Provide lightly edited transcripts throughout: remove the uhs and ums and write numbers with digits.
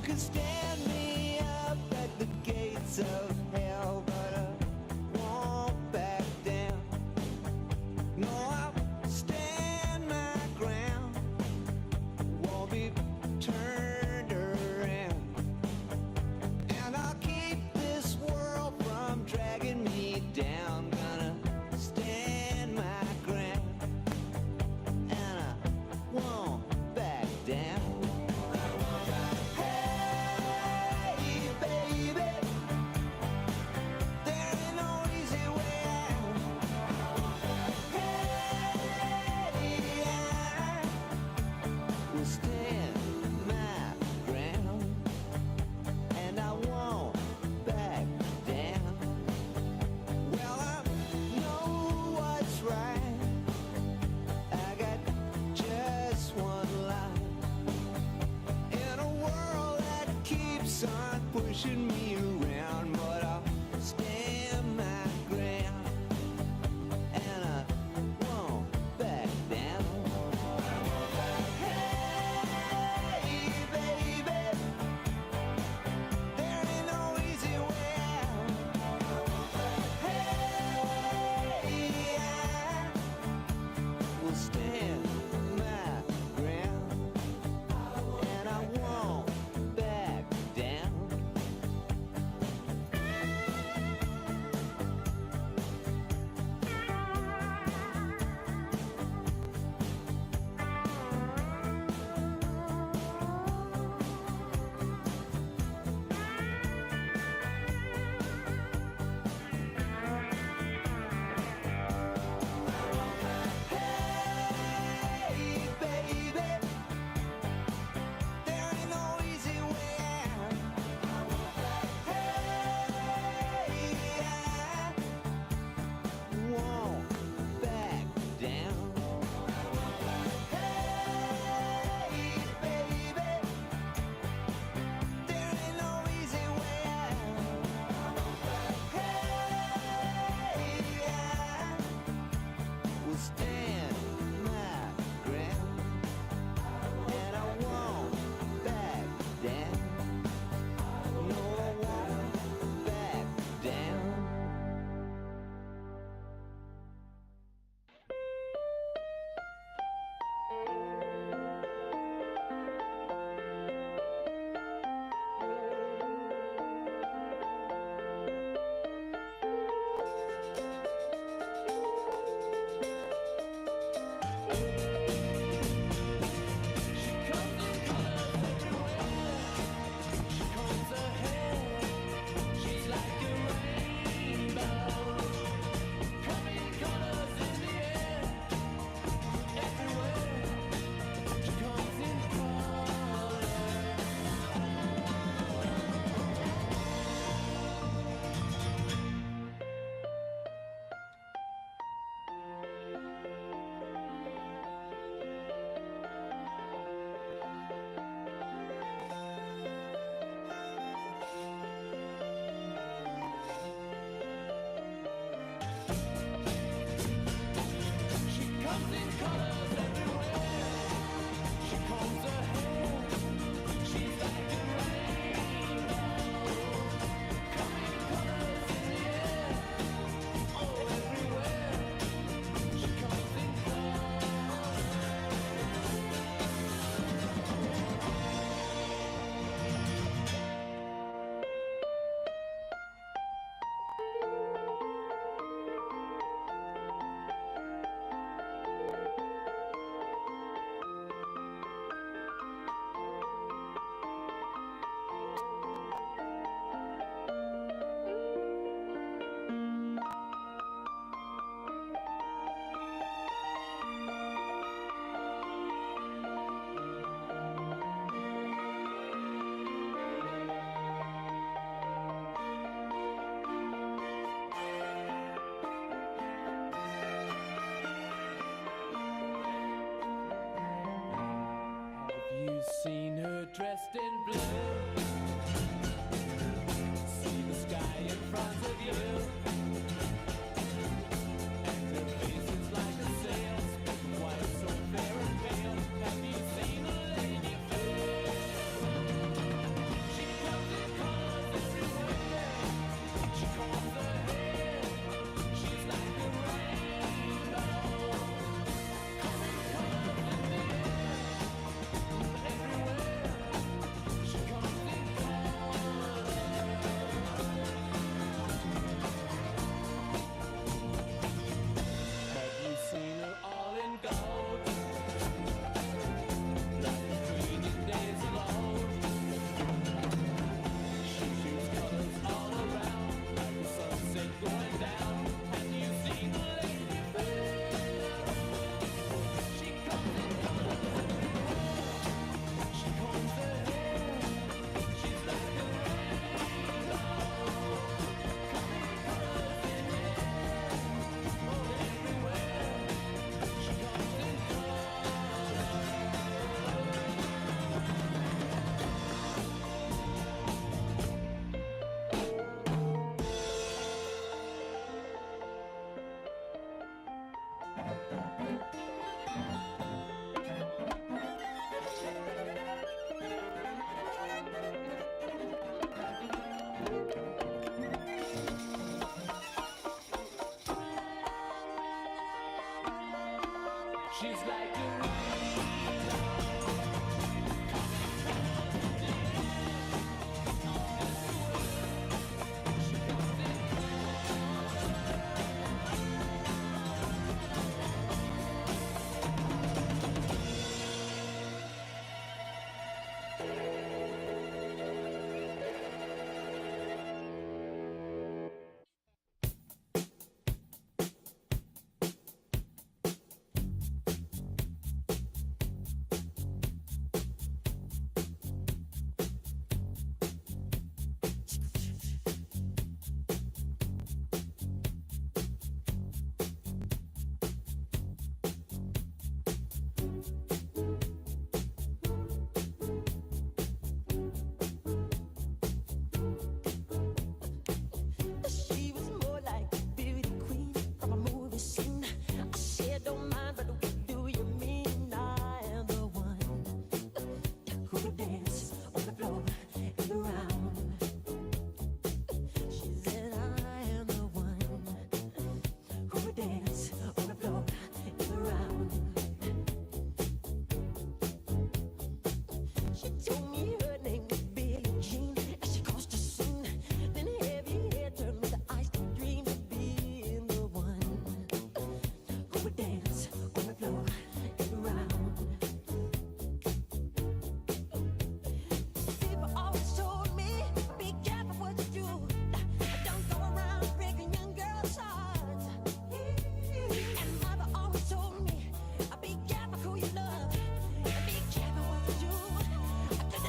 could stand me up at the gates of hell, but I won't back down. No, I'll stand my ground, won't be turned around, and I'll keep this world from dragging me down. Gonna stand my ground, and I won't back down. Pushing me around, but I'll stand my ground, and I won't back down. Hey, baby, there ain't no easy way out. Hey, I will stand my ground, and I won't back down. Seen her dressed in blue, see the sky in front of you, and her face is like a sail, spoken white, so fair and pale. Have you seen a lady fair? She's like a weed. She was more like a beauty queen from a movie scene. I said, don't mind, but what do you mean? I am the one who would dance on the floor and around. She said, I am the one who would dance on the floor and around. She told me her name was Billie Jean as she crossed the scene. Then heavy hair turned with the eyes to dream of being the one who would dance on the floor and around. People always told me, be careful what you do. Don't go around breaking young girls' hearts. And mother always told me, be careful who you love. And be careful what you do.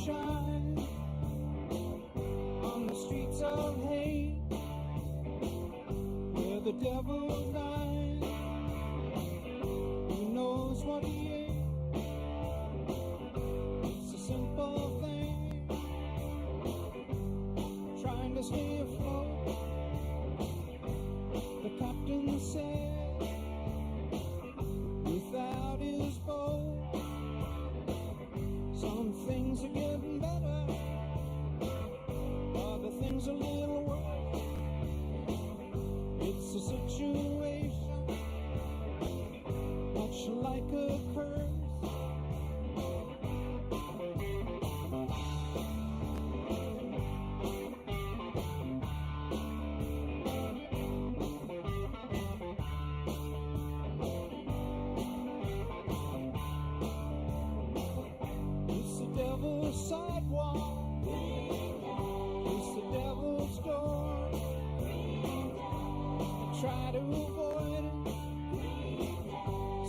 shine on the streets of hate, where the devil lies. Who knows what he ate? It's a simple thing, trying to stay afloat. The captain said, without his boat, some things are getting better, other things a little worse. It's a situation much like a curse. It's the devil's sidewalk, it's the devil's door. Try to avoid it,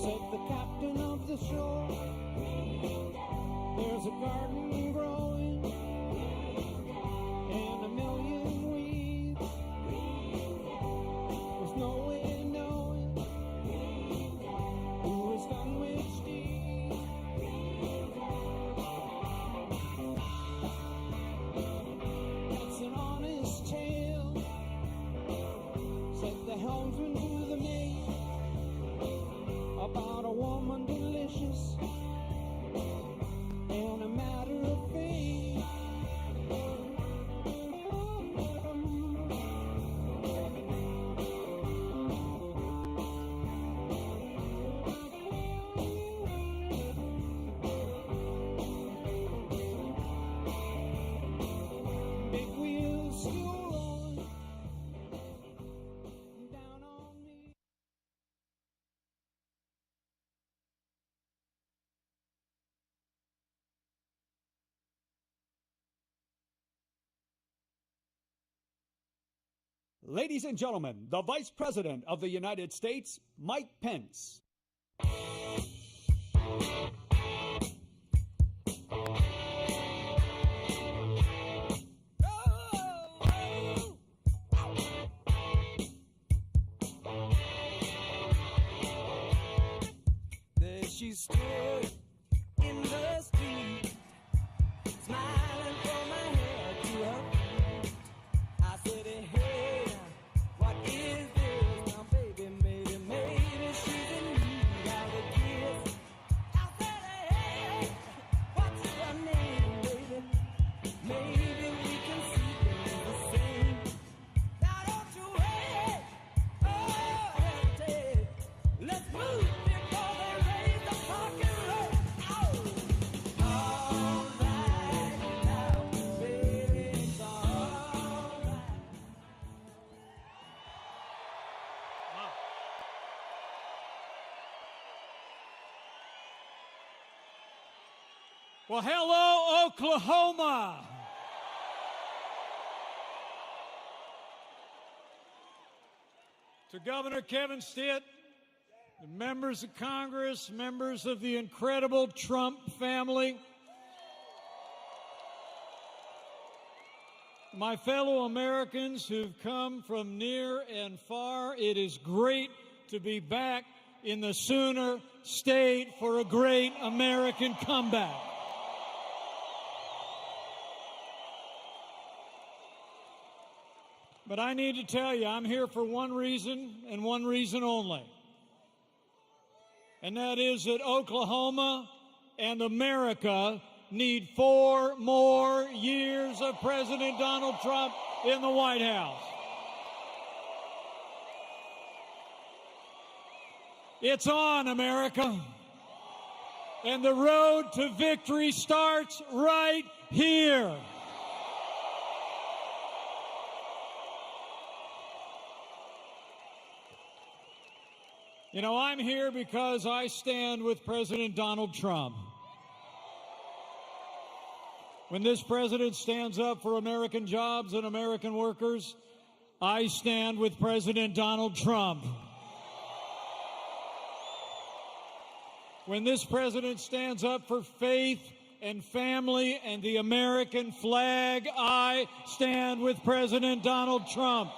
said the captain of the shore. There's a garden growing and a million weeds, with no way knowing who has done which deed. That's an honest tale, said the helmsman to the mate, about a woman delicious and a matter of faith. Big wheels still rolling down on me. Ladies and gentlemen, the Vice President of the United States, Mike Pence. There she stood in the street, smiling from my head to her feet. I said, hey, what is this? Now, baby, maybe she's in need of a kiss. I said, hey, what's your name, baby? Maybe we can see things the same. Now, don't you wait, oh, hesitate. Let's move before they raise the parking rate. All right now, baby, it's all right. Well, hello, Oklahoma. To Governor Kevin Stitt, the members of Congress, members of the incredible Trump family, my fellow Americans who've come from near and far, it is great to be back in the Sooner State for a great American comeback. But I need to tell you, I'm here for one reason and one reason only. And that is that Oklahoma and America need 4 more years of President Donald Trump in the White House. It's on, America. And the road to victory starts right here. You know, I'm here because I stand with President Donald Trump. When this president stands up for American jobs and American workers, I stand with President Donald Trump. When this president stands up for faith and family and the American flag. I stand with President Donald Trump.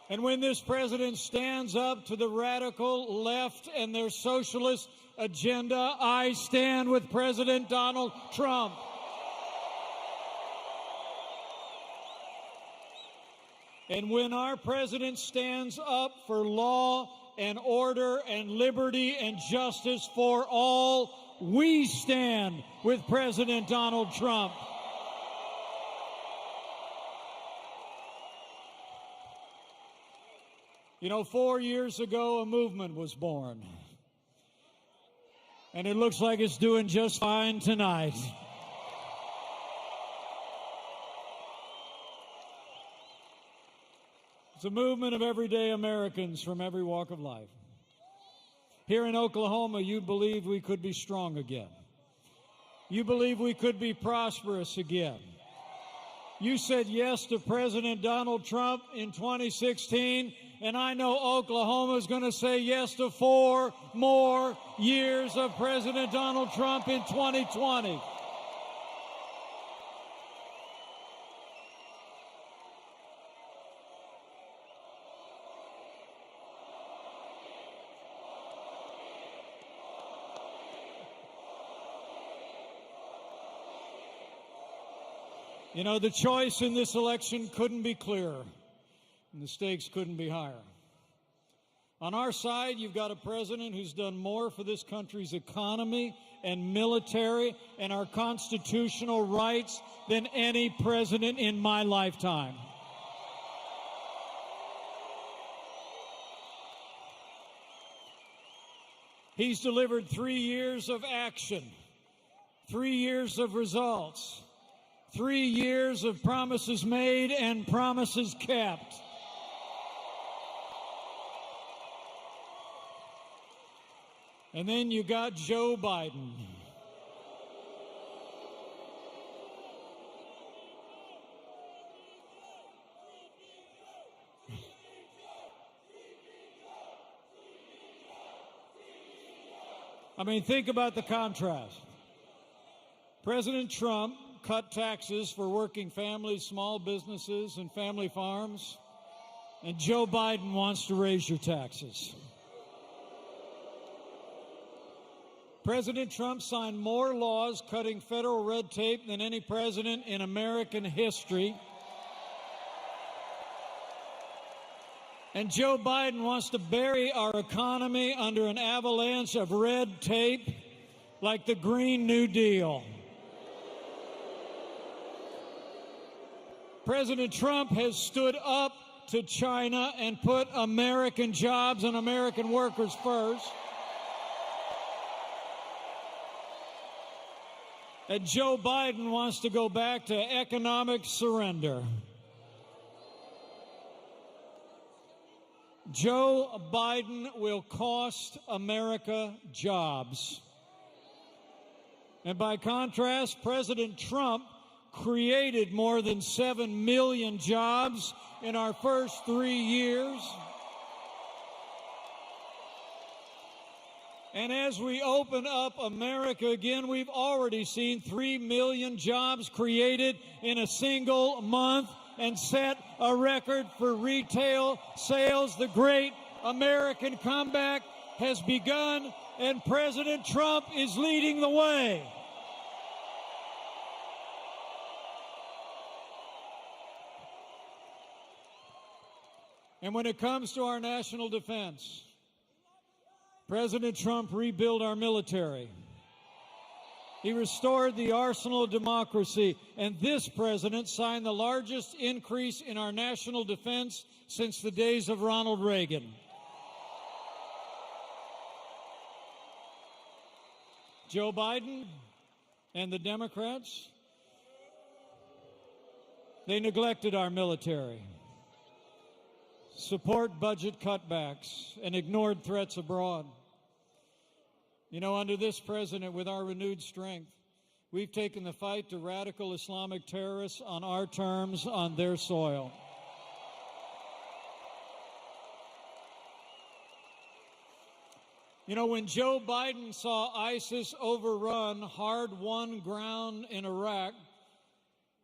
And when this president stands up to the radical left and their socialist agenda, I stand with President Donald Trump. And when our president stands up for law and order and liberty and justice for all, we stand with President Donald Trump. You know, 4 years ago, a movement was born. And it looks like it's doing just fine tonight. It's a movement of everyday Americans from every walk of life. Here in Oklahoma, you believe we could be strong again. You believe we could be prosperous again. You said yes to President Donald Trump in 2016, and I know Oklahoma is going to say yes to 4 more years of President Donald Trump in 2020. You know, the choice in this election couldn't be clearer, and the stakes couldn't be higher. On our side, you've got a president who's done more for this country's economy and military and our constitutional rights than any president in my lifetime. He's delivered 3 years of action, 3 years of results, 3 years of promises made and promises kept. And then you got Joe Biden. I mean, think about the contrast. President Trump cut taxes for working families, small businesses, and family farms. And Joe Biden wants to raise your taxes. President Trump signed more laws cutting federal red tape than any president in American history. And Joe Biden wants to bury our economy under an avalanche of red tape like the Green New Deal. President Trump has stood up to China and put American jobs and American workers first. And Joe Biden wants to go back to economic surrender. Joe Biden will cost America jobs. And by contrast, President Trump created more than 7 million jobs in our first 3 years. And as we open up America again, we've already seen 3 million jobs created in a single month and set a record for retail sales. The great American comeback has begun, and President Trump is leading the way. And when it comes to our national defense, President Trump rebuilt our military. He restored the arsenal of democracy, and this president signed the largest increase in our national defense since the days of Ronald Reagan. Joe Biden and the Democrats, they neglected our military, support budget cutbacks, and ignored threats abroad. You know, under this president, with our renewed strength, we've taken the fight to radical Islamic terrorists on our terms, on their soil. You know, when Joe Biden saw ISIS overrun hard-won ground in Iraq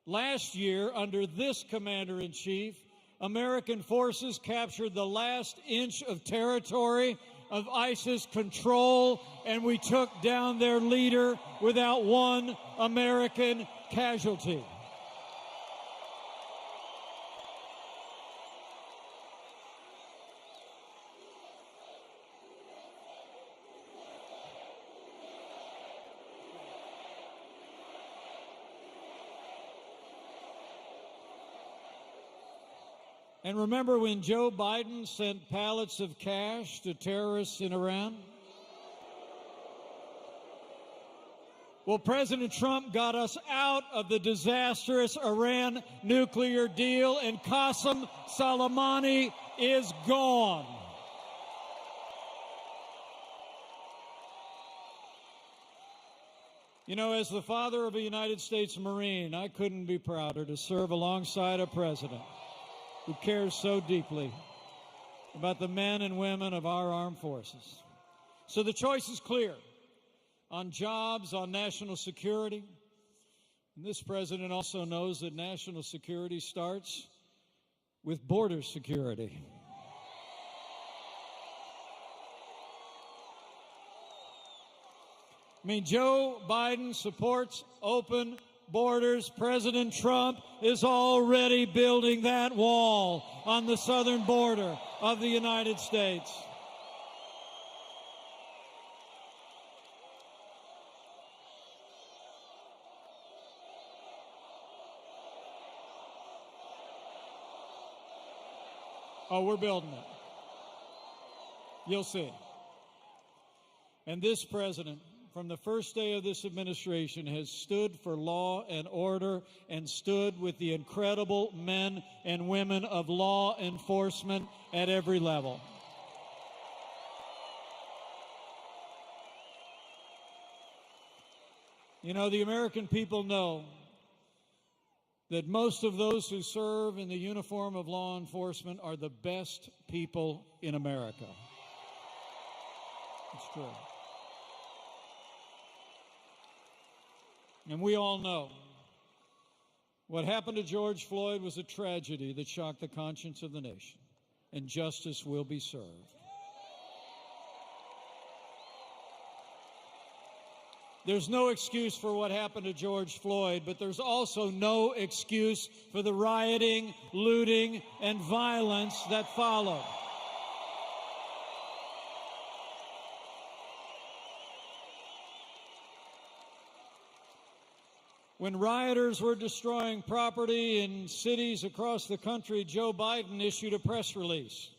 last year under this commander-in-chief, American forces captured the last inch of territory of ISIS control, and we took down their leader without one American casualty. And remember when Joe Biden sent pallets of cash to terrorists in Iran? Well, President Trump got us out of the disastrous Iran nuclear deal, and Qasem Soleimani is gone. You know, as the father of a United States Marine, I couldn't be prouder to serve alongside a president who cares so deeply about the men and women of our armed forces. So the choice is clear on jobs, on national security. And this president also knows that national security starts with border security. I mean, Joe Biden supports open borders. President Trump is already building that wall on the southern border of the United States. Oh, we're building it. You'll see. And this president, from the first day of this administration, has stood for law and order and stood with the incredible men and women of law enforcement at every level. You know, the American people know that most of those who serve in the uniform of law enforcement are the best people in America. It's true. And we all know what happened to George Floyd was a tragedy that shocked the conscience of the nation, and justice will be served. There's no excuse for what happened to George Floyd, but there's also no excuse for the rioting, looting, and violence that followed. When rioters were destroying property in cities across the country, Joe Biden issued a press release.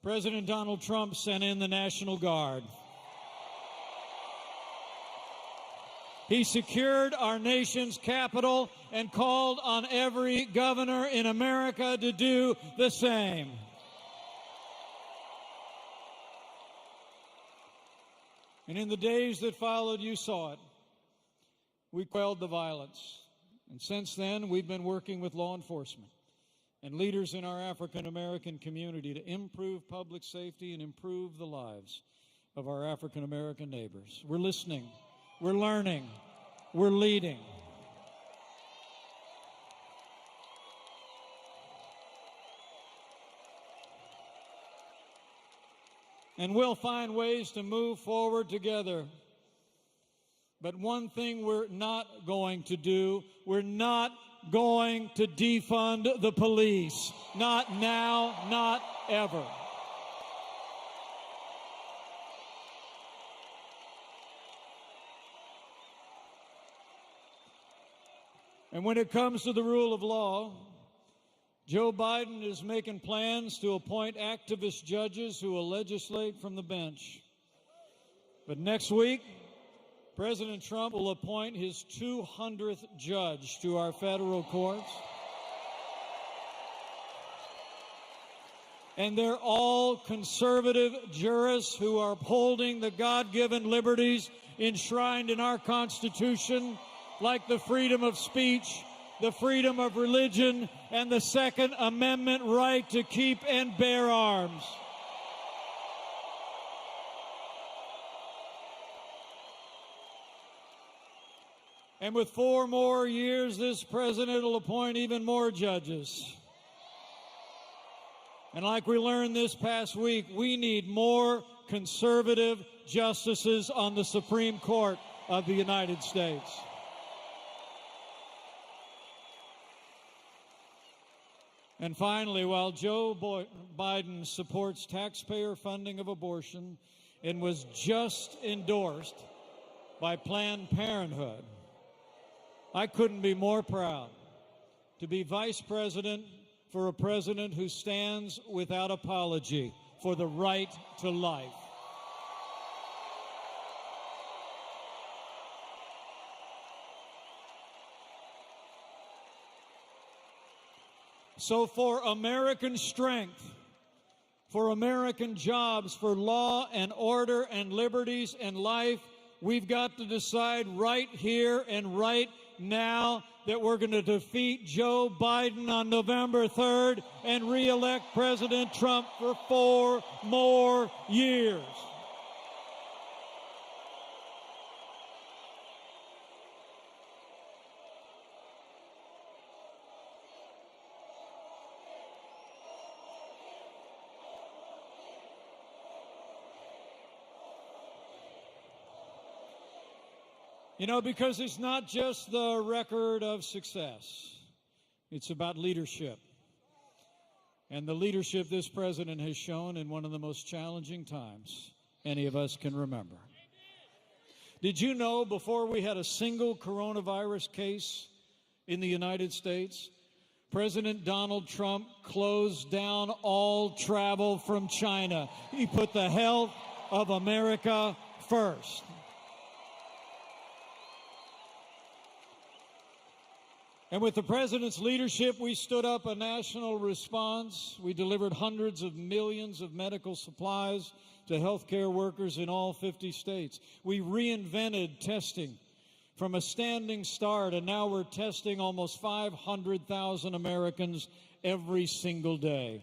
President Donald Trump sent in the National Guard. He secured our nation's capital and called on every governor in America to do the same. And in the days that followed, you saw it. We quelled the violence. And since then, we've been working with law enforcement and leaders in our African American community to improve public safety and improve the lives of our African American neighbors. We're listening. We're learning. We're leading. And we'll find ways to move forward together. But one thing we're not going to do, we're not going to defund the police. Not now, not ever. And when it comes to the rule of law, Joe Biden is making plans to appoint activist judges who will legislate from the bench. But next week, President Trump will appoint his 200th judge to our federal courts. And they're all conservative jurists who are upholding the God-given liberties enshrined in our Constitution, like the freedom of speech, the freedom of religion, and the Second Amendment right to keep and bear arms. And with 4 more years, this president will appoint even more judges. And like we learned this past week, we need more conservative justices on the Supreme Court of the United States. And finally, while Joe Biden supports taxpayer funding of abortion and was just endorsed by Planned Parenthood, I couldn't be more proud to be vice president for a president who stands without apology for the right to life. So for American strength, for American jobs, for law and order and liberties and life, we've got to decide right here and right now that we're going to defeat Joe Biden on November 3rd and re-elect President Trump for 4 more years. You know, because it's not just the record of success. It's about leadership. And the leadership this president has shown in one of the most challenging times any of us can remember. Did you know before we had a single coronavirus case in the United States, President Donald Trump closed down all travel from China? He put the health of America first. And with the president's leadership, we stood up a national response. We delivered hundreds of millions of medical supplies to healthcare workers in all 50 states. We reinvented testing from a standing start, and now we're testing almost 500,000 Americans every single day.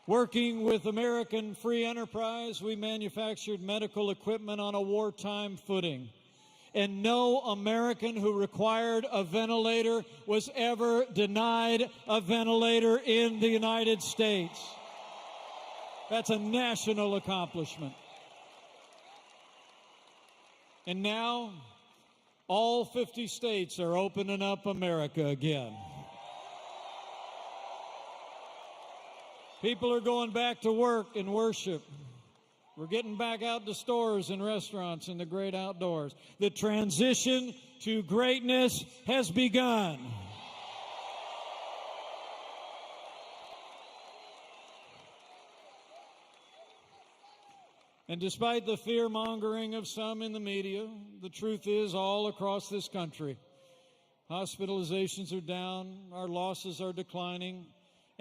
Working with American Free Enterprise, we manufactured medical equipment on a wartime footing. And no American who required a ventilator was ever denied a ventilator in the United States. That's a national accomplishment. And now, all 50 states are opening up America again. People are going back to work and worship. We're getting back out to stores and restaurants and the great outdoors. The transition to greatness has begun. And despite the fear-mongering of some in the media, the truth is all across this country, hospitalizations are down, our losses are declining,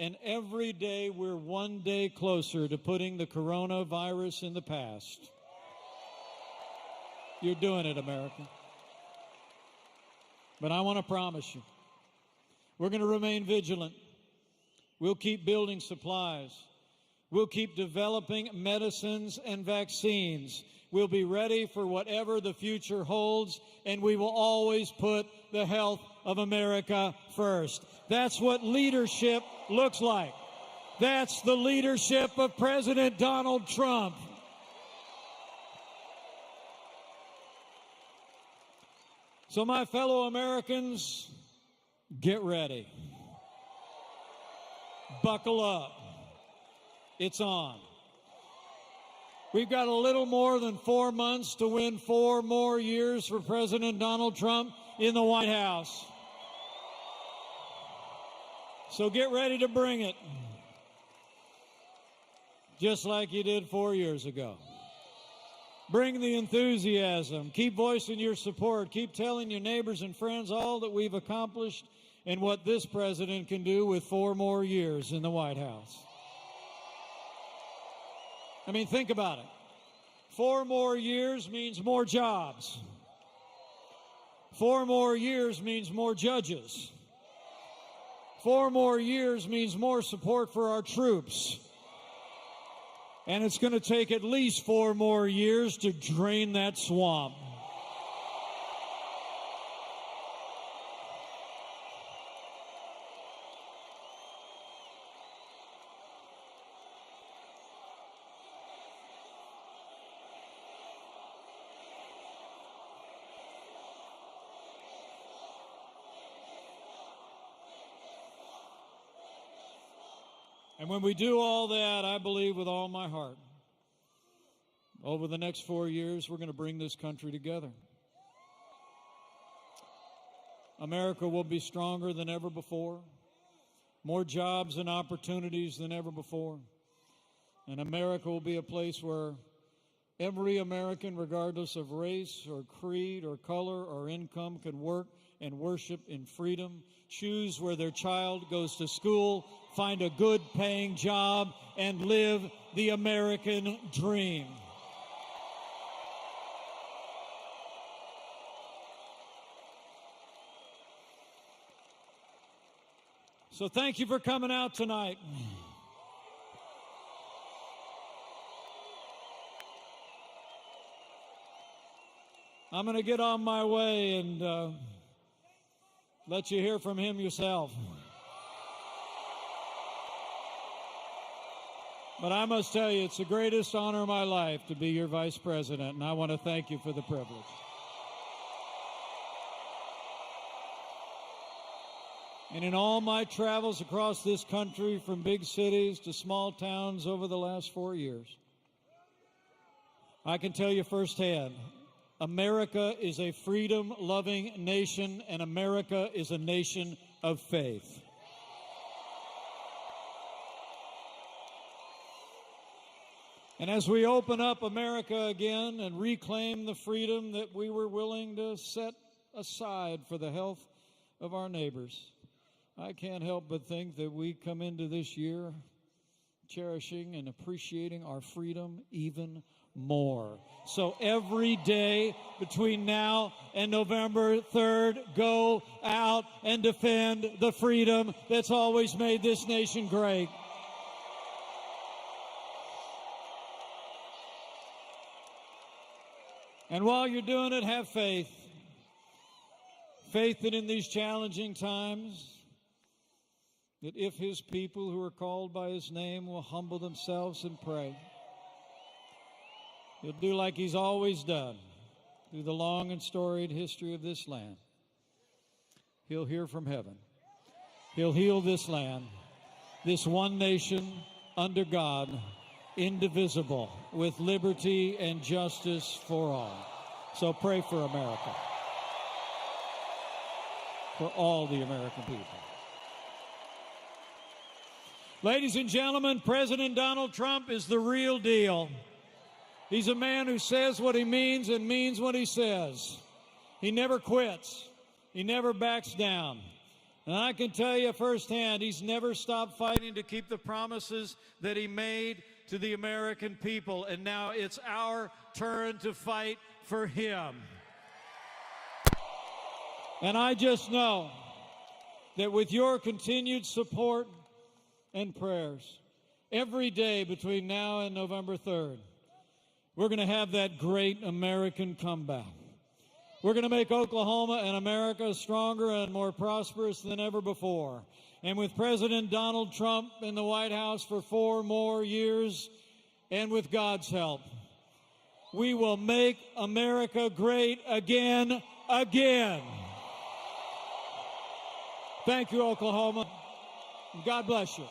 and every day we're one day closer to putting the coronavirus in the past. You're doing it, America. But I want to promise you, we're going to remain vigilant. We'll keep building supplies. We'll keep developing medicines and vaccines. We'll be ready for whatever the future holds, and we will always put the health of America first. That's what leadership looks like. That's the leadership of President Donald Trump. So, my fellow Americans, get ready. Buckle up. It's on. We've got a little more than 4 months to win 4 more years for President Donald Trump in the White House. So get ready to bring it, just like you did 4 years ago. Bring the enthusiasm. Keep voicing your support. Keep telling your neighbors and friends all that we've accomplished and what this president can do with 4 more years in the White House. I mean, think about it. 4 more years means more jobs. 4 more years means more judges. 4 more years means more support for our troops. And it's going to take at least 4 more years to drain that swamp. And when we do all that, I believe with all my heart, over the next 4 years, we're going to bring this country together. America will be stronger than ever before, more jobs and opportunities than ever before. And America will be a place where every American, regardless of race or creed or color or income, can work and worship in freedom, choose where their child goes to school, find a good paying job, and live the American dream. So thank you for coming out tonight. I'm going to get on my way and let you hear from him yourself. But I must tell you, it's the greatest honor of my life to be your vice president, and I want to thank you for the privilege. And in all my travels across this country, from big cities to small towns over the last 4 years, I can tell you firsthand, America is a freedom-loving nation, and America is a nation of faith. And as we open up America again and reclaim the freedom that we were willing to set aside for the health of our neighbors, I can't help but think that we come into this year cherishing and appreciating our freedom even more. So every day between now and November 3rd, go out and defend the freedom that's always made this nation great. And while you're doing it, have faith. Faith that in these challenging times, that if his people who are called by his name will humble themselves and pray, he'll do like he's always done through the long and storied history of this land. He'll hear from heaven. He'll heal this land, this one nation under God, indivisible, with liberty and justice for all. So pray for America, for all the American people. Ladies and gentlemen, President Donald Trump is the real deal. He's a man who says what he means and means what he says. He never quits. He never backs down. And I can tell you firsthand, he's never stopped fighting to keep the promises that he made to the American people. And now it's our turn to fight for him. And I just know that with your continued support and prayers, every day between now and November 3rd, we're going to have that great American comeback. We're going to make Oklahoma and America stronger and more prosperous than ever before. And with President Donald Trump in the White House for 4 more years, and with God's help, we will make America great again. Thank you, Oklahoma. God bless you.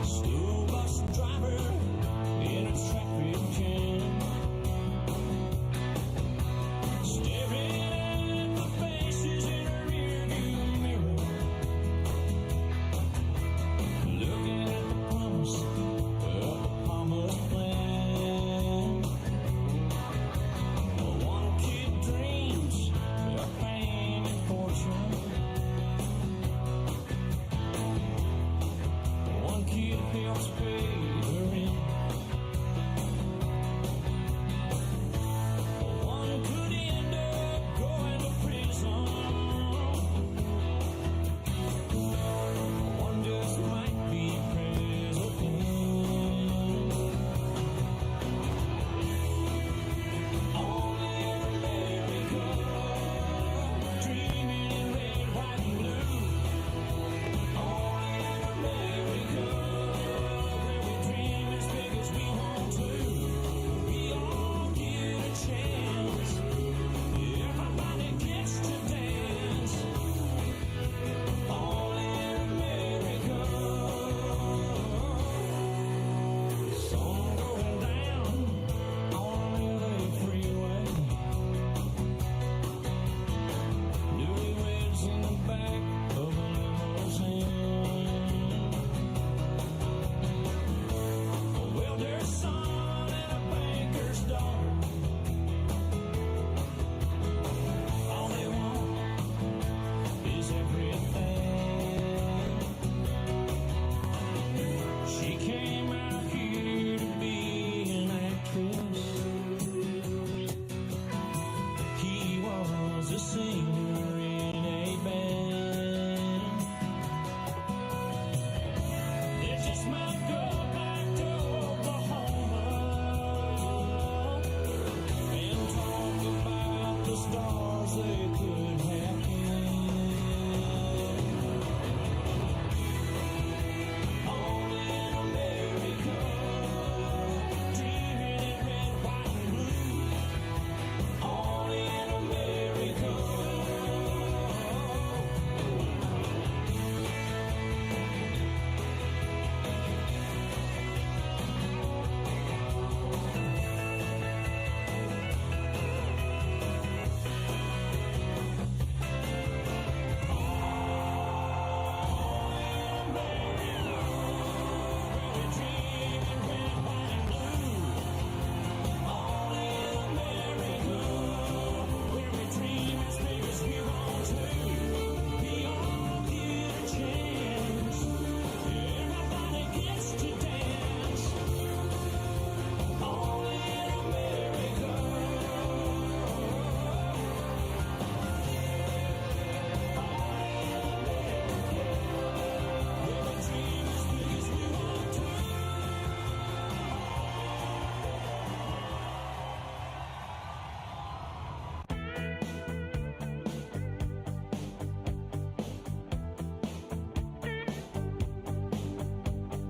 Still a singer in a band. They just might go back to Oklahoma and talk about the stars they could have been. On in America, dreaming in red, white, and blue. On in America.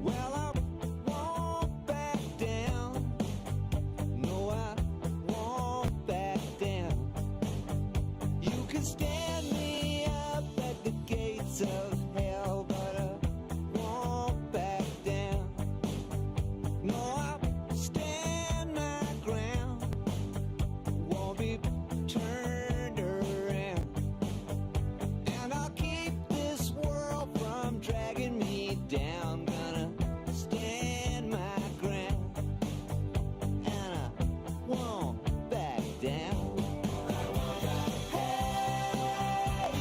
Well, I won't back down. No, I won't back down. You can stand me up at the gates of hell, but I won't back down. No, I'll stand my ground. Won't be turned around. And I'll keep this world from dragging me down. Gonna stand my ground, and I won't back down. Hey,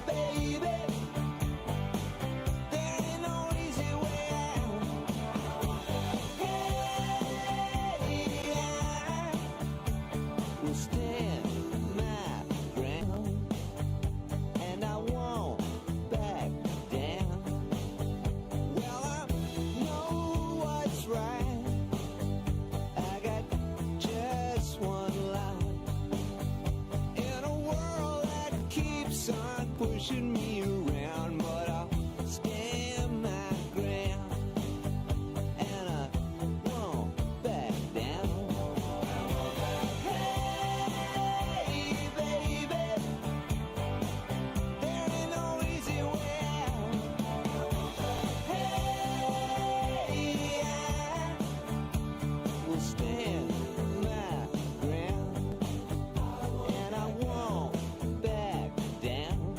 baby, there ain't no easy way out. Hey, I will stand my ground, and I won't back down. Well, I know what's right. I got just one life in a world that keeps on pushing me around, but I'll stand my ground, and I won't back down. Hey, baby, there ain't no easy way out. Hey, I will stand my ground, and I won't back down.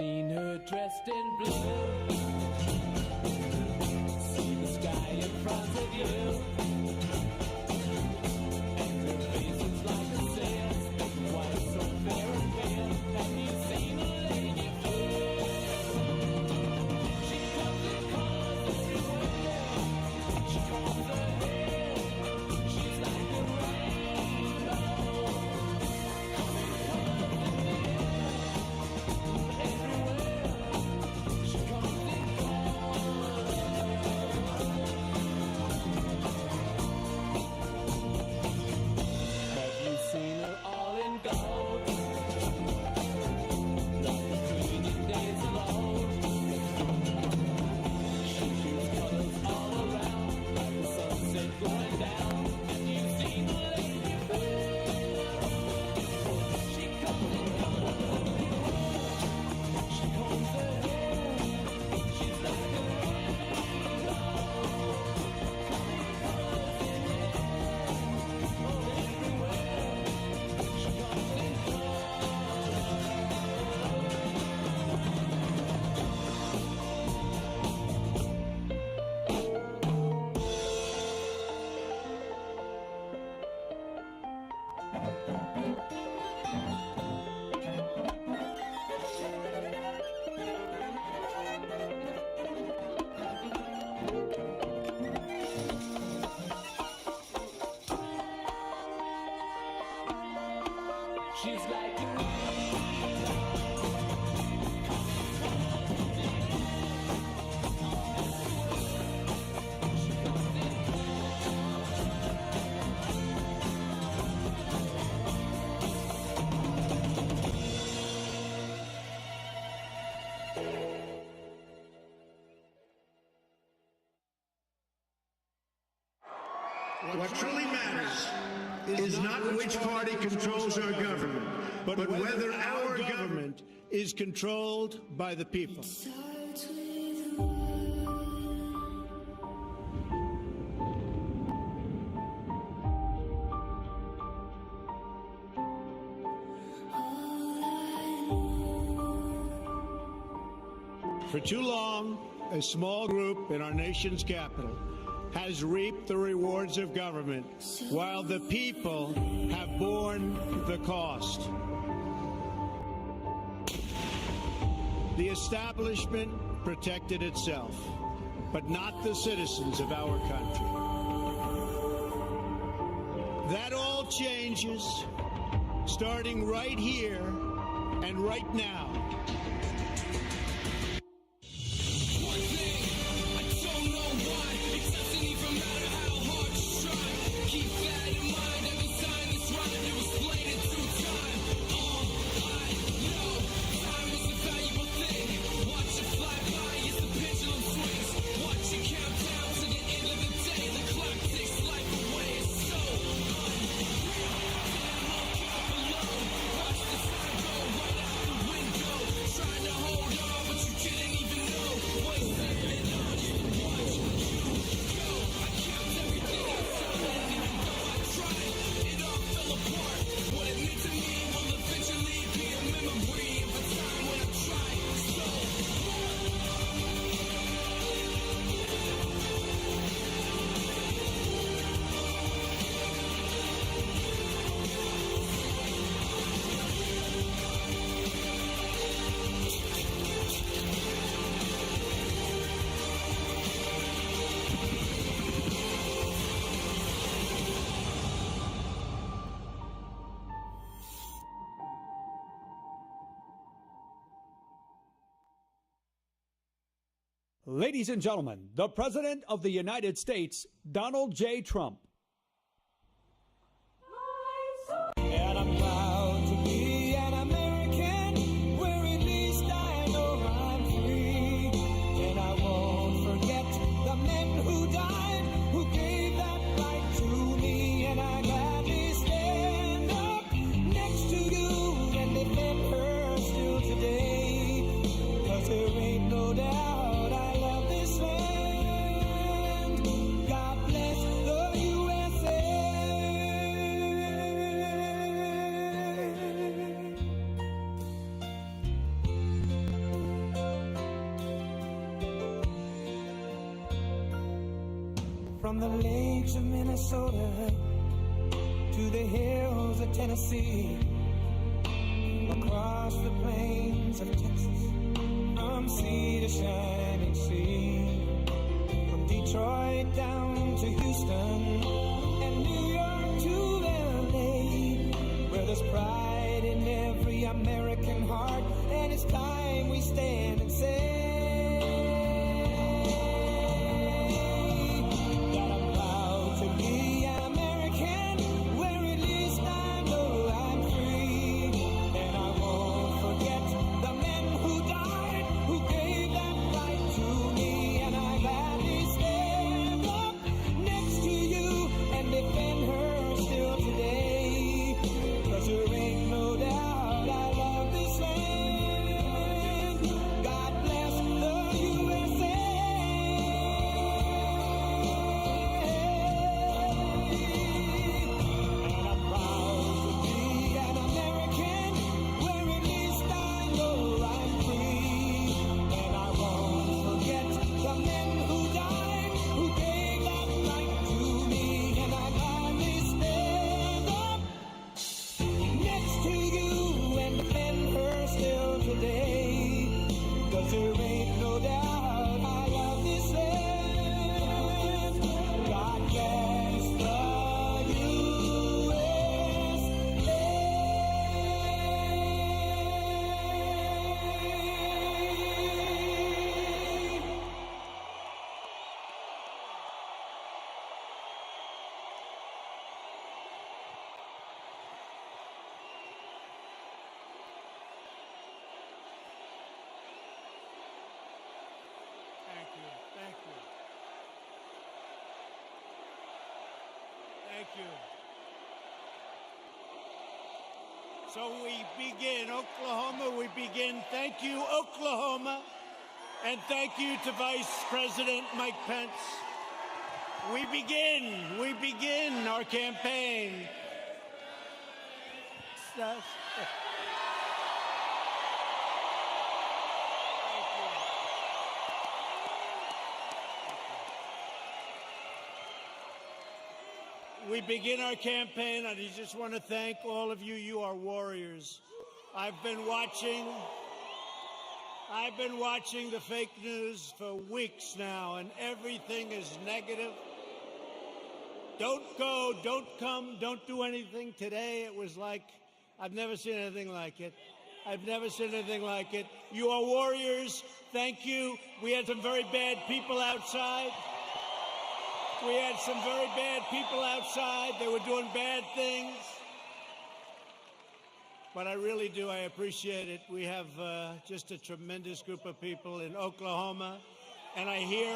seen her dressed in blue? See the sky in front of you, and her face is like a sail, speaking white, so fair and pale. Have you seen a lady blue? She comes in colors everywhere. She combs her hair. She's like a rainbow. Coming colors in the air. Everywhere. She comes in colors. Have you seen her all in gold? Like the queen in days of old. She shoots colors all around, like the sunset going down. Have you seen the lady blue? She comes in colors everywhere. She combs her hair. She's like a rainbow. Coming colors in the air. Oh, everywhere. She comes in colors. She's like a What truly matters is not which party controls our government, but whether our government is controlled by the people. For too long, a small group in our nation's capital has reaped the rewards of government, while the people have borne the cost. The establishment protected itself, but not the citizens of our country. That all changes starting right here and right now. Ladies and gentlemen, the President of the United States, Donald J. Trump. And I'm proud to be an American, where at least I know I'm free. And I won't forget the men who died, who gave that right to me. And I gladly stand up next to you and defend her still today. 'Cause there ain't no doubt I love this land. God bless the USA. From the lakes of Minnesota to the hills of Tennessee, across the plains of Texas, from sea to shining sea, from Detroit down to Houston and New York to LA, where there's pride in every American heart, and it's time we stand and say that I'm proud to be an American, where at least I know I'm free, and I won't forget the men who died, who gave that right to me, and I gladly stand up next to you and defend her still today, 'cause there ain't no doubt I love this land. God bless the USA. And I'm proud to be an American, where at least I know I'm free, and I won't forget the men who died, who gave that right to me, and I gladly stand up next to you and defend her still today, 'cause there ain't no doubt I love this land. God bless the USA. Thank you. Thank you. Thank you. So we begin, Oklahoma, we begin. Thank you, Oklahoma. And thank you to Vice President Mike Pence. We begin our campaign. We begin our campaign, and I just want to thank all of you. You are warriors. I've been watching the fake news for weeks now, and everything is negative. Don't go, don't come, don't do anything. Today it was like, I've never seen anything like it. I've never seen anything like it. You are warriors. Thank you. We had some very bad people outside. We had some very bad people outside. They were doing bad things. But I really do. I appreciate it. We have just a tremendous group of people in Oklahoma. And I hear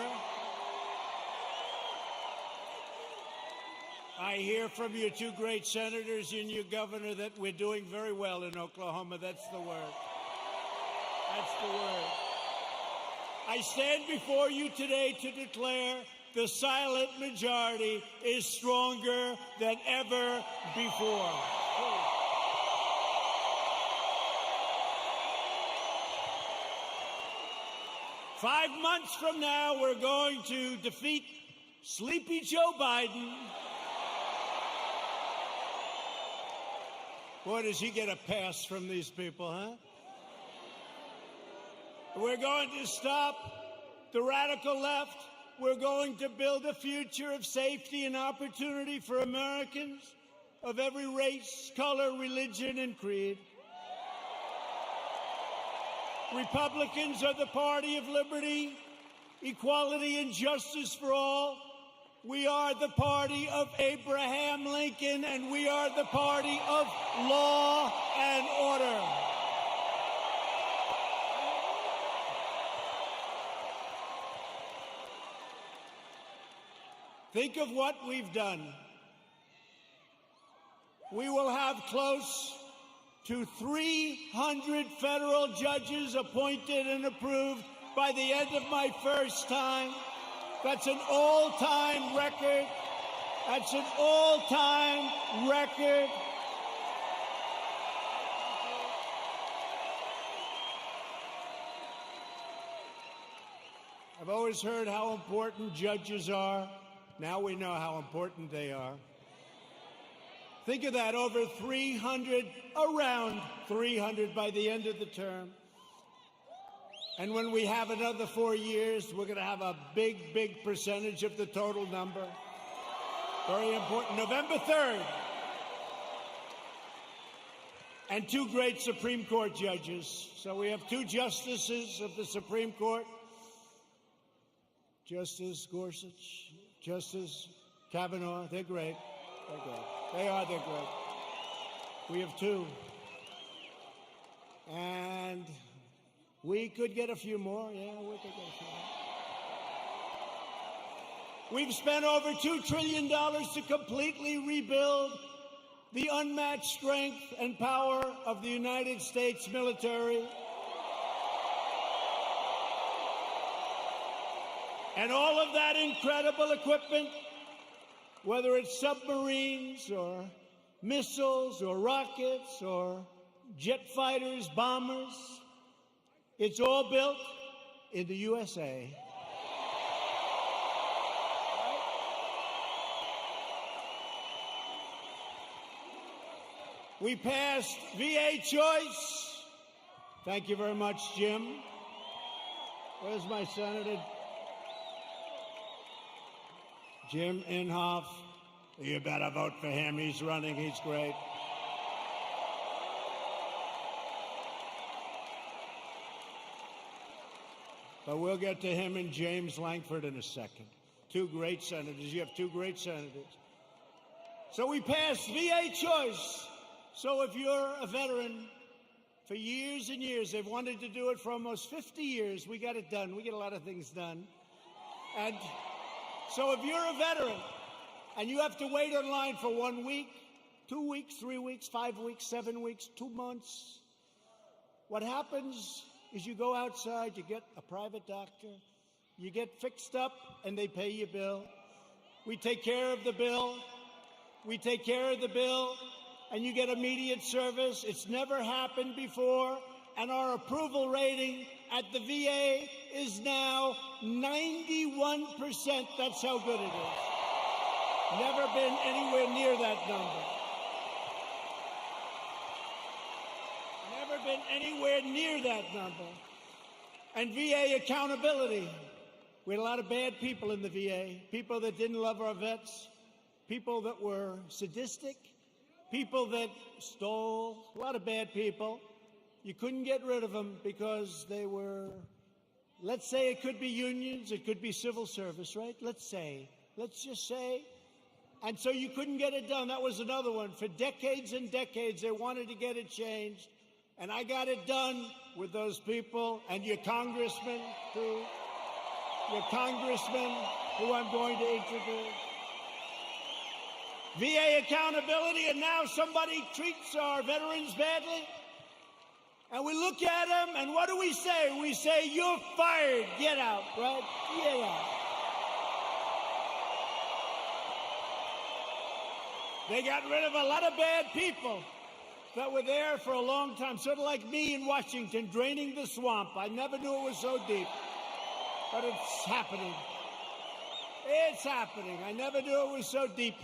from your two great senators and your governor that we're doing very well in Oklahoma. That's the word. That's the word. I stand before you today to declare the silent majority is stronger than ever before. 5 months from now, we're going to defeat Sleepy Joe Biden. Boy, does he get a pass from these people, huh? We're going to stop the radical left. We're going to build a future of safety and opportunity for Americans of every race, color, religion, and creed. Republicans are the party of liberty, equality, and justice for all. We are the party of Abraham Lincoln, and we are the party of law and order. Think of what we've done. We will have close to 300 federal judges appointed and approved by the end of my first time. That's an all-time record. That's an all-time record. I've always heard how important judges are. Now we know how important they are. Think of that, over 300, around 300 by the end of the term. And when we have another 4 years, we're going to have a big, big percentage of the total number. Very important. November 3rd. And 2 great Supreme Court judges. So we have 2 justices of the Supreme Court. Justice Gorsuch, Justice Kavanaugh. They're great. They're great. They're great. We have 2. And we could get a few more. Yeah, we could get a few more. We've spent over $2 trillion to completely rebuild the unmatched strength and power of the United States military. And all of that incredible equipment, whether it's submarines or missiles or rockets or jet fighters, bombers, it's all built in the USA. We passed VA choice. Thank you very much, Jim. Where's my senator? Jim Inhofe. You better vote for him. He's running. He's great. But we'll get to him and James Lankford in a second. 2 great senators. You have 2 great senators. So we passed VA choice. So if you're a veteran, for years and years, they've wanted to do it for almost 50 years. We got it done. We get a lot of things done. And so if you're a veteran and you have to wait in line for 1 week, 2 weeks, 3 weeks, 5 weeks, 7 weeks, 2 months, what happens is you go outside, you get a private doctor, you get fixed up, and they pay your bill. We take care of the bill. We take care of the bill, and you get immediate service. It's never happened before, and our approval rating at the VA is now 91%. That's how good it is. Never been anywhere near that number. Never been anywhere near that number. And VA accountability. We had a lot of bad people in the VA, people that didn't love our vets, people that were sadistic, people that stole, a lot of bad people. You couldn't get rid of them because they were, let's say it could be unions, it could be civil service, right? Let's just say. And so you couldn't get it done. That was another one. For decades and decades, they wanted to get it changed. And I got it done with those people and your congressman, too. Your congressman, who I'm going to introduce. VA accountability, and now somebody treats our veterans badly. And we look at them, and what do we say? We say, you're fired. Get out, right? Get out. They got rid of a lot of bad people that were there for a long time, sort of like me in Washington, draining the swamp. I never knew it was so deep, but it's happening. It's happening. I never knew it was so deep.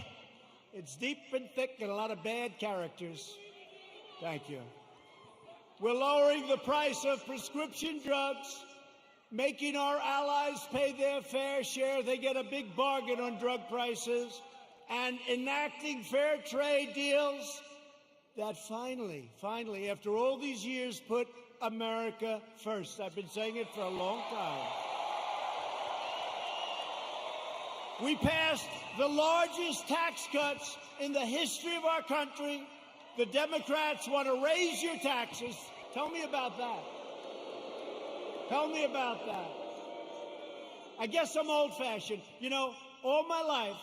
It's deep and thick and a lot of bad characters. Thank you. We're lowering the price of prescription drugs, making our allies pay their fair share. They get a big bargain on drug prices, and enacting fair trade deals that finally, after all these years, put America first. I've been saying it for a long time. We passed the largest tax cuts in the history of our country. The Democrats want to raise your taxes. Tell me about that. Tell me about that. I guess I'm old-fashioned. You know, all my life,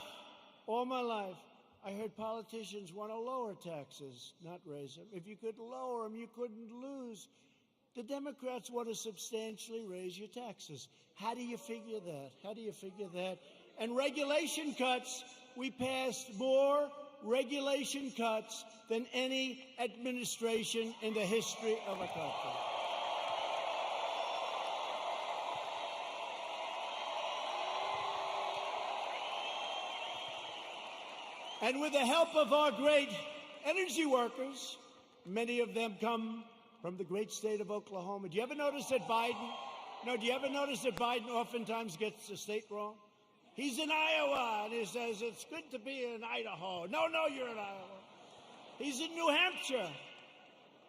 I heard politicians want to lower taxes, not raise them. If you could lower them, you couldn't lose. The Democrats want to substantially raise your taxes. How do you figure that? How do you figure that? And regulation cuts, we passed more regulation cuts than any administration in the history of our country. And with the help of our great energy workers, many of them come from the great state of Oklahoma. Do you ever notice that Biden, do you ever notice that Biden oftentimes gets the state wrong? He's in Iowa, and he says, it's good to be in Idaho. No, you're in Iowa. He's in New Hampshire,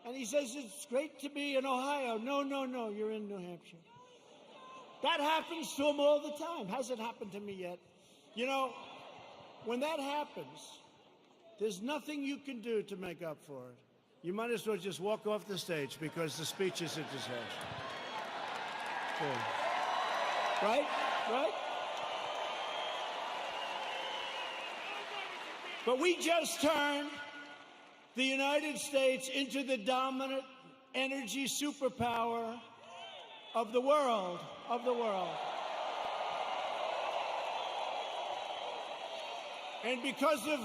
and he says, it's great to be in Ohio. No, you're in New Hampshire. That happens to him all the time. Hasn't happened to me yet. You know, when that happens, there's nothing you can do to make up for it. You might as well just walk off the stage because the speech is a disaster. Yeah. Right? But we just turned the United States into the dominant energy superpower of the world. And because of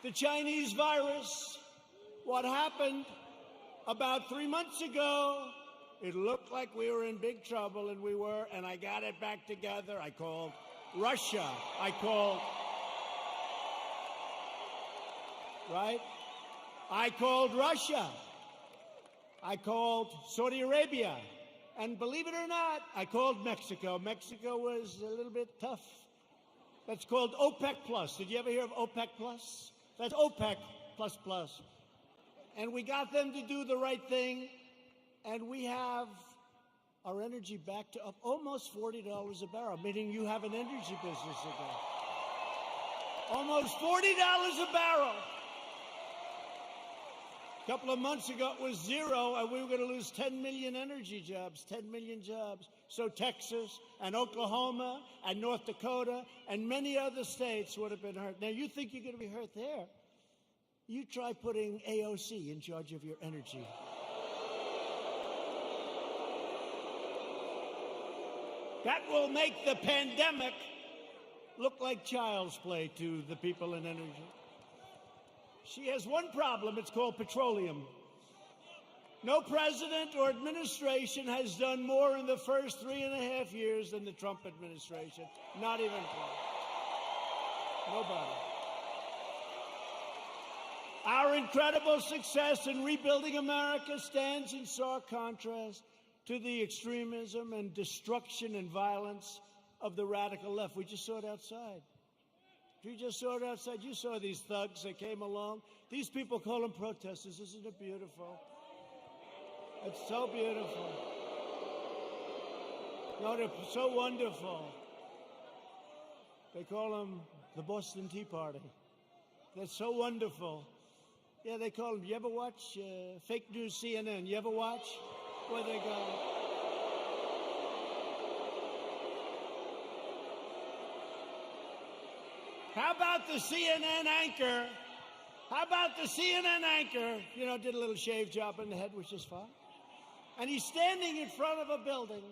the Chinese virus, what happened about 3 months ago, it looked like we were in big trouble, and we were, and I got it back together. I called Russia. I called Russia. I called Saudi Arabia. And believe it or not, I called Mexico. Mexico was a little bit tough. That's called OPEC Plus. Did you ever hear of OPEC Plus? That's OPEC plus plus. And we got them to do the right thing, and we have our energy back to up almost $40 a barrel, meaning you have an energy business again. Almost $40 a barrel. A couple of months ago, it was zero, and we were going to lose 10 million energy jobs, 10 million jobs. So Texas and Oklahoma and North Dakota and many other states would have been hurt. Now, you think you're going to be hurt there? You try putting AOC in charge of your energy. That will make the pandemic look like child's play to the people in energy. She has one problem. It's called petroleum. No president or administration has done more in the first 3.5 years than the Trump administration. Not even close. Nobody. Our incredible success in rebuilding America stands in stark contrast to the extremism and destruction and violence of the radical left. We just saw it outside. You just saw it outside. You saw these thugs that came along. These people call them protesters. Isn't it beautiful? It's so beautiful. No, they're so wonderful. They call them the Boston Tea Party. They're so wonderful. Yeah, they call them. You ever watch fake news CNN? You ever watch where they go? How about the CNN anchor? You know, did a little shave job in the head, which is fine. And he's standing in front of a building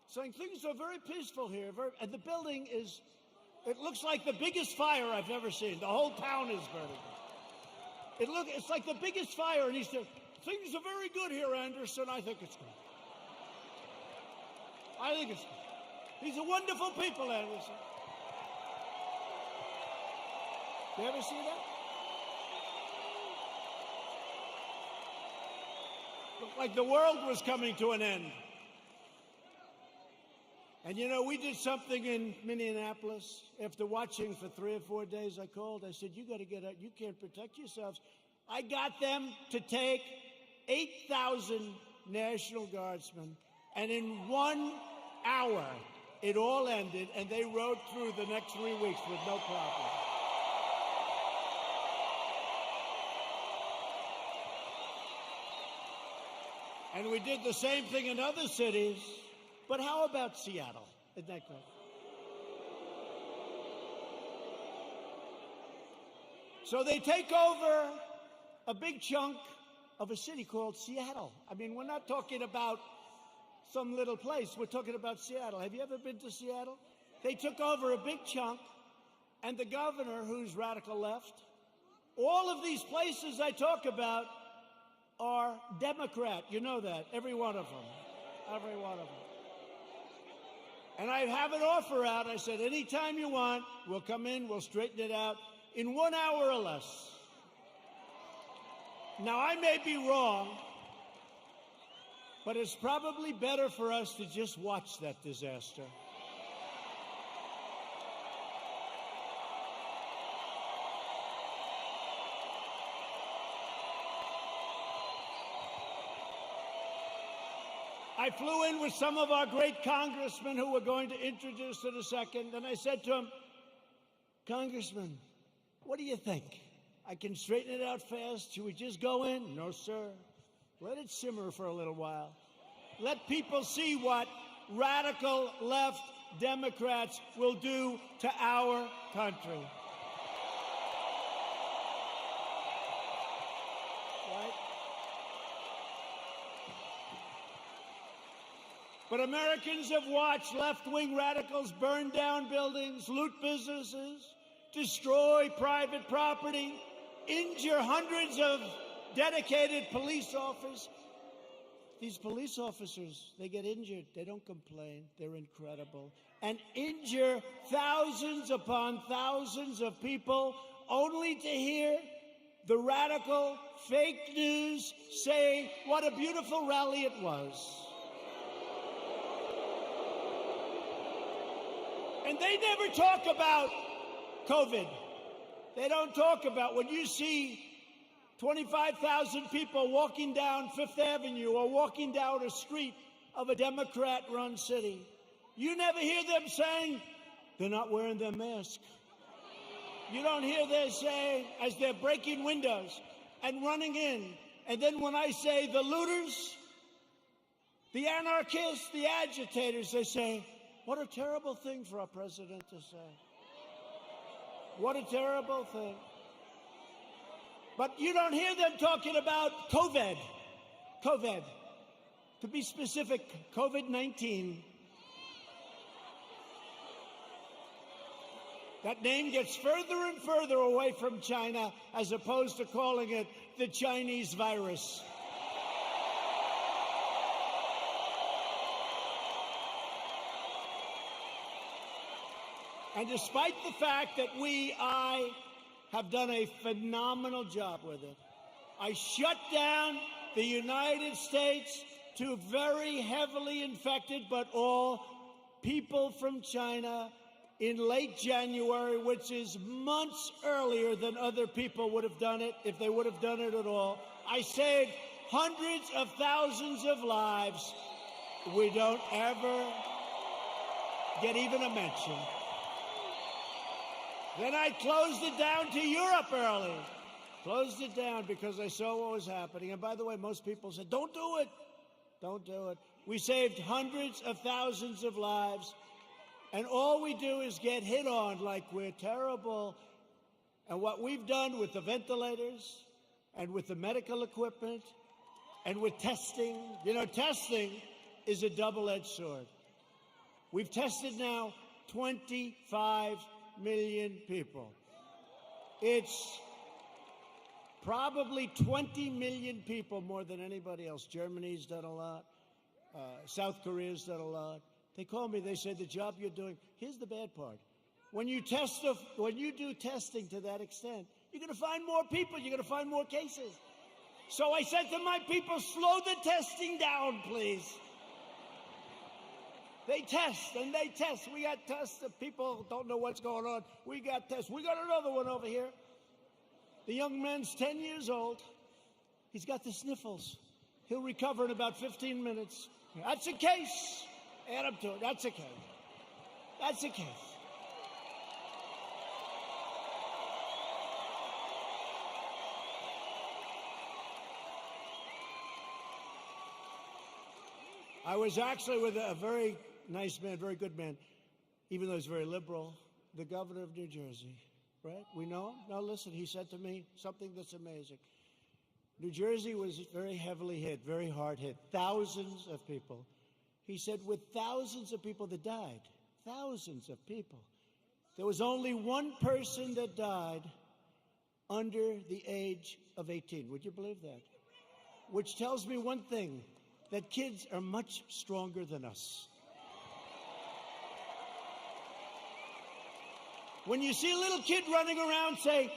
saying things are very peaceful here. And the building is, it looks like the biggest fire I've ever seen. The whole town is burning. It's like the biggest fire. And he said, things are very good here, Anderson. I think it's good. These are wonderful people, Anderson. You ever see that? Looked like the world was coming to an end. And you know, we did something in Minneapolis. After watching for 3 or 4 days, I called. I said, you got to get out. You can't protect yourselves. I got them to take 8,000 National Guardsmen. And in 1 hour, it all ended. And they rode through the next 3 weeks with no problem. And we did the same thing in other cities. But how about Seattle? Isn't that great? So they take over a big chunk of a city called Seattle. I mean, we're not talking about some little place. We're talking about Seattle. Have you ever been to Seattle? They took over a big chunk, and the governor, who's radical left, all of these places I talk about are Democrat. You know that. Every one of them. Every one of them. And I have an offer out. I said, anytime you want, we'll come in, we'll straighten it out. in 1 hour or less. Now, I may be wrong, but it's probably better for us to just watch that disaster. I flew in with some of our great congressmen who were going to introduce in a second, and I said to him, Congressman, what do you think? I can straighten it out fast. Should we just go in? No, sir. Let it simmer for a little while. Let people see what radical left Democrats will do to our country. Right? But Americans have watched left-wing radicals burn down buildings, loot businesses, destroy private property, injure hundreds of dedicated police officers. These police officers, they get injured. They don't complain. They're incredible. And injure thousands upon thousands of people only to hear the radical fake news say what a beautiful rally it was. And they never talk about COVID. They don't talk about when you see 25,000 people walking down Fifth Avenue or walking down a street of a Democrat-run city. You never hear them saying they're not wearing their mask. You don't hear them saying, as they're breaking windows and running in, and then when I say the looters, the anarchists, the agitators, they say, what a terrible thing for our president to say. What a terrible thing. But you don't hear them talking about COVID. COVID. To be specific, COVID-19. That name gets further and further away from China as opposed to calling it the Chinese virus. And despite the fact that I have done a phenomenal job with it, I shut down the United States to very heavily infected, but all people from China in late January, which is months earlier than other people would have done it, if they would have done it at all. I saved hundreds of thousands of lives. We don't ever get even a mention. Then I closed it down to Europe early. Closed it down because I saw what was happening. And by the way, most people said, don't do it. Don't do it. We saved hundreds of thousands of lives. And all we do is get hit on like we're terrible. And what we've done with the ventilators and with the medical equipment and with testing, you know, testing is a double-edged sword. We've tested now 25 million people. It's probably 20 million people more than anybody else. Germany's done a lot. South Korea's done a lot. They call me, they say, the job you're doing, here's the bad part. When you do testing to that extent, you're going to find more people, you're going to find more cases. So I said to my people, slow the testing down, please. They test and they test. We got tests that people don't know what's going on. We got tests. We got another one over here. The young man's 10 years old. He's got the sniffles. He'll recover in about 15 minutes. That's a case. Add up to it. That's a case. That's a case. I was actually with a very nice man, very good man, even though he's very liberal, the governor of New Jersey, right? We know him? Now listen, he said to me something that's amazing. New Jersey was very heavily hit, very hard hit, thousands of people. He said with thousands of people that died, thousands of people, there was only one person that died under the age of 18. Would you believe that? Which tells me one thing, that kids are much stronger than us. When you see a little kid running around, say,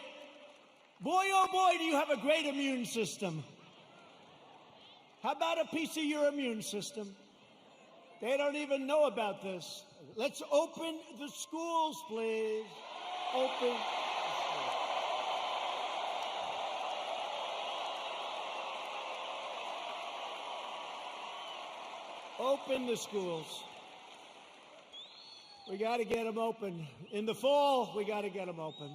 boy, oh boy, do you have a great immune system. How about a piece of your immune system? They don't even know about this. Let's open the schools, please. Open. Open the schools. We got to get them open. In the fall, we got to get them open.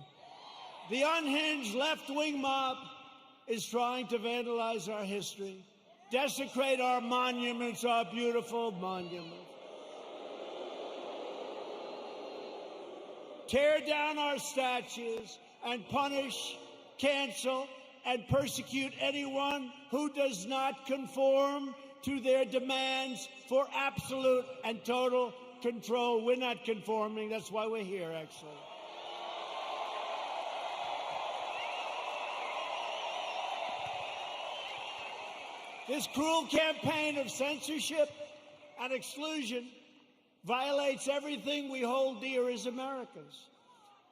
The unhinged left-wing mob is trying to vandalize our history, desecrate our monuments, our beautiful monuments, tear down our statues, and punish, cancel, and persecute anyone who does not conform to their demands for absolute and total control. We're not conforming. That's why we're here, actually. This cruel campaign of censorship and exclusion violates everything we hold dear as Americans.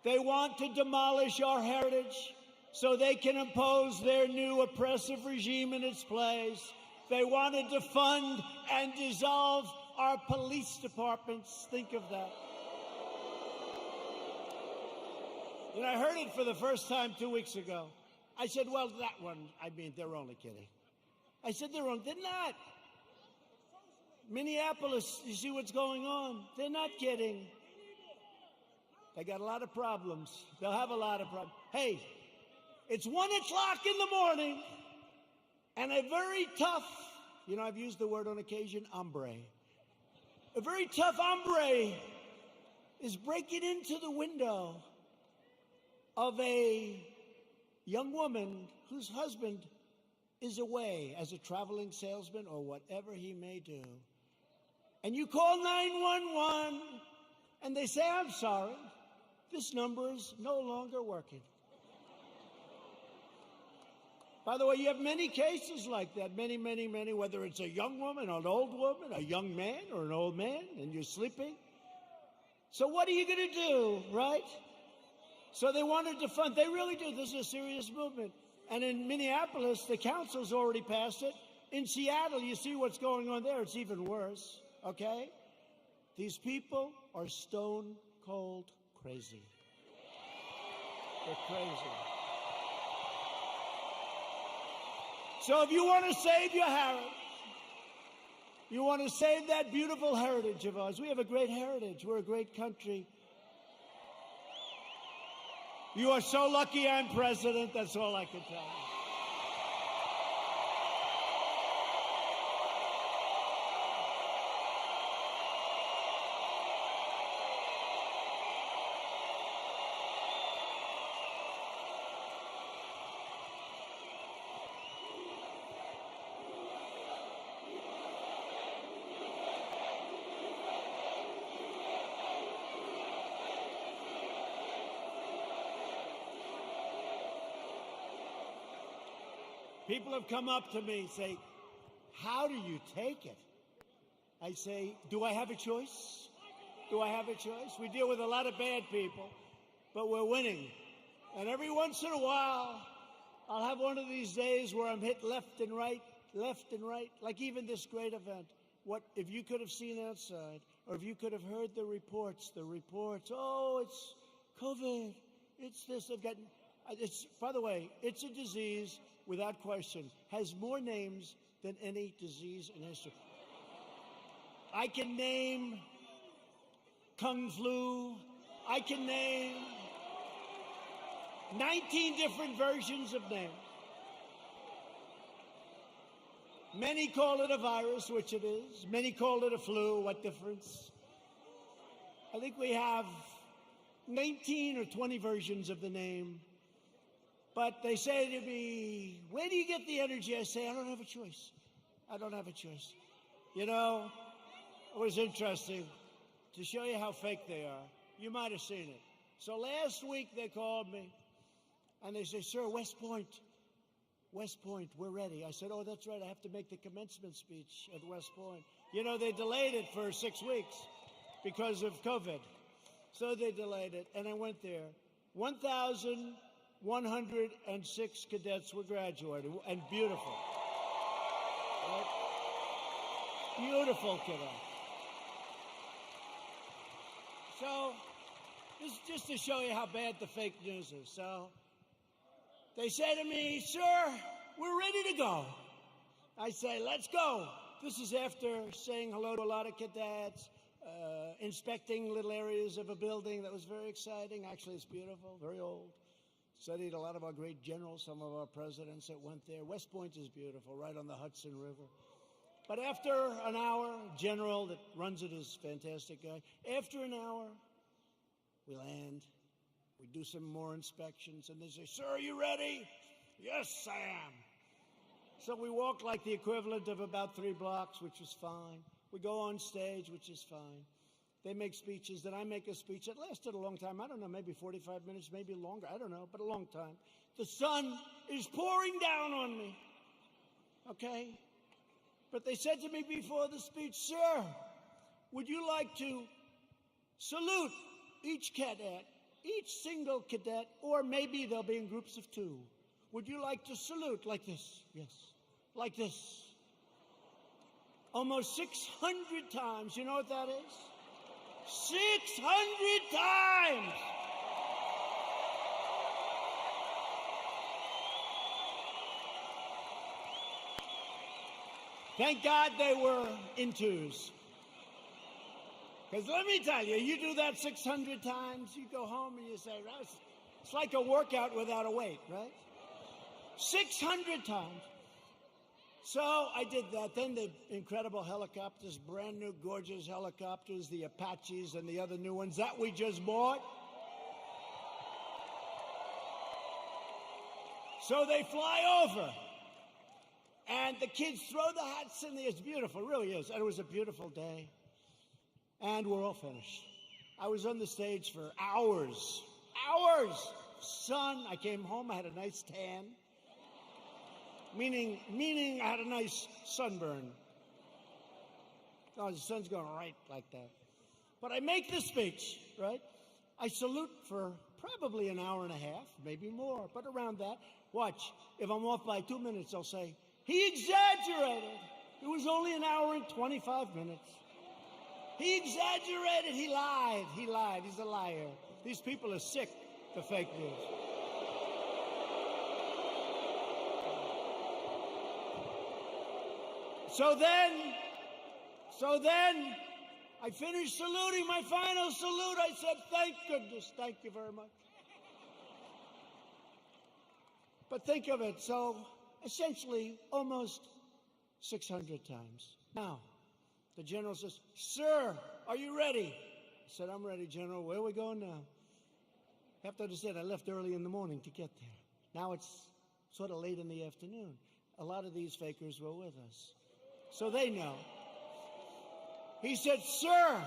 They want to demolish our heritage so they can impose their new oppressive regime in its place. They want to defund and dissolve our police departments. Think of that. You know, I heard it for the first time 2 weeks ago. I said, well, that one, I mean, they're only kidding. I said, they're not. Minneapolis, you see what's going on? They're not kidding. They got a lot of problems. They'll have a lot of problems. Hey, it's 1 o'clock in the morning, and a very tough, you know, I've used the word on occasion, hombre. A very tough hombre is breaking into the window of a young woman whose husband is away as a traveling salesman or whatever he may do. And you call 911, and they say, I'm sorry, this number is no longer working. By the way, you have many cases like that, many, whether it's a young woman, an old woman, a young man, or an old man, and you're sleeping. So what are you going to do, right? So they wanted to fund, they really do. This is a serious movement. And in Minneapolis, the council's already passed it. In Seattle, you see what's going on there. It's even worse, okay? These people are stone cold crazy. They're crazy. So if you want to save your heritage, you want to save that beautiful heritage of ours. We have a great heritage. We're a great country. You are so lucky I'm president. That's all I can tell you. People have come up to me and say, how do you take it? I say, do I have a choice? Do I have a choice? We deal with a lot of bad people, but we're winning. And every once in a while, I'll have one of these days where I'm hit left and right, like even this great event. What if you could have seen outside, or if you could have heard the reports, oh, it's COVID, it's this, by the way, it's a disease, without question, has more names than any disease in history. I can name Kung Flu. I can name 19 different versions of names. Many call it a virus, which it is. Many call it a flu. What difference? I think we have 19 or 20 versions of the name. But they say to me, where do you get the energy? I say, I don't have a choice. I don't have a choice. You know, it was interesting to show you how fake they are. You might have seen it. So last week they called me and they say, sir, West Point, we're ready. I said, oh, that's right. I have to make the commencement speech at West Point. You know, they delayed it for 6 weeks because of COVID. So they delayed it, and I went there. 1,106 cadets were graduating, and beautiful. Right? Beautiful cadets. So, this is just to show you how bad the fake news is. So, they say to me, "Sir, we're ready to go." I say, "Let's go." This is after saying hello to a lot of cadets, inspecting little areas of a building that was very exciting. Actually, it's beautiful, very old. Studied a lot of our great generals, some of our presidents that went there. West Point is beautiful, right on the Hudson River. But after an hour, general that runs it is a fantastic guy. After an hour, we land. We do some more inspections, and they say, "Sir, are you ready?" "Yes, I am." So we walk like the equivalent of about 3 blocks, which is fine. We go on stage, which is fine. They make speeches, then I make a speech. It lasted a long time. I don't know, maybe 45 minutes, maybe longer. I don't know, but a long time. The sun is pouring down on me. Okay? But they said to me before the speech, "Sir, would you like to salute each cadet, each single cadet, or maybe they'll be in groups of 2. Would you like to salute like this?" "Yes." "Like this." Almost 600 times. You know what that is? 600 times! Thank God they were in 2s. Because let me tell you, you do that 600 times, you go home and you say, "Right, it's like a workout without a weight," right? 600 times. So I did that. Then the incredible helicopters, brand new, gorgeous helicopters, the Apaches and the other new ones that we just bought. So they fly over. And the kids throw the hats in the air. It's beautiful, it really is. And it was a beautiful day. And we're all finished. I was on the stage for hours. Hours! Sun. I came home, I had a nice tan. Meaning I had a nice sunburn. Oh, the sun's going right like that. But I make the speech, right? I salute for probably an hour and a half, maybe more, but around that. Watch, if I'm off by 2 minutes, I'll say, "He exaggerated. It was only an hour and 25 minutes. He exaggerated. He lied. He lied. He's a liar." These people are sick, the fake news. So then, I finished saluting, my final salute. I said, "Thank goodness, thank you very much." But think of it, so essentially almost 600 times. Now, the general says, "Sir, are you ready?" I said, "I'm ready, General. Where are we going now?" You have to understand, I left early in the morning to get there. Now it's sort of late in the afternoon. A lot of these fakers were with us. So they know. He said, "Sir,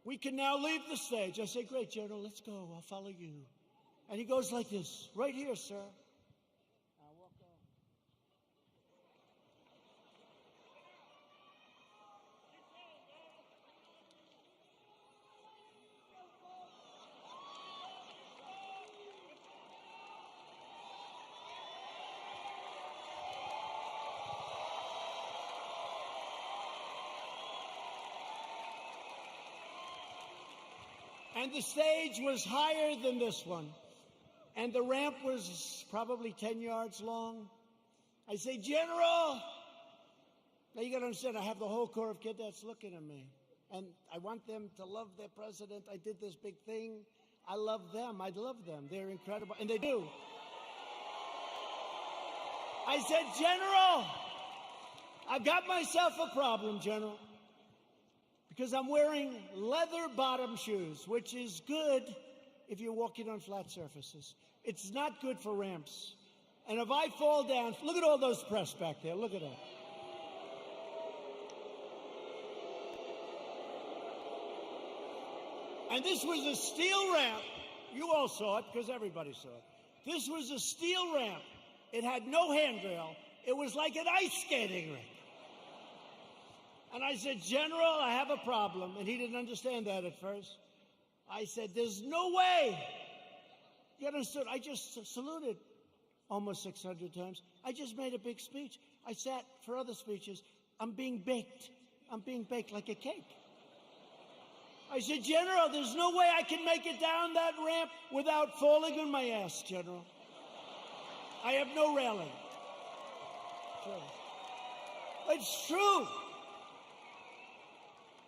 we can now leave the stage." I said, "Great, General, let's go. I'll follow you." And he goes like this, "Right here, sir." I walk on. And the stage was higher than this one. And the ramp was probably 10 yards long. I say, "General," now you got to understand, I have the whole Corps of Cadets looking at me. And I want them to love their president. I did this big thing. I love them. I love them. They're incredible. And they do. I said, "General, I've got myself a problem, General. Because I'm wearing leather bottom shoes, which is good if you're walking on flat surfaces. It's not good for ramps. And if I fall down, look at all those press back there. Look at that. And this was a steel ramp. You all saw it because everybody saw it. This was a steel ramp. It had no handrail. It was like an ice skating rink. And I said, "General, I have a problem." And he didn't understand that at first. I said, there's no way. You understood? I just saluted almost 600 times. I just made a big speech. I sat for other speeches. I'm being baked. I'm being baked like a cake. I said, General, there's no way I can make it down that ramp without falling on my ass, General. I have no railing. Sure. It's true.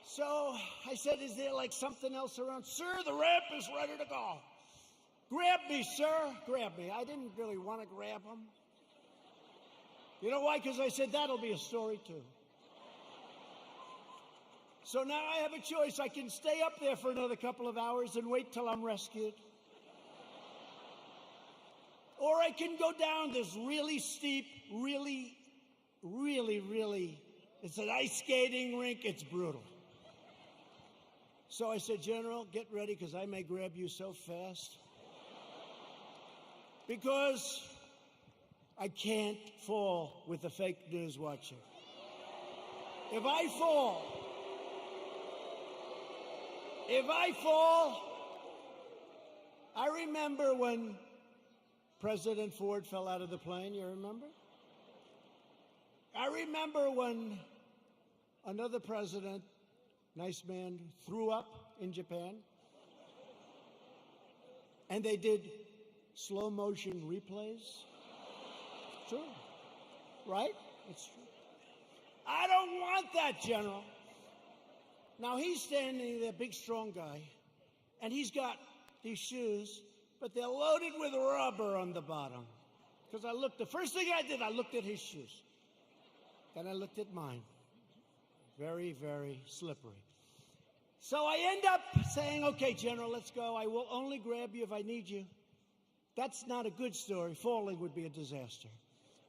So I said, is there like something else around? Sir, the ramp is ready to go. Grab me, sir. Grab me. I didn't really want to grab him. You know why? Because I said, that'll be a story too. So now I have a choice. I can stay up there for another couple of hours and wait till I'm rescued. Or I can go down this really steep, really, it's an ice skating rink. It's brutal. So I said, General, get ready because I may grab you so fast. Because I can't fall with the fake news watching. If I fall, I remember when President Ford fell out of the plane, you remember? I remember when another president, nice man, threw up in Japan. And they did slow motion replays. It's true. Right? It's true. I don't want that, General. Now he's standing there, big strong guy, and he's got these shoes, but they're loaded with rubber on the bottom. Because the first thing I did, I looked at his shoes. Then I looked at mine. Very, very slippery. So I end up saying, okay, General, let's go. I will only grab you if I need you. That's not a good story. Falling would be a disaster.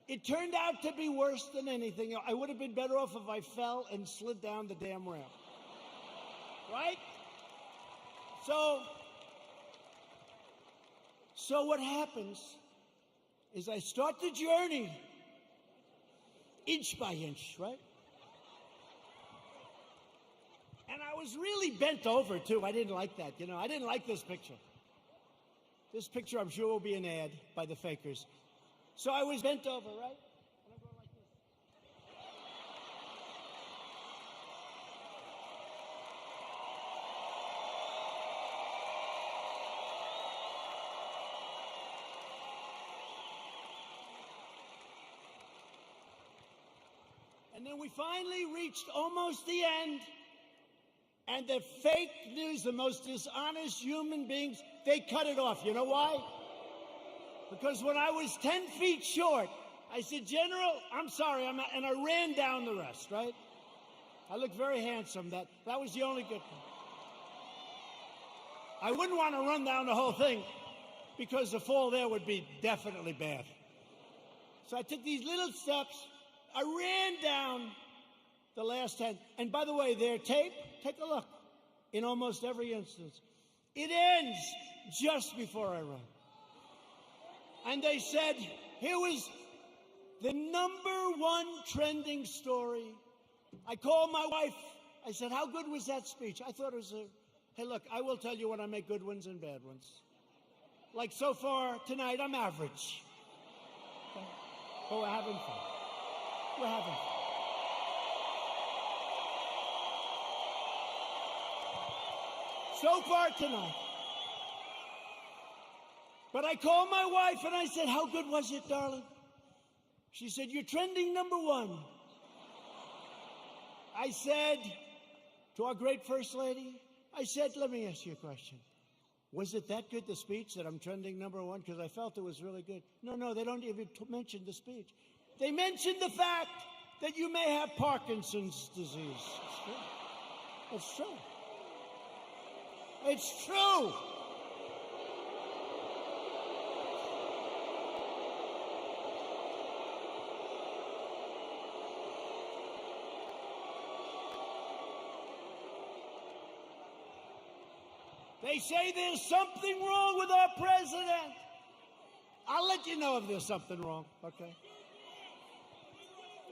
It turned out to be worse than anything. I would have been better off if I fell and slid down the damn ramp. Right? So what happens is I start the journey inch by inch, right? And I was really bent over, too. I didn't like that, you know. I didn't like this picture. This picture, I'm sure, will be an ad by the fakers. So I was bent over, right? And I'm going like this. And then we finally reached almost the end. And the fake news, the most dishonest human beings, they cut it off. You know why? Because when I was 10 feet short, I said, General, I'm sorry, and I ran down the rest, right? I looked very handsome. That was the only good thing. I wouldn't want to run down the whole thing because the fall there would be definitely bad. So I took these little steps. I ran down the last 10. And by the way, their tape, take a look. In almost every instance, it ends just before I run. And they said, here was the #1 trending story. I called my wife. I said, how good was that speech? I thought it was hey, look, I will tell you when I make good ones and bad ones. Like so far tonight, I'm average. Okay? But we're having fun. We're having fun. So far tonight. But I called my wife and I said, how good was it, darling? She said, you're trending #1. I said to our great First Lady, I said, let me ask you a question. Was it that good, the speech, that I'm trending #1? Because I felt it was really good. No, they don't even mention the speech. They mentioned the fact that you may have Parkinson's disease. It's true. It's true. They say there's something wrong with our president. I'll let you know if there's something wrong, okay?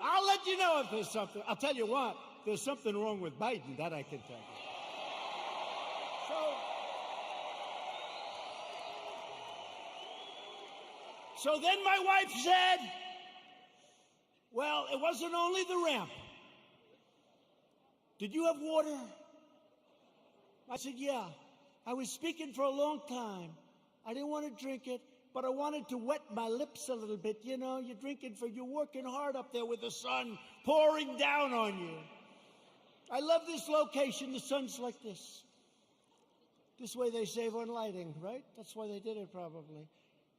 I'll let you know if there's something. I'll tell you what, there's something wrong with Biden, that I can tell you. So then my wife said, well, it wasn't only the ramp. Did you have water? I said, yeah. I was speaking for a long time. I didn't want to drink it, but I wanted to wet my lips a little bit. You know, you're working hard up there with the sun pouring down on you. I love this location. The sun's like this. This way they save on lighting, right? That's why they did it probably.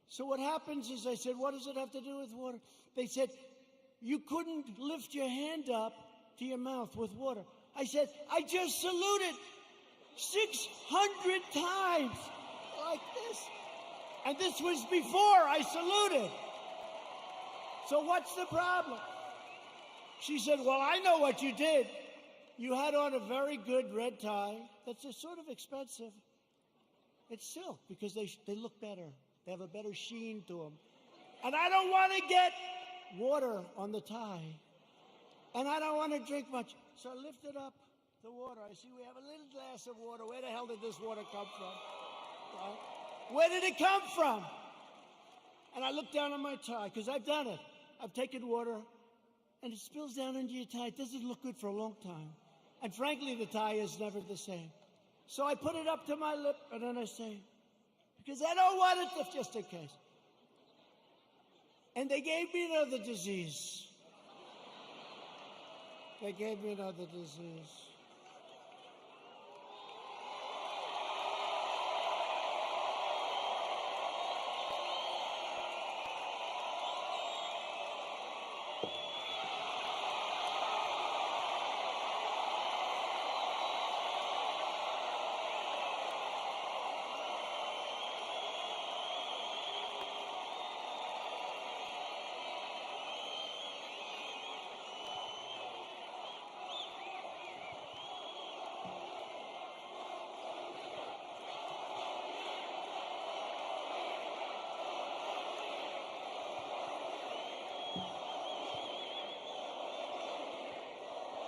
So what happens is I said, what does it have to do with water? They said, you couldn't lift your hand up to your mouth with water. I said, I just saluted 600 times like this. And this was before I saluted. So what's the problem? She said, well, I know what you did. You had on a very good red tie that's a sort of expensive. It's silk because they look better. They have a better sheen to them. And I don't want to get water on the tie. And I don't want to drink much. So I lifted up the water. I see we have a little glass of water. Where the hell did this water come from? Right? Where did it come from? And I look down on my tie, because I've done it. I've taken water, and it spills down into your tie. It doesn't look good for a long time. And frankly, the tie is never the same. So I put it up to my lip, and then I say, because I don't want it to, just in case. And they gave me another disease. They gave me another disease.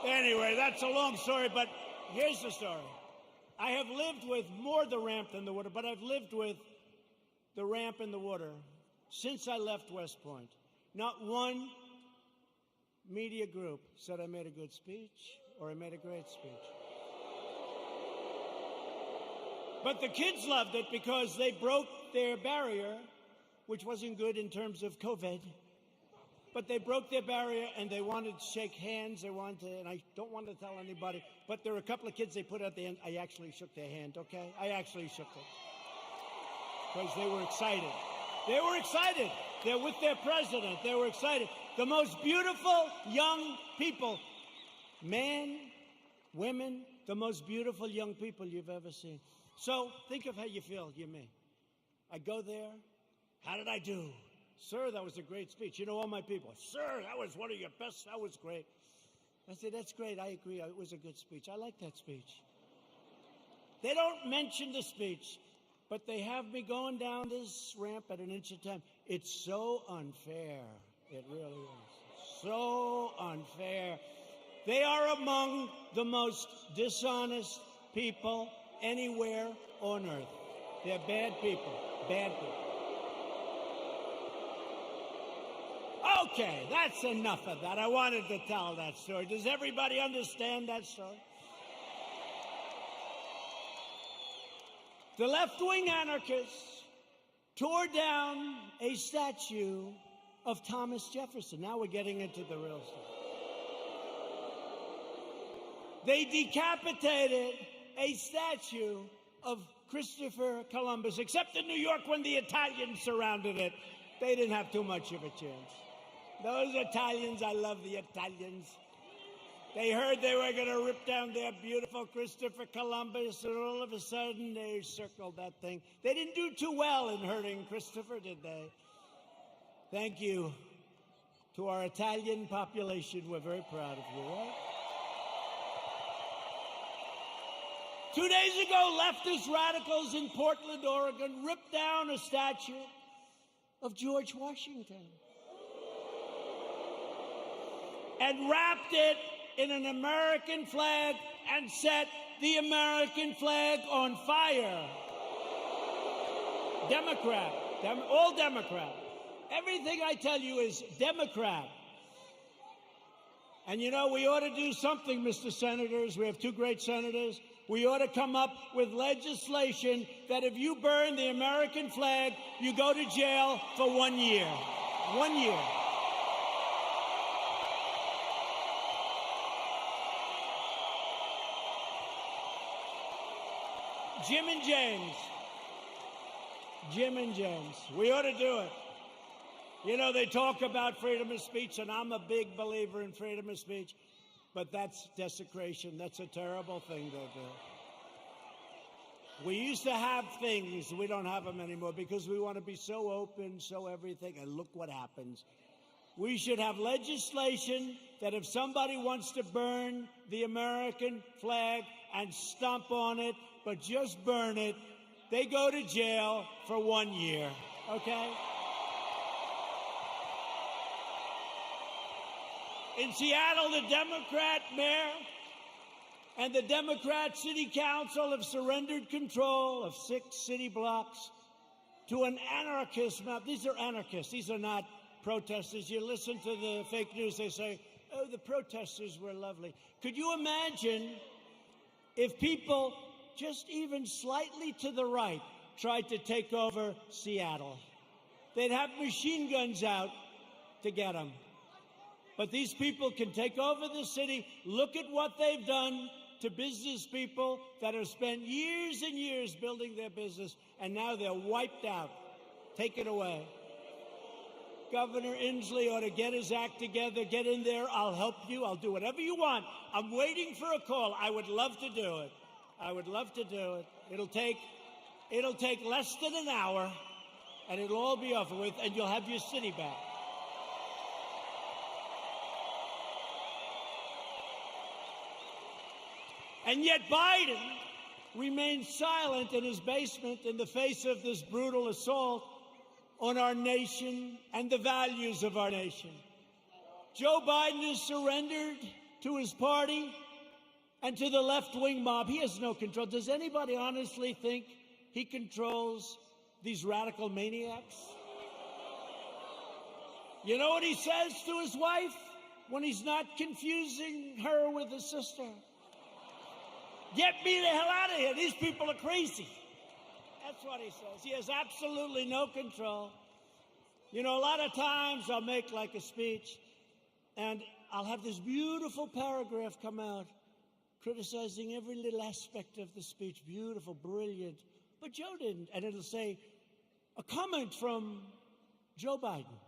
Anyway, that's a long story, but here's the story. I have lived with more the ramp than the water, but I've lived with the ramp and the water since I left West Point. Not one media group said I made a good speech or I made a great speech. But the kids loved it because they broke their barrier, which wasn't good in terms of COVID. But they broke their barrier and they wanted to shake hands. They wanted to, and I don't want to tell anybody, but there were a couple of kids they put at the end. I actually shook their hand, okay? I actually shook it. Because they were excited. They were excited. They're with their president. They were excited. The most beautiful young people, men, women, the most beautiful young people you've ever seen. So think of how you feel, you me. I go there. How did I do? Sir, that was a great speech. You know, all my people, sir, that was one of your best. That was great. I said, that's great. I agree. It was a good speech. I like that speech. They don't mention the speech, but they have me going down this ramp at an inch at a time. It's so unfair. It really is. So unfair. They are among the most dishonest people anywhere on earth. They're bad people. Bad people. Okay, that's enough of that. I wanted to tell that story. Does everybody understand that story? The left-wing anarchists tore down a statue of Thomas Jefferson. Now we're getting into the real stuff. They decapitated a statue of Christopher Columbus, except in New York when the Italians surrounded it. They didn't have too much of a chance. Those Italians, I love the Italians. They heard they were going to rip down their beautiful Christopher Columbus, and all of a sudden they circled that thing. They didn't do too well in hurting Christopher, did they? Thank you to our Italian population. We're very proud of you, right? 2 days ago, leftist radicals in Portland, Oregon, ripped down a statue of George Washington and wrapped it in an American flag and set the American flag on fire. Democrat, all Democrat. Everything I tell you is Democrat. And you know, we ought to do something, Mr. Senators. We have two great senators. We ought to come up with legislation that if you burn the American flag, you go to jail for 1 year. 1 year. Jim and James. Jim and James. We ought to do it. You know, they talk about freedom of speech, and I'm a big believer in freedom of speech, but that's desecration. That's a terrible thing to do. We used to have things. We don't have them anymore because we want to be so open, so everything, and look what happens. We should have legislation that if somebody wants to burn the American flag and stomp on it, but just burn it, they go to jail for 1 year, okay? In Seattle, the Democrat mayor and the Democrat city council have surrendered control of 6 city blocks to an anarchist map. These are anarchists. These are not protesters. You listen to the fake news, they say, oh, the protesters were lovely. Could you imagine if people just even slightly to the right tried to take over Seattle? They'd have machine guns out to get them. But these people can take over the city. Look at what they've done to business people that have spent years and years building their business, and now they're wiped out. Take it away. Governor Inslee ought to get his act together. Get in there. I'll help you. I'll do whatever you want. I'm waiting for a call. I would love to do it. I would love to do it. It'll take less than an hour, and it'll all be over with, and you'll have your city back. And yet Biden remains silent in his basement in the face of this brutal assault on our nation and the values of our nation. Joe Biden has surrendered to his party and to the left-wing mob. He has no control. Does anybody honestly think he controls these radical maniacs? You know what he says to his wife when he's not confusing her with his sister? Get me the hell out of here. These people are crazy. That's what he says. He has absolutely no control. You know, a lot of times I'll make like a speech, and I'll have this beautiful paragraph come out criticizing every little aspect of the speech. Beautiful, brilliant. But Joe didn't. And it'll say, a comment from Joe Biden.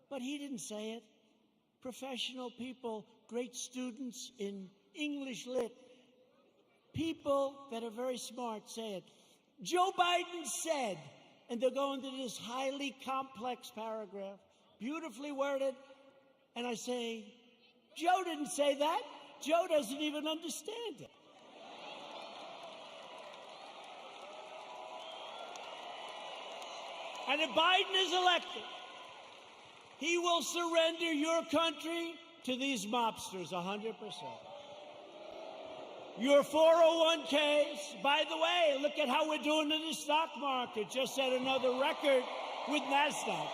But he didn't say it. Professional people, great students in English lit, people that are very smart say it. Joe Biden said, and they'll go into this highly complex paragraph, beautifully worded, and I say, Joe didn't say that. Joe doesn't even understand it. And if Biden is elected, he will surrender your country to these mobsters 100%. Your 401ks, by the way, look at how we're doing in the stock market. Just set another record with NASDAQ.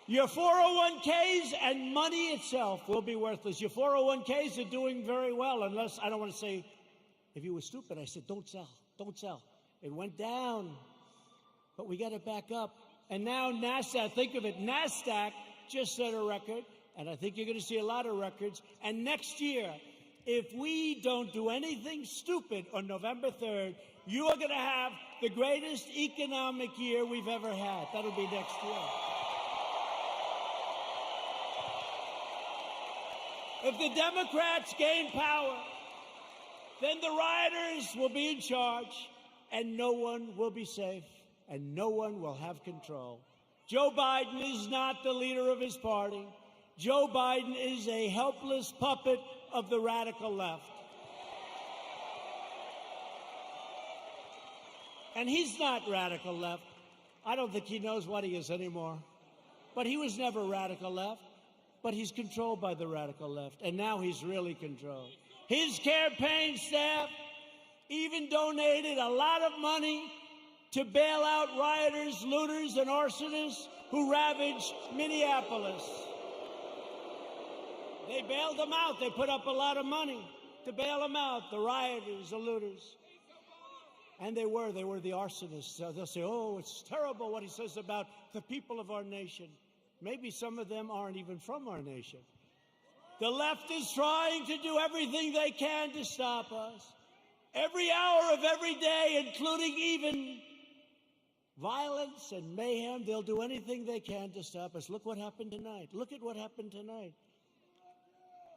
Your 401ks and money itself will be worthless. Your 401ks are doing very well, unless, I don't want to say, if you were stupid, I said, don't sell, don't sell. It went down, but we got it back up. And now NASDAQ, think of it, NASDAQ just set a record. And I think you're going to see a lot of records. And next year, if we don't do anything stupid on November 3rd, you are going to have the greatest economic year we've ever had. That'll be next year. If the Democrats gain power, then the rioters will be in charge, and no one will be safe, and no one will have control. Joe Biden is not the leader of his party. Joe Biden is a helpless puppet of the radical left. And he's not radical left. I don't think he knows what he is anymore. But he was never radical left. But he's controlled by the radical left. And now he's really controlled. His campaign staff even donated a lot of money to bail out rioters, looters, and arsonists who ravaged Minneapolis. They bailed them out. They put up a lot of money to bail them out, the rioters, the looters. And they were the arsonists. So they'll say, oh, it's terrible what he says about the people of our nation. Maybe some of them aren't even from our nation. The left is trying to do everything they can to stop us. Every hour of every day, including even violence and mayhem, they'll do anything they can to stop us. Look what happened tonight. Look at what happened tonight.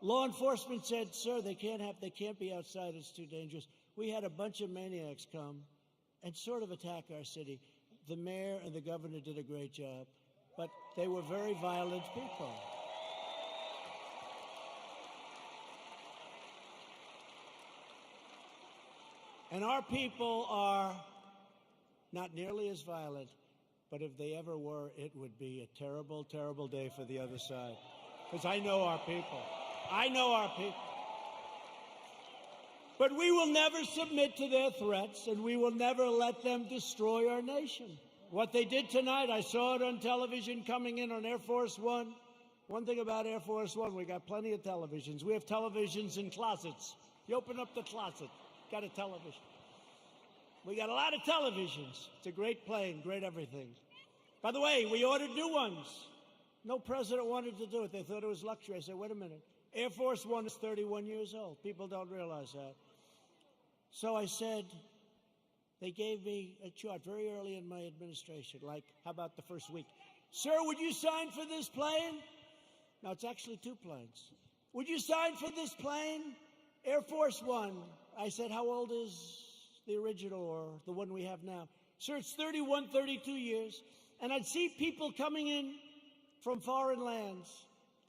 Law enforcement said, sir, they can't be outside. It's too dangerous. We had a bunch of maniacs come and sort of attack our city. The mayor and the governor did a great job, but they were very violent people. And our people are not nearly as violent, but if they ever were, it would be a terrible, terrible day for the other side. Because I know our people. I know our people. But we will never submit to their threats, and we will never let them destroy our nation. What they did tonight, I saw it on television coming in on Air Force One. One thing about Air Force One, we got plenty of televisions. We have televisions in closets. You open up the closet, got a television. We got a lot of televisions. It's a great plane, great everything. By the way, we ordered new ones. No president wanted to do it. They thought it was luxury. I said, wait a minute. Air Force One is 31 years old. People don't realize that. So I said, they gave me a chart very early in my administration, like, how about the first week? Sir, would you sign for this plane? Now, it's actually two planes. Would you sign for this plane? Air Force One. I said, how old is the original or the one we have now? Sir, it's 31, 32 years. And I'd see people coming in from foreign lands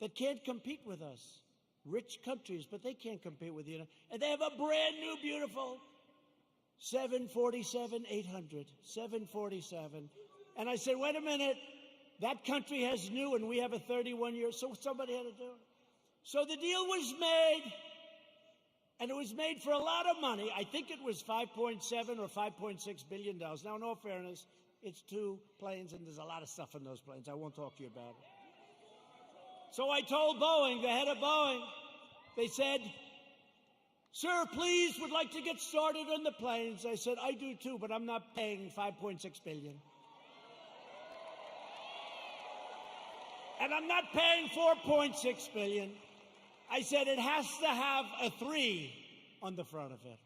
that can't compete with us. Rich countries, but they can't compete with you. And they have a brand new, beautiful 747-800, 747. And I said, wait a minute, that country has new and we have a 31 year, so somebody had to do it. So the deal was made, and it was made for a lot of money. I think it was $5.7 or $5.6 billion. Now, in all fairness, it's two planes, and there's a lot of stuff in those planes. I won't talk to you about it. So I told Boeing, the head of Boeing, they said, sir, please, would like to get started on the planes. I said, I do too, but I'm not paying $5.6 billion. And I'm not paying $4.6 billion. I said, it has to have a 3 on the front of it.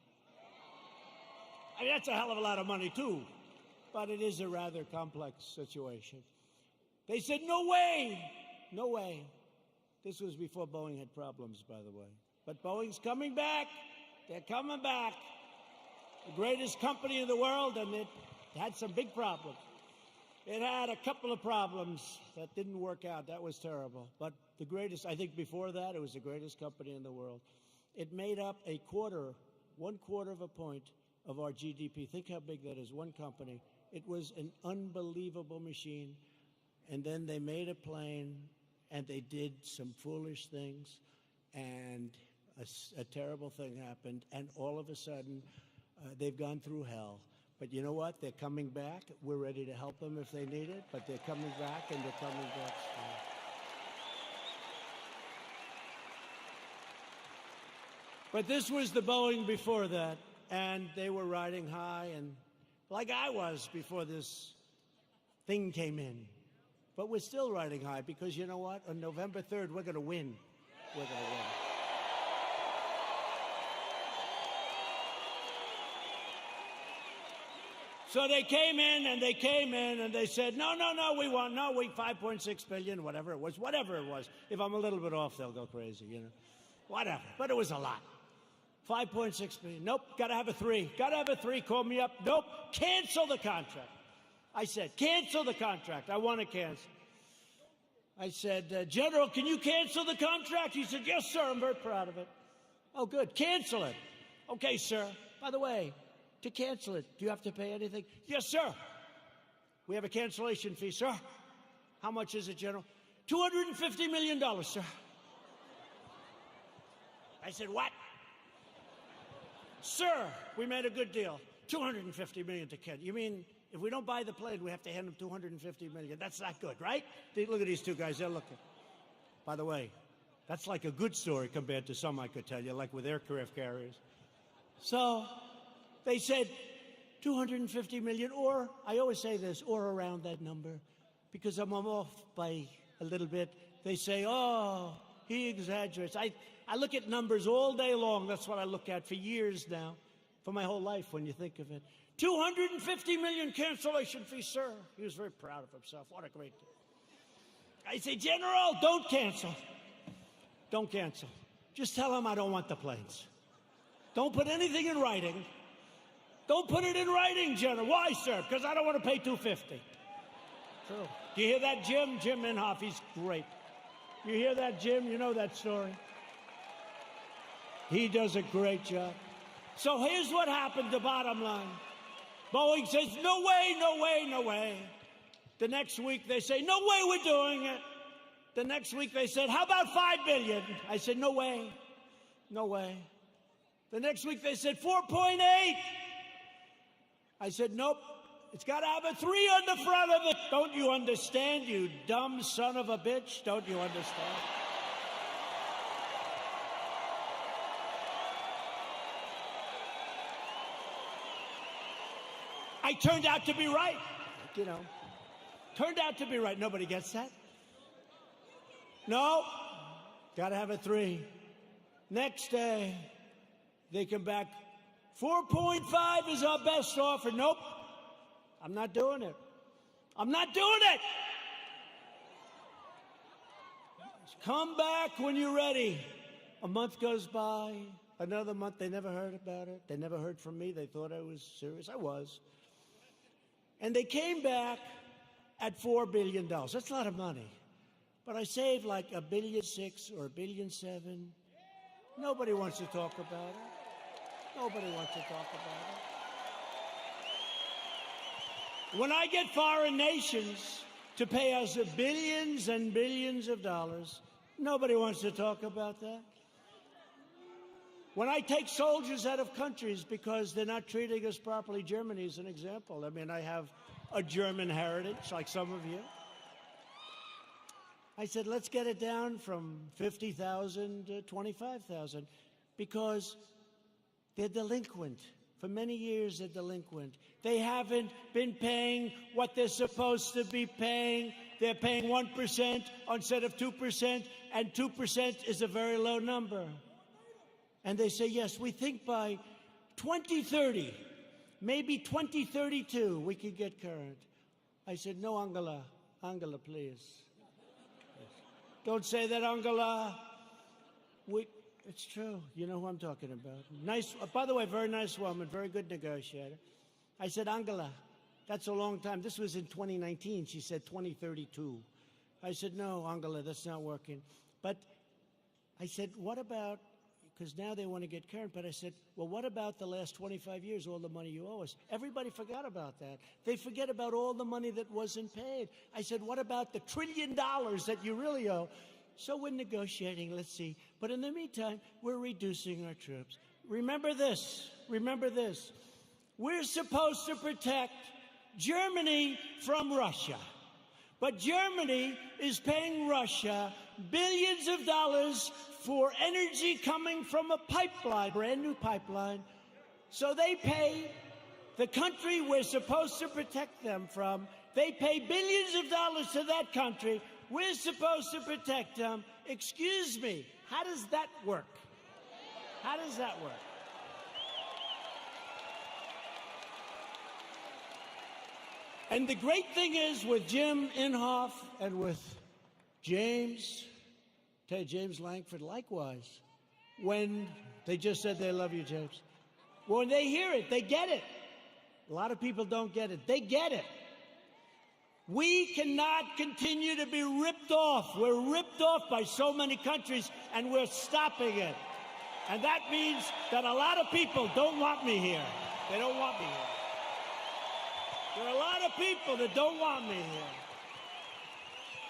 I mean, that's a hell of a lot of money too, but it is a rather complex situation. They said, no way. No way. This was before Boeing had problems, by the way. But Boeing's coming back. They're coming back. The greatest company in the world, and it had some big problems. It had a couple of problems that didn't work out. That was terrible. But the greatest, I think before that, it was the greatest company in the world. It made up 1/4 of a point of our GDP. Think how big that is, one company. It was an unbelievable machine. And then they made a plane, and they did some foolish things, and a terrible thing happened, and all of a sudden, they've gone through hell. But you know what? They're coming back. We're ready to help them if they need it, but they're coming back, and they're coming back strong. But this was the Boeing before that, and they were riding high, and like I was before this thing came in. But we're still riding high because you know what? On November 3rd, we're going to win. We're going to win. So they came in and they said, no, we want, 5.6 billion, whatever it was. If I'm a little bit off, they'll go crazy, you know. Whatever. But it was a lot. 5.6 billion. Nope, got to have a 3. Got to have a 3. Call me up. Nope, cancel the contract. I said, cancel the contract. I want to cancel. I said, General, can you cancel the contract? He said, yes, sir. I'm very proud of it. Oh, good. Cancel it. Okay, sir. By the way, to cancel it, do you have to pay anything? Yes, sir. We have a cancellation fee, sir. How much is it, General? $250 million, sir. I said, what? Sir, we made a good deal. $250 million to cancel. You mean If we don't buy the plane, we have to hand them $250 million. That's not good, right? Look at these two guys. They're looking. By the way, that's like a good story compared to some I could tell you, like with aircraft carriers. So they said $250 million, or I always say this, or around that number, because I'm off by a little bit. They say, oh, he exaggerates. I look at numbers all day long. That's what I look at for years now, for my whole life when you think of it. $250 million cancellation fee, sir. He was very proud of himself. What a great day. I say, General, don't cancel. Don't cancel. Just tell him I don't want the planes. Don't put anything in writing. Don't put it in writing, General. Why, sir? Because I don't want to pay $250. True. Do you hear that, Jim? Jim Inhofe, he's great. You hear that, Jim? You know that story. He does a great job. So here's what happened, the bottom line. Boeing says, no way, no way, no way. The next week they say, no way we're doing it. The next week they said, how about $5 billion? I said, no way, no way. The next week they said 4.8. I said, nope, it's got to have a 3 on the front of it. Don't you understand, you dumb son of a bitch? Don't you understand? I turned out to be right, you know. Turned out to be right. Nobody gets that. No, got to have a 3. Next day, they come back. 4.5 is our best offer. Nope, I'm not doing it. I'm not doing it. Come back when you're ready. A month goes by, another month. They never heard about it. They never heard from me. They thought I was serious. I was. And they came back at $4 billion. That's a lot of money. But I saved like $1.6 billion or $1.7 billion. Nobody wants to talk about it. Nobody wants to talk about it. When I get foreign nations to pay us billions and billions of dollars, nobody wants to talk about that. When I take soldiers out of countries because they're not treating us properly, Germany is an example. I mean, I have a German heritage, like some of you. I said, let's get it down from 50,000 to 25,000 because they're delinquent. For many years, they're delinquent. They haven't been paying what they're supposed to be paying. They're paying 1% instead of 2%, and 2% is a very low number. And they say, yes, we think by 2030, maybe 2032, we could get current. I said, no, Angela. Angela, please. Don't say that, Angela. It's true. You know who I'm talking about. Nice, by the way, very nice woman, very good negotiator. I said, Angela, that's a long time. This was in 2019. She said 2032. I said, no, Angela, that's not working. But I said, what about, because now they want to get current, but I said, well, what about the last 25 years, all the money you owe us? Everybody forgot about that. They forget about all the money that wasn't paid. I said, what about the $1 trillion that you really owe? So we're negotiating, let's see. But in the meantime, we're reducing our troops. Remember this, remember this. We're supposed to protect Germany from Russia. But Germany is paying Russia billions of dollars for energy coming from a pipeline, brand new pipeline. So they pay the country we're supposed to protect them from. They pay billions of dollars to that country. We're supposed to protect them. Excuse me, how does that work? How does that work? And the great thing is with Jim Inhofe and with James Lankford, likewise, when they just said they love you, James. When they hear it, they get it. A lot of people don't get it. They get it. We cannot continue to be ripped off. We're ripped off by so many countries, and we're stopping it. And that means that a lot of people don't want me here. They don't want me here. There are a lot of people that don't want me here.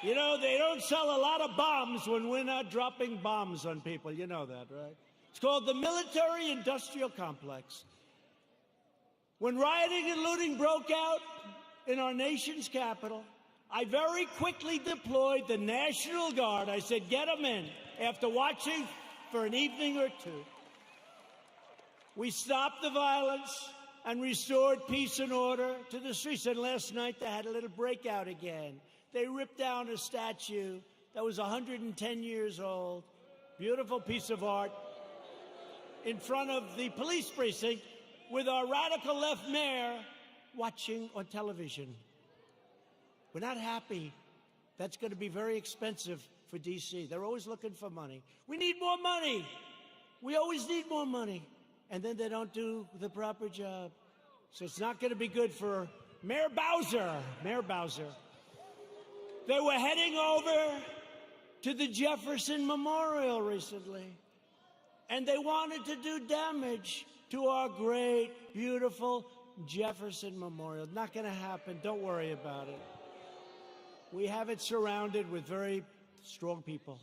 You know, they don't sell a lot of bombs when we're not dropping bombs on people. You know that, right? It's called the military-industrial complex. When rioting and looting broke out in our nation's capital, I very quickly deployed the National Guard. I said, get them in. After watching for an evening or two, we stopped the violence and restored peace and order to the streets. And last night they had a little breakout again. They ripped down a statue that was 110 years old, beautiful piece of art, in front of the police precinct with our radical left mayor watching on television. We're not happy. That's going to be very expensive for D.C. They're always looking for money. We need more money. We always need more money. And then they don't do the proper job. So it's not going to be good for Mayor Bowser. Mayor Bowser. They were heading over to the Jefferson Memorial recently, and they wanted to do damage to our great, beautiful Jefferson Memorial. Not going to happen. Don't worry about it. We have it surrounded with very strong people.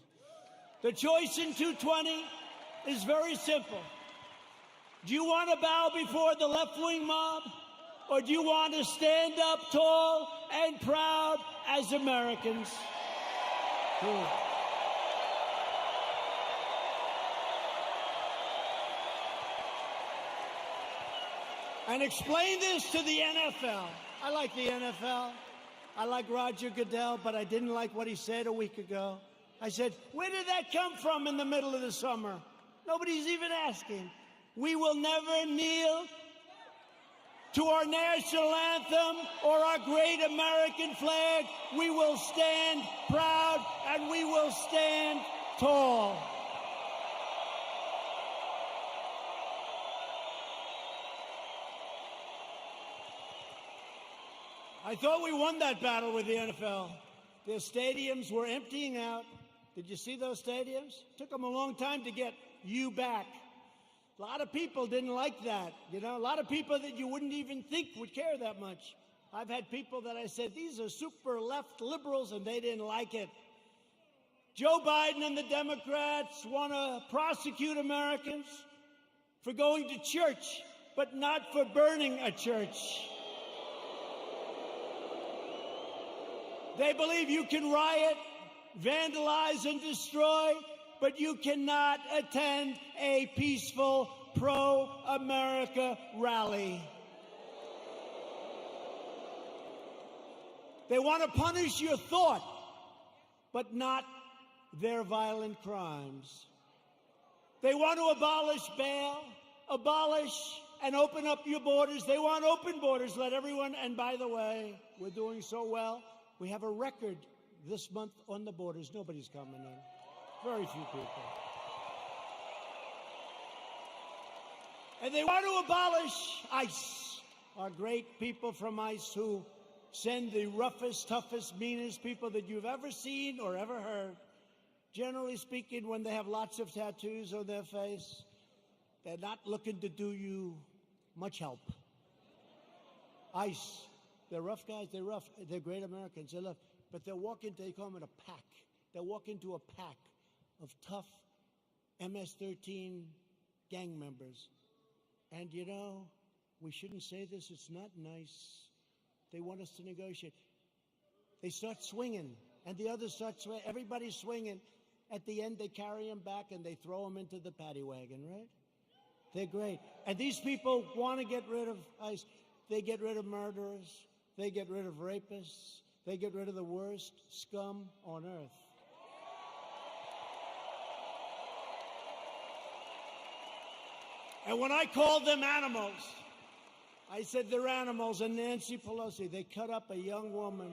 The choice in 220 is very simple. Do you want to bow before the left-wing mob, or do you want to stand up tall and proud as Americans? Cool. And explain this to the NFL. I like the NFL. I like Roger Goodell, but I didn't like what he said a week ago. I said, where did that come from in the middle of the summer? Nobody's even asking. We will never kneel to our national anthem or our great American flag. We will stand proud and we will stand tall. I thought we won that battle with the NFL. Their stadiums were emptying out. Did you see those stadiums? Took them a long time to get you back. A lot of people didn't like that. You know, a lot of people that you wouldn't even think would care that much. I've had people that I said, these are super left liberals, and they didn't like it. Joe Biden and the Democrats want to prosecute Americans for going to church, but not for burning a church. They believe you can riot, vandalize, and destroy, but you cannot attend a peaceful pro-America rally. They want to punish your thought, but not their violent crimes. They want to abolish bail, abolish and open up your borders. They want open borders, let everyone, and by the way, we're doing so well. We have a record this month on the borders. Nobody's coming in. Very few people. And they want to abolish ICE, our great people from ICE who send the roughest, toughest, meanest people that you've ever seen or ever heard. Generally speaking, when they have lots of tattoos on their face, they're not looking to do you much help. ICE, they're rough guys, they're rough, they're great Americans, they're rough, but they call them in a pack. They walk into a pack of tough MS-13 gang members. And you know, we shouldn't say this, it's not nice. They want us to negotiate. They start swinging, and the others start swinging. Everybody's swinging. At the end, they carry them back, and they throw them into the paddy wagon, right? They're great. And these people want to get rid of ICE. They get rid of murderers. They get rid of rapists. They get rid of the worst scum on earth. And when I called them animals, I said they're animals. And Nancy Pelosi, they cut up a young woman.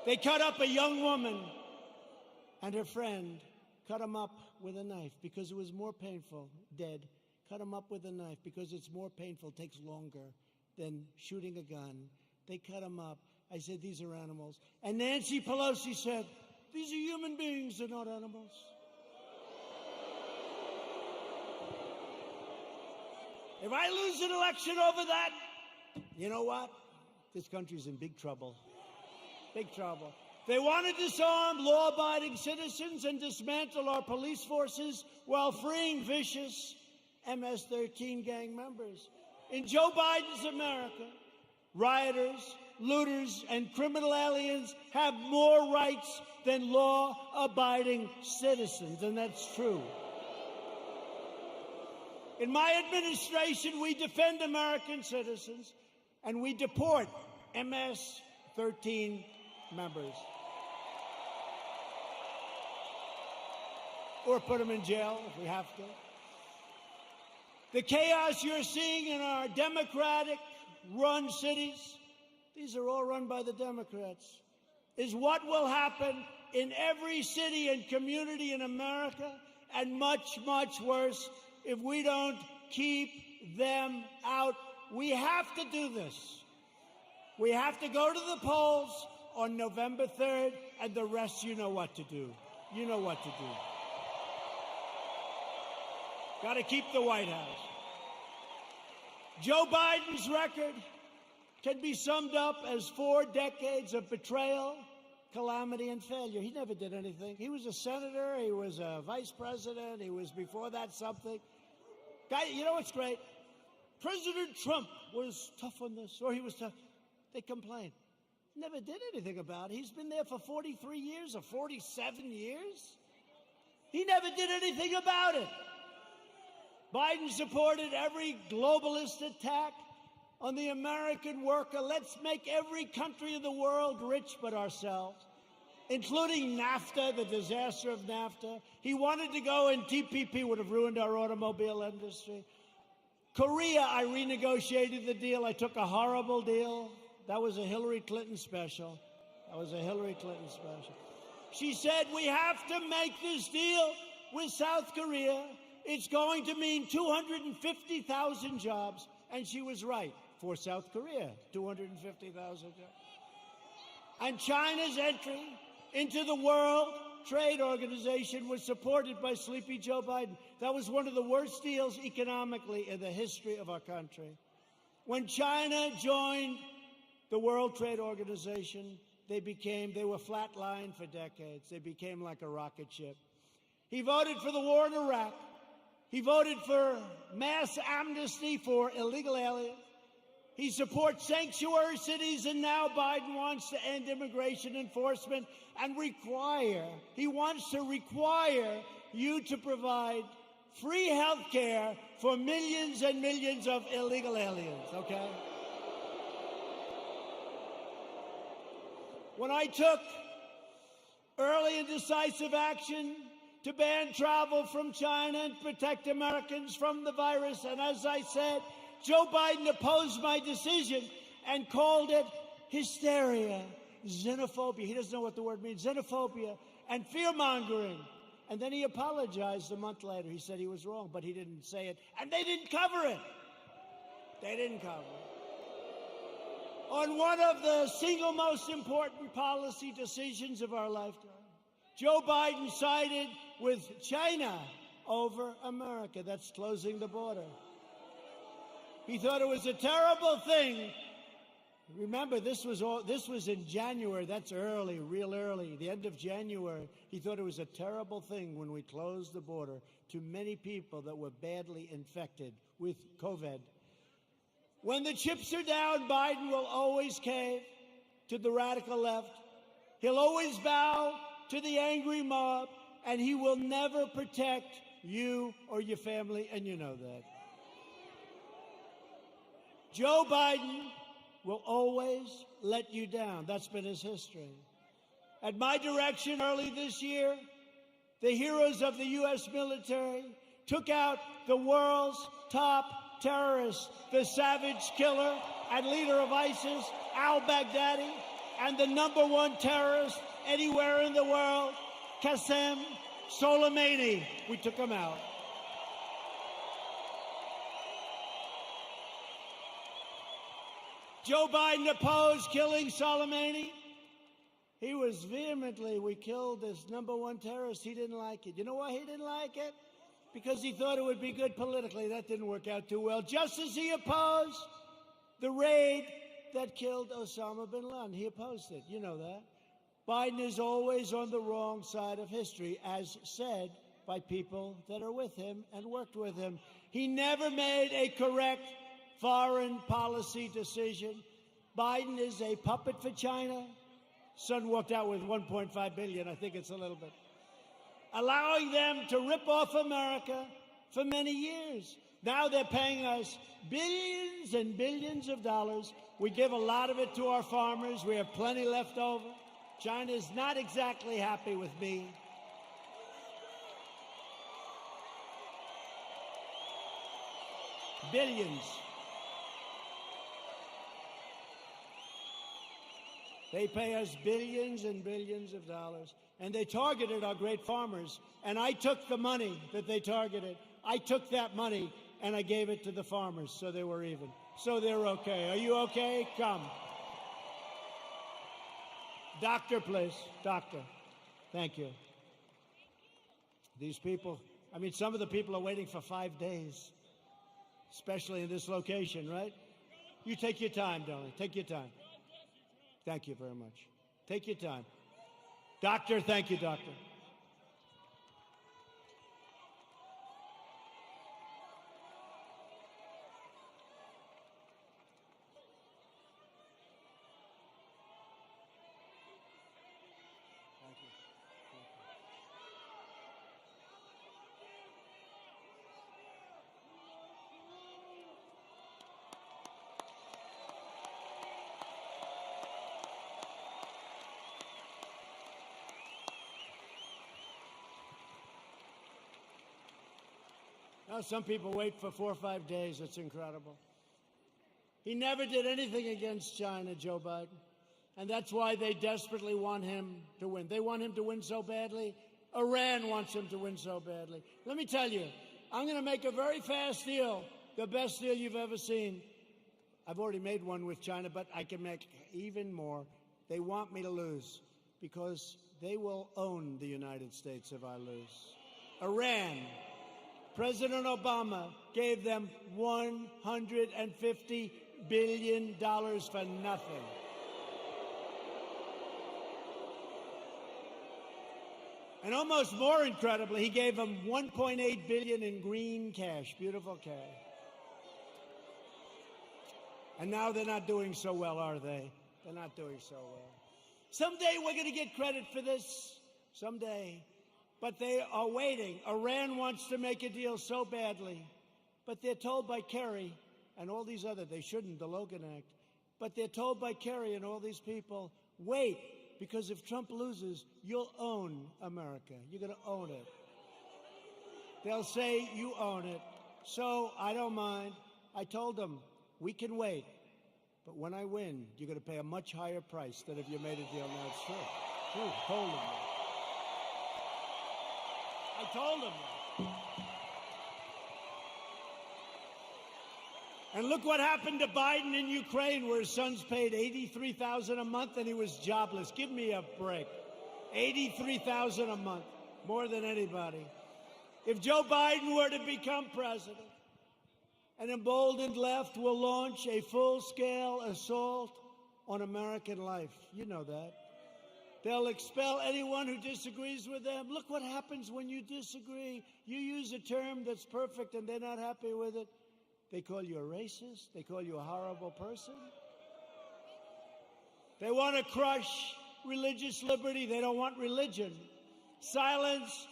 They cut up a young woman, and her friend cut him up with a knife because it was more painful, dead. Cut him up with a knife because it's more painful, takes longer than shooting a gun. They cut him up. I said, these are animals. And Nancy Pelosi said, these are human beings, they're not animals. If I lose an election over that, you know what? This country's in big trouble. Big trouble. They want to disarm law-abiding citizens and dismantle our police forces while freeing vicious MS-13 gang members. In Joe Biden's America, rioters, looters, and criminal aliens have more rights than law-abiding citizens, and that's true. In my administration, we defend American citizens, and we deport MS-13 members. Or put them in jail if we have to. The chaos you're seeing in our Democratic-run cities, these are all run by the Democrats, is what will happen in every city and community in America, and much, much worse if we don't keep them out. We have to do this. We have to go to the polls on November 3rd, and the rest, you know what to do. You know what to do. Got to keep the White House. Joe Biden's record can be summed up as 4 decades of betrayal, calamity, and failure. He never did anything. He was a senator. He was a vice president. He was before that something. Guy, you know what's great? President Trump was tough on this, or he was tough. They complained. Never did anything about it. He's been there for 43 years or 47 years. He never did anything about it. Biden supported every globalist attack on the American worker. Let's make every country in the world rich but ourselves, including NAFTA, the disaster of NAFTA. He wanted to go, and TPP would have ruined our automobile industry. Korea, I renegotiated the deal. I took a horrible deal. That was a Hillary Clinton special. That was a Hillary Clinton special. She said, we have to make this deal with South Korea. It's going to mean 250,000 jobs. And she was right. For South Korea, 250,000 jobs. And China's entry into the World Trade Organization was supported by Sleepy Joe Biden. That was one of the worst deals economically in the history of our country. When China joined the World Trade Organization, they were flatlined for decades. They became like a rocket ship. He voted for the war in Iraq. He voted for mass amnesty for illegal aliens. He supports sanctuary cities, and now Biden wants to end immigration enforcement and he wants to require you to provide free health care for millions and millions of illegal aliens, okay? When I took early and decisive action to ban travel from China and protect Americans from the virus, and as I said, Joe Biden opposed my decision and called it hysteria, xenophobia. He doesn't know what the word means, xenophobia, and fear-mongering. And then he apologized a month later. He said he was wrong, but he didn't say it. And they didn't cover it. They didn't cover it. On one of the single most important policy decisions of our lifetime, Joe Biden sided with China over America. That's closing the border. He thought it was a terrible thing. Remember, this was in January. That's early, real early, the end of January. He thought it was a terrible thing when we closed the border to many people that were badly infected with COVID. When the chips are down, Biden will always cave to the radical left. He'll always bow to the angry mob, and he will never protect you or your family, and you know that. Joe Biden will always let you down. That's been his history. At my direction early this year, the heroes of the U.S. military took out the world's top terrorist, the savage killer and leader of ISIS, al-Baghdadi, and the #1 terrorist anywhere in the world, Qasem Soleimani. We took him out. Joe Biden opposed killing Soleimani. He was vehemently, we killed this #1 terrorist. He didn't like it. You know why he didn't like it? Because he thought it would be good politically. That didn't work out too well. Just as he opposed the raid that killed Osama bin Laden. He opposed it. You know that. Biden is always on the wrong side of history, as said by people that are with him and worked with him. He never made a correct foreign policy decision. Biden is a puppet for China. Son walked out with $1.5 billion. I think it's a little bit. Allowing them to rip off America for many years. Now they're paying us billions and billions of dollars. We give a lot of it to our farmers. We have plenty left over. China is not exactly happy with me. Billions. They pay us billions and billions of dollars, and they targeted our great farmers. And I took the money that they targeted. I took that money and I gave it to the farmers, so they were even. So they're okay. Are you okay? Come. Doctor, please. Doctor. Thank you. These people, I mean, some of the people are waiting for 5 days, especially in this location, right? You take your time, darling. Take your time. Thank you very much. Take your time. Doctor, thank you, doctor. Thank you. Now, some people wait for 4 or 5 days. It's incredible. He never did anything against China, Joe Biden. And that's why they desperately want him to win. They want him to win so badly. Iran wants him to win so badly. Let me tell you, I'm going to make a very fast deal, the best deal you've ever seen. I've already made one with China, but I can make even more. They want me to lose because they will own the United States if I lose. Iran. President Obama gave them $150 billion for nothing. And almost more incredibly, he gave them $1.8 billion in green cash, beautiful cash. And now they're not doing so well, are they? They're not doing so well. Someday we're going to get credit for this. Someday. But they are waiting. Iran wants to make a deal so badly. But they're told by Kerry and all these other, they shouldn't, the Logan Act. But they're told by Kerry and all these people, wait, because if Trump loses, you'll own America. You're going to own it. They'll say you own it. So I don't mind. I told them, we can wait. But when I win, you're going to pay a much higher price than if you made a deal. Now, it's true. True. Told them that. I told him that. And look what happened to Biden in Ukraine, where his son's paid $83,000 a month and he was jobless. Give me a break. $83,000 a month, more than anybody. If Joe Biden were to become president, an emboldened left will launch a full-scale assault on American life. You know that. They'll expel anyone who disagrees with them. Look what happens when you disagree. You use a term that's perfect and they're not happy with it. They call you a racist. They call you a horrible person. They want to crush religious liberty. They don't want religion. Silence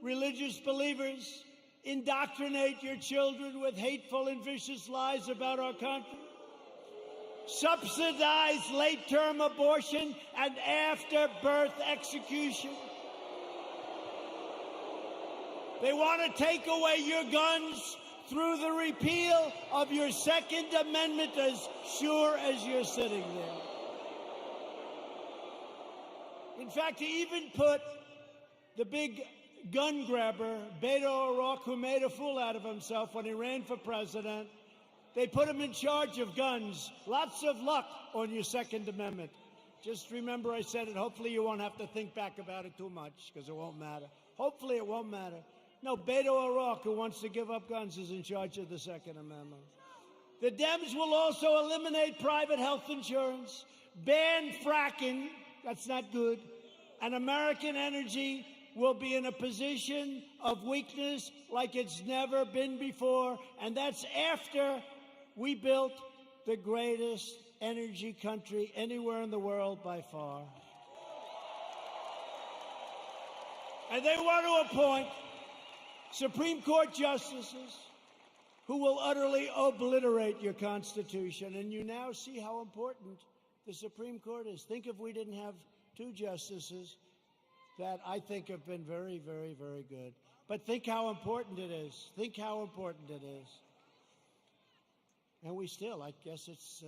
religious believers. Indoctrinate your children with hateful and vicious lies about our country. Subsidize late-term abortion and after-birth execution. They want to take away your guns through the repeal of your Second Amendment as sure as you're sitting there. In fact, he even put the big gun grabber, Beto O'Rourke, who made a fool out of himself when he ran for president, they put him in charge of guns. Lots of luck on your Second Amendment. Just remember I said it. Hopefully you won't have to think back about it too much, because it won't matter. Hopefully it won't matter. No, Beto O'Rourke, who wants to give up guns, is in charge of the Second Amendment. The Dems will also eliminate private health insurance, ban fracking, that's not good, and American energy will be in a position of weakness like it's never been before, and that's after We built the greatest energy country anywhere in the world by far. And they want to appoint Supreme Court justices who will utterly obliterate your Constitution. And you now see how important the Supreme Court is. Think if we didn't have two justices that I think have been very, very, very good. But think how important it is. Think how important it is. And we still, I guess it's,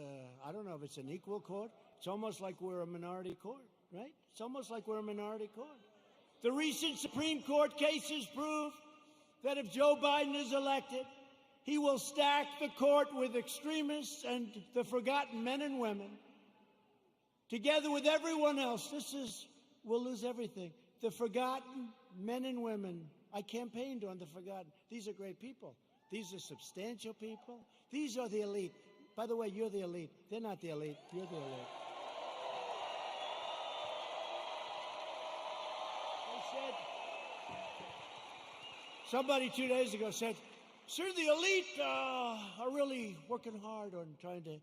I don't know if it's an equal court. It's almost like we're a minority court, right? It's almost like we're a minority court. The recent Supreme Court cases prove that if Joe Biden is elected, he will stack the court with extremists and the forgotten men and women. Together with everyone else, we'll lose everything. The forgotten men and women. I campaigned on the forgotten. These are great people. These are substantial people. These are the elite. By the way, you're the elite. They're not the elite. You're the elite. They said, somebody 2 days ago said, sir, the elite are really working hard on trying to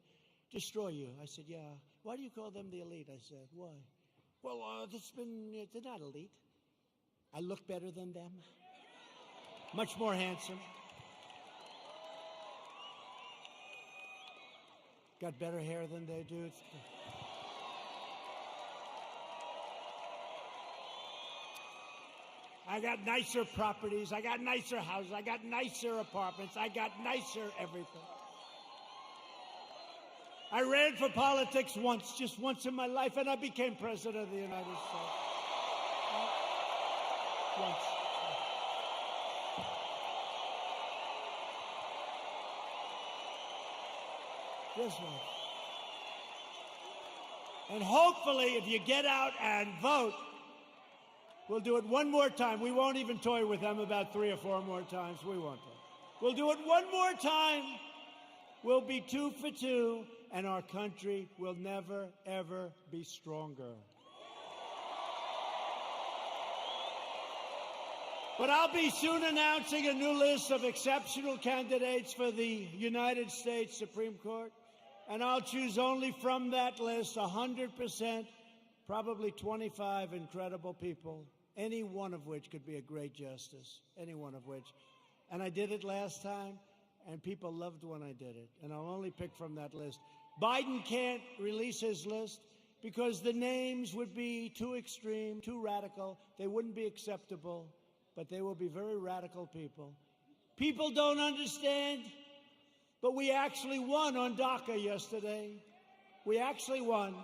destroy you. I said, yeah. Why do you call them the elite? I said, why? Well, they're not elite. I look better than them. Much more handsome. Got better hair than they do. I got nicer properties. I got nicer houses. I got nicer apartments. I got nicer everything. I ran for politics once, just once in my life, and I became president of the United States. Once. Just once. And hopefully, if you get out and vote, we'll do it one more time. We won't even toy with them about 3 or 4 more times. We won't. We'll do it one more time. We'll be 2 for 2, and our country will never, ever be stronger. But I'll be soon announcing a new list of exceptional candidates for the United States Supreme Court, and I'll choose only from that list 100%, probably 25 incredible people, any one of which could be a great justice, any one of which. And I did it last time, and people loved when I did it, and I'll only pick from that list. Biden can't release his list because the names would be too extreme, too radical. They wouldn't be acceptable, but they will be very radical people. People don't understand, but we actually won on DACA yesterday. We actually won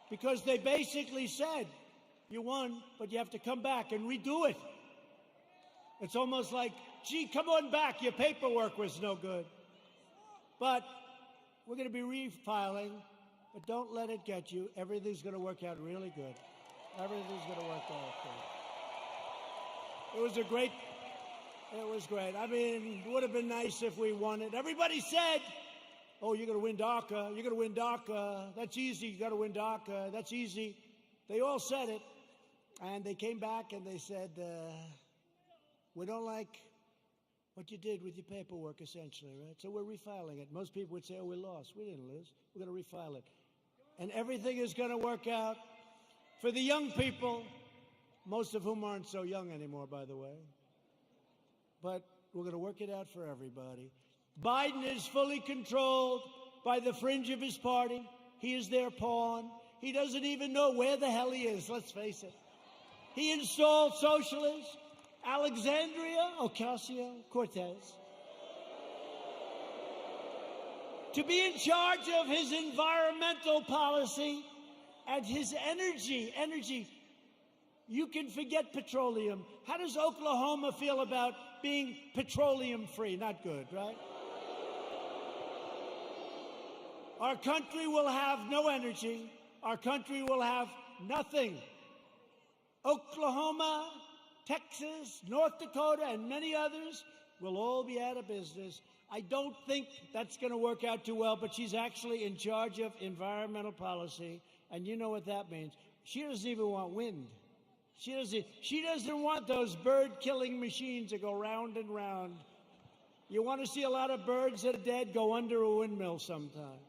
because they basically said, you won, but you have to come back and redo it. It's almost like, gee, come on back, your paperwork was no good. But we're going to be refiling, but don't let it get you. Everything's going to work out really good. Everything's going to work out good. It was great. I mean, it would have been nice if we won it. Everybody said, oh, you're going to win DACA. You're going to win DACA. That's easy. You got to win DACA. That's easy. They all said it. And they came back and they said, we don't like what you did with your paperwork, essentially, right? So we're refiling it. Most people would say, oh, we lost. We didn't lose. We're going to refile it. And everything is going to work out for the young people, most of whom aren't so young anymore, by the way. But we're going to work it out for everybody. Biden is fully controlled by the fringe of his party. He is their pawn. He doesn't even know where the hell he is, let's face it. He installed socialists, Alexandria Ocasio-Cortez, to be in charge of his environmental policy and his energy. You can forget petroleum. How does Oklahoma feel about being petroleum-free? Not good, right? Our country will have no energy. Our country will have nothing. Oklahoma, Texas, North Dakota, and many others will all be out of business. I don't think that's going to work out too well, but she's actually in charge of environmental policy, and you know what that means. She doesn't even want wind. She doesn't want those bird-killing machines that go round and round You want to see a lot of birds that are dead? Go under a windmill sometime.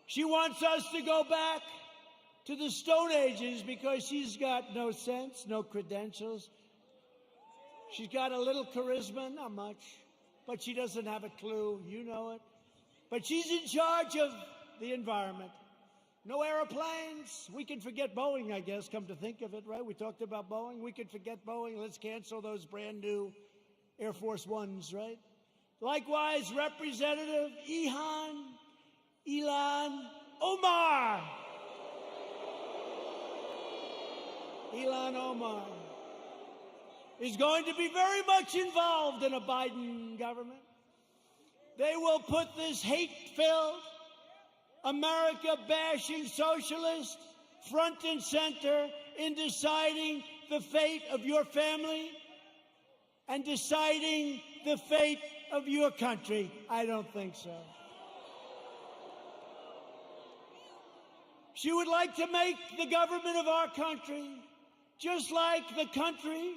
She wants us to go back to the Stone Ages because she's got no sense, no credentials. She's got a little charisma, not much, but she doesn't have a clue. You know it. But she's in charge of the environment. No airplanes. We can forget Boeing, I guess, come to think of it, right? We talked about Boeing. We could forget Boeing. Let's cancel those brand new Air Force Ones, right? Likewise, Representative Ilhan Omar. Ilhan Omar is going to be very much involved in a Biden government. They will put this hate-filled, America-bashing socialist front and center in deciding the fate of your family and deciding the fate of your country. I don't think so. She would like to make the government of our country just like the country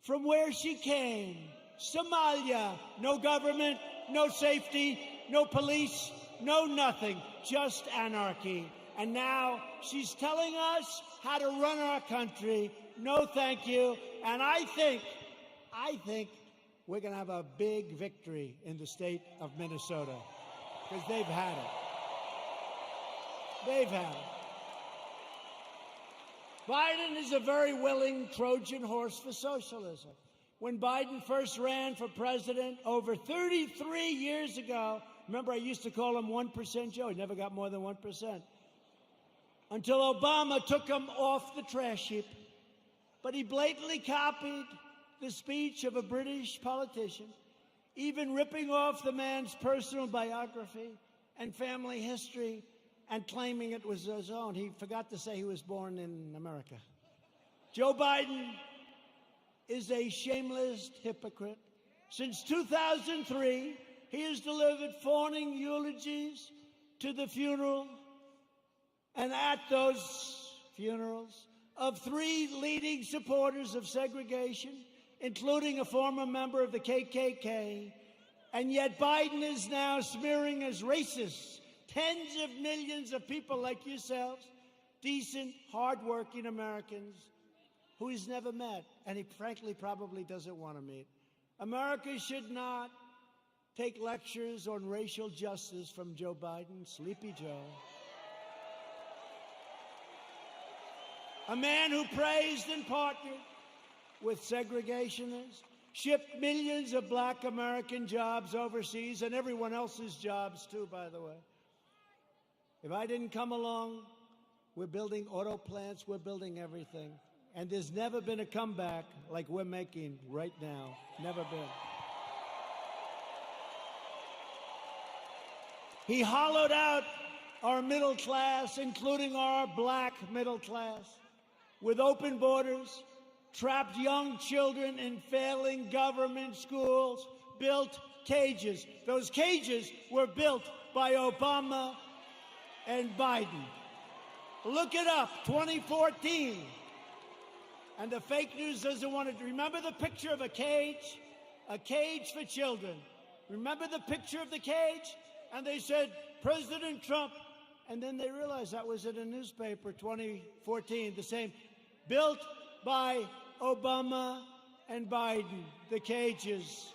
from where she came, Somalia. No government, no safety, no police, no nothing, just anarchy. And now she's telling us how to run our country. No, thank you. And I think we're going to have a big victory in the state of Minnesota because they've had it. They've had it. Biden is a very willing Trojan horse for socialism. When Biden first ran for president over 33 years ago, remember I used to call him 1% Joe. He never got more than 1%. Until Obama took him off the trash heap. But he blatantly copied the speech of a British politician, even ripping off the man's personal biography and family history and claiming it was his own. He forgot to say he was born in America. Joe Biden is a shameless hypocrite. Since 2003, he has delivered fawning eulogies to the funeral and at those funerals of three leading supporters of segregation, including a former member of the KKK. And yet Biden is now smearing as racist tens of millions of people like yourselves, decent, hardworking Americans who he's never met, and he frankly probably doesn't want to meet. America should not take lectures on racial justice from Joe Biden, Sleepy Joe. A man who praised and partnered with segregationists, shipped millions of black American jobs overseas, and everyone else's jobs too, by the way. If I didn't come along, we're building auto plants, we're building everything. And there's never been a comeback like we're making right now. Never been. He hollowed out our middle class, including our black middle class, with open borders, trapped young children in failing government schools, built cages. Those cages were built by Obama and Biden. Look it up, 2014. And the fake news doesn't want to remember the picture of a cage for children. Remember the picture of the cage? And they said, President Trump. And then they realized that was in a newspaper, 2014, the same. Built by Obama and Biden, the cages.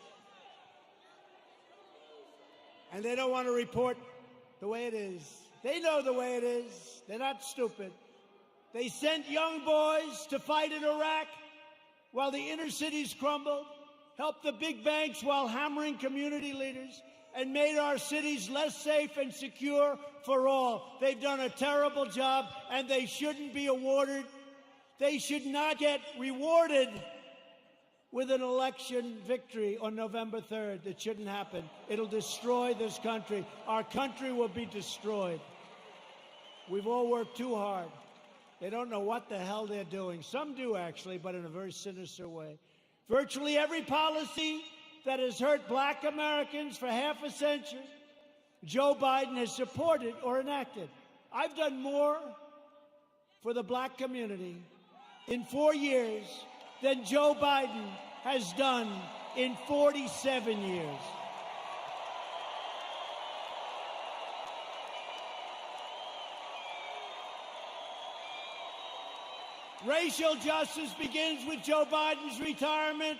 And they don't want to report the way it is. They know the way it is. They're not stupid. They sent young boys to fight in Iraq while the inner cities crumbled, helped the big banks while hammering community leaders, and made our cities less safe and secure for all. They've done a terrible job, and they shouldn't be awarded. They should not get rewarded with an election victory on November 3rd. It shouldn't happen. It'll destroy this country. Our country will be destroyed. We've all worked too hard. They don't know what the hell they're doing. Some do, actually, but in a very sinister way. Virtually every policy that has hurt black Americans for half a century, Joe Biden has supported or enacted. I've done more for the black community in 4 years than Joe Biden has done in 47 years. Racial justice begins with Joe Biden's retirement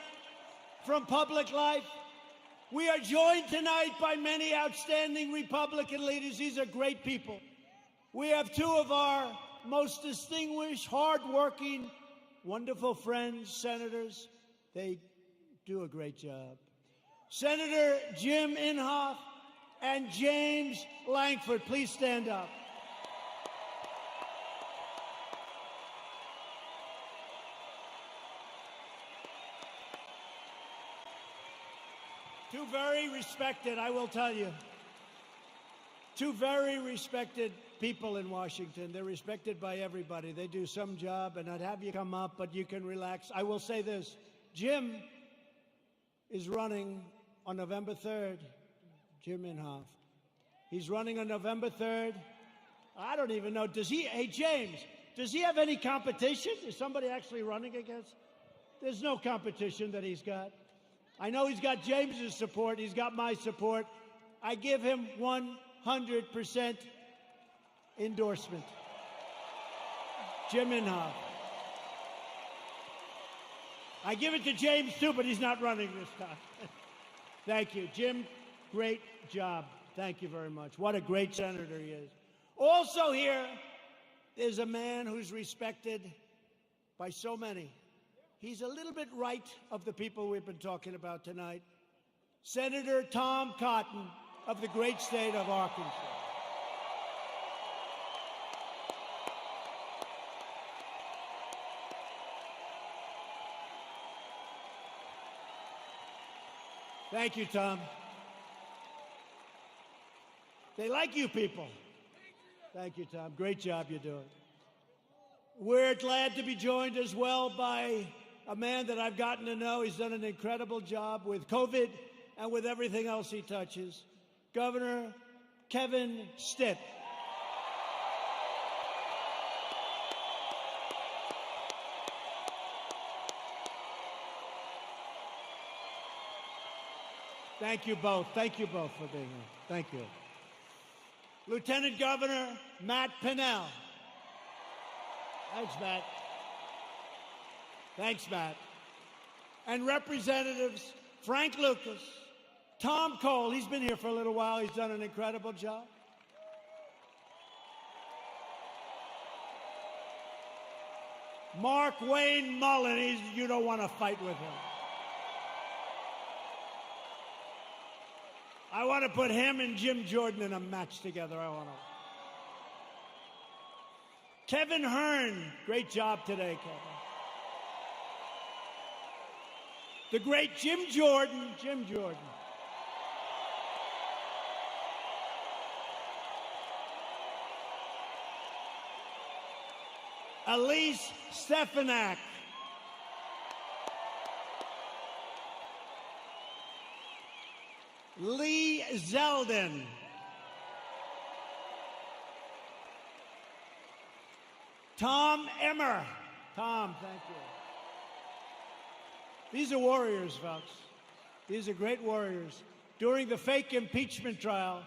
from public life. We are joined tonight by many outstanding Republican leaders. These are great people. We have two of our most distinguished, hardworking, wonderful friends, senators. They do a great job. Senator Jim Inhofe and James Lankford, please stand up. Two very respected, I will tell you, two very respected people in Washington. They're respected by everybody. They do some job, and I'd have you come up, but you can relax. I will say this. Jim is running on November 3rd. Jim Inhofe. He's running on November 3rd. I don't even know. Does he, hey, James, does he have any competition? Is somebody actually running against? There's no competition that he's got. I know he's got James's support. He's got my support. I give him 100% endorsement. Jim Inhofe. I give it to James, too, but he's not running this time. Thank you. Jim, great job. Thank you very much. What a great senator he is. Also here is a man who's respected by so many. He's a little bit right of the people we've been talking about tonight. Senator Tom Cotton of the great state of Arkansas. Thank you, Tom. They like you people. Thank you, Tom. Great job you're doing. We're glad to be joined as well by a man that I've gotten to know. He's done an incredible job with COVID and with everything else he touches. Governor Kevin Stitt. Thank you both. Thank you both for being here. Thank you. Lieutenant Governor Matt Pinnell. Thanks, Matt. Thanks, Matt. And Representatives Frank Lucas, Tom Cole, he's been here for a little while. He's done an incredible job. Mark Wayne Mullen, you don't want to fight with him. I want to put him and Jim Jordan in a match together. I want to. Kevin Hern, great job today, Kevin. The great Jim Jordan, Elise Stefanik. Lee Zeldin. Tom Emmer. Tom, thank you. These are warriors, folks. These are great warriors. During the fake impeachment trial,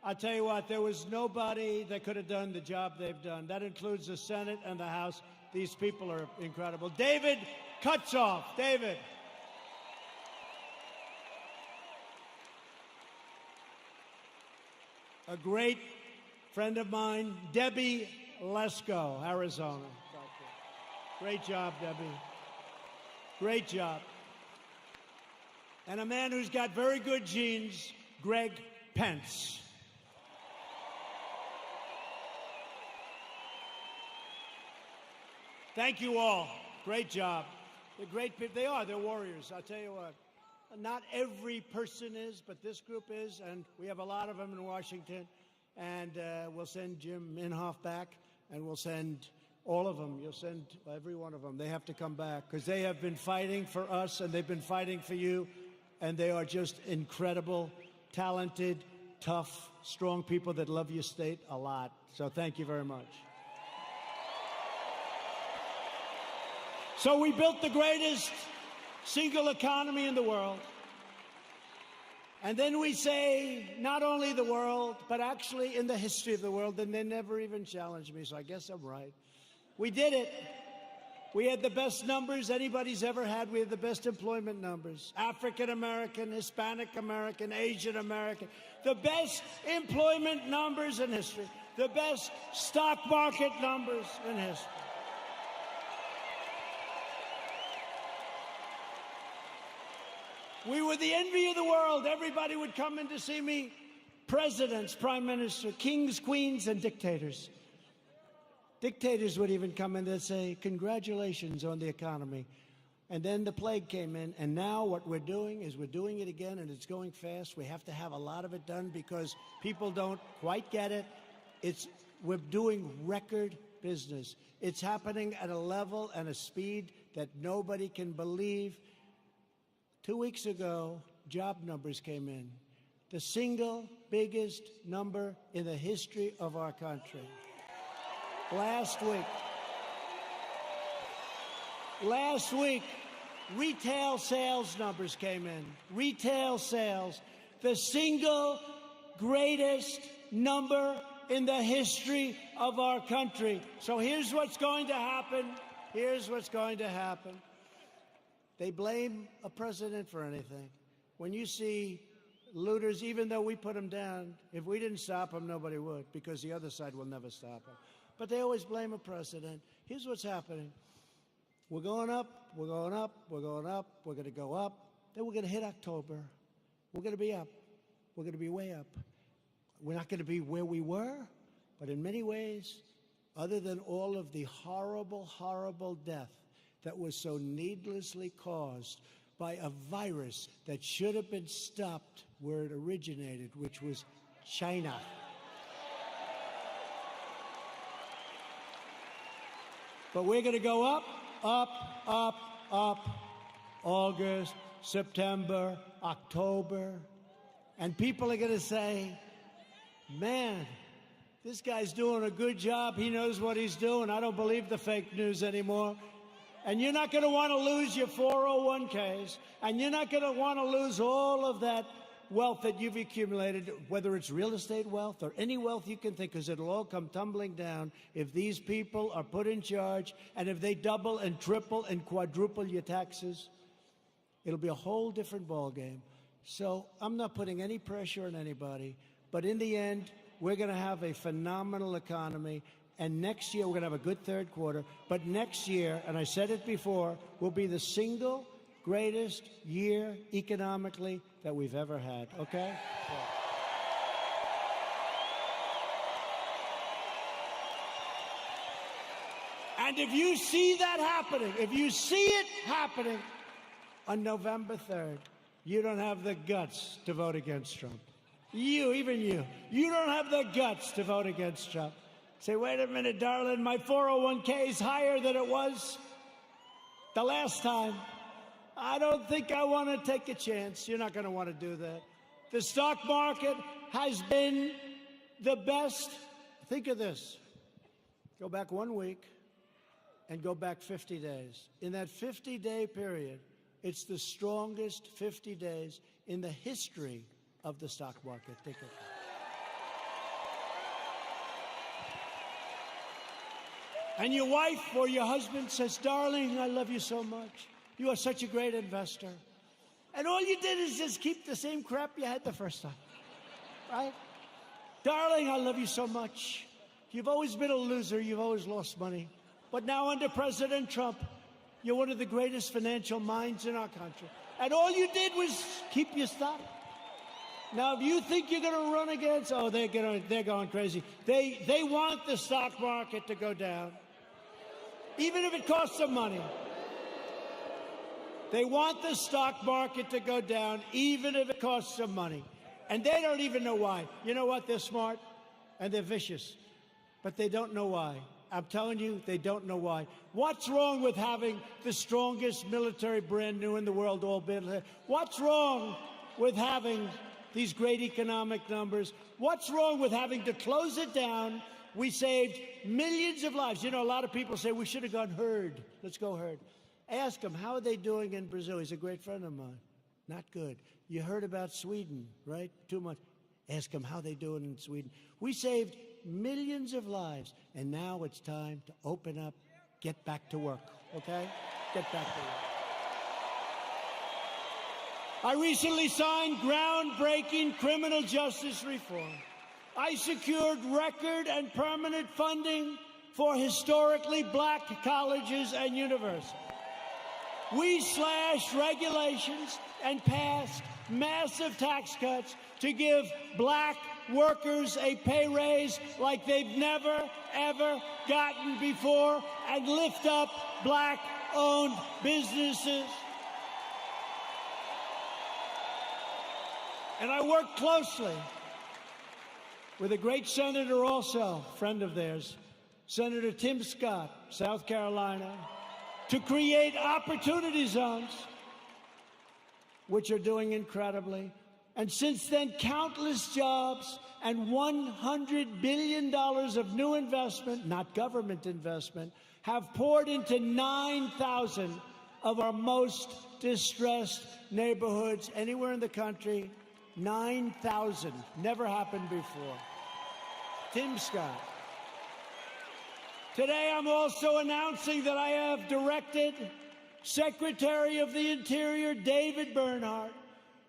I'll tell you what, there was nobody that could have done the job they've done. That includes the Senate and the House. These people are incredible. David Kutzoff. David. A great friend of mine, Debbie Lesko, Arizona. Great job, Debbie. Great job. And a man who's got very good genes, Greg Pence. Thank you all. Great job. They're great people. They are. They're warriors. I'll tell you what. Not every person is, but this group is, and we have a lot of them in Washington. And we'll send Jim Inhofe back, and we'll send all of them. You'll send every one of them. They have to come back because they have been fighting for us, and they've been fighting for you, and they are just incredible, talented, tough, strong people that love your state a lot. So thank you very much. So we built the greatest single economy in the world. And then we say, not only the world, but actually in the history of the world, and they never even challenged me, so I guess I'm right. We did it. We had the best numbers anybody's ever had. We had the best employment numbers. African American, Hispanic American, Asian American. The best employment numbers in history. The best stock market numbers in history. We were the envy of the world. Everybody would come in to see me. Presidents, prime minister, kings, queens, and dictators. Dictators would even come in and say, congratulations on the economy. And then the plague came in, and now what we're doing is we're doing it again, and it's going fast. We have to have a lot of it done because people don't quite get it. We're doing record business. It's happening at a level and a speed that nobody can believe. 2 weeks ago, job numbers came in. The single biggest number in the history of our country. Last week, retail sales numbers came in. Retail sales, the single greatest number in the history of our country. So here's what's going to happen. Here's what's going to happen. They blame a president for anything. When you see looters, even though we put them down, if we didn't stop them, nobody would, because the other side will never stop them. But they always blame a president. Here's what's happening. We're going up, we're going up, we're going up, we're going to go up. Then we're going to hit October. We're going to be up. We're going to be way up. We're not going to be where we were, but in many ways, other than all of the horrible, horrible death that was so needlessly caused by a virus that should have been stopped where it originated, which was China. But we're going to go up, up, up, up, August, September, October. And people are going to say, man, this guy's doing a good job. He knows what he's doing. I don't believe the fake news anymore. And you're not going to want to lose your 401ks. And you're not going to want to lose all of that wealth that you've accumulated, whether it's real estate wealth or any wealth you can think, because it'll all come tumbling down if these people are put in charge, and if they double and triple and quadruple your taxes. It'll be a whole different ballgame. So I'm not putting any pressure on anybody, but in the end, we're going to have a phenomenal economy, and next year we're going to have a good third quarter, but next year, and I said it before, will be the single greatest year economically that we've ever had, okay? And if you see that happening, if you see it happening on November 3rd, you don't have the guts to vote against Trump. Even you don't have the guts to vote against Trump. Say, wait a minute, darling, my 401k is higher than it was the last time. I don't think I want to take a chance. You're not going to want to do that. The stock market has been the best. Think of this. Go back 1 week and go back 50 days. In that 50-day period, it's the strongest 50 days in the history of the stock market. Think of it. And your wife or your husband says, darling, I love you so much. You are such a great investor. And all you did is just keep the same crap you had the first time, right? Darling, I love you so much. You've always been a loser. You've always lost money. But now under President Trump, you're one of the greatest financial minds in our country. And all you did was keep your stock. Now, if you think you're going to run against, they're going crazy. They want the stock market to go down, even if it costs them money. They want the stock market to go down, even if it costs them money. And they don't even know why. You know what? They're smart and they're vicious, but they don't know why. I'm telling you, they don't know why. What's wrong with having the strongest military brand new in the world all been? What's wrong with having these great economic numbers? What's wrong with having to close it down? We saved millions of lives. You know, a lot of people say we should have gone herd. Let's go herd. Ask him, how are they doing in Brazil? He's a great friend of mine. Not good. You heard about Sweden, right? 2 months. Ask him how they doing in Sweden. We saved millions of lives, and now it's time to open up, get back to work, okay? Get back to work. I recently signed groundbreaking criminal justice reform. I secured record and permanent funding for historically black colleges and universities. We slashed regulations and passed massive tax cuts to give black workers a pay raise like they've never, ever gotten before and lift up black-owned businesses. And I worked closely with a great senator also, friend of theirs, Senator Tim Scott, South Carolina, to create opportunity zones, which are doing incredibly. And since then, countless jobs and $100 billion of new investment, not government investment, have poured into 9,000 of our most distressed neighborhoods anywhere in the country. 9,000. Never happened before. Tim Scott. Today, I'm also announcing that I have directed Secretary of the Interior David Bernhardt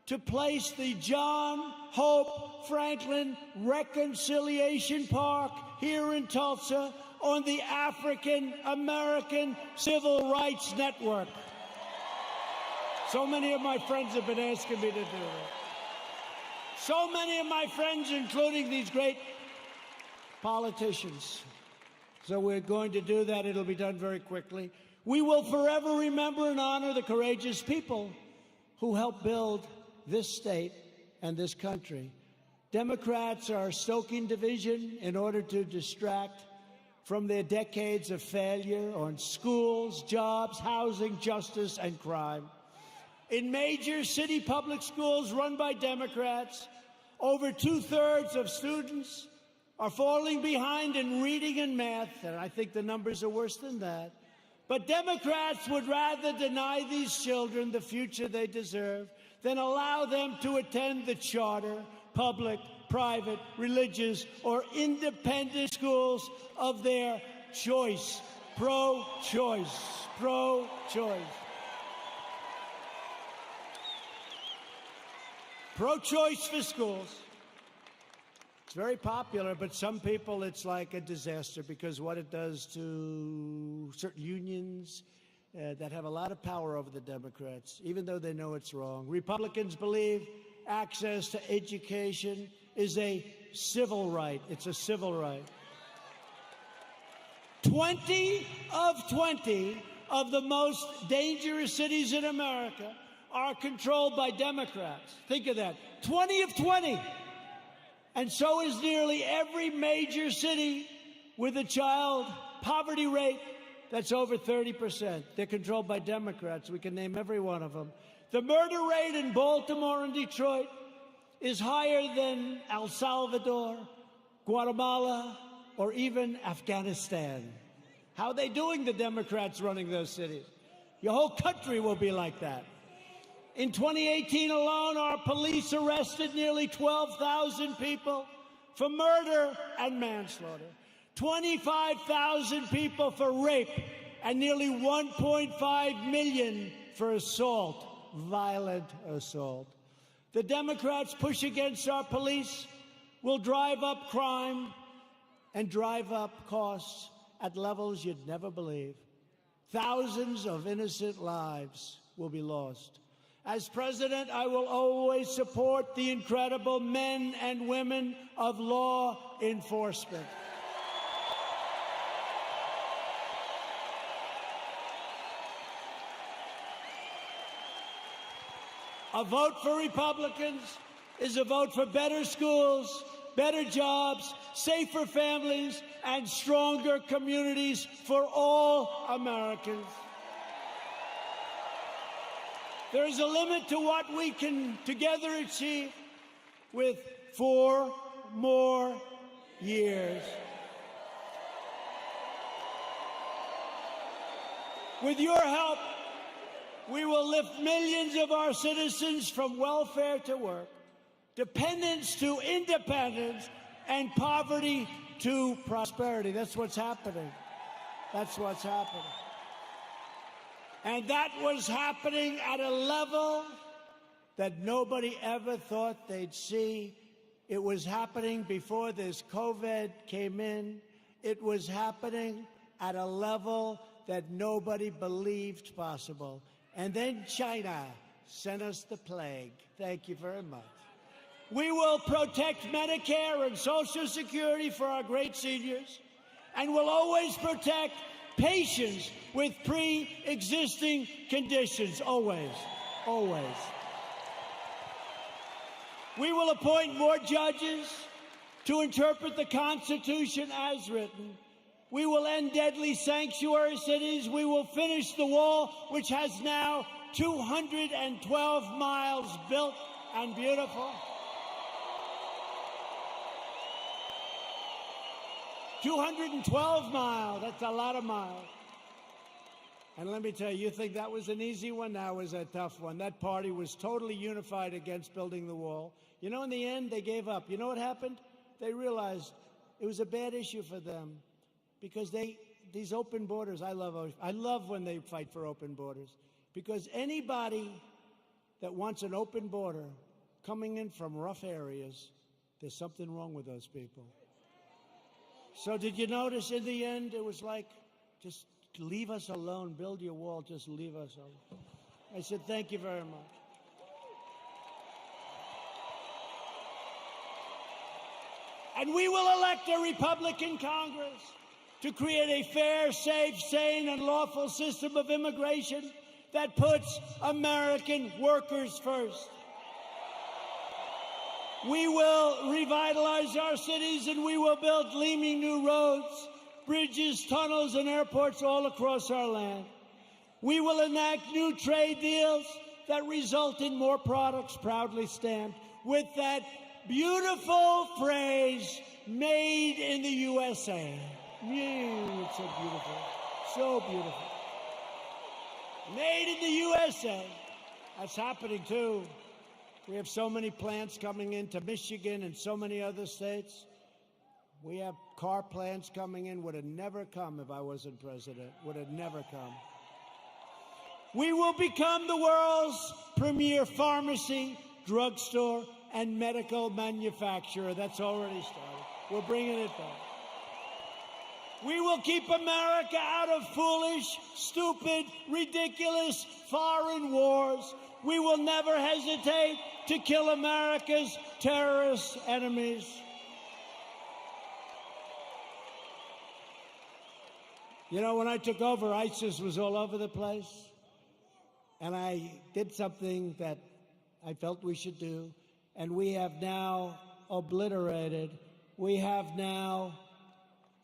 to place the John Hope Franklin Reconciliation Park here in Tulsa on the African American Civil Rights Network. So many of my friends have been asking me to do it. So many of my friends, including these great politicians. So we're going to do that. It'll be done very quickly. We will forever remember and honor the courageous people who helped build this state and this country. Democrats are stoking division in order to distract from their decades of failure on schools, jobs, housing, justice, and crime. In major city public schools run by Democrats, over 2/3 of students are falling behind in reading and math, and I think the numbers are worse than that. But Democrats would rather deny these children the future they deserve than allow them to attend the charter, public, private, religious, or independent schools of their choice. Pro-choice. Pro-choice. Pro-choice for schools. It's very popular, but some people it's like a disaster because what it does to certain unions that have a lot of power over the Democrats, even though they know it's wrong. Republicans believe access to education is a civil right. It's a civil right. 20 of the most dangerous cities in America are controlled by Democrats. Think of that. 20 of 20. And so is nearly every major city with a child poverty rate that's over 30%. They're controlled by Democrats. We can name every one of them. The murder rate in Baltimore and Detroit is higher than El Salvador, Guatemala, or even Afghanistan. How are they doing, the Democrats running those cities? Your whole country will be like that. In 2018 alone, our police arrested nearly 12,000 people for murder and manslaughter, 25,000 people for rape, and nearly 1.5 million for assault, violent assault. The Democrats' push against our police will drive up crime and drive up costs at levels you'd never believe. Thousands of innocent lives will be lost. As president, I will always support the incredible men and women of law enforcement. A vote for Republicans is a vote for better schools, better jobs, safer families, and stronger communities for all Americans. There is a limit to what we can together achieve with 4 more years. With your help, We will lift millions of our citizens from welfare to work, dependence to independence, and poverty to prosperity. That's what's happening. That's what's happening. And that was happening at a level that nobody ever thought they'd see. It was happening before this COVID came in. It was happening at a level that nobody believed possible. And then China sent us the plague. Thank you very much. We will protect Medicare and Social Security for our great seniors, and will always protect patients with pre-existing conditions. Always. Always. We will appoint more judges to interpret the Constitution as written. We will end deadly sanctuary cities. We will finish the wall, which has now 212 miles built and beautiful. 212 miles. That's a lot of miles. And let me tell you, you think that was an easy one? That was a tough one. That party was totally unified against building the wall. You know, in the end, they gave up. You know what happened? They realized it was a bad issue for them because these open borders, I love when they fight for open borders, because anybody that wants an open border coming in from rough areas, there's something wrong with those people. So did you notice in the end, it was like, just leave us alone, build your wall, just leave us alone. I said, thank you very much. And we will elect a Republican Congress to create a fair, safe, sane, and lawful system of immigration that puts American workers first. We will revitalize our cities, and we will build gleaming new roads, bridges, tunnels, and airports all across our land. We will enact new trade deals that result in more products proudly stamped with that beautiful phrase, made in the USA. It's so beautiful. So beautiful. Made in the USA. That's happening, too. We have so many plants coming into Michigan and so many other states. We have car plants coming in. Would have never come if I wasn't president. Would have never come. We will become the world's premier pharmacy, drugstore, and medical manufacturer. That's already started. We're bringing it back. We will keep America out of foolish, stupid, ridiculous foreign wars. We will never hesitate to kill America's terrorist enemies. You know, when I took over, ISIS was all over the place. And I did something that I felt we should do. And we have now obliterated, we have now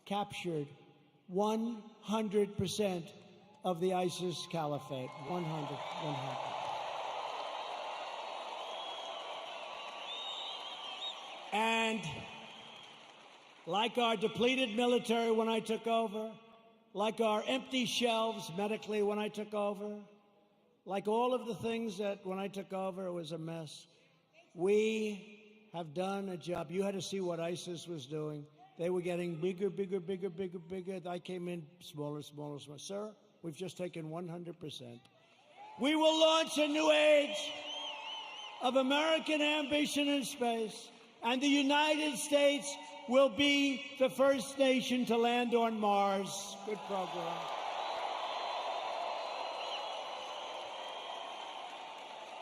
captured 100% of the ISIS caliphate. 100. And like our depleted military when I took over, like our empty shelves medically when I took over, like all of the things that when I took over it was a mess, we have done a job. You had to see what ISIS was doing. They were getting bigger, bigger, bigger, bigger, bigger. I came in smaller, smaller, smaller. Sir, we've just taken 100%. We will launch a new age of American ambition in space, and the United States will be the first nation to land on Mars. Good program.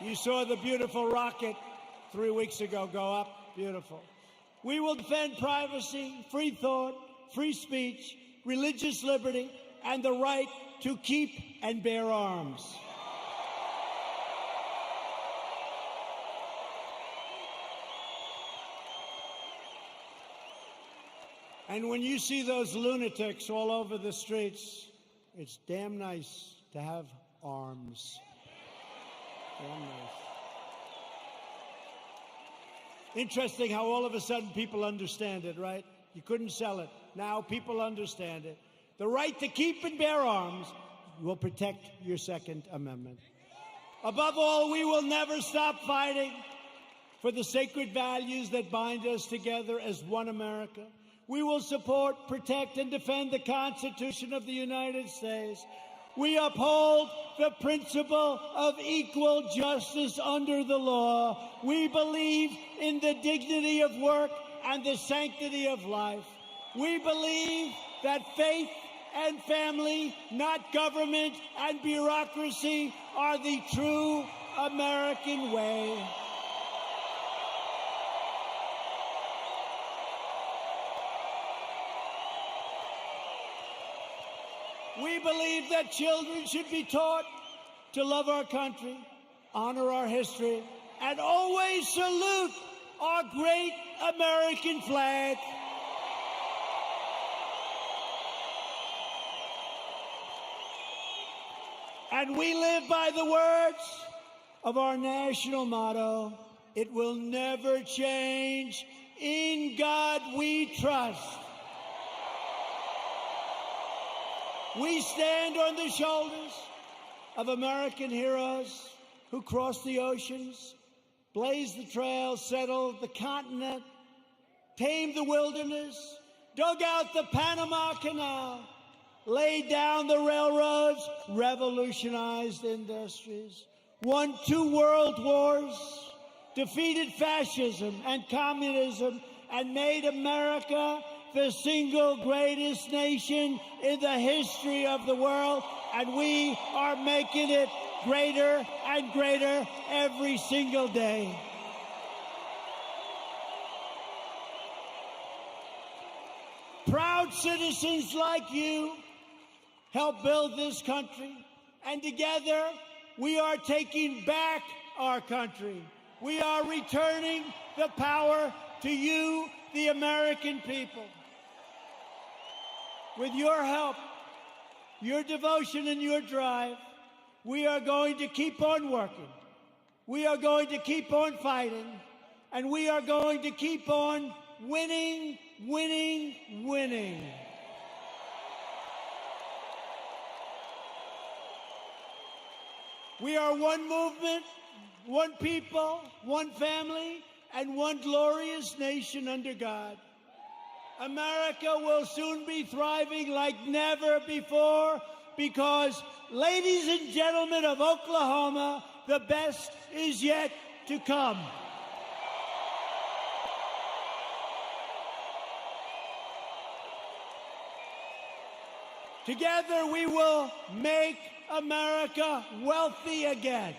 You saw the beautiful rocket 3 weeks ago go up. Beautiful. We will defend privacy, free thought, free speech, religious liberty, and the right to keep and bear arms. And when you see those lunatics all over the streets, it's damn nice to have arms. Damn nice. Interesting how all of a sudden people understand it, right? You couldn't sell it. Now people understand it. The right to keep and bear arms will protect your Second Amendment. Above all, we will never stop fighting for the sacred values that bind us together as one America. We will support, protect, and defend the Constitution of the United States. We uphold the principle of equal justice under the law. We believe in the dignity of work and the sanctity of life. We believe that faith and family, not government and bureaucracy, are the true American way. We believe that children should be taught to love our country, honor our history, and always salute our great American flag. And we live by the words of our national motto, it will never change. In God we trust. We stand on the shoulders of American heroes who crossed the oceans, blazed the trails, settled the continent, tamed the wilderness, dug out the Panama Canal, laid down the railroads, revolutionized industries, won 2 world wars, defeated fascism and communism, and made America the single greatest nation in the history of the world, and we are making it greater and greater every single day. Proud citizens like you help build this country, and together we are taking back our country. We are returning the power to you, the American people. With your help, your devotion, and your drive, we are going to keep on working. We are going to keep on fighting, and we are going to keep on winning, winning, winning. We are one movement, one people, one family, and one glorious nation under God. America will soon be thriving like never before because, ladies and gentlemen of Oklahoma, the best is yet to come. Together we will make America wealthy again.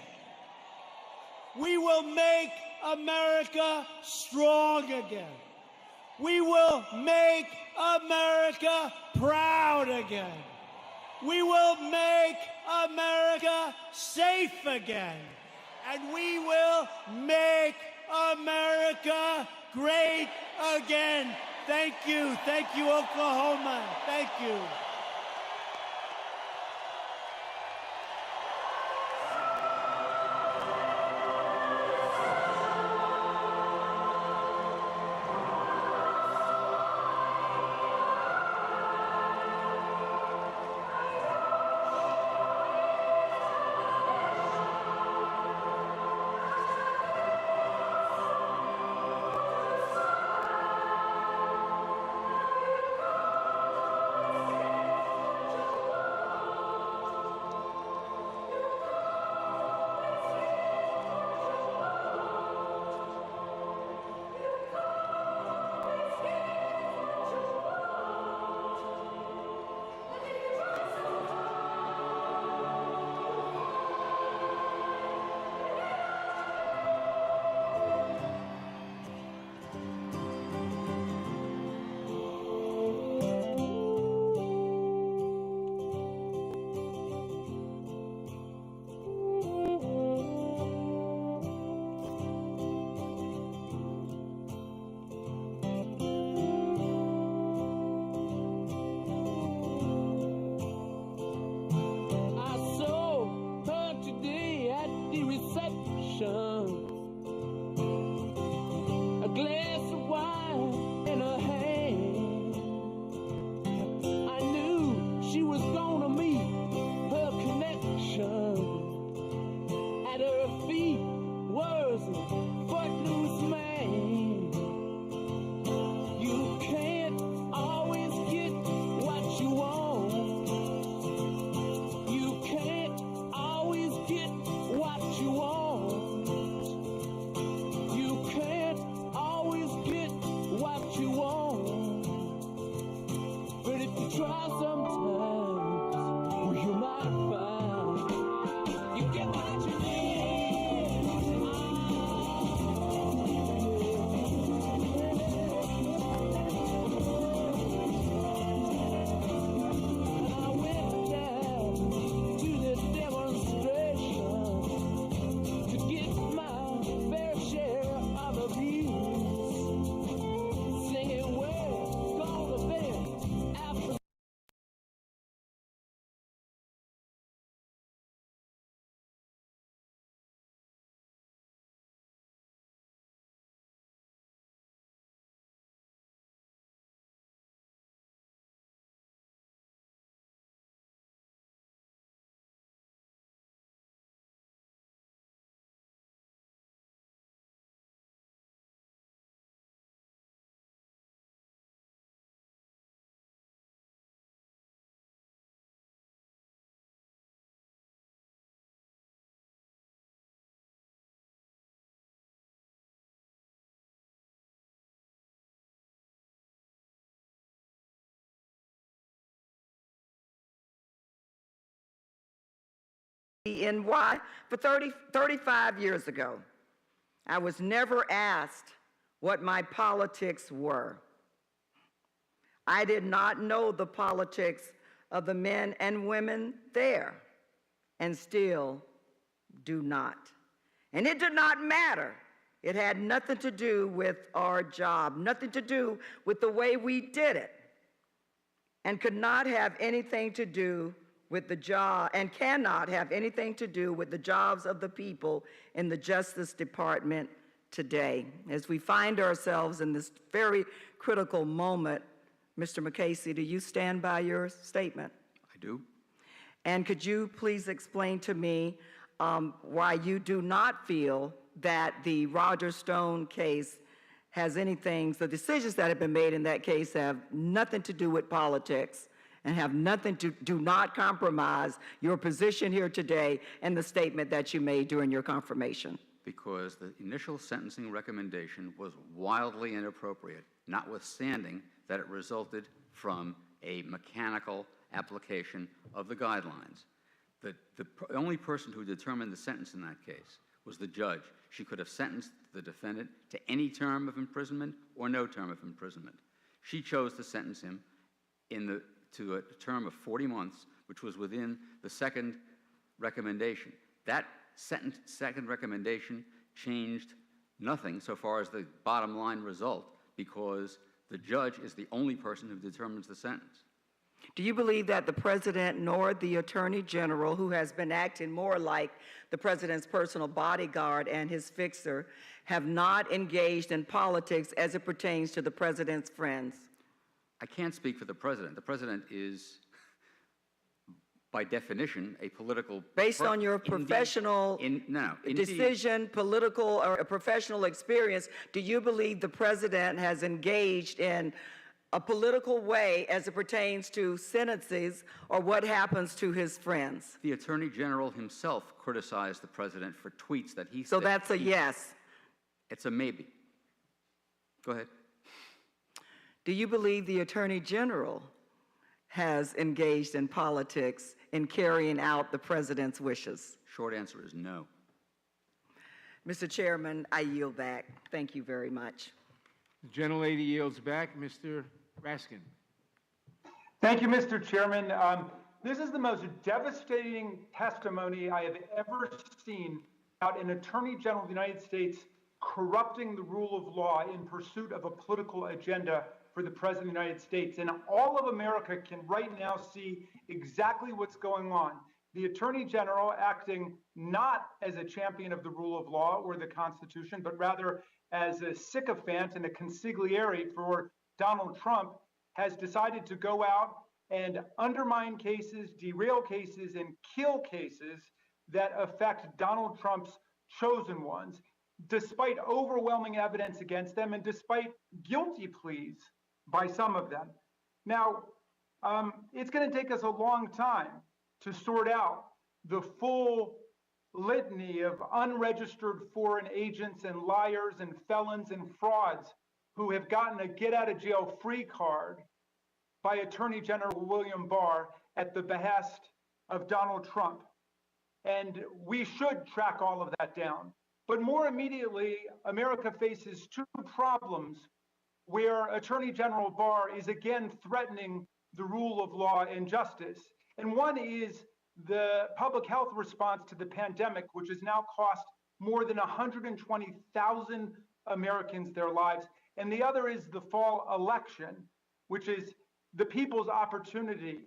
We will make America strong again. We will make America proud again. We will make America safe again. And we will make America great again. Thank you. Thank you, Oklahoma. Thank you. And why? For 35 years ago, I was never asked what my politics were. I did not know the politics of the men and women there, and still do not. And it did not matter. It had nothing to do with our job, nothing to do with the way we did it, and could not have anything to do with the job, and cannot have anything to do with the jobs of the people in the Justice Department today. As we find ourselves in this very critical moment, Mr. Mukasey, do you stand by your statement? I do. And could you please explain to me why you do not feel that the Roger Stone case has anything, the decisions that have been made in that case have nothing to do with politics and have nothing to, do not compromise your position here today and the statement that you made during your confirmation? Because the initial sentencing recommendation was wildly inappropriate, notwithstanding that it resulted from a mechanical application of the guidelines. The only person who determined the sentence in that case was the judge. She could have sentenced the defendant to any term of imprisonment or no term of imprisonment. She chose to sentence him to a term of 40 months, which was within the second recommendation. That second recommendation changed nothing so far as the bottom line result, because the judge is the only person who determines the sentence. Do you believe that the President nor the Attorney General, who has been acting more like the President's personal bodyguard and his fixer, have not engaged in politics as it pertains to the President's friends? I can't speak for the President. The President is, by definition, a political... Based on your professional decision, political or professional experience, do you believe the President has engaged in a political way as it pertains to sentences or what happens to his friends? The Attorney General himself criticized the President for tweets that he said... So that's a yes. It's a maybe. Go ahead. Do you believe the Attorney General has engaged in politics in carrying out the President's wishes? Short answer is no. Mr. Chairman, I yield back. Thank you very much. The gentlelady yields back. Mr. Raskin. Thank you, Mr. Chairman. This is the most devastating testimony I have ever seen about an Attorney General of the United States corrupting the rule of law in pursuit of a political agenda for the President of the United States. And all of America can right now see exactly what's going on. The Attorney General, acting not as a champion of the rule of law or the Constitution, but rather as a sycophant and a consigliere for Donald Trump, has decided to go out and undermine cases, derail cases, and kill cases that affect Donald Trump's chosen ones, despite overwhelming evidence against them and despite guilty pleas by some of them. Now, it's going to take us a long time to sort out the full litany of unregistered foreign agents and liars and felons and frauds who have gotten a get-out-of-jail-free card by Attorney General William Barr at the behest of Donald Trump. And we should track all of that down. But more immediately, America faces two problems where Attorney General Barr is again threatening the rule of law and justice. And one is the public health response to the pandemic, which has now cost more than 120,000 Americans their lives. And the other is the fall election, which is the people's opportunity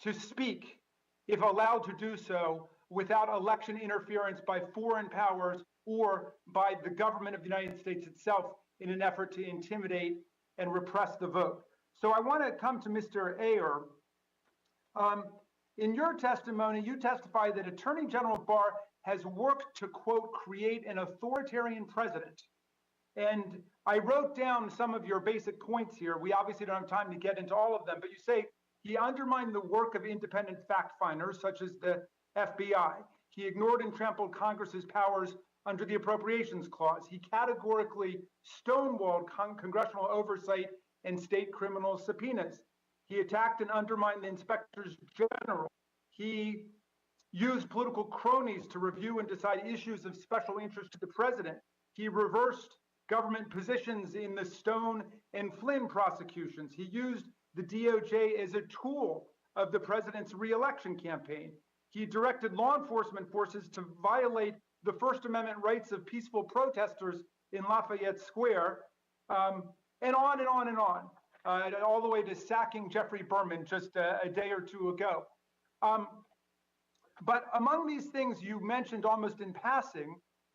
to speak, if allowed to do so, without election interference by foreign powers or by the government of the United States itself in an effort to intimidate and repress the vote. So I want to come to Mr. Ayer. In your testimony, you testify that Attorney General Barr has worked to, quote, create an authoritarian president. And I wrote down some of your basic points here. We obviously don't have time to get into all of them, but you say he undermined the work of independent fact finders, such as the FBI. He ignored and trampled Congress's powers under the Appropriations Clause. He categorically stonewalled congressional oversight and state criminal subpoenas. He attacked and undermined the inspectors general. He used political cronies to review and decide issues of special interest to the president. He reversed government positions in the Stone and Flynn prosecutions. He used the DOJ as a tool of the president's reelection campaign. He directed law enforcement forces to violate the First Amendment rights of peaceful protesters in Lafayette Square, and on and on and on, all the way to sacking Jeffrey Berman just a day or two ago. But among these things, you mentioned almost in passing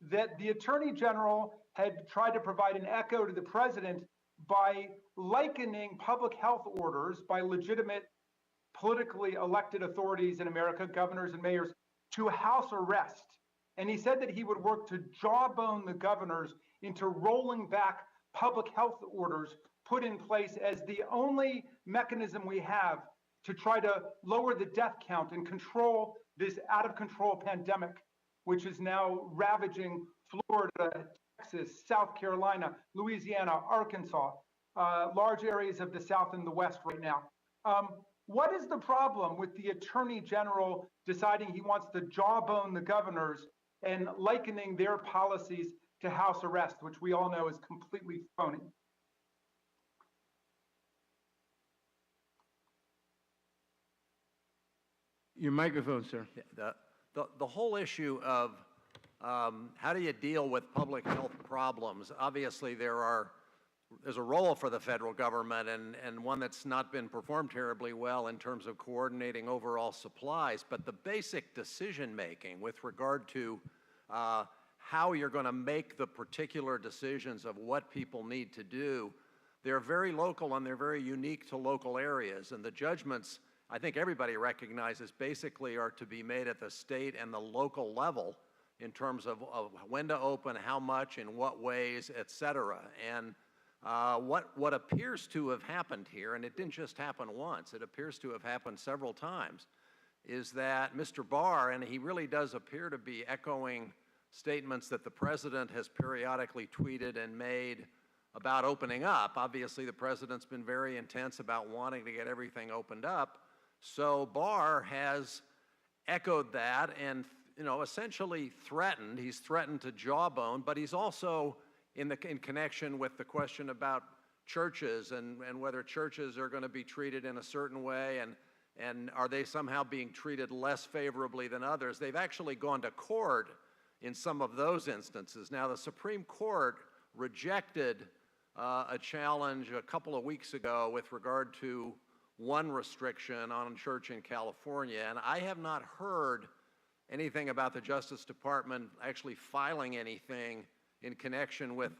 that the Attorney General had tried to provide an echo to the president by likening public health orders by legitimate politically elected authorities in America, governors and mayors, to house arrest. And he said that he would work to jawbone the governors into rolling back public health orders put in place as the only mechanism we have to try to lower the death count and control this out of control pandemic, which is now ravaging Florida, Texas, South Carolina, Louisiana, Arkansas, large areas of the South and the West right now. What is the problem with the Attorney General deciding he wants to jawbone the governors and likening their policies to house arrest, which we all know is completely phony? Your microphone, sir. The whole issue of how do you deal with public health problems? Obviously, there's a role for the federal government and one that's not been performed terribly well in terms of coordinating overall supplies. But the basic decision making with regard to how you're going to make the particular decisions of what people need to do, they're very local and they're very unique to local areas. And the judgments, I think everybody recognizes, basically are to be made at the state and the local level in terms of when to open, how much, in what ways, et cetera. And what appears to have happened here, and it didn't just happen once, it appears to have happened several times, is that Mr. Barr, and he really does appear to be echoing statements that the president has periodically tweeted and made about opening up. Obviously, the president's been very intense about wanting to get everything opened up. So Barr has echoed that and, essentially threatened. He's threatened to jawbone, but he's also in connection with the question about churches and whether churches are going to be treated in a certain way and are they somehow being treated less favorably than others. They've actually gone to court in some of those instances. Now, the Supreme Court rejected a challenge a couple of weeks ago with regard to one restriction on a church in California, and I have not heard anything about the Justice Department actually filing anything in connection with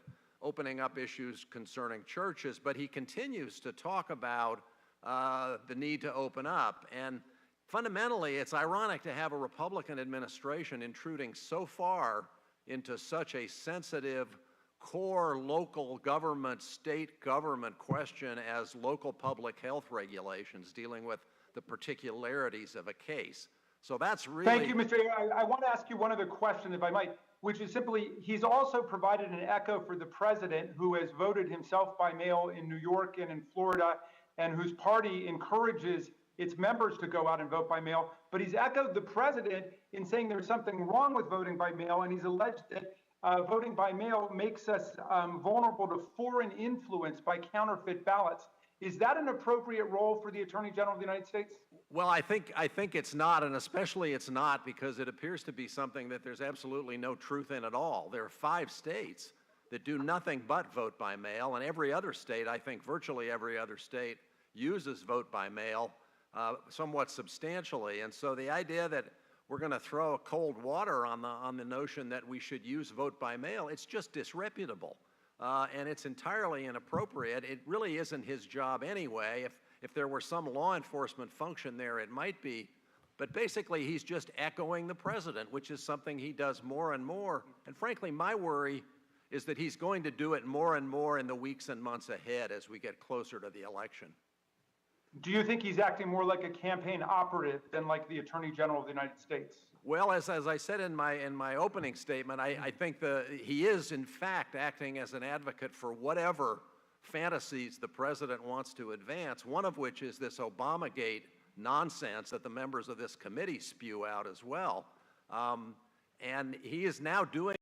opening up issues concerning churches, but he continues to talk about the need to open up. And fundamentally, it's ironic to have a Republican administration intruding so far into such a sensitive core local government, state government question as local public health regulations dealing with the particularities of a case. So that's really— Thank you, Mr. I want to ask you one other question, if I might, which is simply, he's also provided an echo for the president, who has voted himself by mail in New York and in Florida, and whose party encourages its members to go out and vote by mail. But he's echoed the president in saying there's something wrong with voting by mail, and he's alleged that voting by mail makes us vulnerable to foreign influence by counterfeit ballots. Is that an appropriate role for the Attorney General of the United States? Well, I think it's not, and especially it's not because it appears to be something that there's absolutely no truth in at all. There are 5 states that do nothing but vote by mail, and every other state, I think virtually every other state, uses vote by mail somewhat substantially. And so the idea that we're going to throw cold water on the notion that we should use vote by mail, it's just disreputable. And it's entirely inappropriate. It really isn't his job anyway. If there were some law enforcement function there, it might be. But basically, he's just echoing the president, which is something he does more and more. And frankly, my worry is that he's going to do it more and more in the weeks and months ahead as we get closer to the election. Do you think he's acting more like a campaign operative than like the Attorney General of the United States? Well, as I said in my opening statement, I think he is in fact acting as an advocate for whatever fantasies the president wants to advance, one of which is this Obamagate nonsense that the members of this committee spew out as well. And he is now doing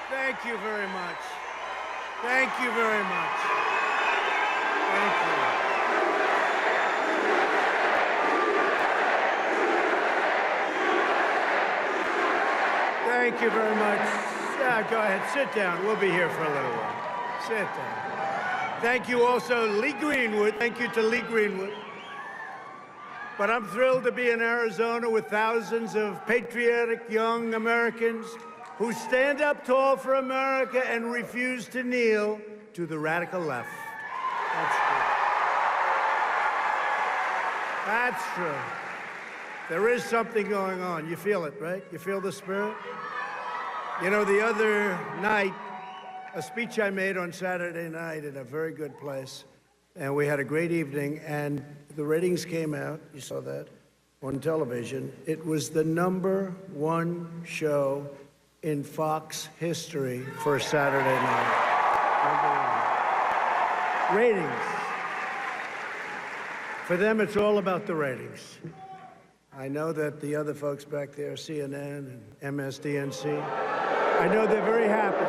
Thank you very much. Thank you very much. Thank you. Thank you very much. Yeah, go ahead. Sit down. We'll be here for a little while. Sit down. Thank you also, Lee Greenwood. Thank you to Lee Greenwood. But I'm thrilled to be in Arizona with thousands of patriotic young Americans who stand up tall for America and refuse to kneel to the radical left. That's true. That's true. There is something going on. You feel it, right? You feel the spirit? You know, the other night, a speech I made on Saturday night in a very good place, and we had a great evening, and the ratings came out, you saw that, on television. It was the #1 show in Fox history for Saturday night. #1. Ratings. For them, it's all about the ratings. I know that the other folks back there, CNN and MSDNC, I know they're very happy.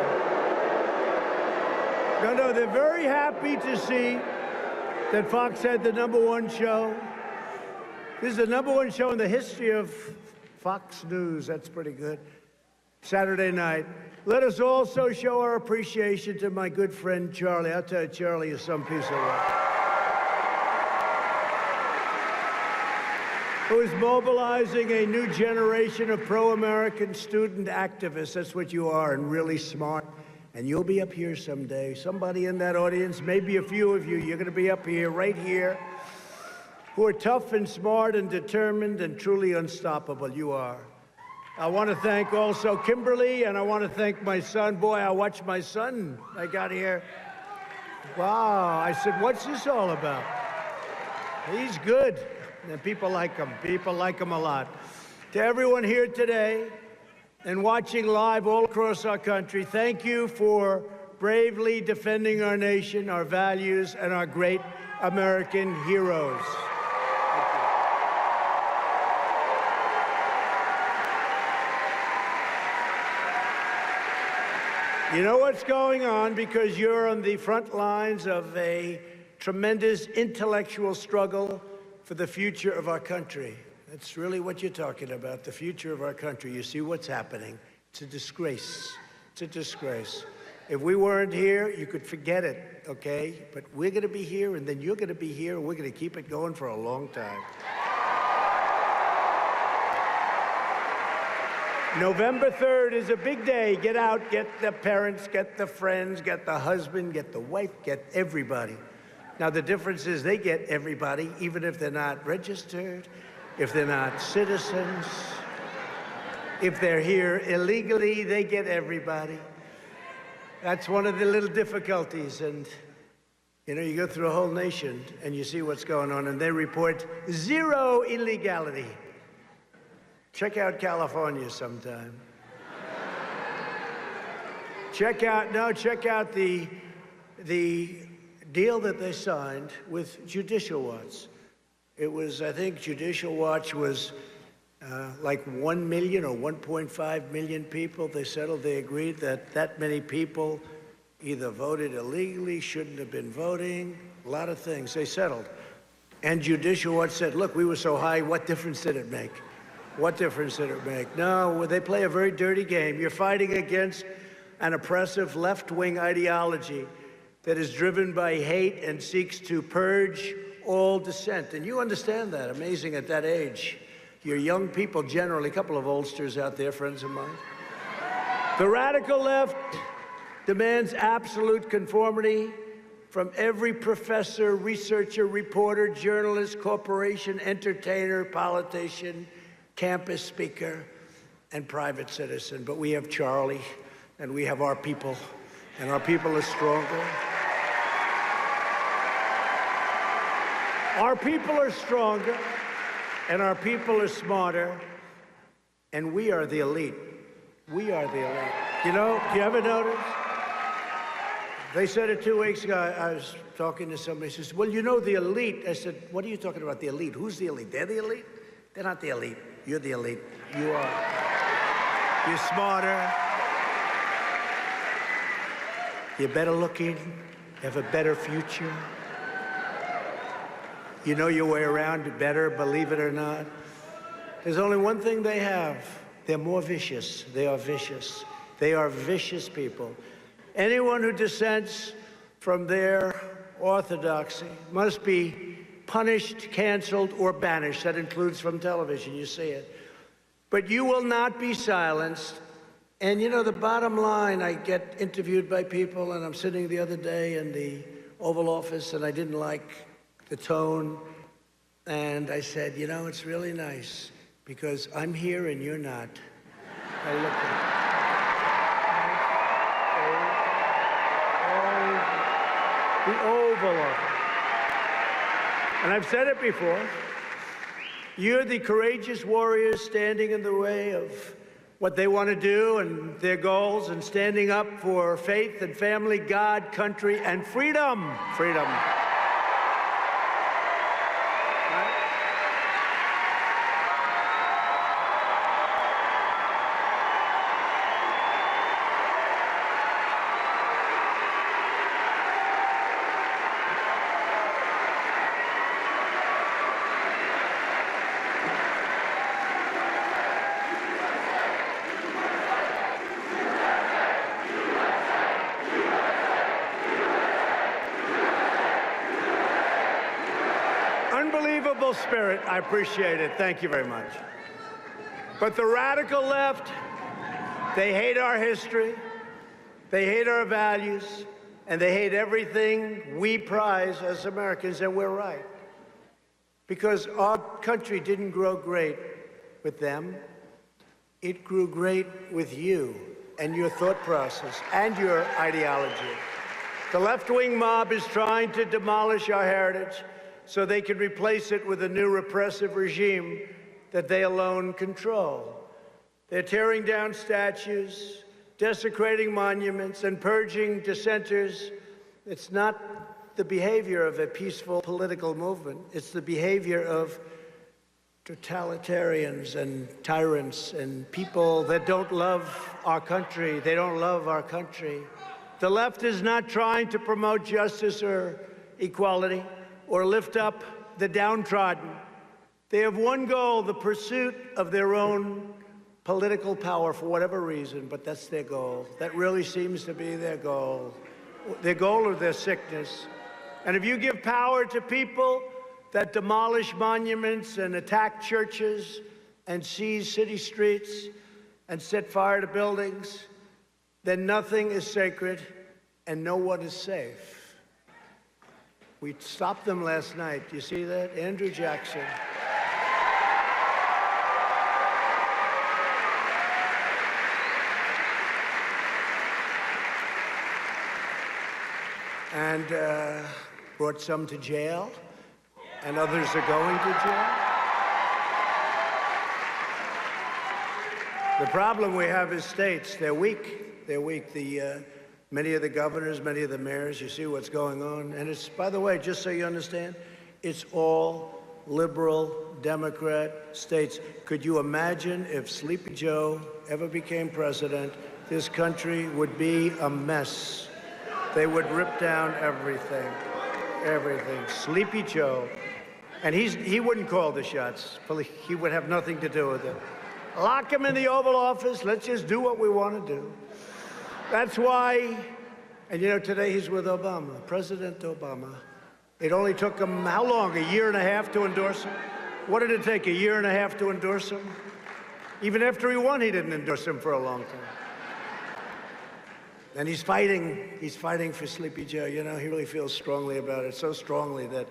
No, they're very happy to see that Fox had the #1 show. This is the #1 show in the history of Fox News. That's pretty good. Saturday night. Let us also show our appreciation to my good friend Charlie. I'll tell you, Charlie is some piece of work. Who is mobilizing a new generation of pro-American student activists. That's what you are, and really smart. And you'll be up here someday. Somebody in that audience, maybe a few of you, you're going to be up here, right here, who are tough and smart and determined and truly unstoppable. You are. I want to thank also Kimberly, and I want to thank my son. Boy, I watched my son. I got here. Wow. I said, what's this all about? He's good. And people like him. People like him a lot. To everyone here today and watching live all across our country, thank you for bravely defending our nation, our values, and our great American heroes. You know what's going on because you're on the front lines of a tremendous intellectual struggle for the future of our country. That's really what you're talking about, the future of our country. You see what's happening. It's a disgrace. It's a disgrace. If we weren't here, you could forget it, okay? But we're going to be here, and then you're going to be here, and we're going to keep it going for a long time. November 3rd is a big day. Get out, get the parents, get the friends, get the husband, get the wife, get everybody. Now, the difference is they get everybody, even if they're not registered, if they're not citizens, if they're here illegally, they get everybody. That's one of the little difficulties. And, you know, you go through a whole nation and you see what's going on, and they report zero illegality. Check out California sometime. check out the deal that they signed with Judicial Watch. It was, I think Judicial Watch was like 1 million or 1.5 million people. They settled, they agreed that that many people either voted illegally, shouldn't have been voting, a lot of things. They settled. And Judicial Watch said, look, we were so high, what difference did it make? What difference did it make? No, they play a very dirty game. You're fighting against an oppressive left-wing ideology that is driven by hate and seeks to purge all dissent. And you understand that. Amazing at that age. You're young people generally, a couple of oldsters out there, friends of mine. The radical left demands absolute conformity from every professor, researcher, reporter, journalist, corporation, entertainer, politician, campus speaker, and private citizen. But we have Charlie, and we have our people, and our people are stronger. Our people are stronger, and our people are smarter, and we are the elite. We are the elite. You know, do you ever notice? They said it 2 weeks ago. I was talking to somebody. He says, well, you know, the elite. I said, what are you talking about, the elite? Who's the elite? They're the elite? They're not the elite. You're the elite. You are. You're smarter. You're better looking. You have a better future. You know your way around better, believe it or not. There's only one thing they have. They're more vicious. They are vicious. They are vicious people. Anyone who dissents from their orthodoxy must be punished, canceled, or banished. That includes from television. You see it. But you will not be silenced. And, you know, the bottom line, I get interviewed by people, and I'm sitting the other day in the Oval Office, and I didn't like the tone. And I said, you know, it's really nice, because I'm here and you're not. I look at the Oval Office. And I've said it before. You're the courageous warriors standing in the way of what they want to do and their goals, and standing up for faith and family, God, country, and freedom. Freedom. Unbelievable spirit. I appreciate it. Thank you very much. But the radical left, they hate our history, they hate our values, and they hate everything we prize as Americans, and we're right. Because our country didn't grow great with them. It grew great with you and your thought process and your ideology. The left-wing mob is trying to demolish our heritage, so they can replace it with a new repressive regime that they alone control. They're tearing down statues, desecrating monuments, and purging dissenters. It's not the behavior of a peaceful political movement. It's the behavior of totalitarians and tyrants and people that don't love our country. They don't love our country. The left is not trying to promote justice or equality or lift up the downtrodden. They have one goal, the pursuit of their own political power for whatever reason, but that's their goal. That really seems to be their goal or their sickness. And if you give power to people that demolish monuments and attack churches and seize city streets and set fire to buildings, then nothing is sacred and no one is safe. We stopped them last night. You see that? Andrew Jackson. And brought some to jail, and others are going to jail. The problem we have is states. They're weak. They're weak. Many of the governors, many of the mayors, you see what's going on. And it's, by the way, just so you understand, it's all liberal, Democrat states. Could you imagine if Sleepy Joe ever became president? This country would be a mess. They would rip down everything, everything. Sleepy Joe. And he wouldn't call the shots. He would have nothing to do with it. Lock him in the Oval Office. Let's just do what we want to do. That's why, and you know, today he's with Obama, President Obama. It only took him, how long, a year and a half to endorse him? What did it take, a year and a half to endorse him? Even after he won, he didn't endorse him for a long time. And he's fighting for Sleepy Joe. You know, he really feels strongly about it, so strongly that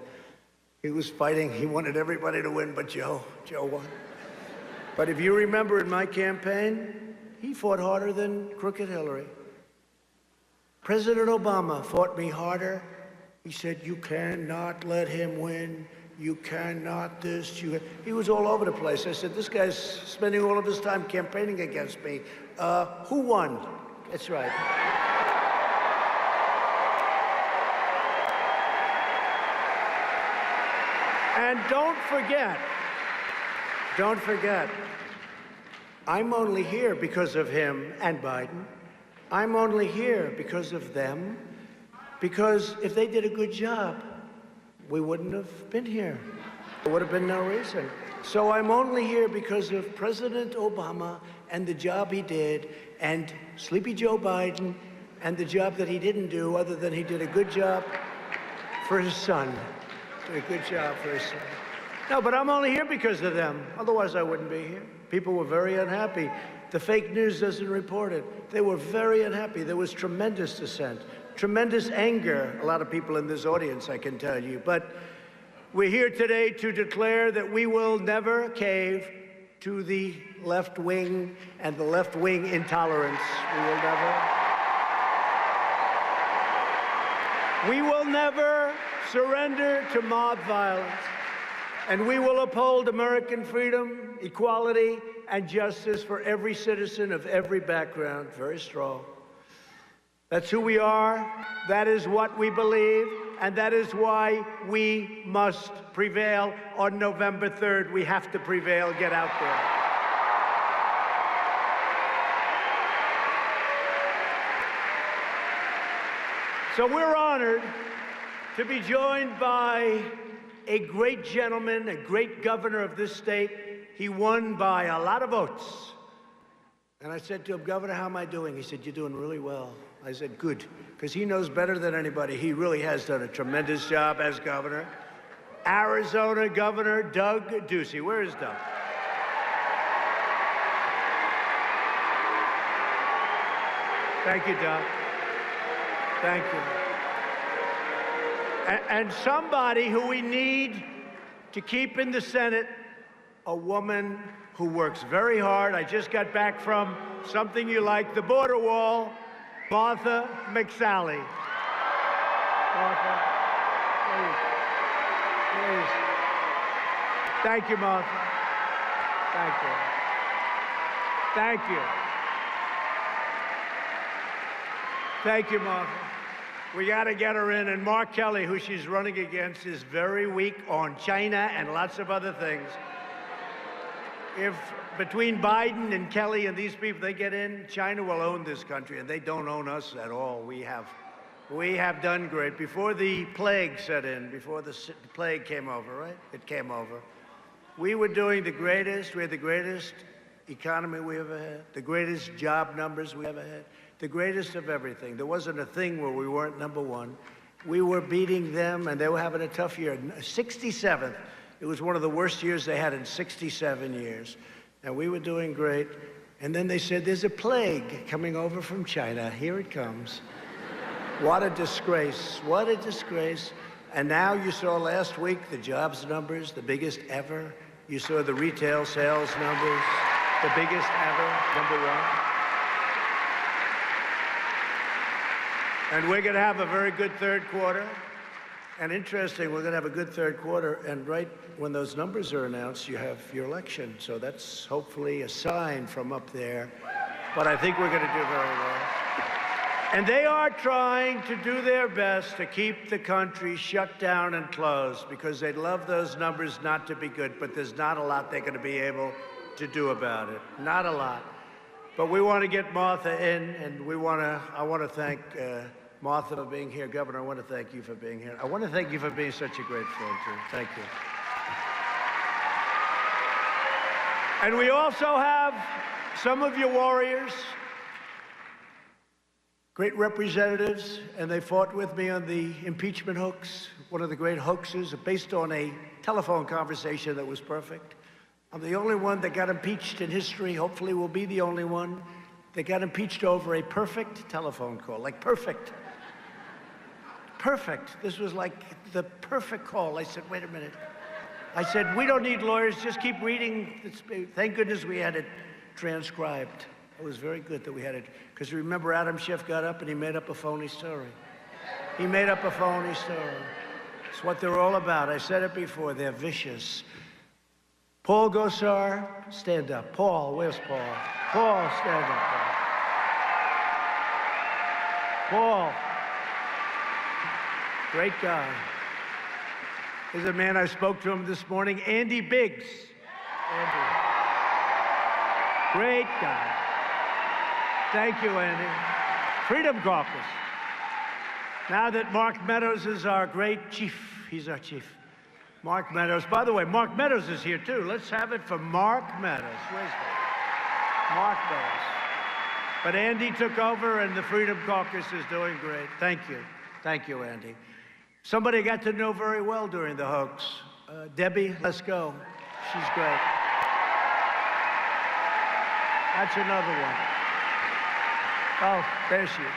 he was fighting. He wanted everybody to win, but Joe won. But if you remember in my campaign, he fought harder than crooked Hillary. President Obama fought me harder. He said, you cannot let him win. You cannot this. He was all over the place. I said, this guy's spending all of his time campaigning against me. Who won? That's right. And don't forget, I'm only here because of him and Biden. I'm only here because of them, because if they did a good job, we wouldn't have been here. There would have been no reason. So I'm only here because of President Obama and the job he did, and Sleepy Joe Biden and the job that he didn't do, other than he did a good job for his son. Did a good job for his son. No, but I'm only here because of them. Otherwise, I wouldn't be here. People were very unhappy. The fake news doesn't report it. They were very unhappy. There was tremendous dissent, tremendous anger. A lot of people in this audience, I can tell you. But we're here today to declare that we will never cave to the left wing and the left wing intolerance. We will never surrender to mob violence. And we will uphold American freedom, equality, and justice for every citizen of every background. Very strong. That's who we are. That is what we believe. And that is why we must prevail on November 3rd. We have to prevail. Get out there. So we're honored to be joined by a great gentleman, a great governor of this state. He won by a lot of votes. And I said to him, Governor, how am I doing? He said, you're doing really well. I said, good, because he knows better than anybody. He really has done a tremendous job as governor. Arizona Governor Doug Ducey. Where is Doug? Thank you, Doug. Thank you. And somebody who we need to keep in the Senate, a woman who works very hard. I just got back from something you like, the border wall, Martha McSally. Martha, please. Please. Thank you, Martha. Thank you. Thank you. Thank you, Martha. We got to get her in. And Mark Kelly, who she's running against, is very weak on China and lots of other things. If between Biden and Kelly and these people, they get in, China will own this country, and they don't own us at all. We have done great. Before the plague set in, before the plague came over, right? It came over. We were doing the greatest. We had the greatest economy we ever had, the greatest job numbers we ever had, the greatest of everything. There wasn't a thing where we weren't number one. We were beating them, and they were having a tough year. 67th. It was one of the worst years they had in 67 years. And we were doing great. And then they said, there's a plague coming over from China. Here it comes. What a disgrace. What a disgrace. And now you saw last week the jobs numbers, the biggest ever. You saw the retail sales numbers, the biggest ever, number one. And we're going to have a very good third quarter. And interesting, we're going to have a good third quarter. And right when those numbers are announced, you have your election. So that's hopefully a sign from up there. But I think we're going to do very well. And they are trying to do their best to keep the country shut down and closed because they'd love those numbers not to be good, but there's not a lot they're going to be able to do about it. Not a lot. But we want to get Martha in, and I want to thank Martha for being here. Governor, I want to thank you for being here. I want to thank you for being such a great friend, too. Thank you. And we also have some of your warriors, great representatives, and they fought with me on the impeachment hoax, one of the great hoaxes based on a telephone conversation that was perfect. I'm the only one that got impeached in history, hopefully will be the only one, that got impeached over a perfect telephone call, like perfect. Perfect. This was like the perfect call. I said, wait a minute. I said, we don't need lawyers, just keep reading. Thank goodness we had it transcribed. It was very good that we had it, because remember Adam Schiff got up and he made up a phony story. He made up a phony story. It's what they're all about. I said it before, they're vicious. Paul Gosar, stand up. Paul, where's Paul? Paul, stand up, Paul. Paul, great guy. There's a man, I spoke to him this morning, Andy Biggs. Andy. Great guy. Thank you, Andy. Freedom Caucus. Now that Mark Meadows is our great chief, he's our chief. Mark Meadows. By the way, Mark Meadows is here, too. Let's have it for Mark Meadows. Where's that? Mark Meadows. But Andy took over, and the Freedom Caucus is doing great. Thank you. Thank you, Andy. Somebody I got to know very well during the hoax. Debbie Lesko. She's great. That's another one. Oh, there she is.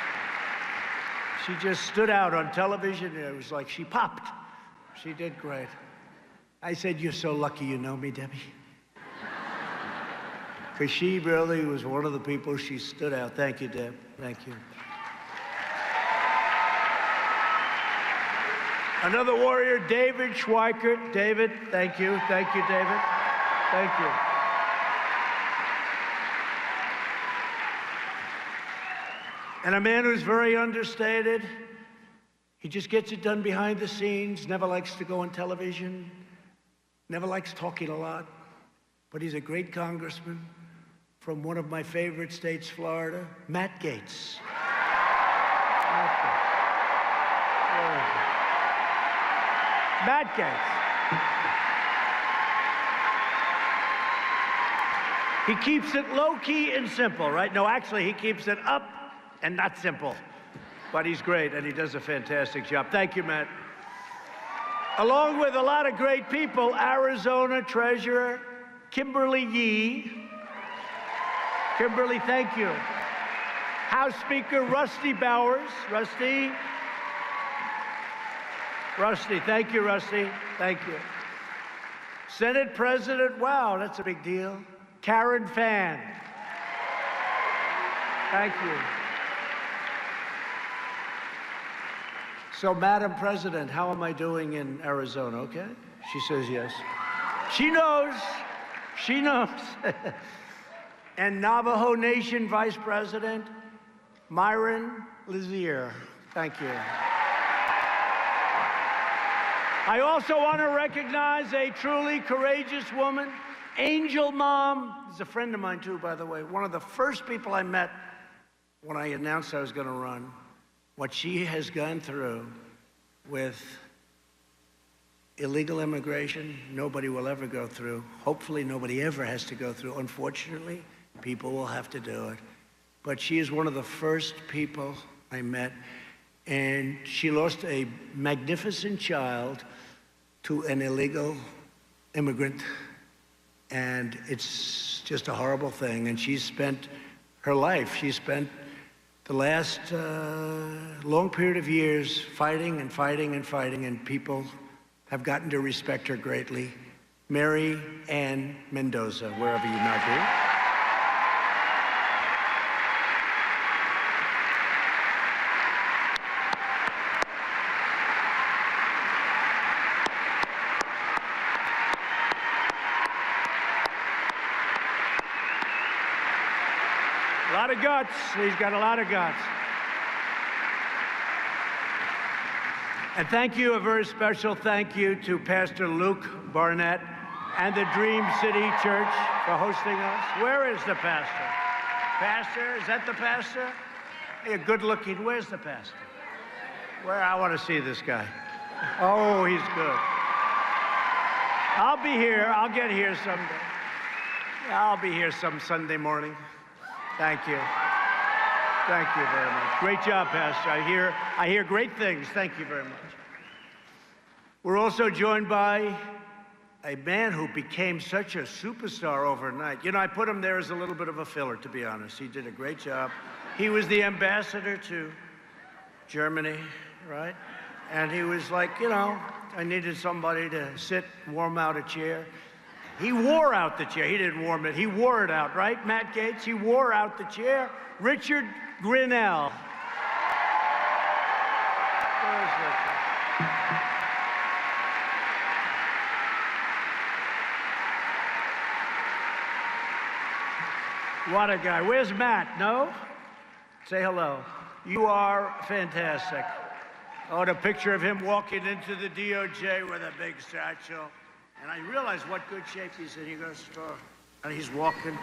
She just stood out on television, and it was like she popped. She did great. I said, you're so lucky you know me, Debbie. Because she really was one of the people, she stood out. Thank you, Deb. Thank you. Another warrior, David Schweikert. David, thank you. Thank you, David. Thank you. And a man who's very understated. He just gets it done behind the scenes, never likes to go on television, never likes talking a lot, but he's a great congressman from one of my favorite states, Florida, Matt Gaetz. Matt Gaetz. He keeps it low-key and simple, right? No, actually, he keeps it up and not simple. But he's great, and he does a fantastic job. Thank you, Matt. Along with a lot of great people, Arizona Treasurer Kimberly Yee. Kimberly, thank you. House Speaker Rusty Bowers. Rusty. Rusty, thank you, Rusty. Thank you. Senate President, wow, that's a big deal. Karen Fann. Thank you. So, Madam President, how am I doing in Arizona, okay? She says yes. She knows. She knows. And Navajo Nation Vice President Myron Lazier. Thank you. I also want to recognize a truly courageous woman, Angel Mom. Is a friend of mine too, by the way. One of the first people I met when I announced I was going to run. What she has gone through with illegal immigration, nobody will ever go through. Hopefully nobody ever has to go through. Unfortunately, people will have to do it. But she is one of the first people I met, and she lost a magnificent child to an illegal immigrant, and it's just a horrible thing. And she's spent her life, she spent the last long period of years fighting and fighting and fighting, and people have gotten to respect her greatly. Mary Ann Mendoza, wherever you might be. A lot of guts. He's got a lot of guts. And thank you, a very special thank you to Pastor Luke Barnett and the Dream City Church for hosting us. Where is the pastor? Pastor, is that the pastor? Hey, good looking. Where's the pastor? Where? I want to see this guy. Oh, he's good. I'll be here. I'll get here someday. I'll be here some Sunday morning. Thank you. Thank you very much. Great job, Pastor. I hear great things. Thank you very much. We're also joined by a man who became such a superstar overnight. You know, I put him there as a little bit of a filler, to be honest. He did a great job. He was the ambassador to Germany, right? And he was like, you know, I needed somebody to sit, warm out a chair. He wore out the chair. He didn't warm it. He wore it out, right, Matt Gaetz? He wore out the chair. Richard Grinnell. Where's Richard? What a guy. Where's Matt? No? Say hello. You are fantastic. Oh, the picture of him walking into the DOJ with a big satchel. And I realized what good shape he's in. He goes, and he's walking.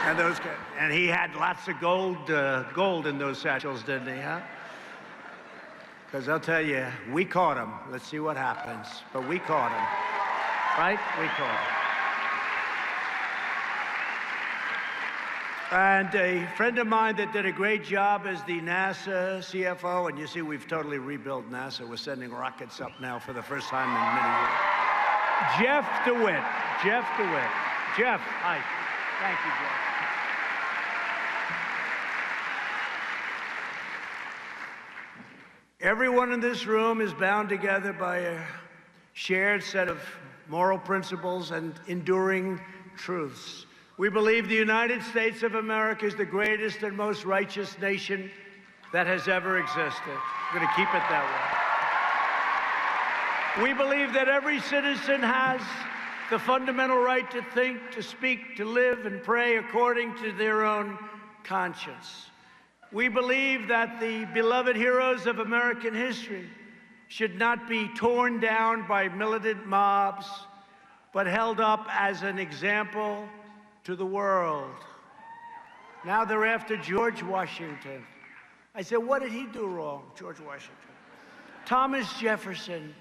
And those guys, and he had lots of gold in those satchels, didn't he, huh? Because I'll tell you, we caught him. Let's see what happens. But we caught him. Right? We caught him. And a friend of mine that did a great job as the NASA CFO, and you see we've totally rebuilt NASA. We're sending rockets up now for the first time in many years. Jeff DeWitt. Jeff DeWitt. Jeff, hi. Thank you, Jeff. Everyone in this room is bound together by a shared set of moral principles and enduring truths. We believe the United States of America is the greatest and most righteous nation that has ever existed. We're going to keep it that way. We believe that every citizen has the fundamental right to think, to speak, to live, and pray according to their own conscience. We believe that the beloved heroes of American history should not be torn down by militant mobs, but held up as an example to the world. Now they're after George Washington. I said, what did he do wrong, George Washington? Thomas Jefferson.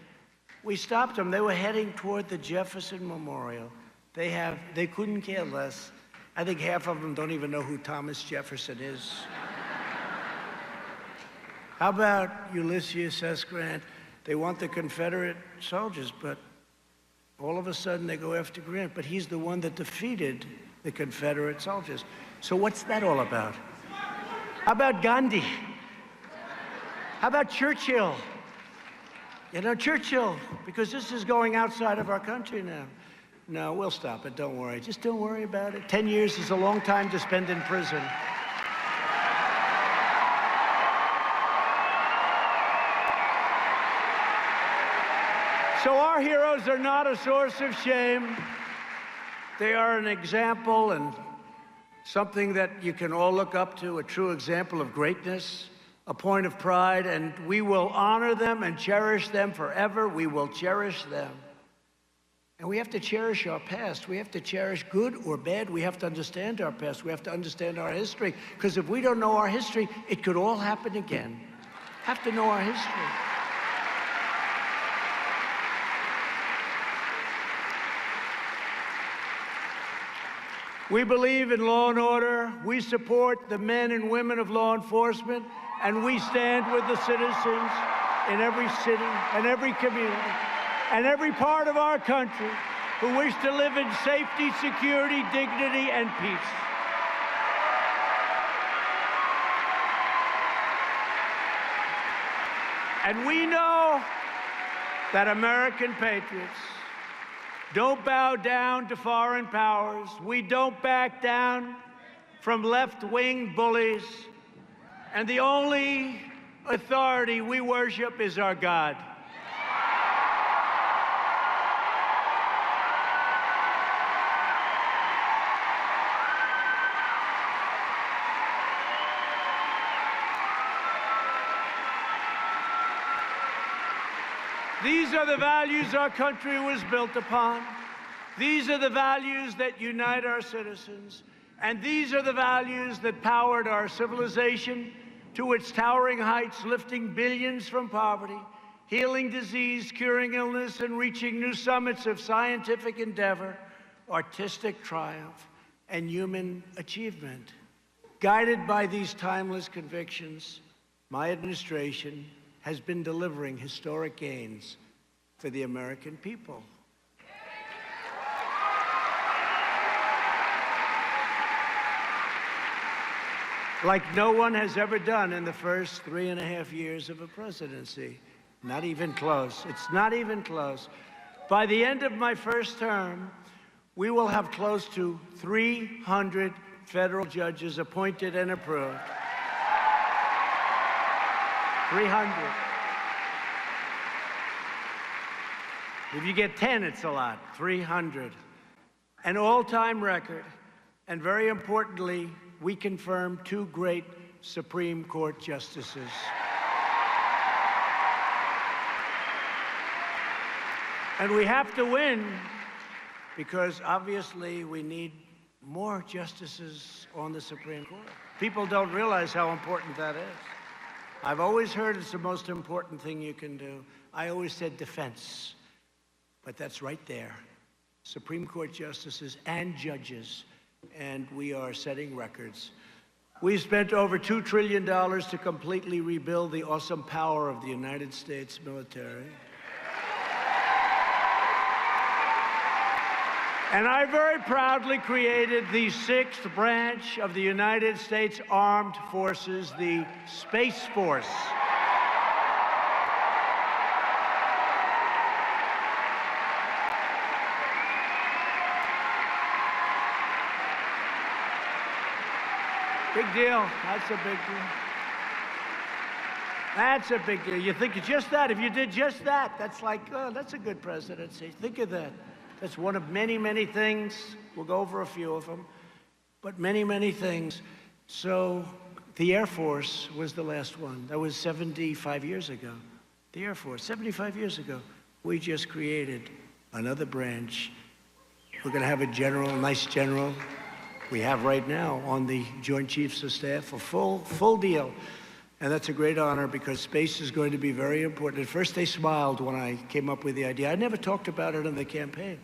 We stopped them. They were heading toward the Jefferson Memorial. They couldn't care less. I think half of them don't even know who Thomas Jefferson is. How about Ulysses S. Grant? They want the Confederate soldiers, but all of a sudden they go after Grant, but he's the one that defeated the Confederate soldiers. So what's that all about? How about Gandhi? How about Churchill? You know, Churchill, because this is going outside of our country now. No, we'll stop it. Don't worry. Just don't worry about it. 10 years is a long time to spend in prison. So our heroes are not a source of shame. They are an example and something that you can all look up to, a true example of greatness, a point of pride, and we will honor them and cherish them forever. We will cherish them. And we have to cherish our past. We have to cherish good or bad. We have to understand our past. We have to understand our history. Because if we don't know our history, it could all happen again. Have to know our history. We believe in law and order. We support the men and women of law enforcement. And we stand with the citizens in every city and every community and every part of our country who wish to live in safety, security, dignity, and peace. And we know that American patriots don't bow down to foreign powers. We don't back down from left-wing bullies. And the only authority we worship is our God. These are the values our country was built upon. These are the values that unite our citizens. And these are the values that powered our civilization to its towering heights, lifting billions from poverty, healing disease, curing illness, and reaching new summits of scientific endeavor, artistic triumph, and human achievement. Guided by these timeless convictions, my administration has been delivering historic gains for the American people. Like no one has ever done in the first 3.5 years of a presidency. Not even close. It's not even close. By the end of my first term, we will have close to 300 federal judges appointed and approved. 300. If you get 10, it's a lot. 300. An all-time record. And very importantly, we confirmed 2 great Supreme Court justices. And we have to win because obviously we need more justices on the Supreme Court. People don't realize how important that is. I've always heard it's the most important thing you can do. I always said defense, but that's right there. Supreme Court justices and judges, and we are setting records. We've spent over $2 trillion to completely rebuild the awesome power of the United States military. And I very proudly created the 6th branch of the United States Armed Forces, the Space Force. Big deal. That's a big deal. That's a big deal. You think of just that. If you did just that, that's like, oh, that's a good presidency. Think of that. That's one of many, many things. We'll go over a few of them, but many, many things. So the Air Force was the last one. That was 75 years ago. The Air Force, 75 years ago. We just created another branch. We're going to have a general, a nice general. We have right now on the Joint Chiefs of Staff a full deal. And that's a great honor because space is going to be very important. At first they smiled when I came up with the idea. I never talked about it in the campaign.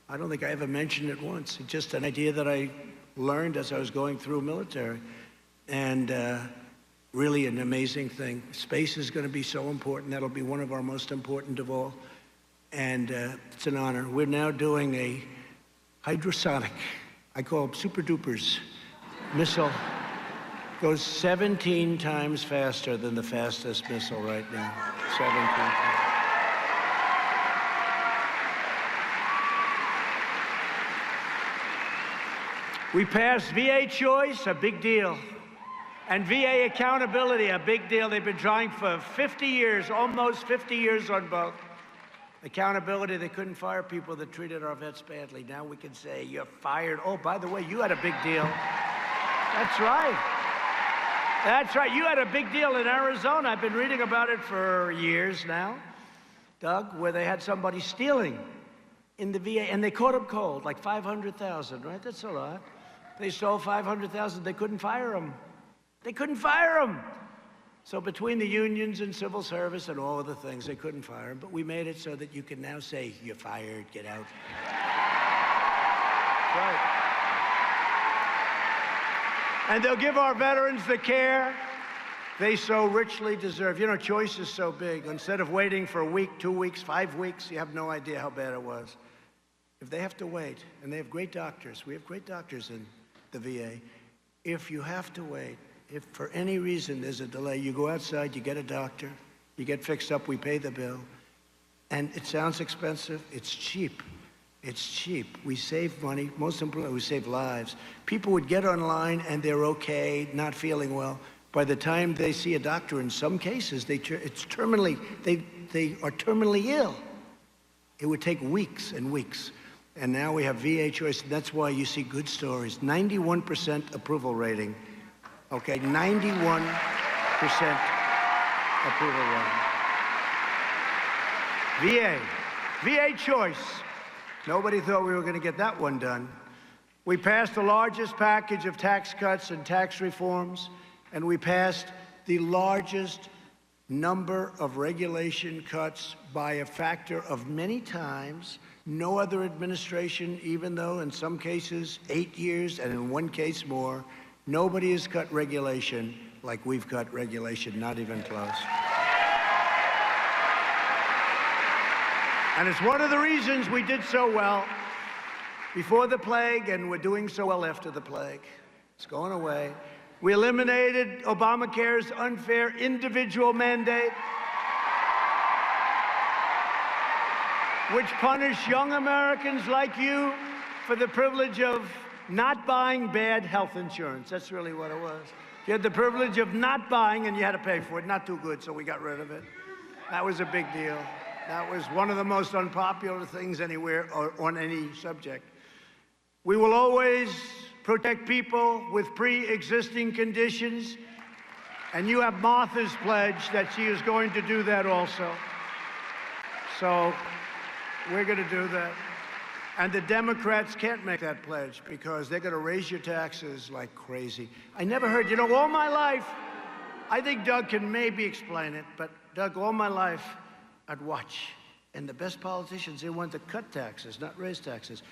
I don't think I ever mentioned it once. It's just an idea that I learned as I was going through military. And really an amazing thing. Space is going to be so important. That'll be one of our most important of all. And it's an honor. We're now doing a hydrosonic, I call them super dupers, missile. Goes 17 times faster than the fastest missile right now. 17 times. We passed VA choice, a big deal. And VA accountability, a big deal. They've been trying for 50 years, almost 50 years on both. Accountability, they couldn't fire people that treated our vets badly. Now we can say, you're fired. Oh, by the way, you had a big deal. That's right. That's right. You had a big deal in Arizona. I've been reading about it for years now, Doug, where they had somebody stealing in the VA, and they caught him cold, like 500,000, right? That's a lot. They stole 500,000. They couldn't fire him. They couldn't fire him. So between the unions and civil service and all of the things, they couldn't fire him. But we made it so that you can now say, you're fired, get out. Right. And they'll give our veterans the care they so richly deserve. You know, choice is so big. Instead of waiting for a week, 2 weeks, 5 weeks, you have no idea how bad it was. If they have to wait, and they have great doctors, we have great doctors in the VA. If you have to wait, if for any reason there's a delay, you go outside, you get a doctor, you get fixed up, we pay the bill. And it sounds expensive, it's cheap. It's cheap. We save money, most importantly, we save lives. People would get online and they're okay, not feeling well. By the time they see a doctor, in some cases, they are terminally ill. It would take weeks and weeks. And now we have VA choice, and that's why you see good stories. 91% approval rating. Okay, 91% approval rating. VA choice. Nobody thought we were going to get that one done. We passed the largest package of tax cuts and tax reforms, and we passed the largest number of regulation cuts by a factor of many times. No other administration, even though in some cases 8 years and in one case more, nobody has cut regulation like we've cut regulation, not even close. And it's one of the reasons we did so well before the plague, and we're doing so well after the plague. It's going away. We eliminated Obamacare's unfair individual mandate, which punished young Americans like you for the privilege of not buying bad health insurance. That's really what it was. You had the privilege of not buying, and you had to pay for it. Not too good, so we got rid of it. That was a big deal. That was one of the most unpopular things anywhere or on any subject. We will always protect people with pre-existing conditions, and you have Martha's pledge that she is going to do that also. So we're going to do that. And the Democrats can't make that pledge because they're going to raise your taxes like crazy. I never heard, you know, all my life, I think Doug can maybe explain it, but Doug, all my life, I'd watch. And the best politicians, they want to cut taxes, not raise taxes.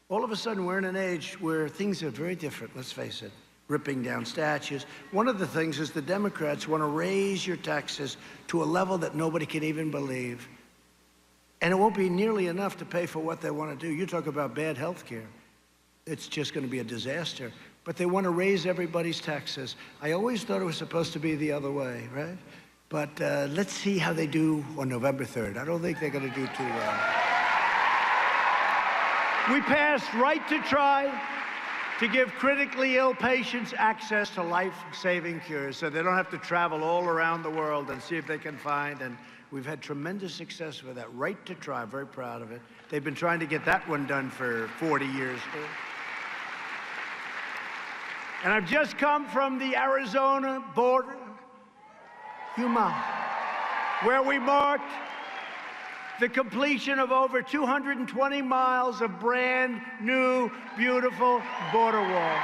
All of a sudden, we're in an age where things are very different, let's face it. Ripping down statues. One of the things is the Democrats want to raise your taxes to a level that nobody can even believe. And it won't be nearly enough to pay for what they want to do. You talk about bad health care. It's just going to be a disaster. But they want to raise everybody's taxes. I always thought it was supposed to be the other way, right? But let's see how they do on November 3rd. I don't think they're going to do too well. We passed Right to Try to give critically ill patients access to life-saving cures so they don't have to travel all around the world and see if they can find. And we've had tremendous success with that. Right to Try, very proud of it. They've been trying to get that one done for 40 years. And I've just come from the Arizona border, Yuma, where we marked the completion of over 220 miles of brand new, beautiful border wall.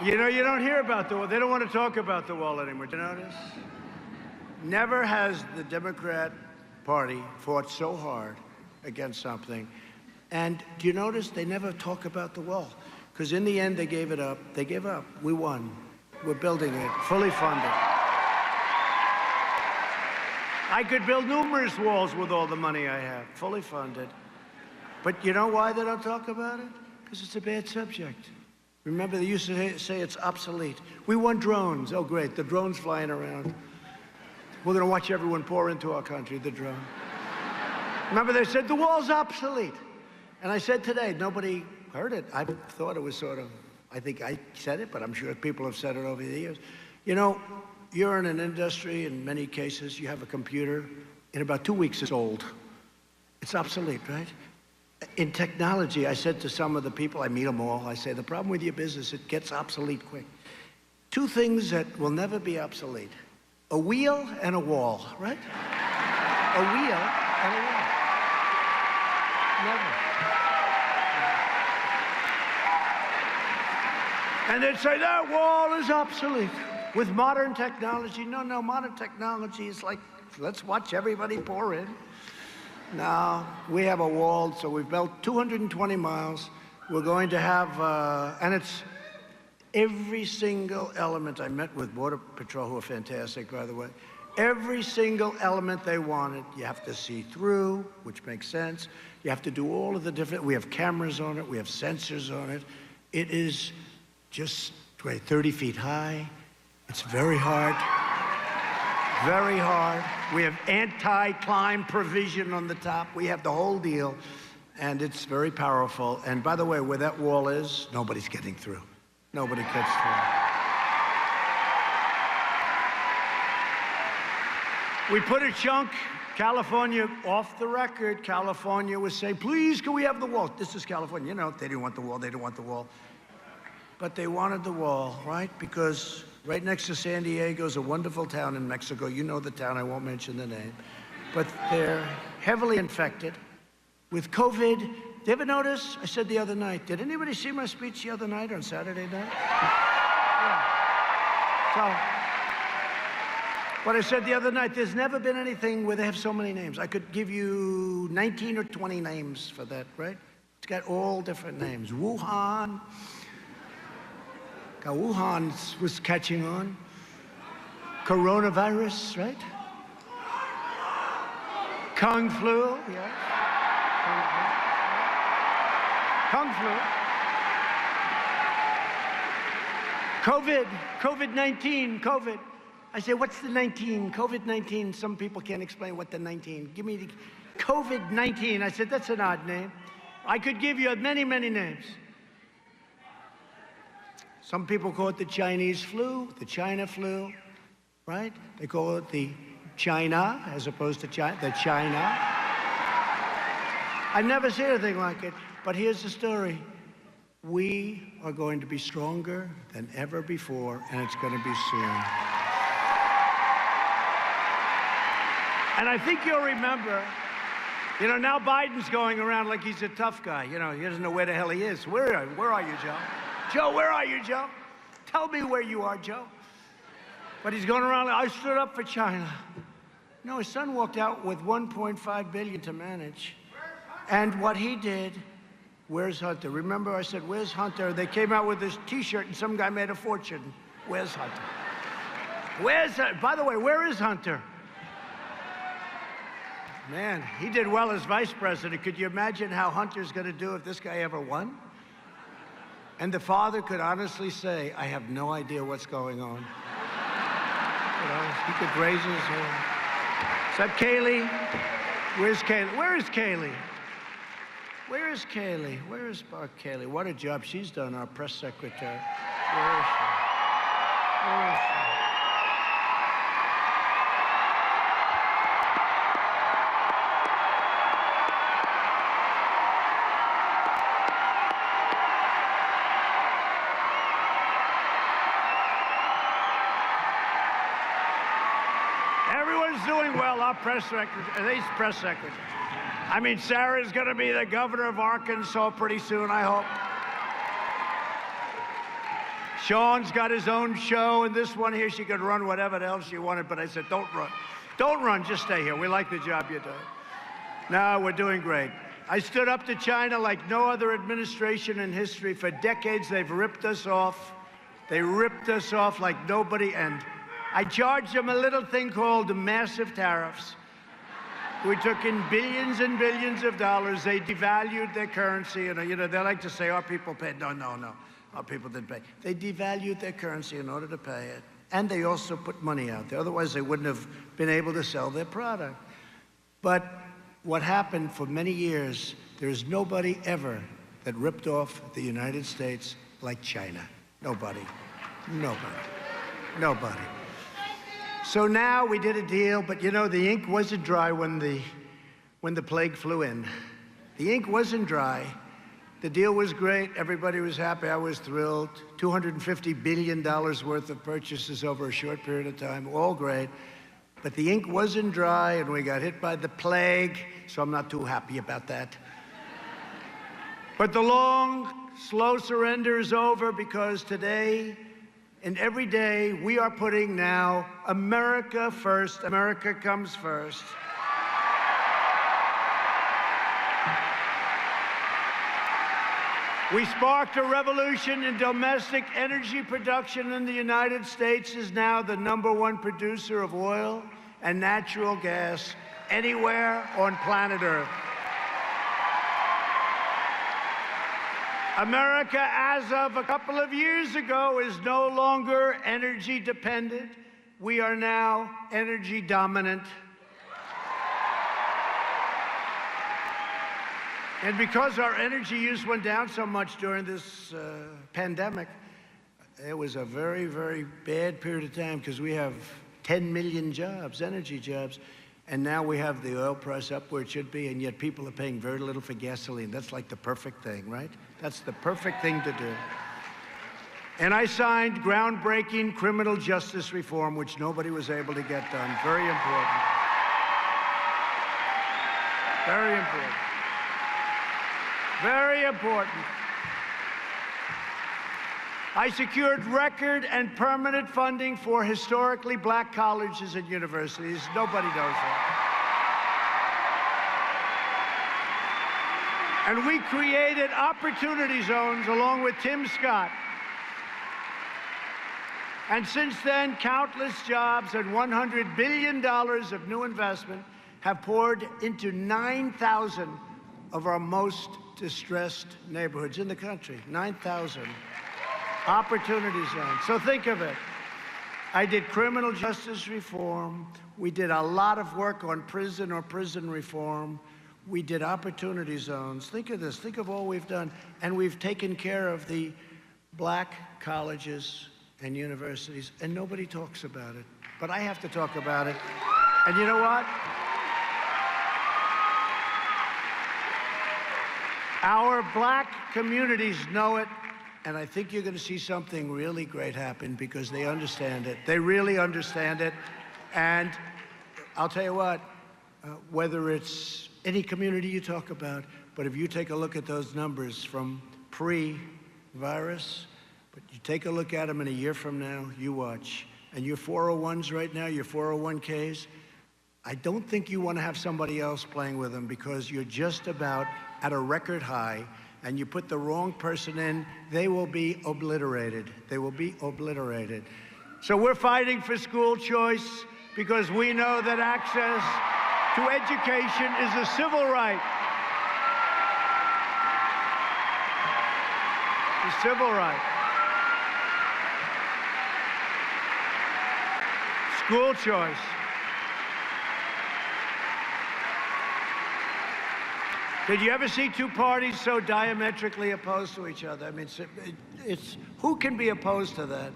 You know, you don't hear about the wall. They don't want to talk about the wall anymore. Do you notice? Never has the Democrat Party fought so hard against something. And do you notice they never talk about the wall? Because in the end, they gave it up. They gave up. We won. We're building it, fully funded. I could build numerous walls with all the money I have, fully funded. But you know why they don't talk about it? Because it's a bad subject. Remember, they used to say it's obsolete. We want drones. Oh, great, the drone's flying around. We're going to watch everyone pour into our country, the drone. Remember, they said the wall's obsolete. And I said today, nobody heard it. I thought it was sort of, I think I said it, but I'm sure people have said it over the years. You know, you're in an industry, in many cases, you have a computer, in about 2 weeks it's old. It's obsolete, right? In technology, I said to some of the people, I meet them all, I say, the problem with your business, it gets obsolete quick. Two things that will never be obsolete. A wheel and a wall, right? A wheel and a wall. Never. And they'd say, that wall is obsolete. With modern technology, no, modern technology is like, let's watch everybody pour in. Now, we have a wall, so we've built 220 miles. We're going to have, and it's every single element. I met with Border Patrol, who are fantastic, by the way. Every single element they wanted, you have to see through, which makes sense. You have to do all of the different, we have cameras on it, we have sensors on it. It is just 30 feet high. It's very hard. Very hard. We have anti-climb provision on the top. We have the whole deal, and it's very powerful. And by the way, where that wall is, nobody's getting through. Nobody gets through. We put a chunk, California, off the record. California was saying, please, can we have the wall? This is California. You know, they didn't want the wall. They didn't want the wall. But they wanted the wall, right? Because right next to San Diego is a wonderful town in Mexico. You know the town, I won't mention the name. But they're heavily infected with COVID. Did you ever notice? I said the other night, did anybody see my speech the other night on Saturday night? Yeah. So, what I said the other night, there's never been anything where they have so many names. I could give you 19 or 20 names for that, right? It's got all different names. Wuhan. Wuhan was catching on. Coronavirus, right? Kung flu, yeah. Kung flu. COVID, COVID-19, COVID. I say, what's the 19? COVID-19, some people can't explain what the 19. Give me the COVID-19. I said, that's an odd name. I could give you many, many names. Some people call it the Chinese flu, the China flu, right? They call it the China as opposed to the China. I've never seen anything like it, but here's the story. We are going to be stronger than ever before, and it's going to be soon. And I think you'll remember, you know, now Biden's going around like he's a tough guy. You know, he doesn't know where the hell he is. Where are you, Joe? Joe, where are you, Joe? Tell me where you are, Joe. But he's going around, I stood up for China. No, his son walked out with $1.5 billion to manage. And what he did, where's Hunter? Remember I said, where's Hunter? They came out with this T-shirt and some guy made a fortune. Where's Hunter? By the way, where is Hunter? Man, he did well as vice president. Could you imagine how Hunter's going to do if this guy ever won? And the father could honestly say, I have no idea what's going on. You know, he could raise his hand. Is that Kaylee? Where's Kaylee? Where is Kaylee? Where is Kaylee? Where is Kaylee? What a job she's done, our press secretary. Where is she? Where is she? Doing well, our press secretary, these press secretaries. I mean, Sarah's going to be the governor of Arkansas pretty soon, I hope. Sean's got his own show, and this one here, she could run whatever the hell she wanted, but I said, don't run. Don't run, just stay here. We like the job you're doing. No, we're doing great. I stood up to China like no other administration in history. For decades, they've ripped us off. They ripped us off like nobody, and I charged them a little thing called massive tariffs. We took in billions and billions of dollars. They devalued their currency. And, they like to say our people paid. No. Our people didn't pay. They devalued their currency in order to pay it. And they also put money out there. Otherwise, they wouldn't have been able to sell their product. But what happened for many years, there's nobody ever that ripped off the United States like China. Nobody. So now we did a deal, but the ink wasn't dry when the plague flew in. The ink wasn't dry. The deal was great. Everybody was happy. I was thrilled. $250 billion worth of purchases over a short period of time. All great. But the ink wasn't dry, and we got hit by the plague, so I'm not too happy about that. But the long, slow surrender is over, because today and every day we are putting now America first. America comes first. We sparked a revolution in domestic energy production, and the United States is now the #1 producer of oil and natural gas anywhere on planet Earth. America, as of a couple of years ago, is no longer energy dependent. We are now energy dominant. And because our energy use went down so much during this pandemic, it was a very, very bad period of time, because we have 10 million jobs, energy jobs, and now we have the oil price up where it should be, and yet people are paying very little for gasoline. That's like the perfect thing, right? That's the perfect thing to do. And I signed groundbreaking criminal justice reform, which nobody was able to get done. Very important. Very important. Very important. I secured record and permanent funding for historically black colleges and universities. Nobody knows that. And we created opportunity zones along with Tim Scott. And since then, countless jobs and $100 billion of new investment have poured into 9,000 of our most distressed neighborhoods in the country. 9,000 opportunity zones. So think of it. I did criminal justice reform. We did a lot of work on prison reform. We did opportunity zones. Think of this. Think of all we've done. And we've taken care of the black colleges and universities, and nobody talks about it. But I have to talk about it. And you know what? Our black communities know it, and I think you're going to see something really great happen, because they understand it. They really understand it. And I'll tell you what, whether it's any community you talk about, but if you take a look at those numbers from pre-virus, but you take a look at them in a year from now, you watch. And your 401s right now, your 401ks, I don't think you want to have somebody else playing with them, because you're just about at a record high, and you put the wrong person in, they will be obliterated. They will be obliterated. So we're fighting for school choice, because we know that access to education is a civil right. A civil right. School choice. Did you ever see two parties so diametrically opposed to each other? I mean, it's who can be opposed to that?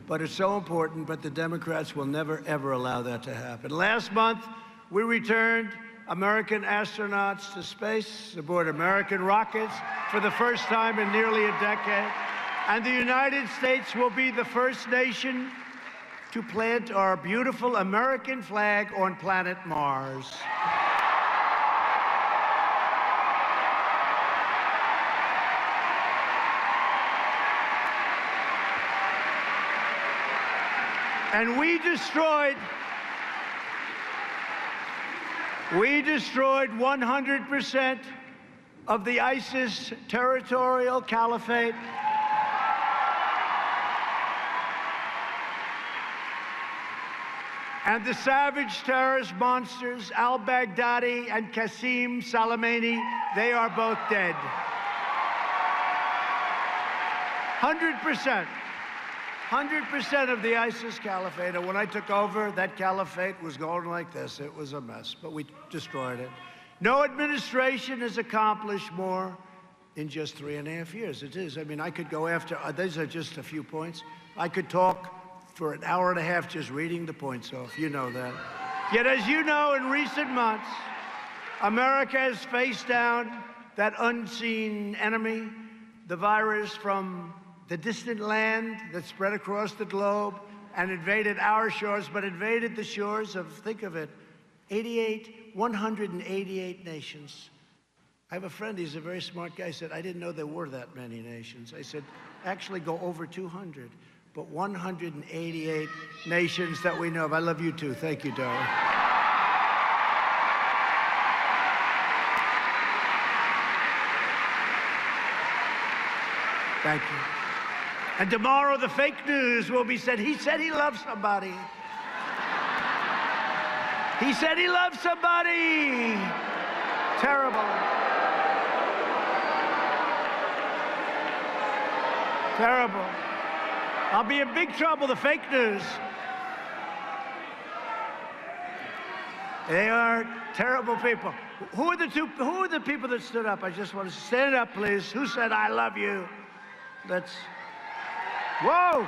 But it's so important, but the Democrats will never, ever allow that to happen. Last month, we returned American astronauts to space aboard American rockets for the first time in nearly a decade. And the United States will be the first nation to plant our beautiful American flag on planet Mars. And we destroyed 100% of the ISIS territorial caliphate. And the savage terrorist monsters, al-Baghdadi and Qasem Soleimani, they are both dead. 100%. 100% of the ISIS caliphate. And when I took over, that caliphate was going like this. It was a mess, but we destroyed it. No administration has accomplished more in just 3.5 years. It is. I mean, I could go after, these are just a few points. I could talk for an hour and a half just reading the points off. You know that. Yet, as you know, in recent months, America has faced down that unseen enemy, the virus from the distant land that spread across the globe and invaded our shores, but invaded the shores of, think of it, 188 nations. I have a friend, he's a very smart guy, said, I didn't know there were that many nations. I said, actually go over 200, but 188 nations that we know of. I love you too. Thank you, darling. Thank you. And tomorrow the fake news will be said, he said he loves somebody. He said he loves somebody. Terrible. Terrible. I'll be in big trouble, the fake news. They are terrible people. Who are the people that stood up? I just want to stand up, please. Who said I love you? Let's. Whoa!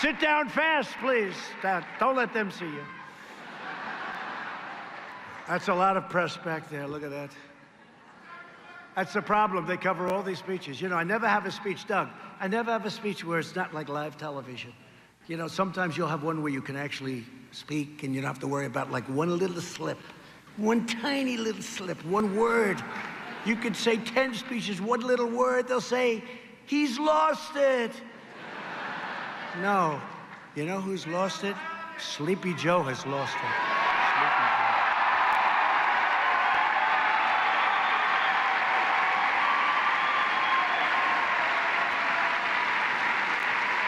Sit down fast, please. Don't let them see you. That's a lot of press back there. Look at that. That's the problem. They cover all these speeches. You know, I never have a speech, Doug. I never have a speech where it's not like live television. You know, sometimes you'll have one where you can actually speak and you don't have to worry about like one little slip. One tiny little slip, one word. You could say 10 speeches, one little word, they'll say, he's lost it. No. You know who's lost it? Sleepy Joe has lost it.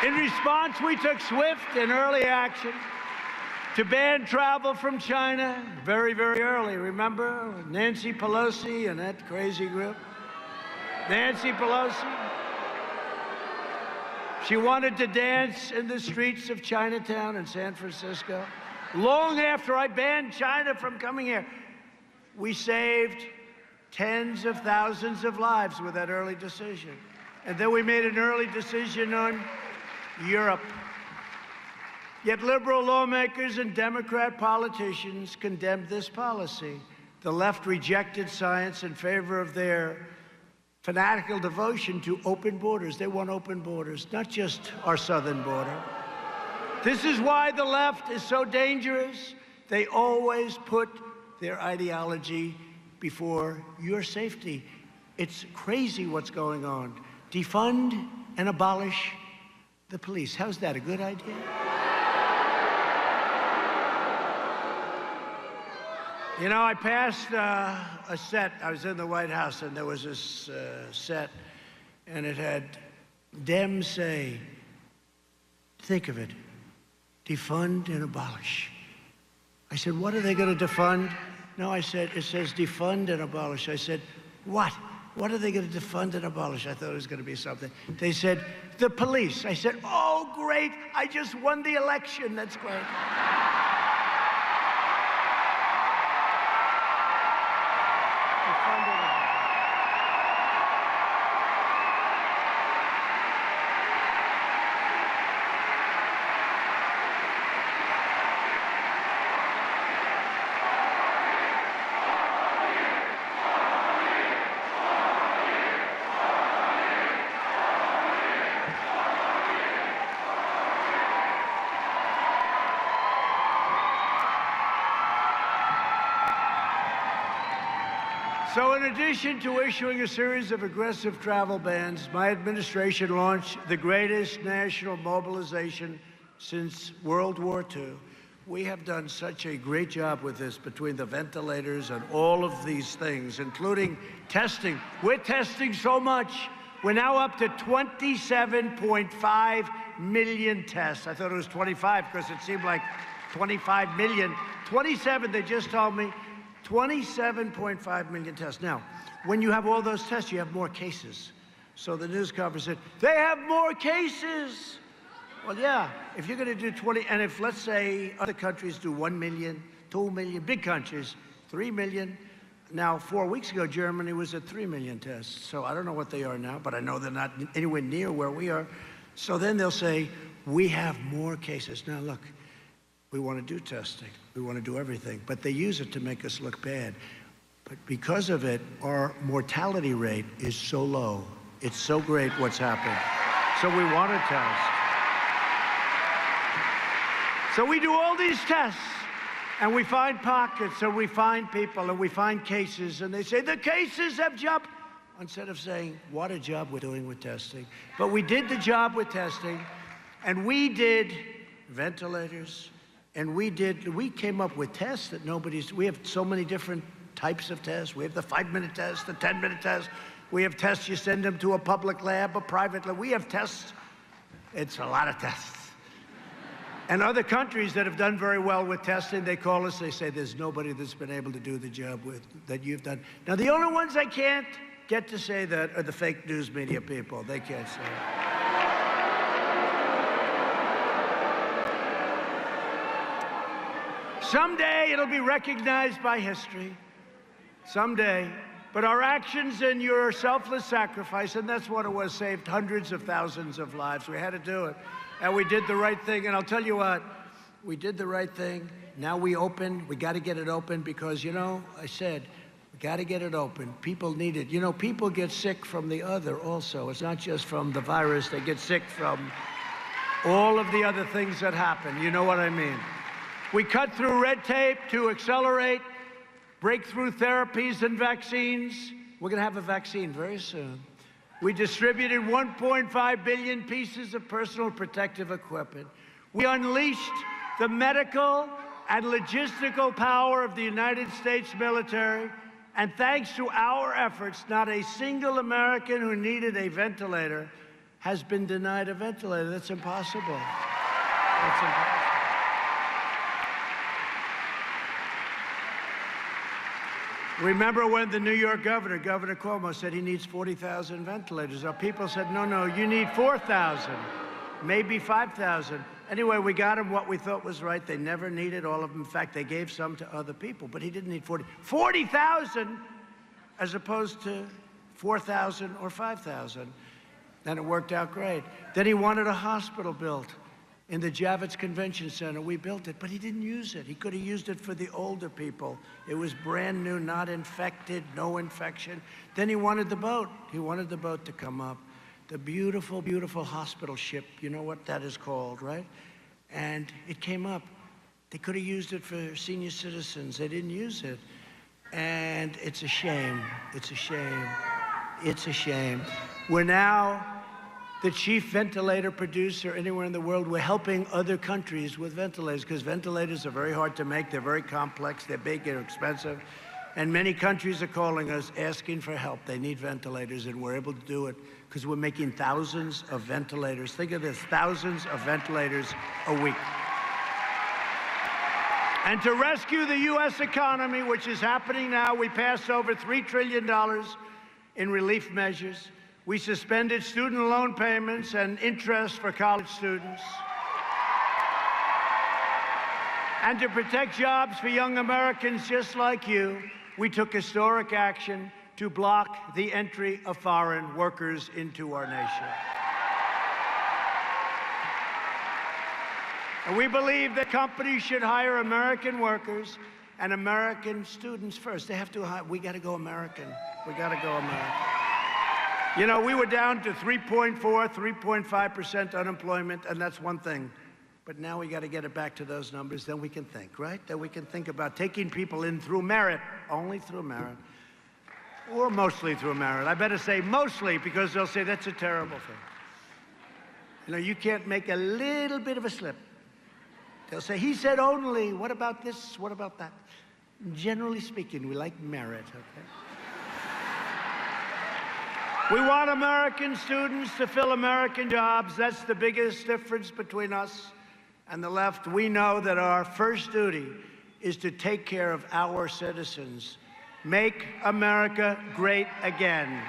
In response, we took swift and early action to ban travel from China very, very early. Remember Nancy Pelosi and that crazy group? Nancy Pelosi. She wanted to dance in the streets of Chinatown in San Francisco. Long after I banned China from coming here, we saved tens of thousands of lives with that early decision. And then we made an early decision on Europe. Yet liberal lawmakers and Democrat politicians condemned this policy. The left rejected science in favor of their fanatical devotion to open borders. They want open borders, not just our southern border. This is why the left is so dangerous. They always put their ideology before your safety. It's crazy what's going on. Defund and abolish the police. How's that, a good idea? You know, I passed a set. I was in the White House, and there was this set, and it had Dems say, think of it, defund and abolish. I said, what are they going to defund? No, I said, it says defund and abolish. I said, what? What are they going to defund and abolish? I thought it was going to be something. They said, the police. I said, oh, great, I just won the election. That's great. So in addition to issuing a series of aggressive travel bans, my administration launched the greatest national mobilization since World War II. We have done such a great job with this between the ventilators and all of these things, including testing. We're testing so much, We're now up to 27.5 million tests. I thought it was 25 because it seemed like 25 million. 27, they just told me, 27.5 million tests. Now, when you have all those tests, you have more cases. So the news conference said, they have more cases. Well, yeah, if you're going to do 20, and if, let's say, other countries do 1 million, 2 million, big countries, 3 million. Now, 4 weeks ago, Germany was at 3 million tests. So I don't know what they are now, but I know they're not anywhere near where we are. So then they'll say, we have more cases. Now, look, we want to do testing. We want to do everything. But they use it to make us look bad. But because of it, our mortality rate is so low. It's so great what's happened. So we want to test. So we do all these tests, and we find pockets, and we find people, and we find cases, and they say, the cases have jumped, instead of saying, what a job we're doing with testing. But we did the job with testing, and we did ventilators, and we came up with tests that we have so many different types of tests. We have the 5-minute test, the 10-minute test. We have tests, you send them to a public lab, a private lab. We have tests. It's a lot of tests. And other countries that have done very well with testing, they call us, they say, there's nobody that's been able to do the job that you've done. Now, the only ones I can't get to say that are the fake news media people. They can't say it. Someday it'll be recognized by history. Someday. But our actions and your selfless sacrifice, and that's what it was, saved hundreds of thousands of lives. We had to do it. And we did the right thing. And I'll tell you what, we did the right thing. Now we open. We got to get it open because, you know, I said, we got to get it open. People need it. You know, people get sick from the other also. It's not just from the virus. They get sick from all of the other things that happen. You know what I mean? We cut through red tape to accelerate breakthrough therapies and vaccines. We're going to have a vaccine very soon. We distributed 1.5 billion pieces of personal protective equipment. We unleashed the medical and logistical power of the United States military. And thanks to our efforts, not a single American who needed a ventilator has been denied a ventilator. That's impossible. That's impossible. Remember when the New York governor, Governor Cuomo, said he needs 40,000 ventilators? Our people said, no, no, you need 4,000, maybe 5,000. Anyway, we got him what we thought was right. They never needed all of them. In fact, they gave some to other people, but he didn't need 40,000 as opposed to 4,000 or 5,000. And it worked out great. Then he wanted a hospital built in the Javits Convention Center. We built it, but he didn't use it. He could have used it for the older people. It was brand new, not infected, no infection. Then he wanted the boat. He wanted the boat to come up. The beautiful, beautiful hospital ship. You know what that is called, right? And it came up. They could have used it for senior citizens. They didn't use it. And it's a shame. It's a shame. It's a shame. We're now the chief ventilator producer anywhere in the world. We're helping other countries with ventilators because ventilators are very hard to make. They're very complex. They're big and expensive. And many countries are calling us, asking for help. They need ventilators, and we're able to do it because we're making thousands of ventilators. Think of this, thousands of ventilators a week. And to rescue the U.S. economy, which is happening now, we passed over $3 trillion in relief measures. We suspended student loan payments and interest for college students. And to protect jobs for young Americans just like you, we took historic action to block the entry of foreign workers into our nation. And we believe that companies should hire American workers and American students first. They have to hire. We got to go American. We got to go American. You know, we were down to 3.4, 3.5% unemployment, and that's one thing. But now we got to get it back to those numbers. Then we can think, right? Then we can think about taking people in through merit, only through merit, or mostly through merit. I better say mostly because they'll say that's a terrible thing. You know, you can't make a little bit of a slip. They'll say, he said only. What about this? What about that? Generally speaking, we like merit, okay? We want American students to fill American jobs. That's the biggest difference between us and the left. We know that our first duty is to take care of our citizens. Make America great again.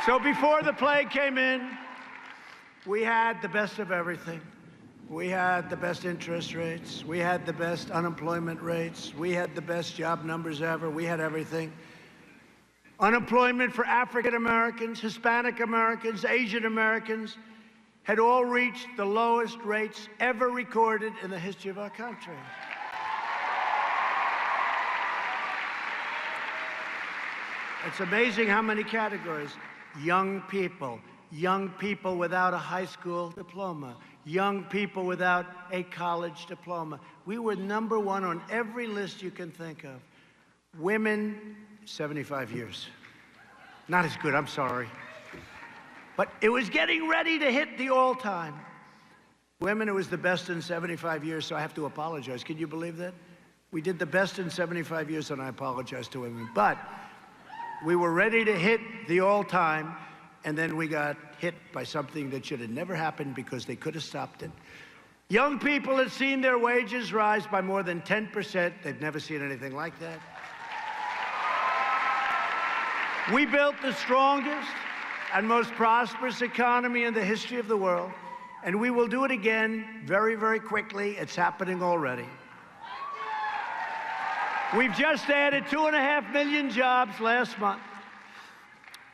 So before the plague came in, we had the best of everything. We had the best interest rates. We had the best unemployment rates. We had the best job numbers ever. We had everything. Unemployment for African Americans, Hispanic Americans, Asian Americans had all reached the lowest rates ever recorded in the history of our country. It's amazing how many categories. Young people without a high school diploma, young people without a college diploma. We were number one on every list you can think of. Women, 75 years. Not as good, I'm sorry. But it was getting ready to hit the all-time. Women, it was the best in 75 years, so I have to apologize. Can you believe that? We did the best in 75 years, and I apologize to women. But we were ready to hit the all-time, and then we got hit by something that should have never happened because they could have stopped it. Young people had seen their wages rise by more than 10%. They've never seen anything like that. We built the strongest and most prosperous economy in the history of the world, and we will do it again very, very quickly. It's happening already. We've just added 2.5 million jobs last month.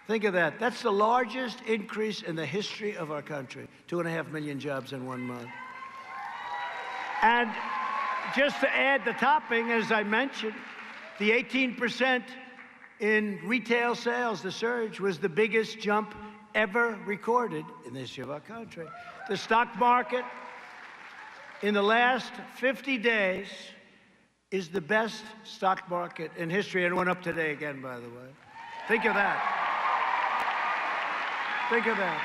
Think of that. That's the largest increase in the history of our country. 2.5 million jobs in 1 month. And just to add the topping, as I mentioned, the 18% in retail sales, the surge, was the biggest jump ever recorded in the history of our country. The stock market in the last 50 days is the best stock market in history, and it went up today again, by the way. Think of that. Think of that.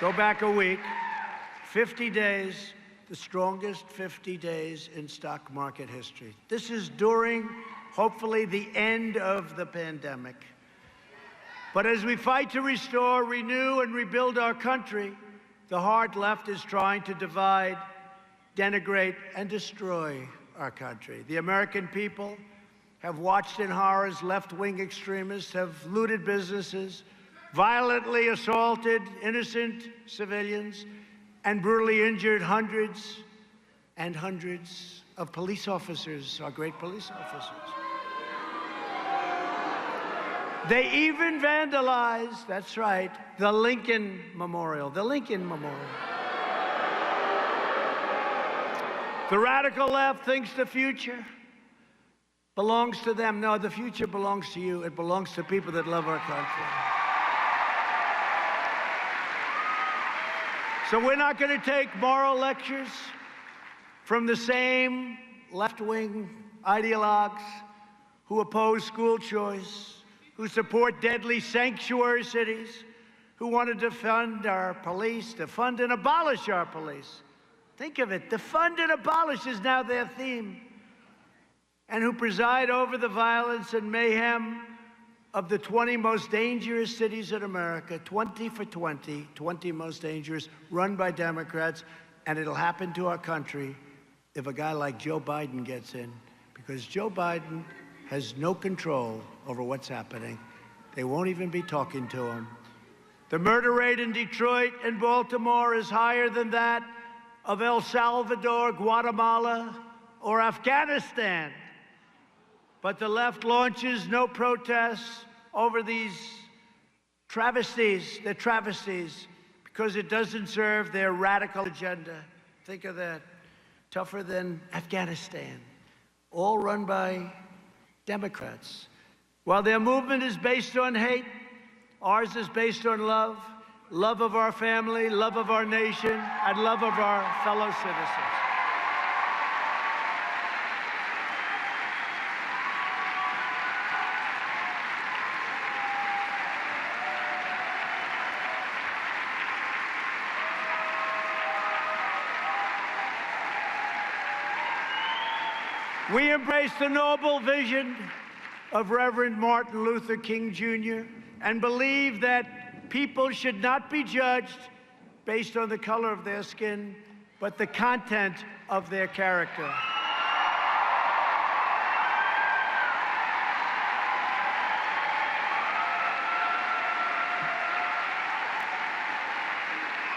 Go back a week, 50 days, the strongest 50 days in stock market history. This is during, hopefully, the end of the pandemic. But as we fight to restore, renew, and rebuild our country, the hard left is trying to divide, denigrate, and destroy our country. The American people have watched in horror as left-wing extremists have looted businesses, violently assaulted innocent civilians, and brutally injured hundreds and hundreds of police officers, our great police officers. They even vandalized, that's right, the Lincoln Memorial, the Lincoln Memorial. The radical left thinks the future belongs to them. No, the future belongs to you. It belongs to people that love our country. So we're not going to take moral lectures from the same left-wing ideologues who oppose school choice, who support deadly sanctuary cities, who want to defund our police, defund and abolish our police. Think of it, defund and abolish is now their theme. And who preside over the violence and mayhem of the 20 most dangerous cities in America, 20 for 20, 20 most dangerous, run by Democrats, and it'll happen to our country if a guy like Joe Biden gets in, because Joe Biden has no control over what's happening. They won't even be talking to him. The murder rate in Detroit and Baltimore is higher than that of El Salvador, Guatemala, or Afghanistan. But the left launches no protests over these travesties. They're travesties because it doesn't serve their radical agenda. Think of that. Tougher than Afghanistan. All run by Democrats. While their movement is based on hate, ours is based on love. Love of our family, love of our nation, and love of our fellow citizens. We embrace the noble vision of Reverend Martin Luther King Jr. and believe that people should not be judged based on the color of their skin, but the content of their character.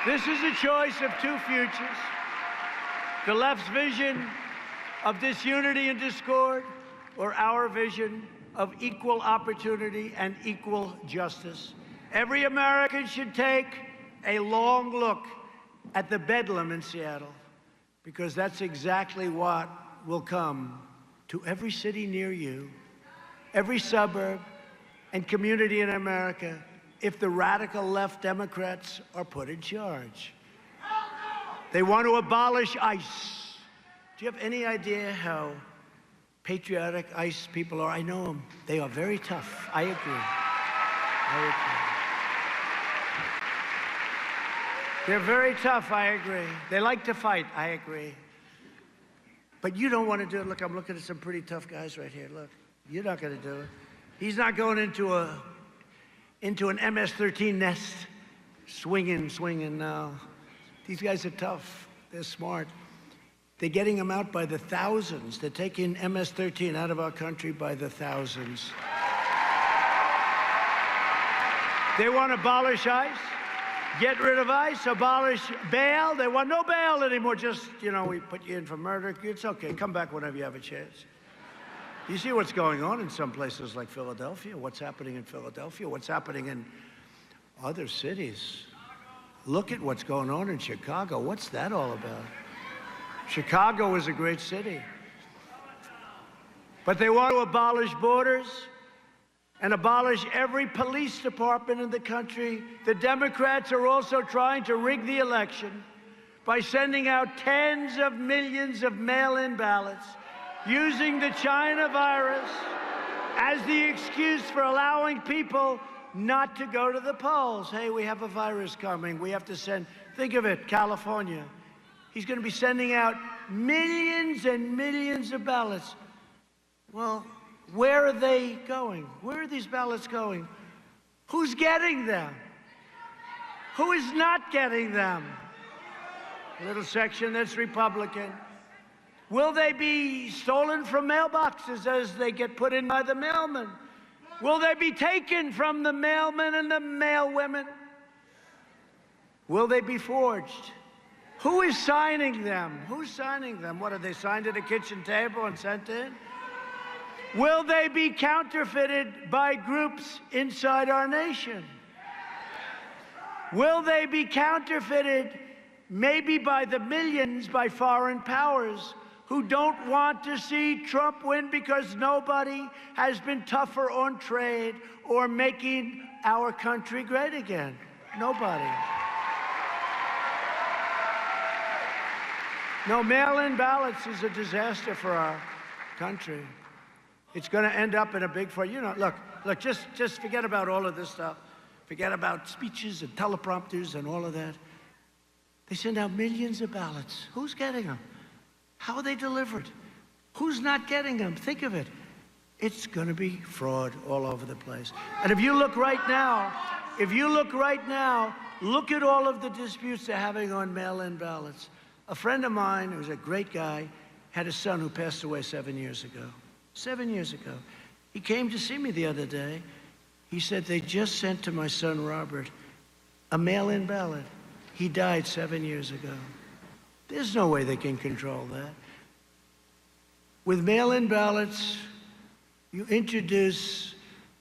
This is a choice of two futures. The left's vision of disunity and discord, or our vision of equal opportunity and equal justice. Every American should take a long look at the bedlam in Seattle, because that's exactly what will come to every city near you, every suburb and community in America, if the radical left Democrats are put in charge. They want to abolish ICE. Do you have any idea how patriotic ICE people are? I know them. They are very tough. I agree. They're very tough, I agree. They like to fight, I agree. But you don't want to do it. Look, I'm looking at some pretty tough guys right here. Look, you're not going to do it. He's not going into an MS-13 nest, swinging now. These guys are tough. They're smart. They're getting them out by the thousands. They're taking MS-13 out of our country by the thousands. They want to abolish ICE, get rid of ICE, abolish bail. They want no bail anymore. Just, you know, we put you in for murder. It's okay. Come back whenever you have a chance. You see what's going on in some places like Philadelphia, what's happening in Philadelphia, what's happening in other cities. Look at what's going on in Chicago. What's that all about? Chicago is a great city. But they want to abolish borders and abolish every police department in the country. The Democrats are also trying to rig the election by sending out tens of millions of mail-in ballots, using the China virus as the excuse for allowing people not to go to the polls. Hey, we have a virus coming. We have to send, think of it, California. He's going to be sending out millions and millions of ballots. Well, where are they going? Where are these ballots going? Who's getting them? Who is not getting them? A little section that's Republican. Will they be stolen from mailboxes as they get put in by the mailmen? Will they be taken from the mailmen and the mailwomen? Will they be forged? Who is signing them? Who's signing them? What, are they signed at a kitchen table and sent in? Will they be counterfeited by groups inside our nation? Will they be counterfeited maybe by the millions by foreign powers who don't want to see Trump win because nobody has been tougher on trade or making our country great again? Nobody. No, mail-in ballots is a disaster for our country. It's going to end up in a big fight. You know, look, just forget about all of this stuff. Forget about speeches and teleprompters and all of that. They send out millions of ballots. Who's getting them? How are they delivered? Who's not getting them? Think of it. It's going to be fraud all over the place. And if you look right now, look at all of the disputes they're having on mail-in ballots. A friend of mine, who's a great guy, had a son who passed away 7 years ago. 7 years ago. He came to see me the other day. He said, they just sent to my son, Robert, a mail-in ballot. He died 7 years ago. There's no way they can control that. With mail-in ballots, you introduce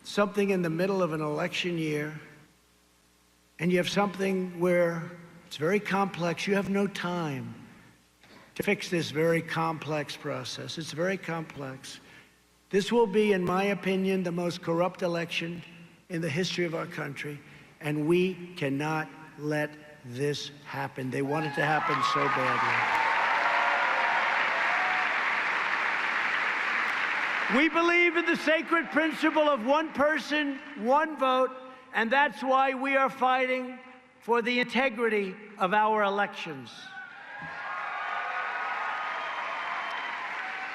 something in the middle of an election year, and you have something where it's very complex. You have no time to fix this very complex process. It's very complex. This will be, in my opinion, the most corrupt election in the history of our country, and we cannot let this happen. They want it to happen so badly. We believe in the sacred principle of one person, one vote, and that's why we are fighting for the integrity of our elections.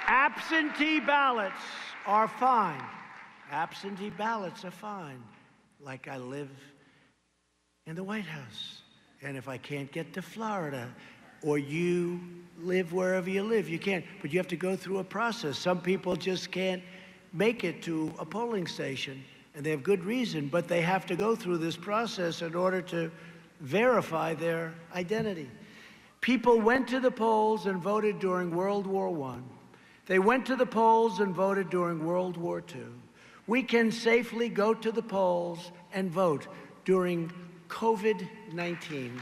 Absentee ballots are fine. Absentee ballots are fine. Like I live in the White House. And if I can't get to Florida, or you live wherever you live, you can't. But you have to go through a process. Some people just can't make it to a polling station, and they have good reason, but they have to go through this process in order to verify their identity. People went to the polls and voted during World War I. They went to the polls and voted during World War II. We can safely go to the polls and vote during COVID-19.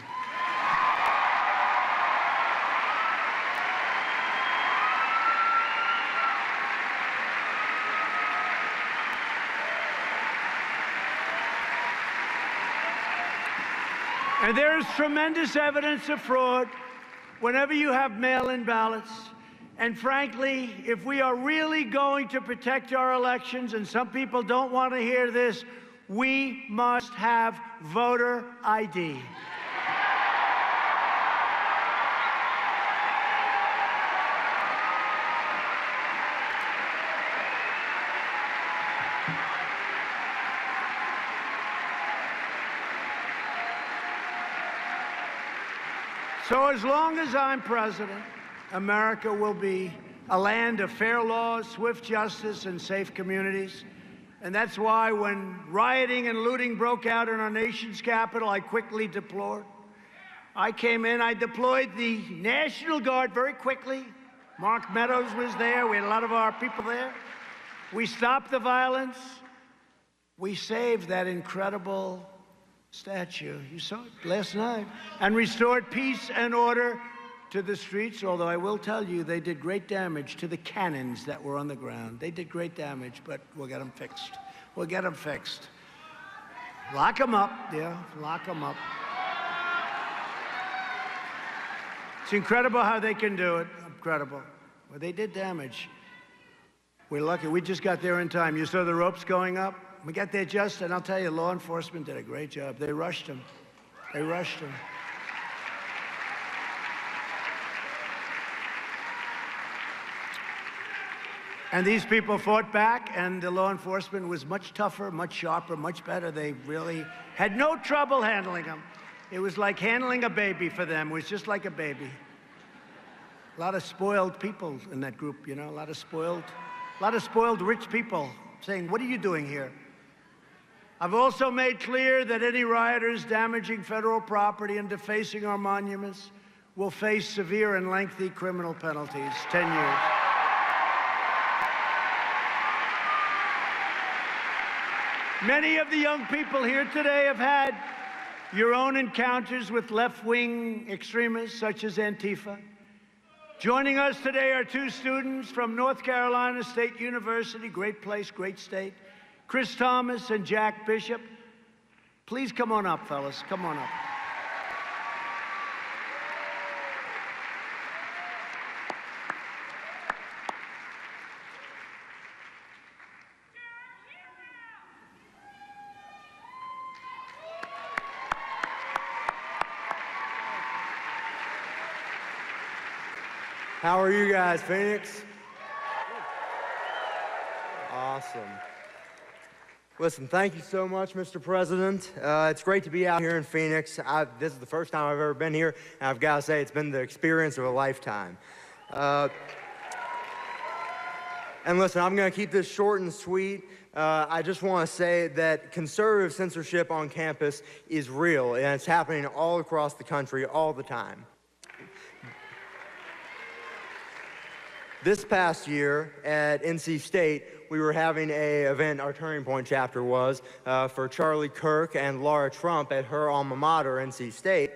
And there is tremendous evidence of fraud whenever you have mail-in ballots. And frankly, if we are really going to protect our elections, and some people don't want to hear this, we must have voter ID. So as long as I'm president, America will be a land of fair laws, swift justice, and safe communities. And that's why when rioting and looting broke out in our nation's capital, I quickly deployed. I came in, I deployed the National Guard very quickly. Mark Meadows was there. We had a lot of our people there. We stopped the violence. We saved that incredible statue, you saw it last night, and restored peace and order to the streets, although I will tell you they did great damage to the cannons that were on the ground. They did great damage, but we'll get them fixed. We'll get them fixed. Lock them up, yeah, lock them up. It's incredible how they can do it, incredible. Well, they did damage. We're lucky, we just got there in time. You saw the ropes going up? We got there just, and I'll tell you, law enforcement did a great job. They rushed him. They rushed him. And these people fought back, and the law enforcement was much tougher, much sharper, much better. They really had no trouble handling them. It was like handling a baby for them. It was just like a baby. A lot of spoiled people in that group, you know, a lot of spoiled rich people saying, "What are you doing here?" I've also made clear that any rioters damaging federal property and defacing our monuments will face severe and lengthy criminal penalties, 10 years. Many of the young people here today have had your own encounters with left-wing extremists such as Antifa. Joining us today are two students from North Carolina State University, great place, great state, Chris Thomas and Jack Bishop. Please come on up, fellas, come on up. How are you guys, Phoenix? Awesome. Listen, thank you so much, Mr. President. It's great to be out here in Phoenix. This is the first time I've ever been here, and I've got to say it's been the experience of a lifetime. And listen, I'm going to keep this short and sweet. I just want to say that conservative censorship on campus is real, and it's happening all across the country all the time. This past year at NC State, we were having an event, our Turning Point chapter was, for Charlie Kirk and Laura Trump at her alma mater, NC State.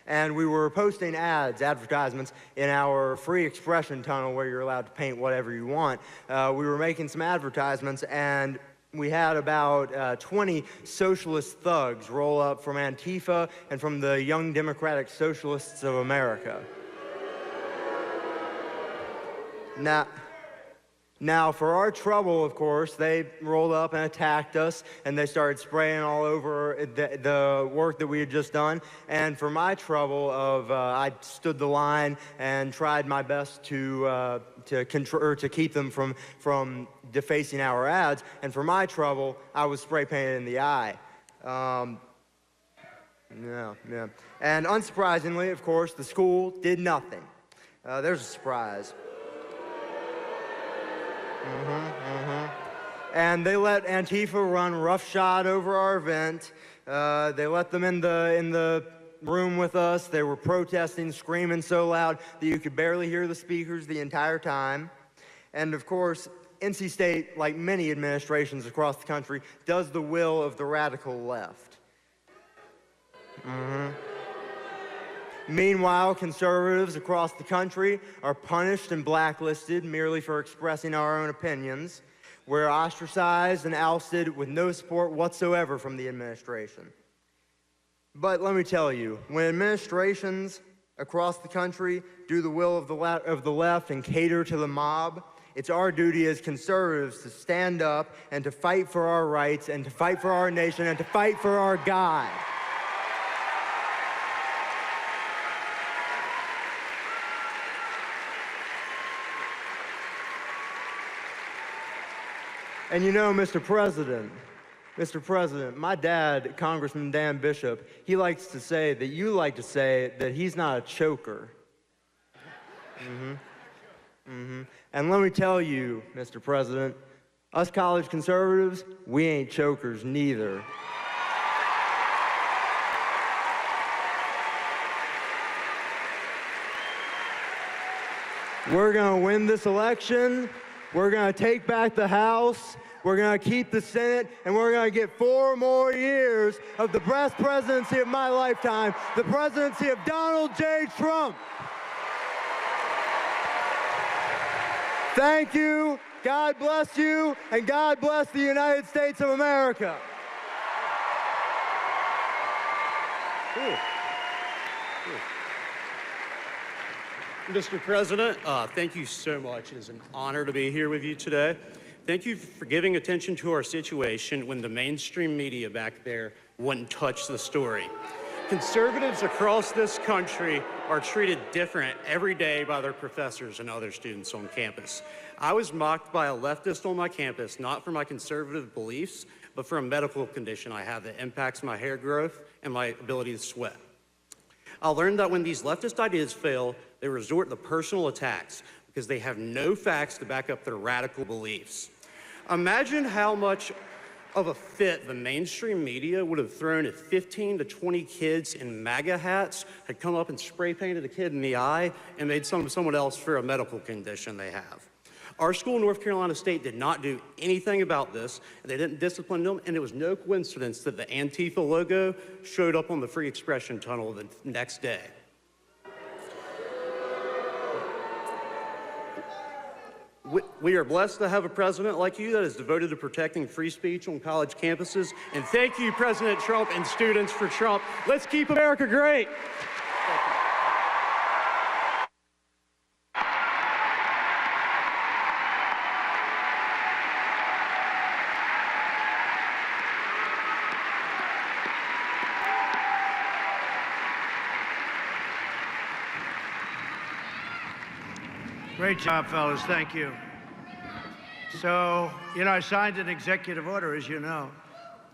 And we were posting advertisements in our free expression tunnel where you're allowed to paint whatever you want. We were making some advertisements, and we had about 20 socialist thugs roll up from Antifa and from the Young Democratic Socialists of Now, for our trouble, of course, they rolled up and attacked us, and they started spraying all over the work that we had just done. And for my trouble, I stood the line and tried my best to keep them from defacing our ads. And for my trouble, I was spray painted in the eye. Yeah. And unsurprisingly, of course, the school did nothing. There's a surprise. And they let Antifa run roughshod over our event. They let them in the room with us. They were protesting, screaming so loud that you could barely hear the speakers the entire time. And of course, NC State, like many administrations across the country, does the will of the radical left. Meanwhile, conservatives across the country are punished and blacklisted merely for expressing our own opinions. We're ostracized and ousted with no support whatsoever from the administration. But let me tell you, when administrations across the country do the will of the left and cater to the mob, it's our duty as conservatives to stand up and to fight for our rights and to fight for our nation and to fight for our God. And you know, Mr. President, my dad, Congressman Dan Bishop, he likes to say that you like to say that he's not a choker. And let me tell you, Mr. President, us college conservatives, we ain't chokers neither. We're gonna win this election. We're gonna take back the House. We're going to keep the Senate, and we're going to get 4 more years of the best presidency of my lifetime, the presidency of Donald J. Trump. Thank you, God bless you, and God bless the United States of America. Mr. President, thank you so much. It is an honor to be here with you today. Thank you for giving attention to our situation when the mainstream media back there wouldn't touch the story. Conservatives across this country are treated different every day by their professors and other students on campus. I was mocked by a leftist on my campus, not for my conservative beliefs, but for a medical condition I have that impacts my hair growth and my ability to sweat. I learned that when these leftist ideas fail, they resort to personal attacks because they have no facts to back up their radical beliefs. Imagine how much of a fit the mainstream media would have thrown if 15 to 20 kids in MAGA hats had come up and spray painted a kid in the eye and made someone else for a medical condition they have. Our school, North Carolina State, did not do anything about this, and they didn't discipline them, and it was no coincidence that the Antifa logo showed up on the Free Expression Tunnel the next day. We are blessed to have a president like you that is devoted to protecting free speech on college campuses. And thank you, President Trump and Students for Trump. Let's keep America great. Great job, fellas. Thank you. So, I signed an executive order, as you know,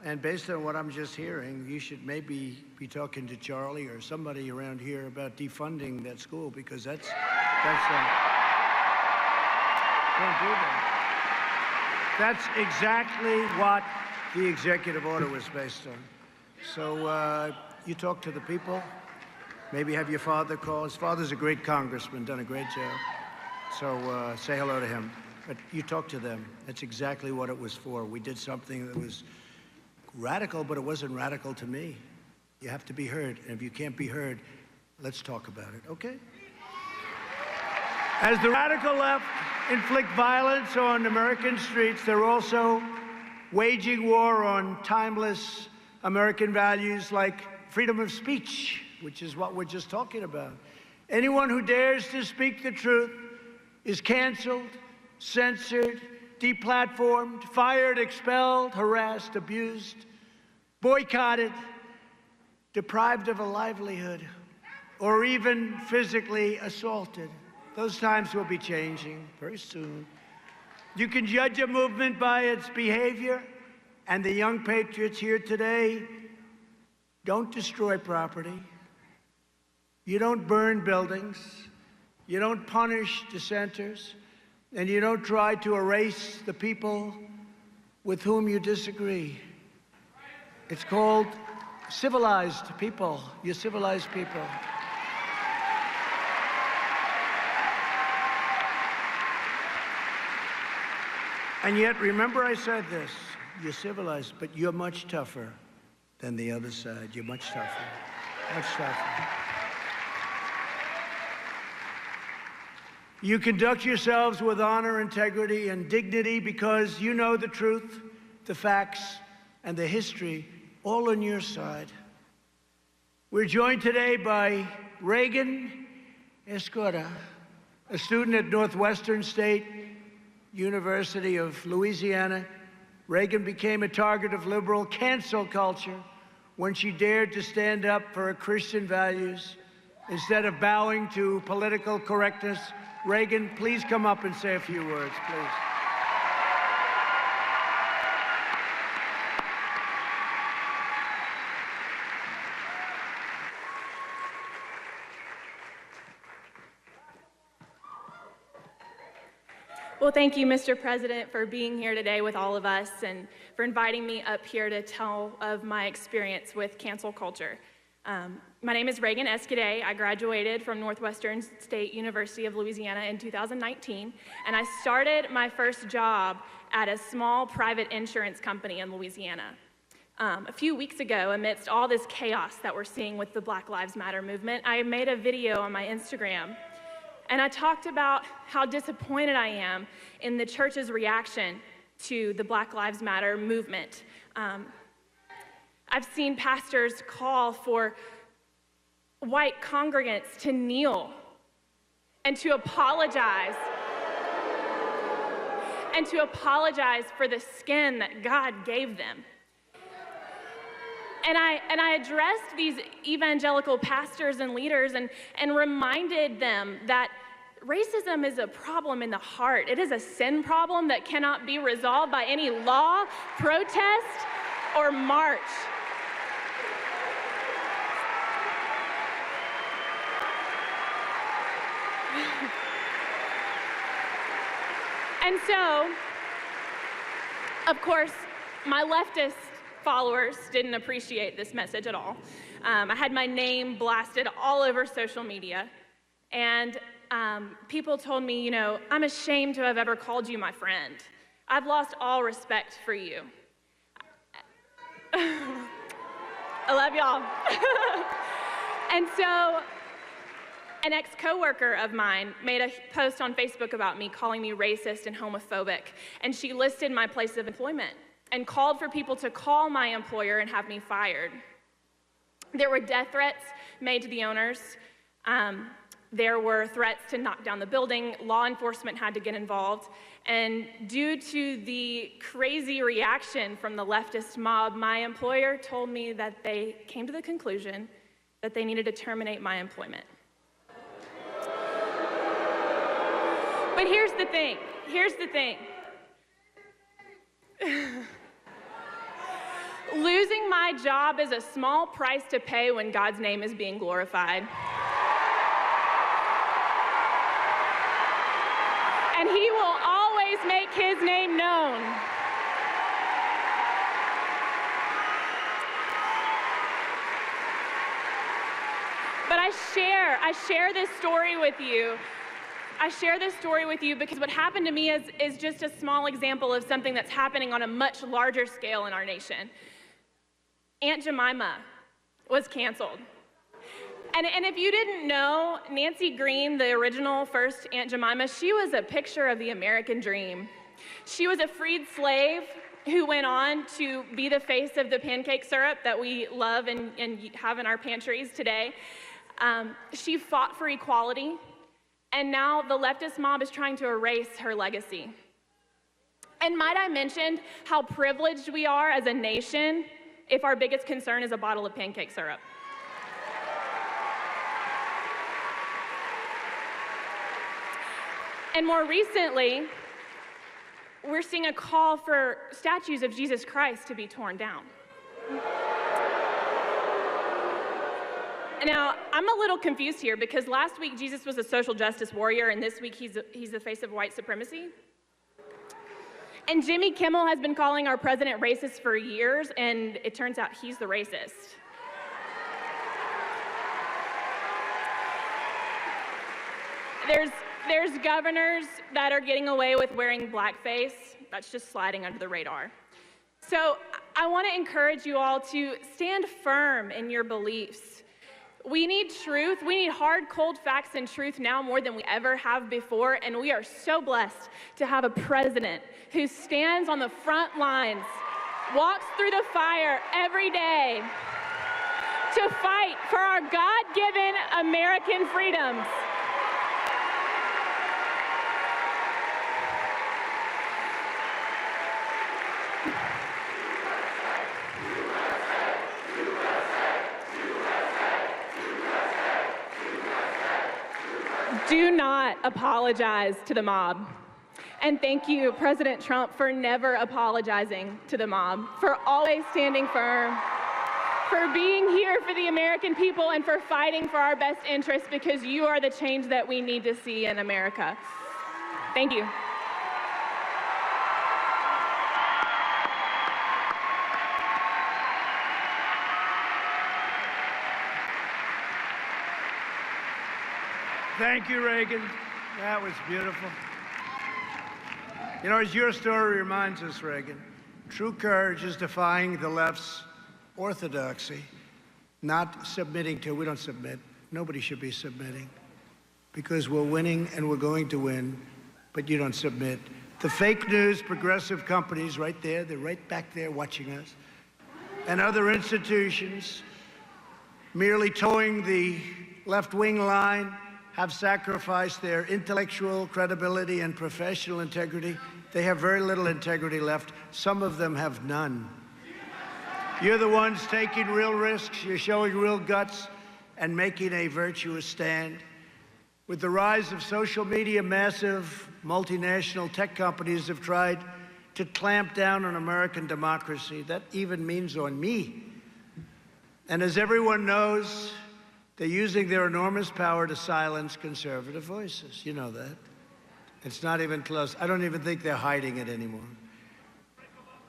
and based on what I'm just hearing, you should maybe be talking to Charlie or somebody around here about defunding that school, because don't do that. That's exactly what the executive order was based on. So you talk to the people, maybe have your father call. His father's a great congressman, done a great job. So say hello to him. But you talk to them. That's exactly what it was for. We did something that was radical, but it wasn't radical to me. You have to be heard. And if you can't be heard, let's talk about it, okay? As the radical left inflict violence on American streets, they're also waging war on timeless American values like freedom of speech, which is what we're just talking about. Anyone who dares to speak the truth is canceled, censored, deplatformed, fired, expelled, harassed, abused, boycotted, deprived of a livelihood, or even physically assaulted. Those times will be changing very soon. You can judge a movement by its behavior, and the young patriots here today don't destroy property. You don't burn buildings. You don't punish dissenters. And you don't try to erase the people with whom you disagree. It's called civilized people. You're civilized people. And yet, remember I said this, you're civilized, but you're much tougher than the other side. You're much tougher, much tougher. You conduct yourselves with honor, integrity, and dignity because you know the truth, the facts, and the history all on your side. We're joined today by Reagan Escoda, a student at Northwestern State University of Louisiana. Reagan became a target of liberal cancel culture when she dared to stand up for her Christian values instead of bowing to political correctness. Reagan, please come up and say a few words, please. Well, thank you, Mr. President, for being here today with all of us and for inviting me up here to tell of my experience with cancel culture. My name is Reagan Escudé. I graduated from Northwestern State University of Louisiana in 2019, and I started my first job at a small private insurance company in Louisiana. A few weeks ago, amidst all this chaos that we're seeing with the Black Lives Matter movement, I made a video on my Instagram. And I talked about how disappointed I am in the church's reaction to the Black Lives Matter movement. I've seen pastors call for white congregants to kneel and to apologize for the skin that God gave them. And I addressed these evangelical pastors and leaders and reminded them that racism is a problem in the heart. It is a sin problem that cannot be resolved by any law, protest, or march. And so, of course, my leftist followers didn't appreciate this message at all. I had my name blasted all over social media, and people told me, you know, I'm ashamed to have ever called you my friend. I've lost all respect for you. I love y'all. And so an ex-coworker of mine made a post on Facebook about me, calling me racist and homophobic, and she listed my place of employment and called for people to call my employer and have me fired. There were death threats made to the owners. There were threats to knock down the building. Law enforcement had to get involved. And due to the crazy reaction from the leftist mob, my employer told me that they came to the conclusion that they needed to terminate my employment. But here's the thing. Losing my job is a small price to pay when God's name is being glorified. And He will always make His name known. But I share this story with you. I share this story with you because what happened to me is just a small example of something that's happening on a much larger scale in our nation. Aunt Jemima was canceled. And if you didn't know, Nancy Green, the original first Aunt Jemima, she was a picture of the American dream. She was a freed slave who went on to be the face of the pancake syrup that we love and have in our pantries today. She fought for equality. And now the leftist mob is trying to erase her legacy. And might I mention how privileged we are as a nation if our biggest concern is a bottle of pancake syrup? And more recently, we're seeing a call for statues of Jesus Christ to be torn down. Now, I'm a little confused here because last week Jesus was a social justice warrior and this week he's the face of white supremacy. And Jimmy Kimmel has been calling our president racist for years, and it turns out he's the racist. There's governors that are getting away with wearing blackface. That's just sliding under the radar. So I want to encourage you all to stand firm in your beliefs. We need truth. We need hard, cold facts and truth now more than we ever have before, and we are so blessed to have a president who stands on the front lines, walks through the fire every day to fight for our God-given American freedoms. Do not apologize to the mob. And thank you, President Trump, for never apologizing to the mob, for always standing firm, for being here for the American people, and for fighting for our best interests, because you are the change that we need to see in America. Thank you. Thank you, Reagan. That was beautiful. You know, as your story reminds us, Reagan, true courage is defying the left's orthodoxy, not submitting to. We don't submit. Nobody should be submitting because we're winning and we're going to win, but you don't submit. The fake news progressive companies right there, they're right back there watching us, and other institutions merely towing the left-wing line have sacrificed their intellectual credibility and professional integrity. They have very little integrity left. Some of them have none. You're the ones taking real risks. You're showing real guts and making a virtuous stand. With the rise of social media, massive multinational tech companies have tried to clamp down on American democracy. That even means on me. And as everyone knows, they're using their enormous power to silence conservative voices. You know that. It's not even close. I don't even think they're hiding it anymore.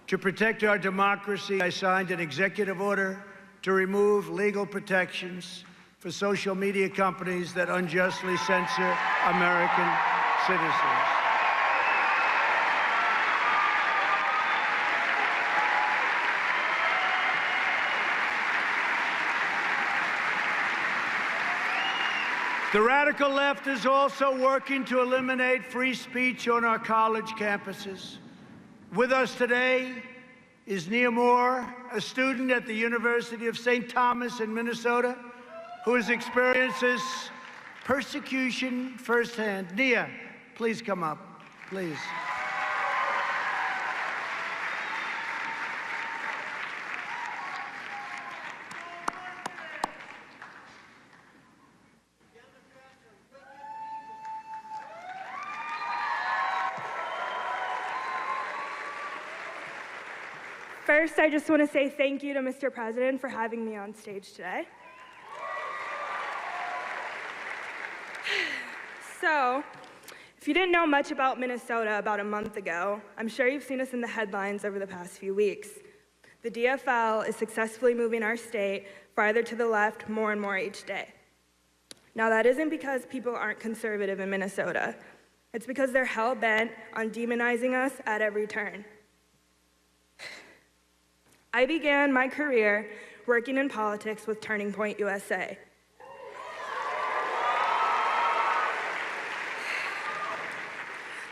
To protect our democracy, I signed an executive order to remove legal protections for social media companies that unjustly censor American citizens. The radical left is also working to eliminate free speech on our college campuses. With us today is Nia Moore, a student at the University of St. Thomas in Minnesota, who has experienced this persecution firsthand. Nia, please come up, please. First, I just want to say thank you to Mr. President for having me on stage today. So, if you didn't know much about Minnesota about a month ago, I'm sure you've seen us in the headlines over the past few weeks. The DFL is successfully moving our state farther to the left more and more each day. Now, that isn't because people aren't conservative in Minnesota. It's because they're hell-bent on demonizing us at every turn. I began my career working in politics with Turning Point USA.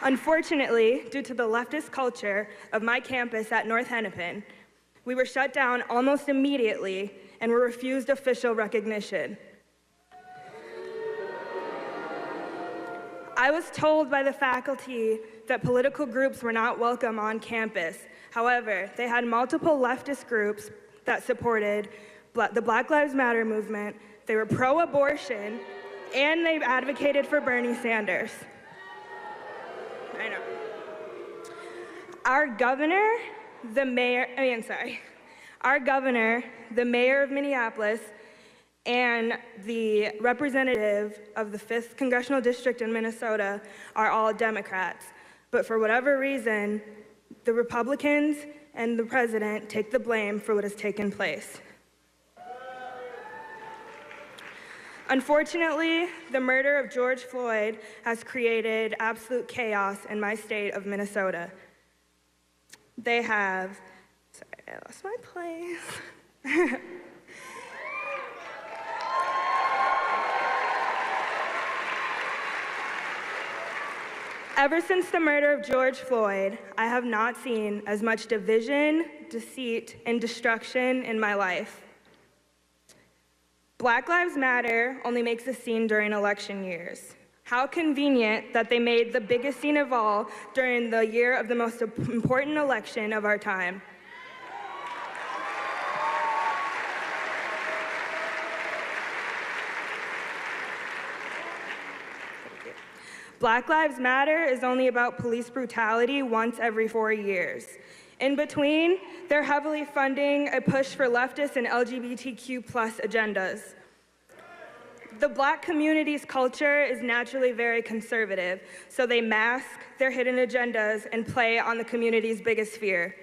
Unfortunately, due to the leftist culture of my campus at North Hennepin, we were shut down almost immediately and were refused official recognition. I was told by the faculty that political groups were not welcome on campus. However, they had multiple leftist groups that supported the Black Lives Matter movement. They were pro-abortion, and they advocated for Bernie Sanders. I know. Our governor, the mayor of Minneapolis, and the representative of the 5th Congressional District in Minnesota are all Democrats. But for whatever reason, the Republicans and the president take the blame for what has taken place. Unfortunately, the murder of George Floyd has created absolute chaos in my state of Minnesota. They have, sorry, I lost my place. Ever since the murder of George Floyd, I have not seen as much division, deceit, and destruction in my life. Black Lives Matter only makes a scene during election years. How convenient that they made the biggest scene of all during the year of the most important election of our time. Black Lives Matter is only about police brutality once every 4 years. In between, they're heavily funding a push for leftist and LGBTQ+ agendas. The Black community's culture is naturally very conservative, so they mask their hidden agendas and play on the community's biggest fear.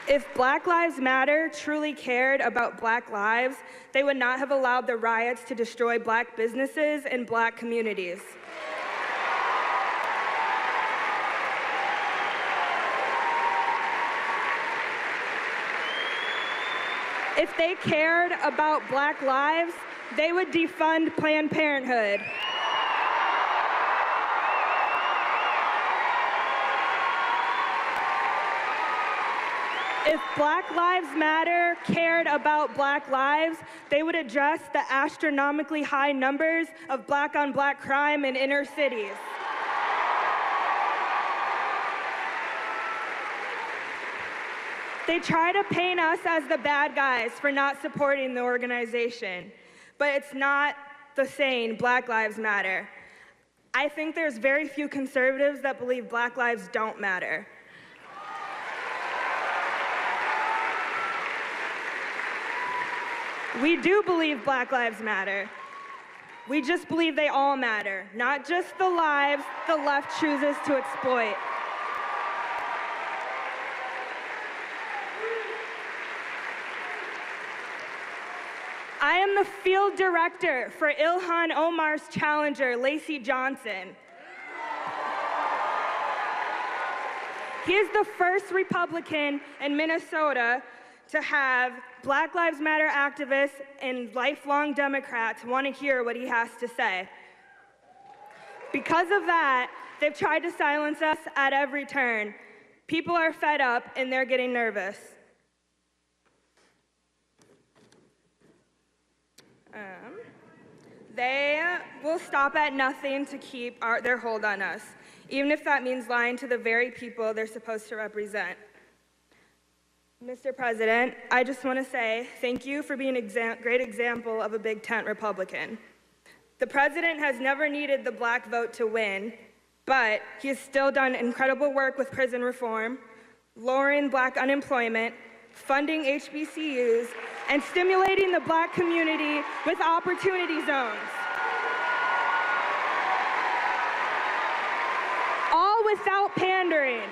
If Black Lives Matter truly cared about Black lives, they would not have allowed the riots to destroy Black businesses and Black communities. If they cared about Black lives, they would defund Planned Parenthood. If Black Lives Matter cared about Black lives, they would address the astronomically high numbers of Black-on-Black crime in inner cities. They try to paint us as the bad guys for not supporting the organization, but it's not the saying Black Lives Matter. I think there's very few conservatives that believe Black lives don't matter. We do believe Black lives matter. We just believe they all matter, not just the lives the left chooses to exploit. I am the field director for Ilhan Omar's challenger, Lacey Johnson. He is the first Republican in Minnesota to have Black Lives Matter activists and lifelong Democrats want to hear what he has to say. Because of that, they've tried to silence us at every turn. People are fed up and they're getting nervous. They will stop at nothing to keep their hold on us, even if that means lying to the very people they're supposed to represent. Mr. President, I just want to say thank you for being a great example of a big tent Republican. The president has never needed the Black vote to win, but he has still done incredible work with prison reform, lowering Black unemployment, funding HBCUs, and stimulating the Black community with opportunity zones. All without pandering.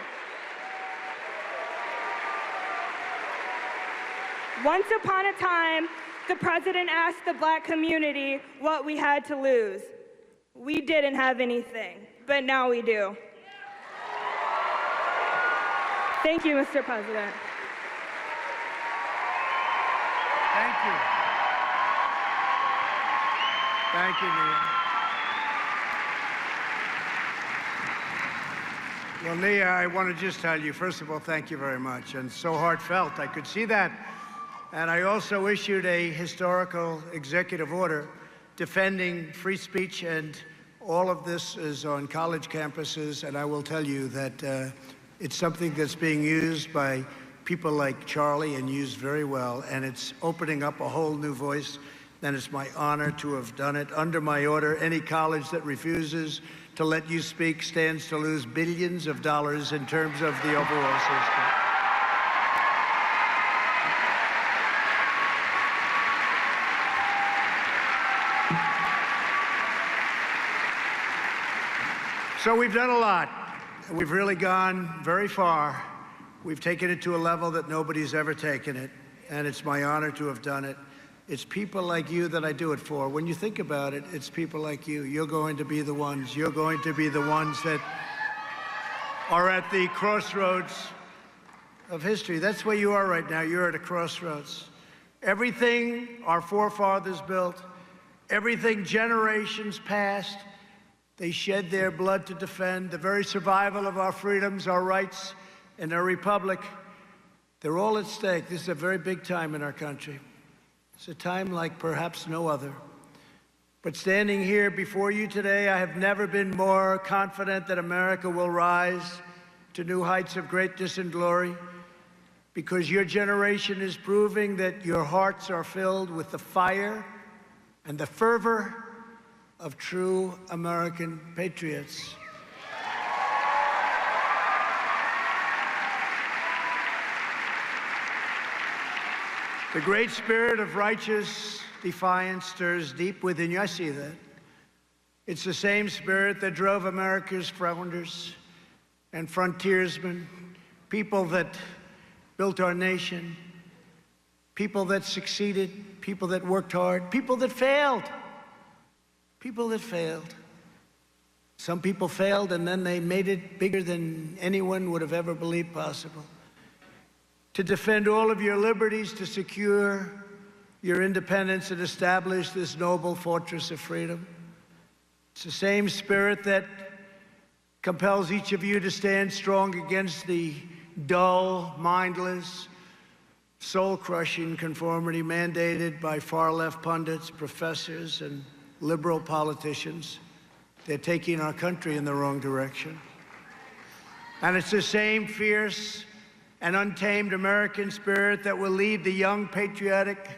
Once upon a time, the president asked the Black community what we had to lose. We didn't have anything, but now we do. Thank you, Mr. President. Thank you. Thank you, Nia. Well, Nia, I want to just tell you, first of all, thank you very much. And so heartfelt. I could see that. And I also issued a historical executive order defending free speech, and all of this is on college campuses. And I will tell you that it's something that's being used by people like Charlie and used very well, and it's opening up a whole new voice. And it's my honor to have done it. Under my order, any college that refuses to let you speak stands to lose billions of dollars in terms of the overall system. So we've done a lot. We've really gone very far. We've taken it to a level that nobody's ever taken it, and it's my honor to have done it. It's people like you that I do it for. When you think about it, it's people like you. You're going to be the ones. You're going to be the ones that are at the crossroads of history. That's where you are right now. You're at a crossroads. Everything our forefathers built, everything generations past, they shed their blood to defend, the very survival of our freedoms, our rights, and our republic, they're all at stake. This is a very big time in our country. It's a time like perhaps no other. But standing here before you today, I have never been more confident that America will rise to new heights of greatness and glory, because your generation is proving that your hearts are filled with the fire and the fervor of true American patriots. The great spirit of righteous defiance stirs deep within you. I see that. It's the same spirit that drove America's founders and frontiersmen, people that built our nation, people that succeeded, people that worked hard, people that failed. People that failed. Some people failed and then they made it bigger than anyone would have ever believed possible. To defend all of your liberties, to secure your independence and establish this noble fortress of freedom. It's the same spirit that compels each of you to stand strong against the dull, mindless, soul-crushing conformity mandated by far-left pundits, professors, and liberal politicians. They're taking our country in the wrong direction. And it's the same fierce and untamed American spirit that will lead the young, patriotic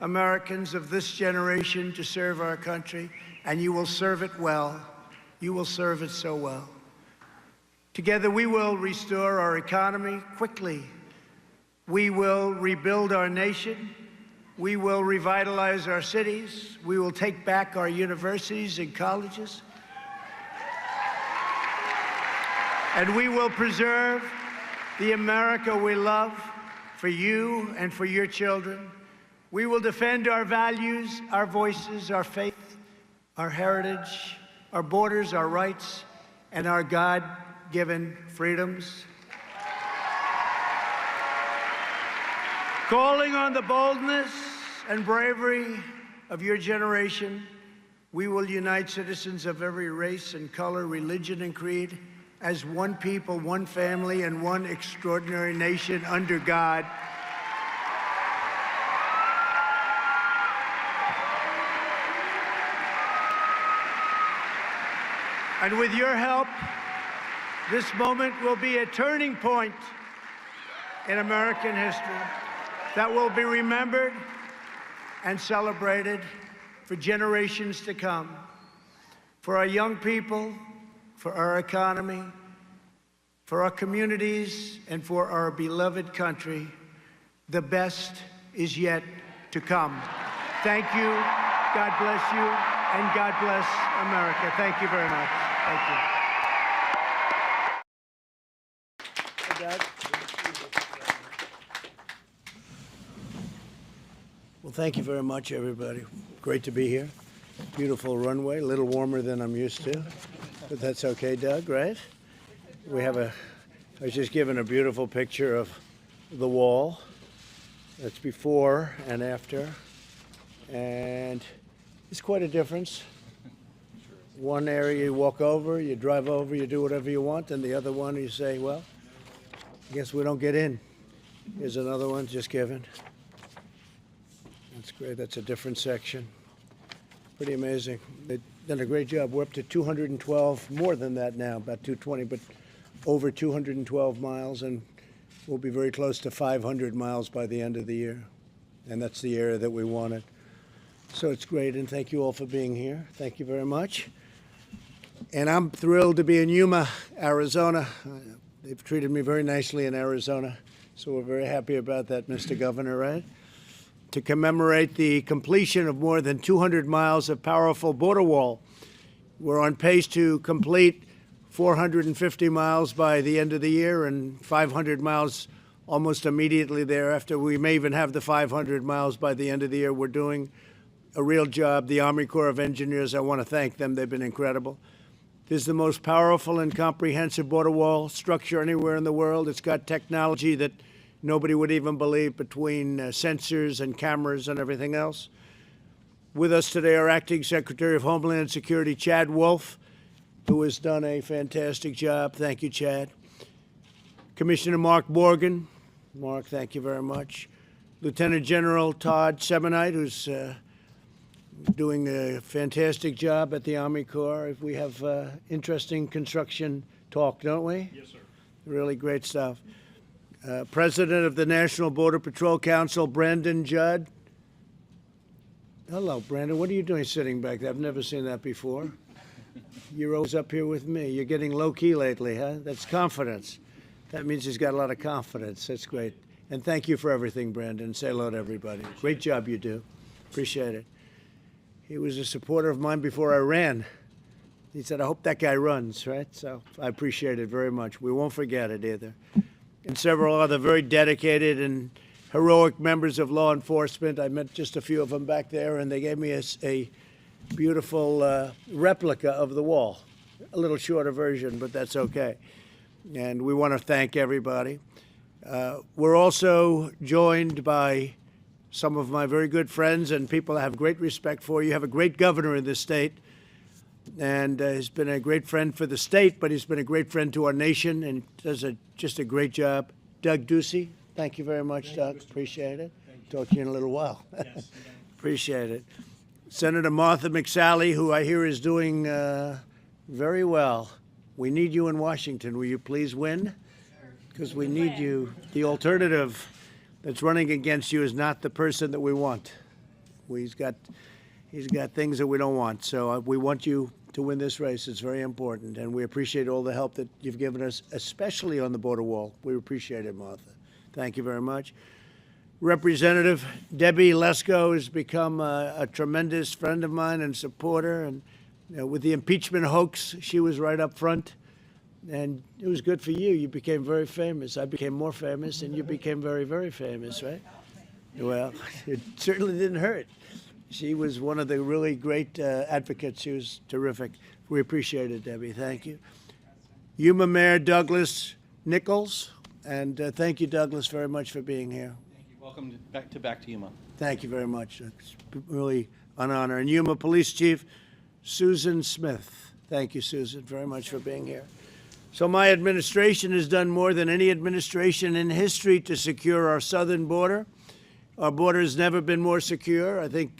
Americans of this generation to serve our country, and you will serve it well. You will serve it so well. Together, we will restore our economy quickly. We will rebuild our nation. We will revitalize our cities. We will take back our universities and colleges. And we will preserve the America we love for you and for your children. We will defend our values, our voices, our faith, our heritage, our borders, our rights, and our God-given freedoms. Calling on the boldness and bravery of your generation, we will unite citizens of every race and color, religion and creed as one people, one family, and one extraordinary nation under God. And with your help, this moment will be a turning point in American history that will be remembered and celebrated for generations to come. For our young people, for our economy, for our communities, and for our beloved country, the best is yet to come. Thank you, God bless you, and God bless America. Thank you very much. Thank you. Hey, Dad. Well, thank you very much, everybody. Great to be here. Beautiful runway, a little warmer than I'm used to, but that's okay, Doug, right? We have I was just given a beautiful picture of the wall. That's before and after, and it's quite a difference. One area you walk over, you drive over, you do whatever you want, and the other one you say, well, I guess we don't get in. Here's another one just given. That's great. That's a different section. Pretty amazing. They've done a great job. We're up to 212, more than that now, about 220, but over 212 miles, and we'll be very close to 500 miles by the end of the year. And that's the area that we wanted. So it's great, and thank you all for being here. Thank you very much. And I'm thrilled to be in Yuma, Arizona. They've treated me very nicely in Arizona, so we're very happy about that, Mr. Governor, right? To commemorate the completion of more than 200 miles of powerful border wall. We're on pace to complete 450 miles by the end of the year and 500 miles almost immediately thereafter. We may even have the 500 miles by the end of the year. We're doing a real job. The Army Corps of Engineers, I want to thank them. They've been incredible. This is the most powerful and comprehensive border wall structure anywhere in the world. It's got technology that nobody would even believe, between sensors and cameras and everything else. With us today, our Acting Secretary of Homeland Security, Chad Wolf, who has done a fantastic job. Thank you, Chad. Commissioner Mark Morgan. Mark, thank you very much. Lieutenant General Todd Semonite, who's doing a fantastic job at the Army Corps. We have interesting construction talk, don't we? Yes, sir. Really great stuff. President of the National Border Patrol Council, Brandon Judd. Hello, Brandon. What are you doing sitting back there? I've never seen that before. You're always up here with me. You're getting low-key lately, huh? That's confidence. That means he's got a lot of confidence. That's great. And thank you for everything, Brandon. Say hello to everybody. Great job you do. Appreciate it. He was a supporter of mine before I ran. He said, I hope that guy runs, right? So I appreciate it very much. We won't forget it either. And several other very dedicated and heroic members of law enforcement. I met just a few of them back there, and they gave me a beautiful replica of the wall. A little shorter version, but that's okay. And we want to thank everybody. We're also joined by some of my very good friends and people I have great respect for. You have a great governor in this state, and he's been a great friend for the state, but he's been a great friend to our nation and does just a great job. Doug Ducey, thank you very much, Doug. Appreciate it. Talk to you in a little while. Yes, appreciate it. Senator Martha McSally, who I hear is doing very well. We need you in Washington. Will you please win? Because we need you. The alternative that's running against you is not the person that we want. He's got things that we don't want. So we want you to win this race. It's very important. And we appreciate all the help that you've given us, especially on the border wall. We appreciate it, Martha. Thank you very much. Representative Debbie Lesko has become a tremendous friend of mine and supporter. And with the impeachment hoax, she was right up front. And it was good for you. You became very famous. I became more famous, and you became very, very famous, right? Well, it certainly didn't hurt. She was one of the really great advocates. She was terrific. We appreciate it, Debbie. Thank you. Yuma Mayor Douglas Nichols, and thank you, Douglas, very much for being here. Thank you. Welcome back to Yuma. Thank you very much. It's really an honor. And Yuma Police Chief Susan Smith. Thank you, Susan, very much for being here. So my administration has done more than any administration in history to secure our southern border. Our border has never been more secure. I think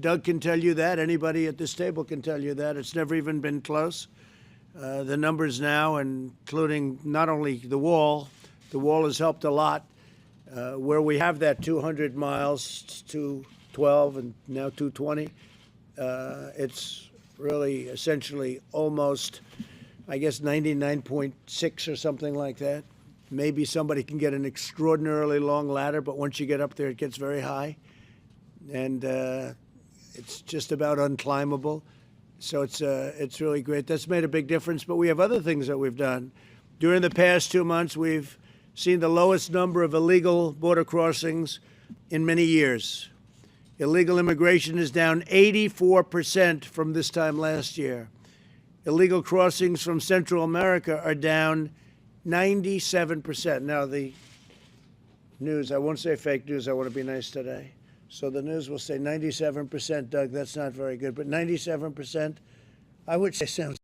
Doug can tell you that. Anybody at this table can tell you that. It's never even been close. The numbers now, including not only the wall has helped a lot. Where we have that 200 miles, 212 and now 220, it's really essentially almost, I guess, 99.6 or something like that. Maybe somebody can get an extraordinarily long ladder, but once you get up there, it gets very high. And it's just about unclimbable. So it's really great. That's made a big difference. But we have other things that we've done. During the past 2 months, we've seen the lowest number of illegal border crossings in many years. Illegal immigration is down 84% from this time last year. Illegal crossings from Central America are down 97%. Now, the news, I won't say fake news, I want to be nice today. So the news will say 97%, Doug, that's not very good, but 97%, I would say sounds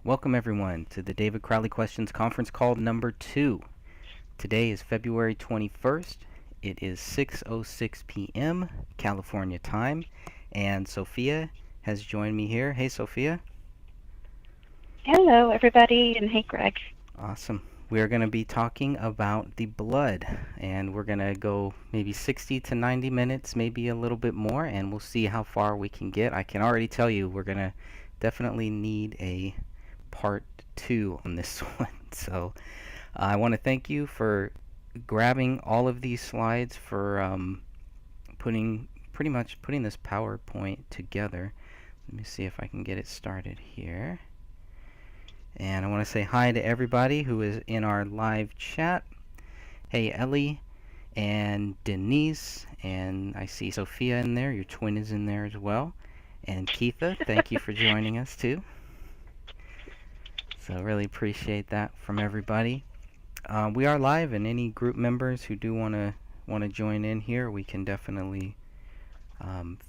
Welcome everyone to the David Crowley Questions Conference Call number 2. Today is February 21st. It is 6:06 p.m. California time, and Sophia has joined me here. Hey, Sophia. Hello, everybody, and hey, Greg. Awesome. We're going to be talking about the blood, and we're going to go maybe 60 to 90 minutes, maybe a little bit more, and we'll see how far we can get. I can already tell you we're going to definitely need a part 2 on this one. So I want to thank you for grabbing all of these slides, for putting this PowerPoint together. Let me see if I can get it started here. And I want to say hi to everybody who is in our live chat. Hey, Ellie and Denise, and I see Sophia in there. Your twin is in there as well. And Keitha, thank you for joining us too. So really appreciate that from everybody. We are live, and any group members who do want to join in here, we can definitely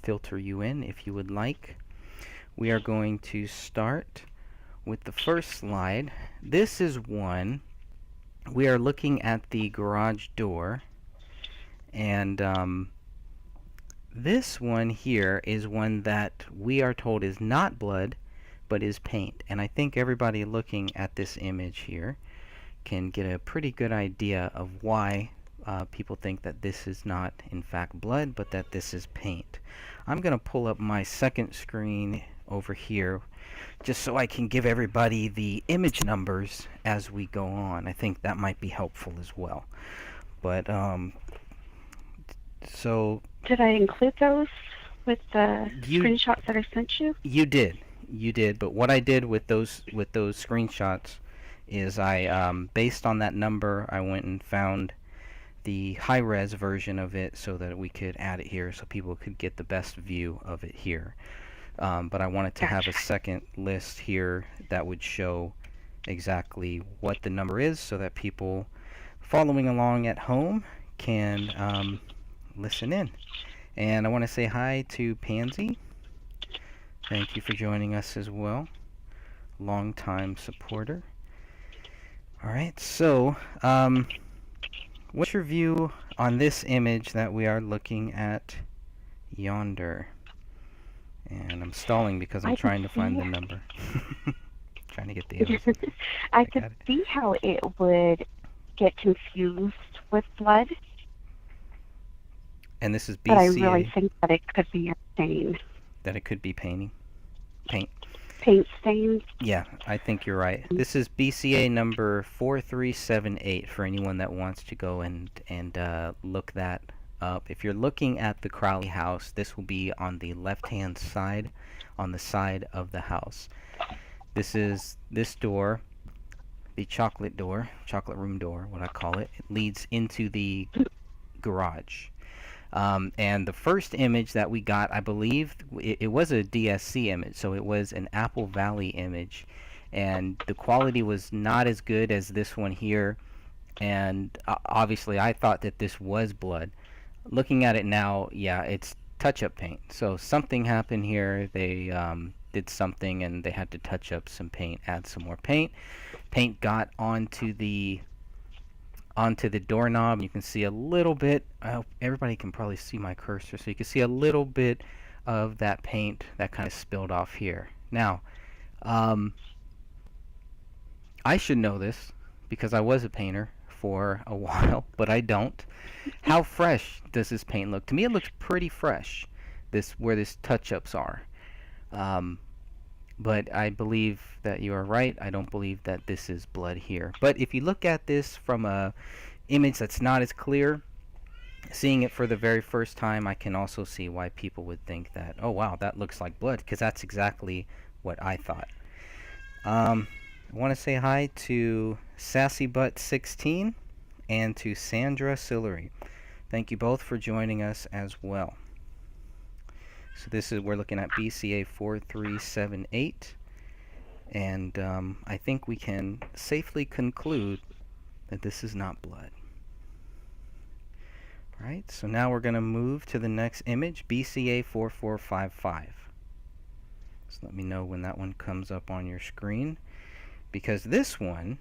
filter you in if you would like. We are going to start with the first slide. This is one. We are looking at the garage door, and this one here is one that we are told is not blood, but is paint. And I think everybody looking at this image here can get a pretty good idea of why people think that this is not in fact blood, but that this is paint. I'm going to pull up my second screen over here just so I can give everybody the image numbers as we go on. I think that might be helpful as well. But so did I include those with the screenshots that I sent you? You did, but what I did with those screenshots is I based on that number, I went and found the high-res version of it so that we could add it here so people could get the best view of it here. But I wanted to have a second list here that would show exactly what the number is so that people following along at home can listen in. And I want to say hi to Pansy. Thank you for joining us as well. Long-time supporter. Alright, so what's your view on this image that we are looking at yonder? And I'm stalling because I'm trying to find the number. Trying to get the arrows. I could see how it would get confused with blood. And this is BCA. But I really think that it could be a stain. That it could be paint. Paint stain? Yeah, I think you're right. This is BCA number 4378 for anyone that wants to go and look that up. If you're looking at the Crowley house, this will be on the left-hand side, on the side of the house. This is this door, the chocolate room door, what I call it. It leads into the garage. And the first image that we got, I believe, it was a DSC image, so it was an Apple Valley image. And the quality was not as good as this one here. And obviously, I thought that this was blood. Looking at it now, yeah, it's touch-up paint. So something happened here. They did something, and they had to touch up some paint, add some more paint. Paint got onto the doorknob. You can see a little bit. I hope everybody can probably see my cursor, so you can see a little bit of that paint that kind of spilled off here. Now, I should know this because I was a painter for a while, but I don't. How fresh does this paint look? To me, it looks pretty fresh. Where this touch-ups are. But I believe that you are right. I don't believe that this is blood here. But if you look at this from a image that's not as clear, seeing it for the very first time, I can also see why people would think that, oh wow, that looks like blood, because that's exactly what I thought. I want to say hi to SassyButt16 and to Sandra Sillery. Thank you both for joining us as well. So we're looking at BCA 4378, and I think we can safely conclude that this is not blood. Right, so now we're going to move to the next image, BCA 4455. So let me know when that one comes up on your screen. Because this one,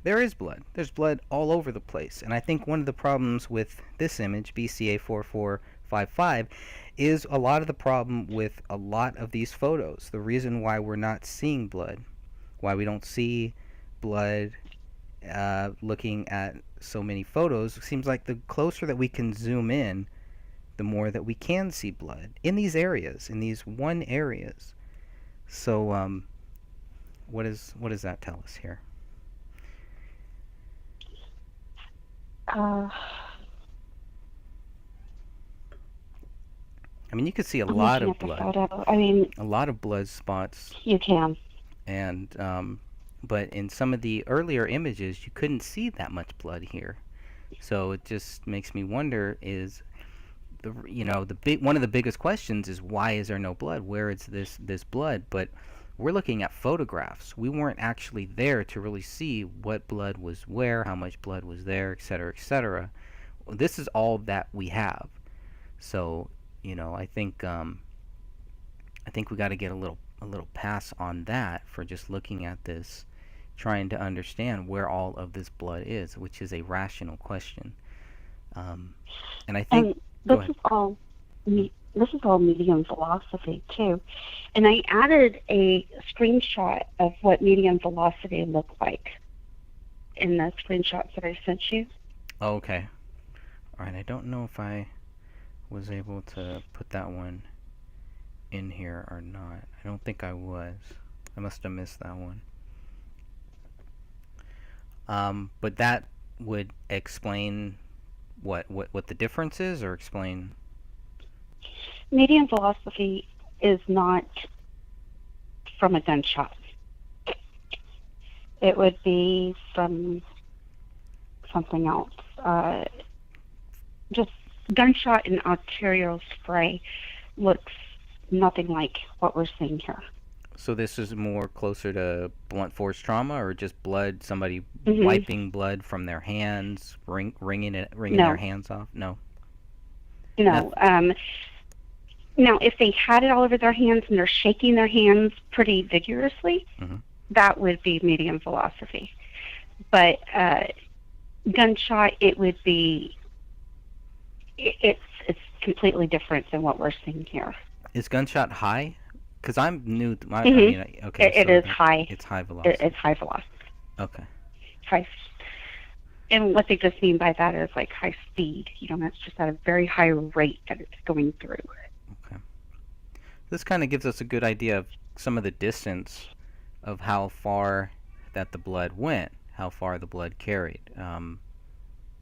there is blood. There's blood all over the place. And I think one of the problems with this image, BCA 4455, is a lot of the problem with a lot of these photos. The reason why we're not seeing blood, why we don't see blood looking at so many photos, seems like the closer that we can zoom in, the more that we can see blood in these areas, in these one areas. So what does that tell us here? Uh, I mean, you could see a I'm lot looking of at the blood. photo. I mean, A lot of blood spots. you can. And but in some of the earlier images, you couldn't see that much blood here. So it just makes me wonder: is one of the biggest questions is why is there no blood? Where is this blood? But we're looking at photographs. We weren't actually there to really see what blood was where, how much blood was there, etc., etc. This is all that we have. So, I think we got to get a little pass on that for just looking at this, trying to understand where all of this blood is, which is a rational question. And I think And this is all medium velocity too. And I added a screenshot of what medium velocity looked like in the screenshots that I sent you. Oh, okay. All right. I don't know if I was able to put that one in here or not. I don't think I was. I must have missed that one. But that would explain what the difference is, or explain. Medium velocity is not from a gunshot. It would be from something else. Just gunshot and arterial spray looks nothing like what we're seeing here. So this is more closer to blunt force trauma, or just blood, somebody Mhm. wiping blood from their hands, wringing No. their hands off? No. No. Now, if they had it all over their hands and they're shaking their hands pretty vigorously, that would be medium velocity. But gunshot, it would be. It's completely different than what we're seeing here. Is gunshot high? Because I'm new. I Mhm. mean, okay. It so is high. It's high velocity. It's high velocity. Okay. High. And what they just mean by that is like high speed. That's just at a very high rate that it's going through. This kind of gives us a good idea of some of the distance of how far that the blood went, how far the blood carried.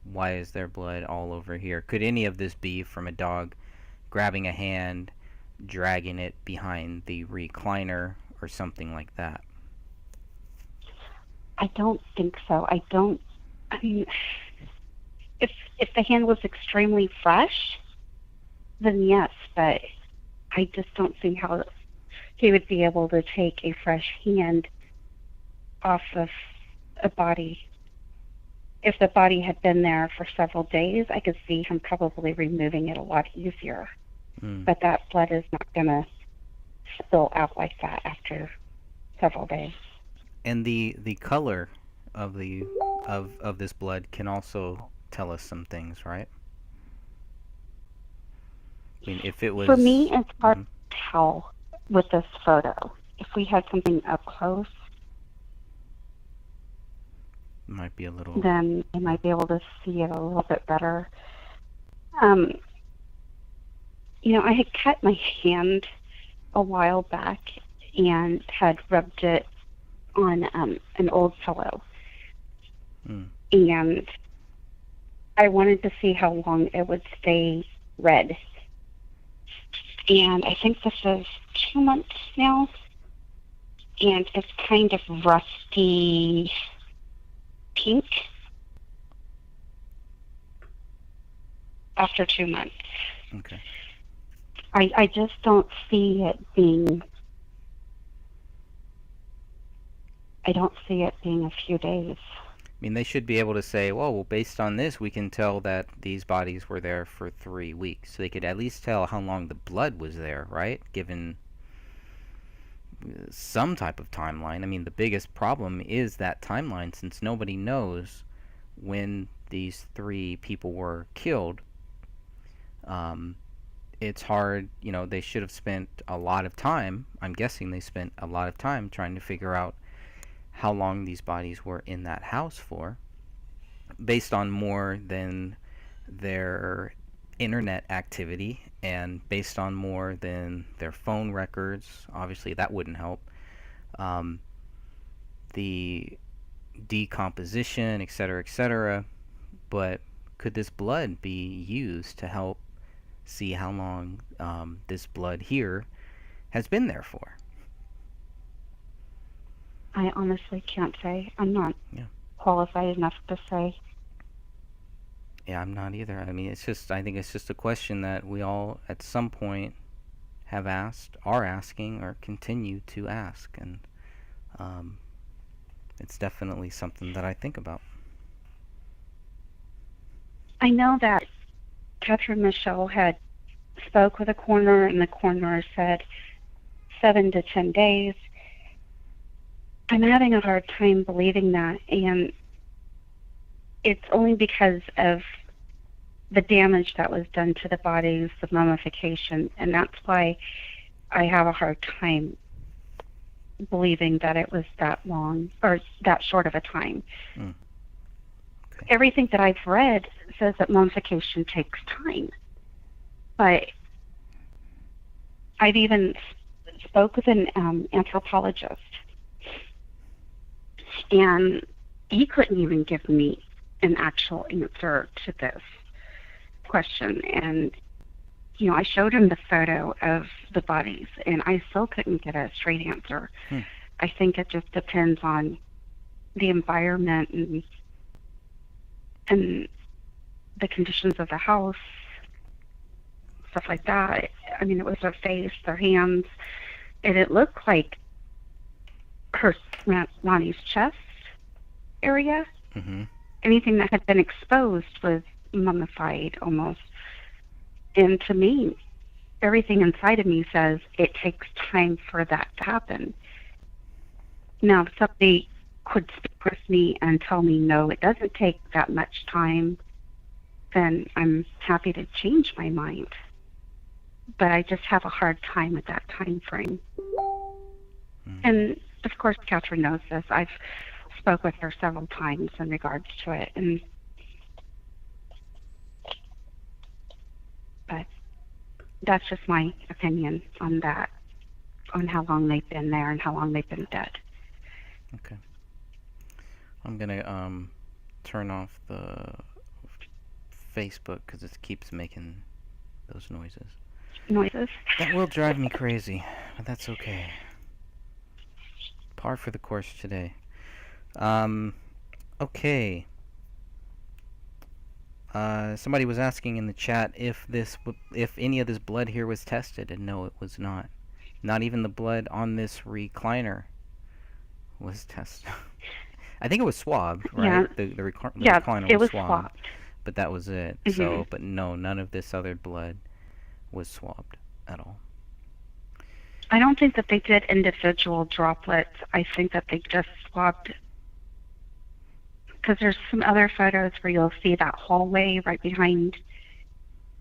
Why is there blood all over here? Could any of this be from a dog grabbing a hand, dragging it behind the recliner, or something like that? I don't think so. I mean, if the hand was extremely fresh, then yes, but I just don't see how he would be able to take a fresh hand off of a body. If the body had been there for several days, I could see him probably removing it a lot easier. But that blood is not going to spill out like that after several days. And the color of this blood can also tell us some things, right? I mean, if it was... For me, it's hard to tell with this photo. If we had something up close, might be a little... then I might be able to see it a little bit better. I had cut my hand a while back and had rubbed it on an old pillow. And I wanted to see how long it would stay red. And I think this is 2 months now. And it's kind of rusty pink after 2 months. Okay. I just don't see it being... I don't see it being a few days. I mean, they should be able to say, well, based on this, we can tell that these bodies were there for 3 weeks. So they could at least tell how long the blood was there, right? Given some type of timeline. I mean, the biggest problem is that timeline, since nobody knows when these 3 people were killed. It's hard, you know, they should have spent a lot of time, I'm guessing they spent a lot of time trying to figure out how long these bodies were in that house for, based on more than their internet activity and based on more than their phone records. Obviously that wouldn't help. The decomposition, etc., but could this blood be used to help see how long this blood here has been there for? I honestly can't say. I'm not qualified enough to say. Yeah, I'm not either. I mean, I think it's just a question that we all at some point have asked, are asking, or continue to ask, and it's definitely something that I think about. I know that Catherine Michelle had spoke with a coroner, and the coroner said 7 to 10 days. I'm having a hard time believing that, and it's only because of the damage that was done to the bodies, the mummification, and that's why I have a hard time believing that it was that long or that short of a time. Okay. Everything that I've read says that mummification takes time, but I've even spoke with an anthropologist, and he couldn't even give me an actual answer to this question. And you know, I showed him the photo of the bodies, and I still couldn't get a straight answer. I think it just depends on the environment and the conditions of the house, stuff like that. I mean, it was their face, their hands, and it looked like Ronnie's chest area. Mm-hmm. Anything that had been exposed was mummified almost. And to me, everything inside of me says it takes time for that to happen. Now, if somebody could speak with me and tell me, no, it doesn't take that much time, then I'm happy to change my mind. But I just have a hard time with that time frame. And of course, Catherine knows this. I've spoke with her several times in regards to it, but that's just my opinion on that, on how long they've been there and how long they've been dead. Okay. I'm gonna turn off the Facebook because it keeps making those noises. That will drive me crazy, but that's okay. Par for the course today. Okay. Somebody was asking in the chat if any of this blood here was tested, and no, it was not. Not even the blood on this recliner was tested. I think it was swabbed, right? Yeah. The recliner it was swabbed, swabbed. but that was it. Mm-hmm. So, but no, none of this other blood was swabbed at all. I don't think that they did individual droplets. I think that they just swabbed, because there's some other photos where you'll see that hallway right behind.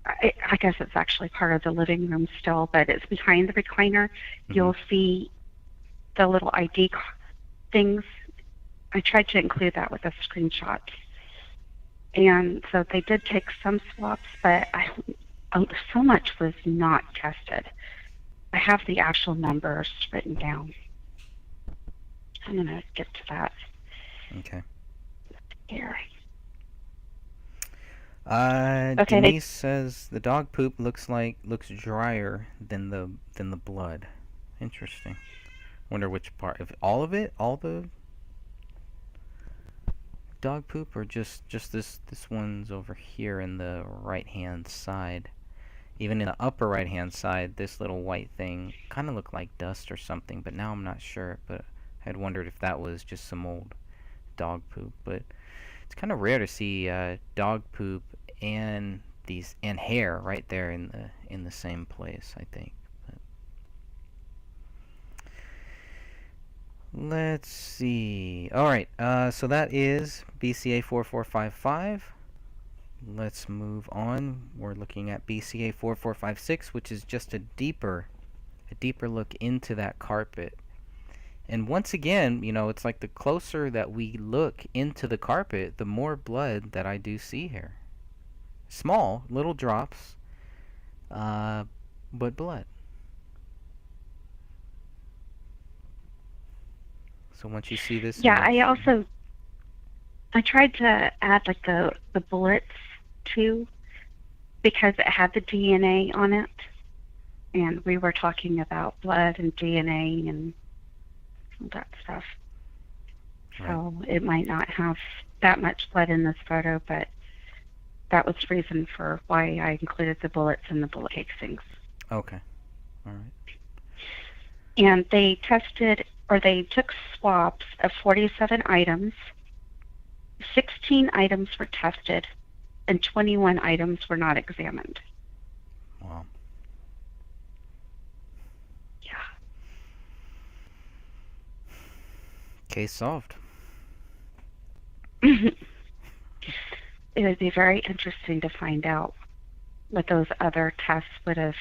I guess it's actually part of the living room still, but it's behind the recliner. Mm-hmm. You'll see the little ID things. I tried to include that with the screenshots. And so they did take some swabs, but so much was not tested. I have the actual numbers written down. I'm going to get to that. Okay. Here. Okay, Denise says the dog poop looks drier than the blood. Interesting. Wonder which part. If all of it, all the dog poop, or just this one's over here in the right hand side. Even in the upper right hand side, this little white thing kind of looked like dust or something, but now I'm not sure. But I had wondered if that was just some old dog poop. But it's kind of rare to see dog poop and hair right there in the same place, I think. But Let's see. All right, so that is BCA 4455. Let's move on. We're looking at BCA 4456, which is just a deeper look into that carpet. And once again, you know, it's like the closer that we look into the carpet, the more blood that I do see here. Small, little drops, but blood. So once you see this... Yeah, I tried to add like the bullets too, because it had the DNA on it. And we were talking about blood and DNA and that stuff. Right. So it might not have that much blood in this photo, but that was the reason for why I included the bullets and the bullet casings. Okay. All right. And they took swabs of 47 items. 16 items were tested, and 21 items were not examined. Wow. Case solved. It would be very interesting to find out what those other tests would have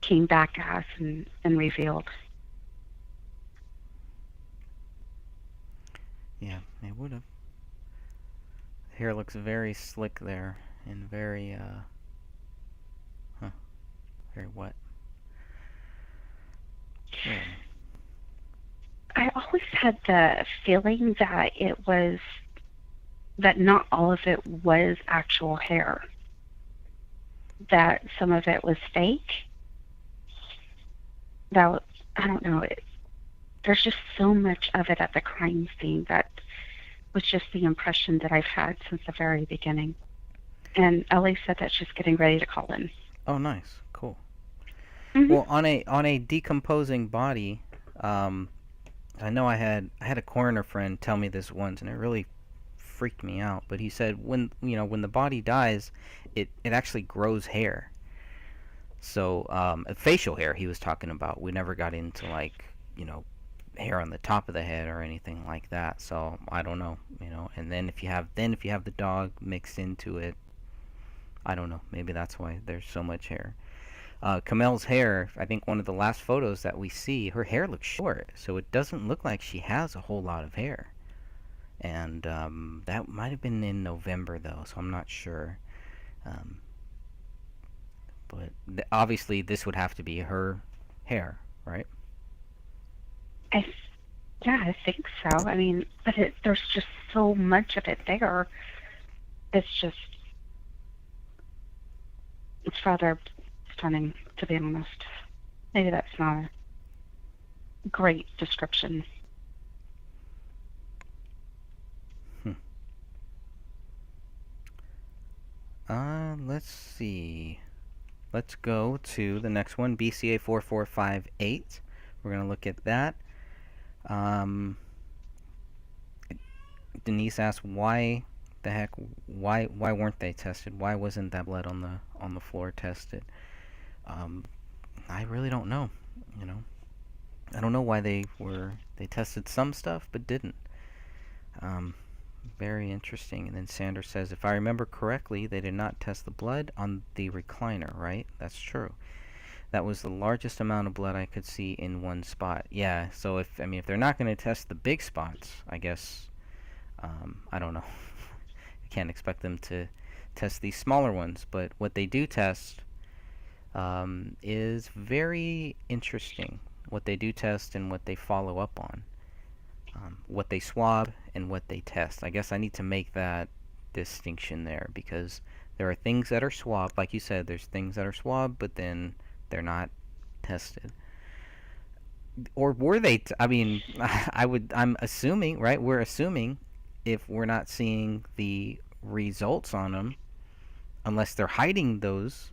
came back as and revealed. Yeah, it would have. Hair looks very slick there and very very wet. Yeah. I always had the feeling that not all of it was actual hair. That some of it was fake. I don't know. There's just so much of it at the crime scene that was just the impression that I've had since the very beginning. And Ellie said that she's getting ready to call in. Oh, nice. Cool. Mm-hmm. Well, on a decomposing body, I know I had a coroner friend tell me this once, and it really freaked me out. But he said when the body dies, it actually grows hair. So facial hair he was talking about. We never got into hair on the top of the head or anything like that. So I don't know, And then if you have the dog mixed into it, I don't know. Maybe that's why there's so much hair. Kamel's hair, I think one of the last photos that we see, her hair looks short, so it doesn't look like she has a whole lot of hair. And that might have been in November, though, so I'm not sure. But obviously this would have to be her hair, right? I think so. I mean, but there's just so much of it there. It's rather stunning, to be honest. Maybe that's not a great description. Let's see. Let's go to the next one, BCA 4458. We're going to look at that. Denise asked why weren't they tested? Why wasn't that blood on the floor tested? I really don't know, I don't know why they tested some stuff but didn't. Very interesting. And then Sanders says, if I remember correctly, they did not test the blood on the recliner, right? That's true. That was the largest amount of blood I could see in one spot. Yeah, so if they're not going to test the big spots, I guess, I don't know. You can't expect them to test these smaller ones, but what they do test is very interesting. What they do test and what they follow up on. What they swab and what they test. I guess I need to make that distinction there, because there are things that are swabbed, like you said, there's things that are swabbed, but then they're not tested. Or were they? I'm assuming, right? We're assuming if we're not seeing the results on them, unless they're hiding those,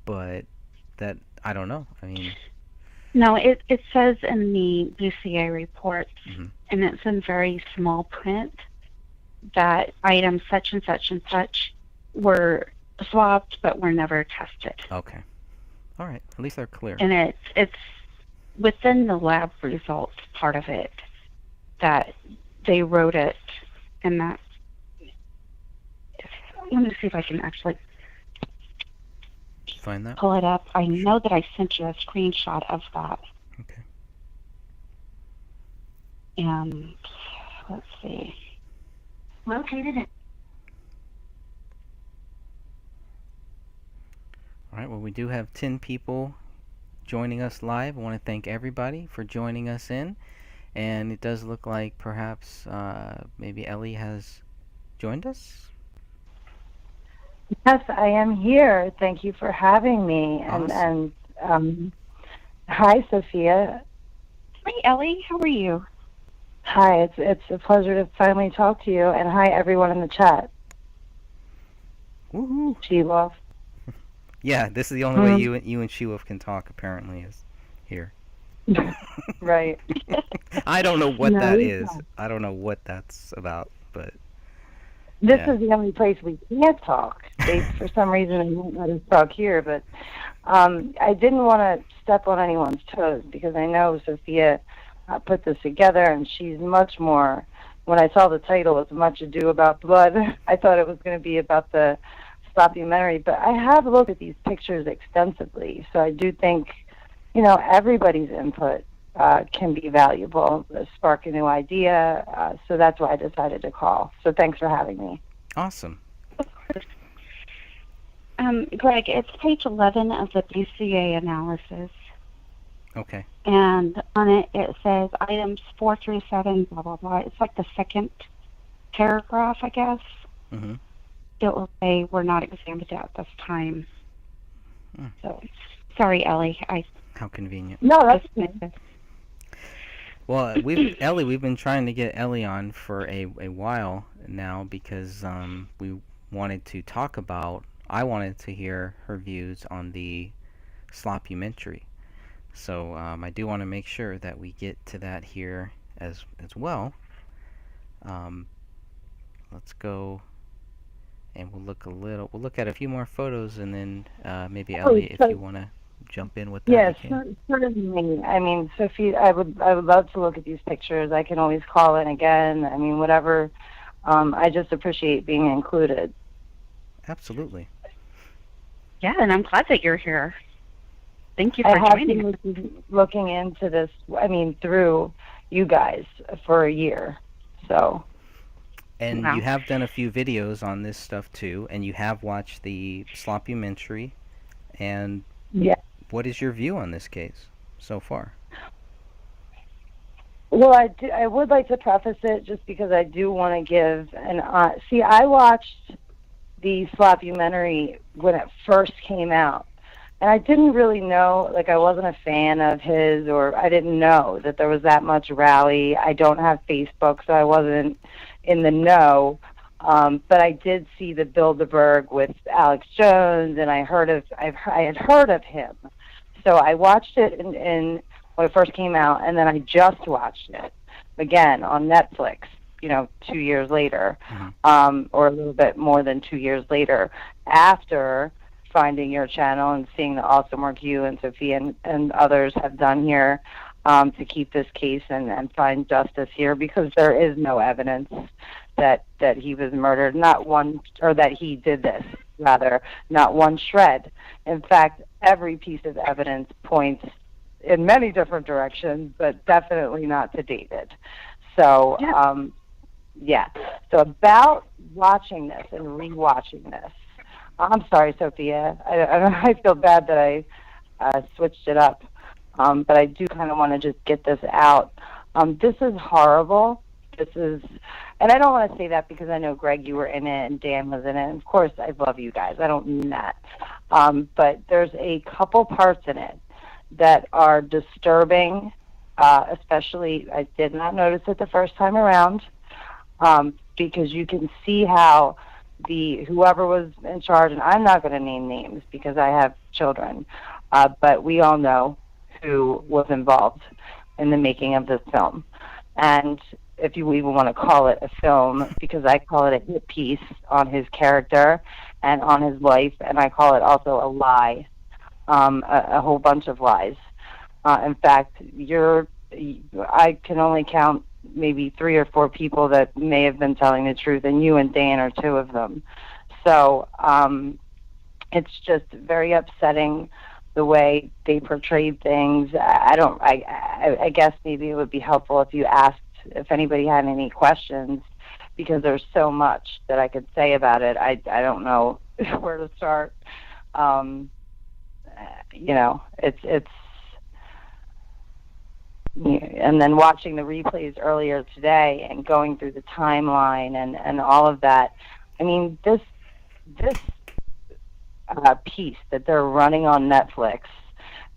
but that, I don't know. No, it says in the BCA report, and it's in very small print, that items such and such and such were swabbed but were never tested. Okay. All right. At least they're clear. And it's within the lab results part of it, that they wrote it, and that, let me see if I can actually Find that? pull it up. I know that I sent you a screenshot of that. Okay. And let's see. Located it. All right, well, we do have 10 people joining us live. I want to thank everybody for joining us in. And it does look like perhaps maybe Ellie has joined us. Yes, I am here. Thank you for having me. Awesome. And hi, Sophia. Hi, Ellie. How are you? Hi, it's a pleasure to finally talk to you. And hi, everyone in the chat. Woohoo! She-Wolf. Yeah, this is the only way you and She-Wolf can talk, apparently, is here. Right. I don't know what No, that we is. don't. I don't know what that's about, but This yeah. is the only place we can't talk. They, for some reason, they won't let us talk here. But I didn't want to step on anyone's toes because I know Sophia put this together, and she's much more. When I saw the title, "It's Much Ado About Blood," I thought it was going to be about the documentary. But I have looked at these pictures extensively, so I do think, everybody's input can be valuable, spark a new idea. So that's why I decided to call. So thanks for having me. Awesome. Greg, it's page 11 of the BCA analysis. Okay. And on it, it says items 4 through 7, blah, blah, blah. It's like the second paragraph, I guess. Mm-hmm. It will say we're not examined at this time. Hmm. So, sorry, Ellie. How convenient. No, that's good. Well, Ellie, we've been trying to get Ellie on for a while now because we wanted to talk about. I wanted to hear her views on the Slopumentary. So I do want to make sure that we get to that here as well. Let's go, and we'll look at a few more photos, and then maybe Ellie, if you want to jump in with that. Yes, you can. certainly. I mean, Sophie, I would love to look at these pictures. I can always call in again. I mean, whatever. I just appreciate being included. Absolutely. Yeah, and I'm glad that you're here. Thank you for I have joining us. been looking into this, through you guys for a year. So. And Wow. you have done a few videos on this stuff too, and you have watched the Slopumentary. And yeah. What is your view on this case so far? Well, I would like to preface it just because I do want to give see, I watched the Slopumentary when it first came out, and I didn't really know, I wasn't a fan of his, or I didn't know that there was that much rally. I don't have Facebook, so I wasn't in the know, but I did see the Bilderberg with Alex Jones, and I had heard of him. So I watched it in when it first came out, and then I just watched it again on Netflix, 2 years later, or a little bit more than 2 years later, after finding your channel and seeing the awesome work you and Sophia and others have done here to keep this case and find justice here, because there is no evidence that he was murdered, or that he did this, rather, not one shred. In fact, every piece of evidence points in many different directions, but definitely not to David. So, yeah. So about watching this and rewatching this, I'm sorry, Sophia. I feel bad that I switched it up, but I do kind of want to just get this out. This is horrible. And I don't want to say that because I know, Greg, you were in it and Dan was in it. And of course, I love you guys. I don't mean that. But there's a couple parts in it that are disturbing, especially I did not notice it the first time around, because you can see how whoever was in charge, and I'm not going to name names because I have children, but we all know who was involved in the making of this film. And if you even want to call it a film, because I call it a hit piece on his character and on his life, and I call it also a lie, a whole bunch of lies. In fact, I can only count maybe 3 or 4 people that may have been telling the truth, and you and Dan are 2 of them. So it's just very upsetting the way they portrayed things. I guess maybe it would be helpful if you asked if anybody had any questions, because there's so much that I could say about it. I don't know where to start. It's and then watching the replays earlier today and going through the timeline and all of that. I mean, this piece that they're running on Netflix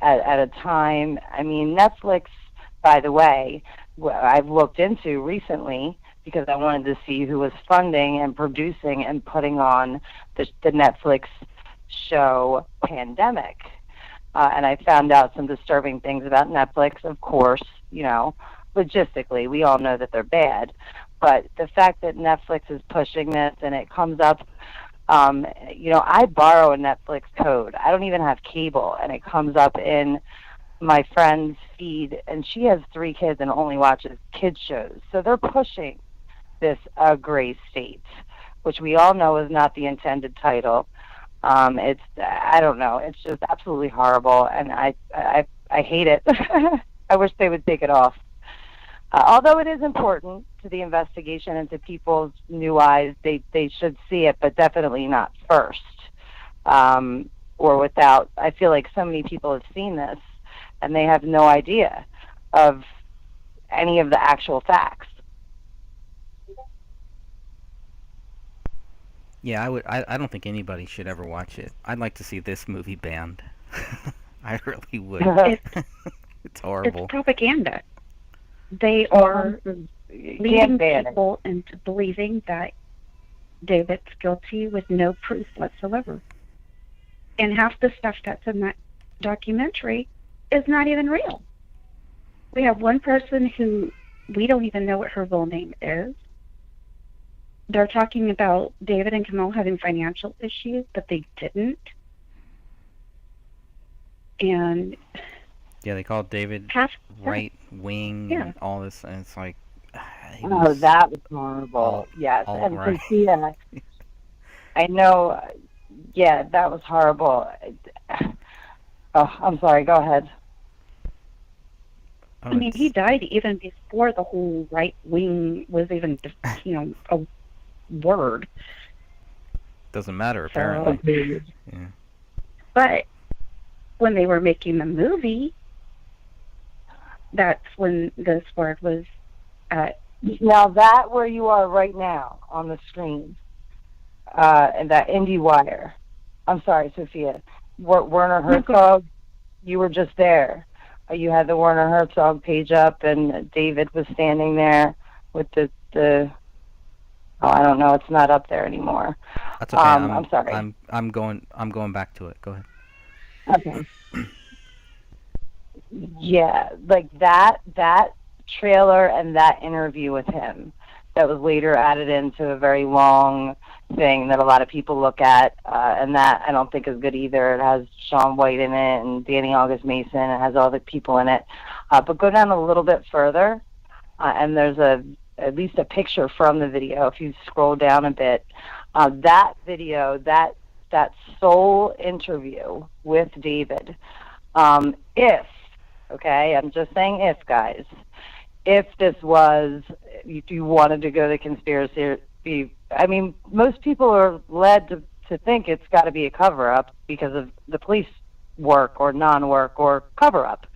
at a time. I mean, Netflix, by the way, I've looked into recently because I wanted to see who was funding and producing and putting on the Netflix show Pandemic. And I found out some disturbing things about Netflix, of course, logistically. We all know that they're bad. But the fact that Netflix is pushing this and it comes up, I borrow a Netflix code. I don't even have cable, and it comes up in my friend's feed, and she has 3 kids and only watches kids shows. So they're pushing this A Gray State, which we all know is not the intended title. I don't know. It's just absolutely horrible, and I hate it. I wish they would take it off. Although it is important to the investigation and to people's new eyes, they should see it, but definitely not first or without. I feel like so many people have seen this, and they have no idea of any of the actual facts. Yeah, I don't think anybody should ever watch it. I'd like to see this movie banned. I really would. It's horrible. It's propaganda. They are leading people into believing that David's guilty with no proof whatsoever. And half the stuff that's in that documentary is not even real. We have one person who we don't even know what her real name is. They're talking about David and Camille having financial issues, but they didn't. And yeah, they called David right wing and all this, and it's like, that was horrible. Yes, and right. Sophia, I know. Yeah, that was horrible. Oh, I'm sorry. Go ahead. I mean, he died even before the whole right wing was even, a word. Doesn't matter, apparently. Yeah. But when they were making the movie, that's when this word was at. Now that where you are right now on the screen, and that IndieWire. I'm sorry, Sophia. Werner Herzog, you were just there. You had the Werner Herzog page up, and David was standing there with the I don't know. It's not up there anymore. That's okay. I'm sorry. I'm going back to it. Go ahead. Okay. Yeah, like that trailer and that interview with him that was later added into a very long thing that a lot of people look at, and that I don't think is good either. It has Shaun White in it and Danny August Mason. It has all the people in it. But go down a little bit further, and there's at least a picture from the video. If you scroll down a bit, that video, that sole interview with David, if, okay, I'm just saying if, guys, if this was, if you wanted to go the conspiracy, I mean, most people are led to think it's got to be a cover-up because of the police work or non-work or cover-up.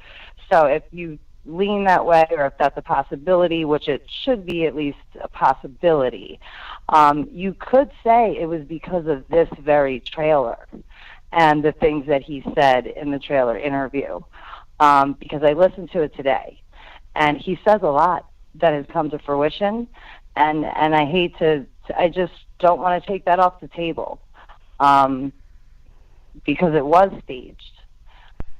So if you lean that way, or if that's a possibility, which it should be at least a possibility, you could say it was because of this very trailer and the things that he said in the trailer interview, because I listened to it today, and he says a lot that has come to fruition, and I just don't want to take that off the table, because it was staged,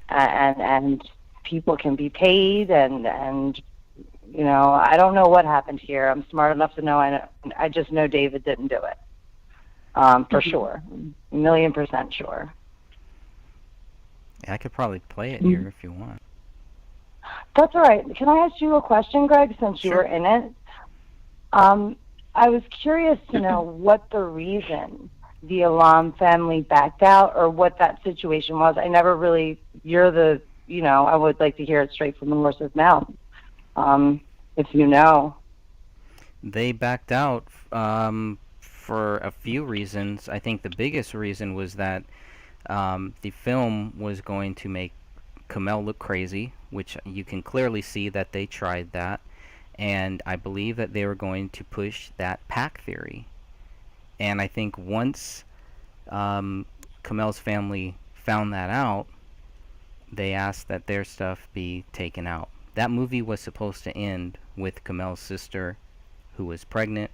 and people can be paid, and I don't know what happened here. I'm smart enough to know. I just know David didn't do it, for sure, 1,000,000% sure. Yeah, I could probably play it here if you want. That's all right. Can I ask you a question, Greg, since you were in it? I was curious to know what the reason the Alam family backed out or what that situation was. I never really, I would like to hear it straight from the horse's mouth, if you know. They backed out for a few reasons. I think the biggest reason was that the film was going to make Kamel look crazy, which you can clearly see that they tried that. And I believe that they were going to push that pack theory. And I think once Kamel's family found that out, they asked that their stuff be taken out. That movie was supposed to end with Kamel's sister, who was pregnant.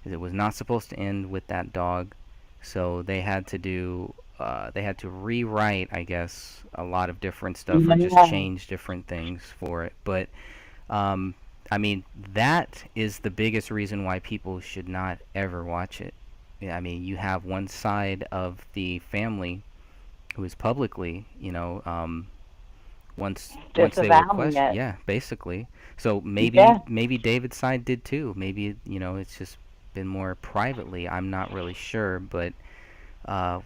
It was not supposed to end with that dog. So they had to rewrite, I guess, a lot of different stuff or just change different things for it. But I mean, that is the biggest reason why people should not ever watch it. I mean, you have one side of the family who is publicly, once they request, basically. So maybe David's side did too. Maybe it's just been more privately. I'm not really sure, but like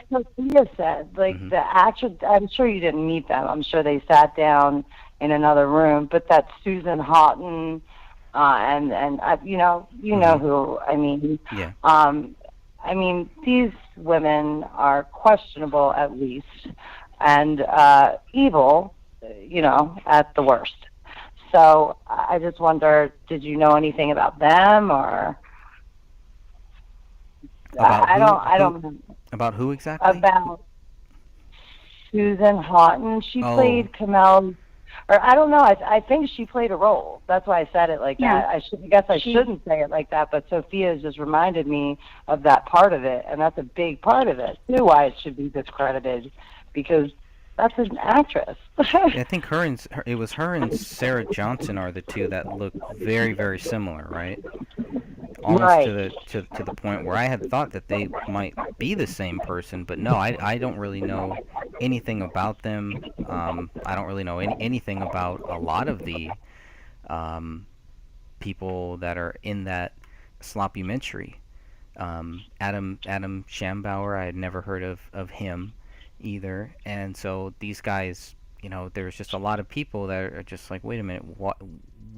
Sophia said, the actress. I'm sure you didn't meet them. I'm sure they sat down in another room. But that Susan Houghton, and you know who I mean. Yeah. I mean, these women are questionable at least, and evil, at the worst. So I just wonder, did you know anything about them, or I don't know. About who exactly? About Susan Houghton. She played Kamel, or I don't know. I think she played a role. That's why I said it like that. I shouldn't say it like that, but Sophia just reminded me of that part of it, and that's a big part of it too. Why it should be discredited, because that's an actress. I think it was her and Sarah Johnson are the two that look very, very similar, right? Almost to the point where I had thought that they might be the same person, but no, I don't really know anything about them. I don't really know anything about a lot of the people that are in that sloppumentary. Adam Shambauer, I had never heard of him either, and so these guys, there's just a lot of people that are just like, wait a minute,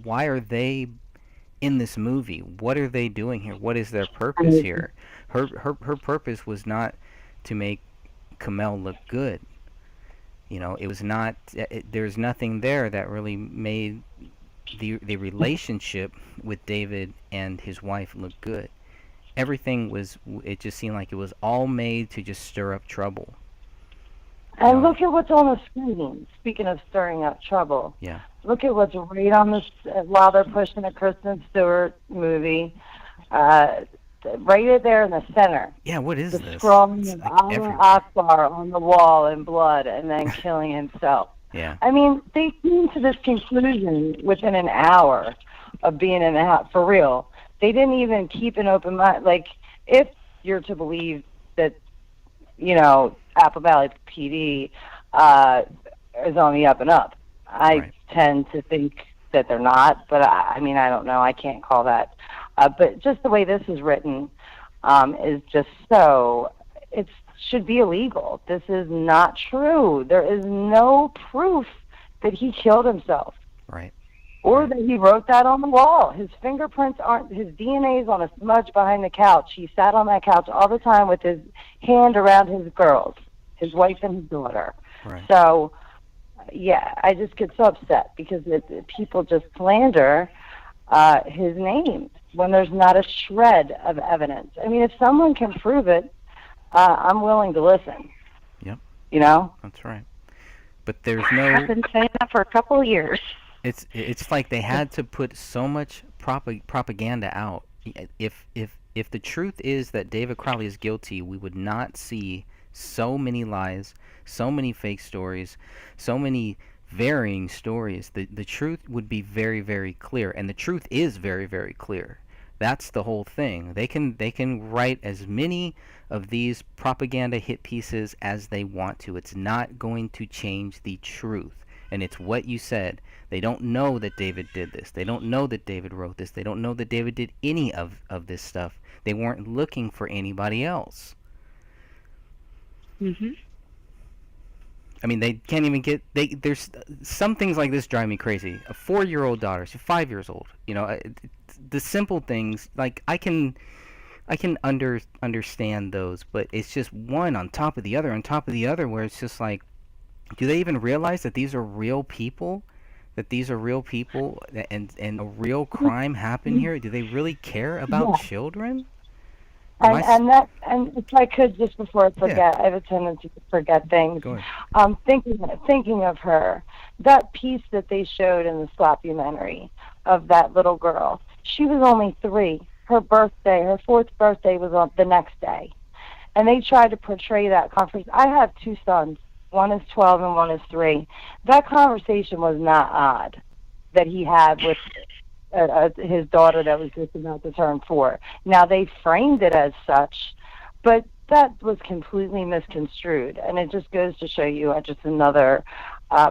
why are they in this movie? What are they doing here? What is their purpose here? Her purpose was not to make Kamel look good. It was not. There's nothing there that really made the relationship with David and his wife look good. Everything was. It just seemed like it was all made to just stir up trouble. And look at what's on the screen. Speaking of stirring up trouble. Yeah. Look at what's right on this while they're pushing a Kristen Stewart movie. Right there in the center. Yeah, what is the this? Scrawling of Allah Akbar on the wall in blood and then killing himself. Yeah. I mean, they came to this conclusion within an hour of being in the house. For real. They didn't even keep an open mind. Like, if you're to believe that, Apple Valley PD is on the up and up. I tend to think that they're not, but I mean, I don't know. I can't call that. But just the way this is written is just so, it should be illegal. This is not true. There is no proof that he killed himself. Right. Or that he wrote that on the wall. His fingerprints aren't, his DNA is on a smudge behind the couch. He sat on that couch all the time with his hand around his girls, his wife and his daughter. Right. So, yeah, I just get so upset because people just slander his name when there's not a shred of evidence. I mean, if someone can prove it, I'm willing to listen. Yep. That's right. But there's no... I've been saying that for a couple of years. It's like they had to put so much propaganda out. If the truth is that David Crowley is guilty, we would not see so many lies, so many fake stories, so many varying stories. The truth would be very, very clear, and the truth is very, very clear. That's the whole thing. They can write as many of these propaganda hit pieces as they want to. It's not going to change the truth. And it's what you said. They don't know that David did this. They don't know that David wrote this. They don't know that David did any of this stuff. They weren't looking for anybody else. Mhm. I mean, they can't even get. There's some things like this drive me crazy. A 4-year-old daughter, she's 5 years old. You know, the simple things, like I can understand those, but it's just one on top of the other on top of the other, where it's just like, do they even realize that these are real people? That these are real people, and a real crime happened here? Do they really care about children? And if I could, just before I forget, I have a tendency to forget things. Go ahead. Thinking of her, that piece that they showed in the sloppumentary of that little girl, she was only 3. Her 4th birthday was on the next day. And they tried to portray that conversation. I have 2 sons. One is 12 and one is 3. That conversation was not odd that he had with his daughter that was just about to turn 4. Now, they framed it as such, but that was completely misconstrued. And it just goes to show you just another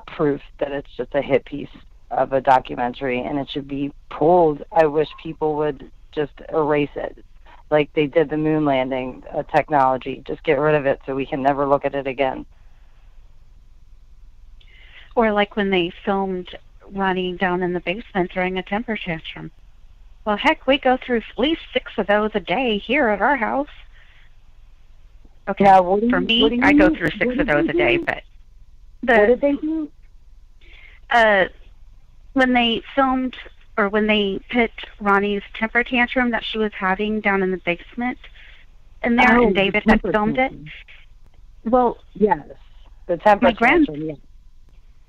proof that it's just a hit piece of a documentary, and it should be pulled. I wish people would just erase it, like they did the moon landing technology. Just get rid of it so we can never look at it again. Or like when they filmed Ronnie down in the basement throwing a temper tantrum. Well, heck, we go through at least 6 of those a day here at our house. Okay, now, for me, I go through 6 of those a day, but what did they do? When they filmed, or when they put Ronnie's temper tantrum that she was having down in the basement in there, and David had filmed it. Well, yes, the temper tantrum, yes.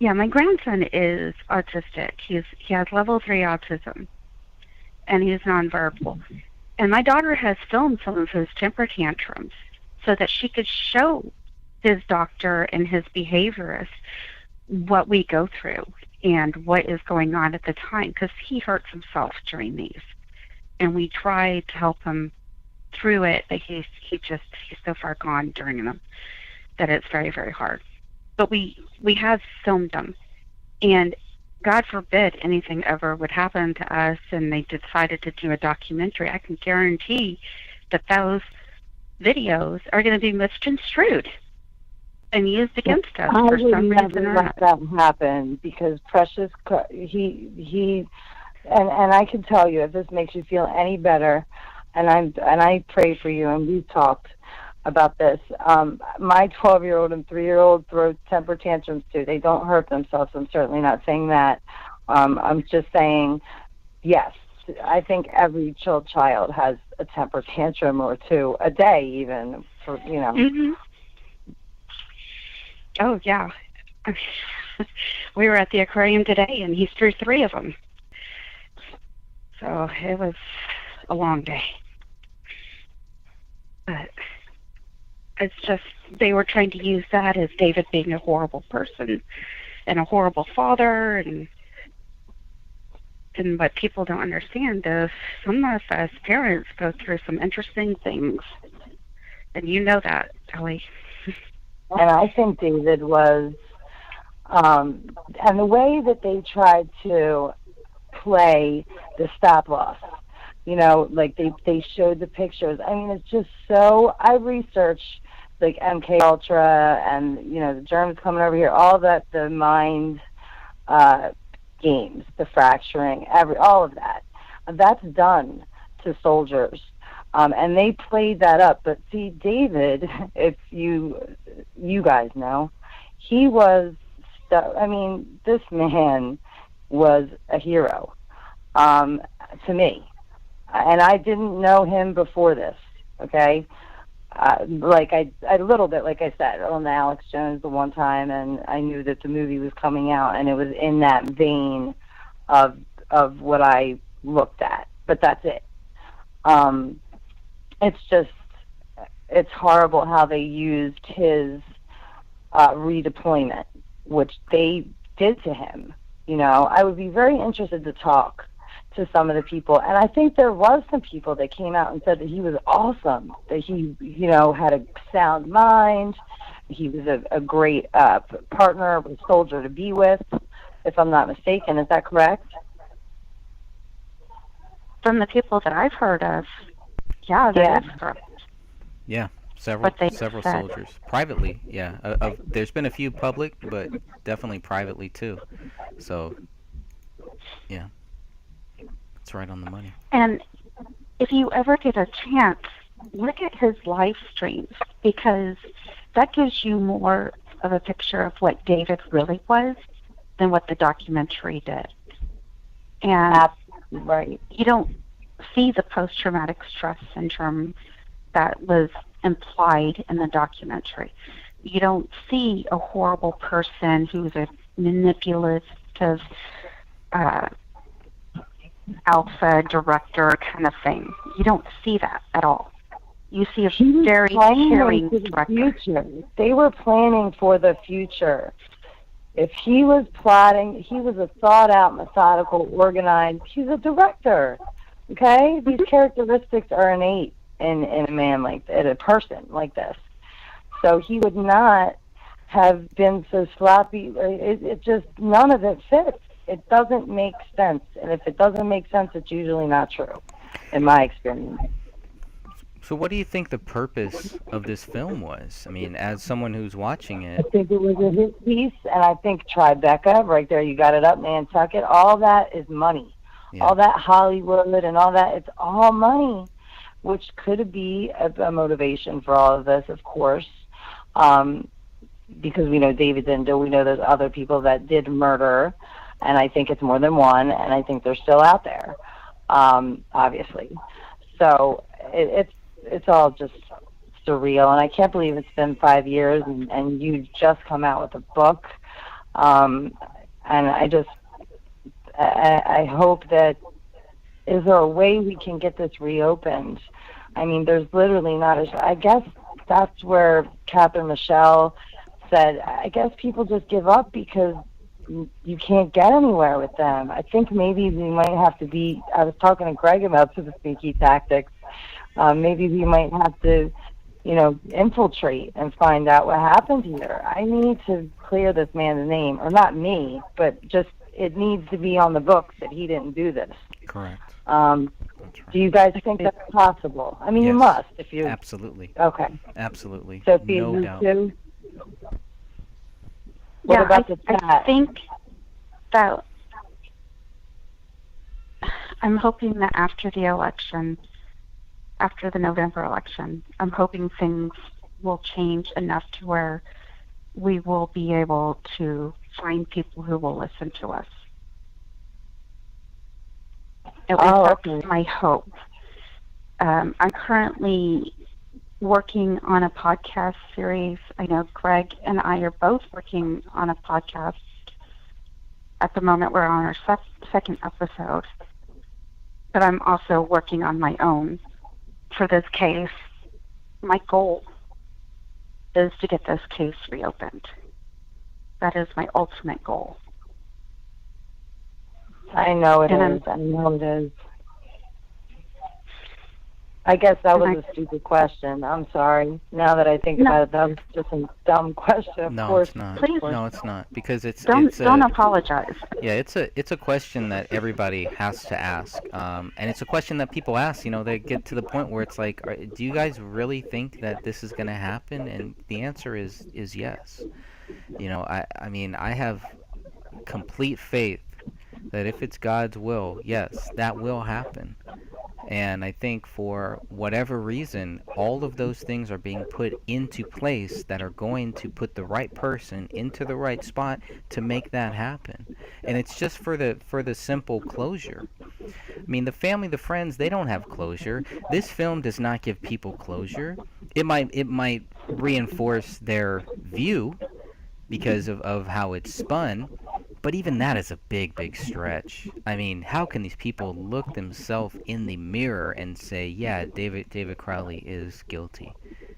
Yeah, my grandson is autistic. He has level 3 autism, and he's nonverbal. And my daughter has filmed some of his temper tantrums so that she could show his doctor and his behaviorist what we go through and what is going on at the time, because he hurts himself during these. And we try to help him through it, but he's so far gone during them that it's very, very hard. But we have filmed them, and God forbid anything ever would happen to us and they decided to do a documentary, I can guarantee that those videos are going to be misconstrued and used against us for some reason or let that happen, because Precious, he and I can tell you, if this makes you feel any better, and I pray for you, and we've talked about this. My 12-year-old and 3-year-old throw temper tantrums too. They don't hurt themselves. I'm certainly not saying that. I'm just saying, yes, I think every child has a temper tantrum or 2 a day, even, for, you know. Mm-hmm. Oh, yeah. We were at the aquarium today, and he threw 3 of them. So it was a long day. But it's just, they were trying to use that as David being a horrible person and a horrible father, and what people don't understand is some of us as parents go through some interesting things. And you know that, Ellie. And I think David was, and the way that they tried to play the stop-loss, you know, like they showed the pictures. I mean, it's just so, I researched like MK Ultra and, you know, the Germans coming over here, all that, the mind games, the fracturing, all of that. That's done to soldiers. And they played that up. But see, David, if you guys know, he was, I mean, this man was a hero to me. And I didn't know him before this, okay? Like a little bit, like I said, on the Alex Jones the one time, and I knew that the movie was coming out, and it was in that vein of what I looked at. But that's it. It's horrible how they used his redeployment, which they did to him. You know, I would be very interested to talk to some of the people. And I think there was some people that came out and said that he was awesome, that he, had a sound mind. He was a great partner, a soldier to be with, if I'm not mistaken. Is that correct? From the people that I've heard of, yeah, that is correct. Yeah, several they several said. soldiers privately. Yeah, there's been a few public, but definitely privately too. So, yeah, it's right on the money. And if you ever get a chance, look at his live streams, because that gives you more of a picture of what David really was than what the documentary did. And right, you don't see the post-traumatic stress syndrome that was implied in the documentary. You don't see a horrible person who's a manipulative alpha director kind of thing. You don't see that at all. You see a very caring director. Future. They were planning for the future. If he was plotting, he was a thought-out, methodical, organized. He's a director. Okay, these characteristics are innate in a man in a person like this. So he would not have been so sloppy. It just, none of it fits. It doesn't make sense. And if it doesn't make sense, it's usually not true, in my experience. So what do you think the purpose of this film was? I mean, as someone who's watching it. I think it was a hit piece, and I think Tribeca, right there, you got it up, Nantucket, all that is money. Yeah. All that Hollywood and all that, it's all money, which could be a motivation for all of this, of course, because we know David didn't do. We know there's other people that did murder, and I think it's more than one, and I think they're still out there, obviously. So it's all just surreal, and I can't believe it's been 5 years, and you just come out with a book, and I hope that, is there a way we can get this reopened? I mean, there's literally not I guess that's where Catherine Michelle said, I guess people just give up because you can't get anywhere with them. I think maybe we might have to I was talking to Greg about the sneaky tactics. Maybe we might have to, infiltrate and find out what happened here. I need to clear this man's name, or not me, but just it needs to be on the books that he didn't do this. Correct. Do you guys think that's possible? I mean, Yes. you must if you. Absolutely. Okay. Absolutely. Sophie, no you doubt. too? What Yeah, about the I chat? think that I'm hoping that after the election, after the November election, I'm hoping things will change enough to where we will be able to find people who will listen to us. At least that's my hope. I'm currently working on a podcast series. I know Greg and I are both working on a podcast. At the moment, we're on our second episode. But I'm also working on my own for this case. My goal is to get this case reopened. That is my ultimate goal. I know it is. I know it is. I guess that was a stupid question. I'm sorry. Now that I think about it, that was just a dumb question. Of No, course. it's not. Please. No, it's not, because Don't apologize. Yeah, it's a question that everybody has to ask, and it's a question that people ask. They get to the point where it's like, do you guys really think that this is going to happen? And the answer is yes. I mean, I have complete faith that if it's God's will, yes, that will happen. And I think for whatever reason, all of those things are being put into place that are going to put the right person into the right spot to make that happen. And it's just for the simple closure. I mean, the family, the friends, they don't have closure. This film does not give people closure. It might reinforce their view because of how it's spun, but even that is a big stretch. I mean, how can these people look themselves in the mirror and say, yeah, David Crowley is guilty?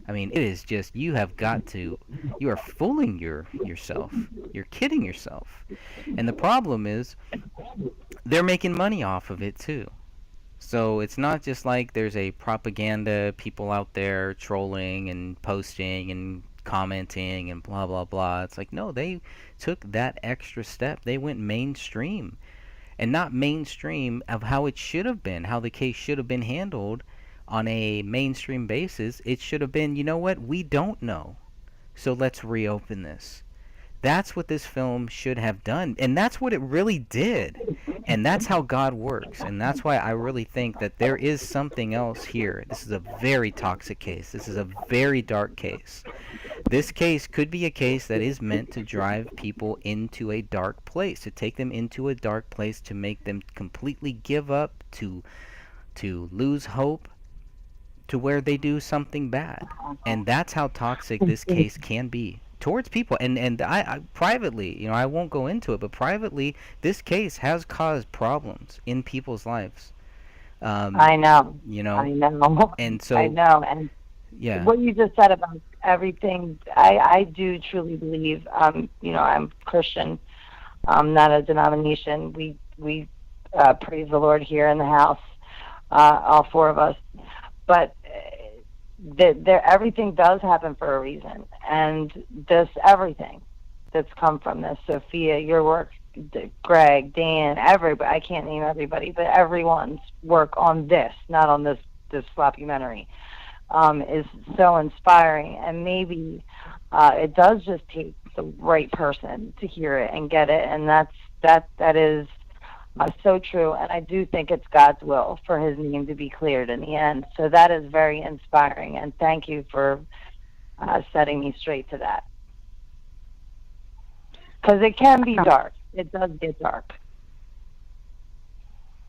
I mean, it is just, you are fooling yourself. You're kidding yourself. And the problem is, they're making money off of it too. So it's not just like there's a propaganda people out there trolling and posting and commenting and blah blah blah. It's like, no, they took that extra step. They went mainstream, and not mainstream of how it should have been, how the case should have been handled on a mainstream basis. It should have been, you know what, we don't know, so let's reopen this. That's what this film should have done, and that's what it really did. And that's how God works, and that's why I really think that there is something else here. This is a very toxic case. This is a very dark case. This case could be a case that is meant to drive people into a dark place, to take them into a dark place, to make them completely give up, to lose hope, to where they do something bad. And that's how toxic this case can be towards people. And I privately, you know, I won't go into it, but privately, this case has caused problems in people's lives. I know. You know. I know. And so I know. And yeah. what you just said about everything, I do truly believe. You know, I'm Christian. Not a denomination. We praise the Lord here in the house, all four of us. But everything does happen for a reason, and everything that's come from this, Sophia, your work, Greg, Dan, everybody, I can't name everybody, but everyone's work on this, not on this floppumentary, is so inspiring. And maybe it does just take the right person to hear it and get it, and that is so true. And I do think it's God's will for his name to be cleared in the end. So that is very inspiring, and thank you for setting me straight to that. Because it can be dark. It does get dark.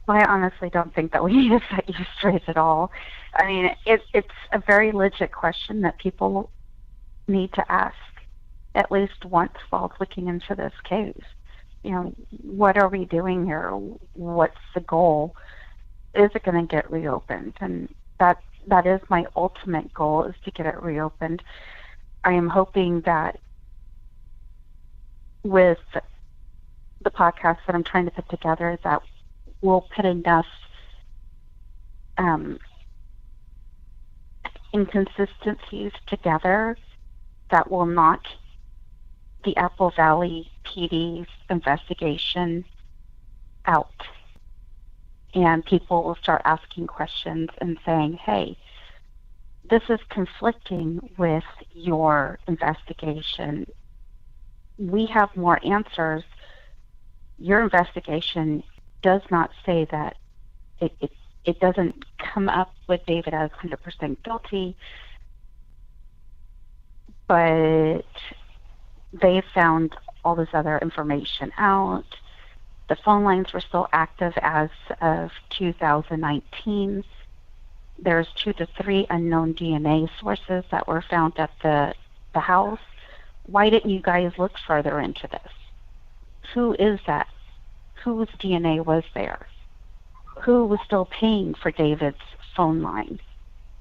Well, I honestly don't think that we need to set you straight at all. I mean, it's a very legit question that people need to ask at least once while looking into this case. You know, what are we doing here? What's the goal? Is it going to get reopened? And that is my ultimate goal, is to get it reopened. I am hoping that with the podcast that I'm trying to put together, that we'll put enough inconsistencies together that will knock the Apple Valley PD's investigation out. And people will start asking questions and saying, hey, this is conflicting with your investigation. We have more answers. Your investigation does not say that. It doesn't come up with David as 100% guilty, but they found all this other information out. The phone lines were still active as of 2019. There's 2 to 3 unknown DNA sources that were found at the house. Why didn't you guys look further into this? Who is that? Whose DNA was there? Who was still paying for David's phone line?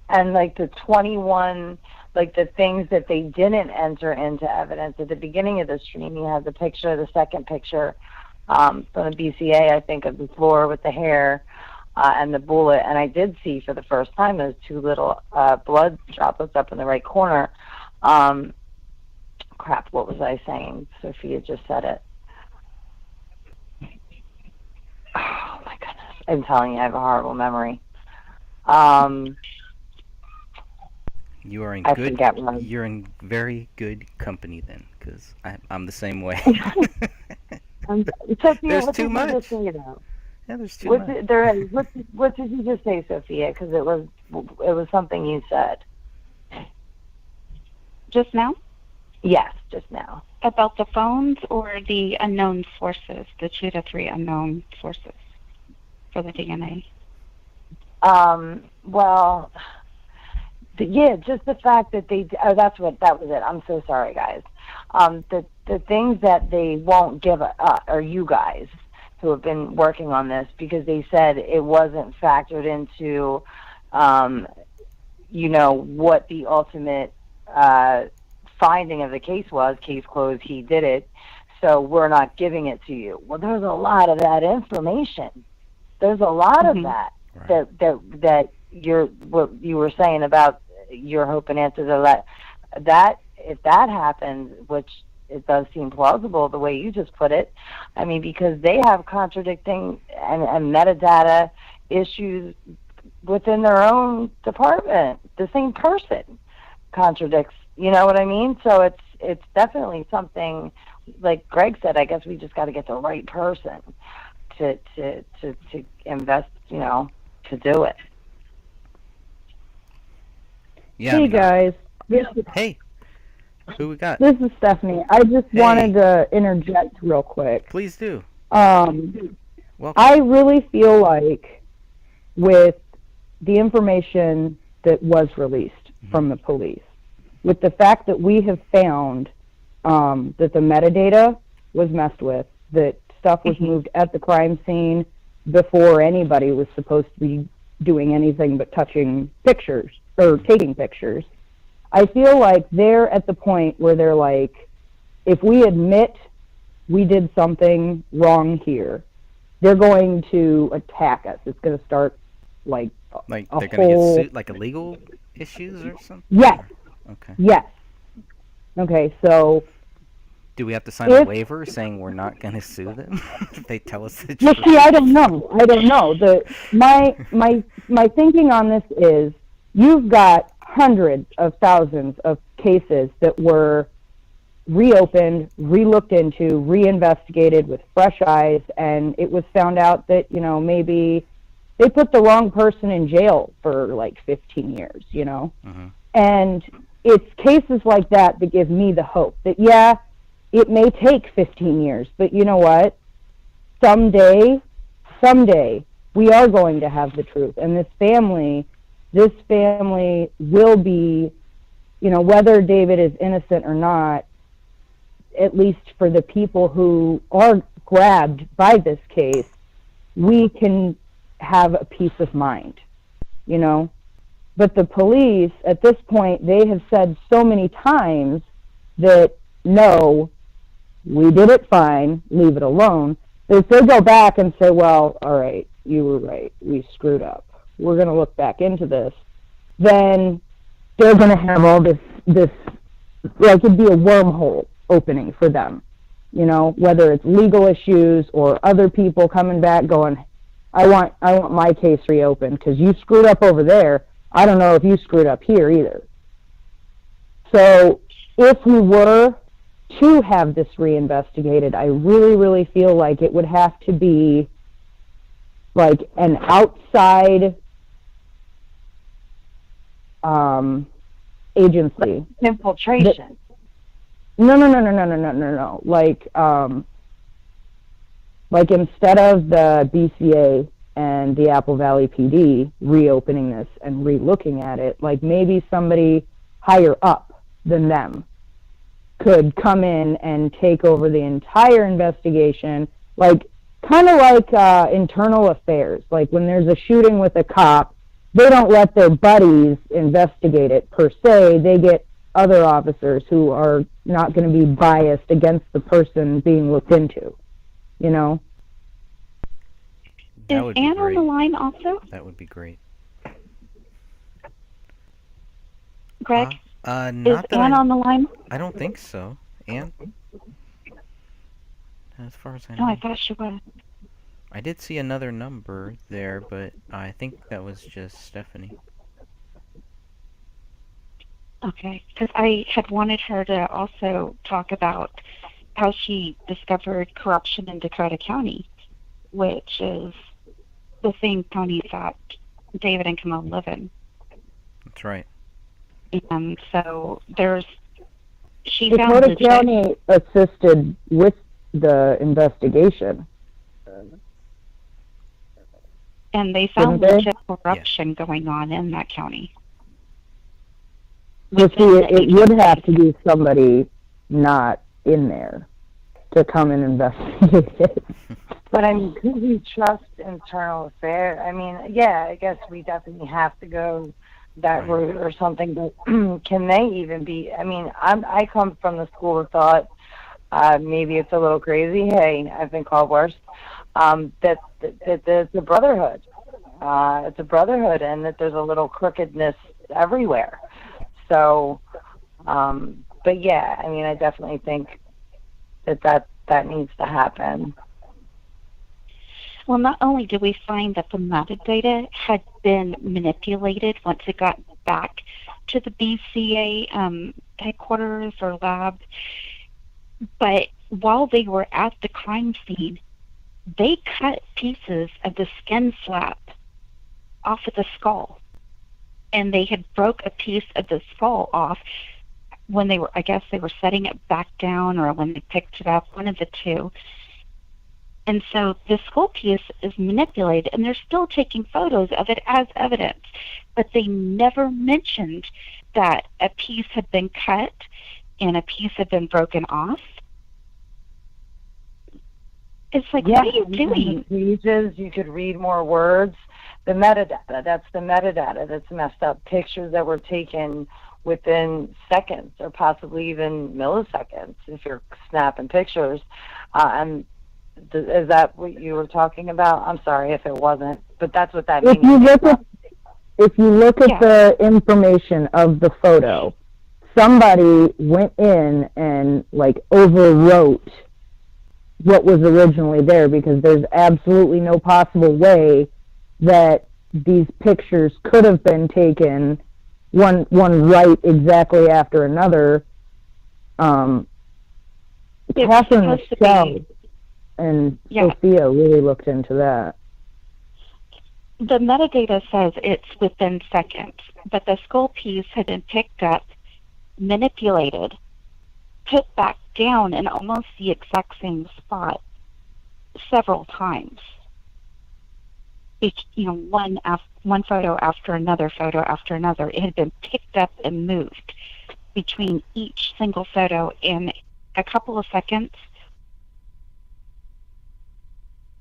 And like the 21, like the things that they didn't enter into evidence at the beginning of the stream, you had the picture, the second picture from the BCA, I think, of the floor with the hair and the bullet. And I did see for the first time those 2 little blood droplets up in the right corner. Crap, what was I saying? Sophia just said it. Oh my goodness. I'm telling you, I have a horrible memory. You are in You're in very good company then, because I'm the same way. There's too much. Yeah, there's too much. What did you just say, Sophia? Because it was something you said. Just now? Yes, just now. About the phones or the unknown sources, the 2 to 3 unknown sources for the DNA? Well, yeah, just the fact that that was it. I'm so sorry, guys. The things that they won't give are you guys who have been working on this, because they said it wasn't factored into, what the ultimate finding of the case was. Case closed, he did it. so we're not giving it to you. Well, there's a lot of that information. There's a lot of that that you're what you were saying about your hope and answers of that if that happens, which it does seem plausible the way you just put it. I mean, because they have contradicting and metadata issues within their own department. The same person contradicts, you know what I mean? So it's definitely something, like Greg said, I guess we just got to get the right person to invest, you know, to do it. Yeah. Hey guys. Hey. Who we got? This is Stephanie. I just wanted to interject real quick. Please do. Welcome. I really feel like with the information that was released from the police, with the fact that we have found that the metadata was messed with, that stuff was moved at the crime scene before anybody was supposed to be doing anything but touching pictures or taking pictures, I feel like they're at the point where they're like, if we admit we did something wrong here, they're going to attack us. It's going to start like they're a going to whole... get sued, like illegal issues or something? Yes. Okay. Yes. Okay, so... Do we have to sign a waiver saying we're not going to sue them if they tell us the Well, truth? see, I don't know. My thinking on this is you've got hundreds of thousands of cases that were reopened, re-looked into, reinvestigated with fresh eyes, and it was found out that, you know, maybe they put the wrong person in jail for like 15 years, you know? And it's cases like that that give me the hope that, yeah, it may take 15 years, but you know what? Someday, we are going to have the truth. And this family will be, you know, whether David is innocent or not, at least for the people who are grabbed by this case, we can have a peace of mind, you know? But the police, at this point, they have said so many times that, no, we did it fine, leave it alone. If they go back and say, well, all right, you were right, we screwed up, we're going to look back into this, then they're going to have all this, like, it'd be a wormhole opening for them, you know, whether it's legal issues or other people coming back going, I want my case reopened because you screwed up over there. I don't know if you screwed up here either. So if we were to have this reinvestigated, I really, really feel like it would have to be like an outside agency. Infiltration. No. Like instead of the BCA and the Apple Valley PD reopening this and re-looking at it, like maybe somebody higher up than them could come in and take over the entire investigation, like kind of like internal affairs. Like when there's a shooting with a cop, they don't let their buddies investigate it per se. They get other officers who are not going to be biased against the person being looked into, you know? That would be Anne great. on the line also? That would be great. Greg? Not Is that Anne on the line? I don't think so. Anne? As far as I No, know. I thought she was. I did see another number there, but I think that was just Stephanie. Okay, because I had wanted her to also talk about how she discovered corruption in Dakota County, which is the same county that David and Camille live in. That's right. And so she found Dakota legit, County assisted with the investigation. and they found Didn't they? legit corruption going on in that county. But see, it would have to be somebody not in there to come and investigate it. But I mean, could we trust internal affairs? I mean, yeah, I guess we definitely have to go that route or something. But can they even be? I mean, I come from the school of thought maybe it's a little crazy. Hey, I've been called worse. That it's a brotherhood. It's a brotherhood, and that there's a little crookedness everywhere. So, but yeah, I mean, I definitely think that needs to happen. Well, not only did we find that the metadata had been manipulated once it got back to the BCA headquarters or lab, but while they were at the crime scene, they cut pieces of the skin flap off of the skull. And they had broke a piece of the skull off when they were, I guess they were setting it back down, or when they picked it up, one of the two. And so the skull piece is manipulated, and they're still taking photos of it as evidence. But they never mentioned that a piece had been cut and a piece had been broken off. It's like, Yeah, what are you doing? Pages, you could read more words. The metadata, that's the metadata that's messed up. Pictures that were taken within seconds or possibly even milliseconds if you're snapping pictures. Is that what you were talking about? I'm sorry if it wasn't, but that's what that means. If you look at the information of the photo, somebody went in and like overwrote what was originally there, because there's absolutely no possible way that these pictures could have been taken one right exactly after another. Catherine Michelle and Sophia really looked into that. The metadata says it's within seconds, but the skull piece had been picked up, manipulated, put back down in almost the exact same spot several times. Each, one photo after another photo after another. It had been picked up and moved between each single photo in a couple of seconds.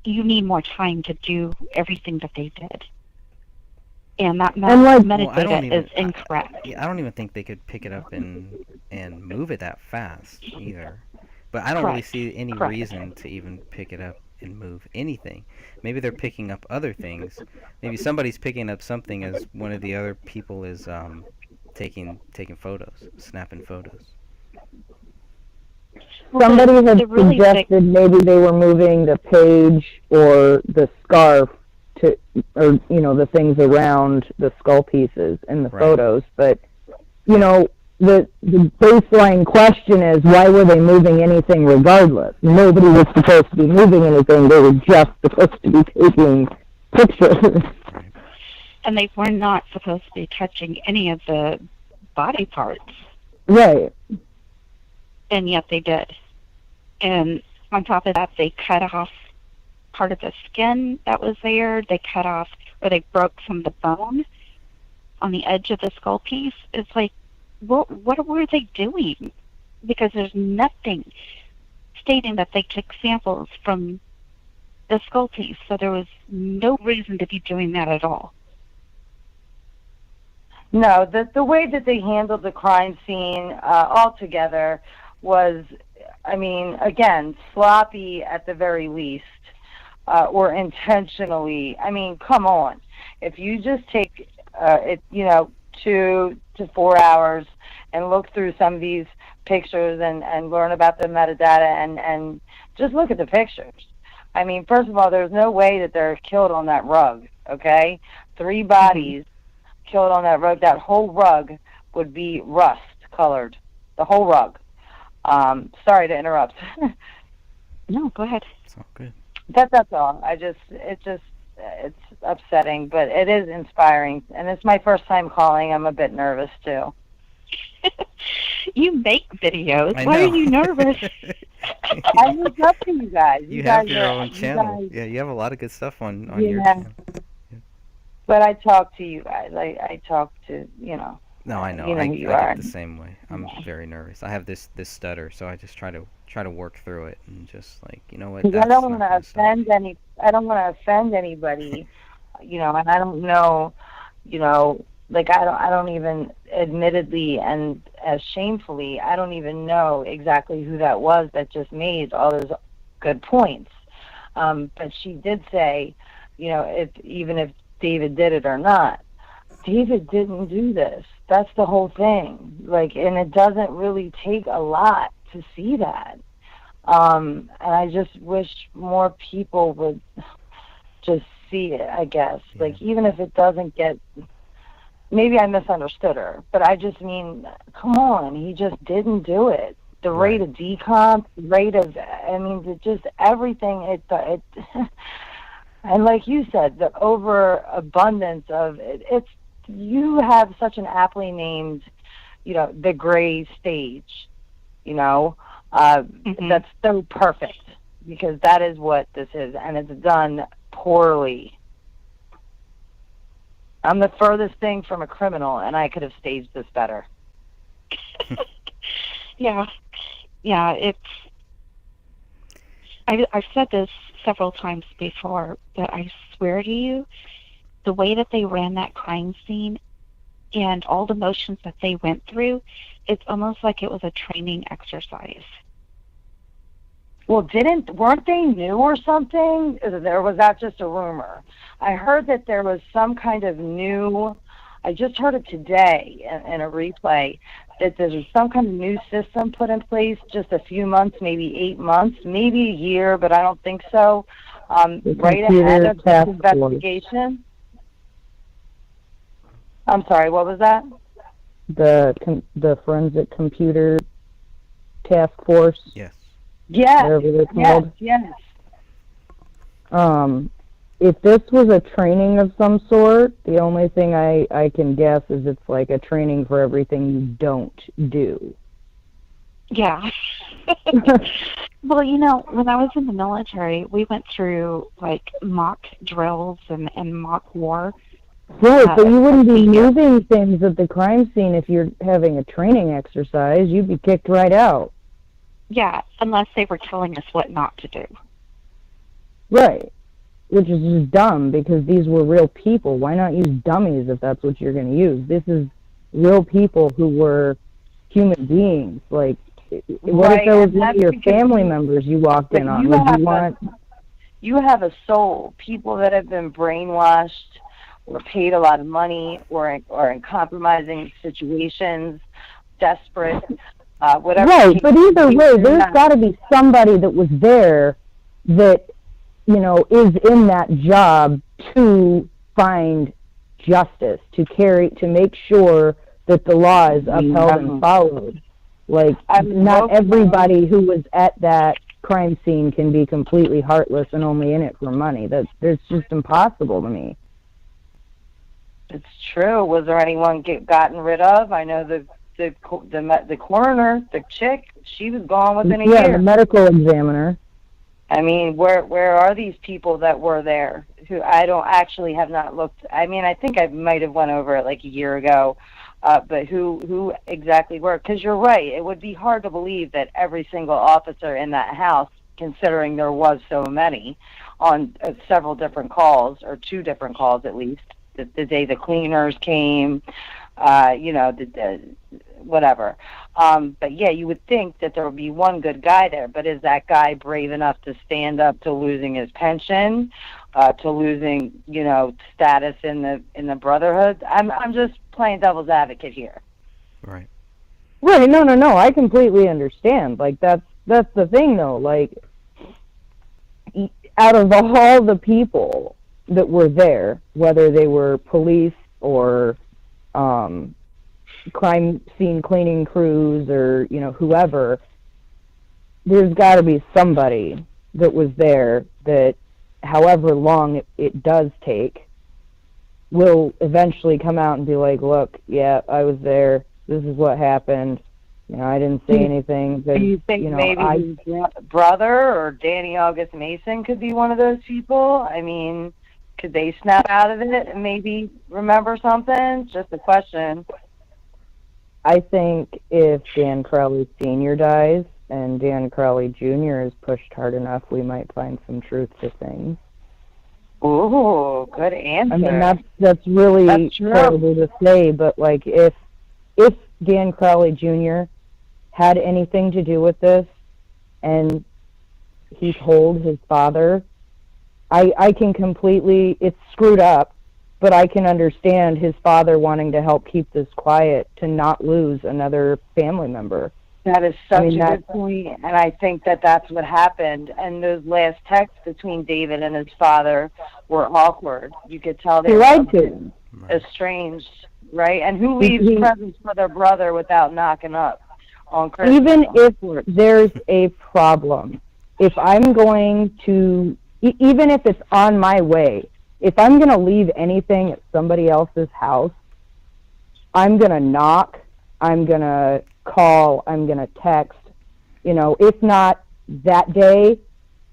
You need more time to do everything that they did. And that metadata is incorrect. I don't even think they could pick it up and move it that fast either. But I don't really see any reason to even pick it up and move anything. Maybe they're picking up other things. Maybe somebody's picking up something as one of the other people is taking photos, snapping photos. Somebody had suggested maybe they were moving the page or the scarf to, or the things around the skull pieces in the photos. But the baseline question is, why were they moving anything regardless? Nobody was supposed to be moving anything. They were just supposed to be taking pictures. And they were not supposed to be touching any of the body parts. Right. And yet they did. And on top of that, they cut off part of the skin that was there. They cut off, or they broke some of the bone on the edge of the skull piece. It's like, what were they doing? Because there's nothing stating that they took samples from the skull piece. So there was no reason to be doing that at all. No, the way that they handled the crime scene altogether was, I mean, again, sloppy at the very least, or intentionally. I mean, come on. If you just take, 2 to 4 hours and look through some of these pictures and learn about the metadata and just look at the pictures. I mean, first of all, there's no way that they're killed on that rug, okay? 3 bodies killed on that rug. That whole rug would be rust colored, the whole rug. Sorry to interrupt. No, go ahead. It's all good. That's all. It's upsetting, but it is inspiring. And it's my first time calling. I'm a bit nervous too. You make videos. Why are you nervous? I look up to you guys. You have your own channel. Yeah, you have a lot of good stuff on your channel. But I talk to you guys. I talk to, No, I know. You know I who you get are. the same way. I'm very nervous. I have this stutter, so I just try to work through it and just like, you know what? Because I don't want to offend I don't want to offend anybody, and I don't know, like I don't even admittedly and as shamefully. I don't even know exactly who that was that just made all those good points. But she did say, even if David did it or not, David didn't do this. That's the whole thing. And it doesn't really take a lot to see that. And I just wish more people would just see it, I guess. Even if it doesn't get, maybe I misunderstood her, but I just mean, come on, he just didn't do it. The rate of decomp, just everything, it and like you said, the overabundance of it, you have such an aptly named, the gray stage, that's so perfect, because that is what this is, and it's done poorly. I'm the furthest thing from a criminal, and I could have staged this better. Yeah, I've said this several times before, but I swear to you, the way that they ran that crime scene and all the motions that they went through, it's almost like it was a training exercise. Well, weren't they new or something? Or was that just a rumor? I heard that there was some kind of new, I just heard it today in a replay, that there's some kind of new system put in place just a few months, maybe 8 months, maybe a year, but I don't think so, right ahead of this investigation. I'm sorry, what was that? The Forensic Computer Task Force. Yes. Yes. Whatever they're called. Yes. If this was a training of some sort, the only thing I can guess is it's like a training for everything you don't do. Yeah. Well, when I was in the military, we went through mock drills and mock war. Right, but you wouldn't be moving things at the crime scene if you're having a training exercise. You'd be kicked right out. Yeah, unless they were telling us what not to do. Right, which is just dumb, because these were real people. Why not use dummies if that's what you're going to use? This is real people who were human beings. What if there was one of your family members you walked in on? You have a soul. People that have been brainwashed or paid a lot of money or in compromising situations, desperate, whatever. Right, but either way, there's got to be somebody that was there that, is in that job to find justice, to make sure that the law is upheld and followed. Not everybody who was at that crime scene can be completely heartless and only in it for money. That's just impossible to me. It's true. Was there anyone gotten rid of? I know the coroner, the chick, she was gone within a year. Yeah, the medical examiner. I mean, where are these people that were there? Who I have not looked. I mean, I think I might have went over it a year ago, but who exactly were? Because you're right. It would be hard to believe that every single officer in that house, considering there was so many, on several different calls, or 2 different calls at least, the day the cleaners came, whatever. But yeah, you would think that there would be one good guy there, but is that guy brave enough to stand up to losing his pension, to losing, status in the brotherhood? I'm just playing devil's advocate here. Right. Right, no, I completely understand. That's the thing though, out of all the people that were there, whether they were police or crime scene cleaning crews or whoever, there's got to be somebody that was there that, however long it does take, will eventually come out and be like, look, yeah, I was there, this is what happened, I didn't say anything. Do you think maybe his brother or Danny August Mason could be one of those people? I mean, could they snap out of it and maybe remember something? Just a question. I think if Dan Crowley Sr. dies and Dan Crowley Jr. is pushed hard enough, we might find some truth to things. Ooh, good answer. I mean, that's really terrible to say, but if Dan Crowley Jr. had anything to do with this, and he told his father, I can completely, it's screwed up, but I can understand his father wanting to help keep this quiet to not lose another family member. That is such a good point, and I think that that's what happened. And those last texts between David and his father were awkward. You could tell they He were lied to him. estranged, right? And who leaves presents for their brother without knocking up on Christmas? Even if there's a problem, if I'm going to, even if it's on my way, if I'm going to leave anything at somebody else's house, I'm going to knock, I'm going to call, I'm going to text. You know, if not that day,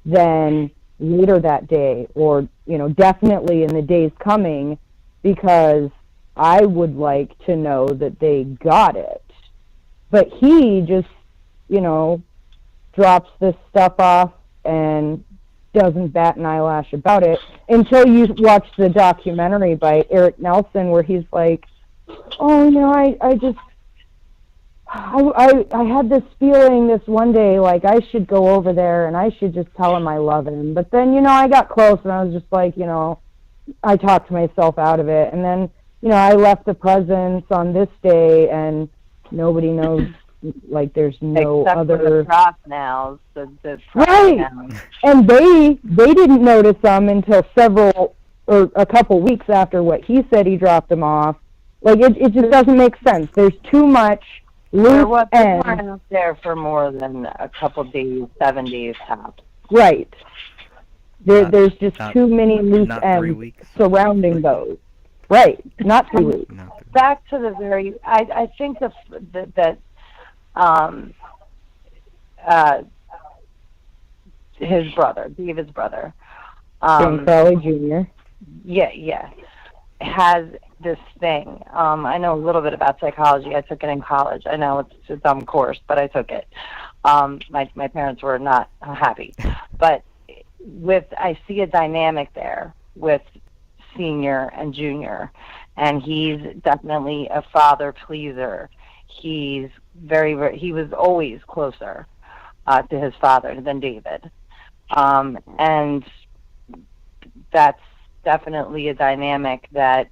then later that day, or, you know, definitely in the days coming, because I would like to know that they got it. But he just, you know, drops this stuff off and doesn't bat an eyelash about it until you watch the documentary by Eric Nelson where he's like, oh, you know, I had this feeling this one day, like I should go over there and I should just tell him I love him. But then, you know, I got close and I was just like, you know, I talked myself out of it. And then, you know, I left the presents on this day and nobody knows, like there's no Except other... for the props now, the Right. now. And they didn't notice them until a couple weeks after what he said he dropped them off. Like, it just doesn't make sense. There's too much loose They ends. weren't out there for more than a couple days, 7 days tops. Right. There's just not- too many loose not 3 ends weeks. surrounding those. Right. Not 3 weeks. Back to the very, I think that his brother, David's brother, Dan Crowley Jr. yeah, has this thing. I know a little bit about psychology. I took it in college. I know it's a dumb course, but I took it. My parents were not happy, but I see a dynamic there with Senior and Junior, and he's definitely a father pleaser. He was always closer to his father than David, and that's definitely a dynamic that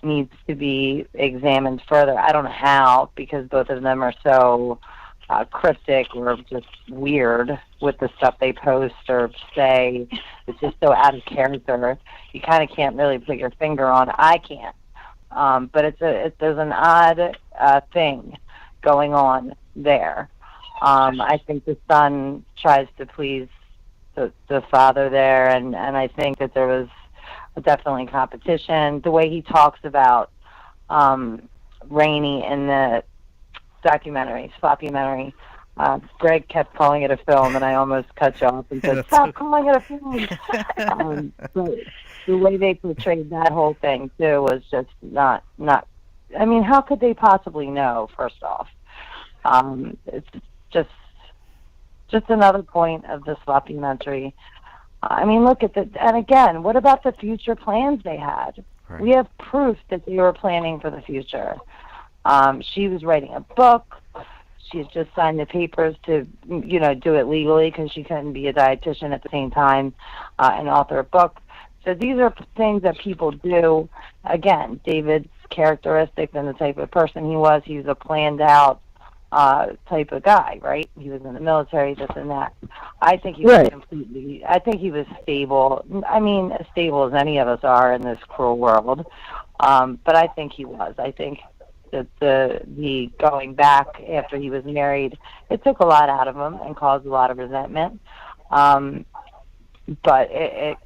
needs to be examined further. I don't know how, because both of them are so cryptic or just weird with the stuff they post or say. It's just so out of character. You kind of can't really put your finger on. I can't. But there's an odd thing going on there. I think the son tries to please the father there, and I think that there was definitely competition. The way he talks about Rainey in the documentary, Sloppumentary, Greg kept calling it a film, and I almost cut you off and said, stop calling it a film. But the way they portrayed that whole thing, too, was just not, I mean, how could they possibly know, first off? It's just another point of the Sloppumentary. I mean, look at and again, what about the future plans they had? Right. We have proof that they were planning for the future. She was writing a book. She had just signed the papers to, you know, do it legally because she couldn't be a dietitian at the same time and author a book. So these are things that people do. Again, David's characteristics and the type of person he was a planned out type of guy, right? He was in the military, this and that. I think he was I think he was stable. I mean, as stable as any of us are in this cruel world. But I think he was. I think that the going back after he was married, it took a lot out of him and caused a lot of resentment. But it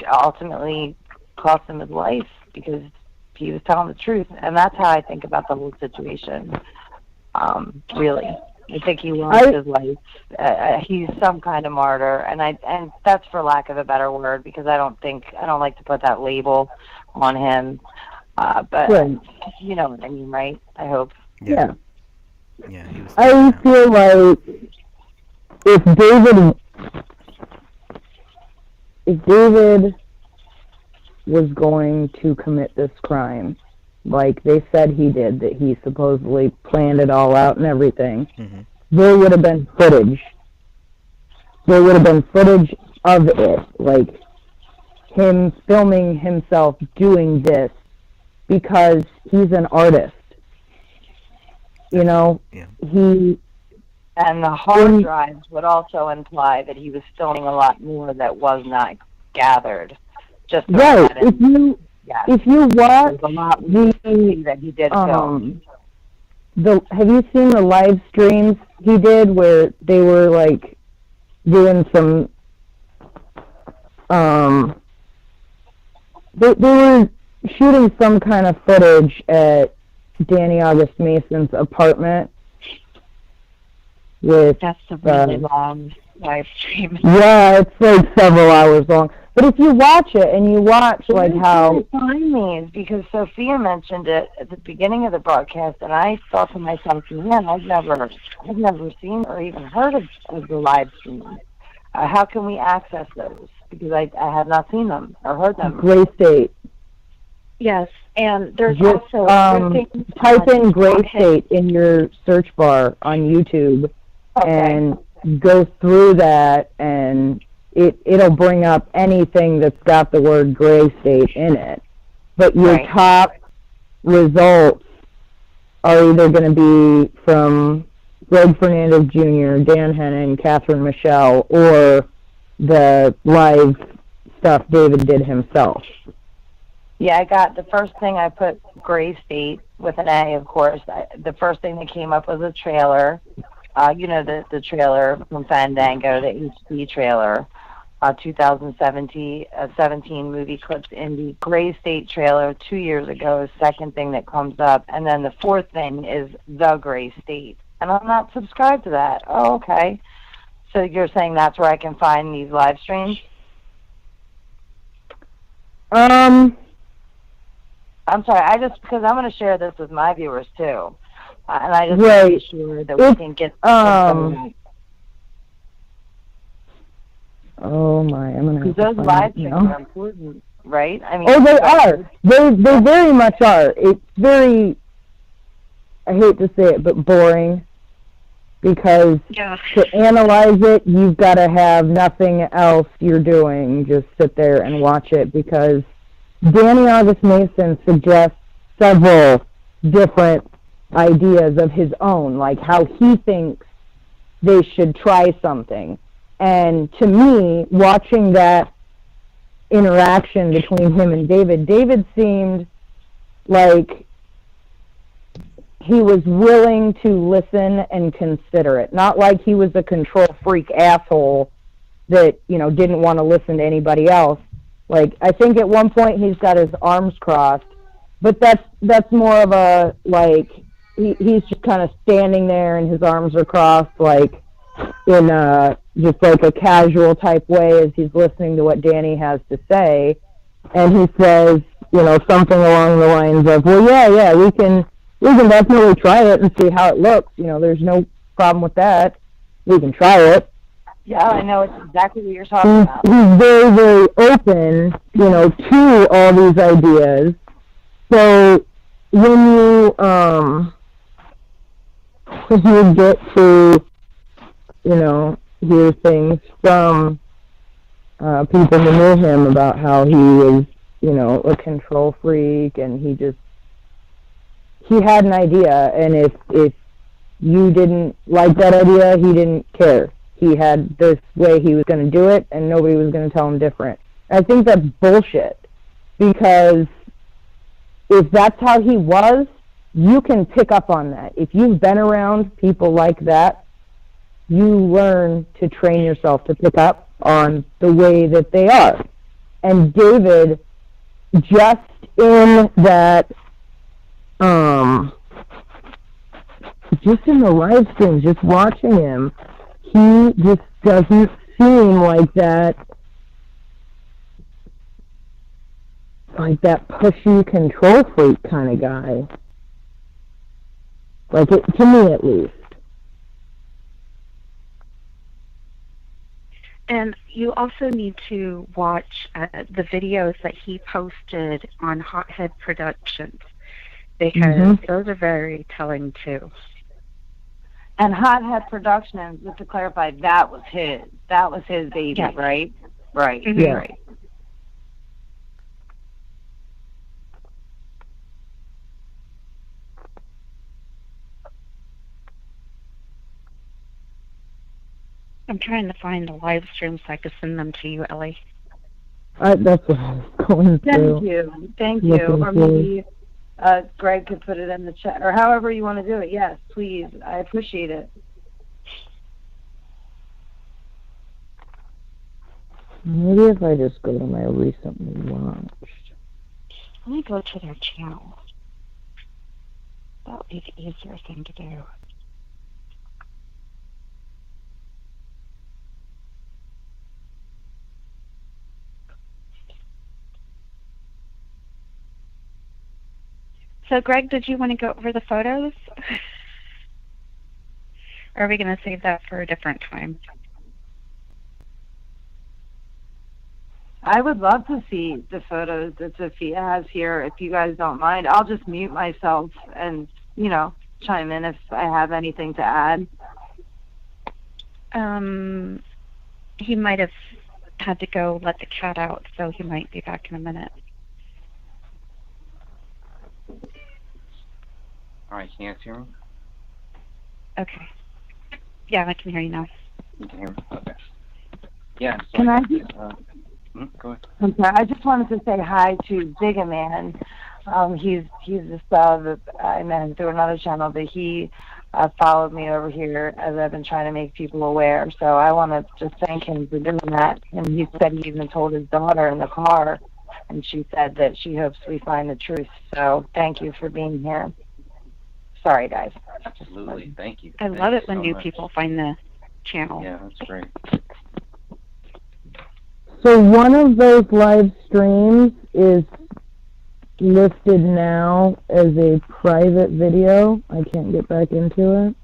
ultimately cost him his life because he was telling the truth. And that's how I think about the whole situation. Really, I think he lost his life. He's some kind of martyr, and that's for lack of a better word, because I don't like to put that label on him. But you know what I mean, right? I hope. Yeah. Yeah. He was I feel like if David was going to commit this crime, like they said he did, that he supposedly planned it all out and everything, there would have been footage. There would have been footage of it, like him filming himself doing this, because he's an artist. You know, he... And the hard drives would also imply that he was filming a lot more that was not gathered. Just right. If you watch a lot that he did film. Have you seen the live streams he did where they were like doing some they were shooting some kind of footage at Danny August Mason's apartment with that's a really long live stream. Yeah, it's like several hours long. But if you watch it and you watch like how find these, because Sophia mentioned it at the beginning of the broadcast, and I thought to myself, man, I've never seen or even heard of the live stream. How can we access those? Because I have not seen them or heard them. Gray State. Yes, and there's Just also type in Gray State in your search bar on YouTube and go through that, and it'll bring up anything that's got the word Gray State in it. But your top results are either going to be from Greg Fernandez Jr., Dan Hennon, Catherine Michelle, or the live stuff David did himself. Yeah, I got the first thing I put Gray State with an A, of course. The first thing that came up was a trailer. You know, the trailer from Fandango, the HD trailer, 2017 movie clips indie Gray State trailer 2 years ago. Second thing that comes up, and then the fourth thing is the Gray State, and I'm not subscribed to that. Oh, okay. So you're saying that's where I can find these live streams? I'm sorry. Because I'm going to share this with my viewers too. And I just want to be sure that we can get oh my, I'm gonna. Because those live streams are important, right? I mean, they are. They very much are. It's very, I hate to say it, but boring. Because to analyze it, you've got to have nothing else you're doing. Just sit there and watch it, because Danny August Mason suggests several different ideas of his own, like how he thinks they should try something. And to me, watching that interaction between him and David seemed like he was willing to listen and consider it. Not like he was a control freak asshole that, you know, didn't want to listen to anybody else. Like, I think at one point he's got his arms crossed, but that's more of a, like, he's just kind of standing there and his arms are crossed, like, in just like a casual type way as he's listening to what Danny has to say. And he says, you know, something along the lines of, well, yeah, we can definitely try it and see how it looks. You know, there's no problem with that. We can try it. Yeah, I know. It's exactly what you're talking about. He's very, very open, you know, to all these ideas. So when you get to, you know, hear things from people who knew him about how he was, you know, a control freak, and he had an idea, and if you didn't like that idea, he didn't care. He had this way he was going to do it, and nobody was going to tell him different. I think that's bullshit, because if that's how he was, you can pick up on that. If you've been around people like that, you learn to train yourself to pick up on the way that they are. And David, just in that, just in the live streams, just watching him, he just doesn't seem like that pushy control freak kind of guy. Like, it, to me at least. And you also need to watch the videos that he posted on Hothead Productions. because those are very telling too. And Hothead Productions, just to clarify, that was his. That was his baby, Yes. right? Right. Mhm. Right. I'm trying to find the live stream so I can send them to you, Ellie. That's what I was going Thank through. you. Thank you. Looking Or maybe Greg could put it in the chat, or however you want to do it. Yes, please. I appreciate it. Maybe if I just go to my recently watched. Let me go to their channel. That would be the easier thing to do. So, Greg, did you want to go over the photos? Or are we going to save that for a different time? I would love to see the photos that Sophia has here, if you guys don't mind. I'll just mute myself and, chime in if I have anything to add. He might have had to go let the cat out, so he might be back in a minute. All right, can you guys hear me? Okay. Yeah, I can hear you now. You can hear me? Okay. Yeah. So Can I go ahead. I'm sorry. I just wanted to say hi to Bigaman. He's this that I met him through another channel, but he followed me over here as I've been trying to make people aware. So I want to just thank him for doing that. And he said he even told his daughter in the car, and she said that she hopes we find the truth. So thank you for being here. Sorry, guys. Absolutely. Thank you. I love it when new people find the channel. Yeah, that's great. So one of those live streams is listed now as a private video. I can't get back into it.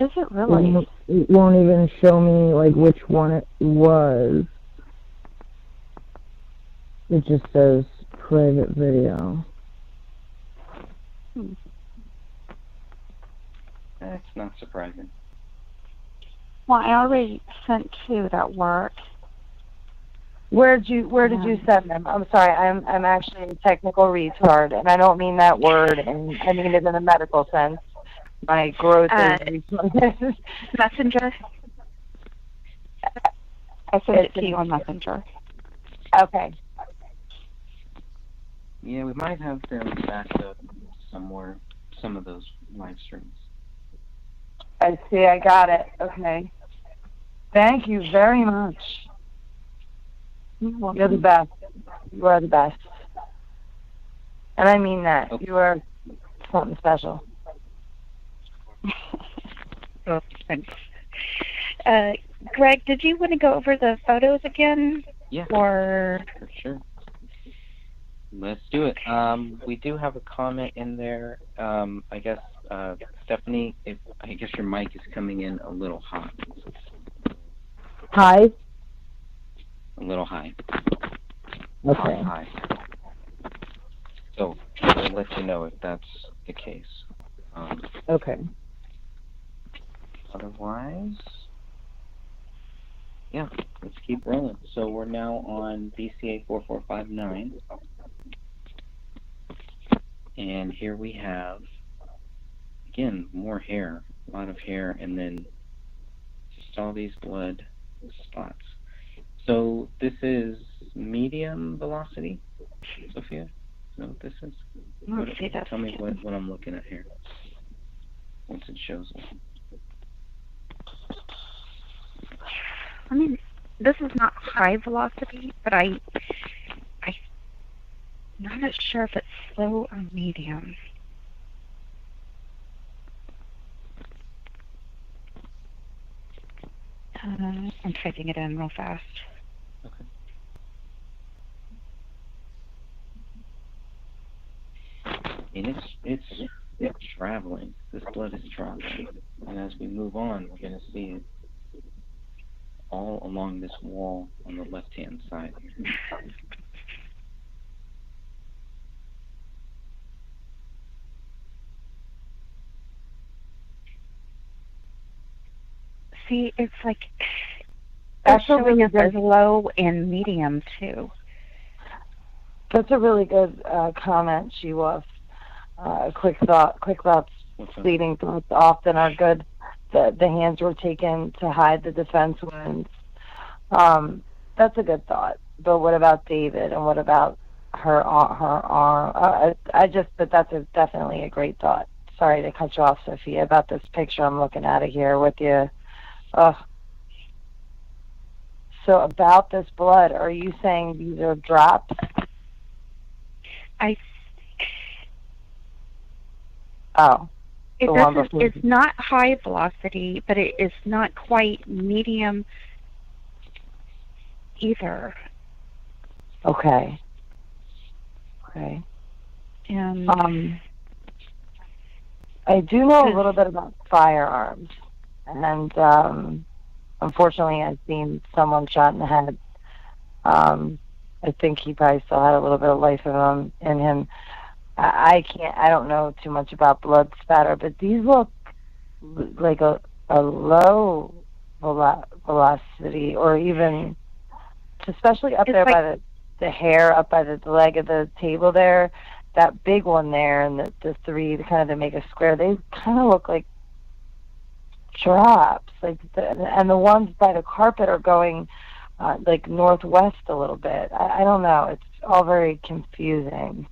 Is it really? It won't even show me like which one it was. It just says private video. That's not surprising. Well, I already sent two that work. Where did you send them? I'm sorry, I'm actually a technical retard, and I don't mean that word, and I mean it in a medical sense. My growth is Messenger. I sent it to you on Messenger. Okay. Yeah, we might have them backed up somewhere, some of those live streams. I see, I got it. Okay. Thank you very much. You're the best. You are the best. And I mean that. Okay. You are something special. Oh, thanks. Greg, did you want to go over the photos again? Yeah. Or... For sure. Let's do it. We do have a comment in there. I guess, Stephanie, I guess your mic is coming in a little hot. Hi? A little high. Okay. High. So, I'll let you know if that's the case. Okay. Otherwise, yeah, let's keep rolling. So we're now on BCA 4459. And here we have, again, more hair, a lot of hair, and then just all these blood spots. So this is medium velocity, Sophia? Is that what this is? Tell me what I'm looking at here once it shows up. I mean, this is not high velocity, but I'm not sure if it's slow or medium. I'm typing it in real fast. Okay. And it's traveling. This blood is traveling. And as we move on, we're going to see it all along this wall on the left-hand side. See, it's like they're That's a showing really us as good, low and medium too. that's a really good comment, She-Wolf. Quick thoughts, fleeting thoughts often are good. The hands were taken to hide the defense wounds. That's a good thought. But what about David, and what about her arm? But that's definitely a great thought. Sorry to cut you off, Sophia, about this picture I'm looking at it here with you. So about this blood, are you saying these are drops? Oh. It's not high velocity, but it is not quite medium either. Okay. And I do know a little bit about firearms, and unfortunately, I've seen someone shot in the head. I think he probably still had a little bit of life in him. I don't know too much about blood spatter, but these look like a low velocity, or even, especially up there by the hair, up by the leg of the table there, that big one there, and the three kind of to make a square, they kind of look like drops, and the ones by the carpet are going like northwest a little bit. I don't know. It's all very confusing.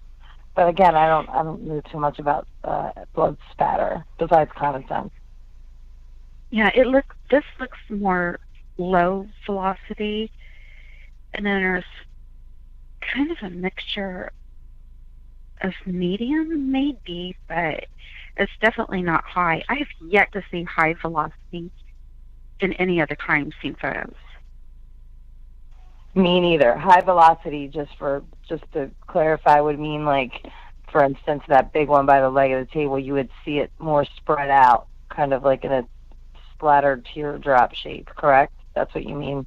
But again, I don't know too much about blood spatter besides common sense. yeah, this looks more low velocity, and then there's kind of a mixture of medium, maybe, but it's definitely not high. I have yet to see high velocity in any other crime scene photos. Me neither. High velocity, just to clarify, would mean, like, for instance, that big one by the leg of the table, you would see it more spread out, kind of like in a splattered teardrop shape, correct? That's what you mean?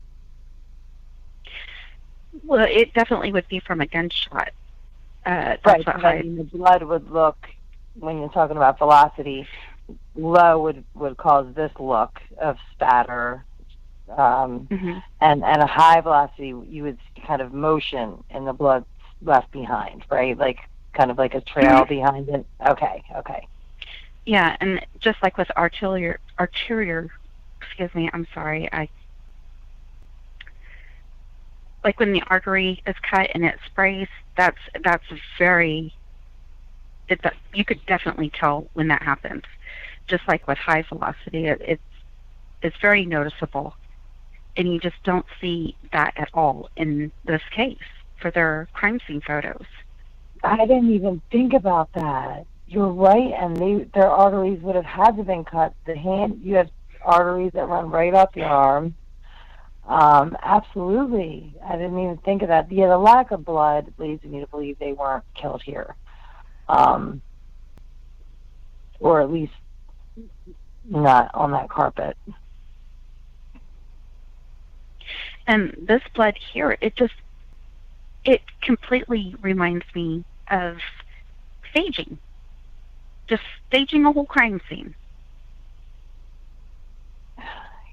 Well, it definitely would be from a gunshot. That's Right. what I mean, the blood would look, when you're talking about velocity, low would cause this look of spatter. And a high velocity, you would see kind of motion in the blood left behind, right? Like kind of like a trail behind it. Okay. Yeah, and just like with arterial, excuse me, I'm sorry, like when the artery is cut and it sprays, that's very, you could definitely tell when that happens. Just like with high velocity, it's very noticeable. And you just don't see that at all in this case for their crime scene photos. I didn't even think about that. You're right, and their arteries would have had to have been cut. You have arteries that run right up your arm. Absolutely. I didn't even think of that. Yeah, the lack of blood leads me to believe they weren't killed here. Or at least not on that carpet. And this blood here, it completely reminds me of staging. Just staging a whole crime scene.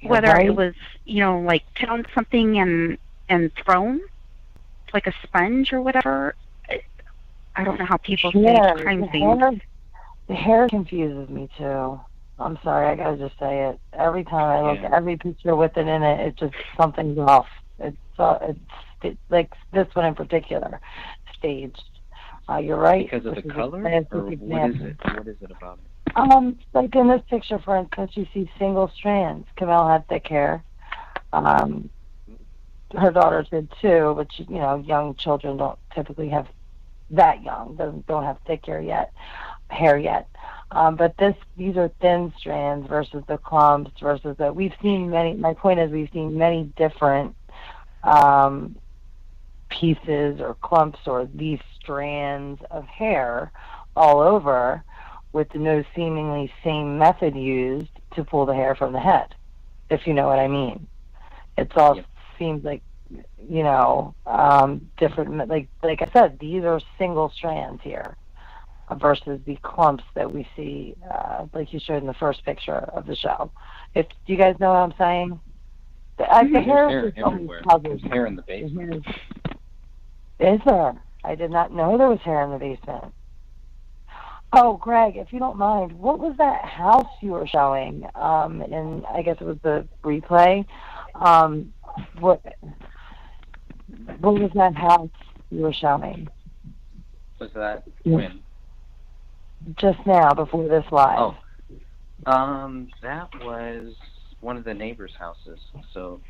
Whether it was, like put on something and thrown, like a sponge or whatever. I don't know how people stage crime scenes. The hair confuses me too. I'm sorry, I gotta just say it. Every time I look at every picture with it in it, something's off. It's like this one in particular, staged. You're right. Because of the color, or what is it? What is it about it? Like in this picture, for instance, you see single strands. Kamel had thick hair. Her daughters did too, but young children don't typically have that young. Don't have thick hair yet. But these are thin strands versus the clumps versus the. We've seen many. My point is, we've seen many different pieces or clumps or these strands of hair all over, with no seemingly same method used to pull the hair from the head, if you know what I mean. It's all seems like, different. Like I said, these are single strands here. versus the clumps that we see, like you showed in the first picture of the show. Do you guys know what I'm saying? The hair There's just hair always everywhere. puzzles There's hair in the basement. Is there? I did not know there was hair in the basement. Oh, Greg, if you don't mind, what was that house you were showing? In I guess it was the replay. What was that house you were showing? Was that when? Just now, before this live. That was one of the neighbors' houses. So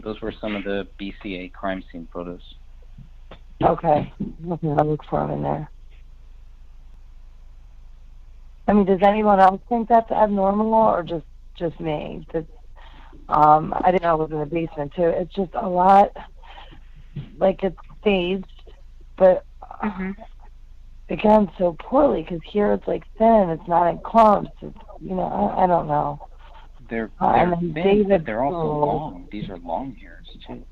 those were some of the BCA crime scene photos. Okay. I'll look for them in there. I mean, does anyone else think that's abnormal, or just me? I didn't know it was in the basement too. It's just a lot, like it's staged, but again, so poorly, because here it's like thin, it's not in clumps. It's, I don't know. They're and then thin, David, but they're also long. These are long hairs too.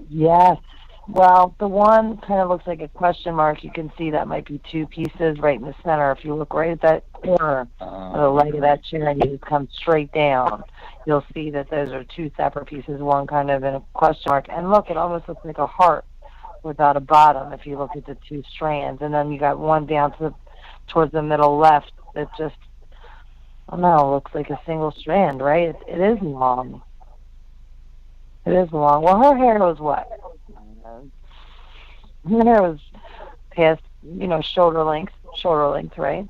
Yes. Well, the one kind of looks like a question mark. You can see that might be two pieces right in the center. If you look right at that corner of the leg of that chair and you just come straight down, you'll see that those are two separate pieces, one kind of in a question mark. And look, it almost looks like a heart without a bottom if you look at the two strands. And then you got one down towards the middle left that just, I don't know, looks like a single strand, right? It is long. It is long. Well, her hair was what? Her hair was past, shoulder length, right?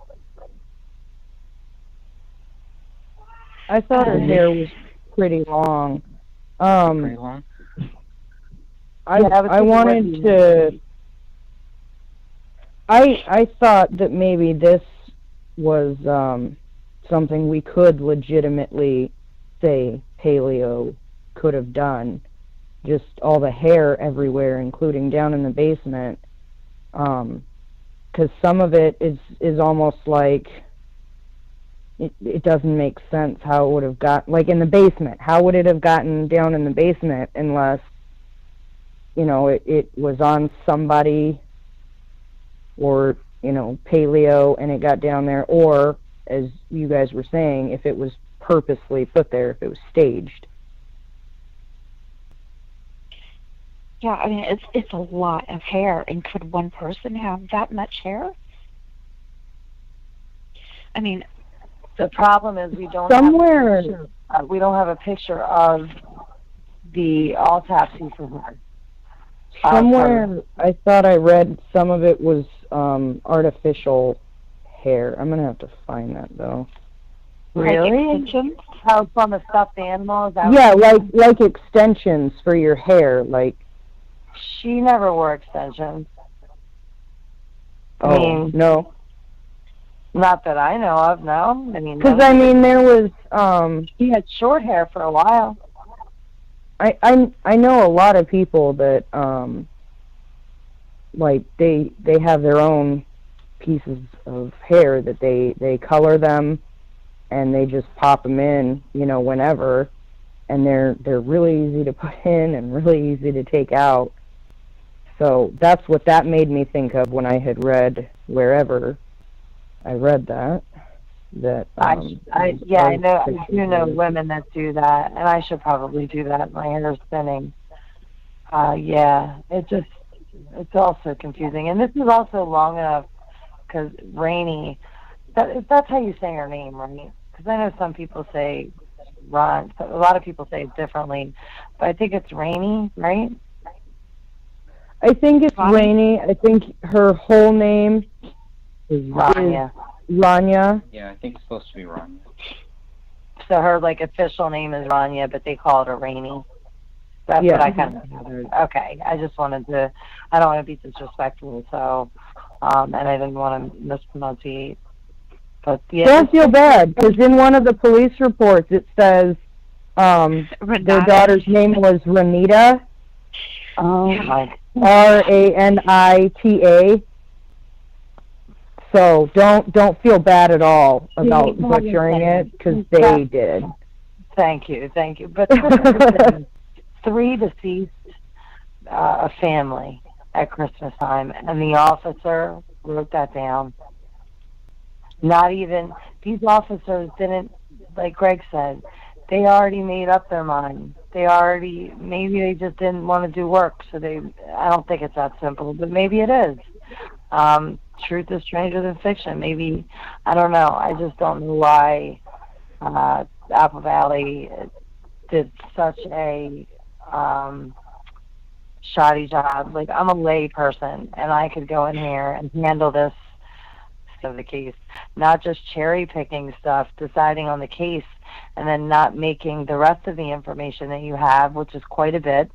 I thought her hair was pretty long. Pretty long? I wanted to. I thought that maybe this was something we could legitimately say paleo could have done. Just all the hair everywhere, including down in the basement. Because some of it is almost like it doesn't make sense how it would have got, like in the basement. How would it have gotten down in the basement unless, it was on somebody or, paleo and it got down there, or, as you guys were saying, if it was purposely put there, if it was staged. Yeah, I mean, it's a lot of hair, and could one person have that much hair? I mean, the problem is we don't have a picture of the autopsy for her. Somewhere I thought I read some of it was artificial hair. I'm gonna have to find that though. Really? How from a stuffed animal? Is that Yeah, like extensions for your hair, like. She never wore extensions. Oh, no. Not that I know of, no. Because, there was... She had short hair for a while. I know a lot of people that, they have their own pieces of hair that they color them, and they just pop them in, whenever, and they're really easy to put in and really easy to take out. So that's what that made me think of when I had read wherever I read that. I do know women that do that, and I should probably do that. My hair is thinning. It's also confusing, and this is also long enough because Rainey. That's how you say her name, right? Because I know some people say Ron. A lot of people say it differently, but I think it's Rainey, right? I think it's Rainey. I think her whole name is Rania. Rania. Yeah, I think it's supposed to be Rania. So her official name is Rania, but they call it a Rainey. That's what I kind of gathered. Okay, I just wanted to. I don't want to be disrespectful, so and I didn't want to mispronunciate. But yeah, don't feel bad, because in one of the police reports it says their daughter's name was Ranita. Oh my. Ranita. So don't feel bad at all about butchering it, because they did. Thank you. But 3 deceased, a family at Christmas time, and the officer wrote that down. Not even, these officers didn't, like Greg said, they already made up their mind. Maybe they just didn't want to do work, so I don't think it's that simple, but maybe it is. Truth is stranger than fiction. Maybe, I don't know. I just don't know why Apple Valley did such a shoddy job. Like, I'm a lay person, and I could go in here and handle this of the case, not just cherry picking stuff, deciding on the case, and then not making the rest of the information that you have, which is quite a bit,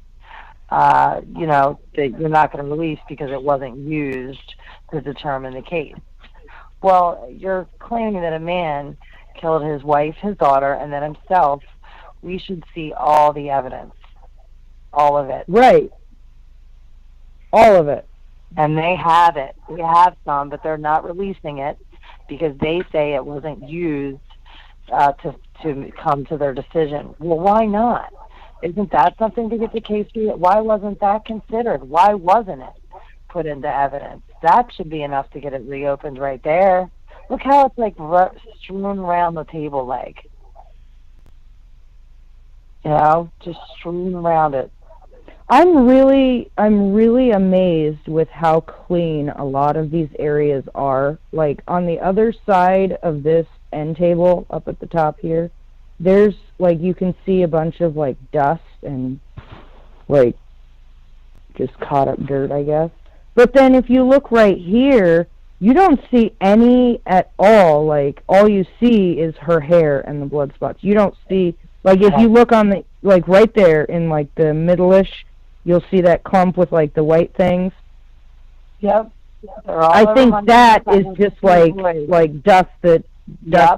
that you're not going to release because it wasn't used to determine the case. Well, you're claiming that a man killed his wife, his daughter, and then himself. We should see all the evidence. All of it. Right. All of it. And they have it. We have some, but they're not releasing it because they say it wasn't used to come to their decision. Well, why not? Isn't that something to get the case through? Why wasn't that considered? Why wasn't it put into evidence? That should be enough to get it reopened right there. Look how it's like strewn around the table leg. Just strewn around it. I'm really amazed with how clean a lot of these areas are. Like, on the other side of this end table up at the top here, there's, like, you can see a bunch of, like, dust and, like, just caught up dirt, I guess. But then if you look right here, you don't see any at all. Like, all you see is her hair and the blood spots. You don't see, like, if you look on the, like, right there in, like, the middle-ish, you'll see that clump with, like, the white things. Yep. I think that is just like dust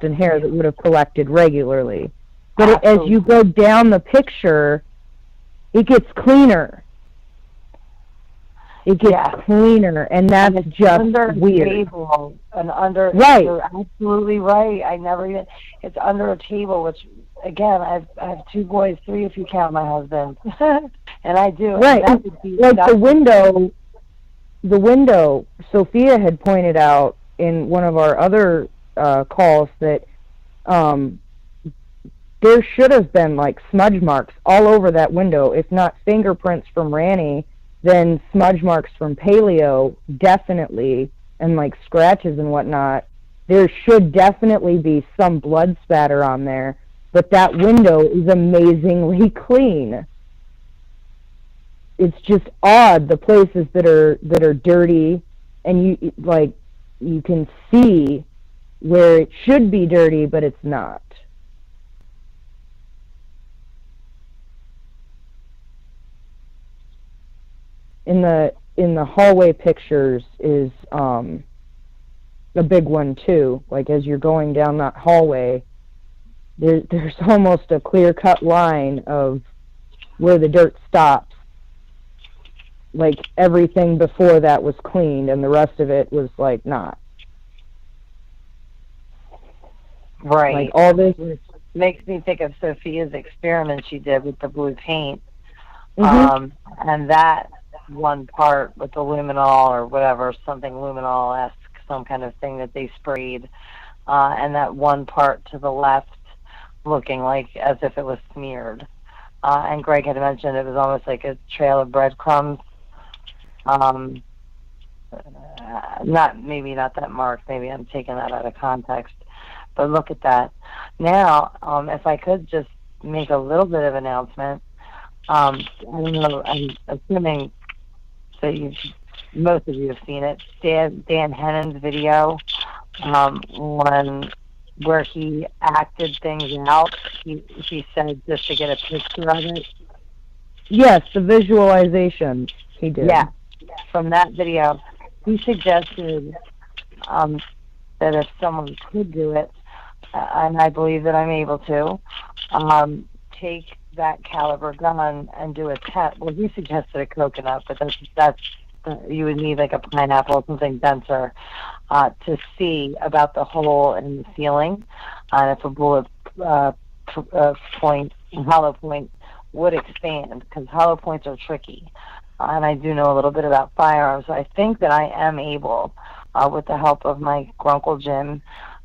and hair that would have collected regularly. But as you go down the picture, it gets cleaner. It gets cleaner, and that's just under weird. A table, Right. You're absolutely right. It's under a table, which, again, I have 2 boys, 3 if you count my husband. And I do. Right. Like the window, Sophia had pointed out in one of our other calls that there should have been, like, smudge marks all over that window. If not fingerprints from Ranny, then smudge marks from Paleo, definitely, and, like, scratches and whatnot. There should definitely be some blood spatter on there, but that window is amazingly clean. It's just odd, the places that are dirty, and you can see where it should be dirty, but it's not. In the hallway pictures is a big one too. Like, as you're going down that hallway, there's almost a clear-cut line of where the dirt stops. Like, everything before that was cleaned, and the rest of it was, like, not. Right. Like, all this makes me think of Sophia's experiment she did with the blue paint. Mhm. And that one part with the luminol or whatever, something luminol-esque, some kind of thing that they sprayed, and that one part to the left looking like as if it was smeared. And Greg had mentioned it was almost like a trail of breadcrumbs. Maybe not that mark. Maybe I'm taking that out of context. But look at that. Now, if I could just make a little bit of announcement, I don't know, I'm assuming that most of you have seen it. Dan Hennon's video, where he acted things out. He said just to get a picture of it. Yes, the visualization he did. Yeah, from that video, he suggested that if someone could do it, and I believe that I'm able to, take that caliber gun and do a test. Well, he suggested a coconut, but that's you would need like a pineapple or something denser to see about the hole in the ceiling, and if a bullet point, hollow point, would expand, because hollow points are tricky. And I do know a little bit about firearms, so I think that I am able, with the help of my Grunkle Jim,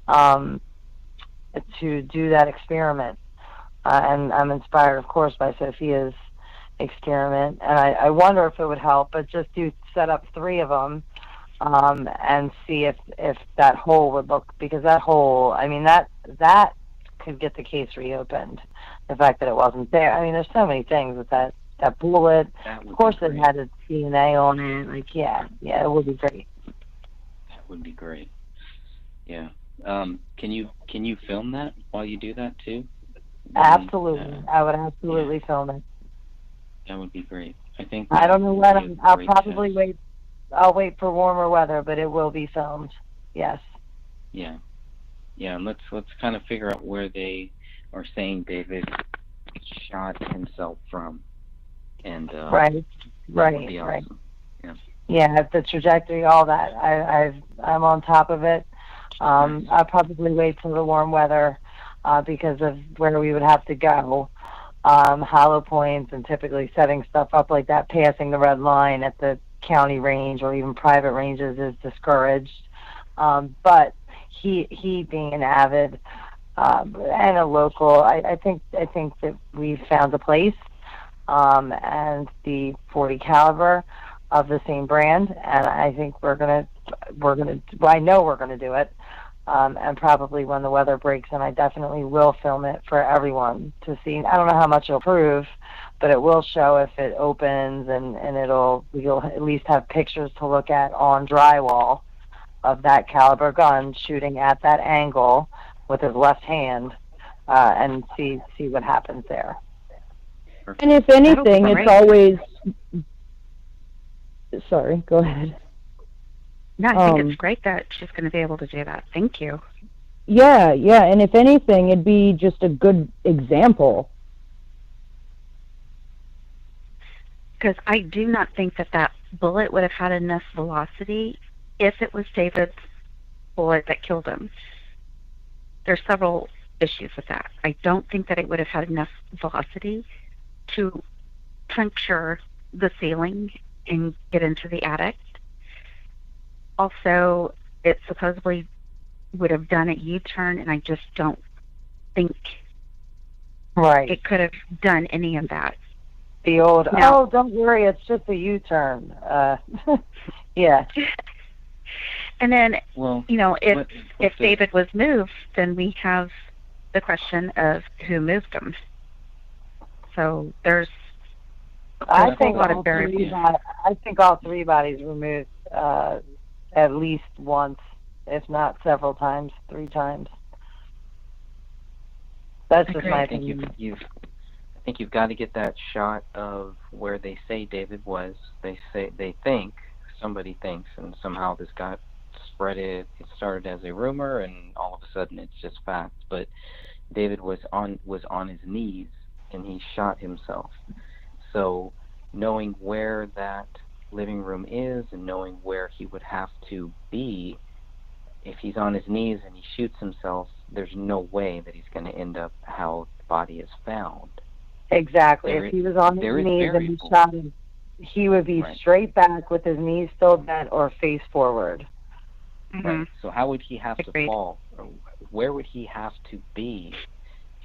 to do that experiment. And I'm inspired, of course, by Sophia's experiment. And I wonder if it would help, but just do set up 3 of them and see if that hole would look, because that hole, I mean, that could get the case reopened. The fact that it wasn't there. I mean, there's so many things with that bullet. Of course, it had its DNA on it. Like, yeah, it would be great. That would be great. Yeah. Can you film that while you do that too? Absolutely. I would absolutely film it. That would be great. I don't know when. I'll probably wait. I'll wait for warmer weather, but it will be filmed. Yes. Yeah. Yeah. And let's kind of figure out where they are saying David shot himself from. And right. Awesome. Yeah. The trajectory, all that. I'm on top of it. I'll probably wait till the warm weather because of where we would have to go. Hollow points and typically setting stuff up like that, passing the red line at the county range or even private ranges is discouraged. But he being an avid and a local, I think that we've found a place, and the .40 caliber of the same brand, and I think I know we're gonna do it. And probably when the weather breaks, and I definitely will film it for everyone to see. I don't know how much it'll prove, but it will show if it opens, and we'll at least have pictures to look at on drywall of that caliber gun shooting at that angle with his left hand, and see what happens there. And if anything, it's always. Sorry, go ahead. No, I think it's great that she's going to be able to do that. Thank you. Yeah, and if anything, it'd be just a good example. Because I do not think that bullet would have had enough velocity if it was David's bullet that killed him. There's several issues with that. I don't think that it would have had enough velocity to puncture the ceiling and get into the attic. Also, it supposedly would have done a U-turn, and I just don't think it could have done any of that. The old, oh, don't worry, it's just a U-turn. Yeah. And then, if David was moved, then we have the question of who moved him. So there's I think a lot of variables. I think all 3 bodies were moved at least once, if not several times, 3 times. That's just my opinion. I think you've got to get that shot of where they say David was. Somebody thinks, and somehow this got spread. It started as a rumor, and all of a sudden it's just fact. But David was on his knees, and he shot himself. So knowing where that living room is and knowing where he would have to be if he's on his knees and he shoots himself, there's no way that he's going to end up how the body is found. Exactly. If he was on his knees and he shot him, he would be straight back with his knees still bent or face forward. Right. So how would he have to fall? Or where would he have to be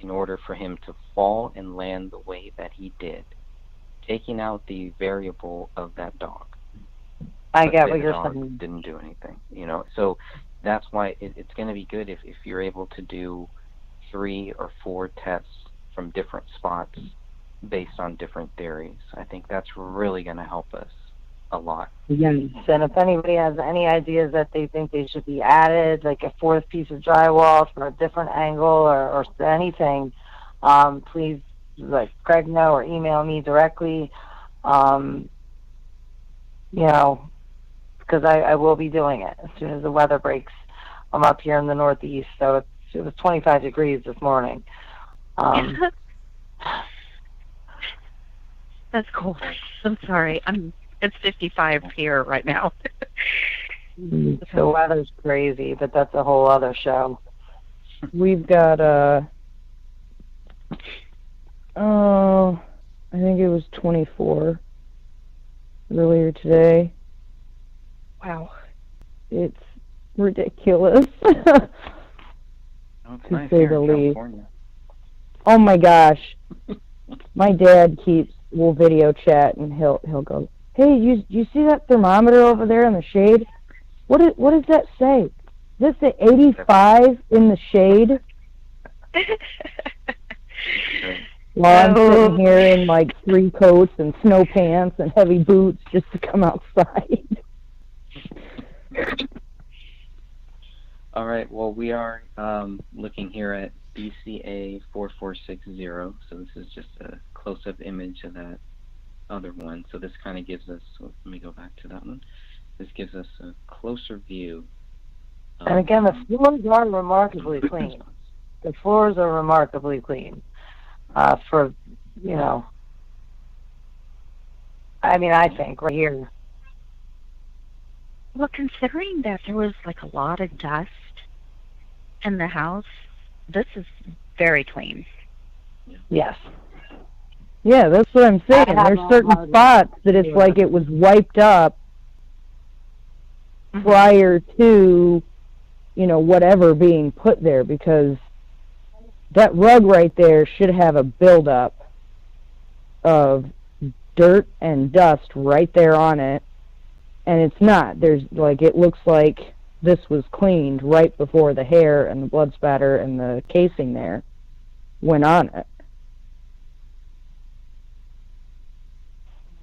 in order for him to fall and land the way that he did? Taking out the variable of that dog. I get what you're saying. Didn't do anything, So that's why it's going to be good if you're able to do 3 or 4 tests from different spots based on different theories. I think that's really going to help us a lot. Yes, and if anybody has any ideas that they think they should be added, like a 4th piece of drywall for a different angle or anything, please let Greg know or email me directly, because I will be doing it as soon as the weather breaks. I'm up here in the Northeast, so it was 25 degrees this morning. That's cold. I'm sorry. It's 55 here right now. The weather's crazy, but that's a whole other show. We've got I think it was 24 earlier today. Wow. It's ridiculous. Oh, it's to nice say here the in least. California. Oh my gosh. My dad will video chat and he'll go, "Hey, you see that thermometer over there in the shade? What does that say? Is this the 85 in the shade?" While I'm sitting here in like 3 coats and snow pants and heavy boots just to come outside. All right, well, we are looking here at BCA 4460, so this is just a close-up image of that other one. So this kind of gives us, let me go back to that one. This gives us a closer view. And again, the floors are remarkably clean. The floors are remarkably clean. For, you know, I mean, I think right here. Well, considering that there was like a lot of dust in the house, this is very clean. Yes. Yeah, that's what I'm saying. I have There's certain already- spots that it's like it was wiped up prior to, you know, whatever being put there, because that rug right there should have a buildup of dirt and dust right there on it, and it's not. There's like, it looks like this was cleaned right before the hair and the blood spatter and the casing there went on it.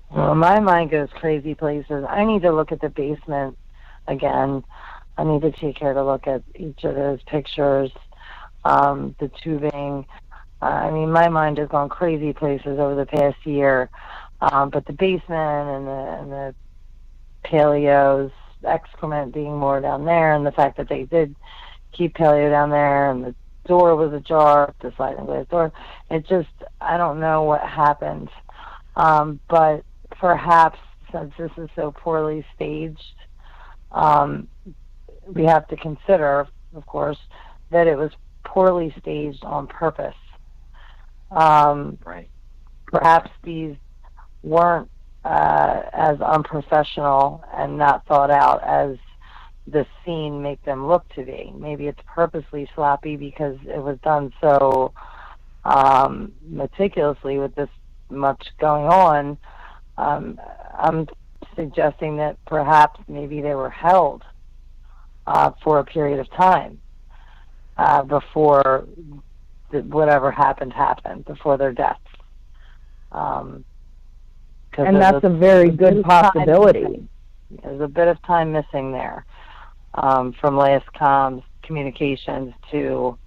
Well, my mind goes crazy places. I need to look at the basement again. I need to take care to look at each of those pictures, the tubing. I mean, my mind has gone crazy places over the past year. But the basement and the Paleo's excrement being more down there, and the fact that they did keep Paleo down there, and the door was ajar, the sliding glass door. It just, I don't know what happened. But perhaps since this is so poorly staged, we have to consider, of course, that it was poorly staged on purpose. Right. Perhaps these weren't as unprofessional and not thought out as the scene make them look to be. Maybe it's purposely sloppy because it was done so meticulously with this much going on. I'm suggesting that perhaps maybe they were held for a period of time before whatever happened, before their deaths. And that's a very good possibility. There's a bit of time missing there from last comms communications to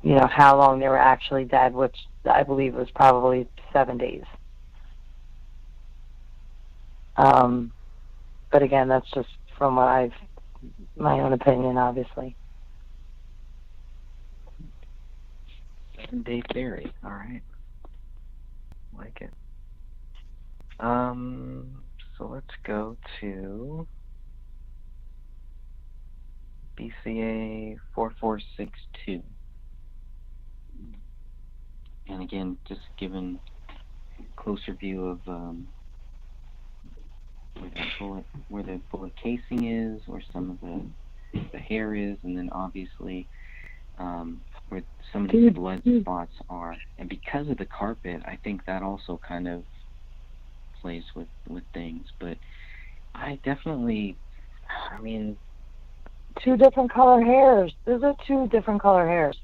you know, how long they were actually dead, which I believe was probably 7 days. But again, that's just from what my own opinion, obviously. 7-day theory. All right. Like it. So let's go to BCA 4462. And again, just given a closer view of where the bullet casing is, where some of the hair is, and then obviously where some of these blood spots are. And because of the carpet, I think that also kind of plays with things. But I definitely, I mean, 2 different color hairs. Those are 2 different color hairs.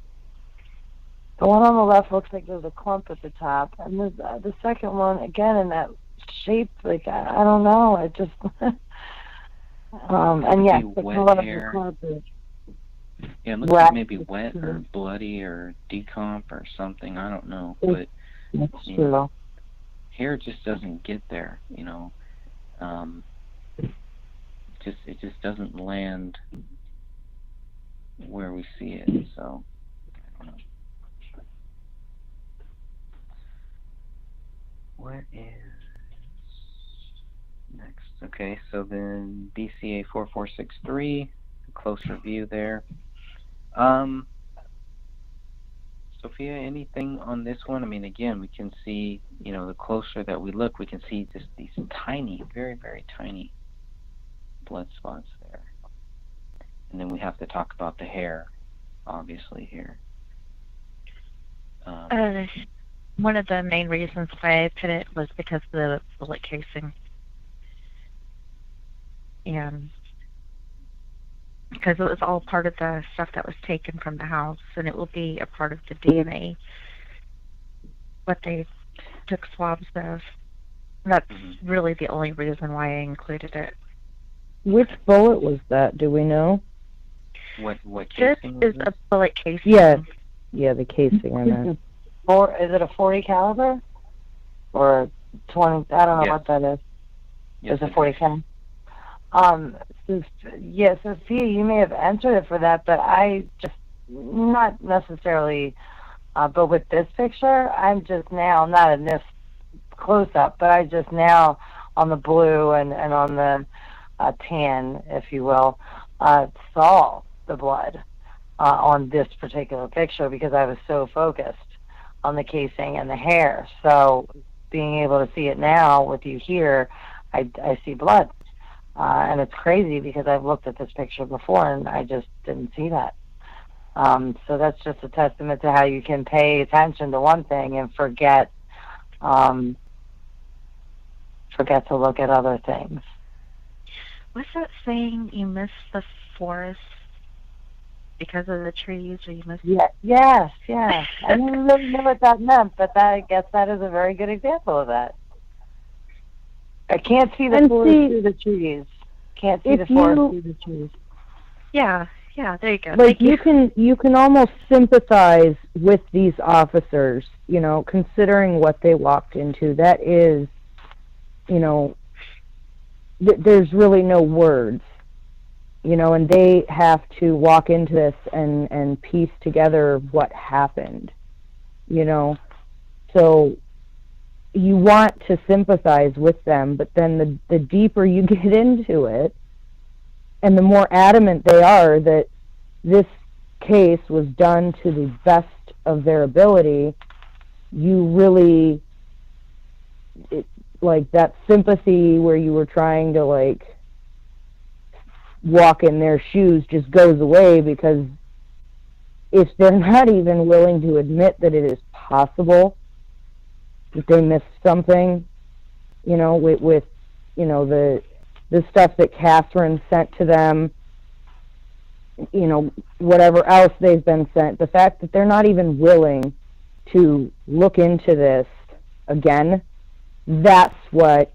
The one on the left looks like there's a clump at the top, and the second one, again, in that shape, like, I don't know, it just, and yes, the color of the carpet. Yeah, it looks like maybe wet or bloody or decomp or something, I don't know, but that's true. Hair just doesn't get there, you know, it just doesn't land where we see it, so I don't know. What is next? Okay, so then BCA 4463, closer view there. Sophia, anything on this one? I mean, again, we can see, you know, the closer that we look, we can see just these tiny, very, very tiny blood spots there. And then we have to talk about the hair, obviously, here. One of the main reasons why I put it was because of the bullet casing. And because it was all part of the stuff that was taken from the house, and it will be a part of the DNA, what they took swabs of. That's really the only reason why I included it. Which bullet was that? Do we know? What This casing is was a this? bullet casing. Yeah, the casing I meant. Or is it a 40 caliber? Or 20? I don't know Yes. what that is. Yes, It's a it 40 is. caliber. Yes, Sophia, you may have entered it for that, but I just, not necessarily, but with this picture, I'm just now, not in this close-up, but I just now, on the blue and on the tan, if you will, saw the blood on this particular picture because I was so focused on the casing and the hair. So being able to see it now with you here, I see blood. And it's crazy because I've looked at this picture before and I just didn't see that. So that's just a testament to how you can pay attention to one thing and forget to look at other things. What's that saying? You miss the forest because of the trees, or you miss... Yes. I didn't really know what that meant, but I guess that is a very good example of that. I can't see the forest through the trees. Can't see the forest through the trees. Yeah, there you go. Like you can almost sympathize with these officers, you know, considering what they walked into. That is, you know, there's really no words, you know, and they have to walk into this and piece together what happened, you know. So you want to sympathize with them, but then the deeper you get into it, and the more adamant they are that this case was done to the best of their ability, you really, like that sympathy where you were trying to like walk in their shoes just goes away, because if they're not even willing to admit that it is possible that they missed something, you know, with you know, the stuff that Catherine sent to them, you know, whatever else they've been sent, the fact that they're not even willing to look into this again, that's what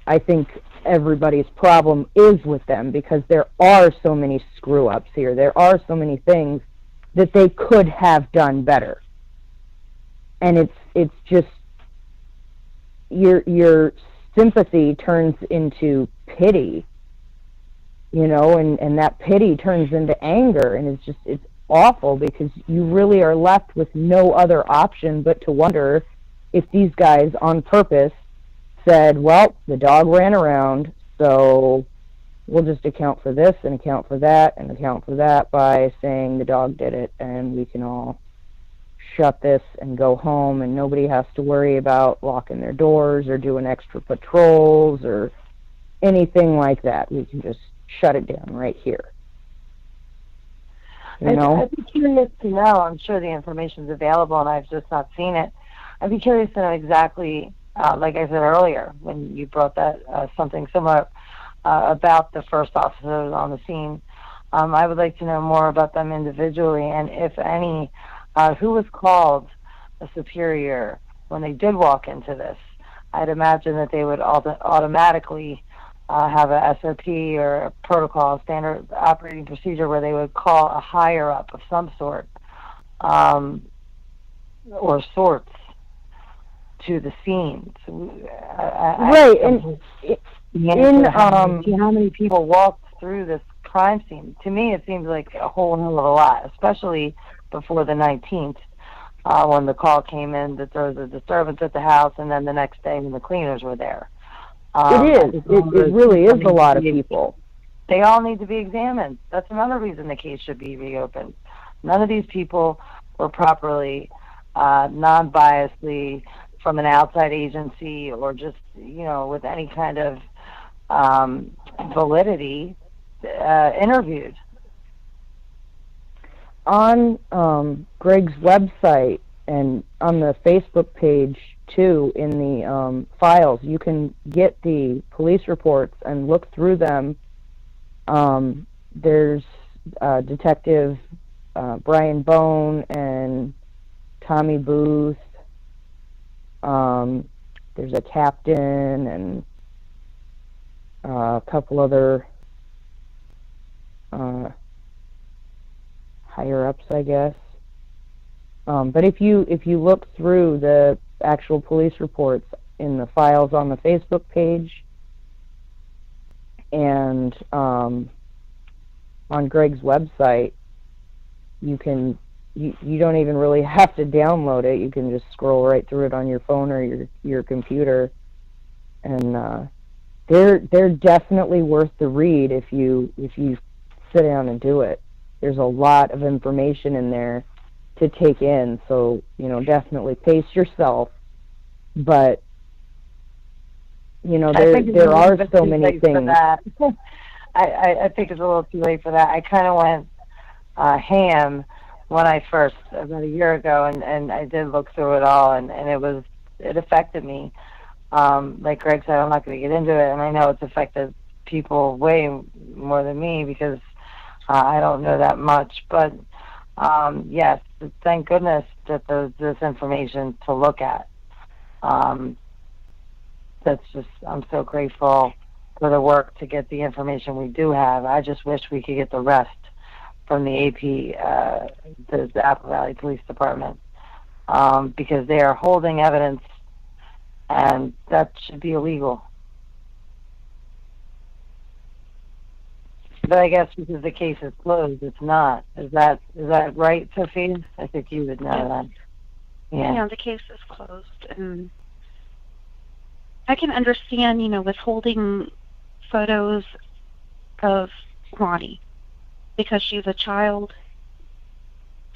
I think everybody's problem is with them, because there are so many screw-ups here. There are so many things that they could have done better. And it's just your sympathy turns into pity, you know, and that pity turns into anger, and it's awful, because you really are left with no other option but to wonder if these guys on purpose said, well, the dog ran around, so we'll just account for this and account for that and account for that by saying the dog did it, and we can all shut this and go home, and nobody has to worry about locking their doors or doing extra patrols or anything like that. We can just shut it down right here. You know? I'd be curious to know. I'm sure the information's available and I've just not seen it. I'd be curious to know exactly, like I said earlier, when you brought that something similar about the first officers on the scene. I would like to know more about them individually, and if any, who was called a superior when they did walk into this. I'd imagine that they would automatically have a SOP or a protocol, standard operating procedure, where they would call a higher up of some sort, or sorts, to the scene. Right, and how many people walked through this crime scene? To me, it seems like a whole hell of a lot, especially before the 19th, when the call came in that there was a disturbance at the house, and then the next day when the cleaners were there. It really is a lot of people. They all need to be examined. That's another reason the case should be reopened. None of these people were properly, non-biasedly, from an outside agency or just, you know, with any kind of validity, interviewed. on Greg's website and on the Facebook page too, in the files, you can get the police reports and look through them. There's Detective Brian Bone and Tommy Booth. There's a captain and a couple other higher ups, I guess. But if you look through the actual police reports in the files on the Facebook page and on Greg's website, you don't even really have to download it. You can just scroll right through it on your phone or your computer, and they're definitely worth the read if you sit down and do it. There's a lot of information in there to take in, so definitely pace yourself. But there are so many things. I think it's a little too late for that. I kind of went ham when I first, about a year ago, and I did look through it all, and it affected me. Like Greg said, I'm not going to get into it, and I know it's affected people way more than me because I don't know that much. But yes, thank goodness that there's this information to look at. That's just, I'm so grateful for the work to get the information we do have. I just wish we could get the rest from the AP, the Apple Valley Police Department, because they are holding evidence, and that should be illegal. But I guess because the case is closed, it's not. Is that right, Sophie? I think you would know that. Yeah, the case is closed, and I can understand, withholding photos of Ronnie because she's a child,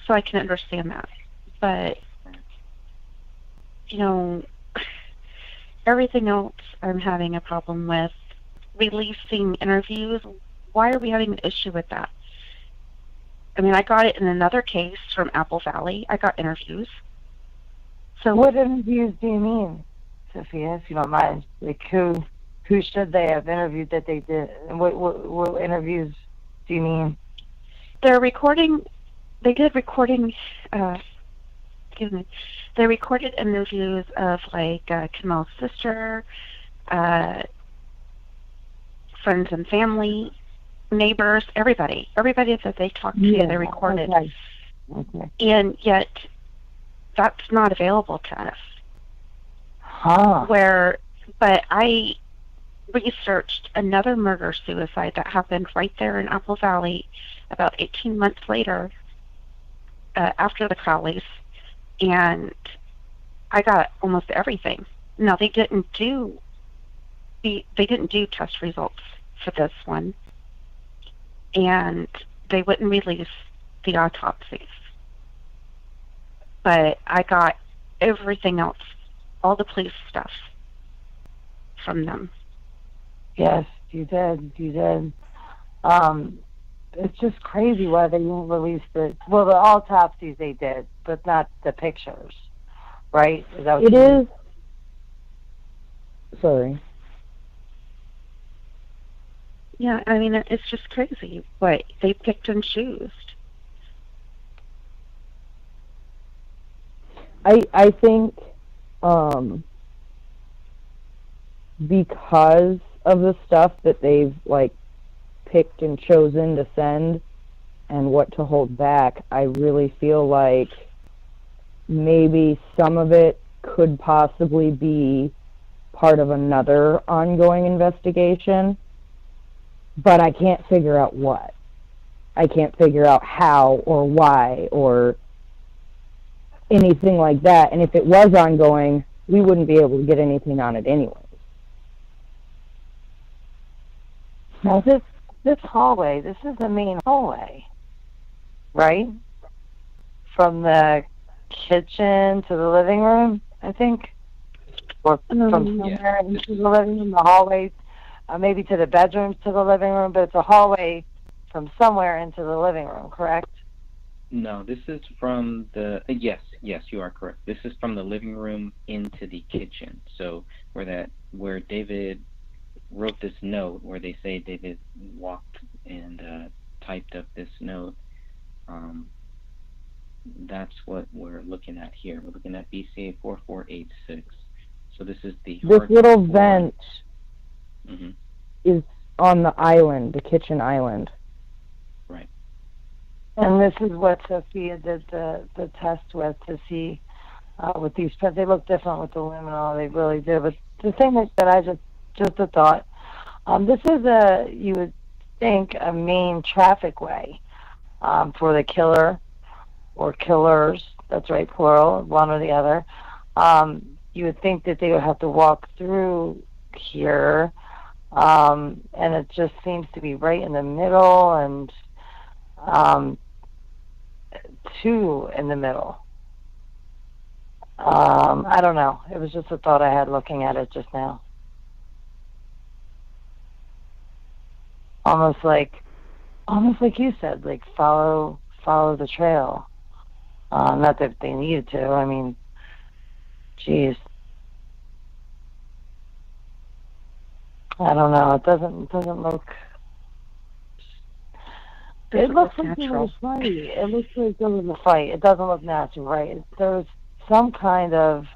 so I can understand that. But, everything else I'm having a problem with. Releasing interviews, why are we having an issue with that? I mean, I got it in another case from Apple Valley. I got interviews. So what interviews do you mean, Sophia, if you don't mind? Like, who should they have interviewed that they did? And what interviews do you mean? They did recording, excuse me, they recorded interviews of, like, Kamel's sister, friends and family, neighbors, everybody that they talked to, they recorded. Okay. And yet, that's not available to us. Huh. But I researched another murder-suicide that happened right there in Apple Valley about 18 months later, after the Crowleys, and I got almost everything. Now, they didn't do test results for this one, and they wouldn't release the autopsies. But I got everything else, all the police stuff from them. Yes, you did. It's just crazy why they won't release the autopsies they did, but not the pictures, right? Is that what it is. Sorry. Yeah, I mean, it's just crazy what they picked and choose. I think because of the stuff that they've picked and chosen to send and what to hold back, I really feel like maybe some of it could possibly be part of another ongoing investigation, but I can't figure out what. I can't figure out how or why or anything like that. And if it was ongoing, we wouldn't be able to get anything on it anyway. Now this hallway, this is the main hallway, right? From the kitchen to the living room, I think, or from somewhere into the living room, the hallway, maybe to the bedrooms to the living room, but it's a hallway from somewhere into the living room, correct? No, this is from the yes, you are correct. This is from the living room into the kitchen. So where David wrote this note, where they say David walked and typed up this note. That's what we're looking at here. We're looking at BCA 4486. So this is the This little hardcore- vent Mhm. is on the island, the kitchen island. Right. And this is what Sophia did the test with to see with these prints. They look different with the luminol. They really do. But the thing that I just a thought, this is you would think, a main traffic way for the killer or killers. That's right, plural, one or the other. You would think that they would have to walk through here, and it just seems to be right in the middle and two in the middle. I don't know. It was just a thought I had looking at it just now. Almost like you said, like follow the trail. Not that they needed to. I mean, geez. I don't know. It doesn't look. It looks like there was a fight. It looks like there was a fight. It doesn't look natural, right? There's some kind of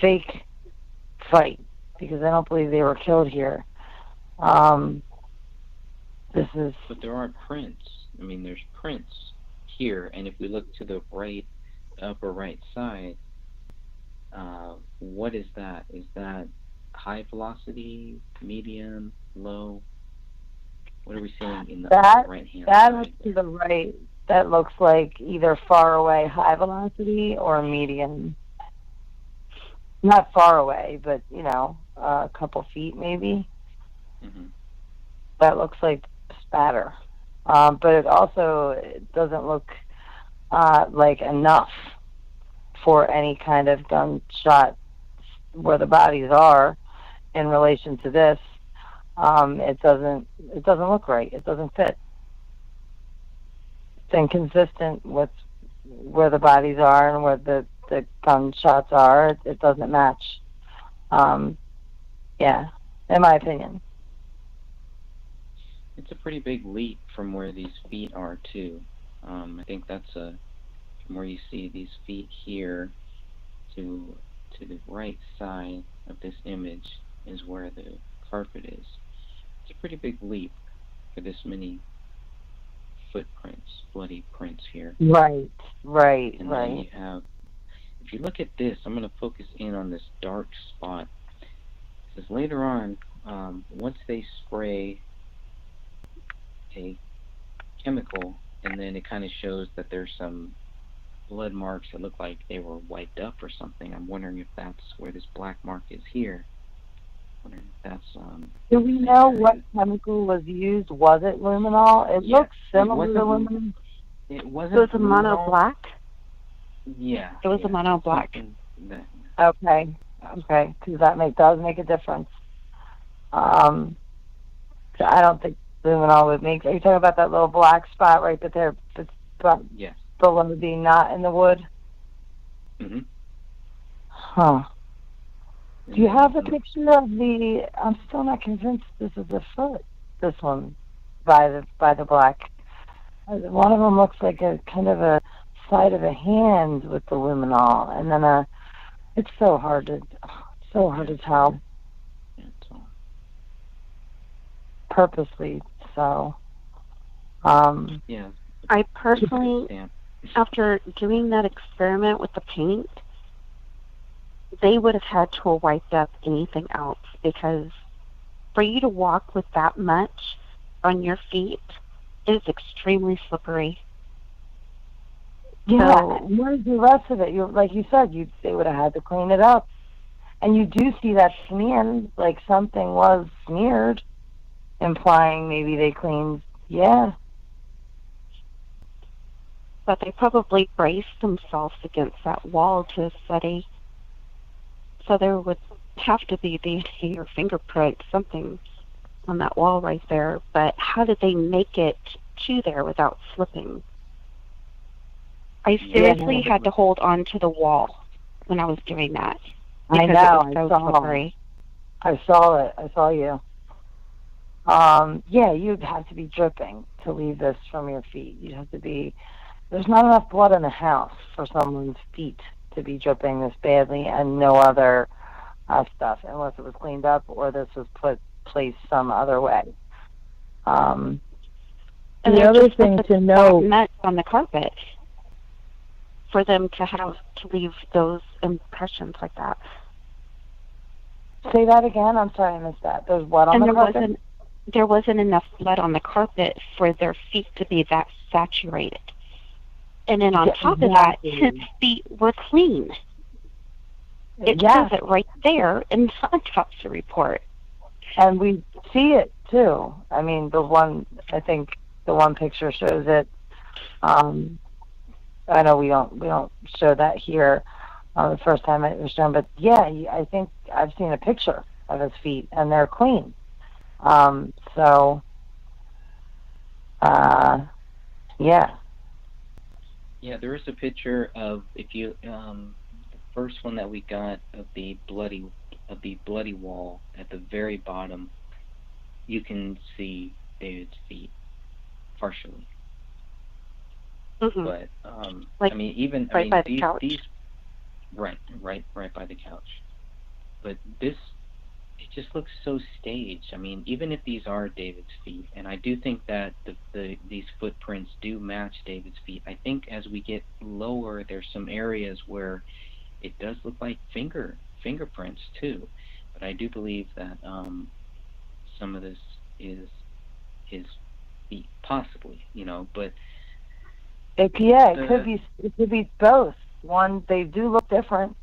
fake fight because I don't believe they were killed here. This is. But there aren't prints. I mean, there's prints here, and if we look to the right, upper right side, what is that? Is that high velocity, medium, low? What are we seeing in the right hand that side? looks to the right. That looks like either far away, high velocity, or medium. Not far away, but a couple feet maybe. Mm-hmm. That looks like spatter, but it also doesn't look like enough for any kind of gunshot where the bodies are in relation to this. It doesn't look right. It doesn't fit. It's inconsistent with where the bodies are and where the gunshots are. It doesn't match. Yeah, in my opinion. It's a pretty big leap from where these feet are too. I think that's from where you see these feet here to the right side of this image is where the carpet is. It's a pretty big leap for this many footprints, bloody prints here. Right. And then you have, if you look at this, I'm going to focus in on this dark spot. Because later on, once they spray a chemical, and then it kind of shows that there's some blood marks that look like they were wiped up or something. I'm wondering if that's where this black mark is here. Wondering if that's Do we know what chemical was used? Was it luminol? It looks similar to luminol. It wasn't. So it's a mono black? Yeah. It was a mono black. Okay, because that does make a difference. I don't think luminol would make. Are you talking about that little black spot right there? Yes. Below the knot in the wood. Mhm. Huh. Do you have a picture of the? I'm still not convinced this is a foot. This one, by the black. One of them looks like a kind of a side of a hand with the luminol, and then it's so hard to tell. Purposely so. Yeah. I personally, after doing that experiment with the paint, they would have had to have wiped up anything else, because for you to walk with that much on your feet is extremely slippery. Yeah, So, where's the rest of it? Like you said, they would have had to clean it up. And you do see that smear, like something was smeared, implying maybe they cleaned. Yeah. but they probably braced themselves against that wall to study. So there would have to be DNA or fingerprint, something on that wall right there. But how did they make it to there without slipping? I seriously had to hold on to the wall when I was doing that. I Because know. it was so slippery. I saw it. I saw you. Yeah, you'd have to be dripping to leave this from your feet. You'd have to be. There's not enough blood in the house for someone's feet to be dripping this badly, and no other stuff, unless it was cleaned up or this was placed some other way. And the other thing to know nuts on the carpet for them to have to leave those impressions like that. Say that again. I'm sorry, I missed that. There's what on the carpet? There wasn't enough blood on the carpet for their feet to be that saturated. And then on top of that, his feet were clean. It says it right there in the autopsy report. And we see it too. I mean, I think the one picture shows it. I know we don't show that here the first time it was shown, but yeah, I think I've seen a picture of his feet and they're clean. Yeah. Yeah, there is a picture of the first one that we got of the bloody wall at the very bottom. You can see David's feet partially. Mm-hmm. But like I mean, by the couch. these right by the couch. But it just looks so staged. I mean, even if these are David's feet, and I do think that these footprints do match David's feet, I think as we get lower, there's some areas where it does look like fingerprints too. But I do believe that some of this is his feet, possibly, but it could be both. One, they do look different.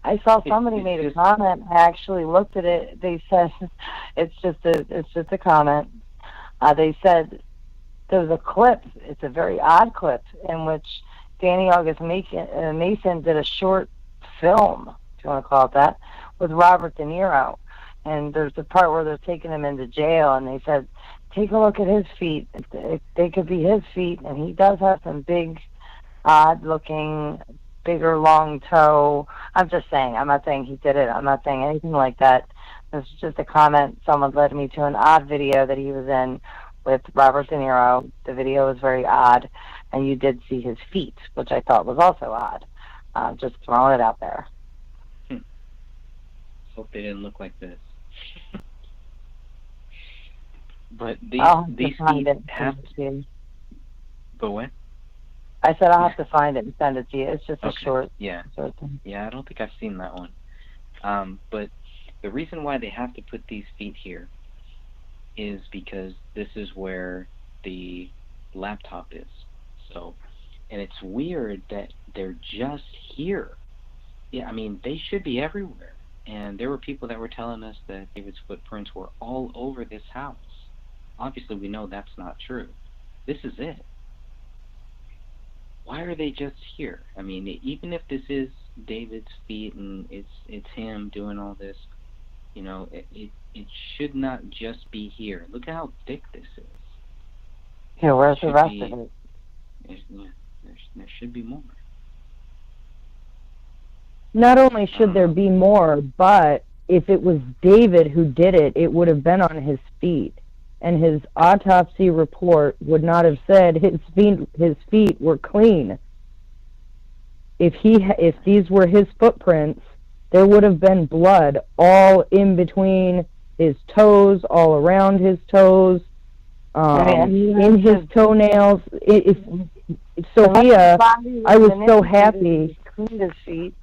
I saw somebody made a comment. I actually looked at it. They said it's just a comment. They said there's a clip. It's a very odd clip in which Danny August Mason did a short film, if you want to call it that, with Robert De Niro. And there's the part where they're taking him into jail, and they said, take a look at his feet. They could be his feet, and he does have some big, odd-looking, bigger, long toe. I'm just saying. I'm not saying he did it. I'm not saying anything like that. This is just a comment. Someone led me to an odd video that he was in with Robert De Niro. The video was very odd, and you did see his feet, which I thought was also odd. Just throwing it out there. Hope they didn't look like this. But these feet have to. Go away. I said I'll have to find it and send it to you. It's just a short thing. Yeah, I don't think I've seen that one. But the reason why they have to put these feet here is because this is where the laptop is. So, and it's weird that they're just here. Yeah, I mean, they should be everywhere. And there were people that were telling us that David's footprints were all over this house. Obviously, we know that's not true. This is it. Why are they just here? I mean, even if this is David's feet and it's him doing all this, it should not just be here. Look at how thick this is. Yeah, where's the rest of it? There should be more. Not only should there be more, but if it was David who did it, it would have been on his feet. And his autopsy report would not have said his feet were clean. If these were his footprints, there would have been blood all in between his toes, all around his toes, in his toenails. Sophia, I was so happy. Cleaned his feet.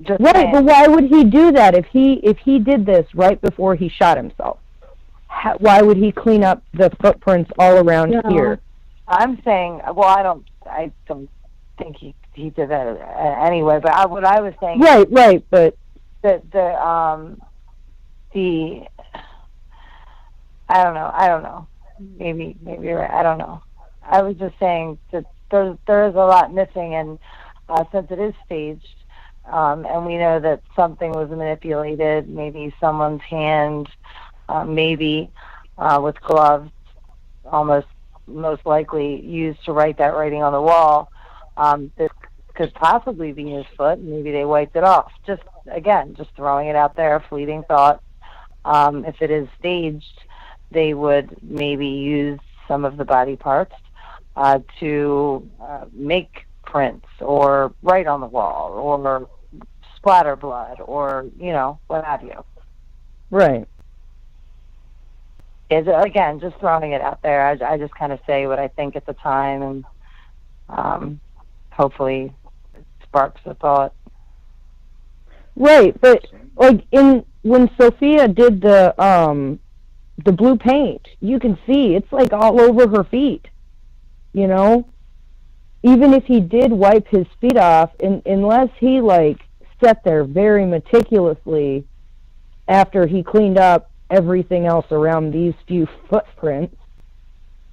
Right, but why would he do that if he did this right before he shot himself? Why would he clean up the footprints all around here? I'm saying, well, I don't think he did that anyway. But what I was saying, right, but I don't know. Maybe you're right. I don't know. I was just saying that there is a lot missing, and since it is staged, and we know that something was manipulated, maybe someone's hand. Maybe with gloves, most likely used to write that writing on the wall. This could possibly be his foot. Maybe they wiped it off. Just throwing it out there, a fleeting thought. If it is staged, they would maybe use some of the body parts to make prints or write on the wall or splatter blood or, what have you. Right. Again, just throwing it out there. I just kind of say what I think at the time, and hopefully it sparks a thought. Right, but like when Sophia did the blue paint, you can see it's like all over her feet. Even if he did wipe his feet off, unless he like sat there very meticulously after he cleaned up everything else around these few footprints,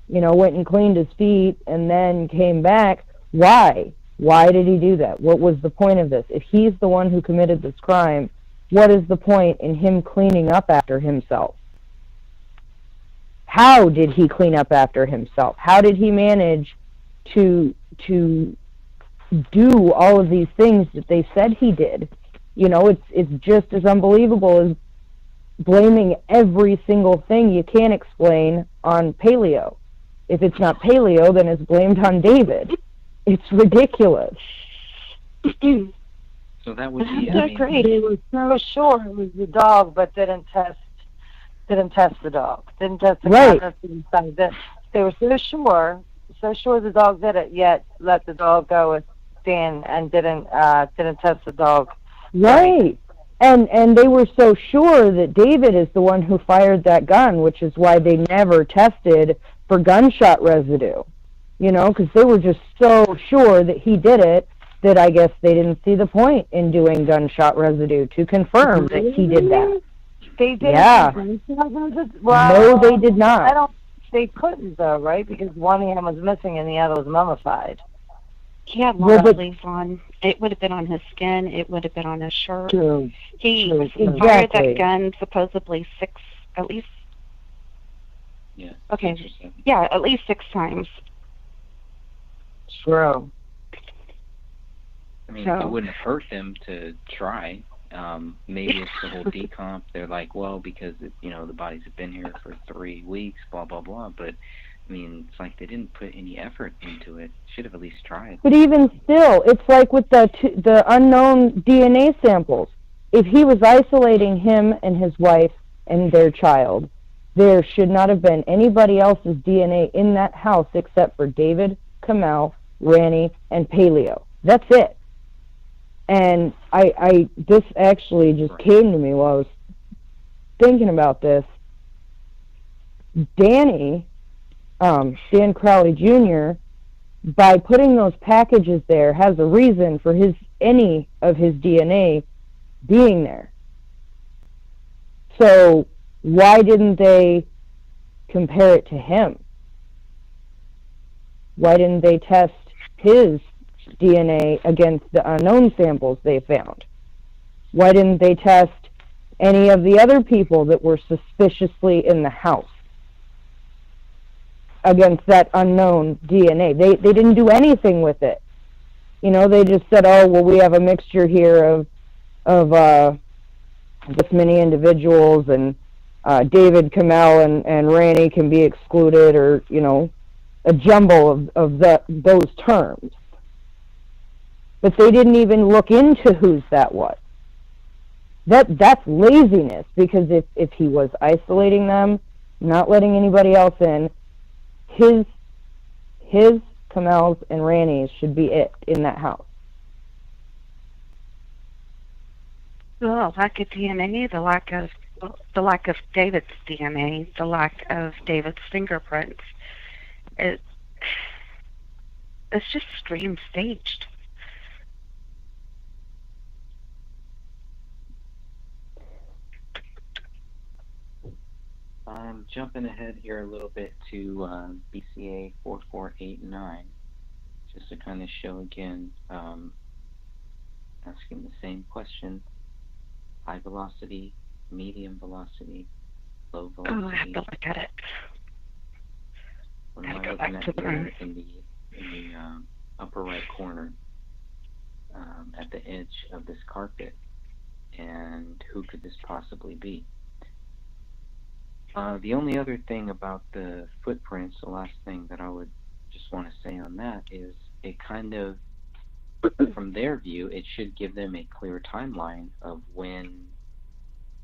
went and cleaned his feet and then came back. Why? Why did he do that? What was the point of this? If he's the one who committed this crime, what is the point in him cleaning up after himself? How did he clean up after himself? How did he manage to do all of these things that they said he did? It's just as unbelievable as blaming every single thing you can't explain on Paleo. If it's not Paleo, then it's blamed on David. It's ridiculous. So that would be. That's great. They were so sure it was the dog, but didn't test the dog. Didn't test the contents inside. They were so sure the dog did it, yet let the dog go with Dan and didn't test the dog. Right. And they were so sure that David is the one who fired that gun, which is why they never tested for gunshot residue. Because they were just so sure that he did it that I guess they didn't see the point in doing gunshot residue to confirm that he did that. They did. Yeah. Well, no, they did not. They couldn't though, right? Because one hand was missing and the other was mummified. He had long sleeves on. It would have been on his skin. It would have been on his shirt. He fired that gun supposedly at least. Yeah. Okay. Yeah, at least 6 times. True. I mean, it wouldn't hurt them to try. Maybe it's the whole decomp. They're like, well, because the bodies have been here for 3 weeks, blah blah blah. But I mean, it's like they didn't put any effort into it. Should have at least tried. But even still, it's like with the unknown DNA samples. If he was isolating him and his wife and their child, there should not have been anybody else's DNA in that house except for David, Kamel, Ranny, and Paleo. That's it. And this actually just came to me while I was thinking about this. Dan Crowley Jr., by putting those packages there, has a reason for any of his DNA being there. So why didn't they compare it to him? Why didn't they test his DNA against the unknown samples they found? Why didn't they test any of the other people that were suspiciously in the house against that unknown DNA? They didn't do anything with it. They just said, oh, well, we have a mixture here of this many individuals, and David, Kamel, and Ranny can be excluded, or, a jumble of those terms. But they didn't even look into whose that was. That's laziness, because if he was isolating them, not letting anybody else in, his Kamel's and Ranny's should be it in that house. The lack of DNA, the lack of David's DNA, the lack of David's fingerprints. It's just extreme staged. Jumping ahead here a little bit to BCA 4489, just to kind of show again, asking the same question: high velocity, medium velocity, low velocity. Oh, I have to look at it. What am I looking at here in the upper right corner at the edge of this carpet. And who could this possibly be? The only other thing about the footprints, the last thing that I would just want to say on that is it kind of, from their view, it should give them a clear timeline of when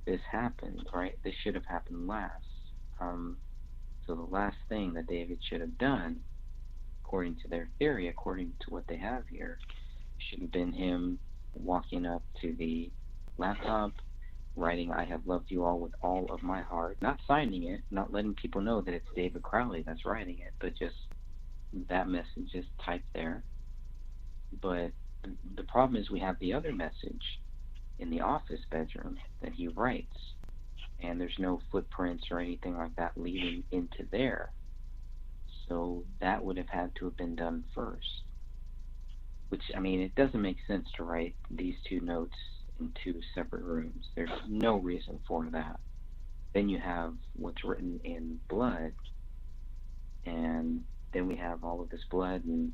this happened, right? This should have happened last. So the last thing that David should have done, according to their theory, according to what they have here, should have been him walking up to the laptop, writing, "I have loved you all with all of my heart," not signing it, not letting people know that it's David Crowley that's writing it, but just that message is typed there. But the problem is we have the other message in the office bedroom that he writes, and there's no footprints or anything like that leading into there. So that would have had to have been done first. Which, I mean, it doesn't make sense to write these two notes in two separate rooms. There's no reason for that. Then you have what's written in blood, and then we have all of this blood, and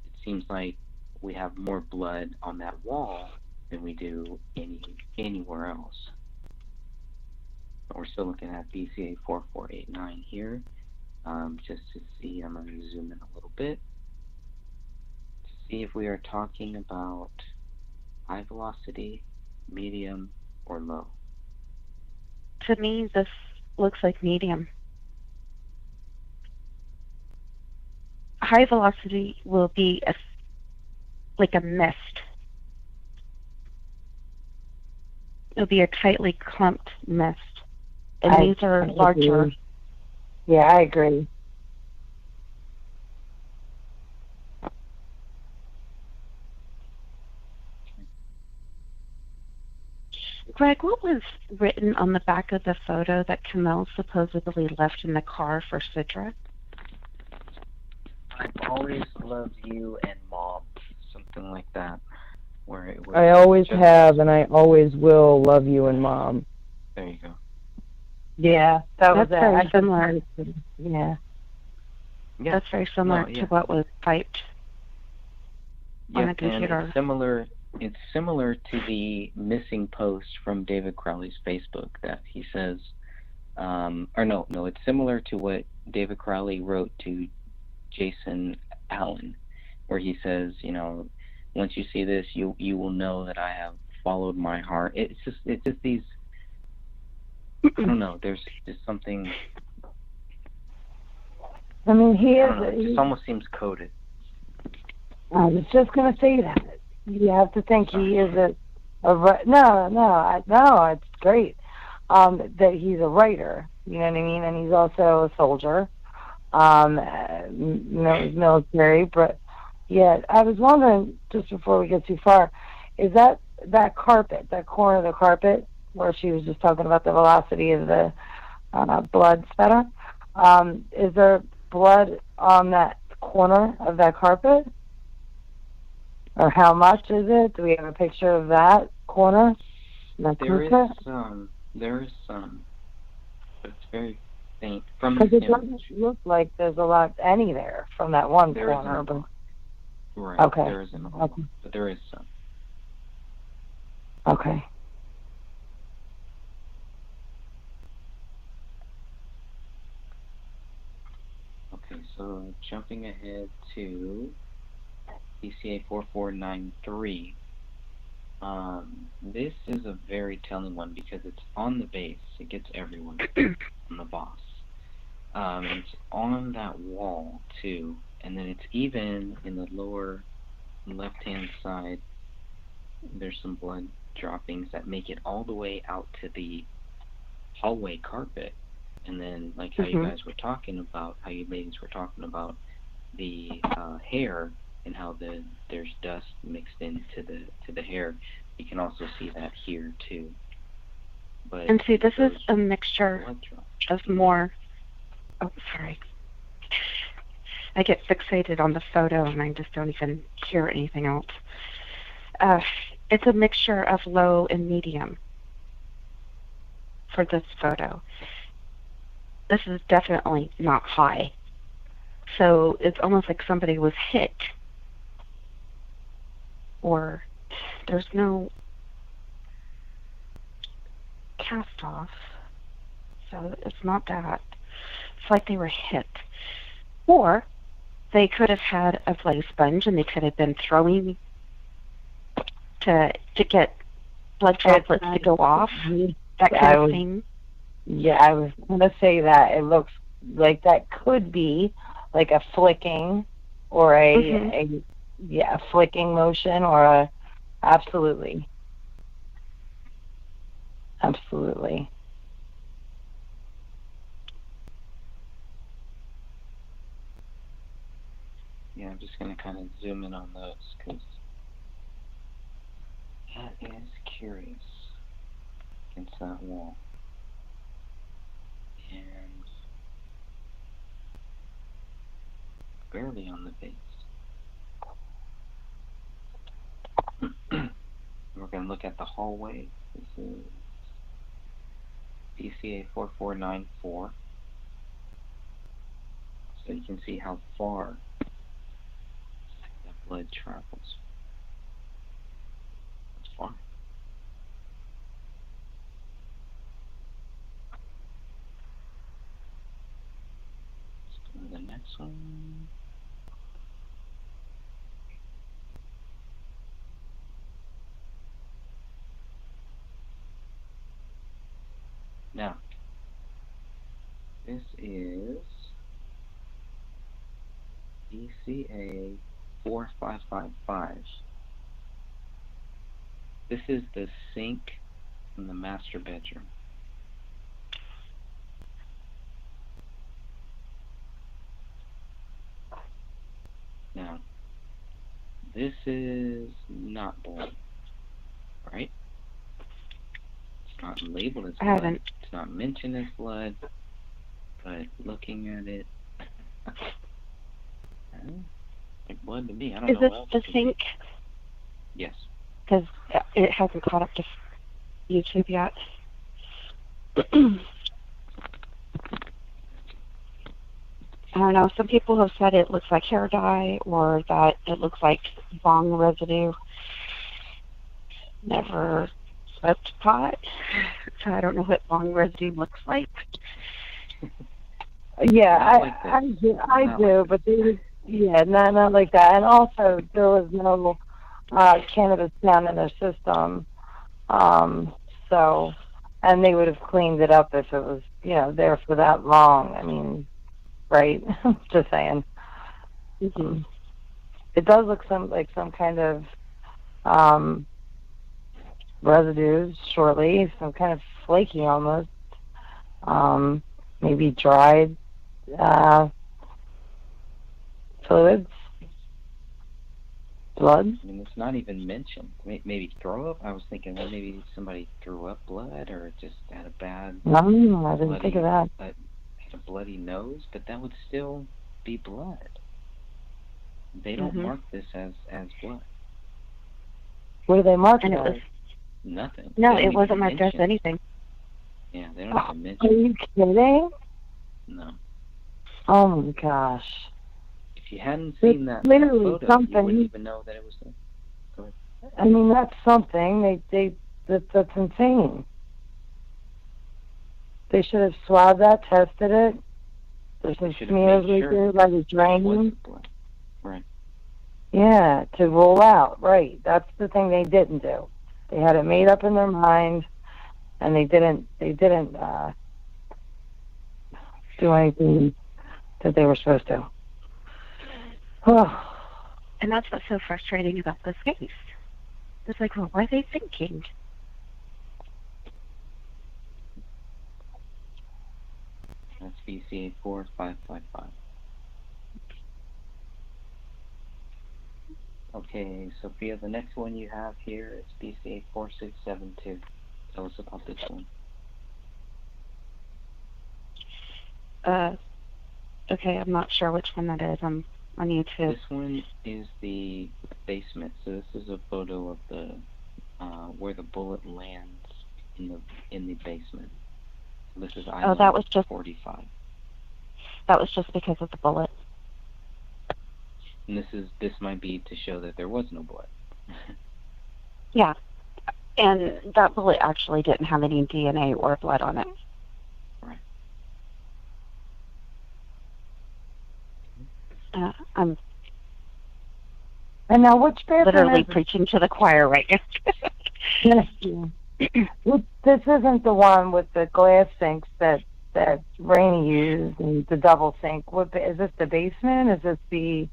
it seems like we have more blood on that wall than we do anywhere else. But we're still looking at BCA 4489 here. Just to see, I'm going to zoom in a little bit to see if we are talking about high velocity, medium, or low. To me, this looks like medium. High velocity will be like a mist. It'll be a tightly clumped mist. And these are larger. Agree. Yeah, I agree. Greg, what was written on the back of the photo that Camille supposedly left in the car for Sidra? I've always loved you and Mom, something like that. Where it was I always just, have, and I always will love you and Mom. There you go. Yeah, that was That's very it. similar. Yeah. Yeah. That's very similar No, yeah. to what was typed on Yeah, the computer. and it's similar to the missing post from David Crowley's Facebook that he says, it's similar to what David Crowley wrote to Jason Allen, where he says, once you see this, you will know that I have followed my heart. It's just these, I don't know, there's just something, I mean, it just almost seems coded. I was just going to say that. You have to think he is no, it's great that he's a writer, you know what I mean? And he's also a soldier, military, but yet I was wondering, just before we get too far, is that carpet, that corner of the carpet, where she was just talking about the velocity of the blood spatter, is there blood on that corner of that carpet? Or how much is it? Do we have a picture of that corner? There is some, but it's very faint from the Because it image. doesn't look like there's a lot any there from that one There corner. isn't. But Right. Okay. There isn't a whole lot, but there is some. Okay. Okay, so jumping ahead to BCA 4493. This is a very telling one because it's on the base. It gets everyone on the boss. It's on that wall too, and then it's even in the lower left-hand side. There's some blood droppings that make it all the way out to the hallway carpet. And then, like how you guys were talking about, how you ladies were talking about the hair and how there's dust mixed into the hair. You can also see that here too. But And see, this is a mixture of more. Oh, sorry. I get fixated on the photo and I just don't even hear anything else. It's a mixture of low and medium for this photo. This is definitely not high So it's almost like somebody was hit, or there's no cast off, so it's not that. It's like they were hit. Or they could have had a bloody sponge and they could have been throwing to get blood droplets to go off, that kind of thing. Yeah, I was going to say that. It looks like that could be like a flicking or a flicking motion or a, absolutely. Absolutely. Yeah, I'm just going to kind of zoom in on those because that is curious against that wall. And barely on the base. We're going to look at the hallway. This is BCA 4494. So you can see how far that blood travels. That's far. Let's go to the next one. Now, this is BCA 4555. This is the sink in the master bedroom. Now, this is not blood, right? It's not labeled as blood. It's not mentioned as blood, but looking at it, like blood to me. I don't know. Is this the sink? Yes. Because it hasn't caught up to YouTube yet. I don't know. Some people have said it looks like hair dye or that it looks like bong residue. Never smoked pot, so I don't know what bong residue looks like. Yeah, I do, but not like that. And also, there was no cannabis down in their system, so, and they would have cleaned it up if it was, there for that long. I mean, right? Just saying. Mm-hmm. It does look like some kind of residues shortly, some kind of flaky almost, maybe dried fluids, blood. I mean, it's not even mentioned. Maybe throw up. I was thinking, well, maybe somebody threw up blood or just had a bad. No, I didn't think of that. Had a bloody nose, but that would still be blood. They don't mark this as blood. What do they mark it as? Nothing. No, it wasn't marked as anything. Yeah, they don't even mention. Are you kidding? No. Oh my gosh. If you hadn't seen that literally photo, something. you wouldn't even know that it was there. Go ahead. I mean, that's something. That's insane. They should have swabbed that, tested it. There's some smears right there by the draining. Right. Yeah, to rule out. Right. That's the thing they didn't do. They had it made up in their mind, and they didn't do anything that they were supposed to. And that's what's so frustrating about this case. It's like, well, what are they thinking? That's BCA 4555. Okay, Sophia, the next one you have here is BCA 4672. Tell us about this one. Okay, I'm not sure which one that is. I'm on YouTube. This one is the basement. So this is a photo of the where the bullet lands in the basement. So this is that was just 45. That was just because of the bullet. And this might be to show that there was no blood. Yeah. And that bullet actually didn't have any DNA or blood on it. Right. I'm And now, which bathroom literally is it? preaching to the choir right now. Yes, yeah. This isn't the one with the glass sinks that Rainey used and the double sink. Is this the basement? Is this the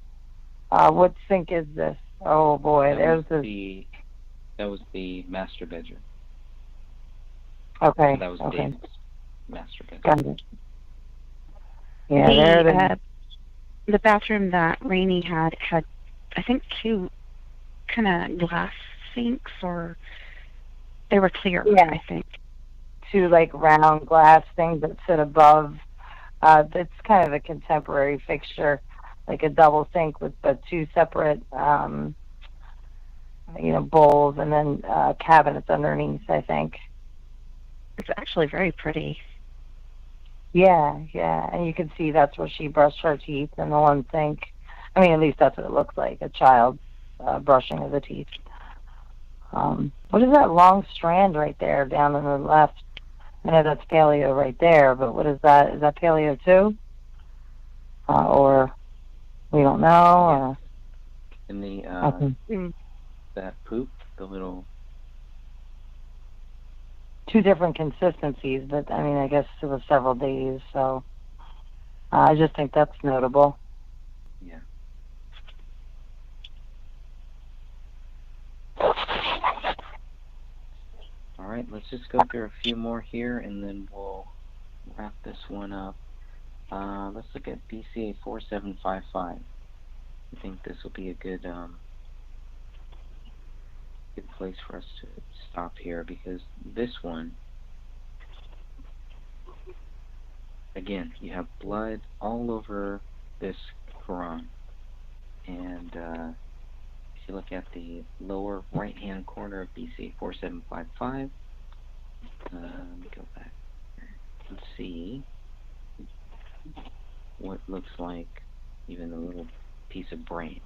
what sink is this? Oh boy, there's this. That was the master bedroom. Okay. That was okay. David's master bedroom. Got it. Yeah, there it is. The bathroom that Rainey had, I think, two kind of glass sinks, or they were clear, Yeah. I think. Two like round glass things that sit above. It's kind of a contemporary fixture, like a double sink with the two separate, bowls and then cabinets underneath, I think. It's actually very pretty. Yeah, and you can see that's where she brushed her teeth in the one sink. I mean, at least that's what it looks like, a child brushing of the teeth. What is that long strand right there down on the left? I know that's paleo right there, but what is that? Is that paleo too? Or we don't know? In the Okay. that poop, the little. Two different consistencies, but I mean, I guess it was several days, so I just think that's notable. Yeah. All right, let's just go through a few more here, and then we'll wrap this one up. Let's look at BCA 4755. I think this will be a good place for us to stop here, because this one, again, you have blood all over this Quran, and if you look at the lower right hand corner of BCA 4755, let me go back and see what looks like even a little piece of brain.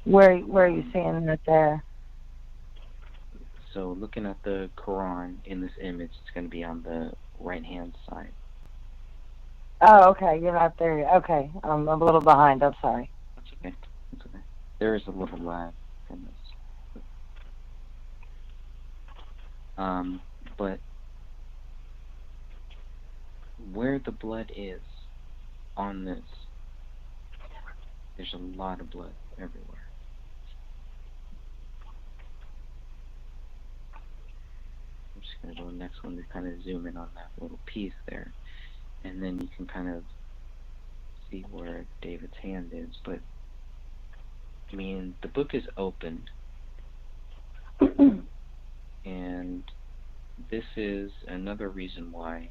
Where are you seeing that there? So looking at the Quran in this image, it's going to be on the right-hand side. Oh, okay, you're not there yet. Okay, I'm a little behind. I'm sorry. That's okay. That's okay. There is a little lag from this. But where the blood is on this, there's a lot of blood everywhere. I'm just going to go to the next one to kind of zoom in on that little piece there. And then you can kind of see where David's hand is. But, I mean, the book is opened. And this is another reason why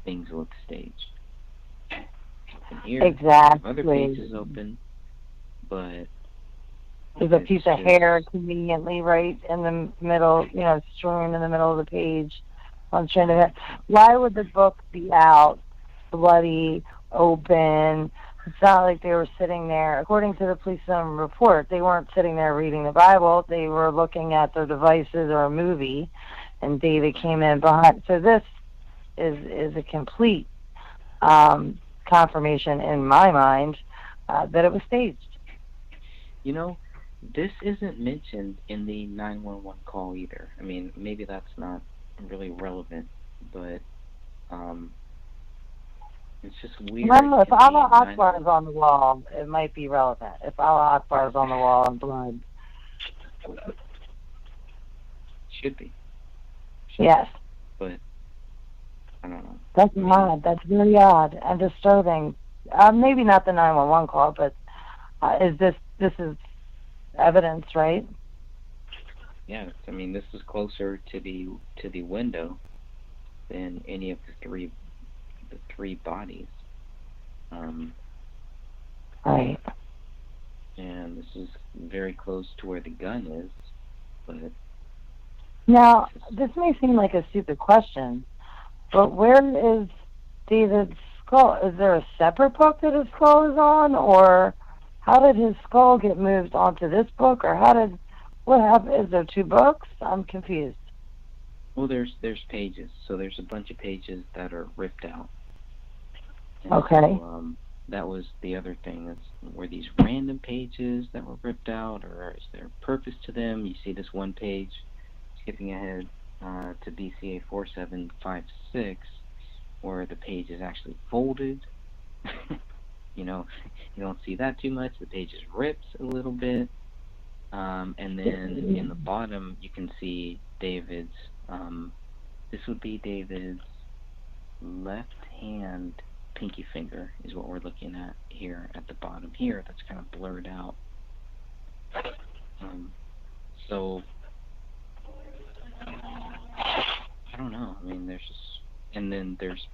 things look staged. And here, Exactly. other pieces open, but there's a piece of hair conveniently right in the middle, strewn in the middle of the page. I'm trying to. Why would the book be out, bloody, open? It's not like they were sitting there. According to the police report, they weren't sitting there reading the Bible. They were looking at their devices or a movie, and David came in behind. So this is a complete confirmation in my mind that it was staged. This isn't mentioned in the 911 call either. I mean, maybe that's not really relevant, but it's just weird. Well, if Allah Akbar is on the wall, it might be relevant. If Allah Akbar is on the wall in blood. Should be. Yes. But, I don't know. That's odd. That's very odd and disturbing. Maybe not the 911 call, but this is evidence, right? Yeah, I mean, this is closer to the window than any of the three bodies. Right. And this is very close to where the gun is, but now this may seem like a stupid question, but where is David's skull? Is there a separate book that his skull is on, or how did his skull get moved onto this book, or what happened? Is there two books? I'm confused. Well, there's pages. So there's a bunch of pages that are ripped out. And Okay. So, that was the other thing. Were these random pages that were ripped out, or is there purpose to them? You see this one page, skipping ahead to BCA 4756, where the page is actually folded. You know, you don't see that too much. The page is ripped a little bit. And then in the bottom, you can see David's, this would be David's left hand pinky finger is what we're looking at here at the bottom here. That's kind of blurred out. So I don't know. I mean, there's just, and then there's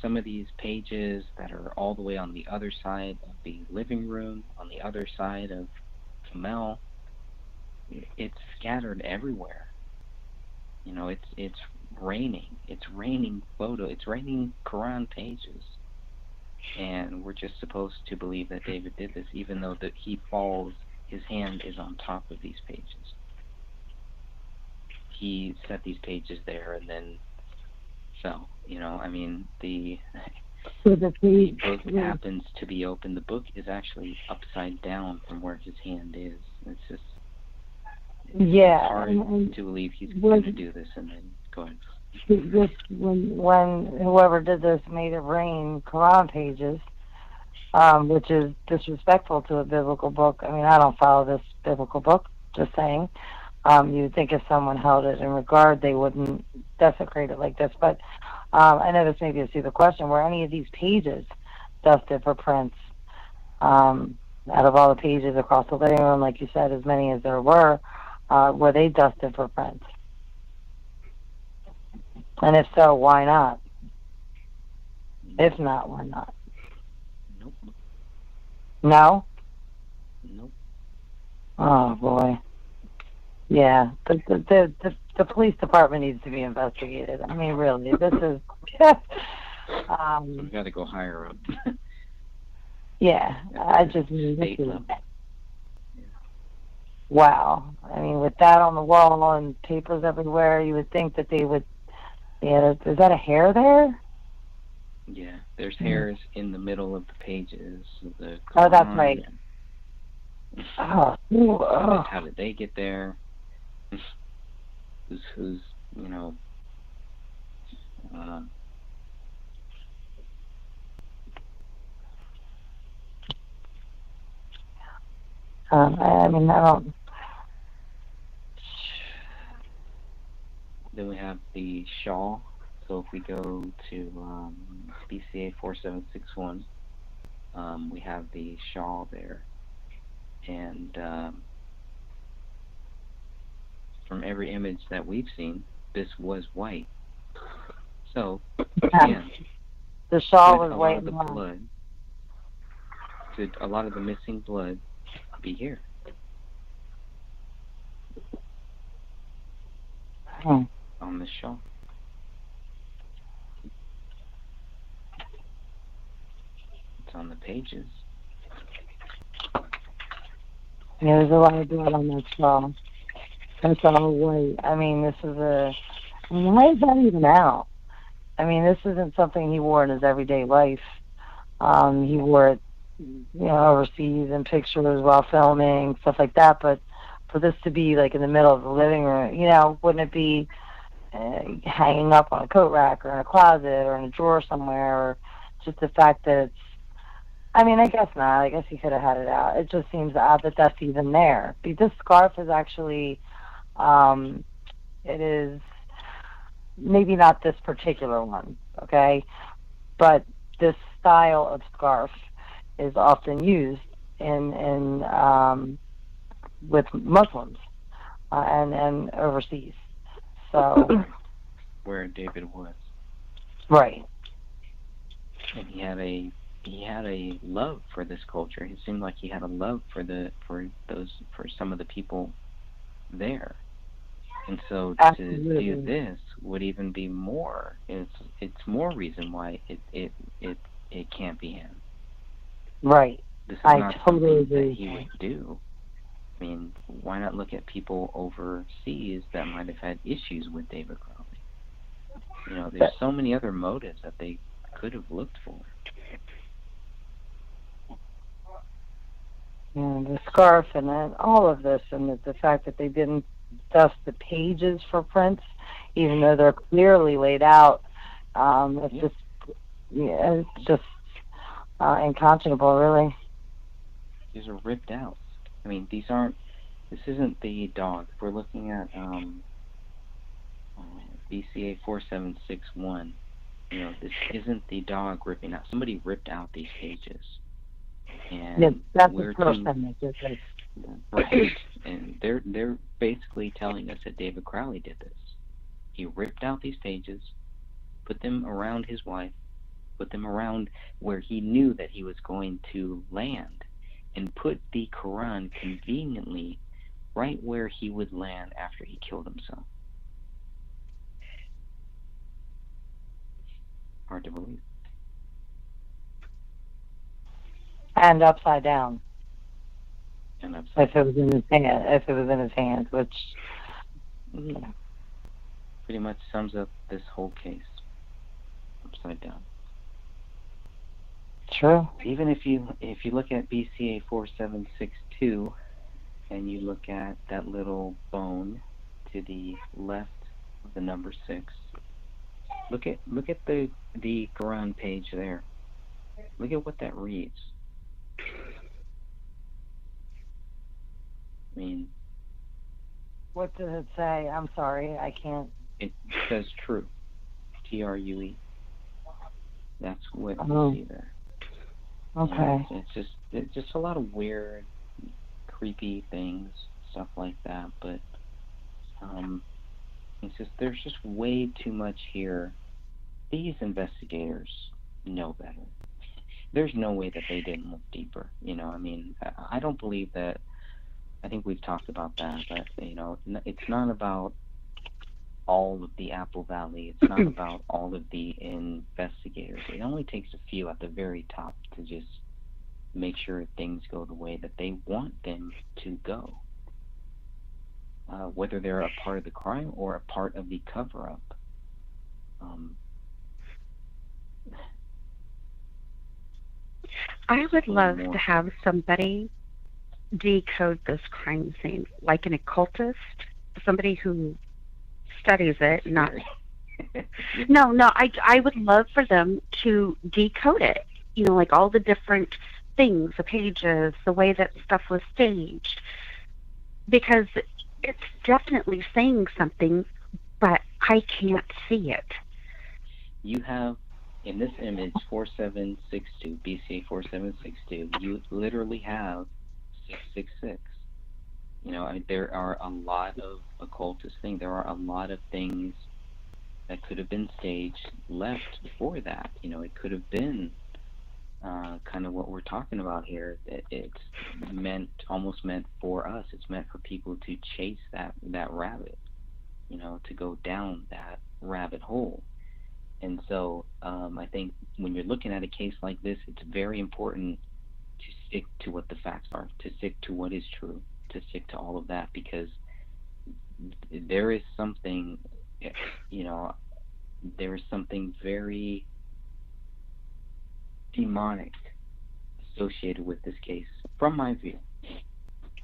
some of these pages that are all the way on the other side of the living room, on the other side of Kamel. It's scattered everywhere. You know, it's raining. It's raining It's raining Quran pages. And we're just supposed to believe that David did this, even though that he falls, his hand is on top of these pages. He set these pages there and then fell. You know, I mean, the book happens to be open. The book is actually upside down from where his hand is. It's just Yeah. it's hard to believe he's going to do this. And then go ahead. This when whoever did this made it rain Quran pages, which is disrespectful to a biblical book. I mean, I don't follow this biblical book, just saying. You'd think if someone held it in regard, they wouldn't desecrate it like this. But I know this maybe is the question, were any of these pages dusted for prints? Out of all the pages across the living room, like you said, as many as there were they dusted for prints? And if so, why not? If not, why not? Nope. No? Nope. Oh boy. Yeah, the police department needs to be investigated. I mean, really, this is. We got to go higher up. Yeah, I just mean this State is. level. Wow. I mean, with that on the wall and papers everywhere, you would think that they would. Yeah, is that a hair there? Yeah, there's hairs in the middle of the pages. The Oh, that's Quran. right. Oh, ooh, oh. How did they get there? Who's you know, I mean, I don't. Then we have the shawl. So if we go to BCA 4761, we have the shawl there. And from every image that we've seen, this was white. So, again, the shawl could was a white lot of the and black. blood, could a lot of the missing blood be here? On the shawl. It's on the pages. Yeah, there's a lot of blood on that shawl. That's all white. I mean, this is why is that even out? I mean, this isn't something he wore in his everyday life. He wore it, overseas in pictures while filming, stuff like that. But for this to be like in the middle of the living room, wouldn't it be hanging up on a coat rack or in a closet or in a drawer somewhere? Or just the fact that it's, I mean, I guess not. I guess he could have had it out. It just seems odd that that's even there. This scarf is actually, it is maybe not this particular one, okay? But this style of scarf is often used in with Muslims and overseas. So where David was. Right. And he had a love for this culture. It seemed like he had a love for some of the people there. And so Absolutely. to do this would even be more. It's more reason why it it can't be him. Right. This is I not totally something that agree. he would do. I mean, why not look at people overseas that might have had issues with David Crowley? You know, there's so many other motives that they could have looked for. And the scarf and then all of this, and the fact that they didn't dust the pages for prints, even though they're clearly laid out. It's just unconscionable, really. These are ripped out. I mean, this isn't the dog. If we're looking at BCA 4761, you know, this isn't the dog ripping out. Somebody ripped out these pages. And That's we're the person that did this. right. And they're basically telling us that David Crowley did this. He ripped out these pages, put them around his wife, put them around where he knew that he was going to land, and put the Quran conveniently right where he would land after he killed himself. Hard to believe. And upside down. And upside if it was in his hand, which pretty much sums up this whole case. Upside down. True. Even if you look at BCA 4762 and you look at that little bone to the left of the number 6, look at the Quran page there. Look at what that reads. I mean, what does it say? I'm sorry, I can't. It says true. TRUE. That's what Oh. you see there. Okay. And it's just a lot of weird, creepy things, stuff like that. But there's just way too much here. These investigators know better. There's no way that they didn't look deeper. You know, I mean, I don't believe that. I think we've talked about that. But you know, it's not about all of the Apple Valley. It's not about all of the investigators. It only takes a few at the very top to just make sure things go the way that they want them to go. Whether they're a part of the crime or a part of the cover-up. I would love to have somebody decode this crime scene, like an occultist, somebody who studies it, not no, I would love for them to decode it, you know, like all the different things, the pages, the way that stuff was staged, because it's definitely saying something, but I can't see it. You have, in this image, 4762, BCA 4762, you literally have 666. You know, there are a lot of occultist things. There are a lot of things that could have been staged left before that. You know, it could have been kind of what we're talking about here. It's almost meant for us. It's meant for people to chase that rabbit, you know, to go down that rabbit hole. And so I think when you're looking at a case like this, it's very important to stick to what the facts are, to stick to what is true, to stick to all of that, because there is something, you know, there is something very demonic associated with this case, from my view.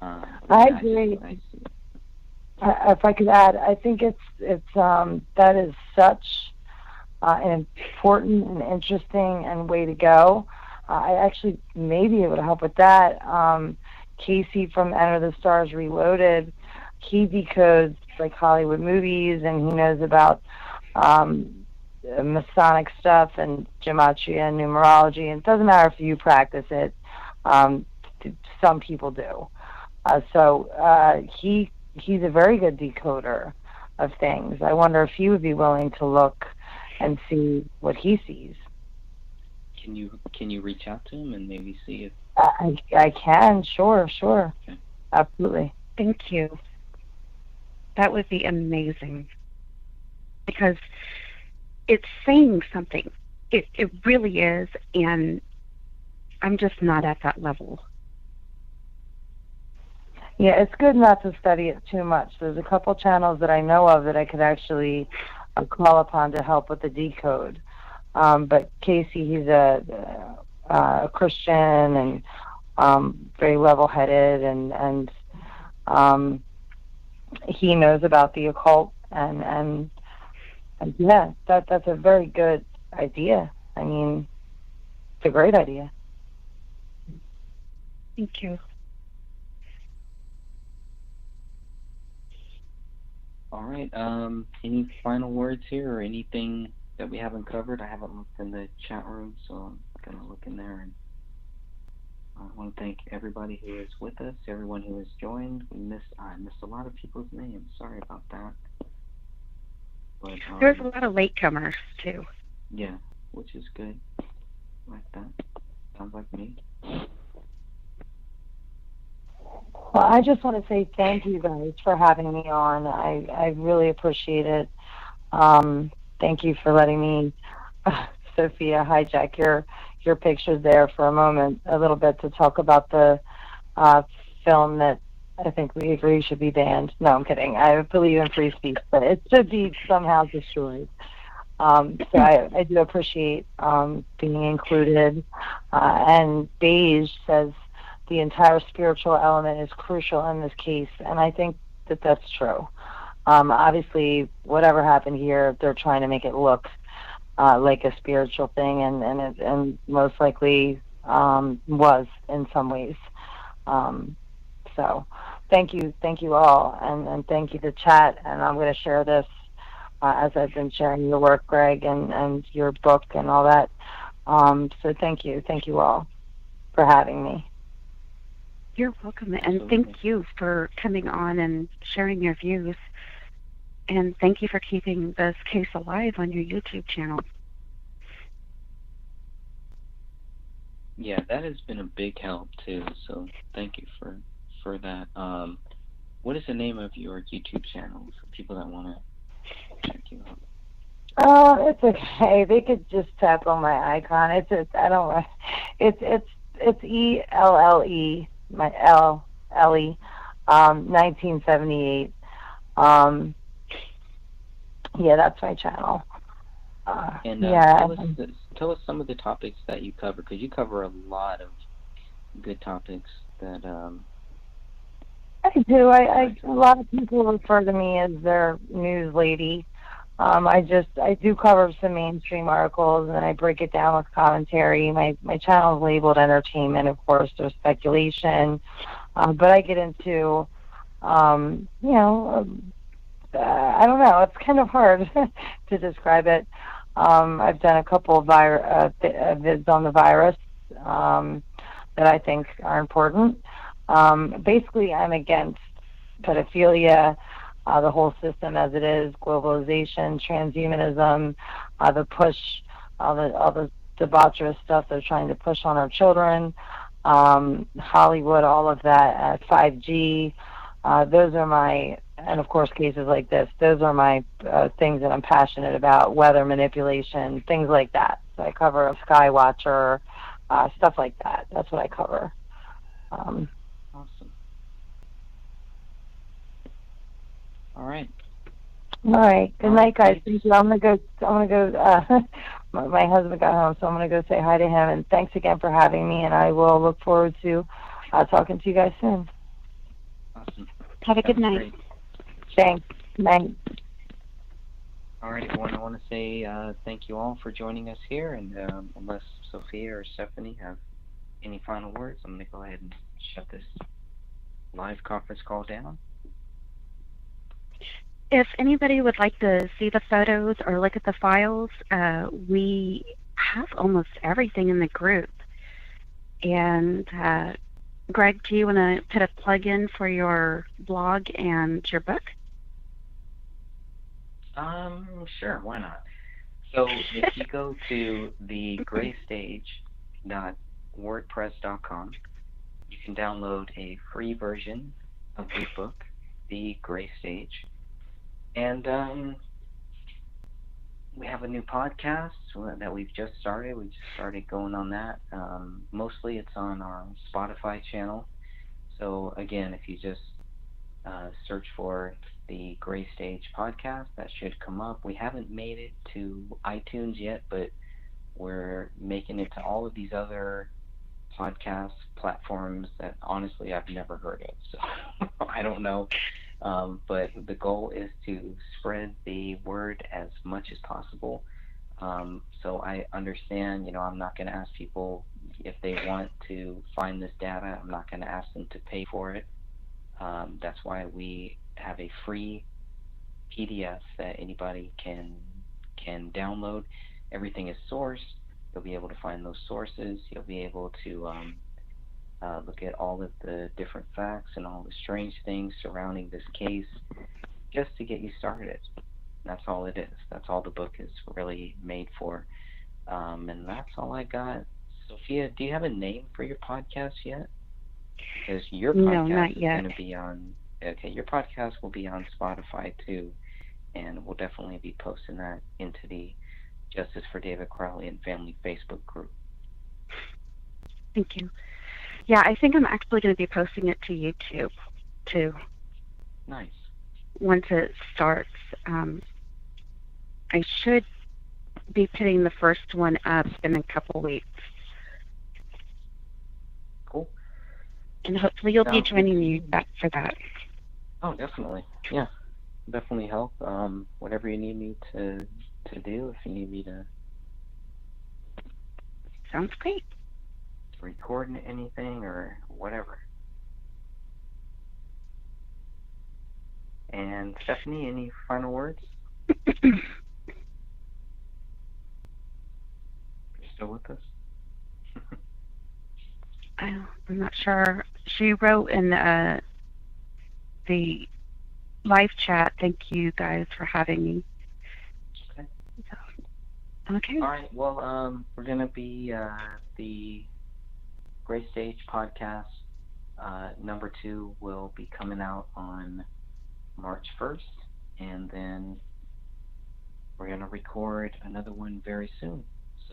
I agree. If I could add, I think it's that is such an important and interesting and way to go. I actually may be able to help with that. Casey from Enter the Stars Reloaded, he decodes like Hollywood movies, and he knows about Masonic stuff and gematria and numerology. And it doesn't matter if you practice it. Some people do. He's a very good decoder of things. I wonder if he would be willing to look and see what he sees. Can you reach out to him and maybe see if I can? Sure. Okay. Absolutely. Thank you. That would be amazing, because it's saying something. It really is, and I'm just not at that level. Yeah, it's good not to study it too much. There's a couple channels that I know of that I could actually call upon to help with the decode. But Casey, he's a Christian and very level-headed, and he knows about the occult, and yeah, that's a very good idea. I mean, it's a great idea. Thank you. All right. Any final words here or anything that we haven't covered? I haven't looked in the chat room, so I'm gonna look in there. And I want to thank everybody who is with us, everyone who has joined. I missed a lot of people's names. Sorry about that. But There's a lot of latecomers too. yeah, which is good. Like that. Sounds like me. Well, I just want to say thank you guys for having me on. I really appreciate it. Thank you for letting me, Sophia, hijack your pictures there for a moment, a little bit, to talk about the film that I think we agree should be banned. No, I'm kidding. I believe in free speech, but it should be somehow destroyed. So I do appreciate being included. And Beige says the entire spiritual element is crucial in this case, and I think that that's true. Obviously, whatever happened here, they're trying to make it look like a spiritual thing, and most likely was in some ways. So thank you all, and thank you to chat, and I'm going to share this as I've been sharing your work, Greg, and your book and all that. So thank you all for having me. You're welcome, and thank you for coming on and sharing your views. And thank you for keeping this case alive on your YouTube channel. Yeah, that has been a big help too. So thank you for that. What is the name of your YouTube channel for people that want to check you out? It's okay. They could just tap on my icon. It's ELLE, my LLE, 1978. Yeah, that's my channel. And yeah. tell us some of the topics that you cover, because you cover a lot of good topics that. I do. A lot of people refer to me as their news lady. I do cover some mainstream articles, and I break it down with commentary. My channel is labeled entertainment, of course. There's speculation, but I get into, I don't know. It's kind of hard to describe it. I've done a couple of vids on the virus that I think are important. Basically, I'm against pedophilia, the whole system as it is, globalization, transhumanism, the push, all the debaucherous stuff they're trying to push on our children, Hollywood, all of that, 5G. Those are my, and of course cases like this, those are my things that I'm passionate about, weather manipulation, things like that. So I cover a Skywatcher, stuff like that. That's what I cover. Awesome. All right. All right. Good night, guys. Thank you. I'm gonna go. My husband got home, so I'm gonna go say hi to him. And thanks again for having me. And I will look forward to talking to you guys soon. Awesome. Have a good night. Great. Thanks. Night. All right, everyone. I want to say thank you all for joining us here. And unless Sophia or Stephanie have any final words, I'm going to go ahead and shut this live conference call down. If anybody would like to see the photos or look at the files, we have almost everything in the group. And Greg, do you want to put a plug in for your blog and your book? Sure, why not? So if you go to thegraystage.wordpress.com, you can download a free version of the book, The Gray Stage. And we have a new podcast that we've just started. We just started going on that. Mostly it's on our Spotify channel. So again, if you just search for the Gray Stage Podcast, that should come up. We haven't made it to iTunes yet, but we're making it to all of these other podcast platforms that honestly I've never heard of. So I don't know. But the goal is to spread the word as much as possible. So I understand, I'm not going to ask people if they want to find this data. I'm not going to ask them to pay for it. That's why we have a free PDF that anybody can download. Everything is sourced. You'll be able to find those sources. You'll be able to look at all of the different facts and all the strange things surrounding this case just to get you started. That's all it is. That's all the book is really made for. And that's all I got. Sophia, do you have a name for your podcast yet? Because your podcast No, not is yet. going to be on, your podcast will be on Spotify too. And we'll definitely be posting that into the Justice for David Crowley and Family Facebook group. Thank you. Yeah, I think I'm actually going to be posting it to YouTube too. Nice. Once it starts, I should be putting the first one up in a couple weeks. Cool. And hopefully you'll be Sounds joining me back for that. Oh, definitely. Yeah, definitely help. Whatever you need me to do, if you need me to Sounds great. record anything or whatever. And Stephanie, any final words? You still with us? I'm not sure. She wrote in the live chat, thank you guys for having me. Okay. So, okay. All right. Well, we're gonna be the Gray Stage Podcast number 2 will be coming out on March 1st, and then we're gonna record another one very soon.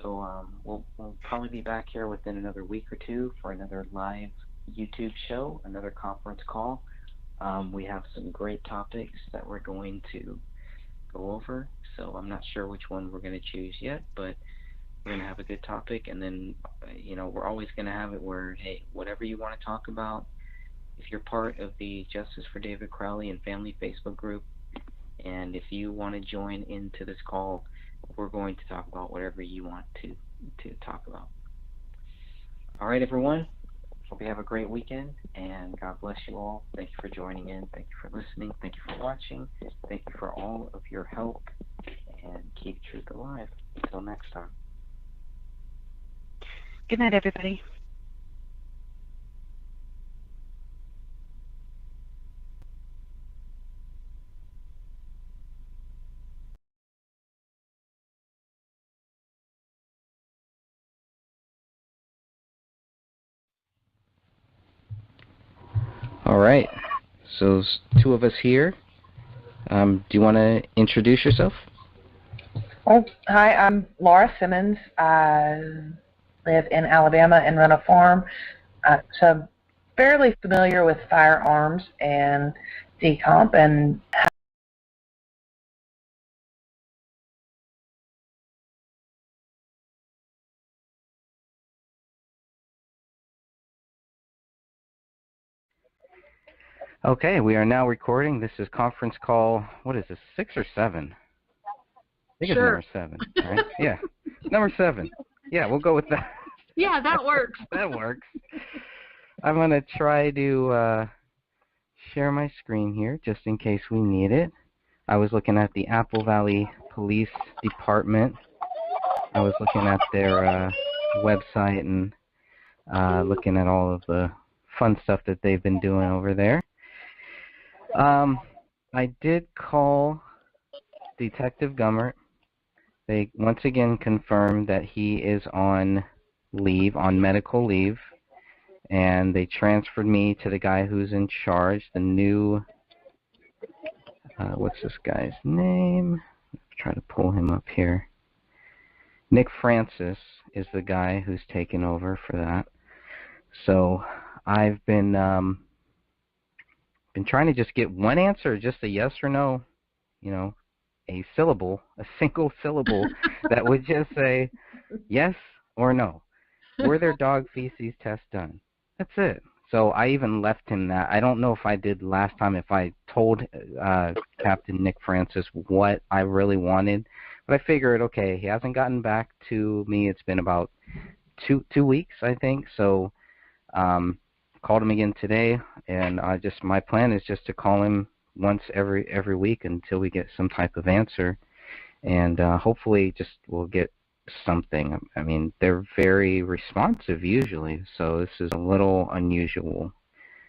So we'll probably be back here within another week or two for another live YouTube show, another conference call. We have some great topics that we're going to go over, so I'm not sure which one we're going to choose yet, but we're going to have a good topic, and then, we're always going to have it where, hey, whatever you want to talk about, if you're part of the Justice for David Crowley and Family Facebook group, and if you want to join into this call, we're going to talk about whatever you want to talk about. All right, everyone. Hope you have a great weekend, and God bless you all. Thank you for joining in. Thank you for listening. Thank you for watching. Thank you for all of your help, and keep truth alive. Until next time. Good night, everybody. All right. So there's 2 of us here. Do you want to introduce yourself? Well, hi, I'm Laura Simmons. I live in Alabama and run a farm. So I'm fairly familiar with firearms and decomp and Okay, we are now recording. This is conference call, what is this, 6 or 7? I think Sure. it's number 7, right? Yeah, number 7. Yeah, we'll go with that. Yeah, that works. That works. I'm going to try to share my screen here just in case we need it. I was looking at the Apple Valley Police Department. I was looking at their website and looking at all of the fun stuff that they've been doing over there. I did call Detective Gummert. They once again confirmed that he is on leave, on medical leave, and they transferred me to the guy who's in charge, the new, what's this guy's name? try to pull him up here. Nick Francis is the guy who's taken over for that. So I've been trying to just get one answer, just a yes or no, you know, a syllable, a single syllable that would just say yes or no. Were their dog feces tests done? That's it. So I even left him that. I don't know if I did last time, if I told Captain Nick Francis what I really wanted, but I figured, okay, he hasn't gotten back to me. It's been about two weeks, I think. So called him again today, and my plan is just to call him once every week until we get some type of answer, and hopefully just we'll get something. I mean, they're very responsive usually, so this is a little unusual.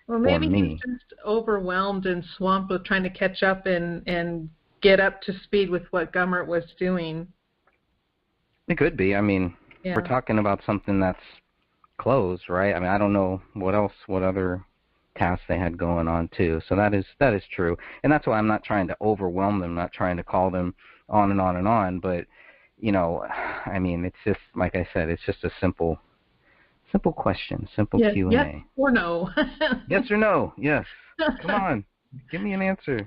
Well, maybe for me. he's just overwhelmed and swamped with trying to catch up and get up to speed with what Gummert was doing. It could be. I mean, Yeah. we're talking about something that's closed, right? I mean, I don't know what other tasks they had going on too. So that is true, and that's why I'm not trying to overwhelm them, not trying to call them on and on and on, but you know, I mean, it's just, like I said, it's just a simple question, simple Yes, Q&A. yes or no. Yes or no? Yes. Come on, give me an answer.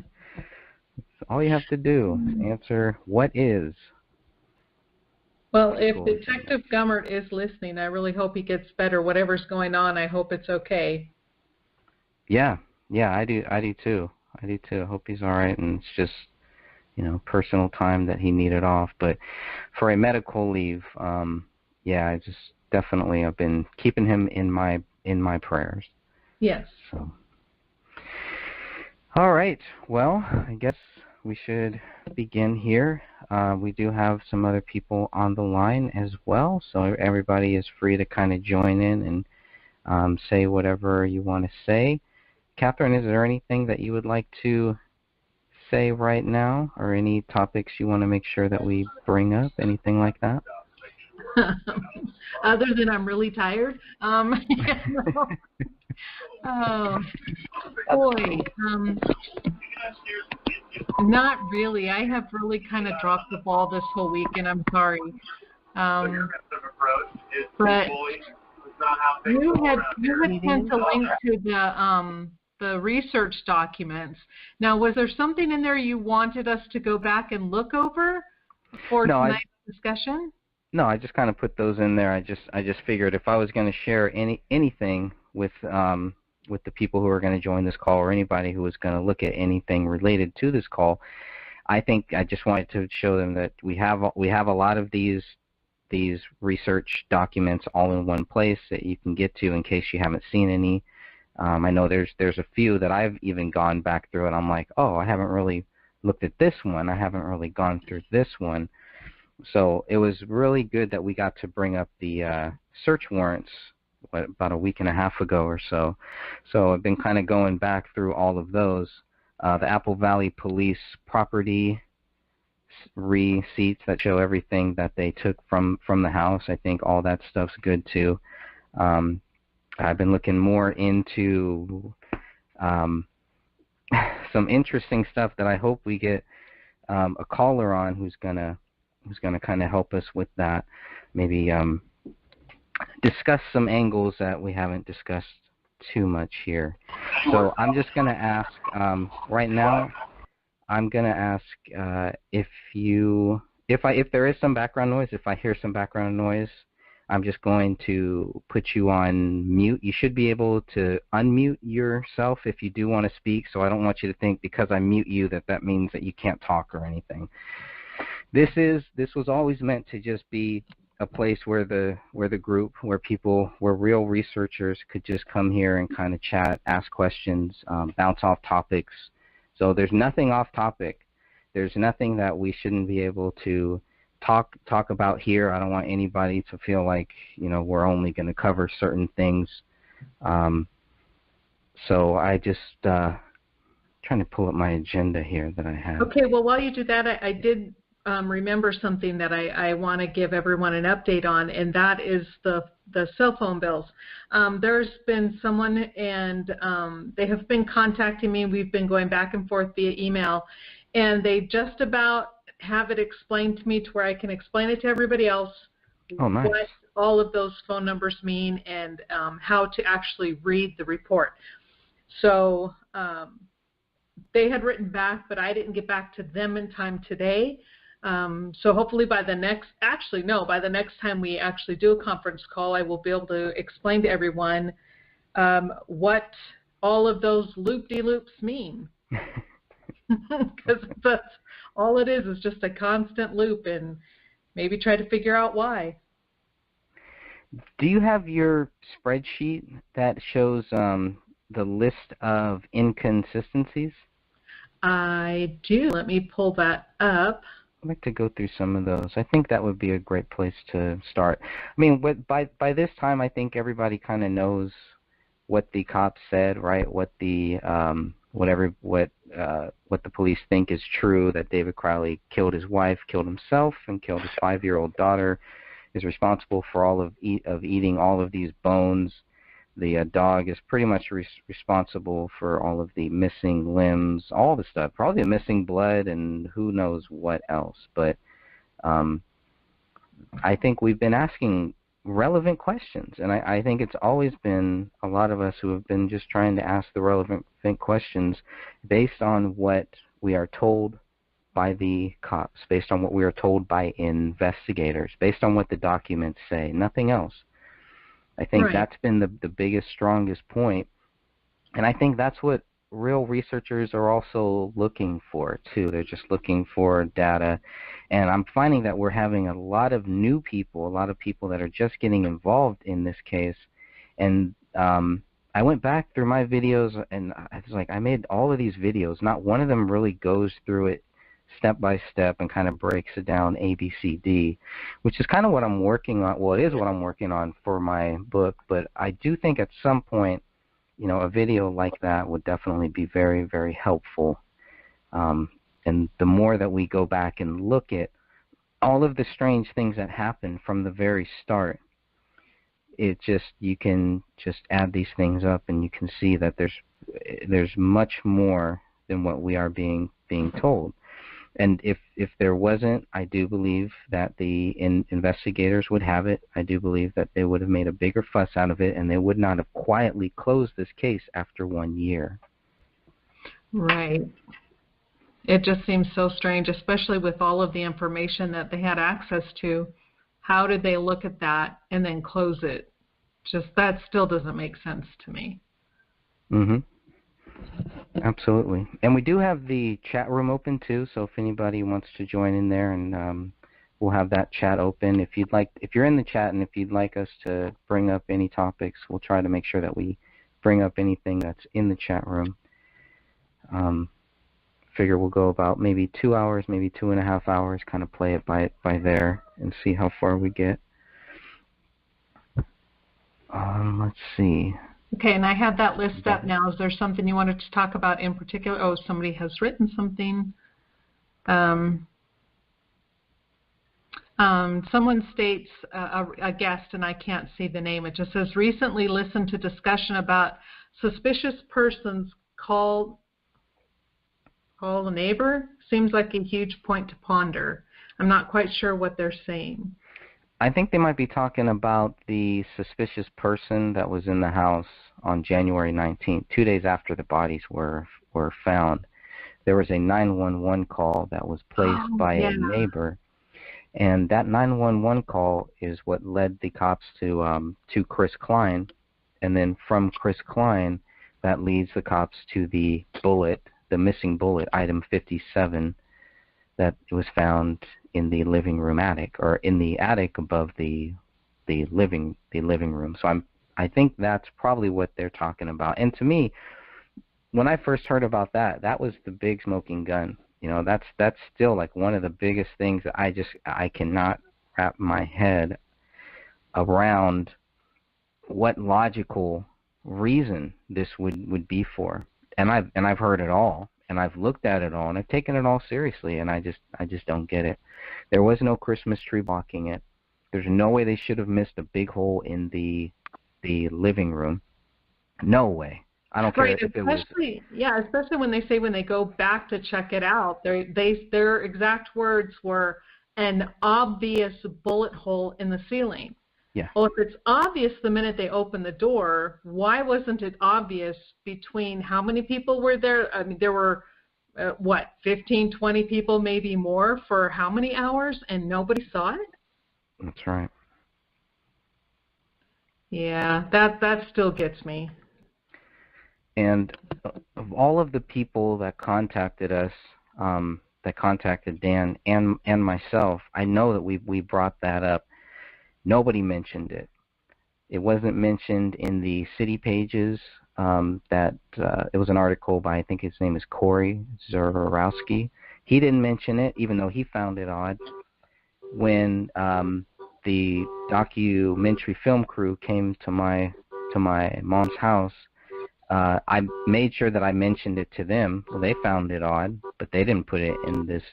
That's all you have to do. Answer what is. Well, if Detective Gummert is listening, I really hope he gets better. Whatever's going on, I hope it's okay. Yeah, I do too. I hope he's all right, and it's just, you know, personal time that he needed off. But for a medical leave, yeah, I just definitely I've been keeping him in my prayers. Yes. So, all right. Well, I guess we should begin here. We do have some other people on the line as well, so everybody is free to kind of join in and say whatever you want to say. Catherine, is there anything that you would like to say right now, or any topics you want to make sure that we bring up, anything like that? Other than I'm really tired. Oh, boy. Not really. I have really kind of dropped the ball this whole week, and I'm sorry. But you had sent a link to the research documents. Now, was there something in there you wanted us to go back and look over for tonight's discussion? No, I just kind of put those in there. I just figured if I was going to share anything with the people who are going to join this call, or anybody who was going to look at anything related to this call, I think I just wanted to show them that we have a lot of these research documents all in one place that you can get to in case you haven't seen any. I know there's a few that I've even gone back through, and I'm like, oh, I haven't really looked at this one. I haven't really gone through this one. So it was really good that we got to bring up the search warrants about a week and a half ago or so. So I've been kind of going back through all of those. The Apple Valley Police property receipts that show everything that they took from the house. I think all that stuff's good too. I've been looking more into some interesting stuff that I hope we get a caller on who's gonna kind of help us with that. Maybe discuss some angles that we haven't discussed too much here. So I'm just gonna ask right now. I'm gonna ask if there is some background noise. If I hear some background noise, I'm just going to put you on mute. You should be able to unmute yourself if you do want to speak, so I don't want you to think because I mute you that means that you can't talk or anything. This was always meant to just be a place where the group, where real researchers could just come here and kind of chat, ask questions, bounce off topics. So there's nothing off topic. There's nothing that we shouldn't be able to talk about here. I don't want anybody to feel like, you know, we're only going to cover certain things. So I just trying to pull up my agenda here that I have. Okay, well, while you do that, I did remember something that I want to give everyone an update on, and that is the cell phone bills. There's been someone, and they have been contacting me. We've been going back and forth via email, and they just about have it explained to me to where I can explain it to everybody else. Oh, nice. What all of those phone numbers mean and how to actually read the report. So they had written back, but I didn't get back to them in time today. So hopefully by the next, by the next time we actually do a conference call, I will be able to explain to everyone what all of those loop-de-loops mean. Because that's all it is just a constant loop, and maybe try to figure out why. Do you have your spreadsheet that shows the list of inconsistencies? I do. Let me pull that up. I'd like to go through some of those. I think that would be a great place to start. I mean, by this time, I think everybody kind of knows what the cops said, right? What the what the police think is true, that David Crowley killed his wife, killed himself, and killed his 5-year-old daughter, is responsible for all of eating all of these bones. The dog is pretty much responsible for all of the missing limbs, all the stuff, probably the missing blood and who knows what else. But I think we've been asking relevant questions, and I think it's always been a lot of us who have been just trying to ask the relevant questions based on what we are told by the cops, based on what we are told by investigators, based on what the documents say, nothing else. I think that's been the biggest, strongest point, and I think that's what real researchers are also looking for, too. They're just looking for data, and I'm finding that we're having a lot of new people, a lot of people that are just getting involved in this case, and I went back through my videos, and I was like, I made all of these videos. Not one of them really goes through it step by step and kind of breaks it down A, B, C, D, which is kind of what I'm working on. Well, it is what I'm working on for my book, but I do think at some point, you know, a video like that would definitely be very, very helpful. And the more that we go back and look at all of the strange things that happened from the very start, it just, you can just add these things up and you can see that there's much more than what we are being told. And if there wasn't, I do believe that the investigators would have it. I do believe that they would have made a bigger fuss out of it, and they would not have quietly closed this case after 1 year. Right. It just seems so strange, especially with all of the information that they had access to. How did they look at that and then close it? Just that still doesn't make sense to me. Mm-hmm. Absolutely. And we do have the chat room open too, so if anybody wants to join in there, and we'll have that chat open. If you're in the chat and if you'd like us to bring up any topics, we'll try to make sure that we bring up anything that's in the chat room. Figure we'll go about maybe 2 hours, maybe 2.5 hours, kind of play it by there and see how far we get. Let's see. Okay, and I have that list up now. Is there something you wanted to talk about in particular? Oh, somebody has written something. Someone states, a guest, and I can't see the name. It just says, recently listened to discussion about suspicious persons call a neighbor. Seems like a huge point to ponder. I'm not quite sure what they're saying. I think they might be talking about the suspicious person that was in the house on January 19th, 2 days after the bodies were found. There was a 911 call that was placed by a neighbor, and that 911 call is what led the cops to Chris Klein, and then from Chris Klein, that leads the cops to the bullet, the missing bullet, item 57, that was found in the living room attic, or in the attic above the living room. So I think that's probably what they're talking about. And to me, when I first heard about that, that was the big smoking gun. You know, that's still like one of the biggest things that I cannot wrap my head around what logical reason this would be for. And I've heard it all, and I've looked at it all, and I've taken it all seriously, and I just don't get it. There was no Christmas tree blocking it. There's no way they should have missed a big hole in the living room. No way. I don't care Right, if it was. especially when they say when they go back to check it out, their exact words were an obvious bullet hole in the ceiling. Yeah. Well, if it's obvious the minute they open the door, why wasn't it obvious between how many people were there? I mean, there were, 15, 20 people, maybe more, for how many hours, and nobody saw it? That's right. Yeah, that still gets me. And of all of the people that contacted us, that contacted Dan and myself, I know that we brought that up. Nobody mentioned it. It wasn't mentioned in the city pages. It was an article by, I think his name is Corey Zurowski. He didn't mention it, even though he found it odd. When the documentary film crew came to my mom's house, I made sure that I mentioned it to them. Well, they found it odd, but they didn't put it in this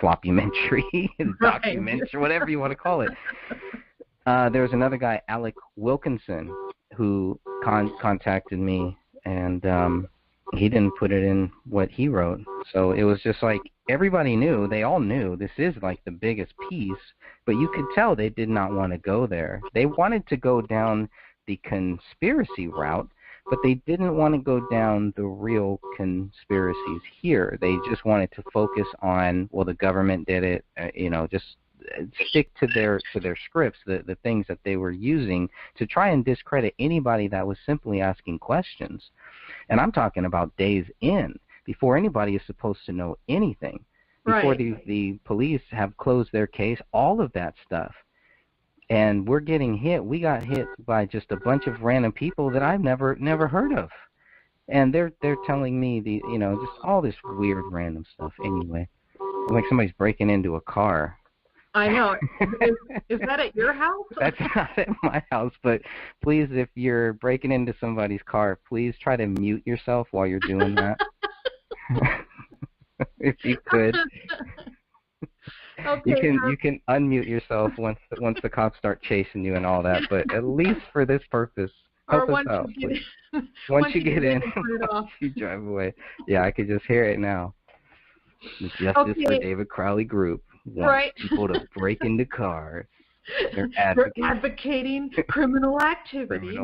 sloppy-mentary, documentary, whatever you want to call it. There was another guy, Alec Wilkinson, who contacted me, and he didn't put it in what he wrote. So it was just like everybody knew, they all knew this is like the biggest piece, but you could tell they did not want to go there. They wanted to go down the conspiracy route, but they didn't want to go down the real conspiracies here. They just wanted to focus on, well, the government did it, just stick to their scripts, the things that they were using to try and discredit anybody that was simply asking questions. And I'm talking about days in, before anybody is supposed to know anything, before the police have closed their case, all of that stuff. And we're getting hit. We got hit by just a bunch of random people that I've never heard of, and they're telling me just all this weird random stuff. Anyway, like somebody's breaking into a car. I know. Is that at your house? That's not at my house, but please, if you're breaking into somebody's car, please try to mute yourself while you're doing that. If you could. Okay, you can unmute yourself once the cops start chasing you and all that, but at least for this purpose, help us out. Once you get in, you drive away. Yeah, I could just hear it now. The Justice for David Crowley group wants people to break into cars. They're advocating criminal activity.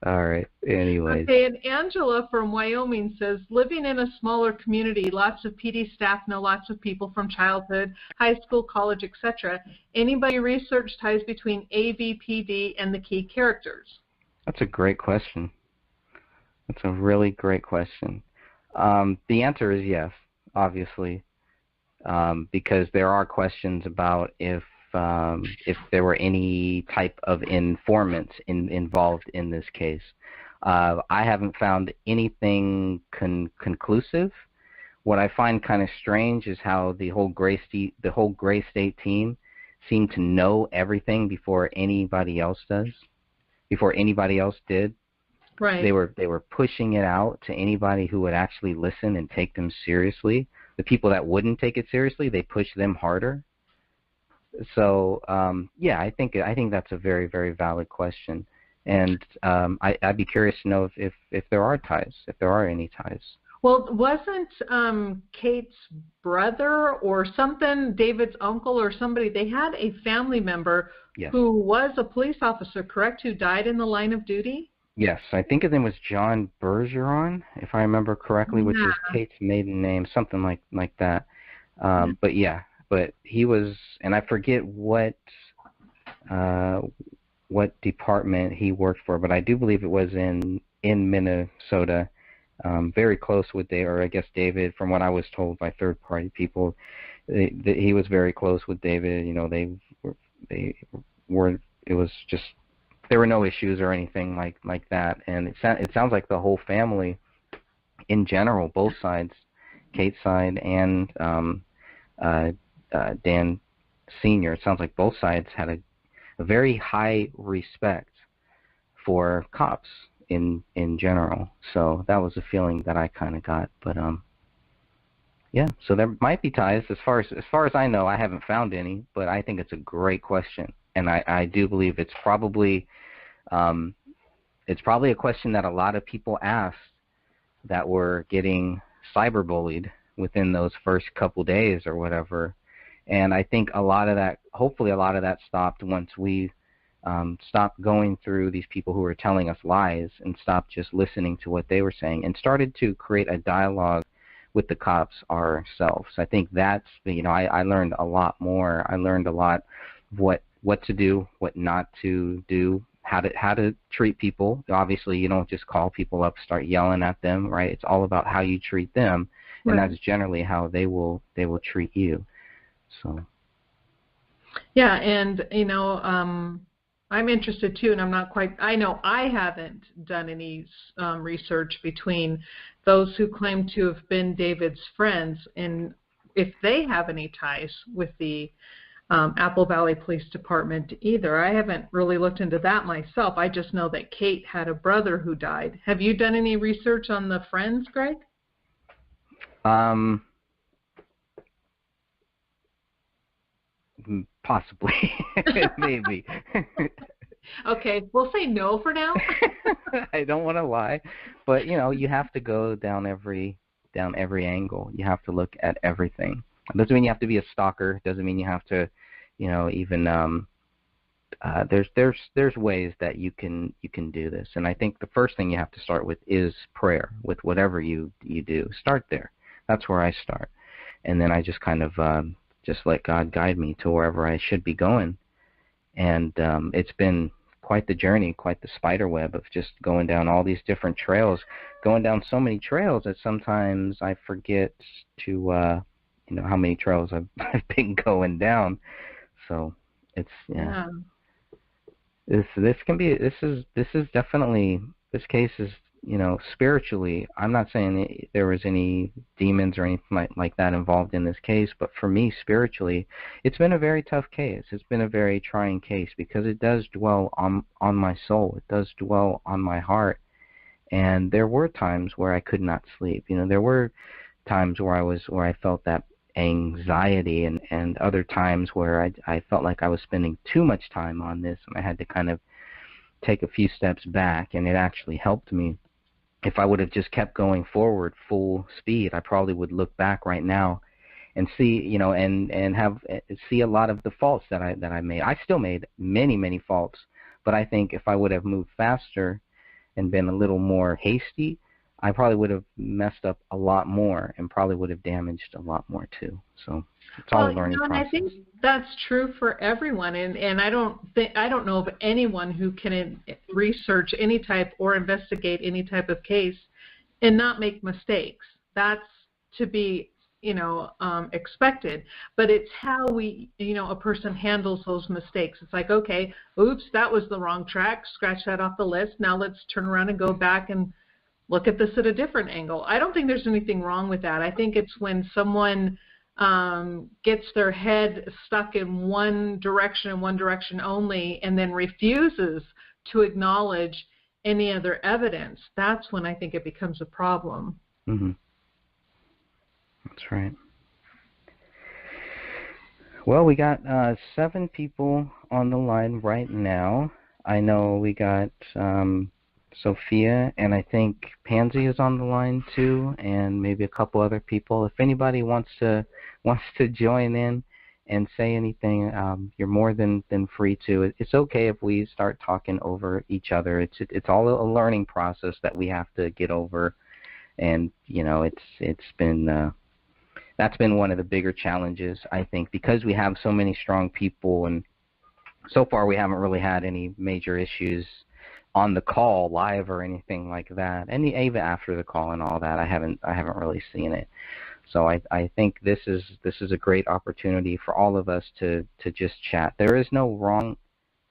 All right. Anyways. Okay, and Angela from Wyoming says, living in a smaller community, lots of PD staff know lots of people from childhood, high school, college, etc. Anybody research ties between AVPD and the key characters? That's a great question. That's a really great question. The answer is yes, obviously, because there are questions about if there were any type of informants involved in this case. I haven't found anything conclusive. What I find kind of strange is how the whole Gray State team seemed to know everything before anybody else did. Right. They were pushing it out to anybody who would actually listen and take them seriously. The people that wouldn't take it seriously, they pushed them harder. So I think that's a very, very valid question, and I'd be curious to know if there are ties, if there are any ties. Well, wasn't Kate's brother or something, David's uncle or somebody? They had a family member who was a police officer, correct? Who died in the line of duty? Yes, I think his name was John Bergeron, if I remember correctly, which is Kate's maiden name, something like that. But yeah. But he was, and I forget what department he worked for, but I do believe it was in Minnesota, very close with David, from what I was told by third-party people. He was very close with David. It was just, there were no issues or anything like that. And it sounds like the whole family, in general, both sides, Kate's side and Dan Sr., it sounds like both sides had a very high respect for cops in general. So that was a feeling that I kind of got. But so there might be ties. As far as I know, I haven't found any, but I think it's a great question, and I do believe it's probably it's probably a question that a lot of people asked that were getting cyberbullied within those first couple days or whatever. And I think a lot of that, hopefully a lot of that stopped once we stopped going through these people who were telling us lies and stopped just listening to what they were saying and started to create a dialogue with the cops ourselves. I think that's, I learned a lot more. I learned a lot of what to do, what not to do, how to treat people. Obviously, you don't just call people up, start yelling at them, right? It's all about how you treat them, and that's generally how they will treat you. So. Yeah, and I'm interested too, and I know I haven't done any research between those who claim to have been David's friends and if they have any ties with the Apple Valley Police Department either. I haven't really looked into that myself. I just know that Kate had a brother who died. Have you done any research on the friends, Greg? Possibly. Maybe. Okay, we'll say no for now. I don't want to lie, but you have to go down every angle. You have to look at everything. It doesn't mean you have to be a stalker. It doesn't mean you have to, even there's ways that you can do this. And I think the first thing you have to start with is prayer. With whatever you do, start there. That's where I start, and then I just kind of just let God guide me to wherever I should be going. And it's been quite the journey, quite the spider web of just going down all these different trails, going down so many trails that sometimes I forget to, how many trails I've been going down. So it's, yeah. This is definitely, this case is, spiritually, I'm not saying there was any demons or anything like that involved in this case, but for me, spiritually, it's been a very tough case. It's been a very trying case because it does dwell on my soul. It does dwell on my heart. And there were times where I could not sleep. There were times where I felt that anxiety and other times where I felt like I was spending too much time on this and I had to kind of take a few steps back, and it actually helped me. If I would have just kept going forward full speed, I probably would look back right now and see, and see a lot of the faults that I made. I still made many faults, but I think if I would have moved faster and been a little more hasty, I probably would have messed up a lot more and probably would have damaged a lot more too. So it's all a learning process. I think that's true for everyone, and I don't know of anyone who can research any type or investigate any type of case and not make mistakes. That's to be expected, but it's how a person handles those mistakes. It's like, okay, oops, that was the wrong track, scratch that off the list. Now let's turn around and go back and look at this at a different angle. I don't think there's anything wrong with that. I think it's when someone gets their head stuck in one direction and one direction only and then refuses to acknowledge any other evidence. That's when I think it becomes a problem. Mm-hmm. That's right. Well, we got 7 people on the line right now. I know we got Sophia, and I think Pansy is on the line too, and maybe a couple other people. If anybody wants to join in and say anything, you're more than free to. It's okay if we start talking over each other. It's all a learning process that we have to get over, and it's been that's been one of the bigger challenges, I think, because we have so many strong people, and so far we haven't really had any major issues on the call live or anything like that, and even after the call and all that, I haven't really seen it. So I think this is a great opportunity for all of us to just chat. There is no wrong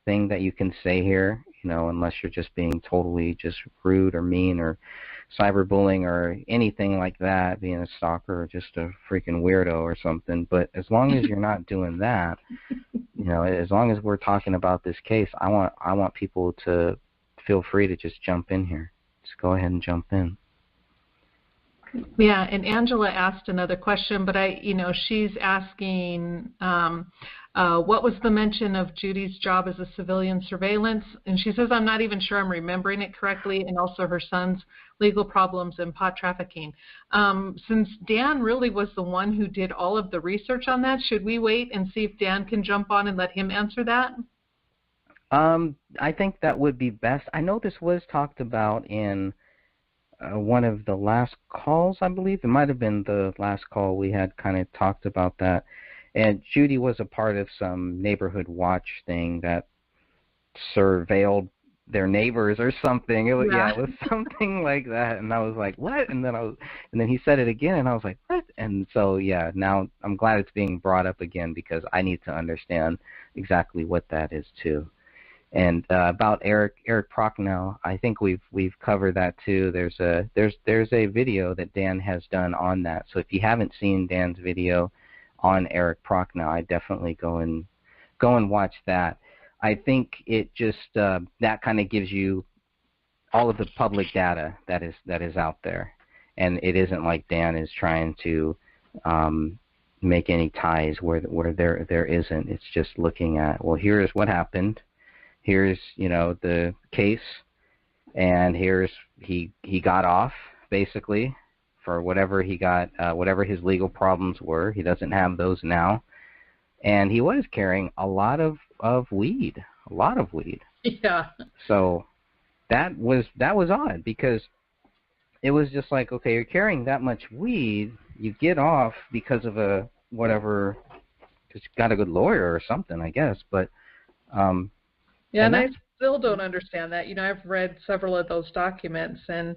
thing that you can say here, unless you're just being totally just rude or mean or cyberbullying or anything like that, being a stalker or just a freaking weirdo or something. But as long as you're not doing that, as long as we're talking about this case, I want people to feel free to just jump in here. Just go ahead and jump in. Yeah, and Angela asked another question, but she's asking What was the mention of Judy's job as a civilian surveillance? And she says, I'm not even sure I'm remembering it correctly, and also her son's legal problems and pot trafficking. Since Dan really was the one who did all of the research on that, should we wait and see if Dan can jump on and let him answer that? I think that would be best. I know this was talked about in one of the last calls, I believe. It might have been the last call we had kind of talked about that. And Judy was a part of some neighborhood watch thing that surveilled their neighbors or something. It was, yeah, it was something like that. And I was like, what? And then he said it again, and I was like, what? And so, yeah, now I'm glad it's being brought up again because I need to understand exactly what that is too. And about Eric Prochnow, I think we've covered that too. There's a video that Dan has done on that. So if you haven't seen Dan's video on Eric Prochnow, I definitely go and watch that. I think it just that kind of gives you all of the public data that is out there, and it isn't like Dan is trying to make any ties where there isn't. It's just looking at, well, here's what happened. Here's, the case, and here's he got off basically for whatever he got, whatever his legal problems were. He doesn't have those now, and he was carrying a lot of weed. Yeah. So that was odd because it was just like, okay, you're carrying that much weed, you get off because of because you got a good lawyer or something, I guess, but. Yeah, and I still don't understand that. I've read several of those documents, and,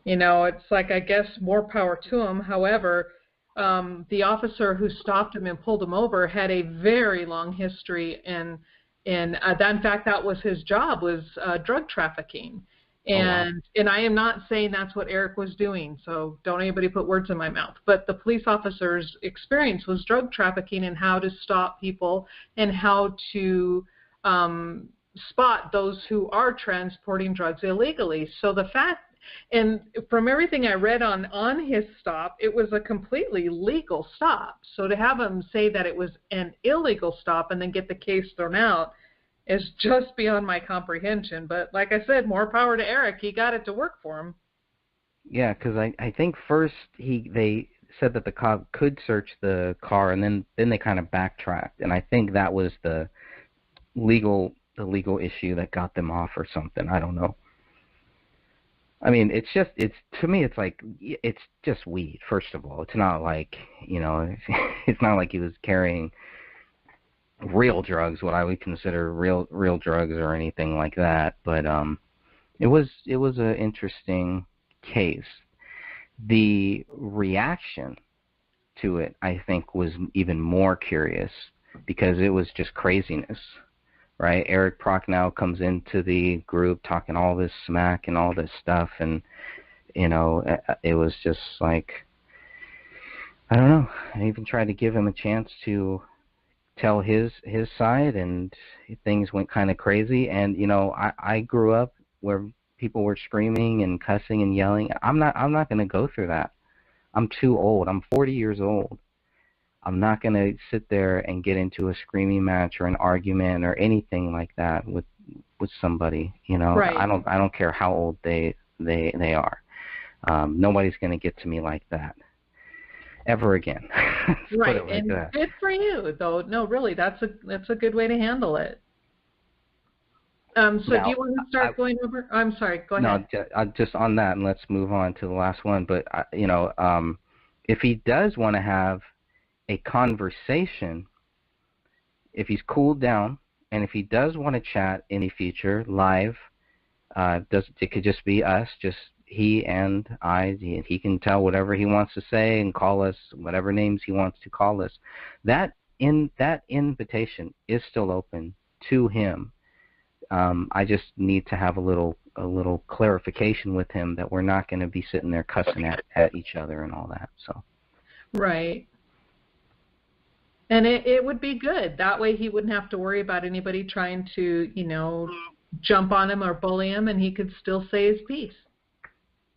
it's like, I guess, more power to him. However, the officer who stopped him and pulled him over had a very long history, and in fact, that was his job, was drug trafficking. And I am not saying that's what Eric was doing, so don't anybody put words in my mouth. But the police officer's experience was drug trafficking and how to stop people and how to spot those who are transporting drugs illegally. So the fact, and from everything I read on his stop, it was a completely legal stop. So to have him say that it was an illegal stop and then get the case thrown out is just beyond my comprehension. But like I said, more power to Eric. He got it to work for him. Yeah, because I think first they said that the cop could search the car, and then they kind of backtracked, and I think that was the legal issue that got them off or something. I don't know. I mean, to me, it's like, it's just weed, first of all. It's not like, it's not like he was carrying real drugs, what I would consider real drugs or anything like that. But it was an interesting case. The reaction to it, I think, was even more curious because it was just craziness. Right, Eric Prochnow comes into the group talking all this smack and all this stuff, and it was just like, I don't know. I even tried to give him a chance to tell his side, and things went kind of crazy. And I grew up where people were screaming and cussing and yelling. I'm not going to go through that. I'm too old. I'm 40 years old. I'm not going to sit there and get into a screaming match or an argument or anything like that with somebody. Right. I don't care how old they are. Nobody's going to get to me like that ever again. Right, like and that. good for you, though. No, really, that's a good way to handle it. So now, do you want to start going over? I'm sorry. Go ahead. No, just on that, and let's move on to the last one. But if he does want to have a conversation, if he's cooled down, and if he does want to chat in the future live, it could just be us, just he and I. He can tell whatever he wants to say and call us whatever names he wants to call us. That invitation is still open to him. I just need to have a little clarification with him that we're not going to be sitting there cussing at each other and all that. So. Right. And it would be good. That way he wouldn't have to worry about anybody trying to, jump on him or bully him, and he could still say his piece.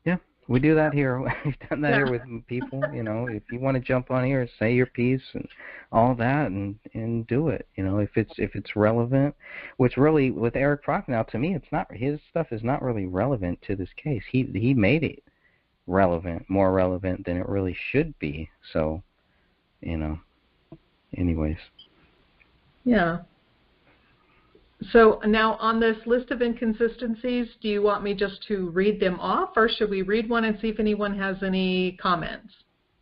Yeah, We do that here. We've done that here with people. If you want to jump on here, say your piece and all that, and do it. If it's relevant. Which really, with Eric Brock now, to me, it's not, his stuff is not really relevant to this case. He made it relevant, more relevant than it really should be. So, anyways. Yeah. So now on this list of inconsistencies, do you want me just to read them off, or should we read one and see if anyone has any comments?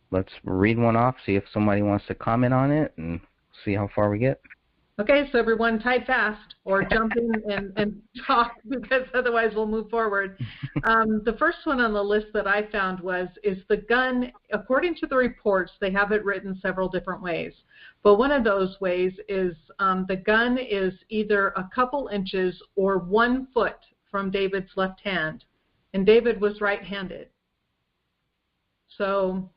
Let's read one off, see if somebody wants to comment on it, and see how far we get. Okay, so everyone type fast or jump in and talk, because otherwise we'll move forward. The first one on the list that I found is the gun. According to the reports, they have it written several different ways. But one of those ways is the gun is either a couple inches or 1 foot from David's left hand, and David was right-handed. So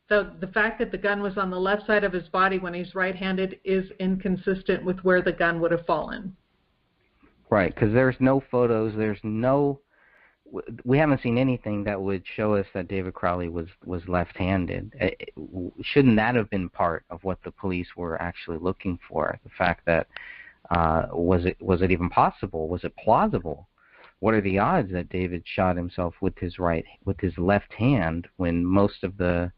the fact that the gun was on the left side of his body when he's right-handed is inconsistent with where the gun would have fallen. Right, because there's no photos, we haven't seen anything that would show us that David Crowley was left-handed. Shouldn't that have been part of what the police were actually looking for? The fact that was it even possible? Was it plausible? What are the odds that David shot himself with his left hand when most of the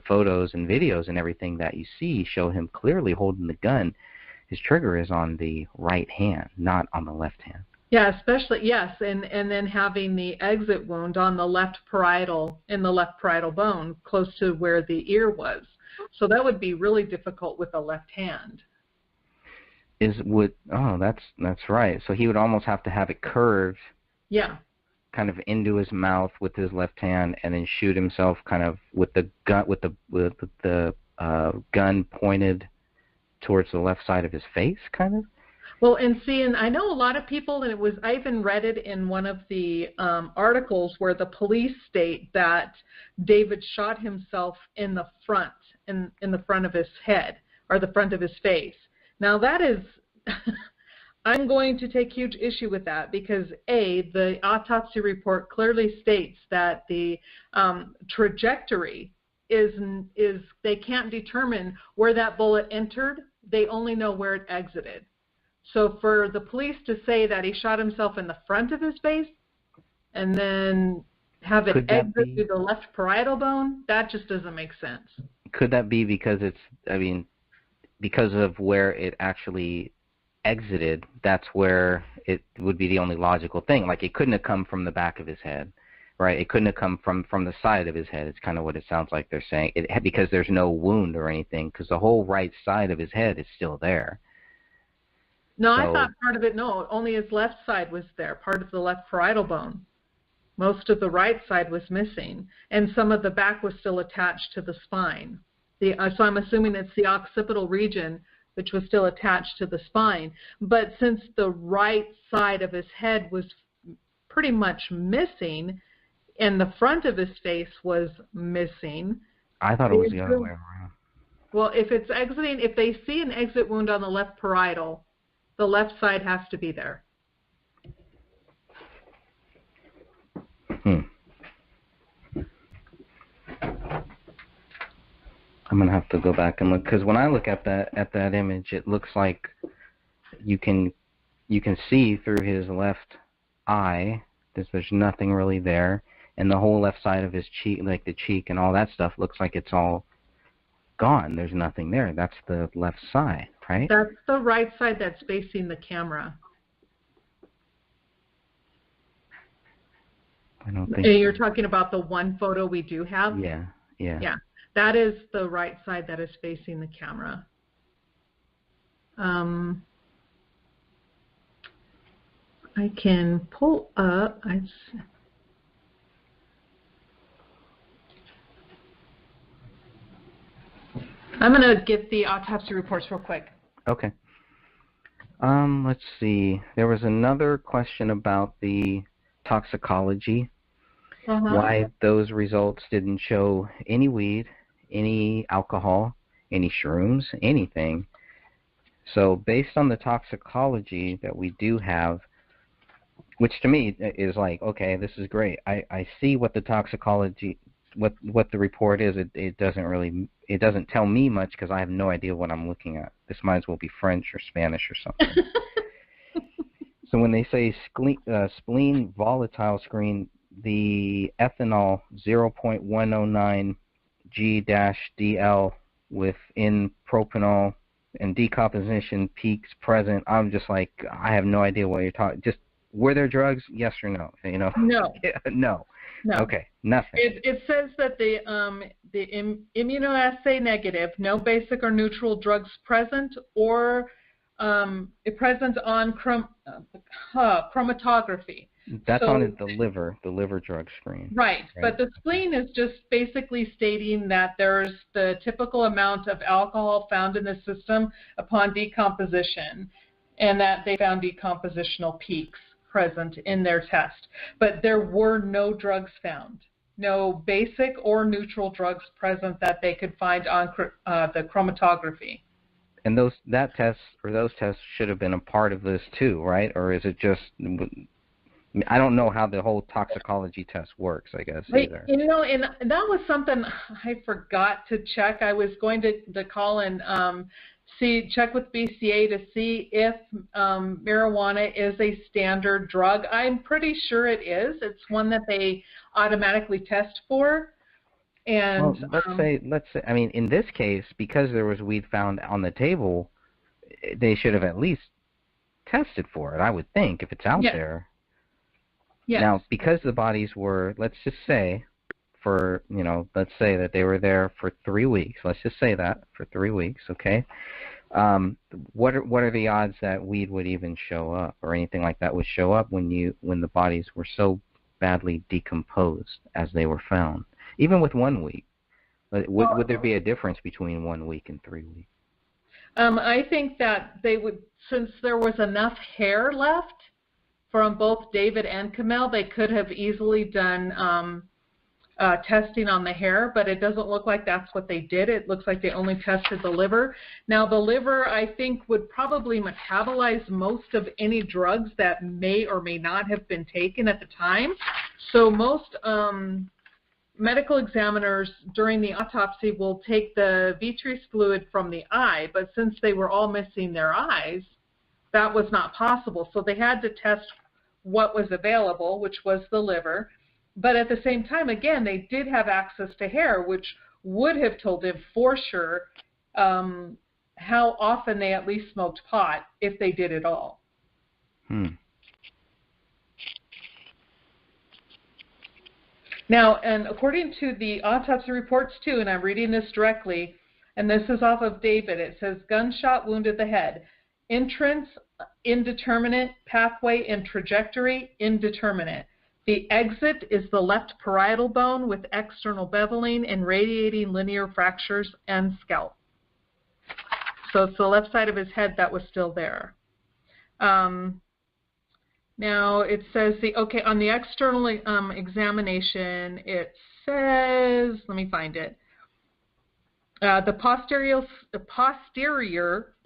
photos and videos and everything that you see show him clearly holding the gun? His trigger is on the right hand, not on the left hand. Yeah, especially, yes, and then having the exit wound on the left parietal bone close to where the ear was. So that would be really difficult with the left hand. That's right. So he would almost have to have it curved. Yeah. Kind of into his mouth with his left hand, and then shoot himself kind of with the gun pointed towards the left side of his face, kind of. Well, and I know a lot of people, and I even read it in one of the articles where the police state that David shot himself in the front, in the front of his head, or the front of his face. Now that is, I'm going to take huge issue with that, because the autopsy report clearly states that the trajectory is they can't determine where that bullet entered. They only know where it exited. So for the police to say that he shot himself in the front of his face and then have it exit through the left parietal bone, that just doesn't make sense. Could that be because because of where it actually exited, that's where it would be the only logical thing? Like, it couldn't have come from the back of his head, right? It couldn't have come from the side of his head. It's kind of what it sounds like they're saying. Because there's no wound or anything, because the whole right side of his head is still there. No, I thought part of it, only his left side was there, part of the left parietal bone. Most of the right side was missing, and some of the back was still attached to the spine. So I'm assuming it's the occipital region, which was still attached to the spine. But since the right side of his head was pretty much missing, and the front of his face was missing. I thought it was the other way around. Well, if it's exiting, if they see an exit wound on the left parietal, the left side has to be there. I'm gonna have to go back and look, because when I look at that image, it looks like you can see through his left eye. There's nothing really there, and the whole left side of his cheek, like the cheek and all that stuff, looks like it's all gone. There's nothing there. That's the left side, right? That's the right side that's facing the camera. I don't think You're talking about the one photo we do have? Yeah. Yeah, that is the right side that is facing the camera. I can pull up. I'm going to get the autopsy reports real quick. Okay. Let's see. There was another question about the toxicology. Why those results didn't show any weed, any alcohol, any shrooms, anything. So based on the toxicology that we do have, which to me is like, okay, this is great. I see what the toxicology, what the report is. It doesn't tell me much because I have no idea what I'm looking at. This might as well be French or Spanish or something. So when they say spleen volatile screen, the ethanol 0.109 G-DL within propanol and decomposition peaks present, I'm just like, I have no idea what you're talking. Just, were there drugs? Yes or no? You know? No. No. No. Okay, nothing. It says that the immunoassay negative, no basic or neutral drugs present, or present on chromatography. That's So- on the liver drug screen. Right, but the spleen is just basically stating that there's the typical amount of alcohol found in the system upon decomposition, and that they found decompositional peaks present in their test. But there were no drugs found, no basic or neutral drugs present that they could find on the chromatography. And those tests should have been a part of this too, right? Or is it just? I don't know how the whole toxicology test works, I guess, either. You know, and that was something I forgot to check. I was going to call and check with BCA to see if marijuana is a standard drug. I'm pretty sure it is. It's one that they automatically test for. And well, let's say, I mean, in this case, because there was weed found on the table, they should have at least tested for it, I would think, if it's out there. Yes. Now, because the bodies were, let's just say, let's say that they were there for 3 weeks. Let's just say that for 3 weeks, okay? What are the odds that weed would even show up or anything like that would show up when the bodies were so badly decomposed as they were found? Even with 1 week, would there be a difference between 1 week and 3 weeks? I think that they would, since there was enough hair left from both David and Kamel, they could have easily done testing on the hair, but it doesn't look like that's what they did. It looks like they only tested the liver. Now, the liver, I think, would probably metabolize most of any drugs that may or may not have been taken at the time. So most medical examiners during the autopsy will take the vitreous fluid from the eye, but since they were all missing their eyes, that was not possible. So they had to test what was available, which was the liver. But at the same time, again, they did have access to hair, which would have told them for sure how often they at least smoked pot, if they did at all. Now, and according to the autopsy reports too, and I'm reading this directly, and this is off of David, it says gunshot wound at the head. Entrance, indeterminate. Pathway and trajectory, indeterminate. The exit is the left parietal bone with external beveling and radiating linear fractures and scalp. So it's the left side of his head that was still there. Now it says on the external examination, it says, let me find it. The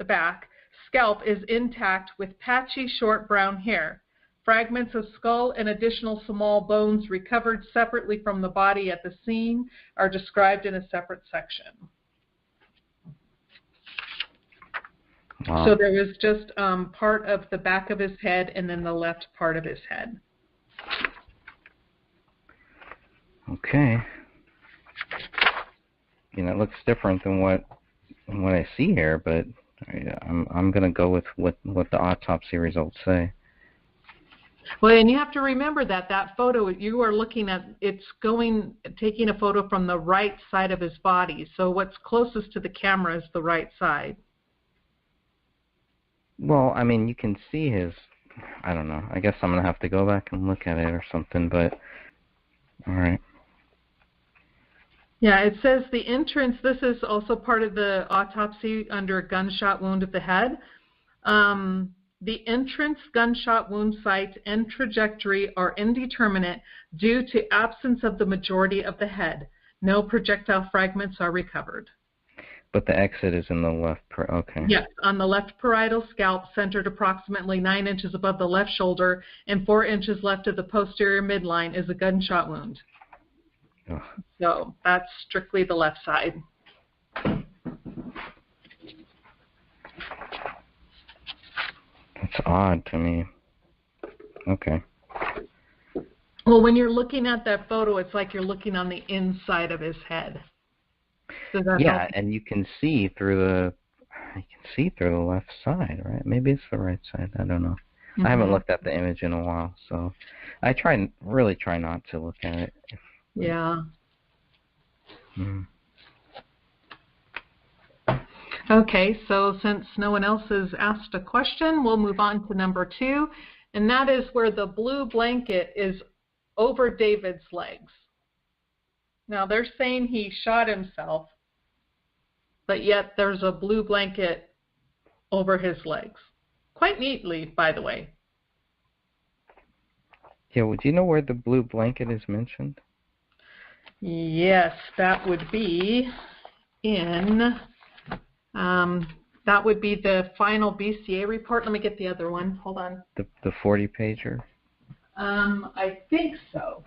back scalp is intact with patchy short brown hair. Fragments of skull and additional small bones recovered separately from the body at the scene are described in a separate section. Wow. So there was just part of the back of his head and then the left part of his head. Okay. It looks different than what I see here, but I'm going to go with what the autopsy results say. Well, and you have to remember that photo you are looking at, taking a photo from the right side of his body. So what's closest to the camera is the right side. Well, I mean, you can see I don't know. I guess I'm going to have to go back and look at it or something, but all right. Yeah, it says the entrance, this is also part of the autopsy under a gunshot wound of the head. The entrance gunshot wound site and trajectory are indeterminate due to absence of the majority of the head. No projectile fragments are recovered. But the exit is in the left. Okay. Yes, on the left parietal scalp, centered approximately 9 inches above the left shoulder and 4 inches left of the posterior midline, is a gunshot wound. Ugh. So that's strictly the left side. That's odd to me. Okay. Well, when you're looking at that photo, it's like you're looking on the inside of his head. Does that help? And you can see through the left side, right? Maybe it's the right side. I don't know. I haven't looked at the image in a while, so I really try not to look at it. Yeah. Mm. Okay, so since no one else has asked a question, we'll move on to number 2, and that is where the blue blanket is over David's legs. Now, they're saying he shot himself, but yet there's a blue blanket over his legs. Quite neatly, by the way. Yeah, well, do you know where the blue blanket is mentioned? Yes, that would be in, that would be the final BCA report. Let me get the other one. Hold on. The 40-pager? I think so.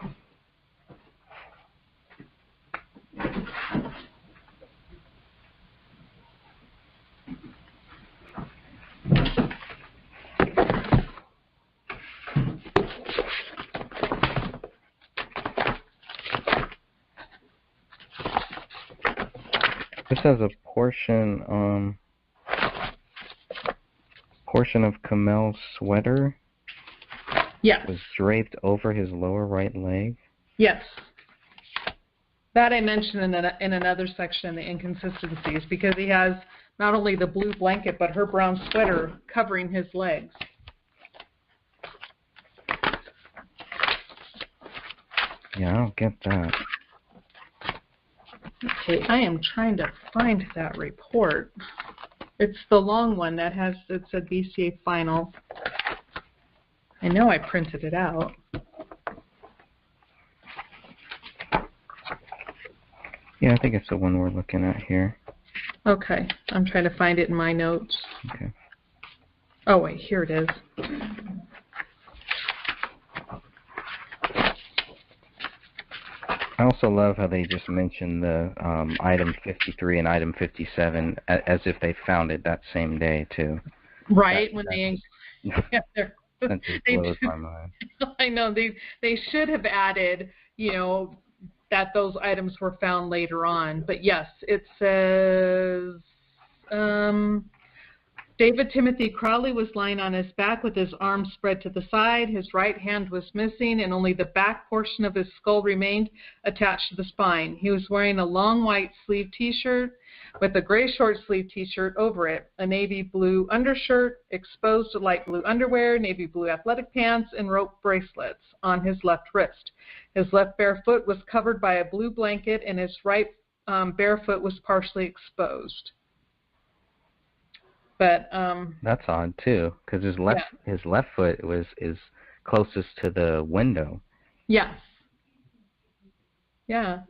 This has a portion of Kamel's sweater. Yes. Was draped over his lower right leg. Yes. That I mentioned in another section, the inconsistencies, because he has not only the blue blanket, but her brown sweater covering his legs. Yeah, I don't get that. Okay, I am trying to find that report. It's the long one that has, it said BCA final. I know I printed it out. Yeah, I think it's the one we're looking at here. Okay, I'm trying to find it in my notes. Okay. Oh wait, here it is. I also love how they just mentioned the item 53 and item 57 as if they found it that same day too. Right, when they that just blows my mind. I know they should have added, you know, that those items were found later on. But yes, it says David Timothy Crowley was lying on his back with his arms spread to the side. His right hand was missing, and only the back portion of his skull remained attached to the spine. He was wearing a long white sleeve T-shirt with a gray short sleeve T-shirt over it, a navy blue undershirt, exposed light blue underwear, navy blue athletic pants, and rope bracelets on his left wrist. His left bare foot was covered by a blue blanket, and his right bare foot was partially exposed. But that's odd too, because his left foot is closest to the window. Yes. Yeah.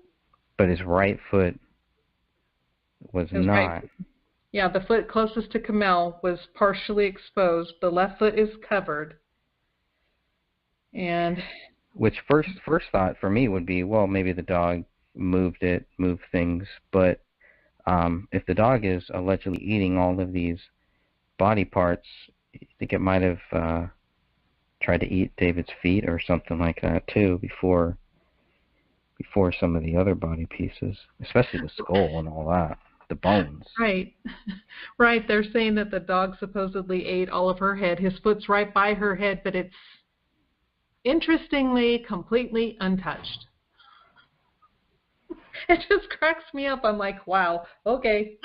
But his right foot was not. Right. Yeah, the foot closest to Kamel was partially exposed. The left foot is covered. And which first thought for me would be, well, maybe the dog moved things, but if the dog is allegedly eating all of these body parts, I think it might have tried to eat David's feet or something like that too before some of the other body pieces, especially the skull and all that, the bones. Right. Right. They're saying that the dog supposedly ate all of her head. His foot's right by her head, but it's interestingly completely untouched. It just cracks me up. I'm like, wow, okay.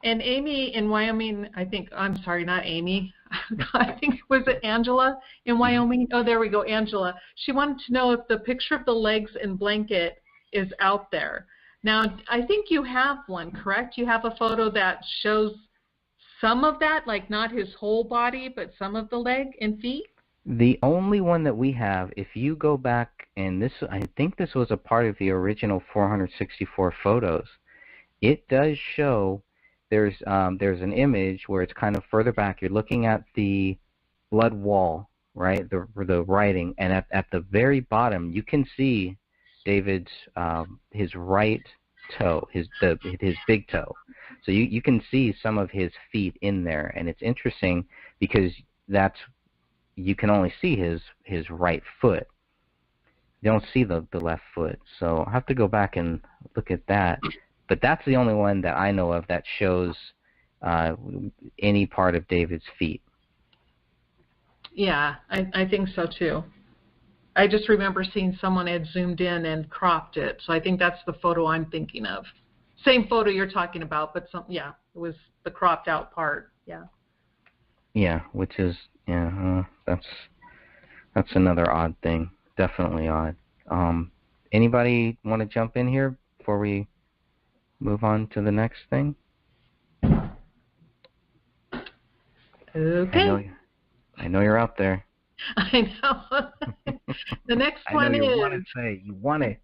And Amy in Wyoming, I'm sorry, not Amy. I think, was it Angela in Wyoming? Oh, there we go, Angela. She wanted to know if the picture of the legs and blanket is out there. Now, I think you have one, correct? You have a photo that shows some of that, like not his whole body, but some of the leg and feet? The only one that we have, if you go back, and I think this was a part of the original 464 photos, it does show there's an image where it's kind of further back. You're looking at the blood wall, right? The writing, and at the very bottom you can see David's his right toe, his big toe. So you can see some of his feet in there, and it's interesting because you can only see his right foot. You don't see the left foot. So I'll have to go back and look at that. But that's the only one that I know of that shows any part of David's feet. Yeah, I think so too. I just remember seeing someone had zoomed in and cropped it, so I think that's the photo I'm thinking of. Same photo you're talking about, but it was the cropped out part. Yeah. Yeah, which is that's another odd thing. Definitely odd. Anybody want to jump in here before we move on to the next thing? Okay. I know you're out there. I know. The next one is. You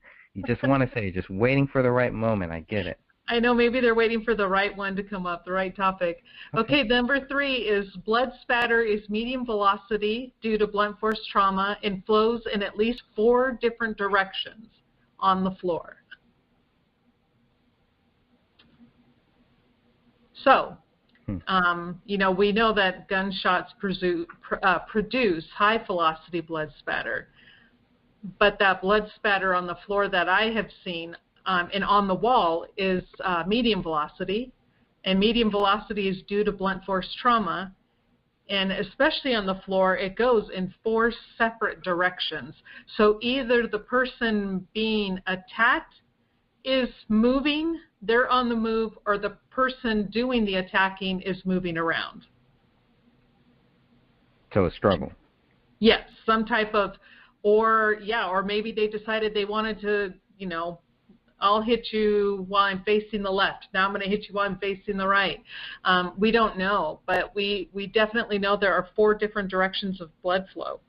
just want to say, just waiting for the right moment. I get it. I know, maybe they're waiting for the right one to come up, the right topic. Okay, number 3 is blood spatter is medium velocity due to blunt force trauma and flows in at least 4 different directions on the floor. So, we know that gunshots produce high velocity blood spatter, but that blood spatter on the floor that I have seen and on the wall is medium velocity, and medium velocity is due to blunt force trauma, and especially on the floor, it goes in 4 separate directions. So either the person being attacked is moving, they're on the move, or the person doing the attacking is moving around. So a struggle. Yes, some type of, or maybe they decided they wanted to, I'll hit you while I'm facing the left. Now I'm going to hit you while I'm facing the right. We don't know, but we definitely know there are 4 different directions of blood flow.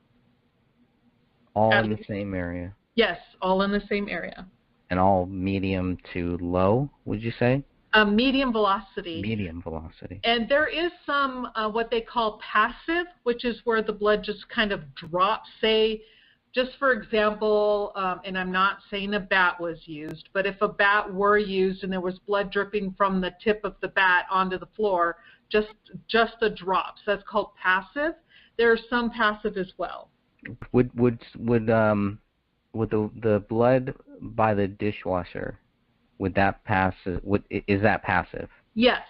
All in the same area. Yes, all in the same area. And all medium to low, would you say? Medium velocity. Medium velocity. And there is some what they call passive, which is where the blood just kind of drops. Say, just for example, and I'm not saying a bat was used, but if a bat were used and there was blood dripping from the tip of the bat onto the floor, just the drops, that's called passive. There are some passive as well. Would the blood by the dishwasher, would that pass? Is that passive? Yes.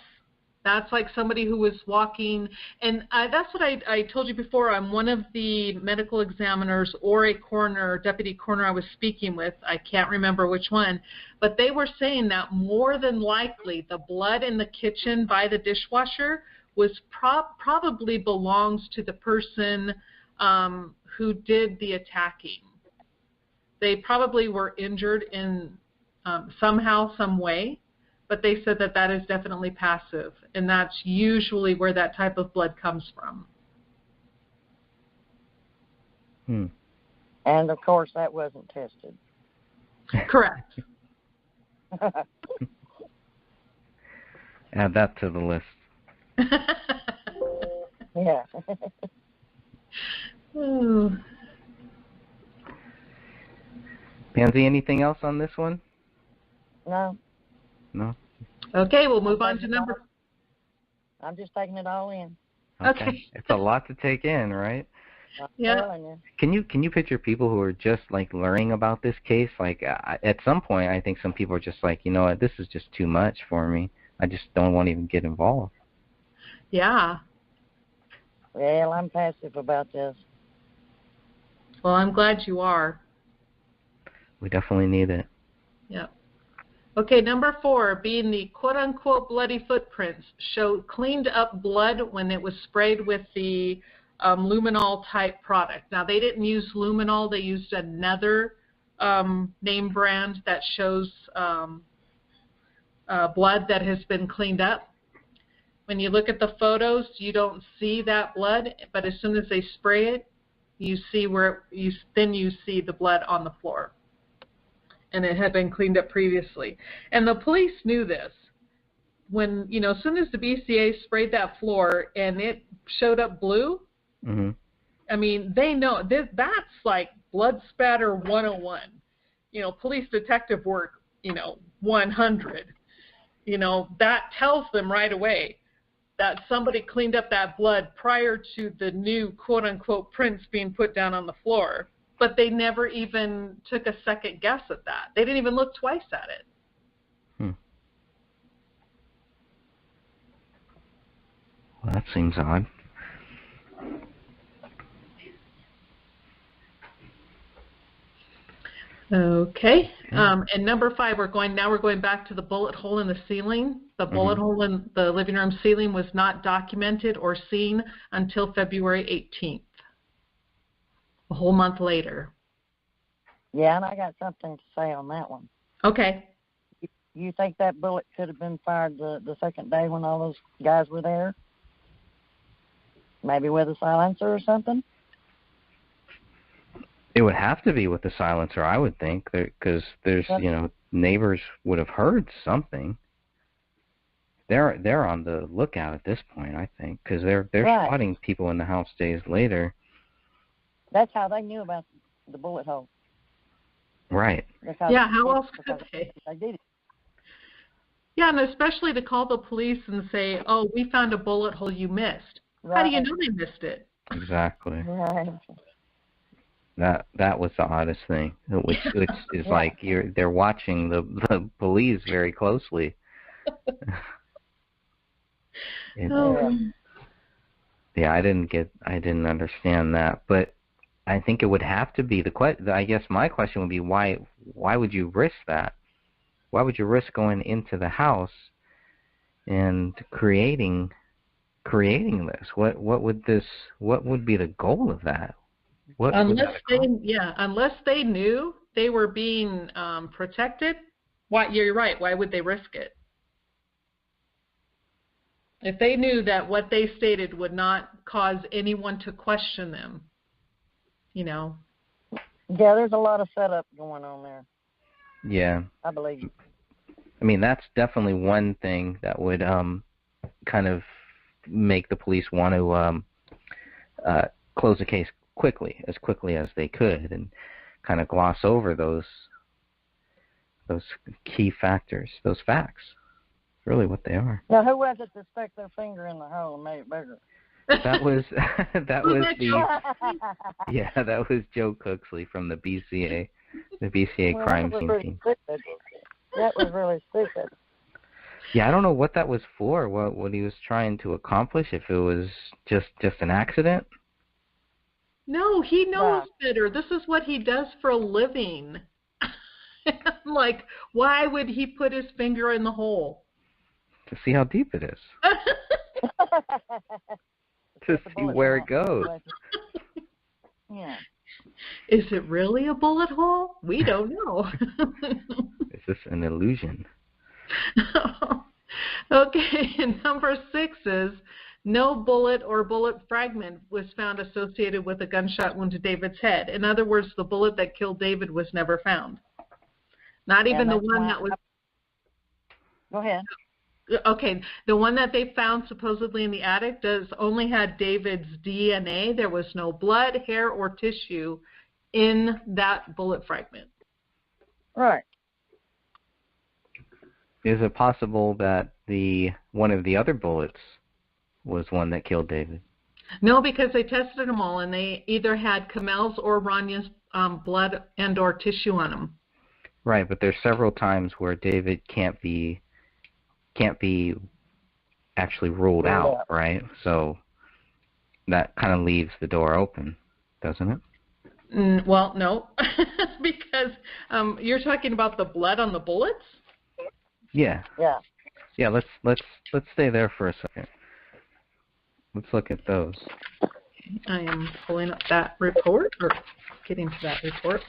That's like somebody who was walking, and that's what I told you before. I'm one of the medical examiners or a coroner, deputy coroner I was speaking with. I can't remember which one, but they were saying that more than likely the blood in the kitchen by the dishwasher was probably belongs to the person who did the attacking. They probably were injured in somehow, some way. But they said that is definitely passive, and that's usually where that type of blood comes from. And, of course, that wasn't tested. Correct. Add that to the list. Yeah. Pansy, anything else on this one? No. No? Okay, we'll move on to number... I'm just taking it all in. Okay. It's a lot to take in, right? Yeah. Can you picture people who are just like learning about this case? Like at some point, I think some people are just like, you know what, this is just too much for me. I just don't want to even get involved. Yeah. Well, I'm passive about this. Well, I'm glad you are. We definitely need it. Yeah. Okay, number 4, being the quote-unquote bloody footprints, showed cleaned up blood when it was sprayed with the luminol-type product. Now, they didn't use luminol. They used another name brand that shows blood that has been cleaned up. When you look at the photos, you don't see that blood, but as soon as they spray it, you see then you see the blood on the floor. And it had been cleaned up previously. And the police knew this. when as soon as the BCA sprayed that floor and it showed up blue, Mm-hmm. I mean, they know that's like blood spatter 101. Police detective work, 100. That tells them right away that somebody cleaned up that blood prior to the new quote-unquote prints being put down on the floor. But they never even took a second guess at that. They didn't even look twice at it. Well, that seems odd. Okay. And number 5, we're going back to the bullet hole in the ceiling. The bullet hole in the living room ceiling was not documented or seen until February 18th, a whole month later. Yeah, and I got something to say on that one. Okay. You think that bullet could have been fired the second day when all those guys were there? Maybe with a silencer or something? It would have to be with the silencer, I would think, because there's, neighbors would have heard something. They're on the lookout at this point, I think, because they're Right. spotting people in the house days later. That's how they knew about the bullet hole. Right. How else could they? They did it. Yeah, and especially to call the police and say, "Oh, we found a bullet hole you missed." Right. How do you know they missed it? Exactly. Right. That was the oddest thing, which is like they're watching the police very closely. Yeah, I didn't understand that, but I think it would have to be I guess my question would be why would you risk that? Why would you risk going into the house and creating this? What would be the goal of that? Unless they knew they were being protected, you're right. Why would they risk it? If they knew that what they stated would not cause anyone to question them, Yeah, there's a lot of setup going on there. Yeah. I believe. I mean, that's definitely one thing that would kind of make the police want to close the case as quickly as they could, and kind of gloss over those key factors, those facts. It's really what they are. Now, who was it that stuck their finger in the hole and made it bigger? That was that was Joe Cooksley from the BCA crime scene team. That was really stupid. Yeah, I don't know what that was for. What he was trying to accomplish. If it was just an accident. No, he knows better. This is what he does for a living. Like, why would he put his finger in the hole? To see how deep it is. To see where it goes. Yeah. Is it really a bullet hole? We don't know. Is this an illusion? Okay, and number 6 is no bullet or bullet fragment was found associated with a gunshot wound to David's head. In other words, the bullet that killed David was never found. Not even the one that was... Go ahead. Okay, the one that they found supposedly in the attic only had David's DNA. There was no blood, hair, or tissue in that bullet fragment. Right. Is it possible that one of the other bullets was one that killed David? No, because they tested them all, and they either had Kamel's or Ranya's blood and or tissue on them. Right, but there's several times where David can't be actually ruled out, right? So that kind of leaves the door open, doesn't it? Well, no, because you're talking about the blood on the bullets. Yeah. Yeah. Yeah. Let's stay there for a second. Let's look at those. I am pulling up that report, or getting to that report.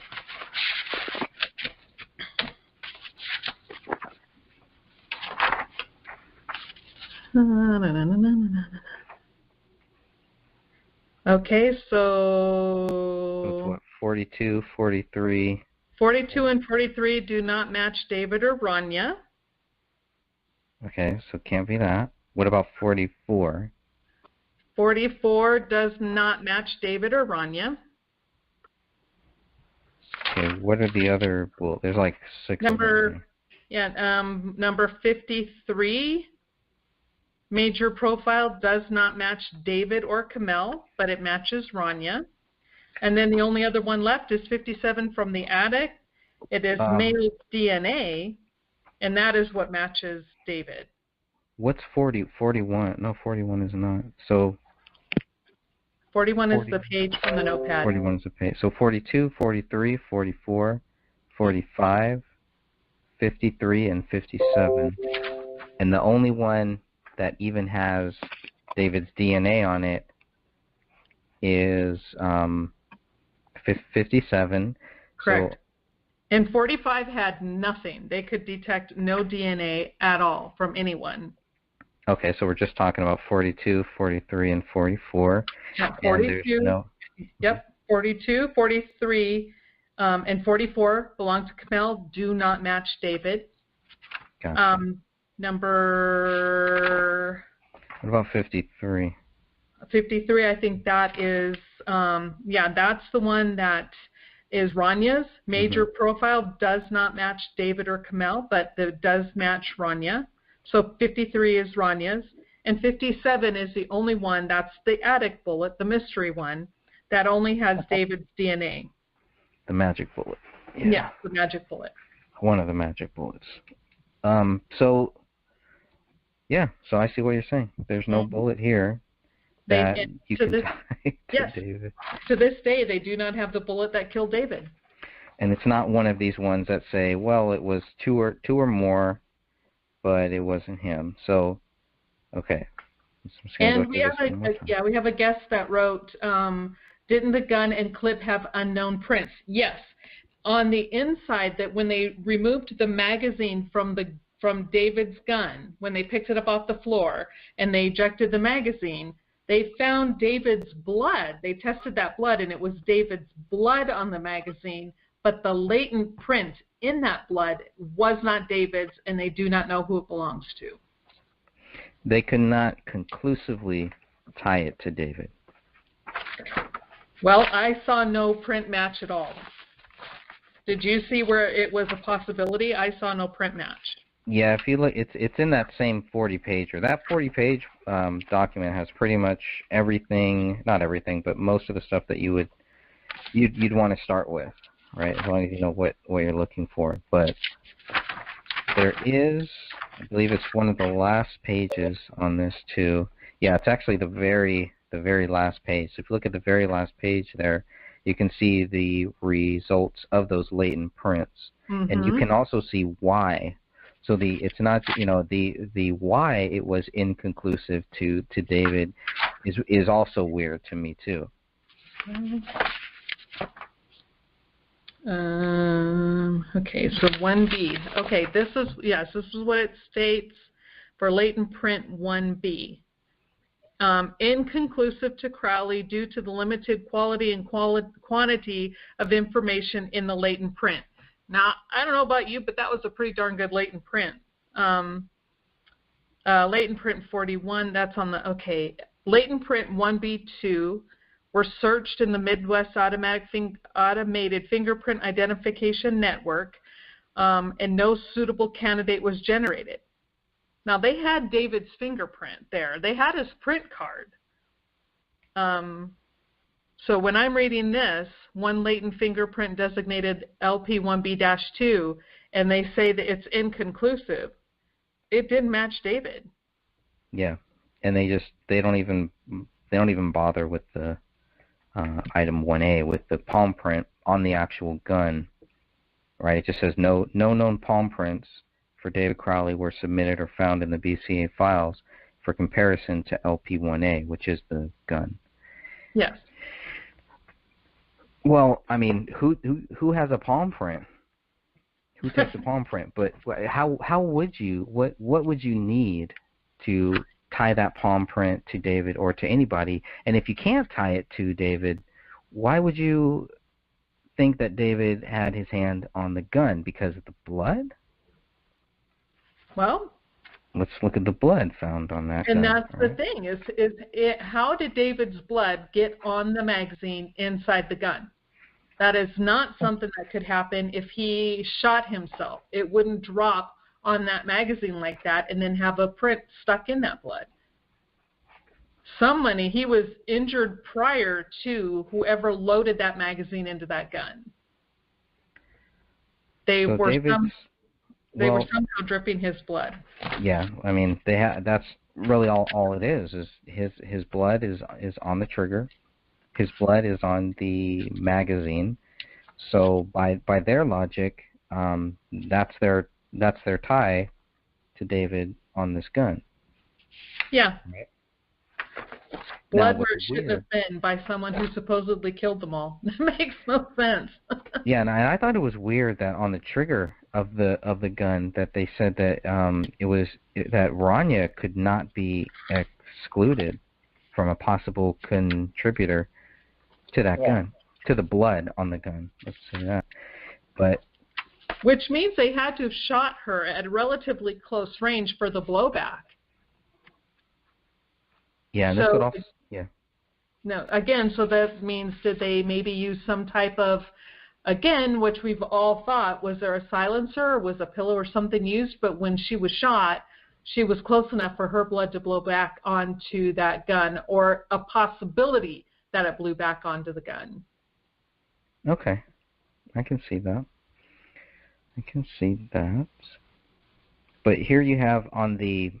Okay, so it's what, 42, 43. 42 and 43 do not match David or Rania. Okay, so can't be that. What about 44? 44 does not match David or Rania. Okay, what are the other? Well, there's like 6 of them. Number 53, major profile does not match David or Kamel, but it matches Rania. And then the only other one left is 57 from the attic. It is male DNA, and that is what matches David. What's 40? 41? No, 41 is not. So 41 is the page from the notepad. 41 is the page. So 42, 43, 44, 45, 53, and 57. And the only one that even has David's DNA on it is 57. Correct. So, and 45 had nothing. They could detect no DNA at all from anyone. okay, so we're just talking about 42, 43, and 44. Yeah, 42. Yep, 42, 43, and 44 belong to Kamel. Do not match David. Gotcha. Number. What about 53? 53, I think that is, that's the one that is Rania's. Major profile does not match David or Kamel, but it does match Rania. So 53 is Rania's. And 57 is the only one, that's the attic bullet, the mystery one, that only has David's DNA. The magic bullet. Yeah, the magic bullet. One of the magic bullets. So I see what you're saying. There's no bullet here that you can tie to David. To this day, they do not have the bullet that killed David. And it's not one of these ones that say, well, it was two or more, but it wasn't him. So, okay. And we have a guest that wrote, didn't the gun and clip have unknown prints? Yes. On the inside, that when they removed the magazine from David's gun, when they picked it up off the floor and they ejected the magazine, they found David's blood. They tested that blood, and it was David's blood on the magazine, but the latent print in that blood was not David's, and they do not know who it belongs to. They could not conclusively tie it to David. Well, I saw no print match at all. Did you see where it was a possibility? I saw no print match. Yeah, if you look, it's in that same 40-pager. That 40-page document has pretty much everything, not everything, but most of the stuff that you'd want to start with, right? As long as you know what you're looking for. But there is, I believe it's one of the last pages on this too. Yeah, it's actually the very last page. So if you look at the very last page there, you can see the results of those latent prints, and you can also see why. So it's not, the why it was inconclusive to David is also weird to me too. Okay, so 1B. Okay, this is what it states for latent print 1B. Inconclusive to Crowley due to the limited quality and quantity of information in the latent print. Now, I don't know about you, but that was a pretty darn good latent print. Latent print 41, that's on the, okay. Latent print 1B2 were searched in the Midwest Automated Fingerprint Identification Network, and no suitable candidate was generated. Now, they had David's fingerprint there. They had his print card. So when I'm reading this, one latent fingerprint designated LP1B-2, and they say that it's inconclusive, it didn't match David. Yeah, and they don't even bother with the item 1A with the palm print on the actual gun, right? It just says no known palm prints for David Crowley were submitted or found in the BCA files for comparison to LP1A, which is the gun. Yes. Well, I mean, who has a palm print? Who takes a palm print? But how would you? What would you need to tie that palm print to David or to anybody? And if you can't tie it to David, why would you think that David had his hand on the gun? Because of the blood? Well, let's look at the blood found on that And gun. that's the thing, how did David's blood get on the magazine inside the gun? That is not something that could happen if he shot himself. It wouldn't drop on that magazine like that and then have a print stuck in that blood. He was injured prior to whoever loaded that magazine into that gun. They were somehow dripping his blood. Yeah, I mean, that's really all it is his blood is on the trigger. His blood is on the magazine. So by their logic, that's their tie to David on this gun. Yeah. Right. Blood where it shouldn't have been by someone who supposedly killed them all. That makes no sense. Yeah, and I thought it was weird that on the trigger of the gun that they said that that Rania could not be excluded from a possible contributor to that gun, to the blood on the gun. Let's say that. But which means they had to have shot her at relatively close range for the blowback. Yeah, and this would also, yeah. No, again, so that means that they maybe use some type of, again, which we've all thought, was there a silencer or was a pillow or something used? But when she was shot, she was close enough for her blood to blow back onto that gun, or a possibility that it blew back onto the gun. Okay, I can see that. But here you have on the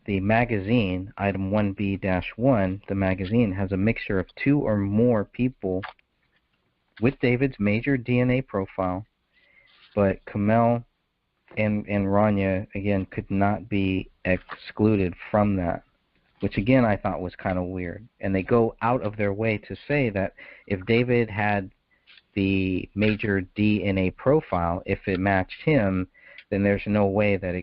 magazine, item 1B-1, the magazine has a mixture of 2 or more people with David's major DNA profile, but Kamel and Rania, again, could not be excluded from that, which, again, I thought was kind of weird. And they go out of their way to say that if David had the major DNA profile, if it matched him, then there's no way that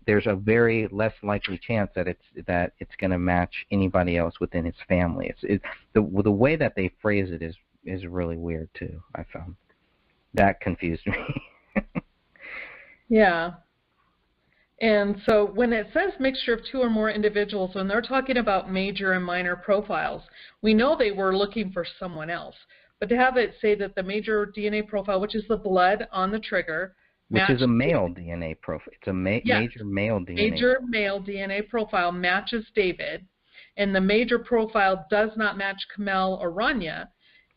there's a very less likely chance that it's going to match anybody else within his family. The way that they phrase it is really weird too. I found that confused me. Yeah. And so when it says mixture of 2 or more individuals, when they're talking about major and minor profiles, we know they were looking for someone else. But to have it say that the major DNA profile, which is the blood on the trigger, which is a male DNA profile. It's a major male DNA. Major male DNA profile matches David, and the major profile does not match Kamel or Rania,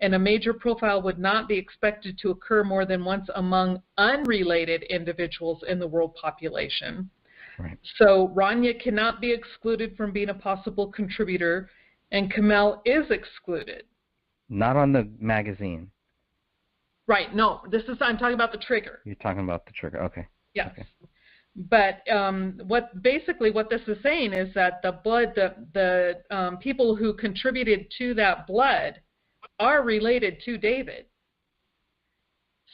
and a major profile would not be expected to occur more than once among unrelated individuals in the world population. Right. So Rania cannot be excluded from being a possible contributor, and Kamel is excluded. Not on the magazine. Right. No, I'm talking about the trigger. You're talking about the trigger. Okay. Yes. Okay. But what this is saying is that the blood, the people who contributed to that blood are related to David.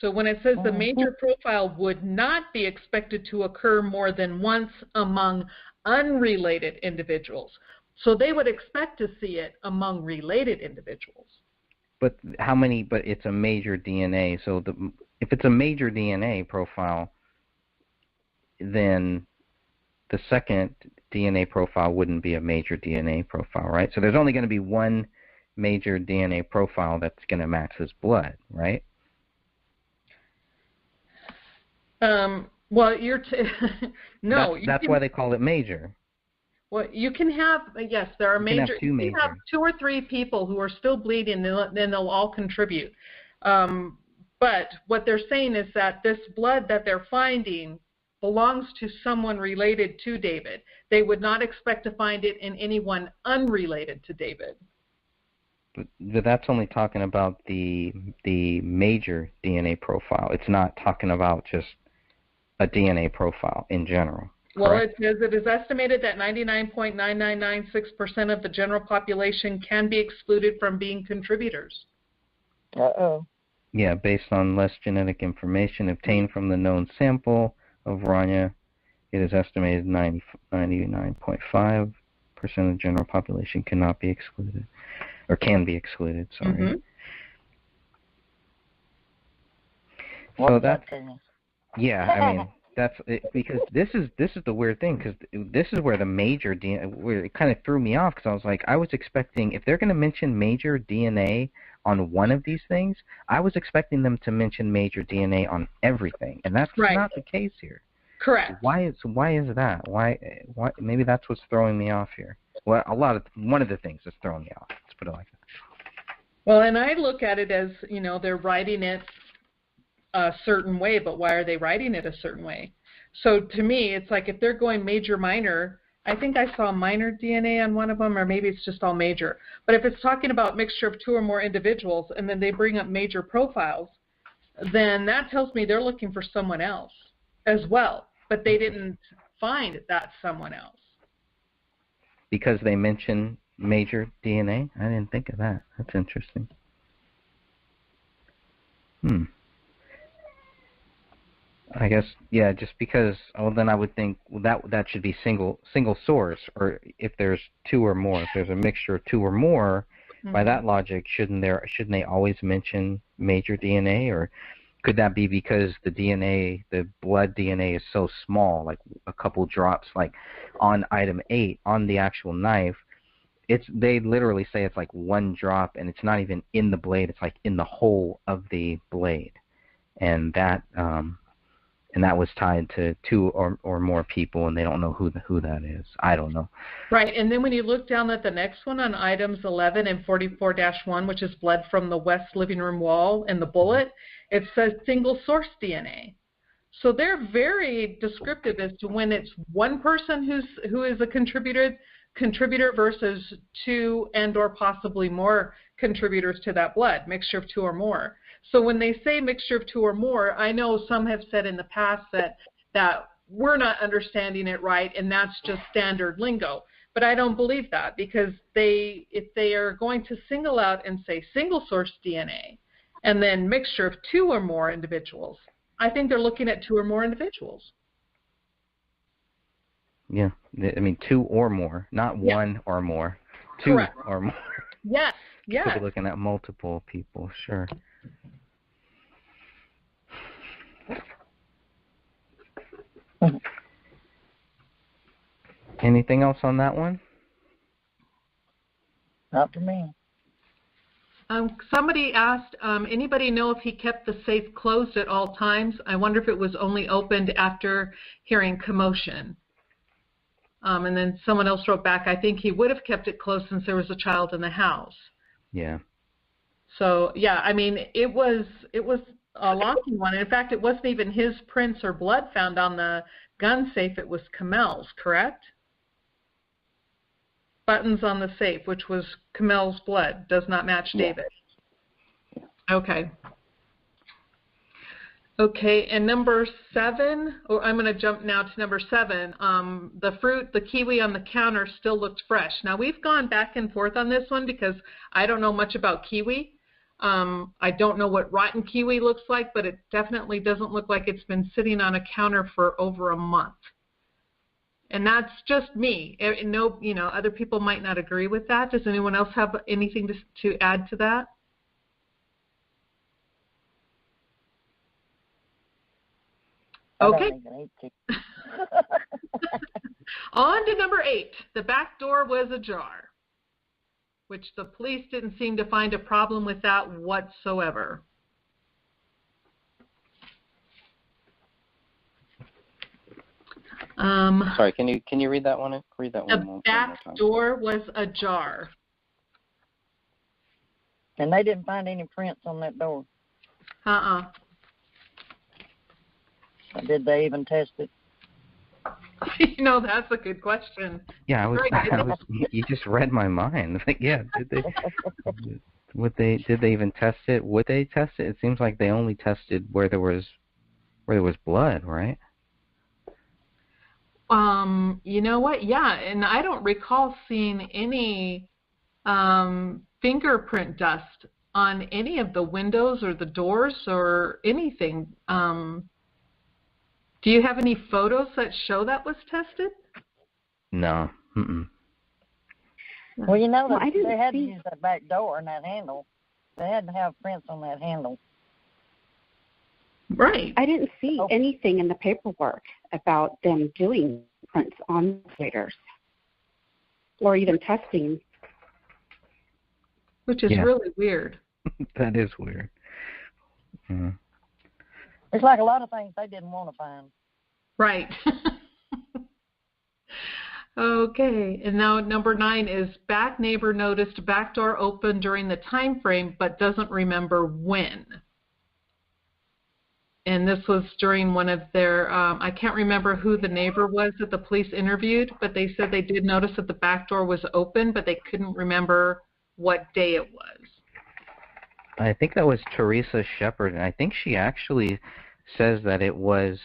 So when it says the major profile would not be expected to occur more than once among unrelated individuals. So they would expect to see it among related individuals. But how many? But it's a major DNA. So if it's a major DNA profile, then the second DNA profile wouldn't be a major DNA profile, right? So there's only going to be one major DNA profile that's going to match his blood, right? Well, no. That's why they call it major. Well, you can have, yes, there are major. You can have 2 or 3 people who are still bleeding, and then they'll all contribute. But what they're saying is that this blood that they're finding belongs to someone related to David. They would not expect to find it in anyone unrelated to David. But that's only talking about the major DNA profile. It's not talking about just a DNA profile in general. Well, it says it is estimated that 99.9996% of the general population can be excluded from being contributors. Uh-oh. Yeah, based on less genetic information obtained from the known sample of Rania, it is estimated 99.5% of the general population cannot be excluded, or can be excluded, sorry. Mm-hmm. So yeah, I mean, That's it, because this is the weird thing, because this is where the major DNA, where it kind of threw me off, because I was like, I was expecting, if they're going to mention major DNA on one of these things, I was expecting them to mention major DNA on everything, and that's not the case here. Correct. Why is that? Why maybe that's what's throwing me off here. Well, one of the things that's throwing me off. Let's put it like that. Well, and I look at it as, they're writing it a certain way, but why are they writing it a certain way? So to me, it's like if they're going major, minor, I think I saw minor DNA on one of them, or maybe it's just all major. But if it's talking about mixture of 2 or more individuals, and then they bring up major profiles, then that tells me they're looking for someone else as well, but they didn't find that someone else. Because they mention major DNA? I didn't think of that. That's interesting. I guess, yeah, just because, then I would think that should be single source, or if there's 2 or more, if there's a mixture of 2 or more, by that logic, shouldn't they always mention major DNA, or could that be because the blood DNA is so small, like a couple drops, like on item 8 on the actual knife, they literally say it's like 1 drop, and it's not even in the blade, it's like in the hole of the blade, and that was tied to 2 or more people, and they don't know who that is. I don't know. Right, and then when you look down at the next one on items 11 and 44-1, which is blood from the west living room wall and the bullet, it says single source DNA. So they're very descriptive as to when it's one person who is a contributor versus 2 and or possibly more contributors to that blood, mixture of 2 or more. So when they say mixture of 2 or more, I know some have said in the past that we're not understanding it right, and that's just standard lingo. But I don't believe that, because if they are going to single out and say single source DNA and then mixture of 2 or more individuals, I think they're looking at 2 or more individuals. Yeah, I mean 2 or more, not 1 or more. 2 Correct. or more. Yes, yes. Could be looking at multiple people, sure. Anything else on that one? Not for me. Somebody asked, anybody know if he kept the safe closed at all times? I wonder if it was only opened after hearing commotion. And then someone else wrote back, I think he would have kept it closed since there was a child in the house. Yeah. So, yeah, I mean, it was a locking one. In fact, it wasn't even his prints or blood found on the gun safe. It was Kamel's, correct? Buttons on the safe, which was Kamel's blood, does not match David. Okay. Okay, and number 7, I'm going to jump now to number 7. The kiwi on the counter still looked fresh. Now, we've gone back and forth on this one because I don't know much about kiwi. I don't know what rotten kiwi looks like, but it definitely doesn't look like it's been sitting on a counter for over a month. And that's just me. No, other people might not agree with that. Does anyone else have anything to add to that? Okay. On to number 8. The back door was ajar, which the police didn't seem to find a problem with that whatsoever. Sorry, can you read that one? Read that one. The back door was ajar. And they didn't find any prints on that door. Did they even test it? That's a good question. Yeah, you just read my mind. Like, yeah, did they even test it? Would they test it? It seems like they only tested where there was blood, right? You know what? Yeah, and I don't recall seeing any fingerprint dust on any of the windows or the doors or anything. Do you have any photos that show that was tested? No. Mm-mm. Well, they had to use that back door and that handle. They had to have prints on that handle. Right. I didn't see anything in the paperwork about them doing prints on ventilators or even testing. Which is really weird. That is weird. Mm. It's like a lot of things they didn't want to find. Right. Okay, and now number 9 is back neighbor noticed back door open during the time frame but doesn't remember when. And this was during one of their, I can't remember who the neighbor was that the police interviewed, but they said they did notice that the back door was open, but they couldn't remember what day it was. I think that was Teresa Shepard, and I think she actually says that it was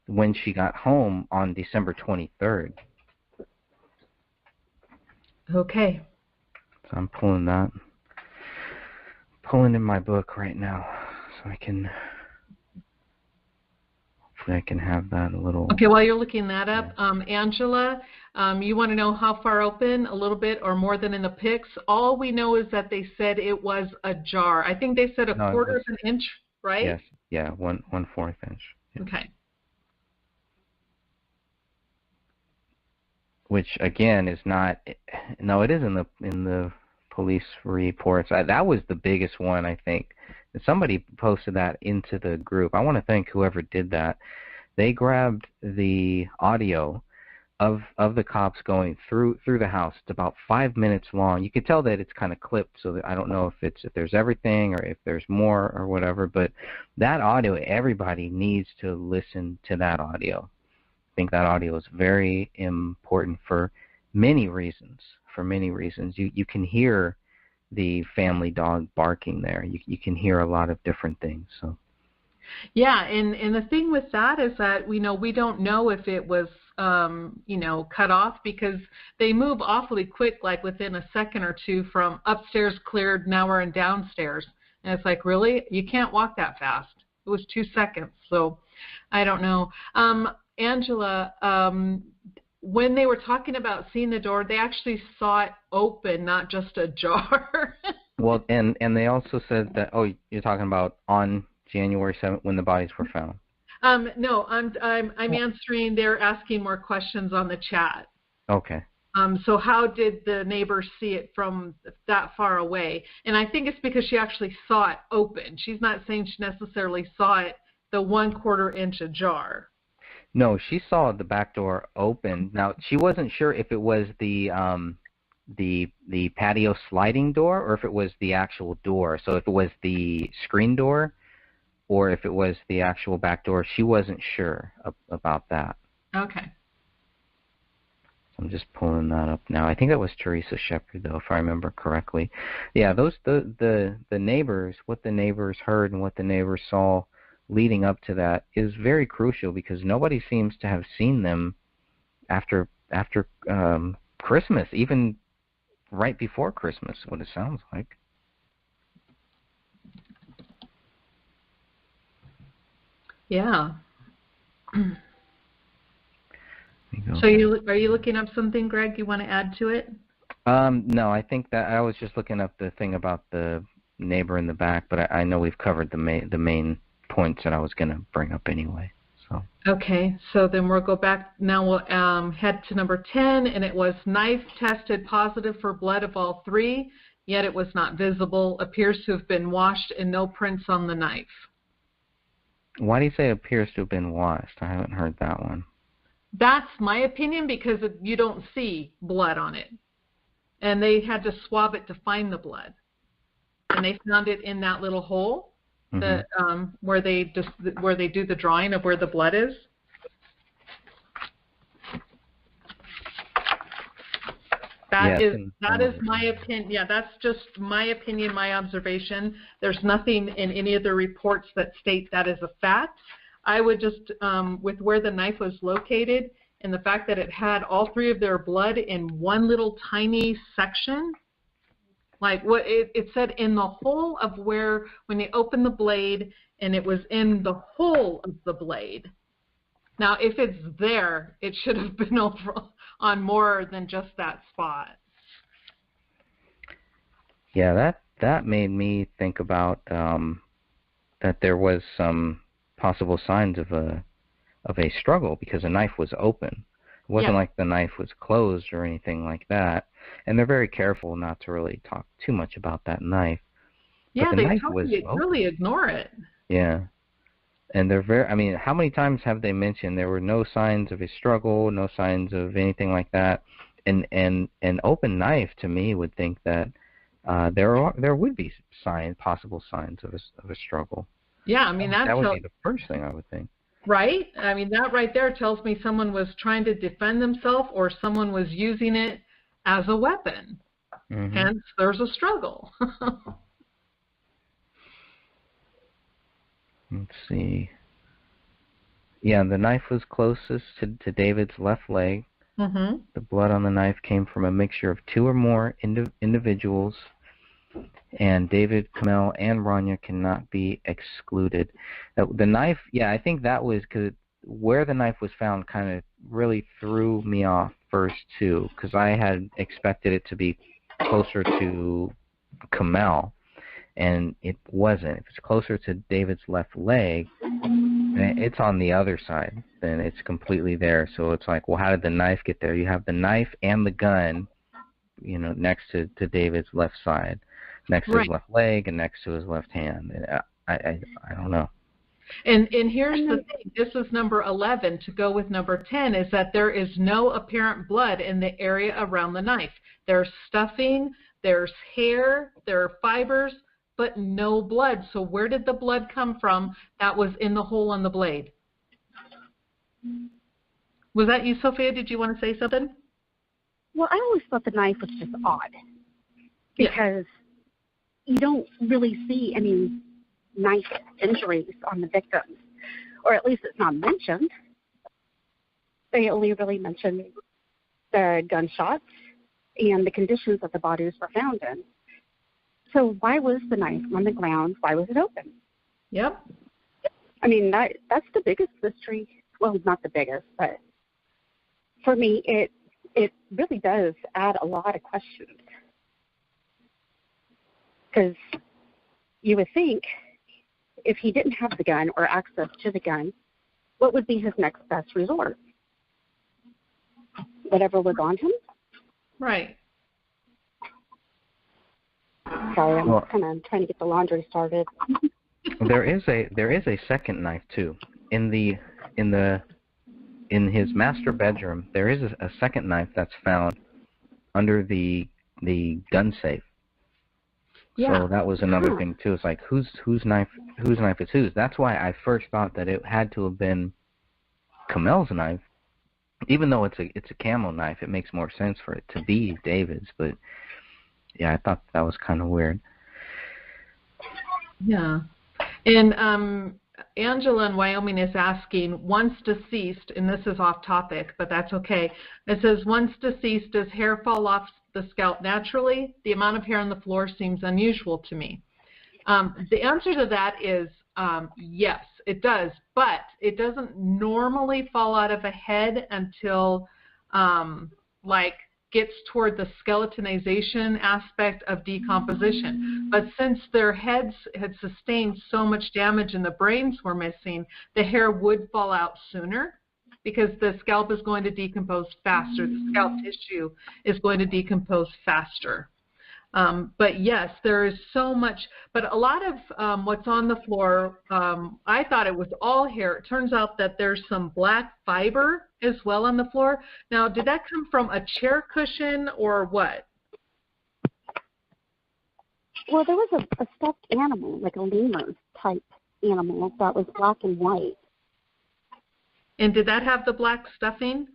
when she got home on December 23rd. Okay. So I'm pulling in my book right now, so I can have that a little. Okay, while you're looking that up, Angela, you want to know how far open, a little bit or more than in the pics? All we know is that they said it was ajar. I think they said a quarter of an inch, right? Yes, yeah, 1/4 inch. Yeah. Okay. Which again is not. No, it is in the police reports. That was the biggest one, I think. Somebody posted that into the group. I want to thank whoever did that. They grabbed the audio of the cops going through the house. It's about 5 minutes long. You can tell that it's kind of clipped, so that I don't know if there's everything or if there's more or whatever. But that audio, everybody needs to listen to that audio. I think that audio is very important for many reasons. You can hear the family dog barking there. You can hear a lot of different things. So. Yeah, and the thing with that is that we don't know if it was cut off, because they move awfully quick, like within a second or two from upstairs cleared, now we're in downstairs. And it's like, really? You can't walk that fast. It was 2 seconds. So I don't know. Angela, when they were talking about seeing the door, they actually saw it open, not just ajar. Well, and they also said that, you're talking about on January 7th when the bodies were found. No, I'm answering. They're asking more questions on the chat. Okay. So how did the neighbor see it from that far away? And I think it's because she actually saw it open. She's not saying she necessarily saw it the 1/4 inch ajar. No, she saw the back door open. Now, she wasn't sure if it was the patio sliding door or if it was the actual door. So if it was the screen door or if it was the actual back door, she wasn't sure about that. Okay. I'm just pulling that up now. I think that was Teresa Shepard, though, if I remember correctly. Yeah, the neighbors, what the neighbors heard and what the neighbors saw leading up to that is very crucial, because nobody seems to have seen them after Christmas, even right before Christmas, what it sounds like. Yeah. So are you looking up something, Greg, you want to add to it? No, I think that I was just looking up the thing about the neighbor in the back, but I know we've covered the main points that I was going to bring up anyway. So. Okay, so then we'll go back. Now we'll head to number 10, and it was knife tested positive for blood of all 3, yet it was not visible. Appears to have been washed and no prints on the knife. Why do you say appears to have been washed? I haven't heard that one. That's my opinion, because you don't see blood on it. And they had to swab it to find the blood. And they found it in that little hole. Where they do the drawing of where the blood is. That is my opinion. Yeah, that's just my opinion, my observation. There's nothing in any of the reports that state that is a fact. I would just, with where the knife was located and the fact that it had all 3 of their blood in one little tiny section. Like what it said in the hole of where, when they opened the blade, and it was in the hole of the blade. Now, if it's there, it should have been over on more than just that spot. Yeah, that made me think about that there was some possible signs of a struggle because the knife was open. It wasn't like the knife was closed or anything like that. And they're very careful not to really talk too much about that knife. Yeah, but the they knife totally was really ignore it. Yeah. And they're very, I mean, how many times have they mentioned there were no signs of a struggle, no signs of anything like that? And an open knife, to me, would think that there would be possible signs of a struggle. Yeah, I mean, that would be the first thing I would think. Right? I mean, that right there tells me someone was trying to defend themselves or someone was using it as a weapon. Mm-hmm. Hence, there's a struggle. Let's see. Yeah, the knife was closest to David's left leg. Mm-hmm. The blood on the knife came from a mixture of 2 or more individuals, and David, Kamel, and Rania cannot be excluded. The knife, yeah, I think that was because where the knife was found kind of really threw me off first, too, because I had expected it to be closer to Kamel, and it wasn't. If it's closer to David's left leg, and it's on the other side, then it's completely there. So it's like, well, how did the knife get there? You have the knife and the gun, next to David's left side, next to his left leg, and next to his left hand. I don't know. And here's the thing. This is number 11. To go with number 10 is that there is no apparent blood in the area around the knife. There's stuffing, there's hair, there are fibers, but no blood. So where did the blood come from that was in the hole on the blade? Was that you, Sophia? Did you want to say something? Well, I always thought the knife was just odd because you don't really see any knife injuries on the victims, or at least it's not mentioned. They only really mention the gunshots and the conditions that the bodies were found in. So why was the knife on the ground? Why was it open? Yep. I mean, that's the biggest mystery. Well, not the biggest, but for me, it really does add a lot of questions. Because you would think if he didn't have the gun or access to the gun, what would be his next best resort? Whatever was on him? Right. Sorry, I'm kind of trying to get the laundry started. There is a second knife too. In his master bedroom, there is a second knife that's found under the gun safe. Yeah. So that was another thing too. It's like whose knife is whose. That's why I first thought that it had to have been Kamel's knife. Even though it's a camel knife, it makes more sense for it to be David's. But yeah, I thought that was kind of weird. Yeah. And Angela in Wyoming is asking, once deceased, and this is off topic, but that's okay. It says, once deceased, does hair fall off the scalp naturally? The amount of hair on the floor seems unusual to me. The answer to that is yes, it does, but it doesn't normally fall out of a head until gets toward the skeletonization aspect of decomposition. But since their heads had sustained so much damage and the brains were missing, the hair would fall out sooner because the scalp is going to decompose faster. The scalp tissue is going to decompose faster. But yes, there is so much, but a lot of what's on the floor, I thought it was all hair. It turns out that there's some black fiber as well on the floor. Now, did that come from a chair cushion or what? Well, there was a stuffed animal, like a lemur type animal that was black and white. And did that have the black stuffing?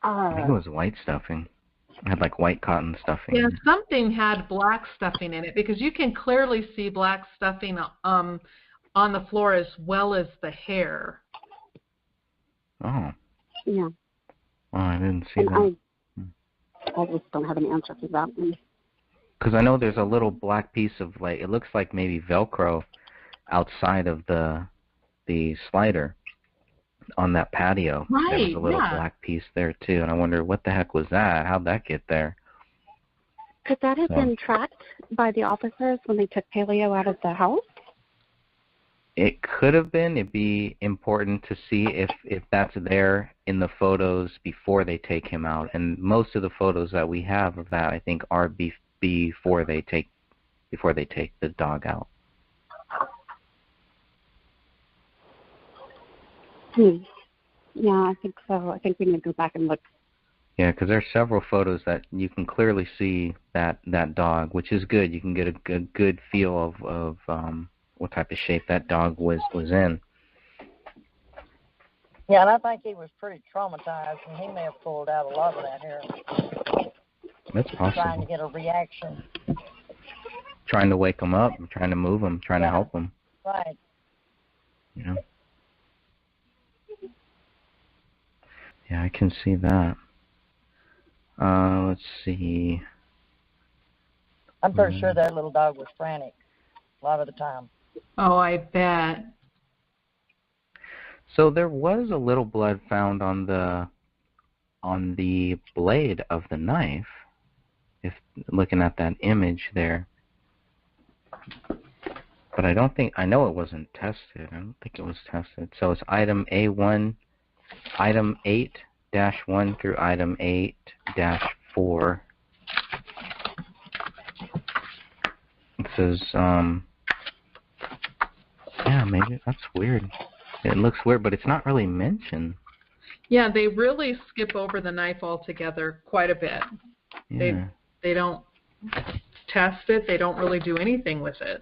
I think it was white stuffing. It had like white cotton stuffing. Yeah, something had black stuffing in it because you can clearly see black stuffing on the floor as well as the hair. Oh. Yeah. Oh, I didn't see that. I just don't have an answer for that one. Because I know there's a little black piece of it looks like maybe Velcro outside of the slider on that patio. Right, there was a little black piece there too, and I wonder what the heck was that? How'd that get there? Could that have been tracked by the officers when they took Paleo out of the house? It could have been. It'd be important to see if that's there in the photos before they take him out. And most of the photos that we have of that, I think, are before they take the dog out. Yeah, I think so. I think we need to go back and look. Yeah, because there's several photos that you can clearly see that dog, which is good. You can get a good feel of what type of shape that dog was in. Yeah, and I think he was pretty traumatized, and he may have pulled out a lot of that hair. That's possible. Trying to get a reaction. Trying to wake him up, trying to move him, trying to help him. Right. You know. Yeah, I can see that. Let's see. I'm pretty sure that little dog was frantic a lot of the time. Oh, I bet. So there was a little blood found on the blade of the knife. If looking at that image there. But I know it wasn't tested. I don't think it was tested. So it's item A1, item 8-1 through item 8-4. It says, yeah, maybe that's weird. It looks weird, but it's not really mentioned. Yeah, they really skip over the knife altogether quite a bit. Yeah. They don't test it. They don't really do anything with it.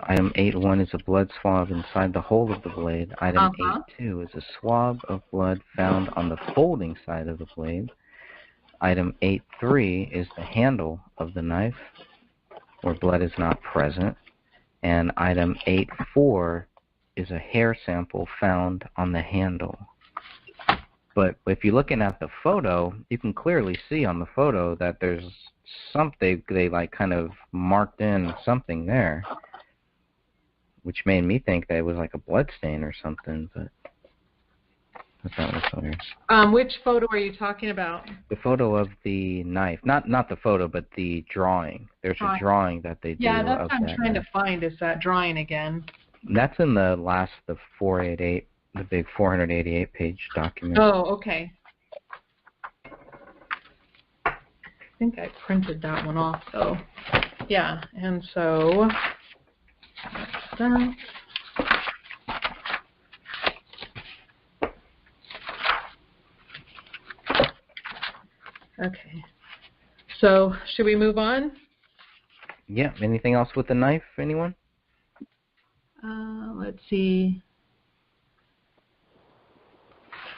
Item 8-1 is a blood swab inside the hole of the blade. Item 8-2 is a swab of blood found on the folding side of the blade. Item 8-3 is the handle of the knife, where blood is not present. And item 8-4 is a hair sample found on the handle. But if you're looking at the photo, you can clearly see on the photo that there's something, they like kind of marked in something there, which made me think that it was like a blood stain or something, but that was weird. Which photo are you talking about? The photo of the knife. Not the photo, but the drawing. There's a drawing that they do. Yeah, that's of what I'm that trying knife. to find, is that drawing again. That's in the 488, the big 488-page document. Oh, okay. I think I printed that one off, though. Yeah, and so that's that. Okay. So, should we move on? Yeah. Anything else with the knife, anyone? Let's see.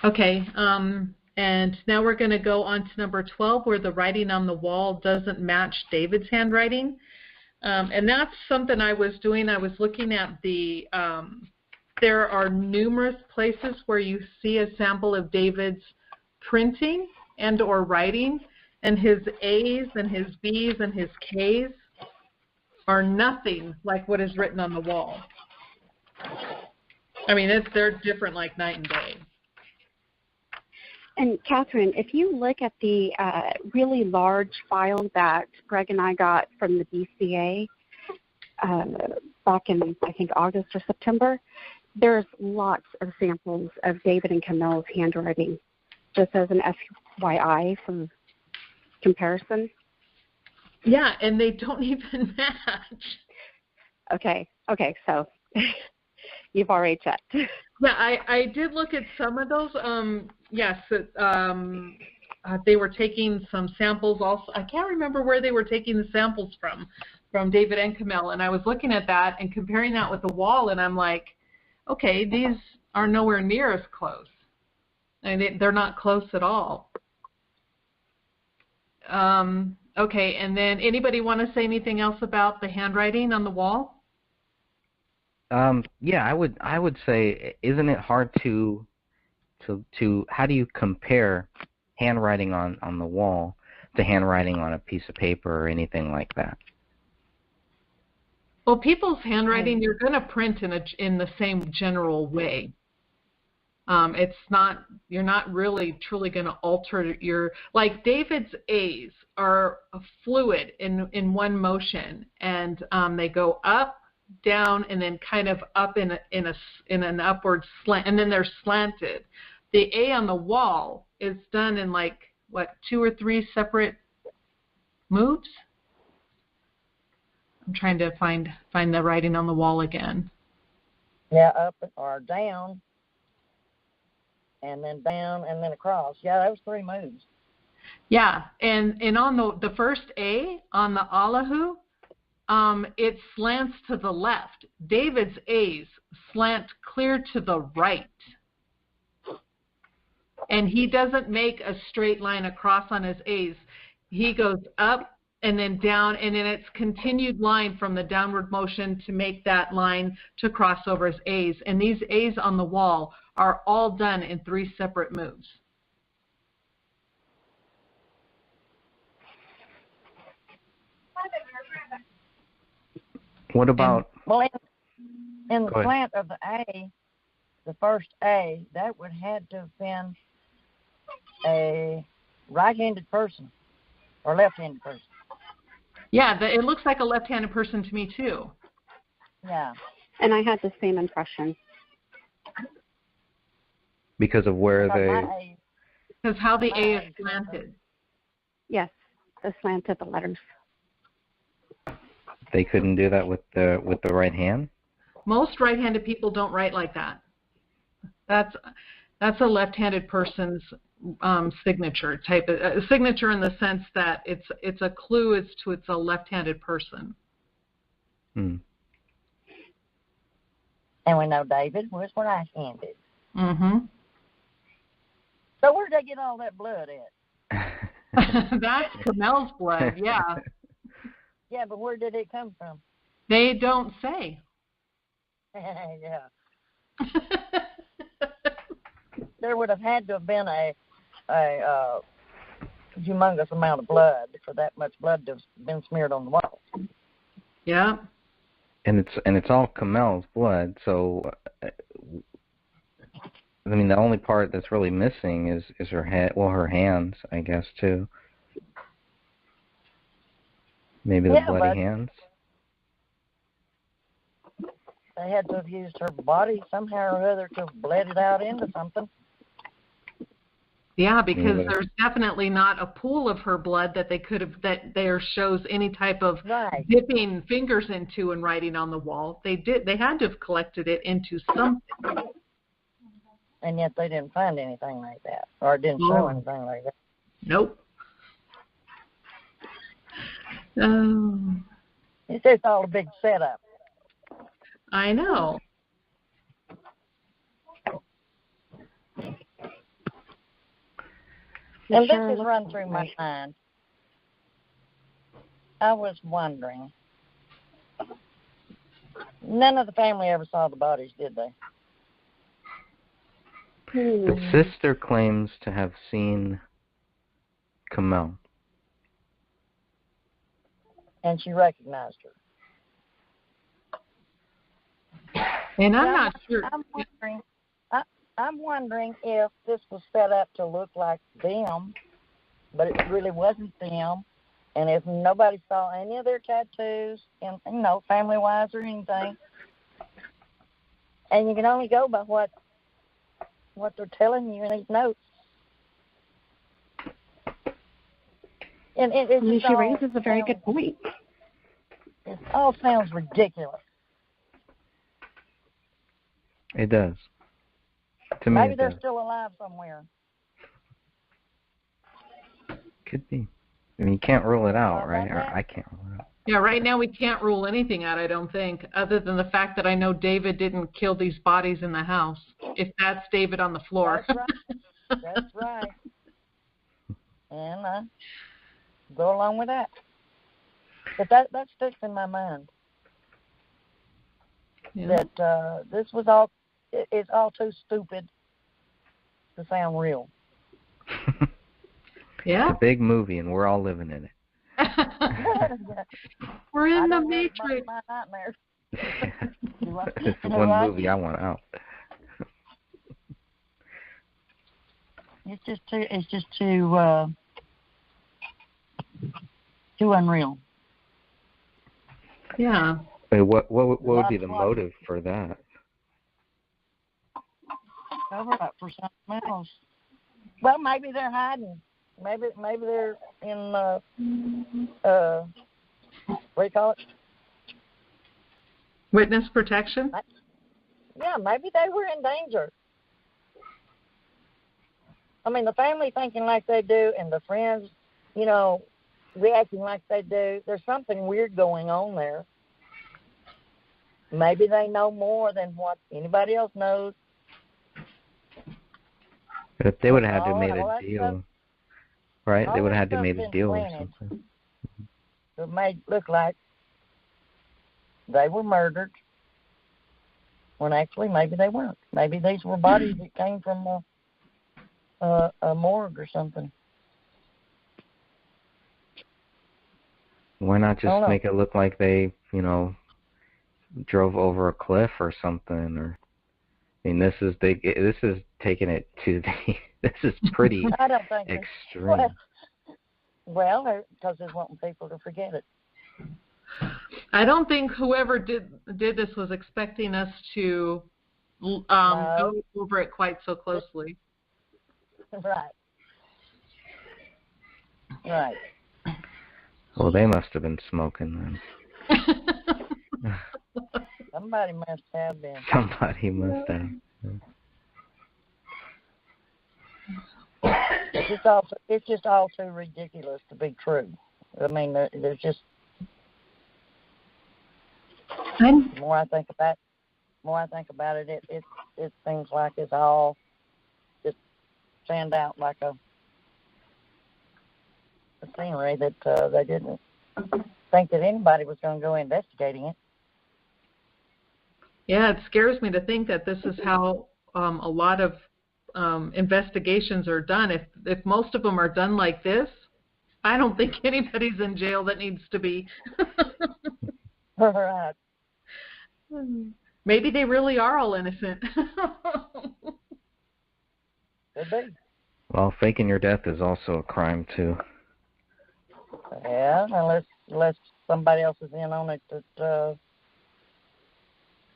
Okay. And now we're going to go on to number 12, where the writing on the wall doesn't match David's handwriting. And that's something I was doing. I was looking at the, there are numerous places where you see a sample of David's printing and or writing, and his A's and his B's and his K's are nothing like what is written on the wall. I mean, they're different like night and day. And Catherine, if you look at the really large file that Greg and I got from the BCA back in, I think, August or September, there's lots of samples of David and Camille's handwriting, just as an FYI for comparison. Yeah, and they don't even match. Okay, so you've already checked. Yeah, I did look at some of those. Yes, they were taking some samples also. I can't remember where they were taking the samples from David and Camille, and I was looking at that and comparing that with the wall, and I'm like, okay, these are nowhere near as close. I mean, they're not close at all. Okay, and then anybody want to say anything else about the handwriting on the wall? Yeah, I would say, isn't it hard to how do you compare handwriting on the wall to handwriting on a piece of paper or anything like that? Well, people's handwriting, you're going to print in the same general way. It's not, you're not really truly going to alter like David's A's are a fluid in one motion, and they go up, down, and then kind of up in an upward slant, and then they're slanted. The A on the wall is done in like, what, 2 or 3 separate moves? I'm trying to find the writing on the wall again. Yeah, up or down, and then down, and then across. Yeah, that was 3 moves. Yeah, and on the first A, on the Allahu, it slants to the left. David's A's slant clear to the right. And he doesn't make a straight line across on his A's. He goes up and then down, and then it's continued line from the downward motion to make that line to cross over his A's. And these A's on the wall are all done in 3 separate moves. What about? Well, in the slant of the A, the first A, that would have to have been a right-handed person or left-handed person. Yeah, it looks like a left-handed person to me too. Yeah. And I had the same impression. Because of where they... Because how the A is slanted. Yes, the slant of the letters. They couldn't do that with the right hand? Most right-handed people don't write like that. That's a left-handed person's signature type of signature, in the sense that it's a clue as to it's a left-handed person. Hmm. And we know David was right-handed. Mm-hmm. So where did they get all that blood at? That's Kamel's blood, yeah. Yeah, but where did it come from? They don't say. Yeah. There would have had to have been a humongous amount of blood for that much blood to have been smeared on the wall. Yeah. And it's all Kamel's blood, so I mean the only part that's really missing is her head, well, her hands, I guess, too. Maybe the bloody hands. They had to have used her body somehow or other to have bled it out into something. Yeah, because there's definitely not a pool of her blood that they could have, that there shows any type of dipping fingers into and writing on the wall. They had to have collected it into something. And yet they didn't find anything like that, or it didn't show anything like that. Nope. It's just all a big setup. I know. And this has run through my mind. I was wondering, none of the family ever saw the bodies, did they? The sister claims to have seen Kamel. And she recognized her. And I'm not sure. I'm wondering if this was set up to look like them, but it really wasn't them. And if nobody saw any of their tattoos, and family-wise or anything, and you can only go by what they're telling you in these notes. And she raises a very good point. It all sounds ridiculous. It does. To me, maybe they're still alive somewhere. Could be. I mean, you can't rule it out, right? Or I can't rule it out. Yeah, right now we can't rule anything out, I don't think, other than the fact that I know David didn't kill these bodies in the house, if that's David on the floor. That's right. That's right. And go along with that. But that sticks in my mind. Yeah. That this was all, it's all too stupid to sound real. Yeah. It's a big movie, and we're all living in it. We're in the Matrix. My nightmares. It's one movie I want out. It's just too unreal. Yeah. Wait, what would be the motive for that? Cover up for something else. Well, maybe they're hiding. Maybe they're in what do you call it? Witness protection? Yeah, maybe they were in danger. I mean, the family thinking like they do and the friends, you know, reacting like they do. There's something weird going on there. Maybe they know more than what anybody else knows. But they would have had to made a deal, right? They would have had to made a deal or something. It made look like they were murdered when actually maybe they weren't. Maybe these were bodies that came from a morgue or something. Why not just make it look like they, you know, drove over a cliff or something? Or, I mean, this is taking it to the. This is pretty I don't think extreme. Well, because they're wanting people to forget it. I don't think whoever did this was expecting us to go over it quite so closely. Right. Right. Well, they must have been smoking then. Somebody must have been. Somebody must have. It's just all too ridiculous to be true. I mean, there's just. The more I think about it, it seems like it's all just fanned out like a scenery that they didn't think that anybody was going to go investigating it. Yeah, it scares me to think that this is how a lot of investigations are done. If most of them are done like this, I don't think anybody's in jail that needs to be. Right. Maybe they really are all innocent. Could be. Well, faking your death is also a crime too. Yeah, unless somebody else is in on it.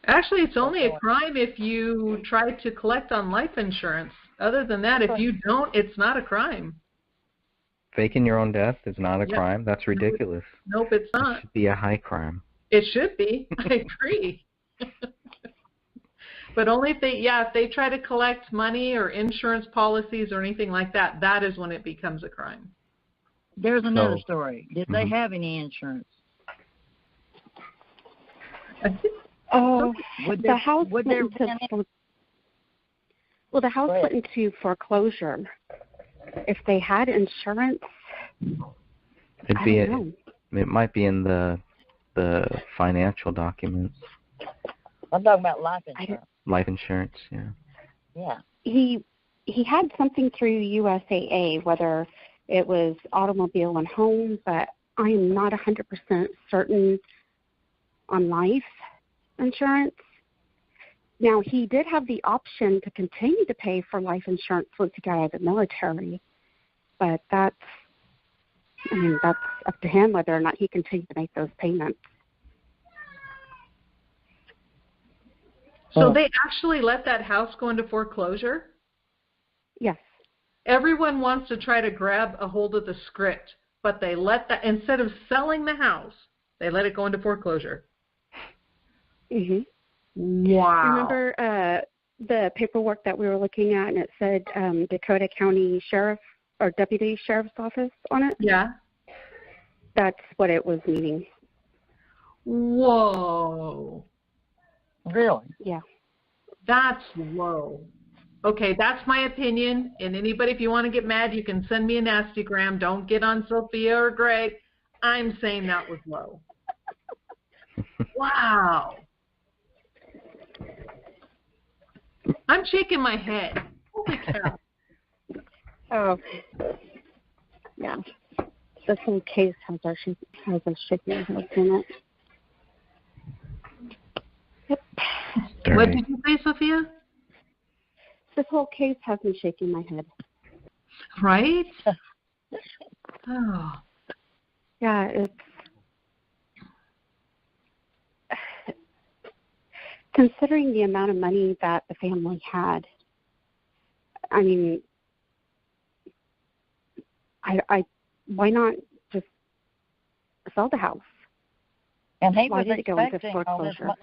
Actually, it's only a crime if you try to collect on life insurance. Other than that, if you don't, it's not a crime. Faking your own death is not a crime? That's ridiculous. Nope, it's not. It should be a high crime. It should be. I agree. But only if they try to collect money or insurance policies or anything like that, that is when it becomes a crime. There's another story. Did they have any insurance? The house went into foreclosure. If they had insurance, it might be in the financial documents. I'm talking about life insurance. Life insurance, yeah. Yeah. He had something through USAA, whether it was automobile and home, but I am not 100% certain on life insurance. Now, he did have the option to continue to pay for life insurance once he got out of the military, but that's up to him whether or not he continued to make those payments. So they actually let that house go into foreclosure? Yes. Everyone wants to try to grab a hold of the script, but they let that, instead of selling the house, they let it go into foreclosure. Mhm. Wow. Remember the paperwork that we were looking at, and it said Dakota County Sheriff or Deputy Sheriff's Office on it? Yeah. That's what it was meaning. Whoa. Really? Yeah. That's low. Okay, that's my opinion. And anybody, if you want to get mad, you can send me a nastygram. Don't get on Sophia or Greg. I'm saying that was low. Wow. I'm shaking my head. Holy cow. Oh. Yeah. This whole case has us shaking our heads in it. Yep. What did you say, Sophia? This whole case has me shaking my head. Right? Oh. Yeah, considering the amount of money that the family had, I mean, I why not just sell the house? And he Why was did it go into expecting all this. foreclosure?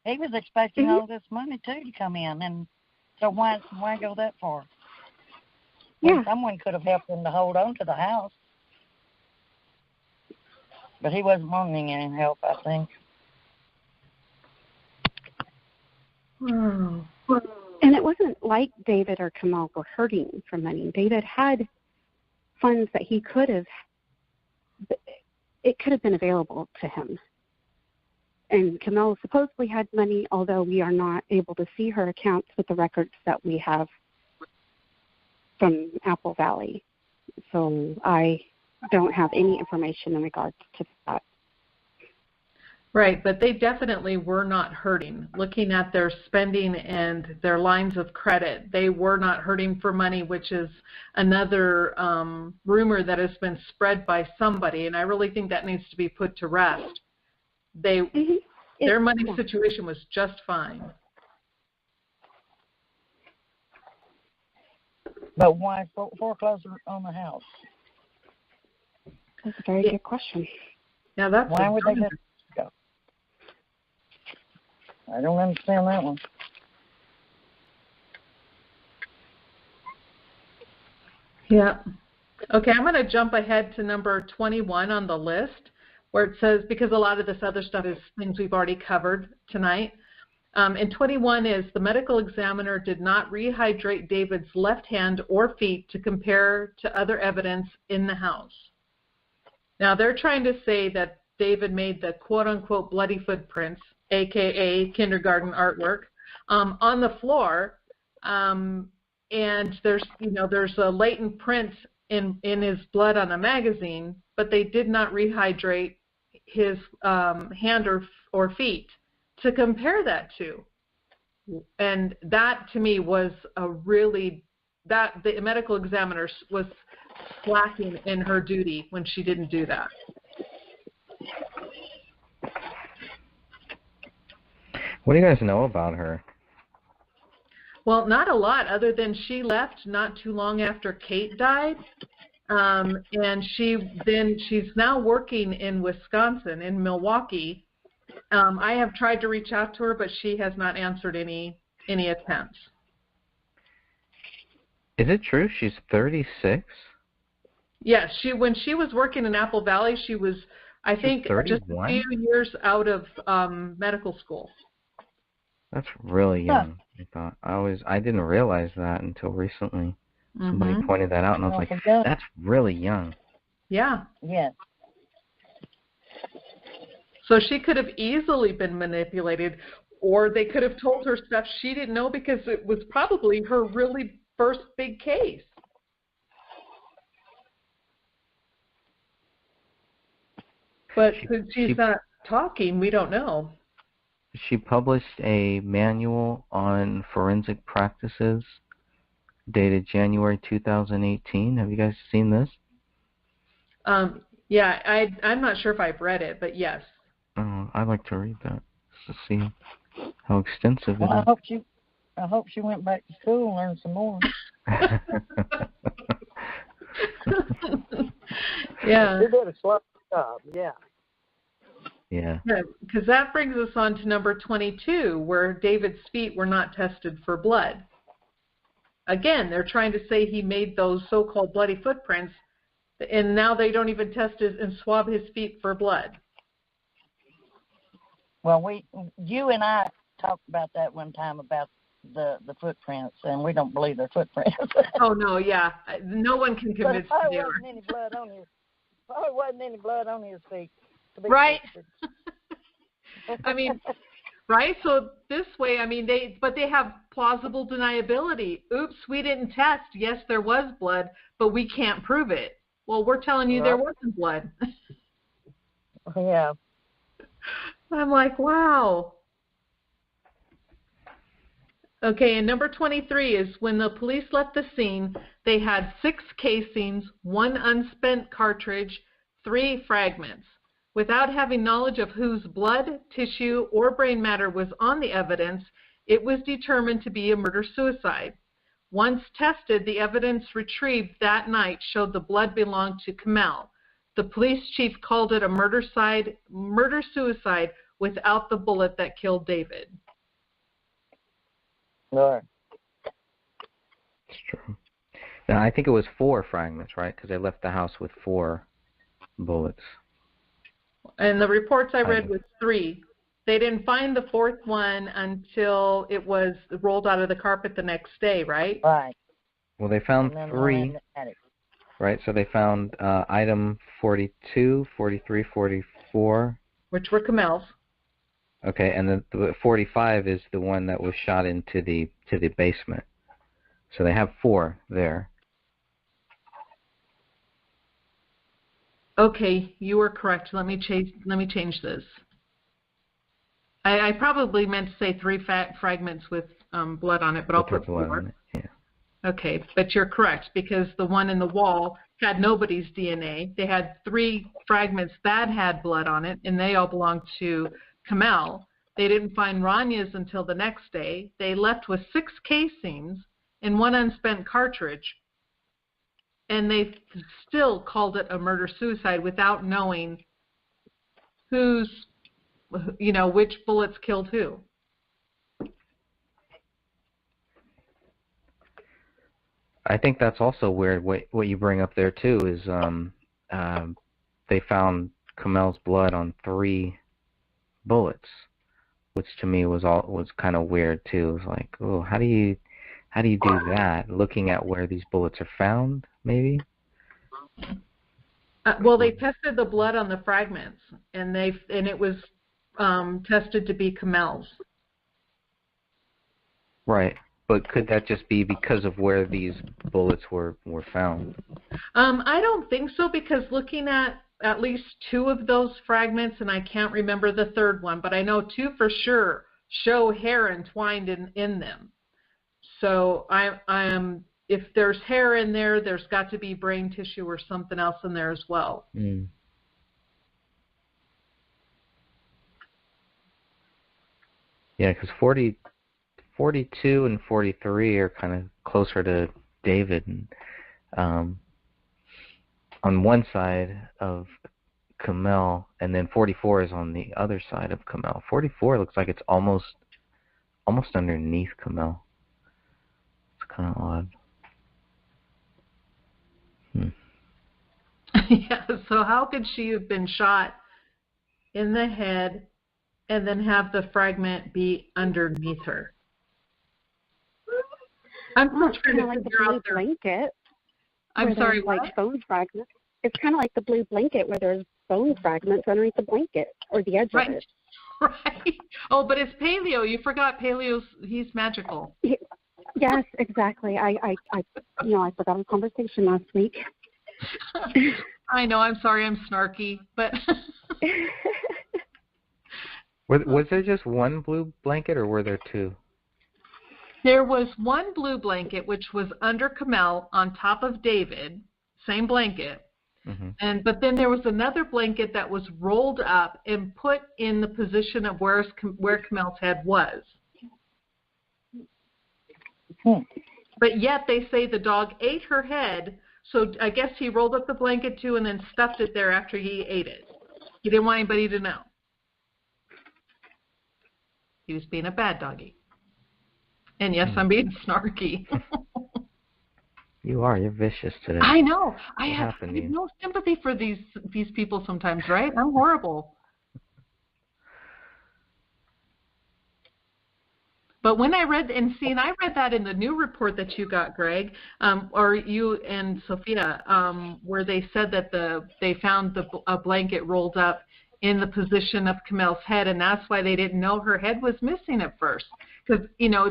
He was expecting all this money too to come in, and so why go that far? Yeah. Well, someone could have helped him to hold on to the house, but he wasn't wanting any help, I think. And it wasn't like David or Kamal were hurting for money. David had funds that he could have, it could have been available to him. And Kamal supposedly had money, although we are not able to see her accounts with the records that we have from Apple Valley. So I don't have any information in regards to that. Right, but they definitely were not hurting. Looking at their spending and their lines of credit, they were not hurting for money, which is another rumor that has been spread by somebody, and I really think that needs to be put to rest. Their money situation was just fine. But why foreclosure on the house? That's a very good question. Yeah, that's why would they just go? I don't understand that one. Yeah. Okay, I'm going to jump ahead to number 21 on the list, where it says, because a lot of this other stuff is things we've already covered tonight. And 21 is, the medical examiner did not rehydrate David's left hand or feet to compare to other evidence in the house. Now, they're trying to say that David made the quote-unquote bloody footprints, a.k.a. kindergarten artwork, on the floor, and there's a latent print in his blood on a magazine, but they did not rehydrate his hand or feet to compare that to. And that, to me, was a really, that the medical examiner was slacking in her duty when she didn't do that. What do you guys know about her? Well, not a lot, other than she left not too long after Kate died. And she's now working in Wisconsin, in Milwaukee. I have tried to reach out to her, but she has not answered any attempts. Is it true she's 36? Yes, when she was working in Apple Valley, she was, I think, just a few years out of medical school. That's really young. I didn't realize that until recently. Somebody pointed that out, and I was like, that's really young. Yeah. Yes. So she could have easily been manipulated, or they could have told her stuff she didn't know because it was probably her really first big case. But since she's not talking, we don't know. She published a manual on forensic practices dated January 2018. Have you guys seen this? Yeah, I'm not sure if I've read it, but yes. Oh, I'd like to read that to see how extensive it is. I hope she went back to school and learned some more. Yeah. She did a slow job, yeah. Yeah. Because that brings us on to number 22, where David's feet were not tested for blood. Again, they're trying to say he made those so-called bloody footprints, and now they don't even test and swab his feet for blood. Well, you and I talked about that one time about the footprints, and we don't believe they're footprints. Oh no, yeah, no one can convince me they were. Probably wasn't any blood on his feet. Right. I mean, right? So this way, I mean, they have plausible deniability. Oops, we didn't test. Yes, there was blood, but we can't prove it. Well, we're telling you there wasn't blood. Yeah. I'm like, wow. Okay, and number 23 is when the police left the scene, they had 6 casings, 1 unspent cartridge, 3 fragments. Without having knowledge of whose blood, tissue, or brain matter was on the evidence, it was determined to be a murder-suicide. Once tested, the evidence retrieved that night showed the blood belonged to Kamel. The police chief called it a murder-suicide without the bullet that killed David. Right. It's true. Now, I think it was 4 fragments, right? Because they left the house with 4 bullets. And the reports I read was 3. They didn't find the 4th one until it was rolled out of the carpet the next day, right? Right. Well, they found 3, right? So they found item 42, 43, 44. Which were Kamel's. Okay, and then the 45 is the one that was shot into the basement. So they have 4 there. Okay, you are correct. Let me change this. I probably meant to say 3 fragments with blood on it, but I'll put 4. Yeah. Okay, but you're correct, because the one in the wall had nobody's DNA. They had 3 fragments that had blood on it, and they all belonged to Kamel. They didn't find Ranya's until the next day. They left with 6 casings and 1 unspent cartridge, and they still called it a murder-suicide without knowing which bullets killed who. I think that's also weird. What you bring up there too is they found Kamel's blood on 3 bullets, which to me was kind of weird too. It was like, oh, how do you do that? Looking at where these bullets are found, maybe. Well, they tested the blood on the fragments, and it was tested to be Kamel's. Right. But could that just be because of where these bullets were found? I don't think so, because looking at least 2 of those fragments, and I can't remember the 3rd one, but I know 2 for sure show hair entwined in them. So if there's hair in there, there's got to be brain tissue or something else in there as well. Mm. Yeah, because 42 and 43 are kind of closer to David. And, on one side of Kamel, and then 44 is on the other side of Kamel. 44 looks like it's almost underneath Kamel. It's kind of odd. Yeah, so how could she have been shot in the head and then have the fragment be underneath her? I'm trying to like figure the blue out their blanket. I'm sorry, like what? bone fragments. It's kind of like the blue blanket where there's bone fragments underneath the blanket or the edge of it. Right. Oh, but it's Paleo. You forgot Paleo's. He's magical. Yes, exactly. I forgot our conversation last week. I know. I'm sorry. I'm snarky, but. Was there just 1 blue blanket, or were there 2? There was 1 blue blanket, which was under Kamel on top of David, same blanket. Mm-hmm. But then there was another blanket that was rolled up and put in the position of where Kamel's head was. But yet they say the dog ate her head, so I guess he rolled up the blanket too and then stuffed it there after he ate it. He didn't want anybody to know. He was being a bad doggy. And yes, I'm being snarky. You are. You're vicious today. I know. I What have happened to you? no sympathy for these people sometimes, right? I'm horrible. But when I read that in the new report that you got, Greg, or you and Sophia, where they said that they found a blanket rolled up in the position of Kamel's head, and that's why they didn't know her head was missing at first. Because,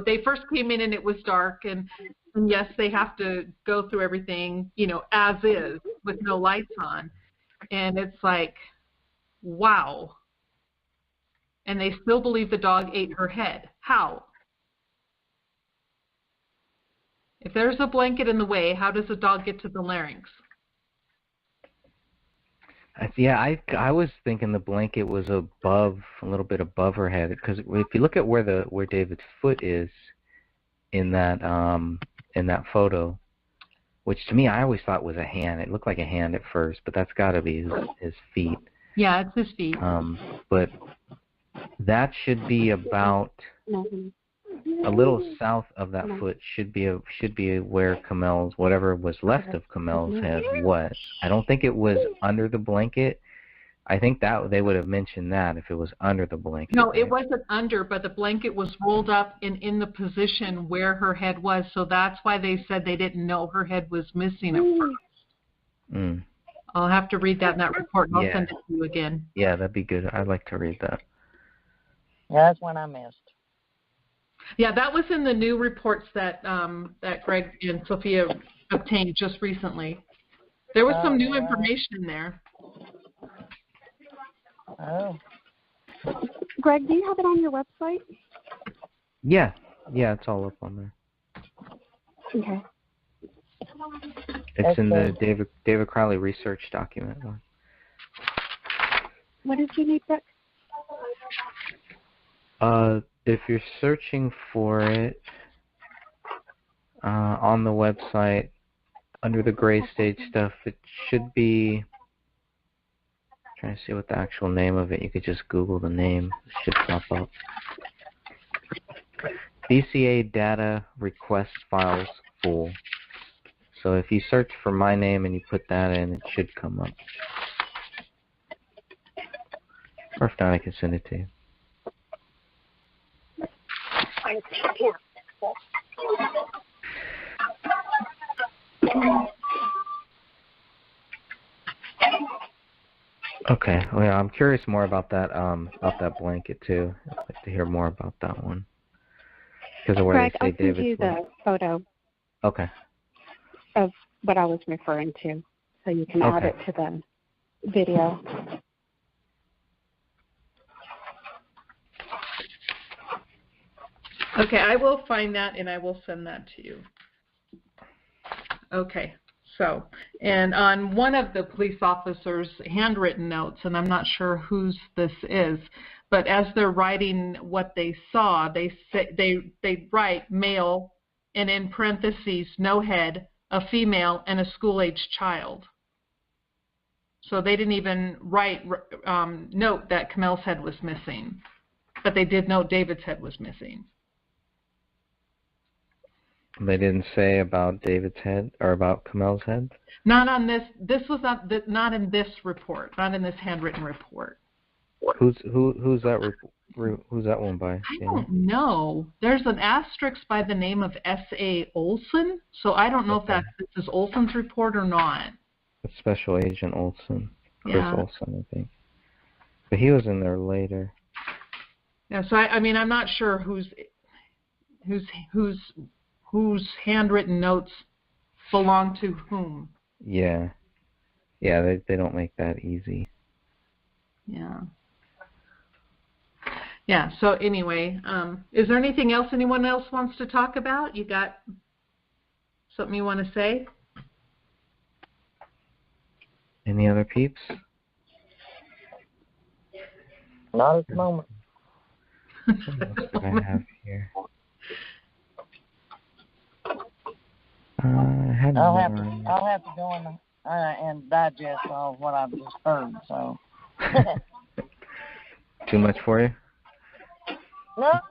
they first came in and it was dark, and yes, they have to go through everything, as is, with no lights on. And it's like, wow. And they still believe the dog ate her head. How? If there's a blanket in the way, how does the dog get to the larynx? I was thinking the blanket was a little bit above her head, because if you look at where David's foot is in that photo, which to me I always thought was a hand. It looked like a hand at first, but that's got to be his feet. Yeah, it's his feet. But that should be about a little south of that foot. Should be where Kamel's, whatever was left of Kamel's head was. I don't think it was under the blanket. I think that they would have mentioned that if it was under the blanket. No, right? it wasn't under, but the blanket was rolled up in the position where her head was, so that's why they said they didn't know her head was missing at first. Mm. I'll have to read that in that report, and I'll send it to you again. Yeah, that'd be good. I'd like to read that. Yeah, that's one I missed. Yeah, that was in the new reports that that Greg and Sophia obtained just recently. There was some new information in there. Oh. Greg, do you have it on your website? Yeah, it's all up on there. Okay. It's in the David Crowley research document. What did you need, Brooke? If you're searching for it on the website under the gray stage stuff, it should be. Trying to see what the actual name of it. You could just Google the name. It should pop up. BCA data request files full. So if you search for my name and you put that in, it should come up. Or if not, I can send it to you. Okay. Well, yeah, I'm curious more about that blanket too. I'd like to hear more about that one. Because of where Greg, they say I'll send David's you the photo Okay. of what I was referring to, so you can add it to the video. Okay, I will find that and I will send that to you. Okay, so, and on one of the police officers' handwritten notes, and I'm not sure whose this is, but as they're writing what they saw, they write male, and in parentheses, no head, a female, and a school-aged child. So they didn't even note that Kamel's head was missing, but they did note David's head was missing. They didn't say about David's head or about Kamel's head? Not on this. This was not in this report. Not in this handwritten report. Who's that? Who's that one by? I don't know. There's an asterisk by the name of S.A. Olson, so I don't know if this is Olson's report or not. It's Special Agent Olson, Chris Yeah. Olson, I think. But he was in there later. Yeah. So I mean, I'm not sure whose handwritten notes belong to whom. Yeah. Yeah, they don't make that easy. Yeah. Yeah, so anyway, is there anything else anyone else wants to talk about? You got something you want to say? Any other peeps? Not at the moment. What else do I have here? I had I'll more. have to go and digest all of what I've just heard. So. Too much for you? No,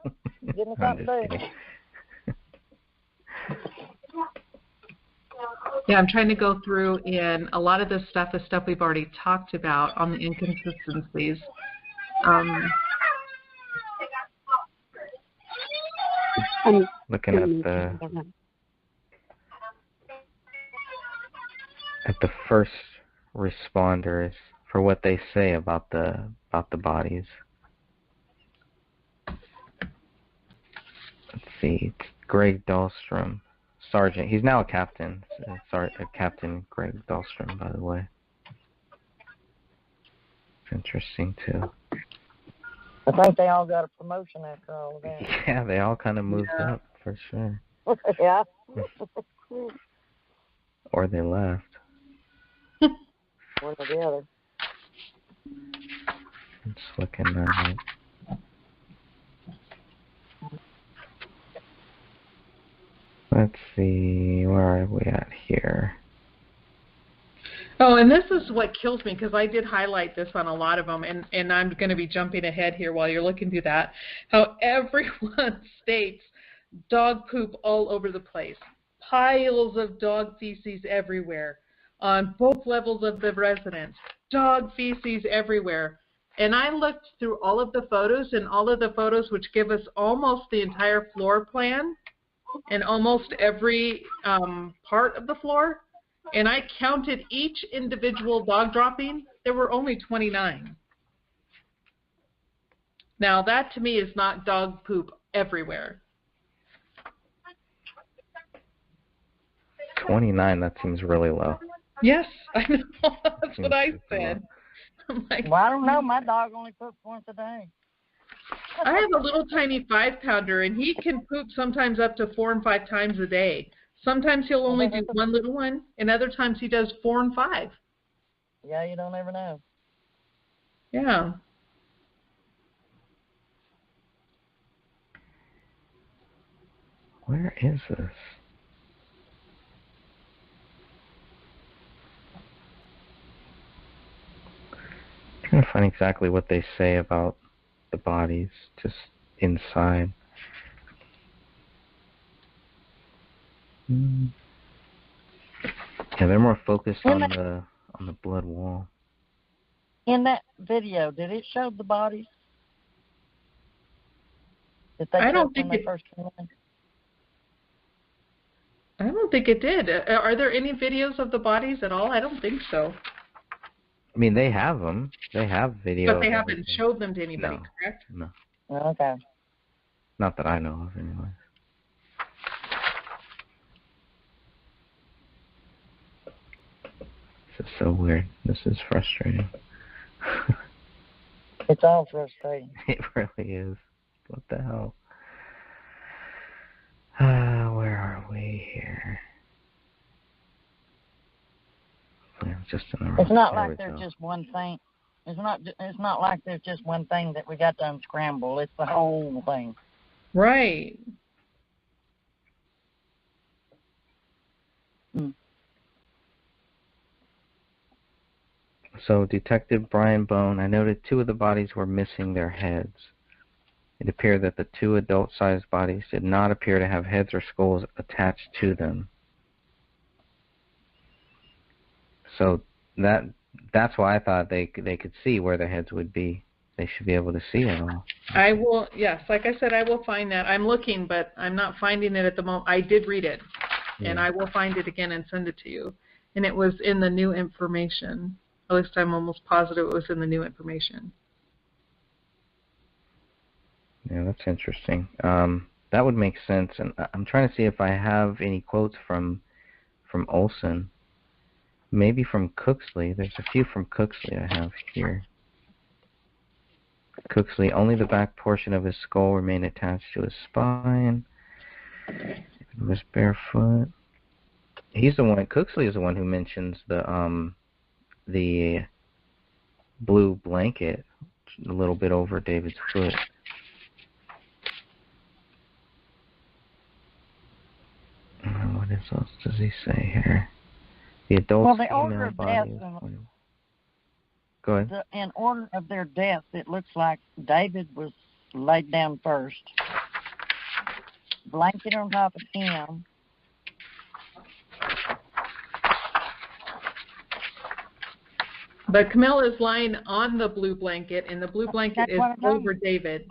give me I'm something just to do. kidding. Yeah, I'm trying to go through, and a lot of this stuff is stuff we've already talked about on the inconsistencies. Looking at the first responders for what they say about the bodies. Let's see, it's Greg Dahlstrom, Sergeant. He's now a captain. Captain Greg Dahlstrom, by the way. It's interesting too. I think they all got a promotion after all of that. Yeah, they all kind of moved up for sure. Yeah. Or they left. One or the other. looking that up. Let's see, where are we at here? Oh, and this is what kills me, because I did highlight this on a lot of them, and I'm going to be jumping ahead here while you're looking through that, how everyone states dog poop all over the place. Piles of dog feces everywhere on both levels of the residence. Dog feces everywhere. And I looked through all of the photos, and all of the photos which give us almost the entire floor plan and almost every part of the floor, and I counted each individual dog dropping. There were only 29. Now, that to me is not dog poop everywhere. 29, that seems really low. Yes, I know. That's what I said. I'm like, well, I don't know. My dog only poops once a day. I have a little tiny 5-pounder, and he can poop sometimes up to 4 and 5 times a day. Sometimes he'll only do one little one, and other times he does 4 and 5. Yeah, you don't ever know. Yeah. Where is this? I'm trying to find exactly what they say about the bodies, just inside. Yeah, they're more focused on the blood wall. In that video, did it show the bodies? I don't think it. First came in? I don't think it did. Are there any videos of the bodies at all? I don't think so. I mean, they have them. They have video. But they haven't showed them to anybody, No. correct? No. Okay. Not that I know of, anyway. This is so weird. This is frustrating. It's all frustrating. It really is. What the hell? Where are we here? Just in the It's not like there's just one thing. It's not like there's just one thing that we got to unscramble. It's the whole thing. Right. So, Detective Brian Bone, I noted 2 of the bodies were missing their heads. It appeared that the 2 adult-sized bodies did not appear to have heads or skulls attached to them. So that's why I thought they could see where their heads would be. They should be able to see it all. I will, yes, like I said, I will find that. I'm looking, but I'm not finding it at the moment. I did read it, and I will find it again and send it to you. And it was in the new information. At least I'm almost positive it was in the new information. Yeah, that's interesting. That would make sense. And I'm trying to see if I have any quotes from Olson. Maybe from Cooksley. There's a few from Cooksley I have here. Cooksley, only the back portion of his skull remained attached to his spine. He was barefoot. He's the one. Cooksley is the one who mentions the blue blanket a little bit over David's foot. What else does he say here? The adult female body. Go ahead. In order of their deaths, it looks like David was laid down first. Blanket on top of him. But Camille is lying on the blue blanket, and the blue blanket is over David.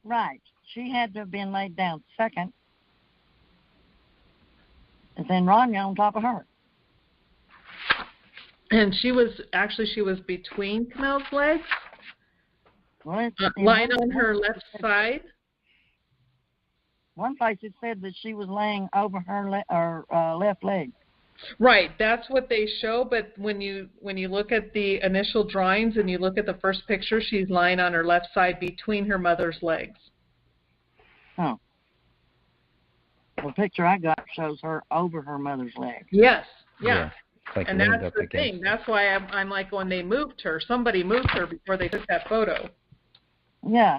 Right. She had to have been laid down second. And then Rania on top of her. And she was between Camille's legs, lying on her left side. One place it said that she was laying over her left leg. Right, that's what they show. But when you look at the initial drawings and you look at the first picture, she's lying on her left side between her mother's legs. Oh. The picture I got shows her over her mother's leg. Yes. Yeah. like and leaned that's up the against thing. That's why I'm like, when they moved her, somebody moved her before they took that photo. Yeah.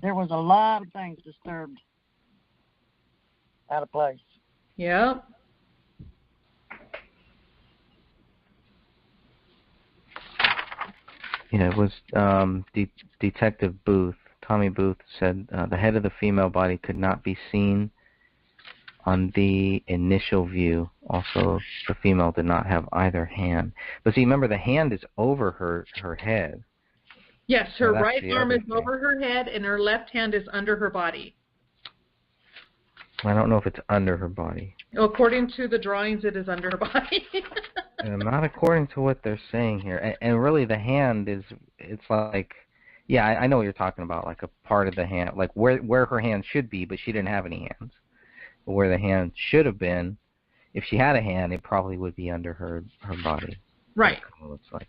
There was a lot of things disturbed, out of place. Yeah. Yeah, it was Detective Booth. Tommy Booth said the head of the female body could not be seen on the initial view. Also, the female did not have either hand. But see, remember, the hand is over her head. Yes, her Well, right arm is over her head, and her left hand is under her body. I don't know if it's under her body. According to the drawings, it is under her body. Not according to what they're saying here. And really, the hand is, it's like, yeah, I know what you're talking about, like a part of the hand, like where her hand should be, but she didn't have any hands. But where the hand should have been, if she had a hand, it probably would be under her body. Right. That's what it looks like.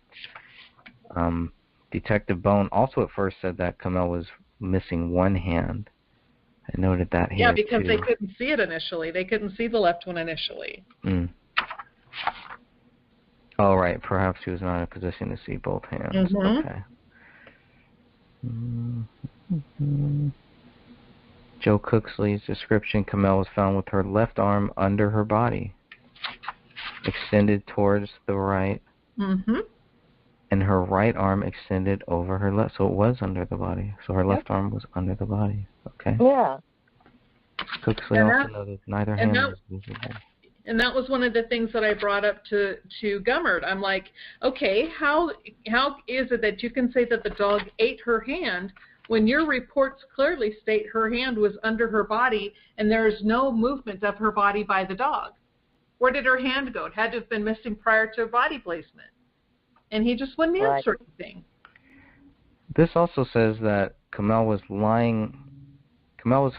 Detective Bone also at first said that Kamel was missing one hand. I noted that here, yeah, because too. they couldn't see it initially. They couldn't see the left one initially. Mm. Oh, right. Perhaps she was not in a position to see both hands. Mm-hmm. Okay. Mm-hmm. Joe Cooksley's description, Kamel was found with her left arm under her body, extended towards the right, Mm-hmm. and her right arm extended over her left. So it was under the body. So her left arm was under the body. Okay. Yeah. Cooksley also noted neither hand was visible. And that was one of the things that I brought up to Gummert. I'm like, okay, how is it that you can say that the dog ate her hand when your reports clearly state her hand was under her body and there is no movement of her body by the dog? Where did her hand go? It had to have been missing prior to body placement. And he just wouldn't answer anything. This also says that Kamel was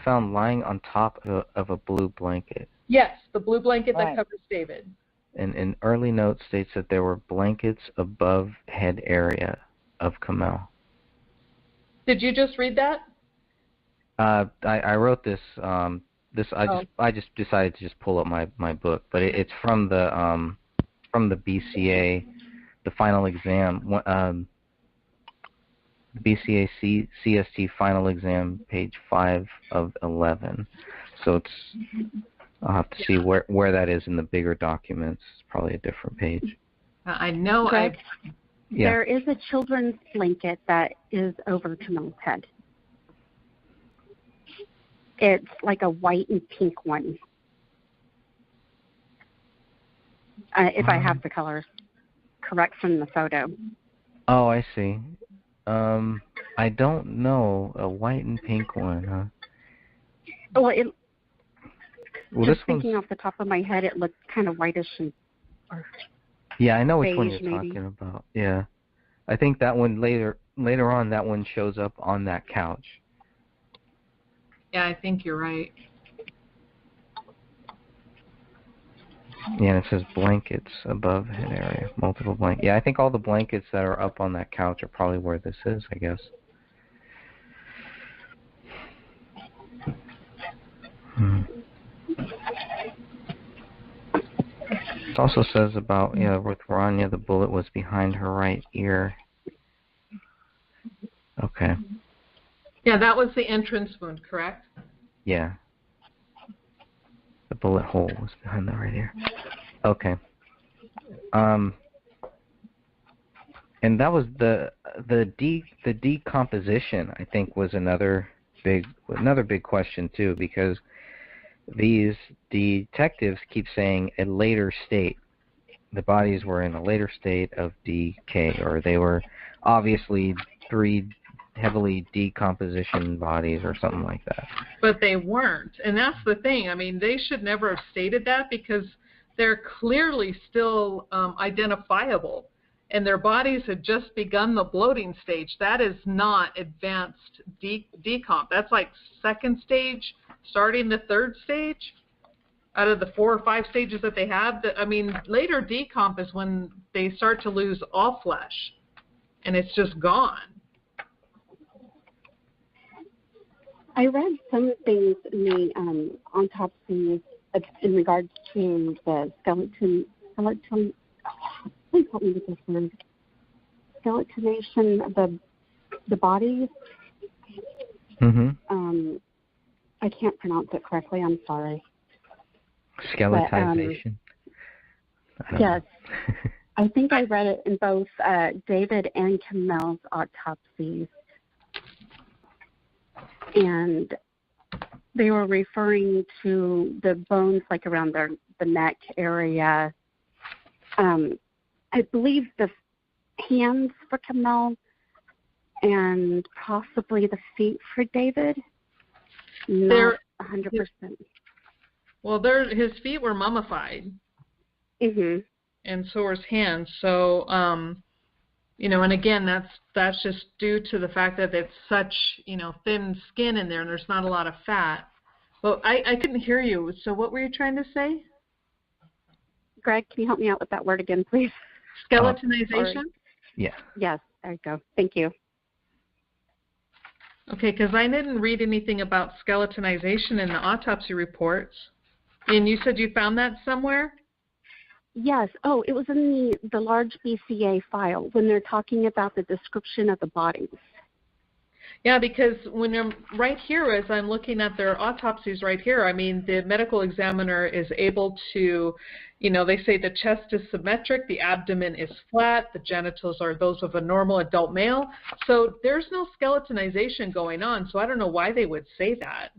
found lying on top of a blue blanket. Yes, the blue blanket that covers David. And an early note states that there were blankets above head area of Kamel. Did you just read that? I wrote this. I just decided to just pull up my book, but it's from the BCA, the final exam. BCA CST final exam, page 5 of 11. So I'll have to see where that is in the bigger documents. It's probably a different page. I know. Greg, there is a children's blanket that is over Kamel's head. It's like a white and pink one. If I have the colors correct from the photo. Oh, I see. I don't know. A white and pink one, huh? Well, Just thinking off the top of my head, it looked kind of whitish and. Yeah, I know which one you're maybe. talking about. Yeah, I think that one later on, that one shows up on that couch. Yeah, I think you're right. Yeah, and it says blankets above head area, multiple blankets. Yeah, I think all the blankets that are up on that couch are probably where this is, I guess. It also says about, with Rania, the bullet was behind her right ear. Okay. Yeah, that was the entrance wound, correct? Yeah. The bullet hole was behind the right ear. Okay. And that was the decomposition, I think, was another big question too, because these detectives keep saying a later state. The bodies were in a later state of decay, or they were obviously 3 heavily decomposition bodies or something like that. But they weren't, and that's the thing. I mean, they should never have stated that because they're clearly still identifiable, and their bodies had just begun the bloating stage. That is not advanced decomp. That's like 2nd stage, starting the 3rd stage out of the 4 or 5 stages that they have. I mean, later decomp is when they start to lose all flesh, and it's just gone. I read some things in the autopsy in regards to the skeleton, please help me with this word, skeletonation of the bodies. Mm-hmm. I can't pronounce it correctly. I'm sorry. Skeletization. But, yes. I think I read it in both David and Kamel's autopsies. And they were referring to the bones like around the neck area. I believe the hands for Kamel and possibly the feet for David. Not 100%. Well, his feet were mummified. Mhm. And so were his hands. So, and again, that's just due to the fact that it's such, thin skin in there, and there's not a lot of fat. But I couldn't hear you. So what were you trying to say? Greg, can you help me out with that word again, please? Skeletonization? Yeah. Yes, there you go. Thank you. Okay, because I didn't read anything about skeletonization in the autopsy reports. And you said you found that somewhere? Yes. Oh, it was in the large BCA file when they're talking about the description of the bodies. Yeah, because when I'm right here, as I'm looking at their autopsies right here, I mean, the medical examiner is able to, they say the chest is symmetric, the abdomen is flat, the genitals are those of a normal adult male. So there's no skeletonization going on, so I don't know why they would say that.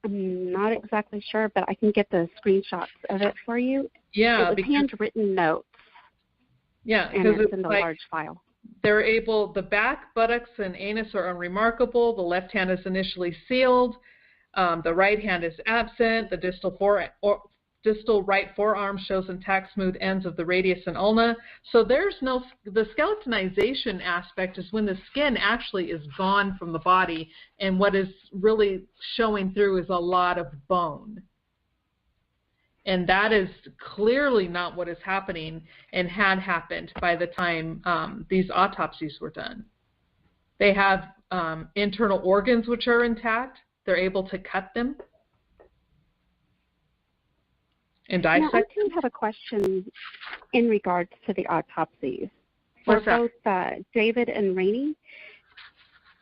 I'm not exactly sure, but I can get the screenshots of it for you. Yeah. It was handwritten notes. Yeah, and it's in the large file. They're able, the back, buttocks, and anus are unremarkable. The left hand is initially sealed. The right hand is absent. The distal right forearm shows intact smooth ends of the radius and ulna. So the skeletonization aspect is when the skin actually is gone from the body, and what is really showing through is a lot of bone. And that is clearly not what is happening and had happened by the time these autopsies were done. They have internal organs which are intact. They're able to cut them and dissect. Now, I do have a question in regards to the autopsies. What's for both David and Rainey,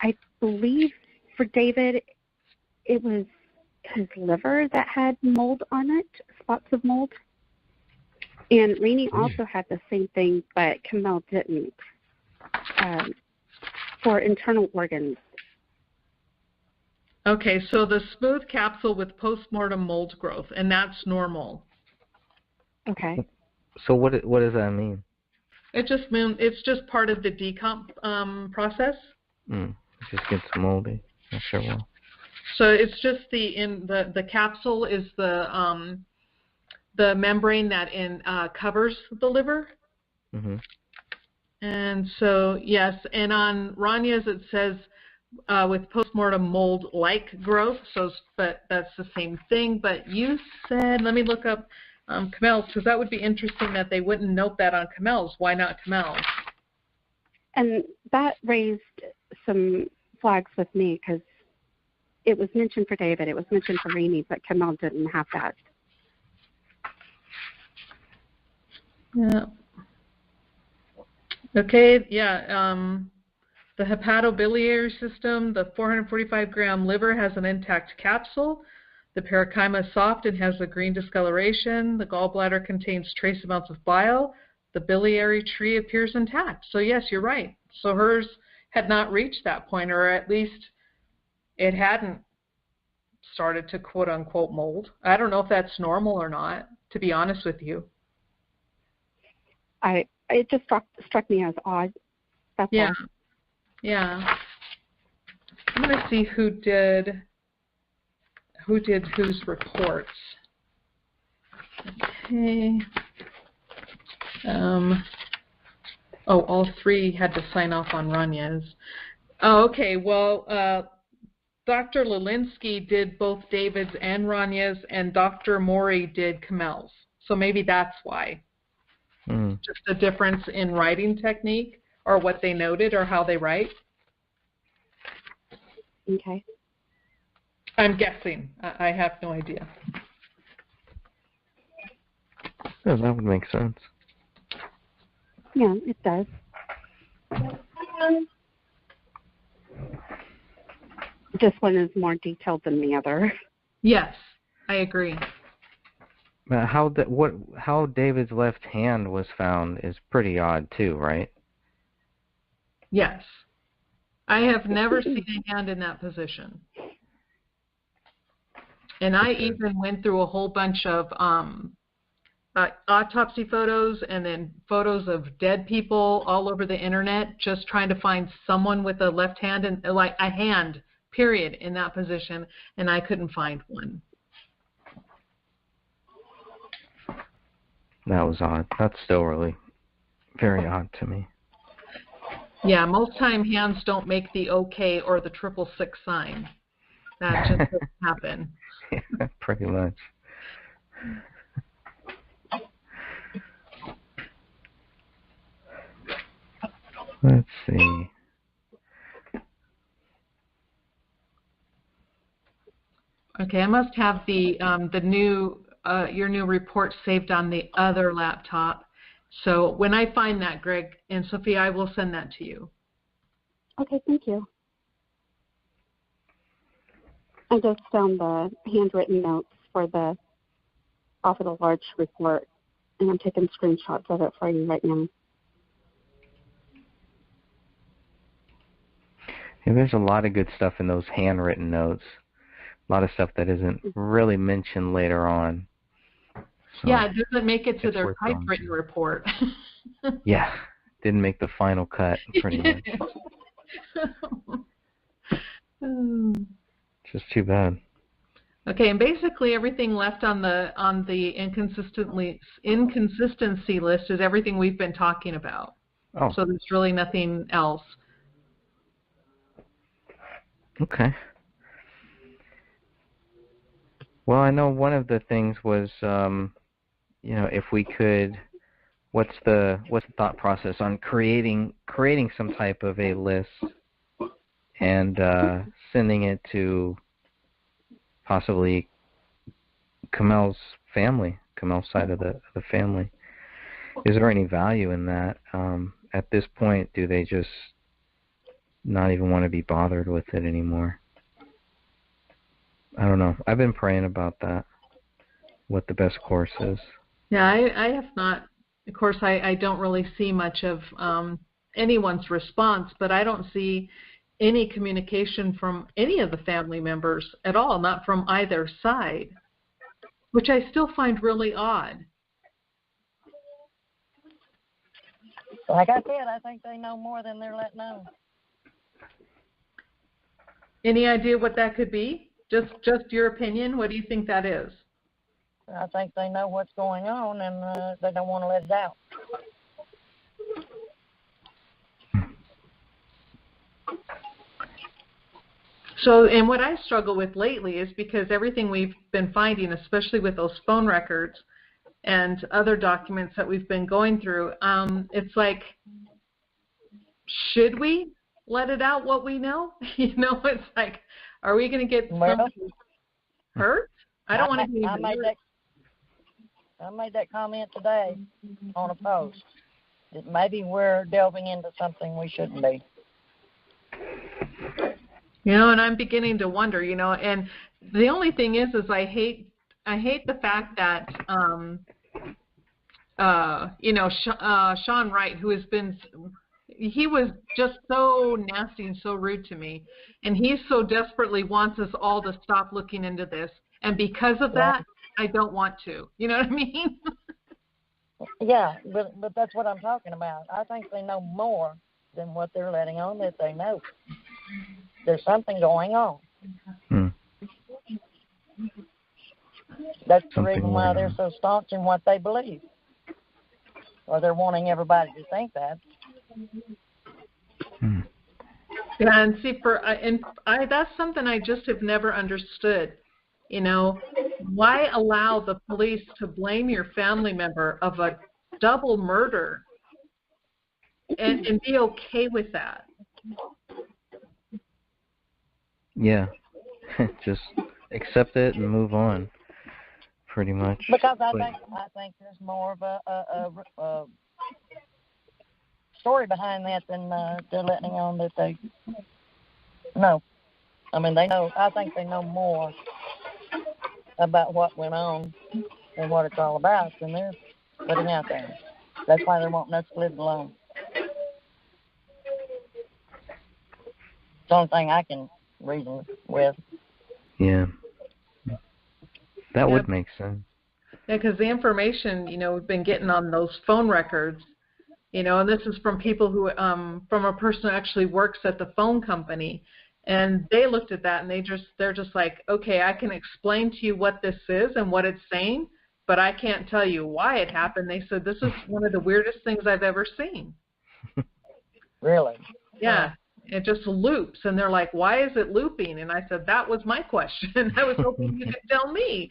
I believe for David, it was his liver that had mold on it, spots of mold. And Rainey also had the same thing, but Kamel didn't, for internal organs. Okay, so the smooth capsule with postmortem mold growth, and that's normal. Okay. So what does that mean? It's just part of the decomp process. It just gets moldy after a while. So it's just the capsule is the membrane that covers the liver. Mm-hmm. And so yes, and on Ranya's it says with postmortem mold-like growth. But that's the same thing. But you said, let me look up Kamel's, because that would be interesting that they wouldn't note that on Kamel's. Why not Kamel's? And that raised some flags with me because it was mentioned for David, it was mentioned for Rainey, but Kamel didn't have that. Yeah. Okay, yeah. The hepatobiliary system, the 445-gram liver has an intact capsule. The parenchyma is soft and has a green discoloration. The gallbladder contains trace amounts of bile. The biliary tree appears intact. So yes, you're right. So hers had not reached that point, or at least it hadn't started to quote-unquote mold. I don't know if that's normal or not, to be honest with you. It just struck me as odd. That's all. Yeah. I'm going to see who did whose reports. Okay. All three had to sign off on Ranya's. Oh, okay. Well, Dr. Lilinski did both David's and Ranya's, and Dr. Mori did Kamel's. So maybe that's why. Just a difference in writing technique, or what they noted, or how they write. Okay. I'm guessing. I have no idea. Yeah, that would make sense. Yeah, it does. This one is more detailed than the other. Yes, I agree. How David's left hand was found is pretty odd too, right? Yes. I have never seen a hand in that position. And I even went through a whole bunch of autopsy photos and then photos of dead people all over the internet, just trying to find someone with a left hand and like a hand, period, in that position, and I couldn't find one. That was odd. That's still really very odd to me. Yeah, most time hands don't make the OK or the 666 sign. That just doesn't happen. Yeah, pretty much. Let's see. Okay, I must have the new your new report saved on the other laptop. So when I find that, Greg and Sophia, I will send that to you. Okay, thank you. I just found the handwritten notes for the off of the large report, and I'm taking screenshots of it for you right now. Yeah, there's a lot of good stuff in those handwritten notes. A lot of stuff that isn't really mentioned later on. So yeah, it doesn't make it to their worth going typewritten report. Yeah, didn't make the final cut, pretty much. Just too bad. Okay, and basically everything left on the inconsistency list is everything we've been talking about. Oh. So there's really nothing else. Okay. Well, I know one of the things was, you know, if we could, what's the thought process on creating some type of a list and sending it to possibly Kamel's family, Kamel's side of the family. Is there any value in that? At this point, do they just not even want to be bothered with it anymore? I don't know. I've been praying about that, what the best course is. Yeah, I have not. Of course, I don't really see much of anyone's response, but I don't see any communication from any of the family members at all, not from either side, which I still find really odd. Like I said, I think they know more than they're letting know. Any idea what that could be? Just your opinion? What do you think that is? I think they know what's going on, and they don't want to let it out. So, and what I struggle with lately is because everything we've been finding, especially with those phone records and other documents that we've been going through, it's like, should we let it out what we know? You know, it's like, are we going to get somebody hurt? I don't want to be hurt. I made that comment today on a post that maybe we're delving into something we shouldn't be. You know, and I'm beginning to wonder, you know, and the only thing is I hate the fact that, you know, Sean Wright, who has been, he was just so nasty and so rude to me, and he so desperately wants us all to stop looking into this, and because of that, I don't want to. You know what I mean? Yeah, but that's what I'm talking about. I think they know more than what they're letting on that they know. There's something going on. That's the reason why they're so staunch in what they believe. Or they're wanting everybody to think that. Yeah, and see, that's something I just have never understood. You know, why allow the police to blame your family member of a double murder and be okay with that? Yeah, just accept it and move on, pretty much. Because I But, think there's more of a story behind that than they're letting on that they know. I mean, they know. I think they know more about what went on and what it's all about than they're putting out there. That's why they're wanting us to live alone. It's the only thing I can reason with. yeah, that would make sense. Yeah, because the information, we've been getting on those phone records, and this is from people who, from a person who actually works at the phone company, and they looked at that and they're just like, okay, I can explain to you what this is and what it's saying, but I can't tell you why it happened. They said this is one of the weirdest things I've ever seen. Really? Yeah. It just loops, and they're like, why is it looping? And I said, that was my question. I was hoping you could tell me.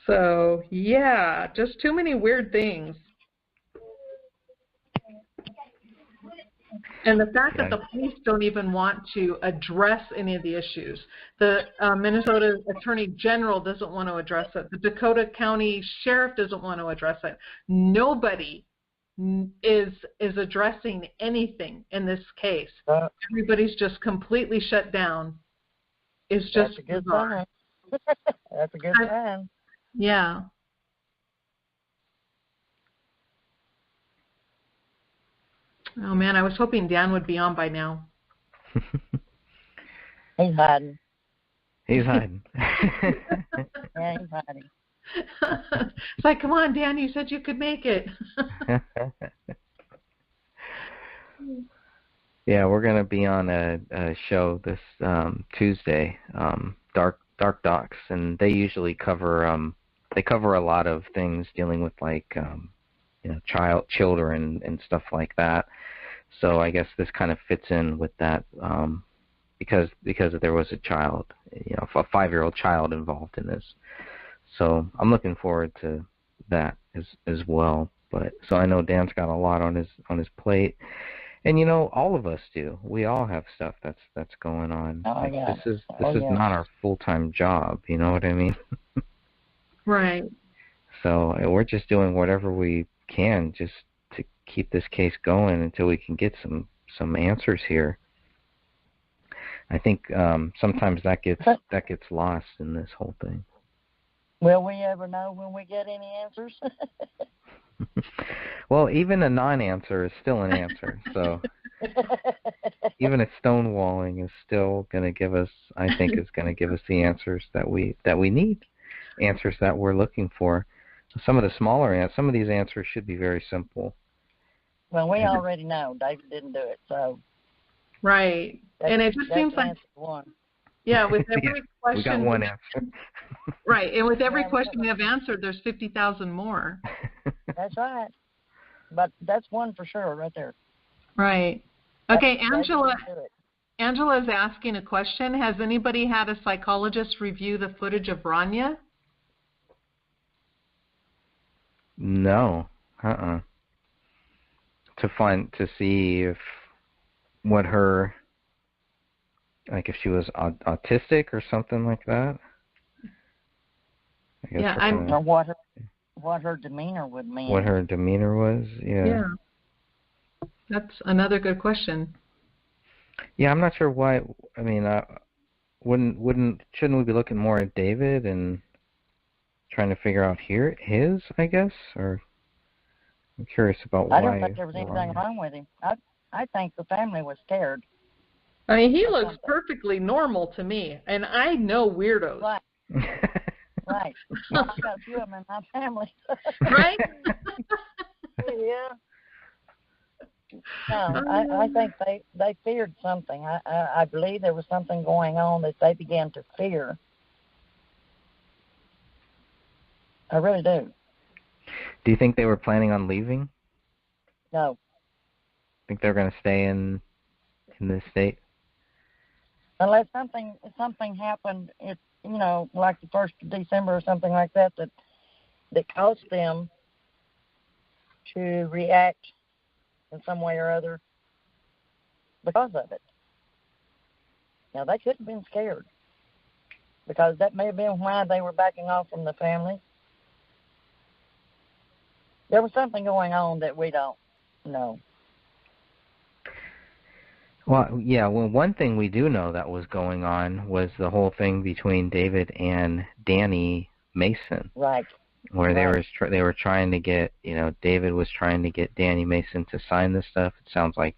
So, yeah, just too many weird things. And the fact that the police don't even want to address any of the issues. The Minnesota Attorney General doesn't want to address it. The Dakota County Sheriff doesn't want to address it. Nobody is addressing anything in this case. Everybody's just completely shut down. It's just That's a good bizarre. sign. That's a good sign. Yeah. Oh man, I was hoping Dan would be on by now. He's hiding. He's hiding. Yeah, he's hiding. It's like, come on, Dan, you said you could make it. Yeah, we're gonna be on a show this Tuesday, Dark Docs, and they usually cover a lot of things dealing with like children and stuff like that. So I guess this kind of fits in with that because there was a child, a 5-year-old child involved in this. So I'm looking forward to that as well. But so I know Dan's got a lot on his plate, and all of us do. We all have stuff that's going on. Oh, yeah. This is not our full-time job. You know what I mean? Right. So we're just doing whatever we can just to keep this case going until we can get some answers here. I think sometimes that gets lost in this whole thing. Will we ever know when we get any answers? Well, even a non-answer is still an answer. So even a stonewalling is still going to give us, I think, the answers that we need, answers that we're looking for. Some of these answers should be very simple. Well, we already know David didn't do it, so. Right, and it just seems like one. Yeah, with every question. We got one answer. Right, and with every question we have answered, there's 50,000 more. That's right. But that's one for sure right there. Right. Okay, Angela is asking a question. Has anybody had a psychologist review the footage of Rania? No. To see if she was autistic or something like that. I guess or what her demeanor would mean. What her demeanor was, yeah. Yeah. That's another good question. Yeah, I'm not sure why. I mean, shouldn't we be looking more at David and trying to figure out his, I guess? Or I'm curious about why. I don't think there was anything wrong with him. I think the family was scared. I mean, he looks perfectly normal to me, and I know weirdos. Right. Right. I've got a few of them in my family. Right? Yeah. No, I think they feared something. I believe there was something going on that they began to fear. I really do. Do you think they were planning on leaving? No. Think they're going to stay in this state? Unless something happened, like the 1st of December or something like that caused them to react in some way or other because of it. Now, they couldn't have been scared, because that may have been why they were backing off from the family. There was something going on that we don't know. Well, yeah. Well, one thing we do know that was going on was the whole thing between David and Danny Mason. Right. Where they were trying to get, David was trying to get Danny Mason to sign this stuff. It sounds like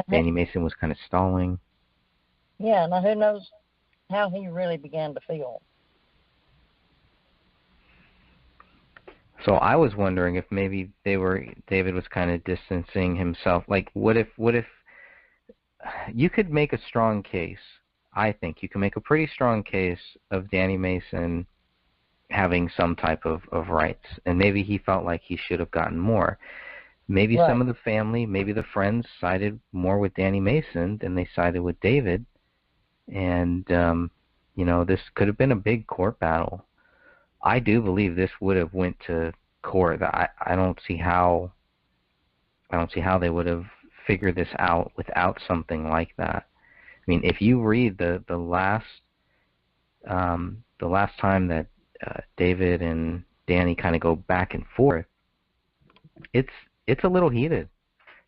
Danny Mason was kind of stalling. Yeah. Now, who knows how he really began to feel. So I was wondering if maybe David was kind of distancing himself. Like, what if you could make a strong case? I think you can make a pretty strong case of Danny Mason having some type of rights, and maybe he felt like he should have gotten more. Maybe some of the family, maybe the friends sided more with Danny Mason than they sided with David, and this could have been a big court battle. I do believe this would have went to court. I don't see how they would have figured this out without something like that. I mean, if you read the last time that David and Danny kind of go back and forth, it's a little heated,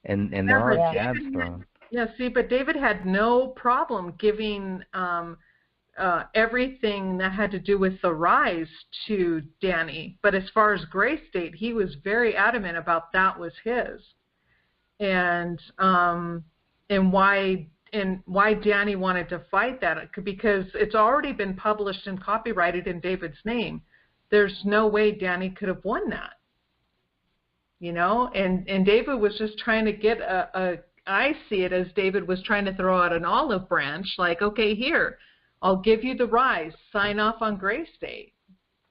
and there are jabs thrown. Yeah, see, but David had no problem giving everything that had to do with the rise to Danny. But as far as Gray State, he was very adamant about that was his, and why Danny wanted to fight that, because it's already been published and copyrighted in David's name. There's no way Danny could have won that, and David was just trying to get I see it as David was trying to throw out an olive branch, like, okay, here, I'll give you the rise, sign off on Gray State,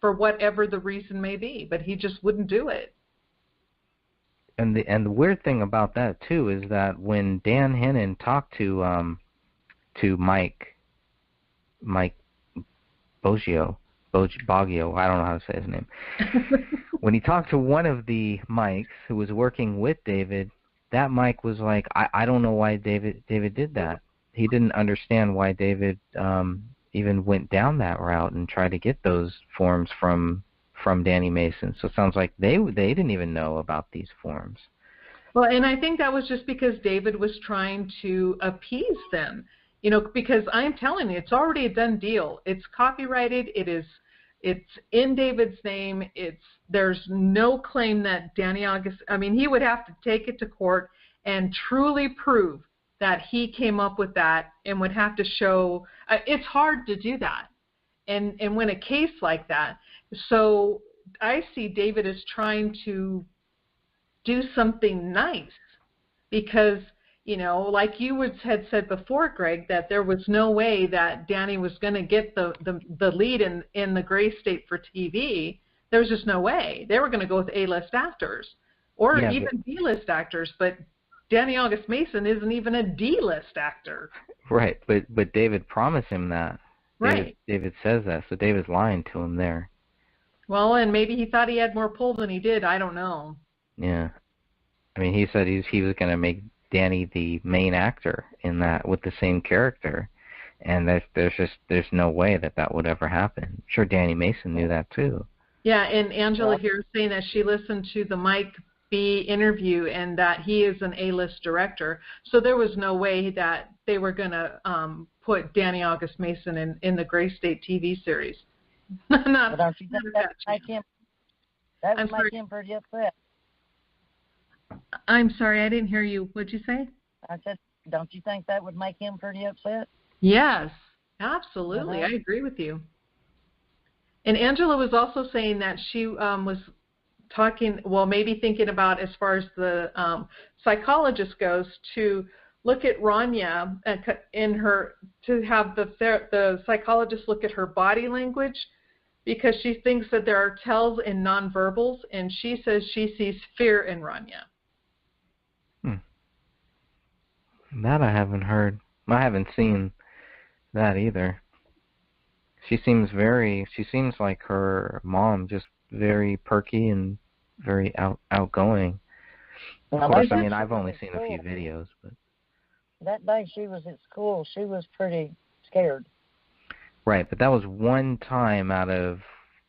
for whatever the reason may be, but he just wouldn't do it. And the weird thing about that too is that when Dan Hennon talked to Mike Boggio, I don't know how to say his name. When he talked to one of the Mikes who was working with David, that Mike was like, I don't know why David did that. He didn't understand why David even went down that route and tried to get those forms from Danny Mason. So it sounds like they didn't even know about these forms. Well, and I think that was just because David was trying to appease them, because I'm telling you, it's already a done deal. It's copyrighted. It's in David's name. There's no claim that Danny August, he would have to take it to court and truly prove that he came up with that, and would have to show, it's hard to do that and win a case like that. So I see David as trying to do something nice, because, like you had said before, Greg, that there was no way that Danny was going to get the lead in the Gray State for TV. There was just no way. They were going to go with A-list actors, or even B-list actors, but Danny August Mason isn't even a D-list actor. Right, but David promised him that. Right. David says that, so David's lying to him there. Well, and maybe he thought he had more pull than he did. I don't know. Yeah. He said he was going to make Danny the main actor in that with the same character, and there's no way that would ever happen. I'm sure Danny Mason knew that too. Yeah, and Angela here is saying that she listened to the Mike B interview and that he is an A-list director. So there was no way that they were going to put Danny August Mason in the Gray State TV series. Don't you think that would make him pretty upset? I'm sorry, I didn't hear you. What'd you say? I said, don't you think that would make him pretty upset? Yes, absolutely. I agree with you. And Angela was also saying that she was talking, maybe thinking about, as far as the psychologist goes, to look at Rania to have the psychologist look at her body language, because she thinks that there are tells in nonverbals, and she says she sees fear in Rania. That I haven't heard. I haven't seen that either. She seems like her mom, just very perky and very outgoing. Of course, I've only seen a few videos, but that day she was at school, she was pretty scared. Right, but that was one time out of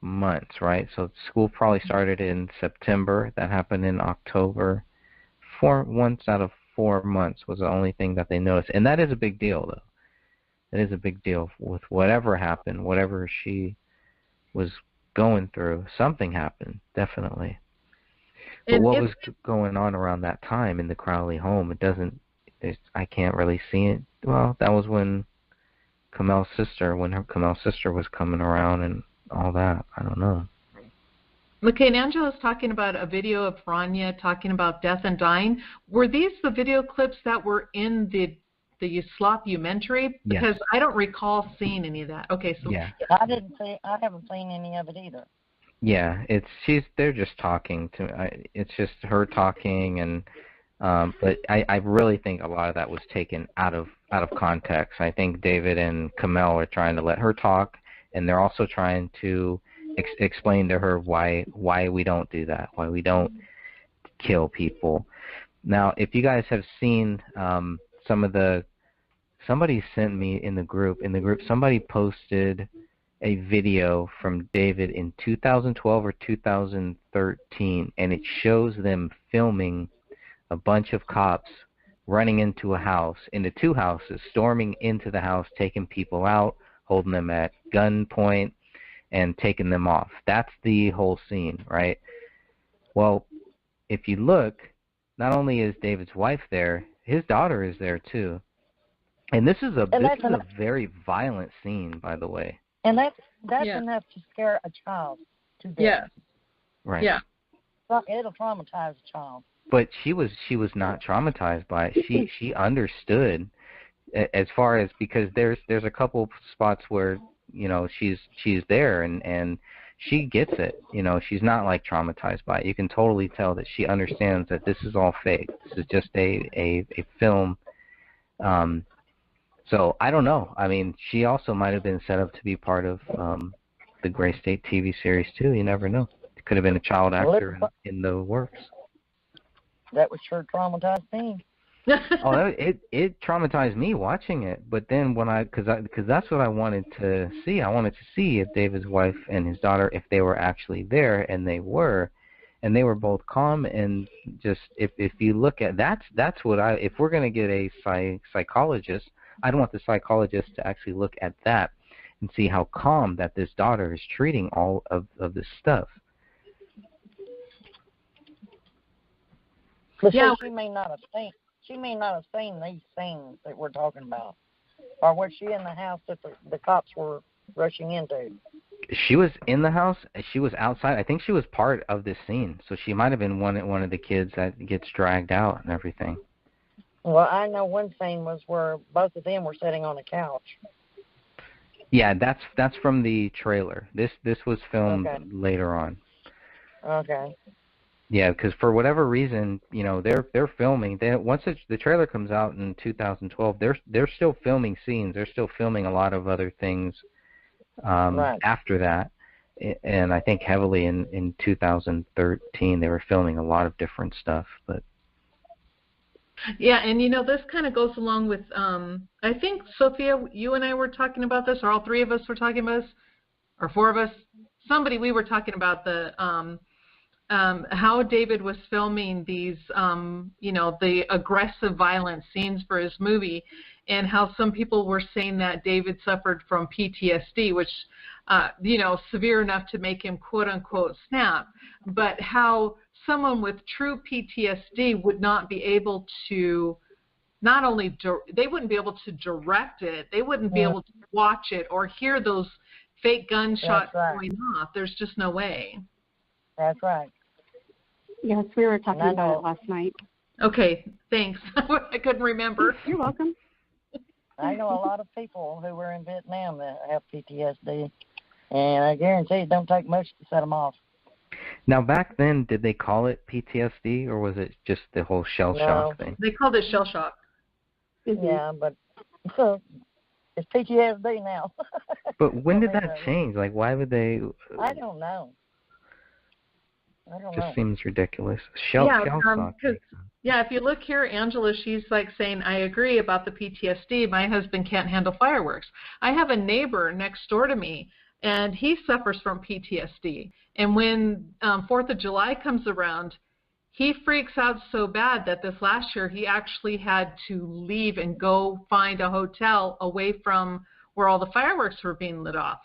months, right? So school probably started in September. That happened in October. Once out of 4 months was the only thing that they noticed. And that is a big deal, though. It is a big deal with whatever happened, whatever she was going through. Something happened, definitely. But what was going on around that time in the Crowley home? I can't really see it. Well, that was when Kamel's sister was coming around and all that. I don't know. Okay, and Angela's talking about a video of Rania talking about death and dying. Were these the video clips that were in the Slop-umentary? Because I don't recall seeing any of that. Okay, so yeah. I haven't seen any of it either. Yeah, they're just talking it's just her talking, and but I really think a lot of that was taken out of context. I think David and Kamel are trying to let her talk, and they're also trying to explain to her why we don't do that, why we don't kill people. Now, if you guys have seen somebody sent me in the group, somebody posted a video from David in 2012 or 2013, and it shows them filming a bunch of cops running into two houses, storming into the house, taking people out, holding them at gunpoint, and taking them off. That's the whole scene, right? Well, if you look, not only is David's wife there, his daughter is there too. And this is a very violent scene, by the way. And that's enough to scare a child to death. Yeah. Right. Yeah. It'll traumatize a child. But she was not traumatized by it. She understood, as far as, because there's a couple spots where she's there and she gets it. She's not like traumatized by it. You can totally tell that she understands that this is all fake. This is just a film. So I don't know. I mean, she also might have been set up to be part of the Gray State TV series too. You never know. It could have been a child actor in the works. That would sure traumatize me. It traumatized me watching it. But then because that's what I wanted to see. I wanted to see if David's wife and his daughter, if they were actually there, and they were both calm, and just if you look at that's what if we're gonna get a psychologist, I'd want the psychologist to actually look at that and see how calm that this daughter is treating all of this stuff. But she may not have seen these scenes that we're talking about. Or was she in the house that the cops were rushing into? She was in the house. She was outside. I think she was part of this scene, so she might have been one of the kids that gets dragged out and everything. Well, I know one scene was where both of them were sitting on a couch. Yeah, that's from the trailer. This was filmed later on. Okay. Yeah, because for whatever reason, they're filming. Once the trailer comes out in 2012, they're still filming scenes. They're still filming a lot of other things after that. And I think heavily in 2013 they were filming a lot of different stuff. But yeah, and this kind of goes along with I think, Sophia, you and I were talking about this, or all three of us were talking about this, or four of us. We were talking about the how David was filming these, the aggressive, violent scenes for his movie, and how some people were saying that David suffered from PTSD, which, severe enough to make him quote-unquote snap, but how someone with true PTSD would not be able to, they wouldn't be able to direct it, they wouldn't be able to watch it or hear those fake gunshots going off. There's just no way. That's right. Yes, we were talking about it last night. Okay, thanks. I couldn't remember. You're welcome. I know a lot of people who were in Vietnam that have PTSD, and I guarantee it don't take much to set them off. Now, back then, did they call it PTSD, or was it just the whole shell shock thing? They called it shell shock. Yeah, but it's PTSD now. But when did that change? Like, why would they? I don't know. I don't Just know. seems ridiculous. Shell shock. Yeah, if you look here, Angela, she's like saying, I agree about the PTSD. My husband can't handle fireworks. I have a neighbor next door to me, and he suffers from PTSD. And when 4th of July comes around, he freaks out so bad that this last year he actually had to leave and go find a hotel away from where all the fireworks were being lit off.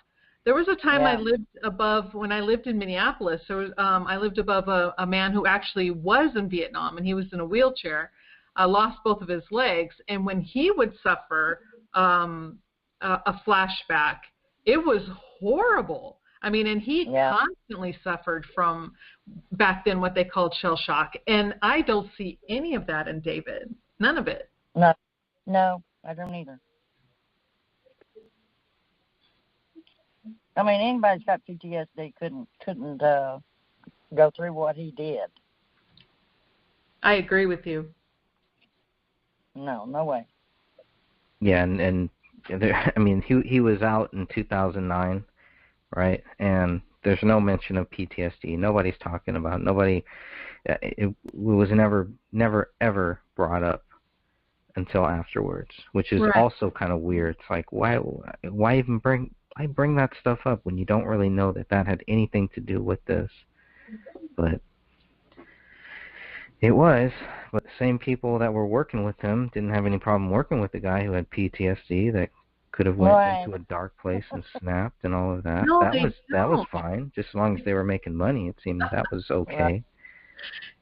There was a time I lived above, when I lived in Minneapolis, there was, I lived above a man who actually was in Vietnam, and he was in a wheelchair, lost both of his legs, and when he would suffer a flashback, it was horrible. I mean, and he constantly suffered from, back then, what they called shell shock, and I don't see any of that in David. None of it. No, I don't either. I mean, anybody's got PTSD couldn't go through what he did. I agree with you. No way. Yeah, and there, I mean, he was out in 2009, right? And there's no mention of PTSD. Nobody's talking about it. Nobody. It was never ever brought up until afterwards, which is also kind of weird. It's like, why even bring that stuff up when you don't really know that had anything to do with this? But it was. But the same people that were working with him didn't have any problem working with the guy who had PTSD that could have went into a dark place and snapped and all of that. No, that was fine, just as long as they were making money. It seemed that was okay.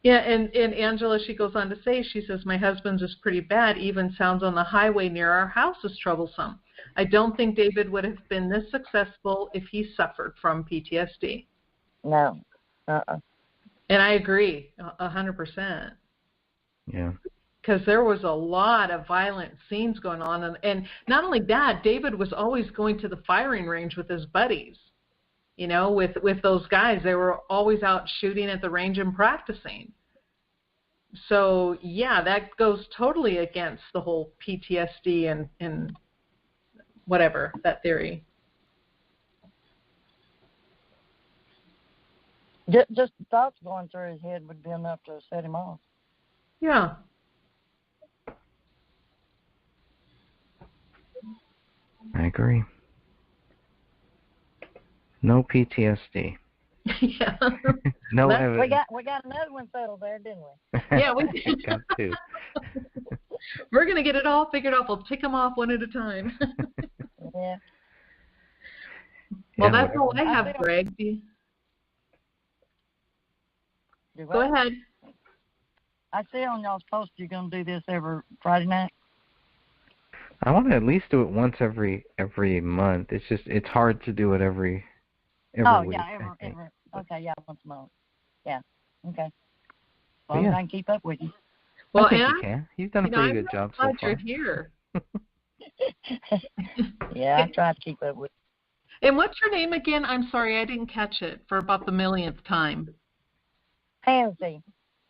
Yeah, and Angela, she goes on to say, she says, my husband's is pretty bad. Even sounds on the highway near our house is troublesome. I don't think David would have been this successful if he suffered from PTSD. No. And I agree 100%. Yeah. Because there was a lot of violent scenes going on. And not only that, David was always going to the firing range with his buddies. You know, with those guys. They were always out shooting at the range and practicing. So, yeah, that goes totally against the whole PTSD and whatever, that theory. Just the thoughts going through his head would be enough to set him off. Yeah. I agree. No PTSD. Yeah. No evidence. We got another one settled there, didn't we? Yeah, we did. Got two. We're going to get it all figured out. We'll tick them off one at a time. Yeah. Well, that's all I have, Greg. Go ahead. I see on y'all's post you're going to do this every Friday night. I want to at least do it once every month. It's hard to do it every week. Okay, yeah, once a month. Yeah, okay. Well, I can keep up with you. Well, I think you can. You've done a pretty good job so far. You're here. Yeah, I try to keep up with you. And what's your name again? I'm sorry, I didn't catch it for about the millionth time. Pansy,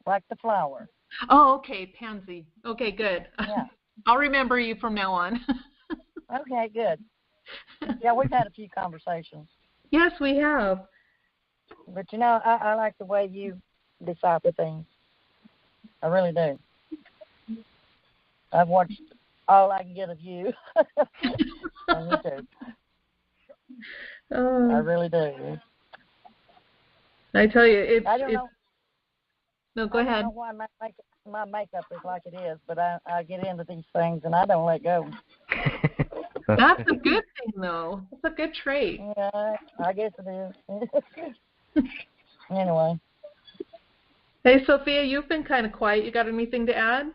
like the flower. Oh, okay, Pansy. Okay, good. Yeah. I'll remember you from now on. Okay, good. Yeah, we've had a few conversations. Yes, we have. But, you know, I like the way you decipher things. I really do. I've watched all I can get of you on YouTube. I really do. I tell you, I don't know. No, go ahead. I don't know why my makeup is like it is, but I get into these things and I don't let go. That's a good thing, though. That's a good trait. Yeah, I guess it is. Anyway. Hey, Sophia, you've been kind of quiet. You got anything to add?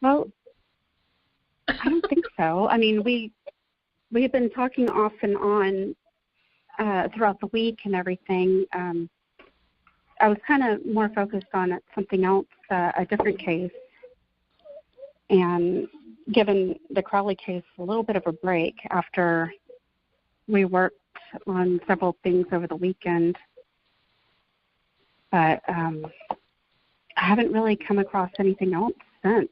Well, I don't think so. I mean, we have been talking off and on throughout the week and everything. I was kind of more focused on something else, a different case, and given the Crowley case a little bit of a break after we worked on several things over the weekend. But I haven't really come across anything else since.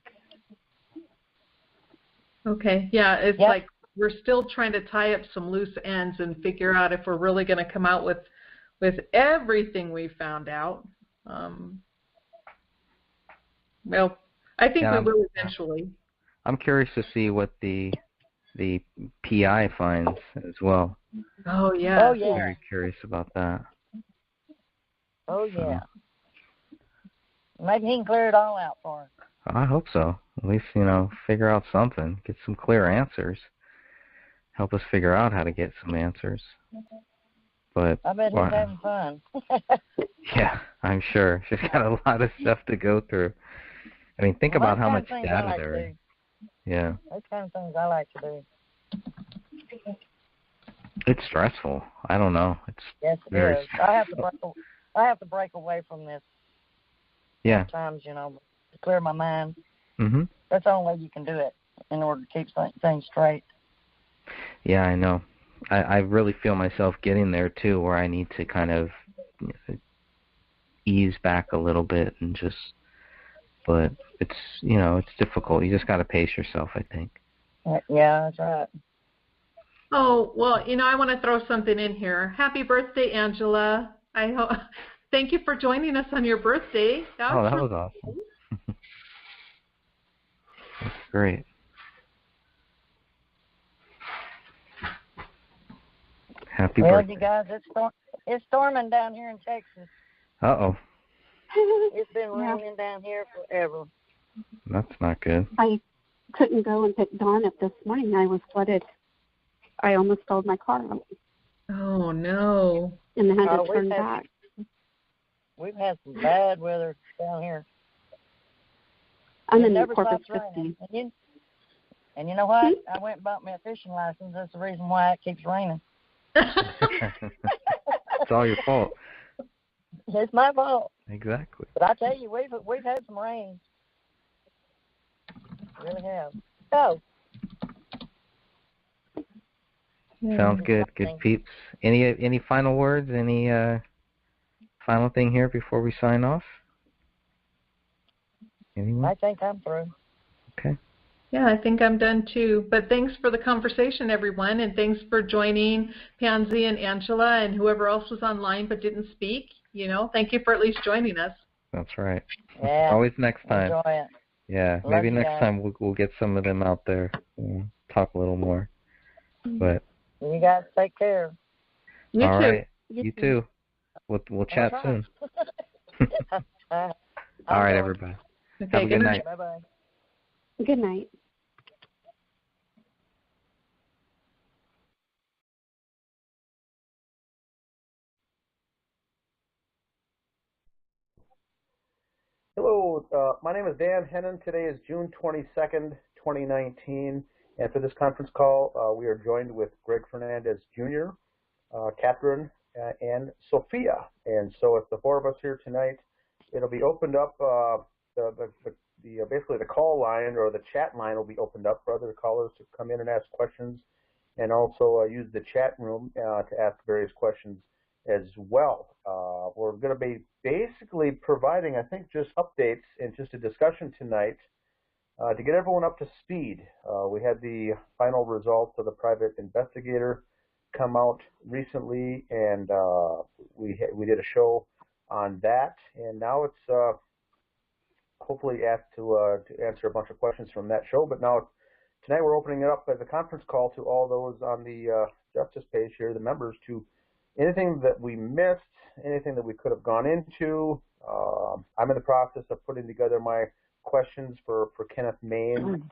Okay, yeah, it's like we're still trying to tie up some loose ends and figure out if we're really going to come out with everything we found out. Well, I think we will eventually. I'm curious to see what the PI finds as well. Oh yeah. Oh yeah. Very curious about that. Oh yeah. Maybe he can clear it all out for us. I hope so. At least, figure out something. Get some clear answers. Help us figure out how to get some answers. But I bet he's having fun. yeah, I'm sure. She's got a lot of stuff to go through. I mean, think about how much data there is. Yeah. Those kind of things I like to do. It's stressful. I don't know. It's yes, it very is. I have to break away from this. Yeah. Sometimes, to clear my mind. Mhm. That's the only way you can do it in order to keep things straight. Yeah, I know. I really feel myself getting there too, where I need to kind of ease back a little bit and just. But it's it's difficult. You just got to pace yourself, I think. Yeah, that's right. Oh well, I want to throw something in here. Happy birthday, Angela! Thank you for joining us on your birthday. That was awesome. That's great. Happy birthday. Well, you guys, it's storming down here in Texas. Uh-oh. It's been raining down here forever. That's not good. I couldn't go and pick Dawn up this morning. I was flooded. I almost stalled my car out. Oh, no. And I had to turn back. We've had some bad weather down here. I'm in the Corpus 50. And you know what? I went and bought me a fishing license. That's the reason why it keeps raining. It's all your fault. It's my fault. Exactly. But I tell you, we've had some rain. Really have. So. Sounds good. Good peeps. Any final words? Any final thing here before we sign off? Anyone? I think I'm through. Okay. Yeah, I think I'm done too. But thanks for the conversation, everyone, and thanks for joining Pansy and Angela and whoever else was online but didn't speak. Thank you for at least joining us. That's right. Yeah. Always next time. Enjoy it. Yeah, Love maybe you next guys. time we'll get some of them out there. Talk a little more. But You guys take care. You all too. right, you too. We'll chat soon. All right, everybody. Okay, Have a good night. Bye-bye. Good night. Hello, my name is Dan Hennon. Today is June 22nd, 2019, and for this conference call, we are joined with Greg Fernandez Jr., Catherine, and Sophia. And so it's the four of us here tonight. It'll be opened up, basically the call line or the chat line will be opened up for other callers to come in and ask questions, and also use the chat room to ask various questions as well. We're going to be basically providing, I think, just updates and just a discussion tonight to get everyone up to speed. We had the final results of the private investigator come out recently, and we did a show on that, and now it's hopefully asked to answer a bunch of questions from that show. But now tonight we're opening it up as a conference call to all those on the Justice page here, the members, to anything that we missed, anything that we could have gone into. I'm in the process of putting together my questions for Kenneth Main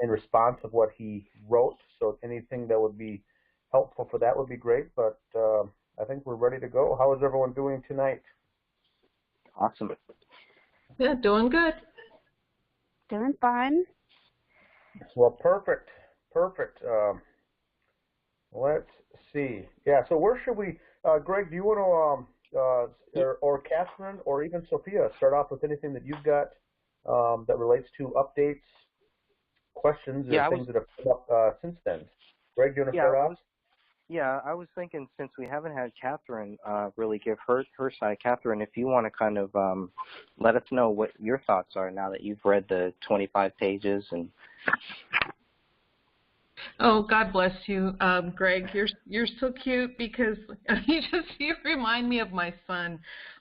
in response of what he wrote. So anything that would be helpful for that would be great. But I think we're ready to go. How is everyone doing tonight? Awesome. Yeah, doing good. Doing fine. Well, perfect. Let's see. Yeah, so where should we, Greg, do you want to, or Catherine, or even Sophia, start off with anything that you've got that relates to updates, questions, or things that have come up since then? Greg, do you want to start off? Yeah, I was thinking, since we haven't had Catherine really give her side, Catherine, if you want to kind of let us know what your thoughts are now that you've read the 25 pages. And Oh, God bless you, Greg. You're so cute because you remind me of my son.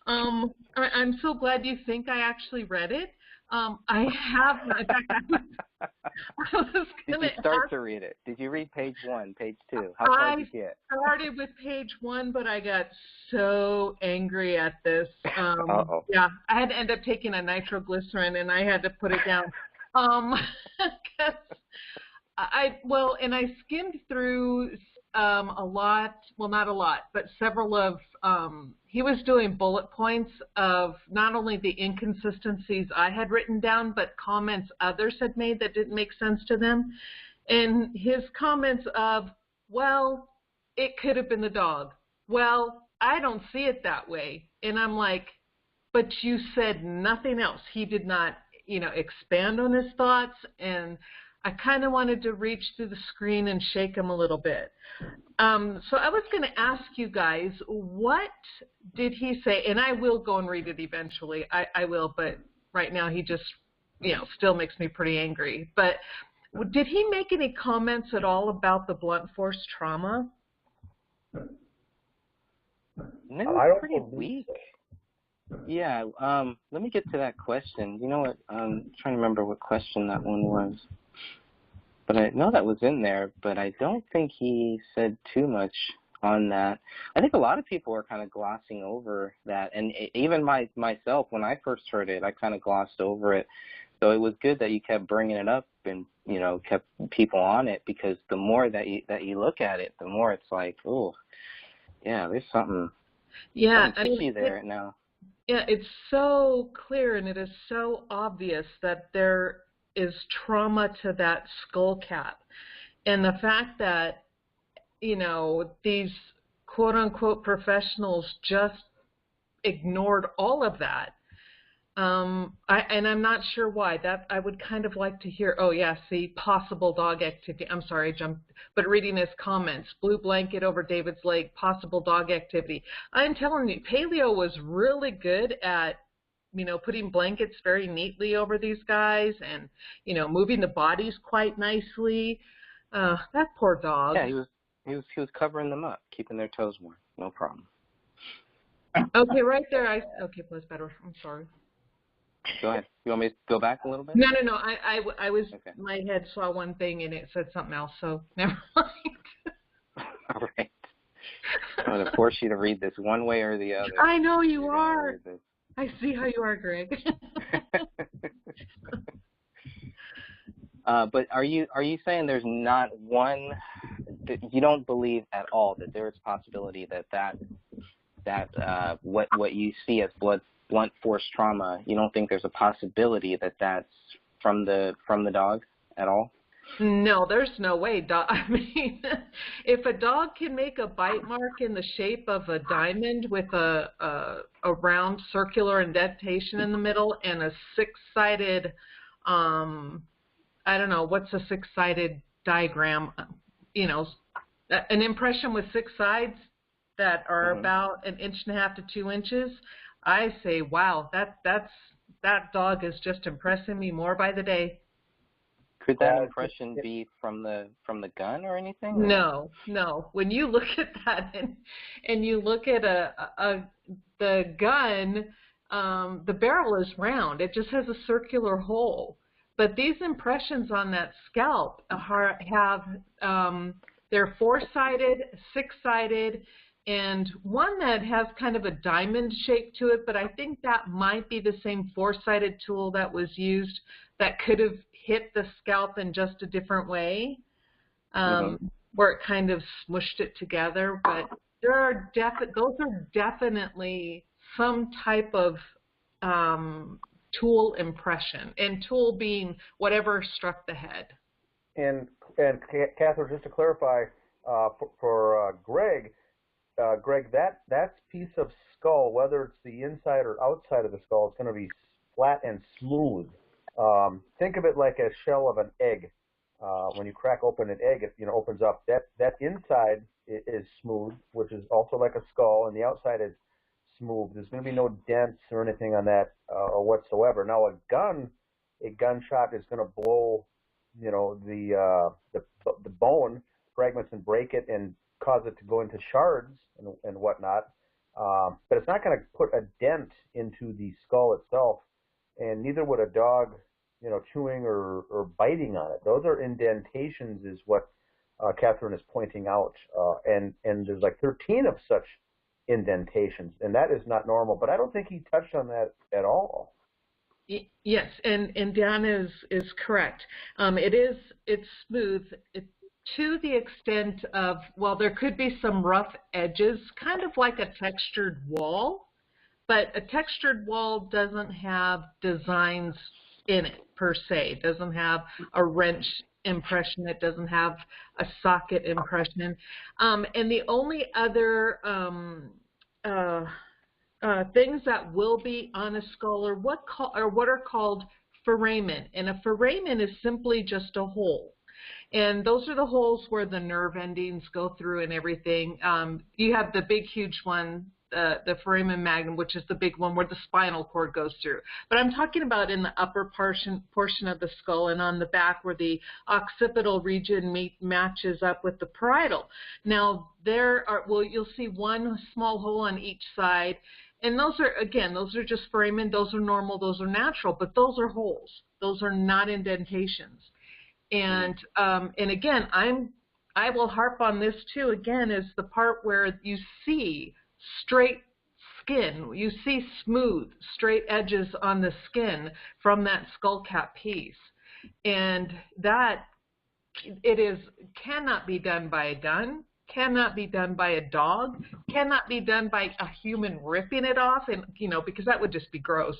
I'm so glad you think I actually read it. I have. In fact, I was Did going you start to read it? Did you read page 1, page 2? How far did you get? I started with page 1, but I got so angry at this. Uh-oh. Yeah, I had to end up taking a nitroglycerin, and I had to put it down. 'Cause and I skimmed through a lot, well, not a lot, but several of, he was doing bullet points of not only the inconsistencies I had written down, but comments others had made that didn't make sense to them. And his comments of, well, it could have been the dog. Well, I don't see it that way. And I'm like, but you said nothing else. He did not, expand on his thoughts, and I kind of wanted to reach through the screen and shake him a little bit. So I was going to ask you guys, what did he say? And I will go and read it eventually. I will, but right now he just, still makes me pretty angry. But did he make any comments at all about the blunt force trauma? No, it's pretty weak. Yeah, let me get to that question. You know what? I'm trying to remember what question that one was. But I know that was in there, but I don't think he said too much on that. I think a lot of people are kind of glossing over that, and even myself, when I first heard it, I kind of glossed over it. So it was good that you kept bringing it up and, kept people on it, because the more that you look at it, the more it's like, oh, yeah, there's something fishy there now. Yeah, it's so clear, and it is so obvious that there is trauma to that skull cap. And the fact that, these quote-unquote professionals just ignored all of that. And I'm not sure why. That I would kind of like to hear, oh, yeah, see, possible dog activity. I'm sorry, I jumped. But reading his comments, blue blanket over David's leg, possible dog activity. I'm telling you, Paleo was really good at putting blankets very neatly over these guys and, moving the bodies quite nicely. That poor dog. Yeah, he was covering them up, keeping their toes warm. No problem. Okay, right there. Okay, that's better. I'm sorry. Go ahead. You want me to go back a little bit? No. I was, okay. My head saw one thing and it said something else, so never mind. All right. I'm going to force you to read this one way or the other. I know you are. I see how you are, Greg. But are you saying there's not one, that you don't believe at all that there is a possibility that what you see as blunt force trauma, you don't think there's a possibility that that's from the dog at all? No, there's no way. I mean, if a dog can make a bite mark in the shape of a diamond with a round circular indentation in the middle and a six-sided, I don't know, what's a six-sided diagram? An impression with 6 sides that are about 1.5 inches to 2 inches. I say, wow, that dog is just impressing me more by the day. Could that impression be from the gun or anything? Or? No. When you look at that and you look at the gun, the barrel is round. It just has a circular hole. But these impressions on that scalp have they're 4-sided, 6-sided, and one that has kind of a diamond shape to it, but I think that might be the same 4-sided tool that was used that could have hit the scalp in just a different way, where it kind of smushed it together. But those are definitely some type of tool impression, and tool being whatever struck the head. And Catherine, just to clarify, for Greg, that piece of skull, whether it's the inside or outside of the skull, it's going to be flat and smooth. Think of it like a shell of an egg. When you crack open an egg, it opens up. That inside is smooth, which is also like a skull, and the outside is smooth. There's going to be no dents or anything on that or whatsoever. Now, a gunshot is going to blow the bone fragments and break it and cause it to go into shards and whatnot. But it's not going to put a dent into the skull itself, and neither would a dog, chewing or biting on it. Those are indentations, is what Catherine is pointing out, and there's like 13 of such indentations, and that is not normal. But I don't think he touched on that at all. Yes, and Dan is correct. It's smooth to the extent of, well, there could be some rough edges, kind of like a textured wall, but a textured wall doesn't have designs in it per se. It doesn't have a wrench impression. It doesn't have a socket impression. And the only other things that will be on a skull are what are called foramen. And a foramen is simply just a hole. And those are the holes where the nerve endings go through and everything. You have the big, huge one, the foramen magnum, which is the big one where the spinal cord goes through. But I'm talking about in the upper portion of the skull and on the back where the occipital region matches up with the parietal. Now, you'll see one small hole on each side. And those are just foramen. Those are normal. Those are natural. But those are holes. Those are not indentations. And again, I will harp on this too. Again, is the part where you see straight skin. You see smooth, straight edges on the skin from that skull cap piece, and that cannot be done by a gun. Cannot be done by a dog, cannot be done by a human ripping it off, and because that would just be gross.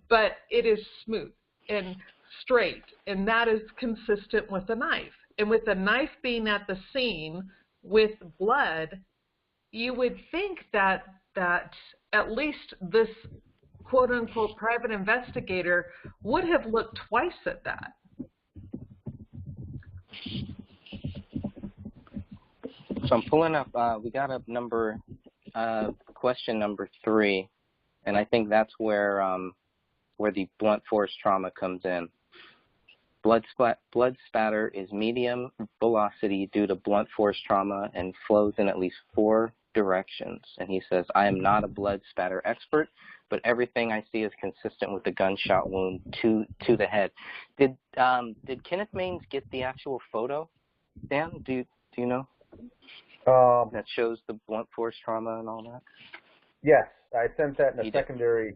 But it is smooth and straight, and that is consistent with a knife. And with the knife being at the scene with blood, you would think that at least this quote-unquote private investigator would have looked twice at that. So I'm pulling up, we got up question number 3, and I think that's where the blunt force trauma comes in. Blood spatter is medium velocity due to blunt force trauma and flows in at least 4 directions. And he says, I am not a blood spatter expert, but everything I see is consistent with the gunshot wound to the head. Did Kenneth Maines get the actual photo, Dan? Do you know? That shows the blunt force trauma and all that? Yes, I sent that in a secondary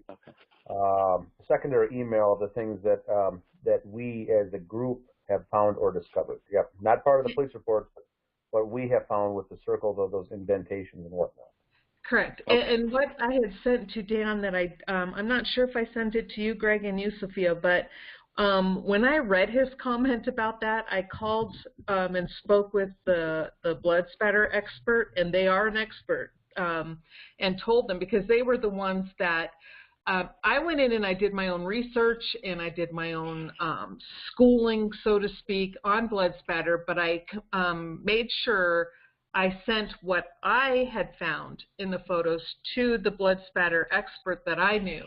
email of the things that we as a group have found or discovered. Yep, not part of the police report, but what we have found with the circles of those indentations and whatnot. Correct. Okay. And what I had sent to Dan that I'm not sure if I sent it to you, Greg, and you, Sophia, but when I read his comment about that, I called and spoke with the blood spatter expert, and they are an expert, and told them, because they were the ones that I went in and I did my own research and I did my own schooling, so to speak, on blood spatter, but I made sure I sent what I had found in the photos to the blood spatter expert that I knew.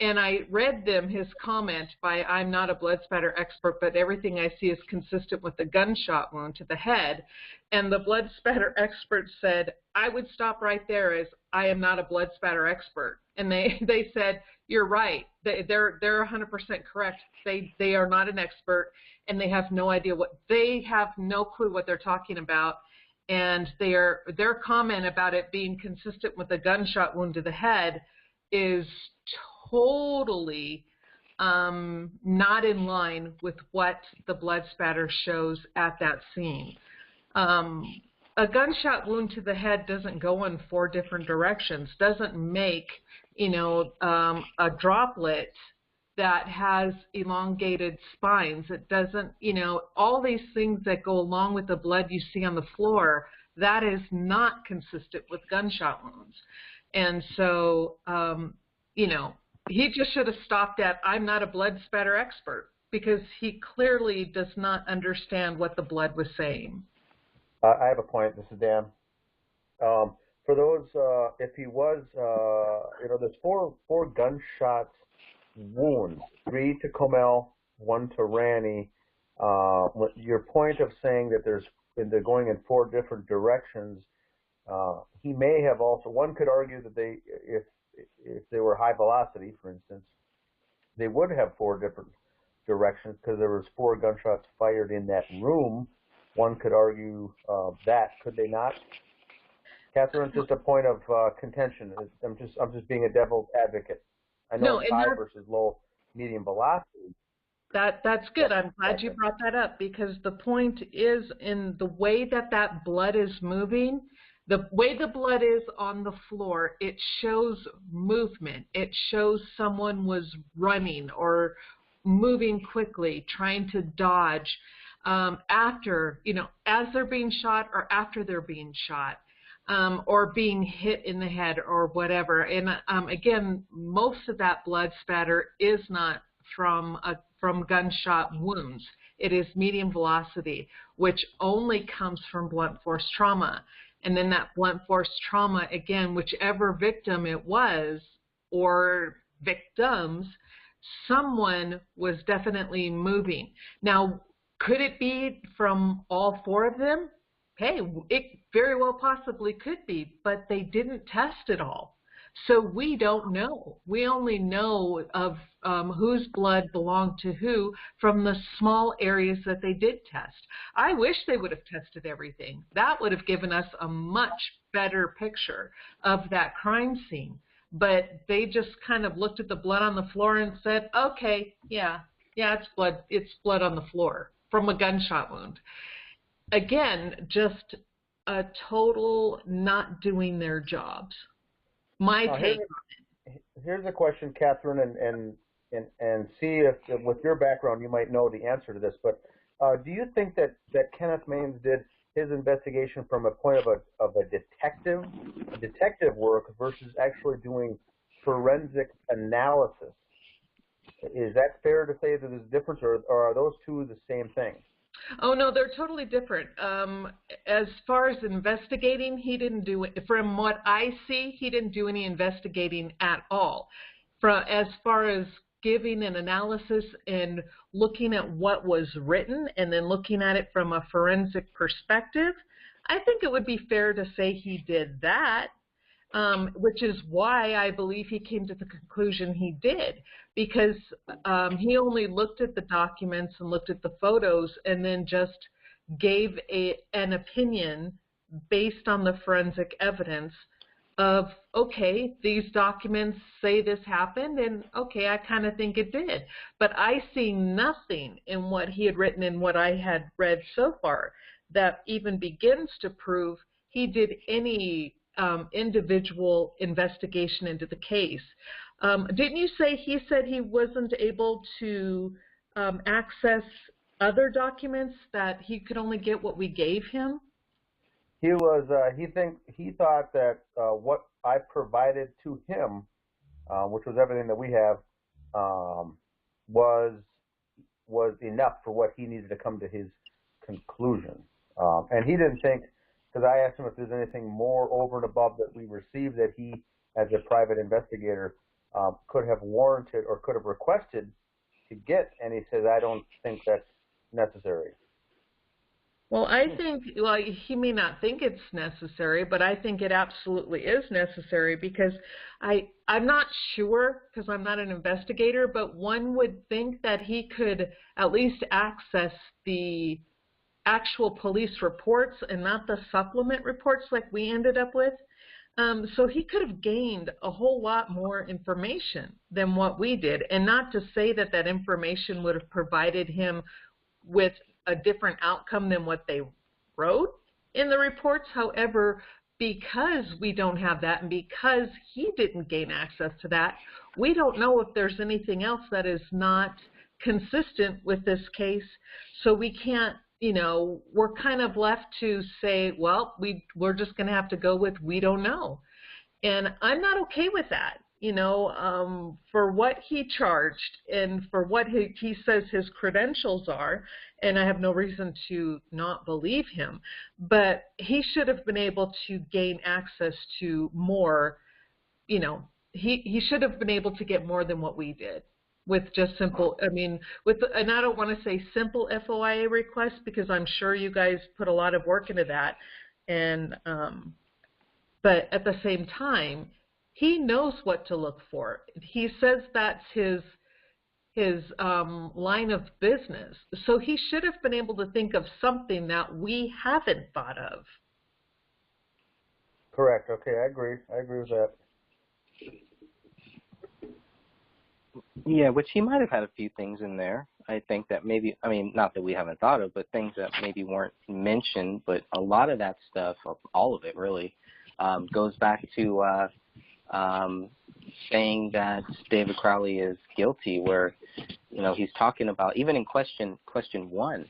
And I read them his comment by, I'm not a blood spatter expert, but everything I see is consistent with the gunshot wound to the head. And the blood spatter expert said, I would stop right there, as I am not a blood spatter expert. And they said, you're right. They're 100% correct. They are not an expert, and they have no idea they have no clue what they're talking about. And their comment about it being consistent with a gunshot wound to the head is totally not in line with what the blood spatter shows at that scene. A gunshot wound to the head doesn't go in 4 different directions, doesn't make, a droplet that has elongated spines. It doesn't, all these things that go along with the blood you see on the floor, that is not consistent with gunshot wounds. And so, he just should have stopped at, I'm not a blood spatter expert, because he clearly does not understand what the blood was saying. I have a point. This is Dan. For those, if he was, there's four gunshot wounds, 3 to Comel, 1 to Ranney. Your point of saying that they're going in 4 different directions, he may have also, one could argue that if they were high velocity, for instance, they would have 4 different directions because there was 4 gunshots fired in that room. One could argue that, could they not? Catherine, just a point of contention. I'm just being a devil's advocate. I know it's high versus low, medium velocity. That's good. I'm glad you brought that up, because the point is in the way that blood is moving, the way the blood is on the floor, it shows movement. It shows someone was running or moving quickly, trying to dodge after, as they're being shot or after they're being shot. Or being hit in the head or whatever. And again, most of that blood spatter is not from gunshot wounds. It is medium velocity, which only comes from blunt force trauma. And then that blunt force trauma, again, whichever victim it was or victims, someone was definitely moving. Now, could it be from all 4 of them? Hey, it very well possibly could be, but they didn't test it all. So we don't know. We only know of whose blood belonged to who from the small areas that they did test. I wish they would have tested everything. That would have given us a much better picture of that crime scene. But they just kind of looked at the blood on the floor and said, okay, yeah, it's blood on the floor from a gunshot wound. Again, just a total not doing their jobs. My take on it. Here's a question, Catherine, and see if with your background you might know the answer to this. But do you think that Kenneth Maines did his investigation from a point of a detective work versus actually doing forensic analysis? Is that fair to say that there's a difference, or are those two the same thing? Oh, no, they're totally different. As far as investigating, he didn't do it. From what I see, he didn't do any investigating at all. As far as giving an analysis and looking at what was written and then looking at it from a forensic perspective, I think it would be fair to say he did that. Which is why I believe he came to the conclusion he did, because he only looked at the documents and looked at the photos and then just gave an opinion based on the forensic evidence of, okay, these documents say this happened, and okay, I kind of think it did. But I see nothing in what he had written and what I had read so far that even begins to prove he did any individual investigation into the case. Didn't you say he said he wasn't able to access other documents, that he could only get what we gave him? He thought that what I provided to him, which was everything that we have, was enough for what he needed to come to his conclusion. And he didn't think, because I asked him if there's anything more over and above that we received that he, as a private investigator, could have warranted or could have requested to get, and he says, I don't think that's necessary. Well, I think, he may not think it's necessary, but I think it absolutely is necessary, because I'm not sure, because I'm not an investigator, but one would think that he could at least access the actual police reports and not the supplement reports like we ended up with. So he could have gained a whole lot more information than what we did, and not to say that that information would have provided him with a different outcome than what they wrote in the reports. However, because we don't have that, and because he didn't gain access to that, we don't know if there's anything else that is not consistent with this case. So we can't, we're kind of left to say, well, we're just going to have to go with we don't know. And I'm not okay with that. For what he charged and for what he says his credentials are, and I have no reason to not believe him, but he should have been able to gain access to more, he should have been able to get more than what we did. with just simple, I mean, and I don't want to say simple FOIA requests because I'm sure you guys put a lot of work into that. And, but at the same time, he knows what to look for. He says that's his line of business. So he should have been able to think of something that we haven't thought of. Correct. Okay, I agree. I agree with that. Yeah, which he might have had a few things in there. I think that maybe, I mean, not that we haven't thought of, but things that maybe weren't mentioned. But a lot of that stuff, all of it really, goes back to saying that David Crowley is guilty, where, you know, he's talking about, even in question one,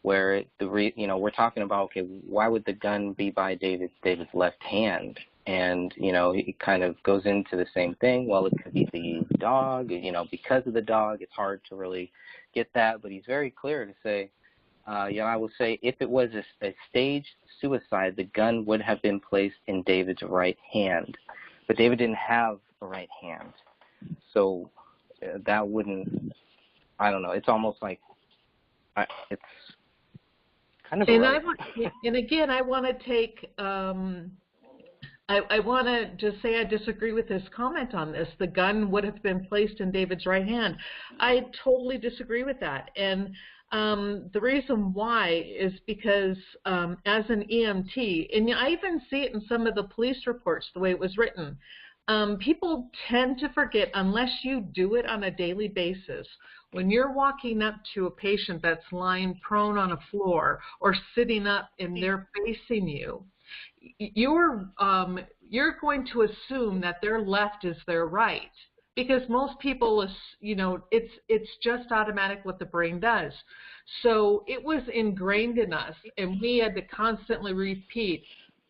where we're talking about, okay, why would the gun be by David's left hand? And, you know, it kind of goes into the same thing. Well, it could be the dog, you know, because of the dog, it's hard to really get that. But he's very clear to say, I will say, if it was a staged suicide, the gun would have been placed in David's right hand. But David didn't have a right hand. So that wouldn't, I don't know, it's almost like, it's kind of and again, I want to take, I want to just say I disagree with his comment on this. The gun would have been placed in David's right hand. I totally disagree with that. And the reason why is because as an EMT, and I even see it in some of the police reports, the way it was written, people tend to forget, unless you do it on a daily basis, when you're walking up to a patient that's lying prone on a floor or sitting up and they're facing you, you're going to assume that their left is their right, because most people, you know, it's just automatic what the brain does. So it was ingrained in us, and we had to constantly repeat,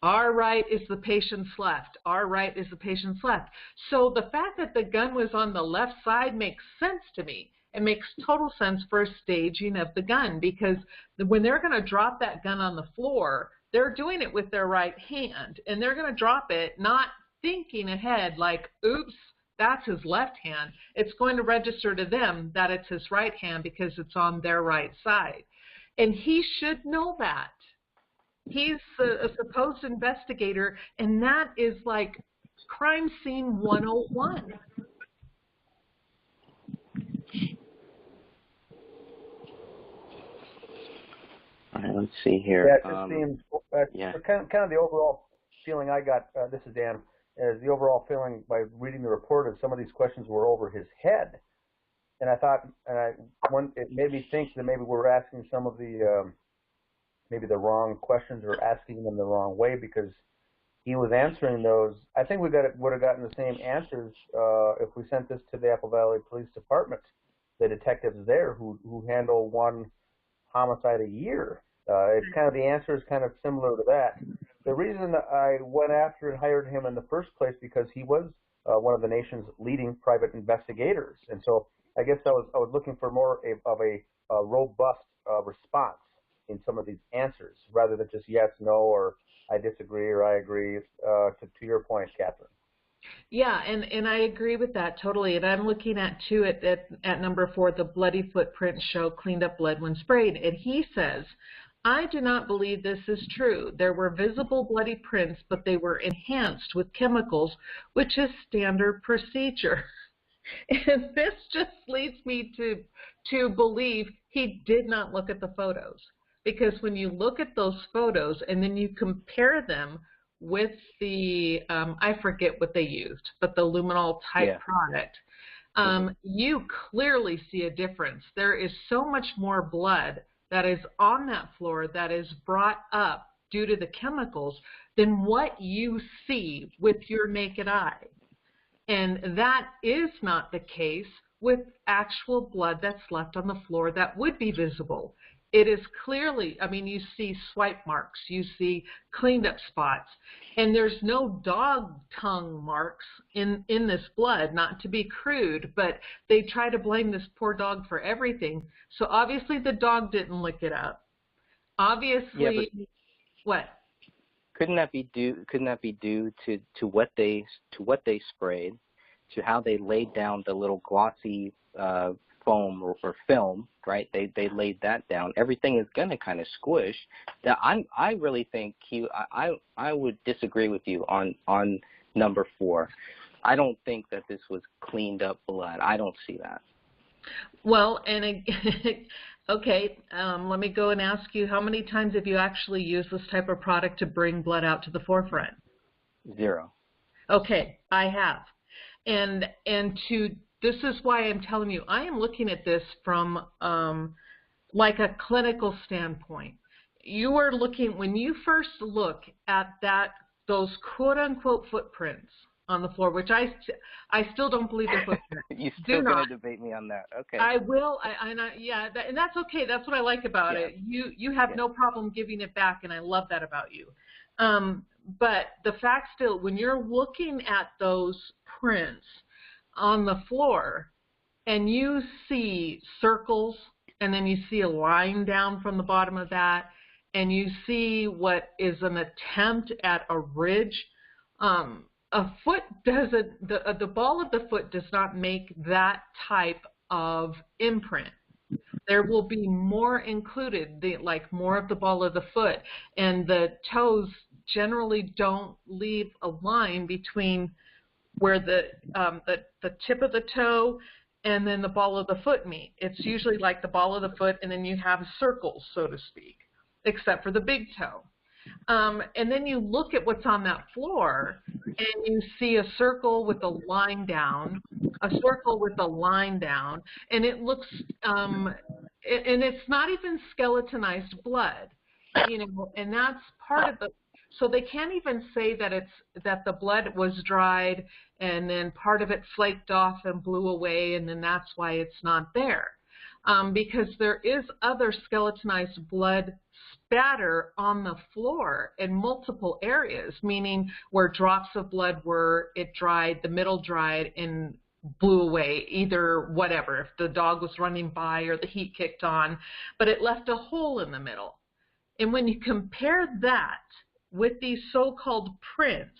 our right is the patient's left. Our right is the patient's left. So the fact that the gun was on the left side makes sense to me. It makes total sense for a staging of the gun, because when they're going to drop that gun on the floor, they're doing it with their right hand, and they're going to drop it not thinking ahead like, oops, that's his left hand. It's going to register to them that it's his right hand because it's on their right side. And he should know that. He's a supposed investigator, and that is like crime scene 101. All right, let's see here. Yeah, it just seems, kind of the overall feeling I got, this is Dan, is the overall feeling by reading the report of some of these questions were over his head. And I thought, it made me think that maybe we're asking some of the, maybe the wrong questions or asking them the wrong way, because he was answering those. I think we would have gotten the same answers if we sent this to the Apple Valley Police Department, the detectives there who handle one homicide a year. It's kind of, the answer is kind of similar to that. The reason I went after and hired him in the first place, because he was one of the nation's leading private investigators, and so I guess I was looking for more of a robust response in some of these answers, rather than just yes, no, or I disagree or I agree. To your point, Catherine. Yeah, and I agree with that totally. And I'm looking at, too, at number 4, the bloody footprints show cleaned up blood when sprayed. And he says, I do not believe this is true. There were visible bloody prints, but they were enhanced with chemicals, which is standard procedure. And this just leads me to believe he did not look at the photos. Because when you look at those photos and then you compare them with the, I forget what they used, but the luminol type product, you clearly see a difference. There is so much more blood that is on that floor that is brought up due to the chemicals than what you see with your naked eye. And that is not the case with actual blood that's left on the floor that would be visible. It is clearly, I mean, you see swipe marks, you see cleaned up spots, and there's no dog tongue marks in this blood, not to be crude, but they try to blame this poor dog for everything. So obviously the dog didn't lick it up. Obviously, what? Couldn't that be due to what they sprayed, to how they laid down the little glossy foam or film, right? They laid that down. Everything is going to kind of squish. That I really think I would disagree with you on number 4. I don't think that this was cleaned up blood. I don't see that. Well, and okay, let me go and ask you, how many times have you actually used this type of product to bring blood out to the forefront? 0. Okay, I have. And this is why I'm telling you, I am looking at this from like a clinical standpoint. You are looking, when you first look at those quote-unquote footprints on the floor, which I still don't believe they're footprints. You're still going to debate me on that. Okay. I will, and that's okay. That's what I like about it. You have no problem giving it back, and I love that about you. But the fact still, when you're looking at those prints on the floor and you see circles and then you see a line down from the bottom of that and you see what is an attempt at a ridge, a foot doesn't, the ball of the foot does not make that type of imprint. There will be more included, like more of the ball of the foot, and the toes generally don't leave a line between where the tip of the toe and then the ball of the foot meet. It's usually like the ball of the foot and then you have circles, so to speak, except for the big toe. And then you look at what's on that floor and you see a circle with a line down, a circle with a line down, and it looks, and it's not even skeletonized blood, and that's part of the, so they can't even say that the blood was dried and then part of it flaked off and blew away and then that's why it's not there. Because there is other skeletonized blood spatter on the floor in multiple areas, meaning where drops of blood were, it dried, the middle dried and blew away, either whatever, if the dog was running by or the heat kicked on, but it left a hole in the middle. And when you compare that with these so-called prints,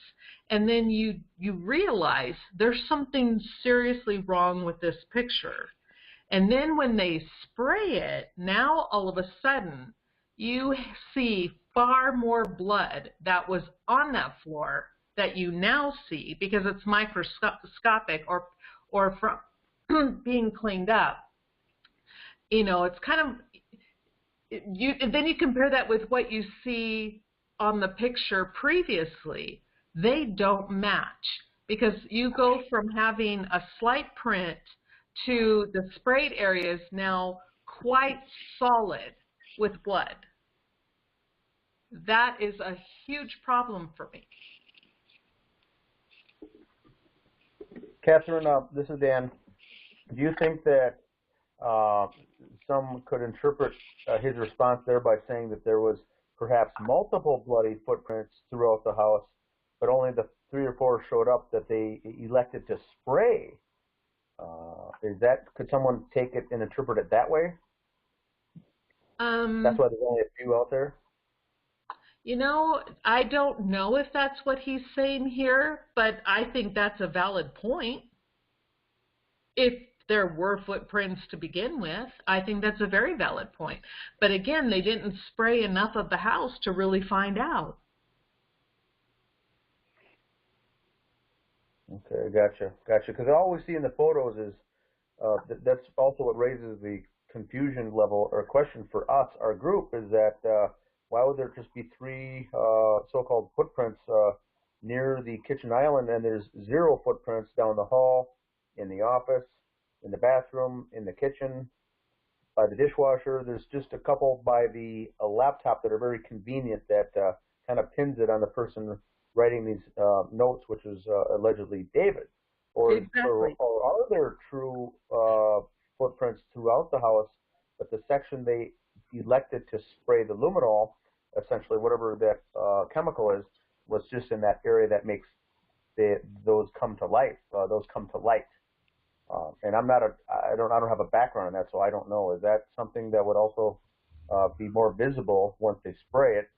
and then you realize there's something seriously wrong with this picture. And then when they spray it, now all of a sudden you see far more blood that was on that floor that you now see because it's microscopic or from being cleaned up. It's kind of, and then you compare that with what you see on the picture previously. They don't match because you go from having a slight print to the sprayed areas now quite solid with blood. That is a huge problem for me. Catherine, this is Dan. Do you think that some could interpret his response there by saying that there was perhaps multiple bloody footprints throughout the house, but only the 3 or 4 showed up that they elected to spray? Could someone take it and interpret it that way? That's why there's only a few out there? I don't know if that's what he's saying here, but I think that's a valid point. If there were footprints to begin with, I think that's a very valid point. But again, they didn't spray enough of the house to really find out. Okay, gotcha. Because all we see in the photos is, that's also what raises the confusion level or question for us, our group, is that why would there just be 3 so-called footprints near the kitchen island and there's 0 footprints down the hall, in the office, in the bathroom, in the kitchen, by the dishwasher? There's just a couple by the laptop that are very convenient that kind of pins it on the person writing these notes, which is allegedly David. Or are there true footprints throughout the house, but the section they elected to spray the luminol, essentially whatever that chemical is, was just in that area that makes those come to life. And I don't have a background in that, so I don't know. Is that something that would also be more visible once they spray it?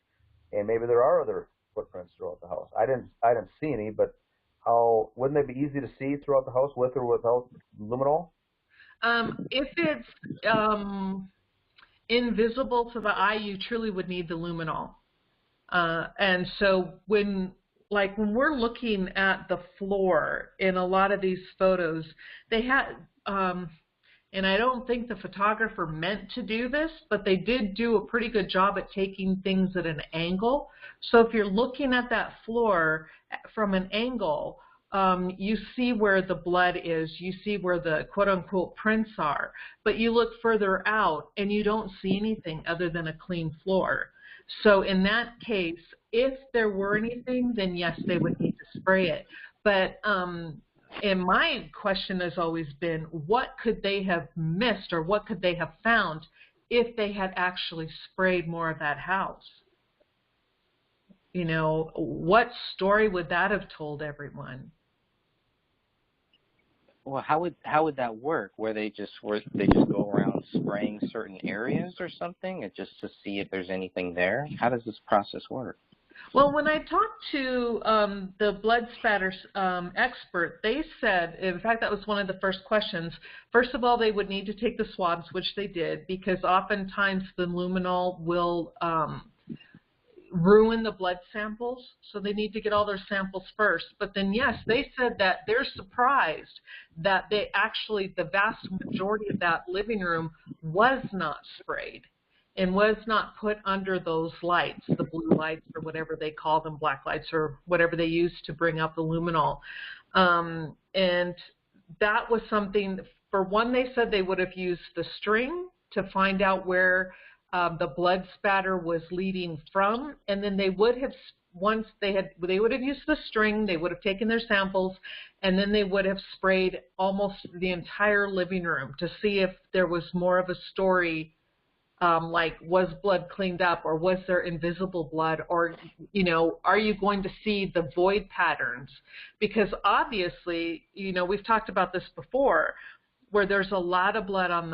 And maybe there are other footprints throughout the house. I didn't see any, but how wouldn't they be easy to see throughout the house with or without luminol? If it's invisible to the eye, you truly would need the luminol. And so when we're looking at the floor in a lot of these photos, they had, and I don't think the photographer meant to do this, but they did do a pretty good job at taking things at an angle. So if you're looking at that floor from an angle, you see where the blood is, you see where the quote-unquote prints are, but you look further out and you don't see anything other than a clean floor. So in that case, if there were anything, then yes, they would need to spray it. But and my question has always been, what could they have missed or what could they have found if they had actually sprayed more of that house? You know, what story would that have told everyone? Well, how would that work? Where they just go around spraying certain areas or something, and just to see if there's anything there? How does this process work? Well, when I talked to the blood spatter expert, they said, in fact, that was one of the first questions. First of all, they would need to take the swabs, which they did, because oftentimes the luminol will ruin the blood samples, so they need to get all their samples first. But then, yes, they said that they're surprised that they actually, the vast majority of that living room was not sprayed and was not put under those lights, the blue lights or whatever they call them, black lights or whatever they use to bring up the luminol. And that was something, for one, they said they would have used the string to find out where the blood spatter was leading from, and then they would have, once they would have used the string, they would have taken their samples, and then they would have sprayed almost the entire living room to see if there was more of a story, like was blood cleaned up, or was there invisible blood, or, you know, are you going to see the void patterns? Because obviously, you know, we've talked about this before, where there's a lot of blood on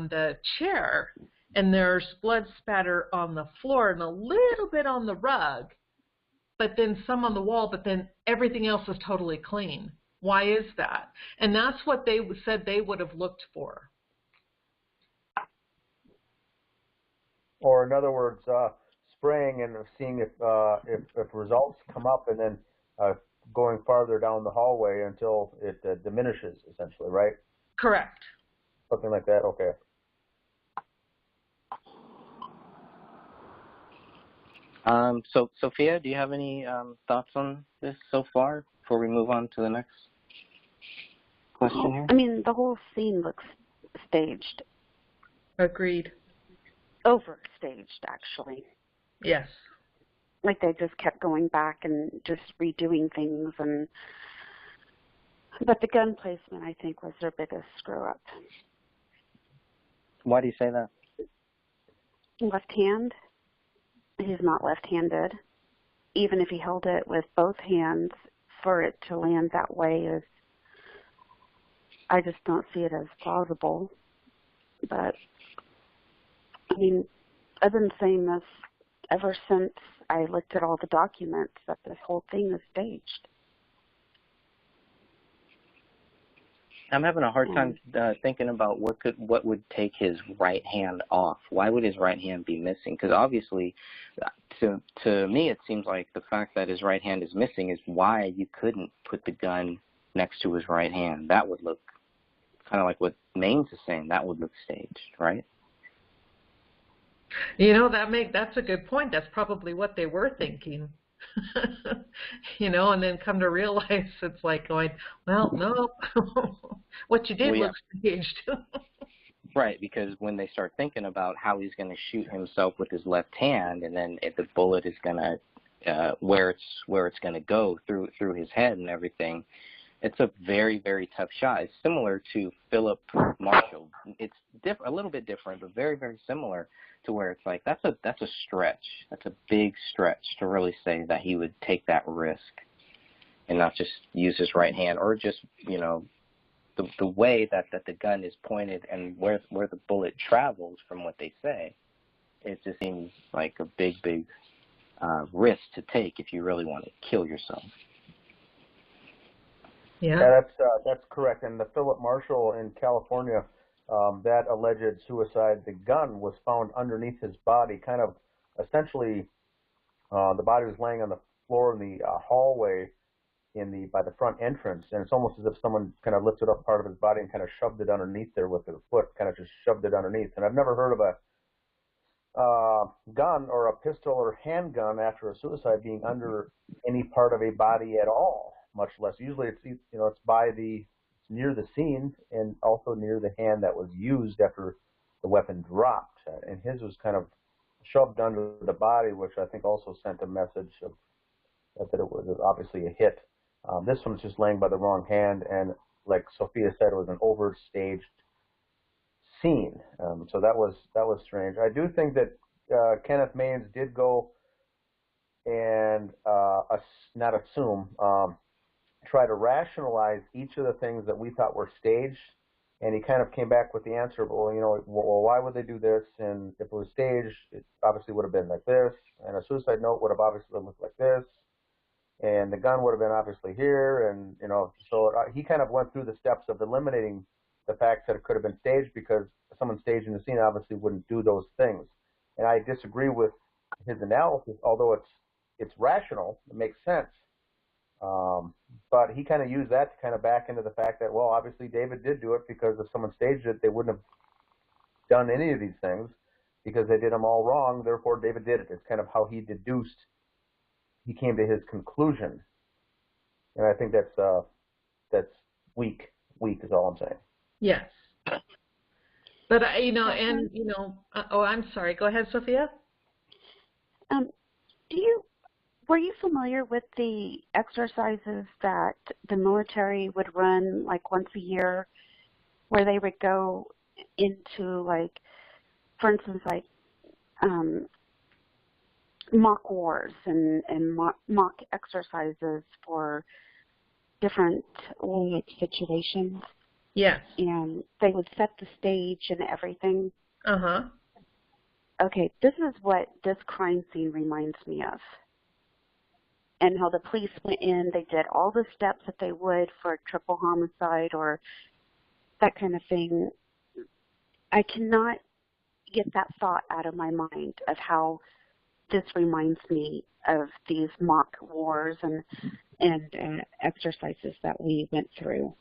the chair, and there's blood spatter on the floor and a little bit on the rug, but then some on the wall, but then everything else is totally clean. Why is that? And that's what they said they would have looked for. Or in other words, spraying and seeing if results come up, and then going farther down the hallway until it diminishes, essentially, right? Correct. Something like that, okay. So, Sophia, do you have any thoughts on this so far before we move on to the next question here? I mean, the whole scene looks staged. Agreed. Overstaged, actually. Yes. Like they just kept going back and just redoing things, but the gun placement, I think, was their biggest screw-up. Why do you say that? Left hand. He's not left-handed. Even if he held it with both hands, for it to land that way is, I just don't see it as plausible. But, I mean, I've been saying this ever since I looked at all the documents, that this whole thing is staged. I'm having a hard time thinking about what would take his right hand off. Why would his right hand be missing? Because obviously, to me, it seems like the fact that his right hand is missing is why you couldn't put the gun next to his right hand. That would look kind of like what Maines is saying. That would look staged, right? You know, that's a good point. That's probably what they were thinking. You know, and then come to realize it's like going, well, no, what you did looks staged. Right, because when they start thinking about how he's going to shoot himself with his left hand, and then if the bullet is going to where it's going to go through his head and everything, it's a very, very tough shot. It's similar to Philip Marshall. It's a little bit different, but very, very similar to where it's like that's a stretch. That's a big stretch to really say that he would take that risk and not just use his right hand, or just, you know, the way that the gun is pointed and where the bullet travels, from what they say. It just seems like a big risk to take if you really want to kill yourself. Yeah. That's correct. And the Philip Marshall in California, that alleged suicide, the gun was found underneath his body, kind of essentially the body was laying on the floor in the hallway by the front entrance, and it's almost as if someone kind of lifted up part of his body and kind of shoved it underneath there with their foot, kind of just shoved it underneath. And I've never heard of a gun or a pistol or handgun after a suicide being under any part of a body at all, much less. Usually it's it's near the scene and also near the hand that was used after the weapon dropped. And his was kind of shoved under the body, which I think also sent a message of that it was obviously a hit. This one's just laying by the wrong hand, and like Sophia said, it was an overstaged scene. So that was strange. I do think that Kenneth Maines did go and not assume, try to rationalize each of the things that we thought were staged, and he kind of came back with the answer. Well, why would they do this? And if it was staged, it obviously would have been like this, and a suicide note would have obviously looked like this, and the gun would have been obviously here, and so he kind of went through the steps of eliminating the fact that it could have been staged, because someone staging the scene obviously wouldn't do those things. And I disagree with his analysis, although it's rational, it makes sense. But he kind of used that to kind of back into the fact that, well, obviously David did do it, because if someone staged it, they wouldn't have done any of these things because they did them all wrong. Therefore, David did it. It's kind of how he deduced. He came to his conclusion, and I think that's weak. Weak is all I'm saying. Yes. But oh, I'm sorry. Go ahead, Sophia. Were you familiar with the exercises that the military would run like once a year, where they would go into, like, for instance, like mock wars and mock exercises for different situations? Yes. And they would set the stage and everything. Uh-huh. Okay, this is what this crime scene reminds me of. And how the police went in, they did all the steps that they would for a triple homicide or that kind of thing. I cannot get that thought out of my mind of how this reminds me of these mock wars and exercises that we went through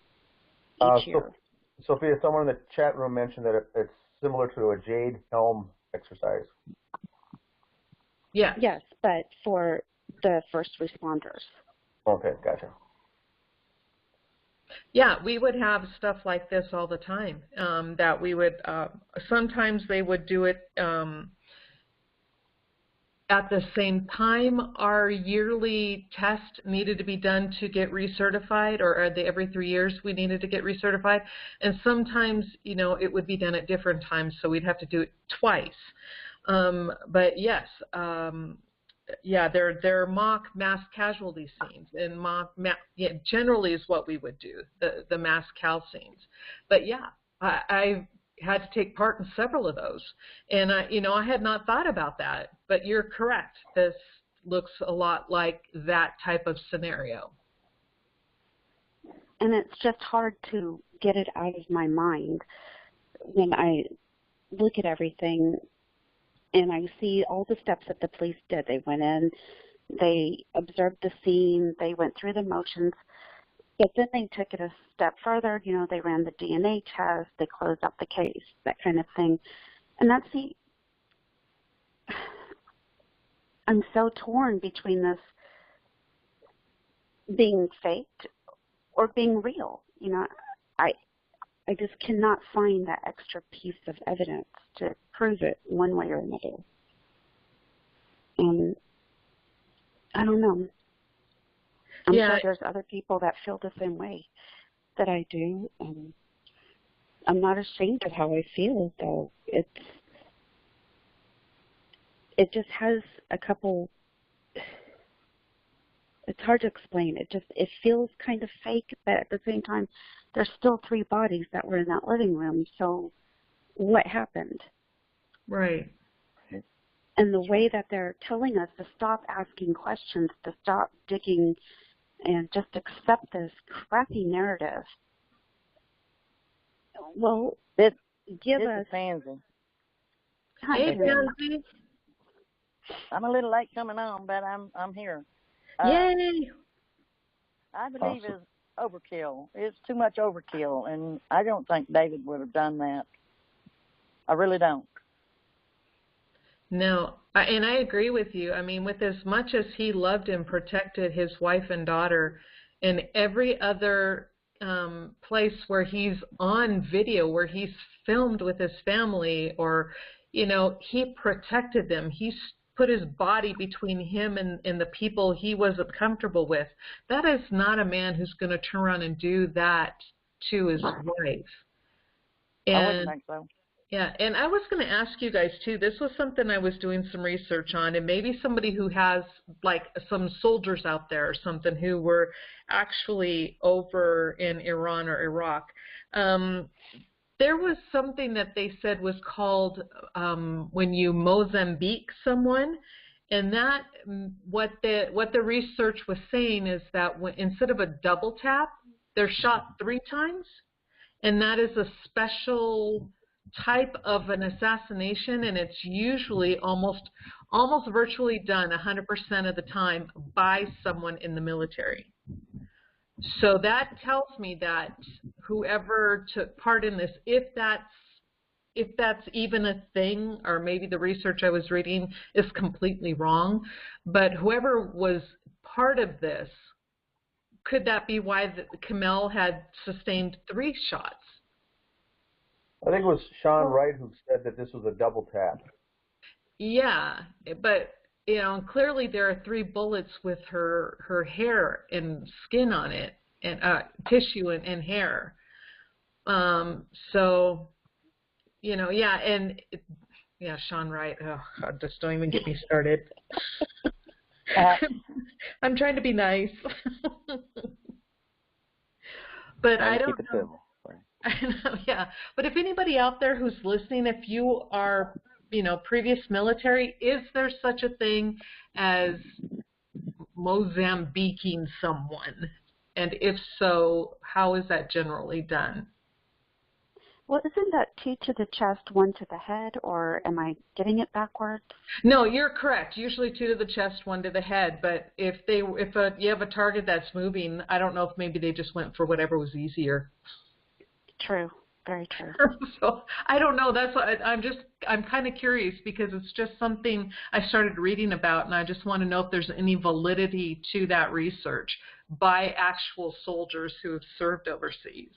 each year. Sophia, someone in the chat room mentioned that it's similar to a Jade Helm exercise. Yeah. Yes, but for the first responders. Okay, gotcha. Yeah, we would have stuff like this all the time. That we would sometimes they would do it at the same time our yearly test needed to be done to get recertified, or every 3 years we needed to get recertified. And sometimes, it would be done at different times, so we'd have to do it twice. But yes, yeah, there are mock mass casualty scenes, and generally is what we would do, the mass cal scenes. But yeah, I had to take part in several of those, and I had not thought about that. But you're correct. This looks a lot like that type of scenario. And it's just hard to get it out of my mind when I look at everything and I see all the steps that the police did. They went in, they observed the scene, they went through the motions, but then they took it a step further. They ran the DNA test, they closed out the case, that kind of thing. And that's I'm so torn between this being faked or being real. I just cannot find that extra piece of evidence to prove it one way or another. And I don't know. I'm sure there's other people that feel the same way that I do. I'm not ashamed of how I feel, though. It just has a couple. It's hard to explain. It feels kind of fake, but at the same time, there's still 3 bodies that were in that living room. So what happened? Right. And the way that they're telling us to stop asking questions, to stop digging and just accept this crappy narrative. Well, give this us. Is Pansy. Hey, Pansy. I'm a little late coming on, but I'm here. Yay! I believe it's overkill. It's too much overkill, and I don't think David would have done that. I really don't. No, and I agree with you. I mean, with as much as he loved and protected his wife and daughter, and every other place where he's on video, where he's filmed with his family, or, you know, he protected them. He's put his body between him and the people he wasn't comfortable with. That is not a man who's going to turn around and do that to his wife. And, I wouldn't think so. Yeah, and I was going to ask you guys, too, this was something I was doing some research on, and maybe somebody who has, like, some soldiers out there or something who were actually over in Iran or Iraq. There was something that they said was called when you Mozambique someone, and that what the research was saying is that instead of a double tap, they're shot 3 times, and that is a special type of an assassination, and it's usually almost virtually done 100% of the time by someone in the military. So that tells me that whoever took part in this, if that's even a thing, or maybe the research I was reading is completely wrong, but whoever was part of this, could that be why Kamel had sustained 3 shots? I think it was Sean Wright who said that this was a double tap. Yeah, but you know, clearly there are 3 bullets with her hair and skin on it, and tissue and hair. So, you know, yeah, and yeah, Sean Wright. Oh God, just don't even get me started. I'm trying to be nice, but I don't know. I know, yeah. But if anybody out there who's listening, if you are, you know, previous military, is there such a thing as Mozambiquing someone? And if so, how is that generally done? Well, isn't that 2 to the chest, 1 to the head, or am I getting it backwards? No, you're correct. Usually 2 to the chest, 1 to the head. But if you have a target that's moving, I don't know if maybe they just went for whatever was easier. True. Very true. So I don't know. That's what I'm kind of curious, because it's just something I started reading about, and I just want to know if there's any validity to that research by actual soldiers who have served overseas.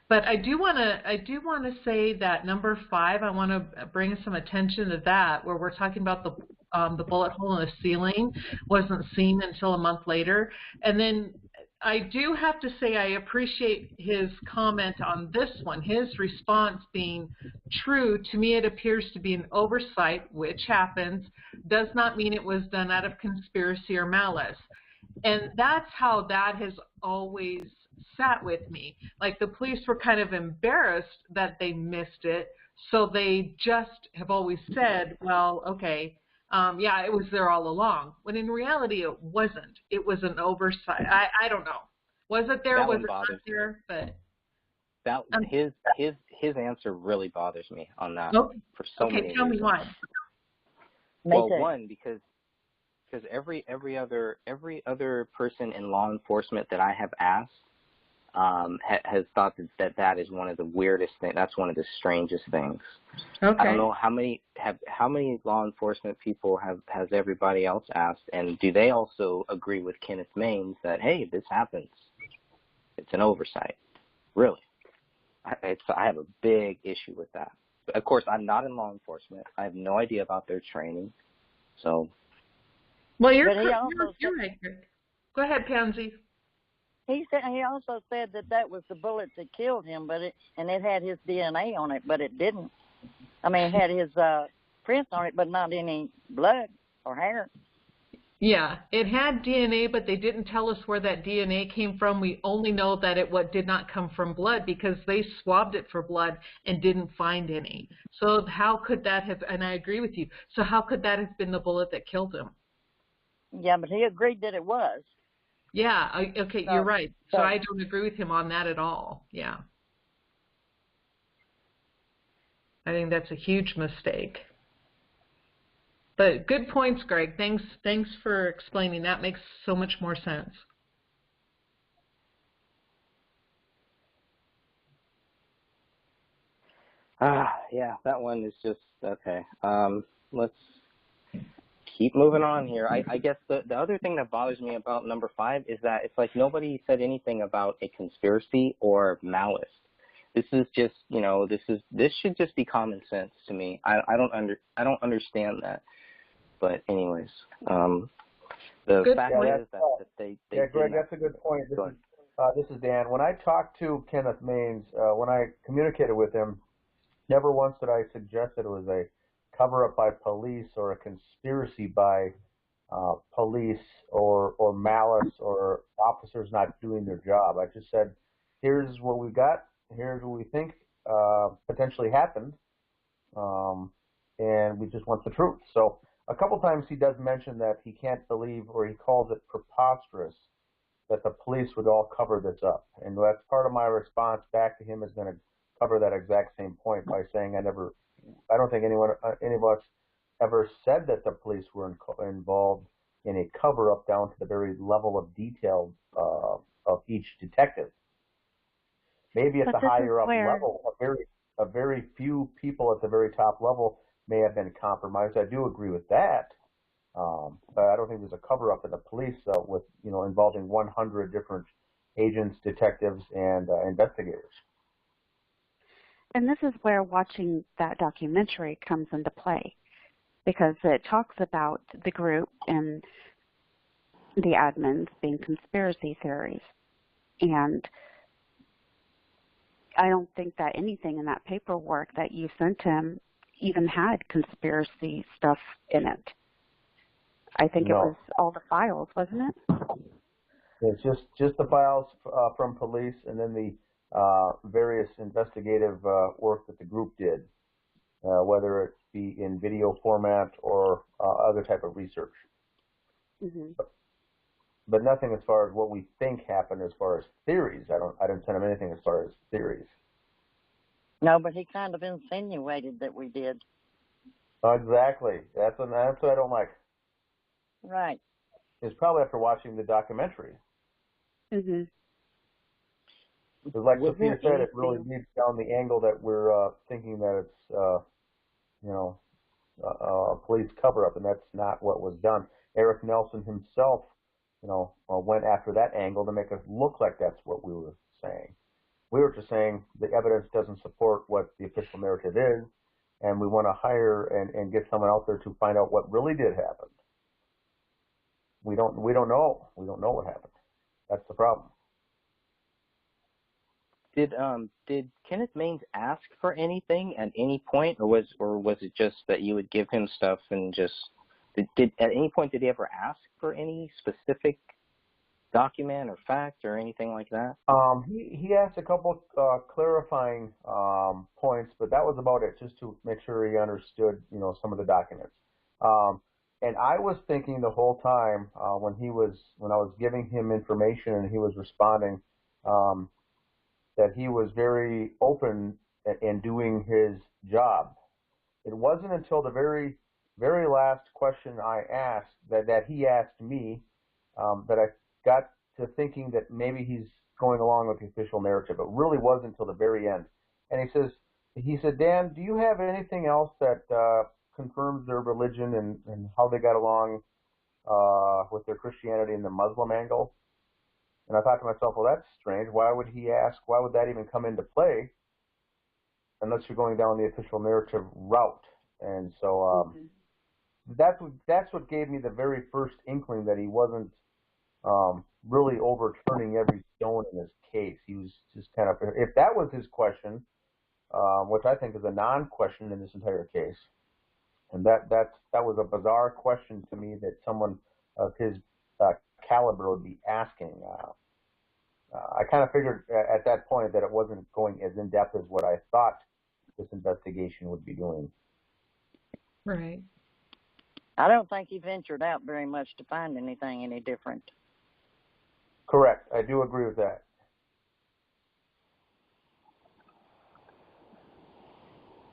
But I do want to say that number 5, I want to bring some attention to that, where we're talking about the bullet hole in the ceiling wasn't seen until a month later. And then I do have to say I appreciate his comment on this one, his response being true. To me, it appears to be an oversight, which happens, does not mean it was done out of conspiracy or malice. And that's how that has always sat with me. Like, the police were kind of embarrassed that they missed it, so they just have always said, well, okay, yeah, it was there all along. When in reality, it wasn't. It was an oversight. I don't know. Was it there? Was it not there? But that his answer really bothers me on that for so many reasons. Okay, tell me why. Well, one, because every other person in law enforcement that I have asked has thought that is one of the weirdest things. That's one of the strangest things. Okay. I don't know how many law enforcement people has everybody else asked, and do they also agree with Kenneth Maines that, hey, this happens? It's an oversight. Really, I have a big issue with that. But of course, I'm not in law enforcement. I have no idea about their training. So. Well, you're right. Go ahead, Pansy. He also said that was the bullet that killed him, it had his DNA on it, but it didn't. I mean, it had his prints on it, but not any blood or hair. Yeah, it had DNA, but they didn't tell us where that DNA came from. We only know that it did not come from blood because they swabbed it for blood and didn't find any. So how could that have, and I agree with you, so how could that have been the bullet that killed him? Yeah, but he agreed that it was. Yeah, okay, So- you're right. So so- I don't agree with him on that at all. Yeah. I think that's a huge mistake. But good points, Greg. Thanks for explaining. That makes so much more sense. Yeah, that one is just, okay. Let's keep moving on here. I guess the other thing that bothers me about number 5 is that it's like nobody said anything about a conspiracy or malice. This is just, you know, this should just be common sense to me. I don't understand that. But anyways, the Good fact point. is that they Yeah, Greg, did not- that's a good point. This is Dan. When I talked to Kenneth Maines, when I communicated with him, never once did I suggest that it was a cover-up by police or a conspiracy by police or malice or officers not doing their job. I just said, here's what we got, here's what we think potentially happened, and we just want the truth. So a couple times he does mention that he can't believe, or he calls it preposterous, that the police would all cover this up. And that's part of my response back to him is going to cover that exact same point by saying I don't think any of us ever said that the police were involved in a cover-up down to the very level of detail of each detective. Maybe at the higher up level, a very few people at the very top level may have been compromised. I do agree with that, but I don't think there's a cover-up in the police with involving 100 different agents, detectives, and investigators. And this is where watching that documentary comes into play, because it talks about the group and the admins being conspiracy theories. And I don't think that anything in that paperwork that you sent him even had conspiracy stuff in it. I think it was all the files, wasn't it? It's just the files from police, and then the various investigative work that the group did, whether it be in video format or other type of research. Mm-hmm. But nothing as far as what we think happened as far as theories. I didn't send him anything as far as theories. No, but he kind of insinuated that we did. Exactly. That's what I don't like. Right. It's probably after watching the documentary. Mm-hmm. Because like Sophia said, it really leads down the angle that we're thinking that it's, a police cover-up, and that's not what was done. Eric Nelson himself, went after that angle to make us look like that's what we were saying. We were just saying the evidence doesn't support what the official narrative is, and we want to hire and get someone out there to find out what really did happen. We don't know. We don't know what happened. That's the problem. Did Kenneth Maines ask for anything at any point, or was it just that you would give him stuff and just did at any point did he ever ask for any specific document or fact or anything like that? He asked a couple clarifying points, but that was about it, just to make sure he understood, some of the documents. And I was thinking the whole time when I was giving him information and he was responding, that he was very open in doing his job. It wasn't until the very, very last question I asked, that he asked me, that I got to thinking that maybe he's going along with the official narrative. It really wasn't until the very end. And he said, Dan, do you have anything else that confirms their religion and how they got along with their Christianity and the Muslim angle? And I thought to myself, well, that's strange. Why would he ask? Why would that even come into play unless you're going down the official narrative route? And so that's what gave me the very first inkling that he wasn't really overturning every stone in his case. He was just kind of, if that was his question, which I think is a non-question in this entire case, and that was a bizarre question to me that someone of his caliber would be asking. I kind of figured at that point that it wasn't going as in-depth as what I thought this investigation would be doing. Right. I don't think he ventured out very much to find anything any different. Correct. I do agree with that.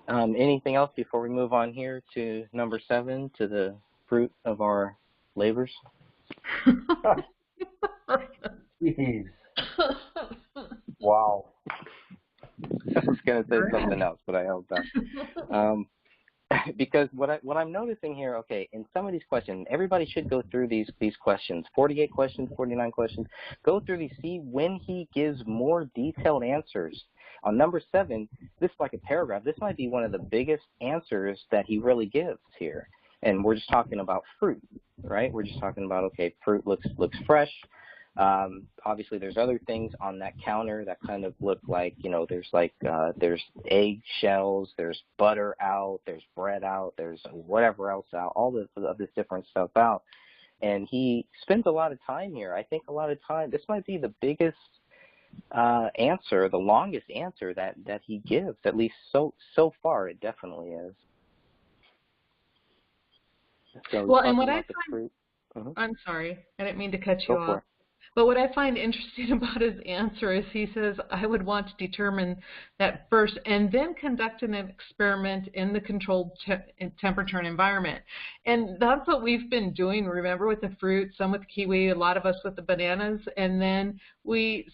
Anything else before we move on here to number 7, to the fruit of our labors? Jeez. Wow. I was going to say something else, but I held back. Because what I'm noticing here, okay, in some of these questions, everybody should go through these questions, 48 questions, 49 questions. Go through these, see when he gives more detailed answers. On number 7, this is like a paragraph. This might be one of the biggest answers that he really gives here. And we're just talking about fruit, right? We're just talking about, okay, fruit looks fresh. Obviously, there's other things on that counter that kind of look like, you know, there's egg shells, there's butter out, there's bread out, there's whatever else out, all of this different stuff out. And he spends a lot of time here. I think a lot of time, this might be the biggest answer, the longest answer that he gives, at least so far. It definitely is. So well, and what I find, I'm sorry, I didn't mean to cut you off. But what I find interesting about his answer is he says, I would want to determine that first and then conduct an experiment in the controlled temperature and environment. And that's what we've been doing, remember, with the fruit, some with kiwi, a lot of us with the bananas. And then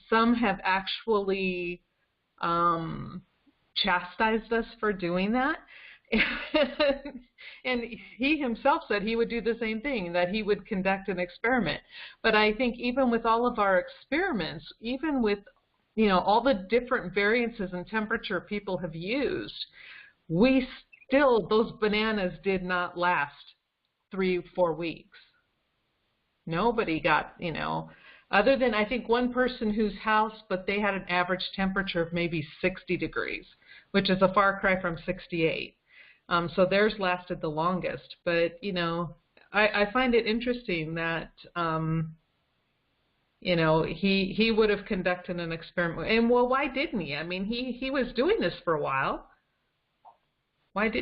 some have actually chastised us for doing that. And he himself said he would do the same thing, that he would conduct an experiment. But I think even with all of our experiments, even with, you know, all the different variances in temperature people have used, those bananas did not last 3-4 weeks. Nobody got, you know, other than I think one person whose house, but they had an average temperature of maybe 60 degrees, which is a far cry from 68. So theirs lasted the longest. But, you know, I find it interesting that, you know, he would have conducted an experiment. And, well, why didn't he? I mean, he was doing this for a while. Why didn't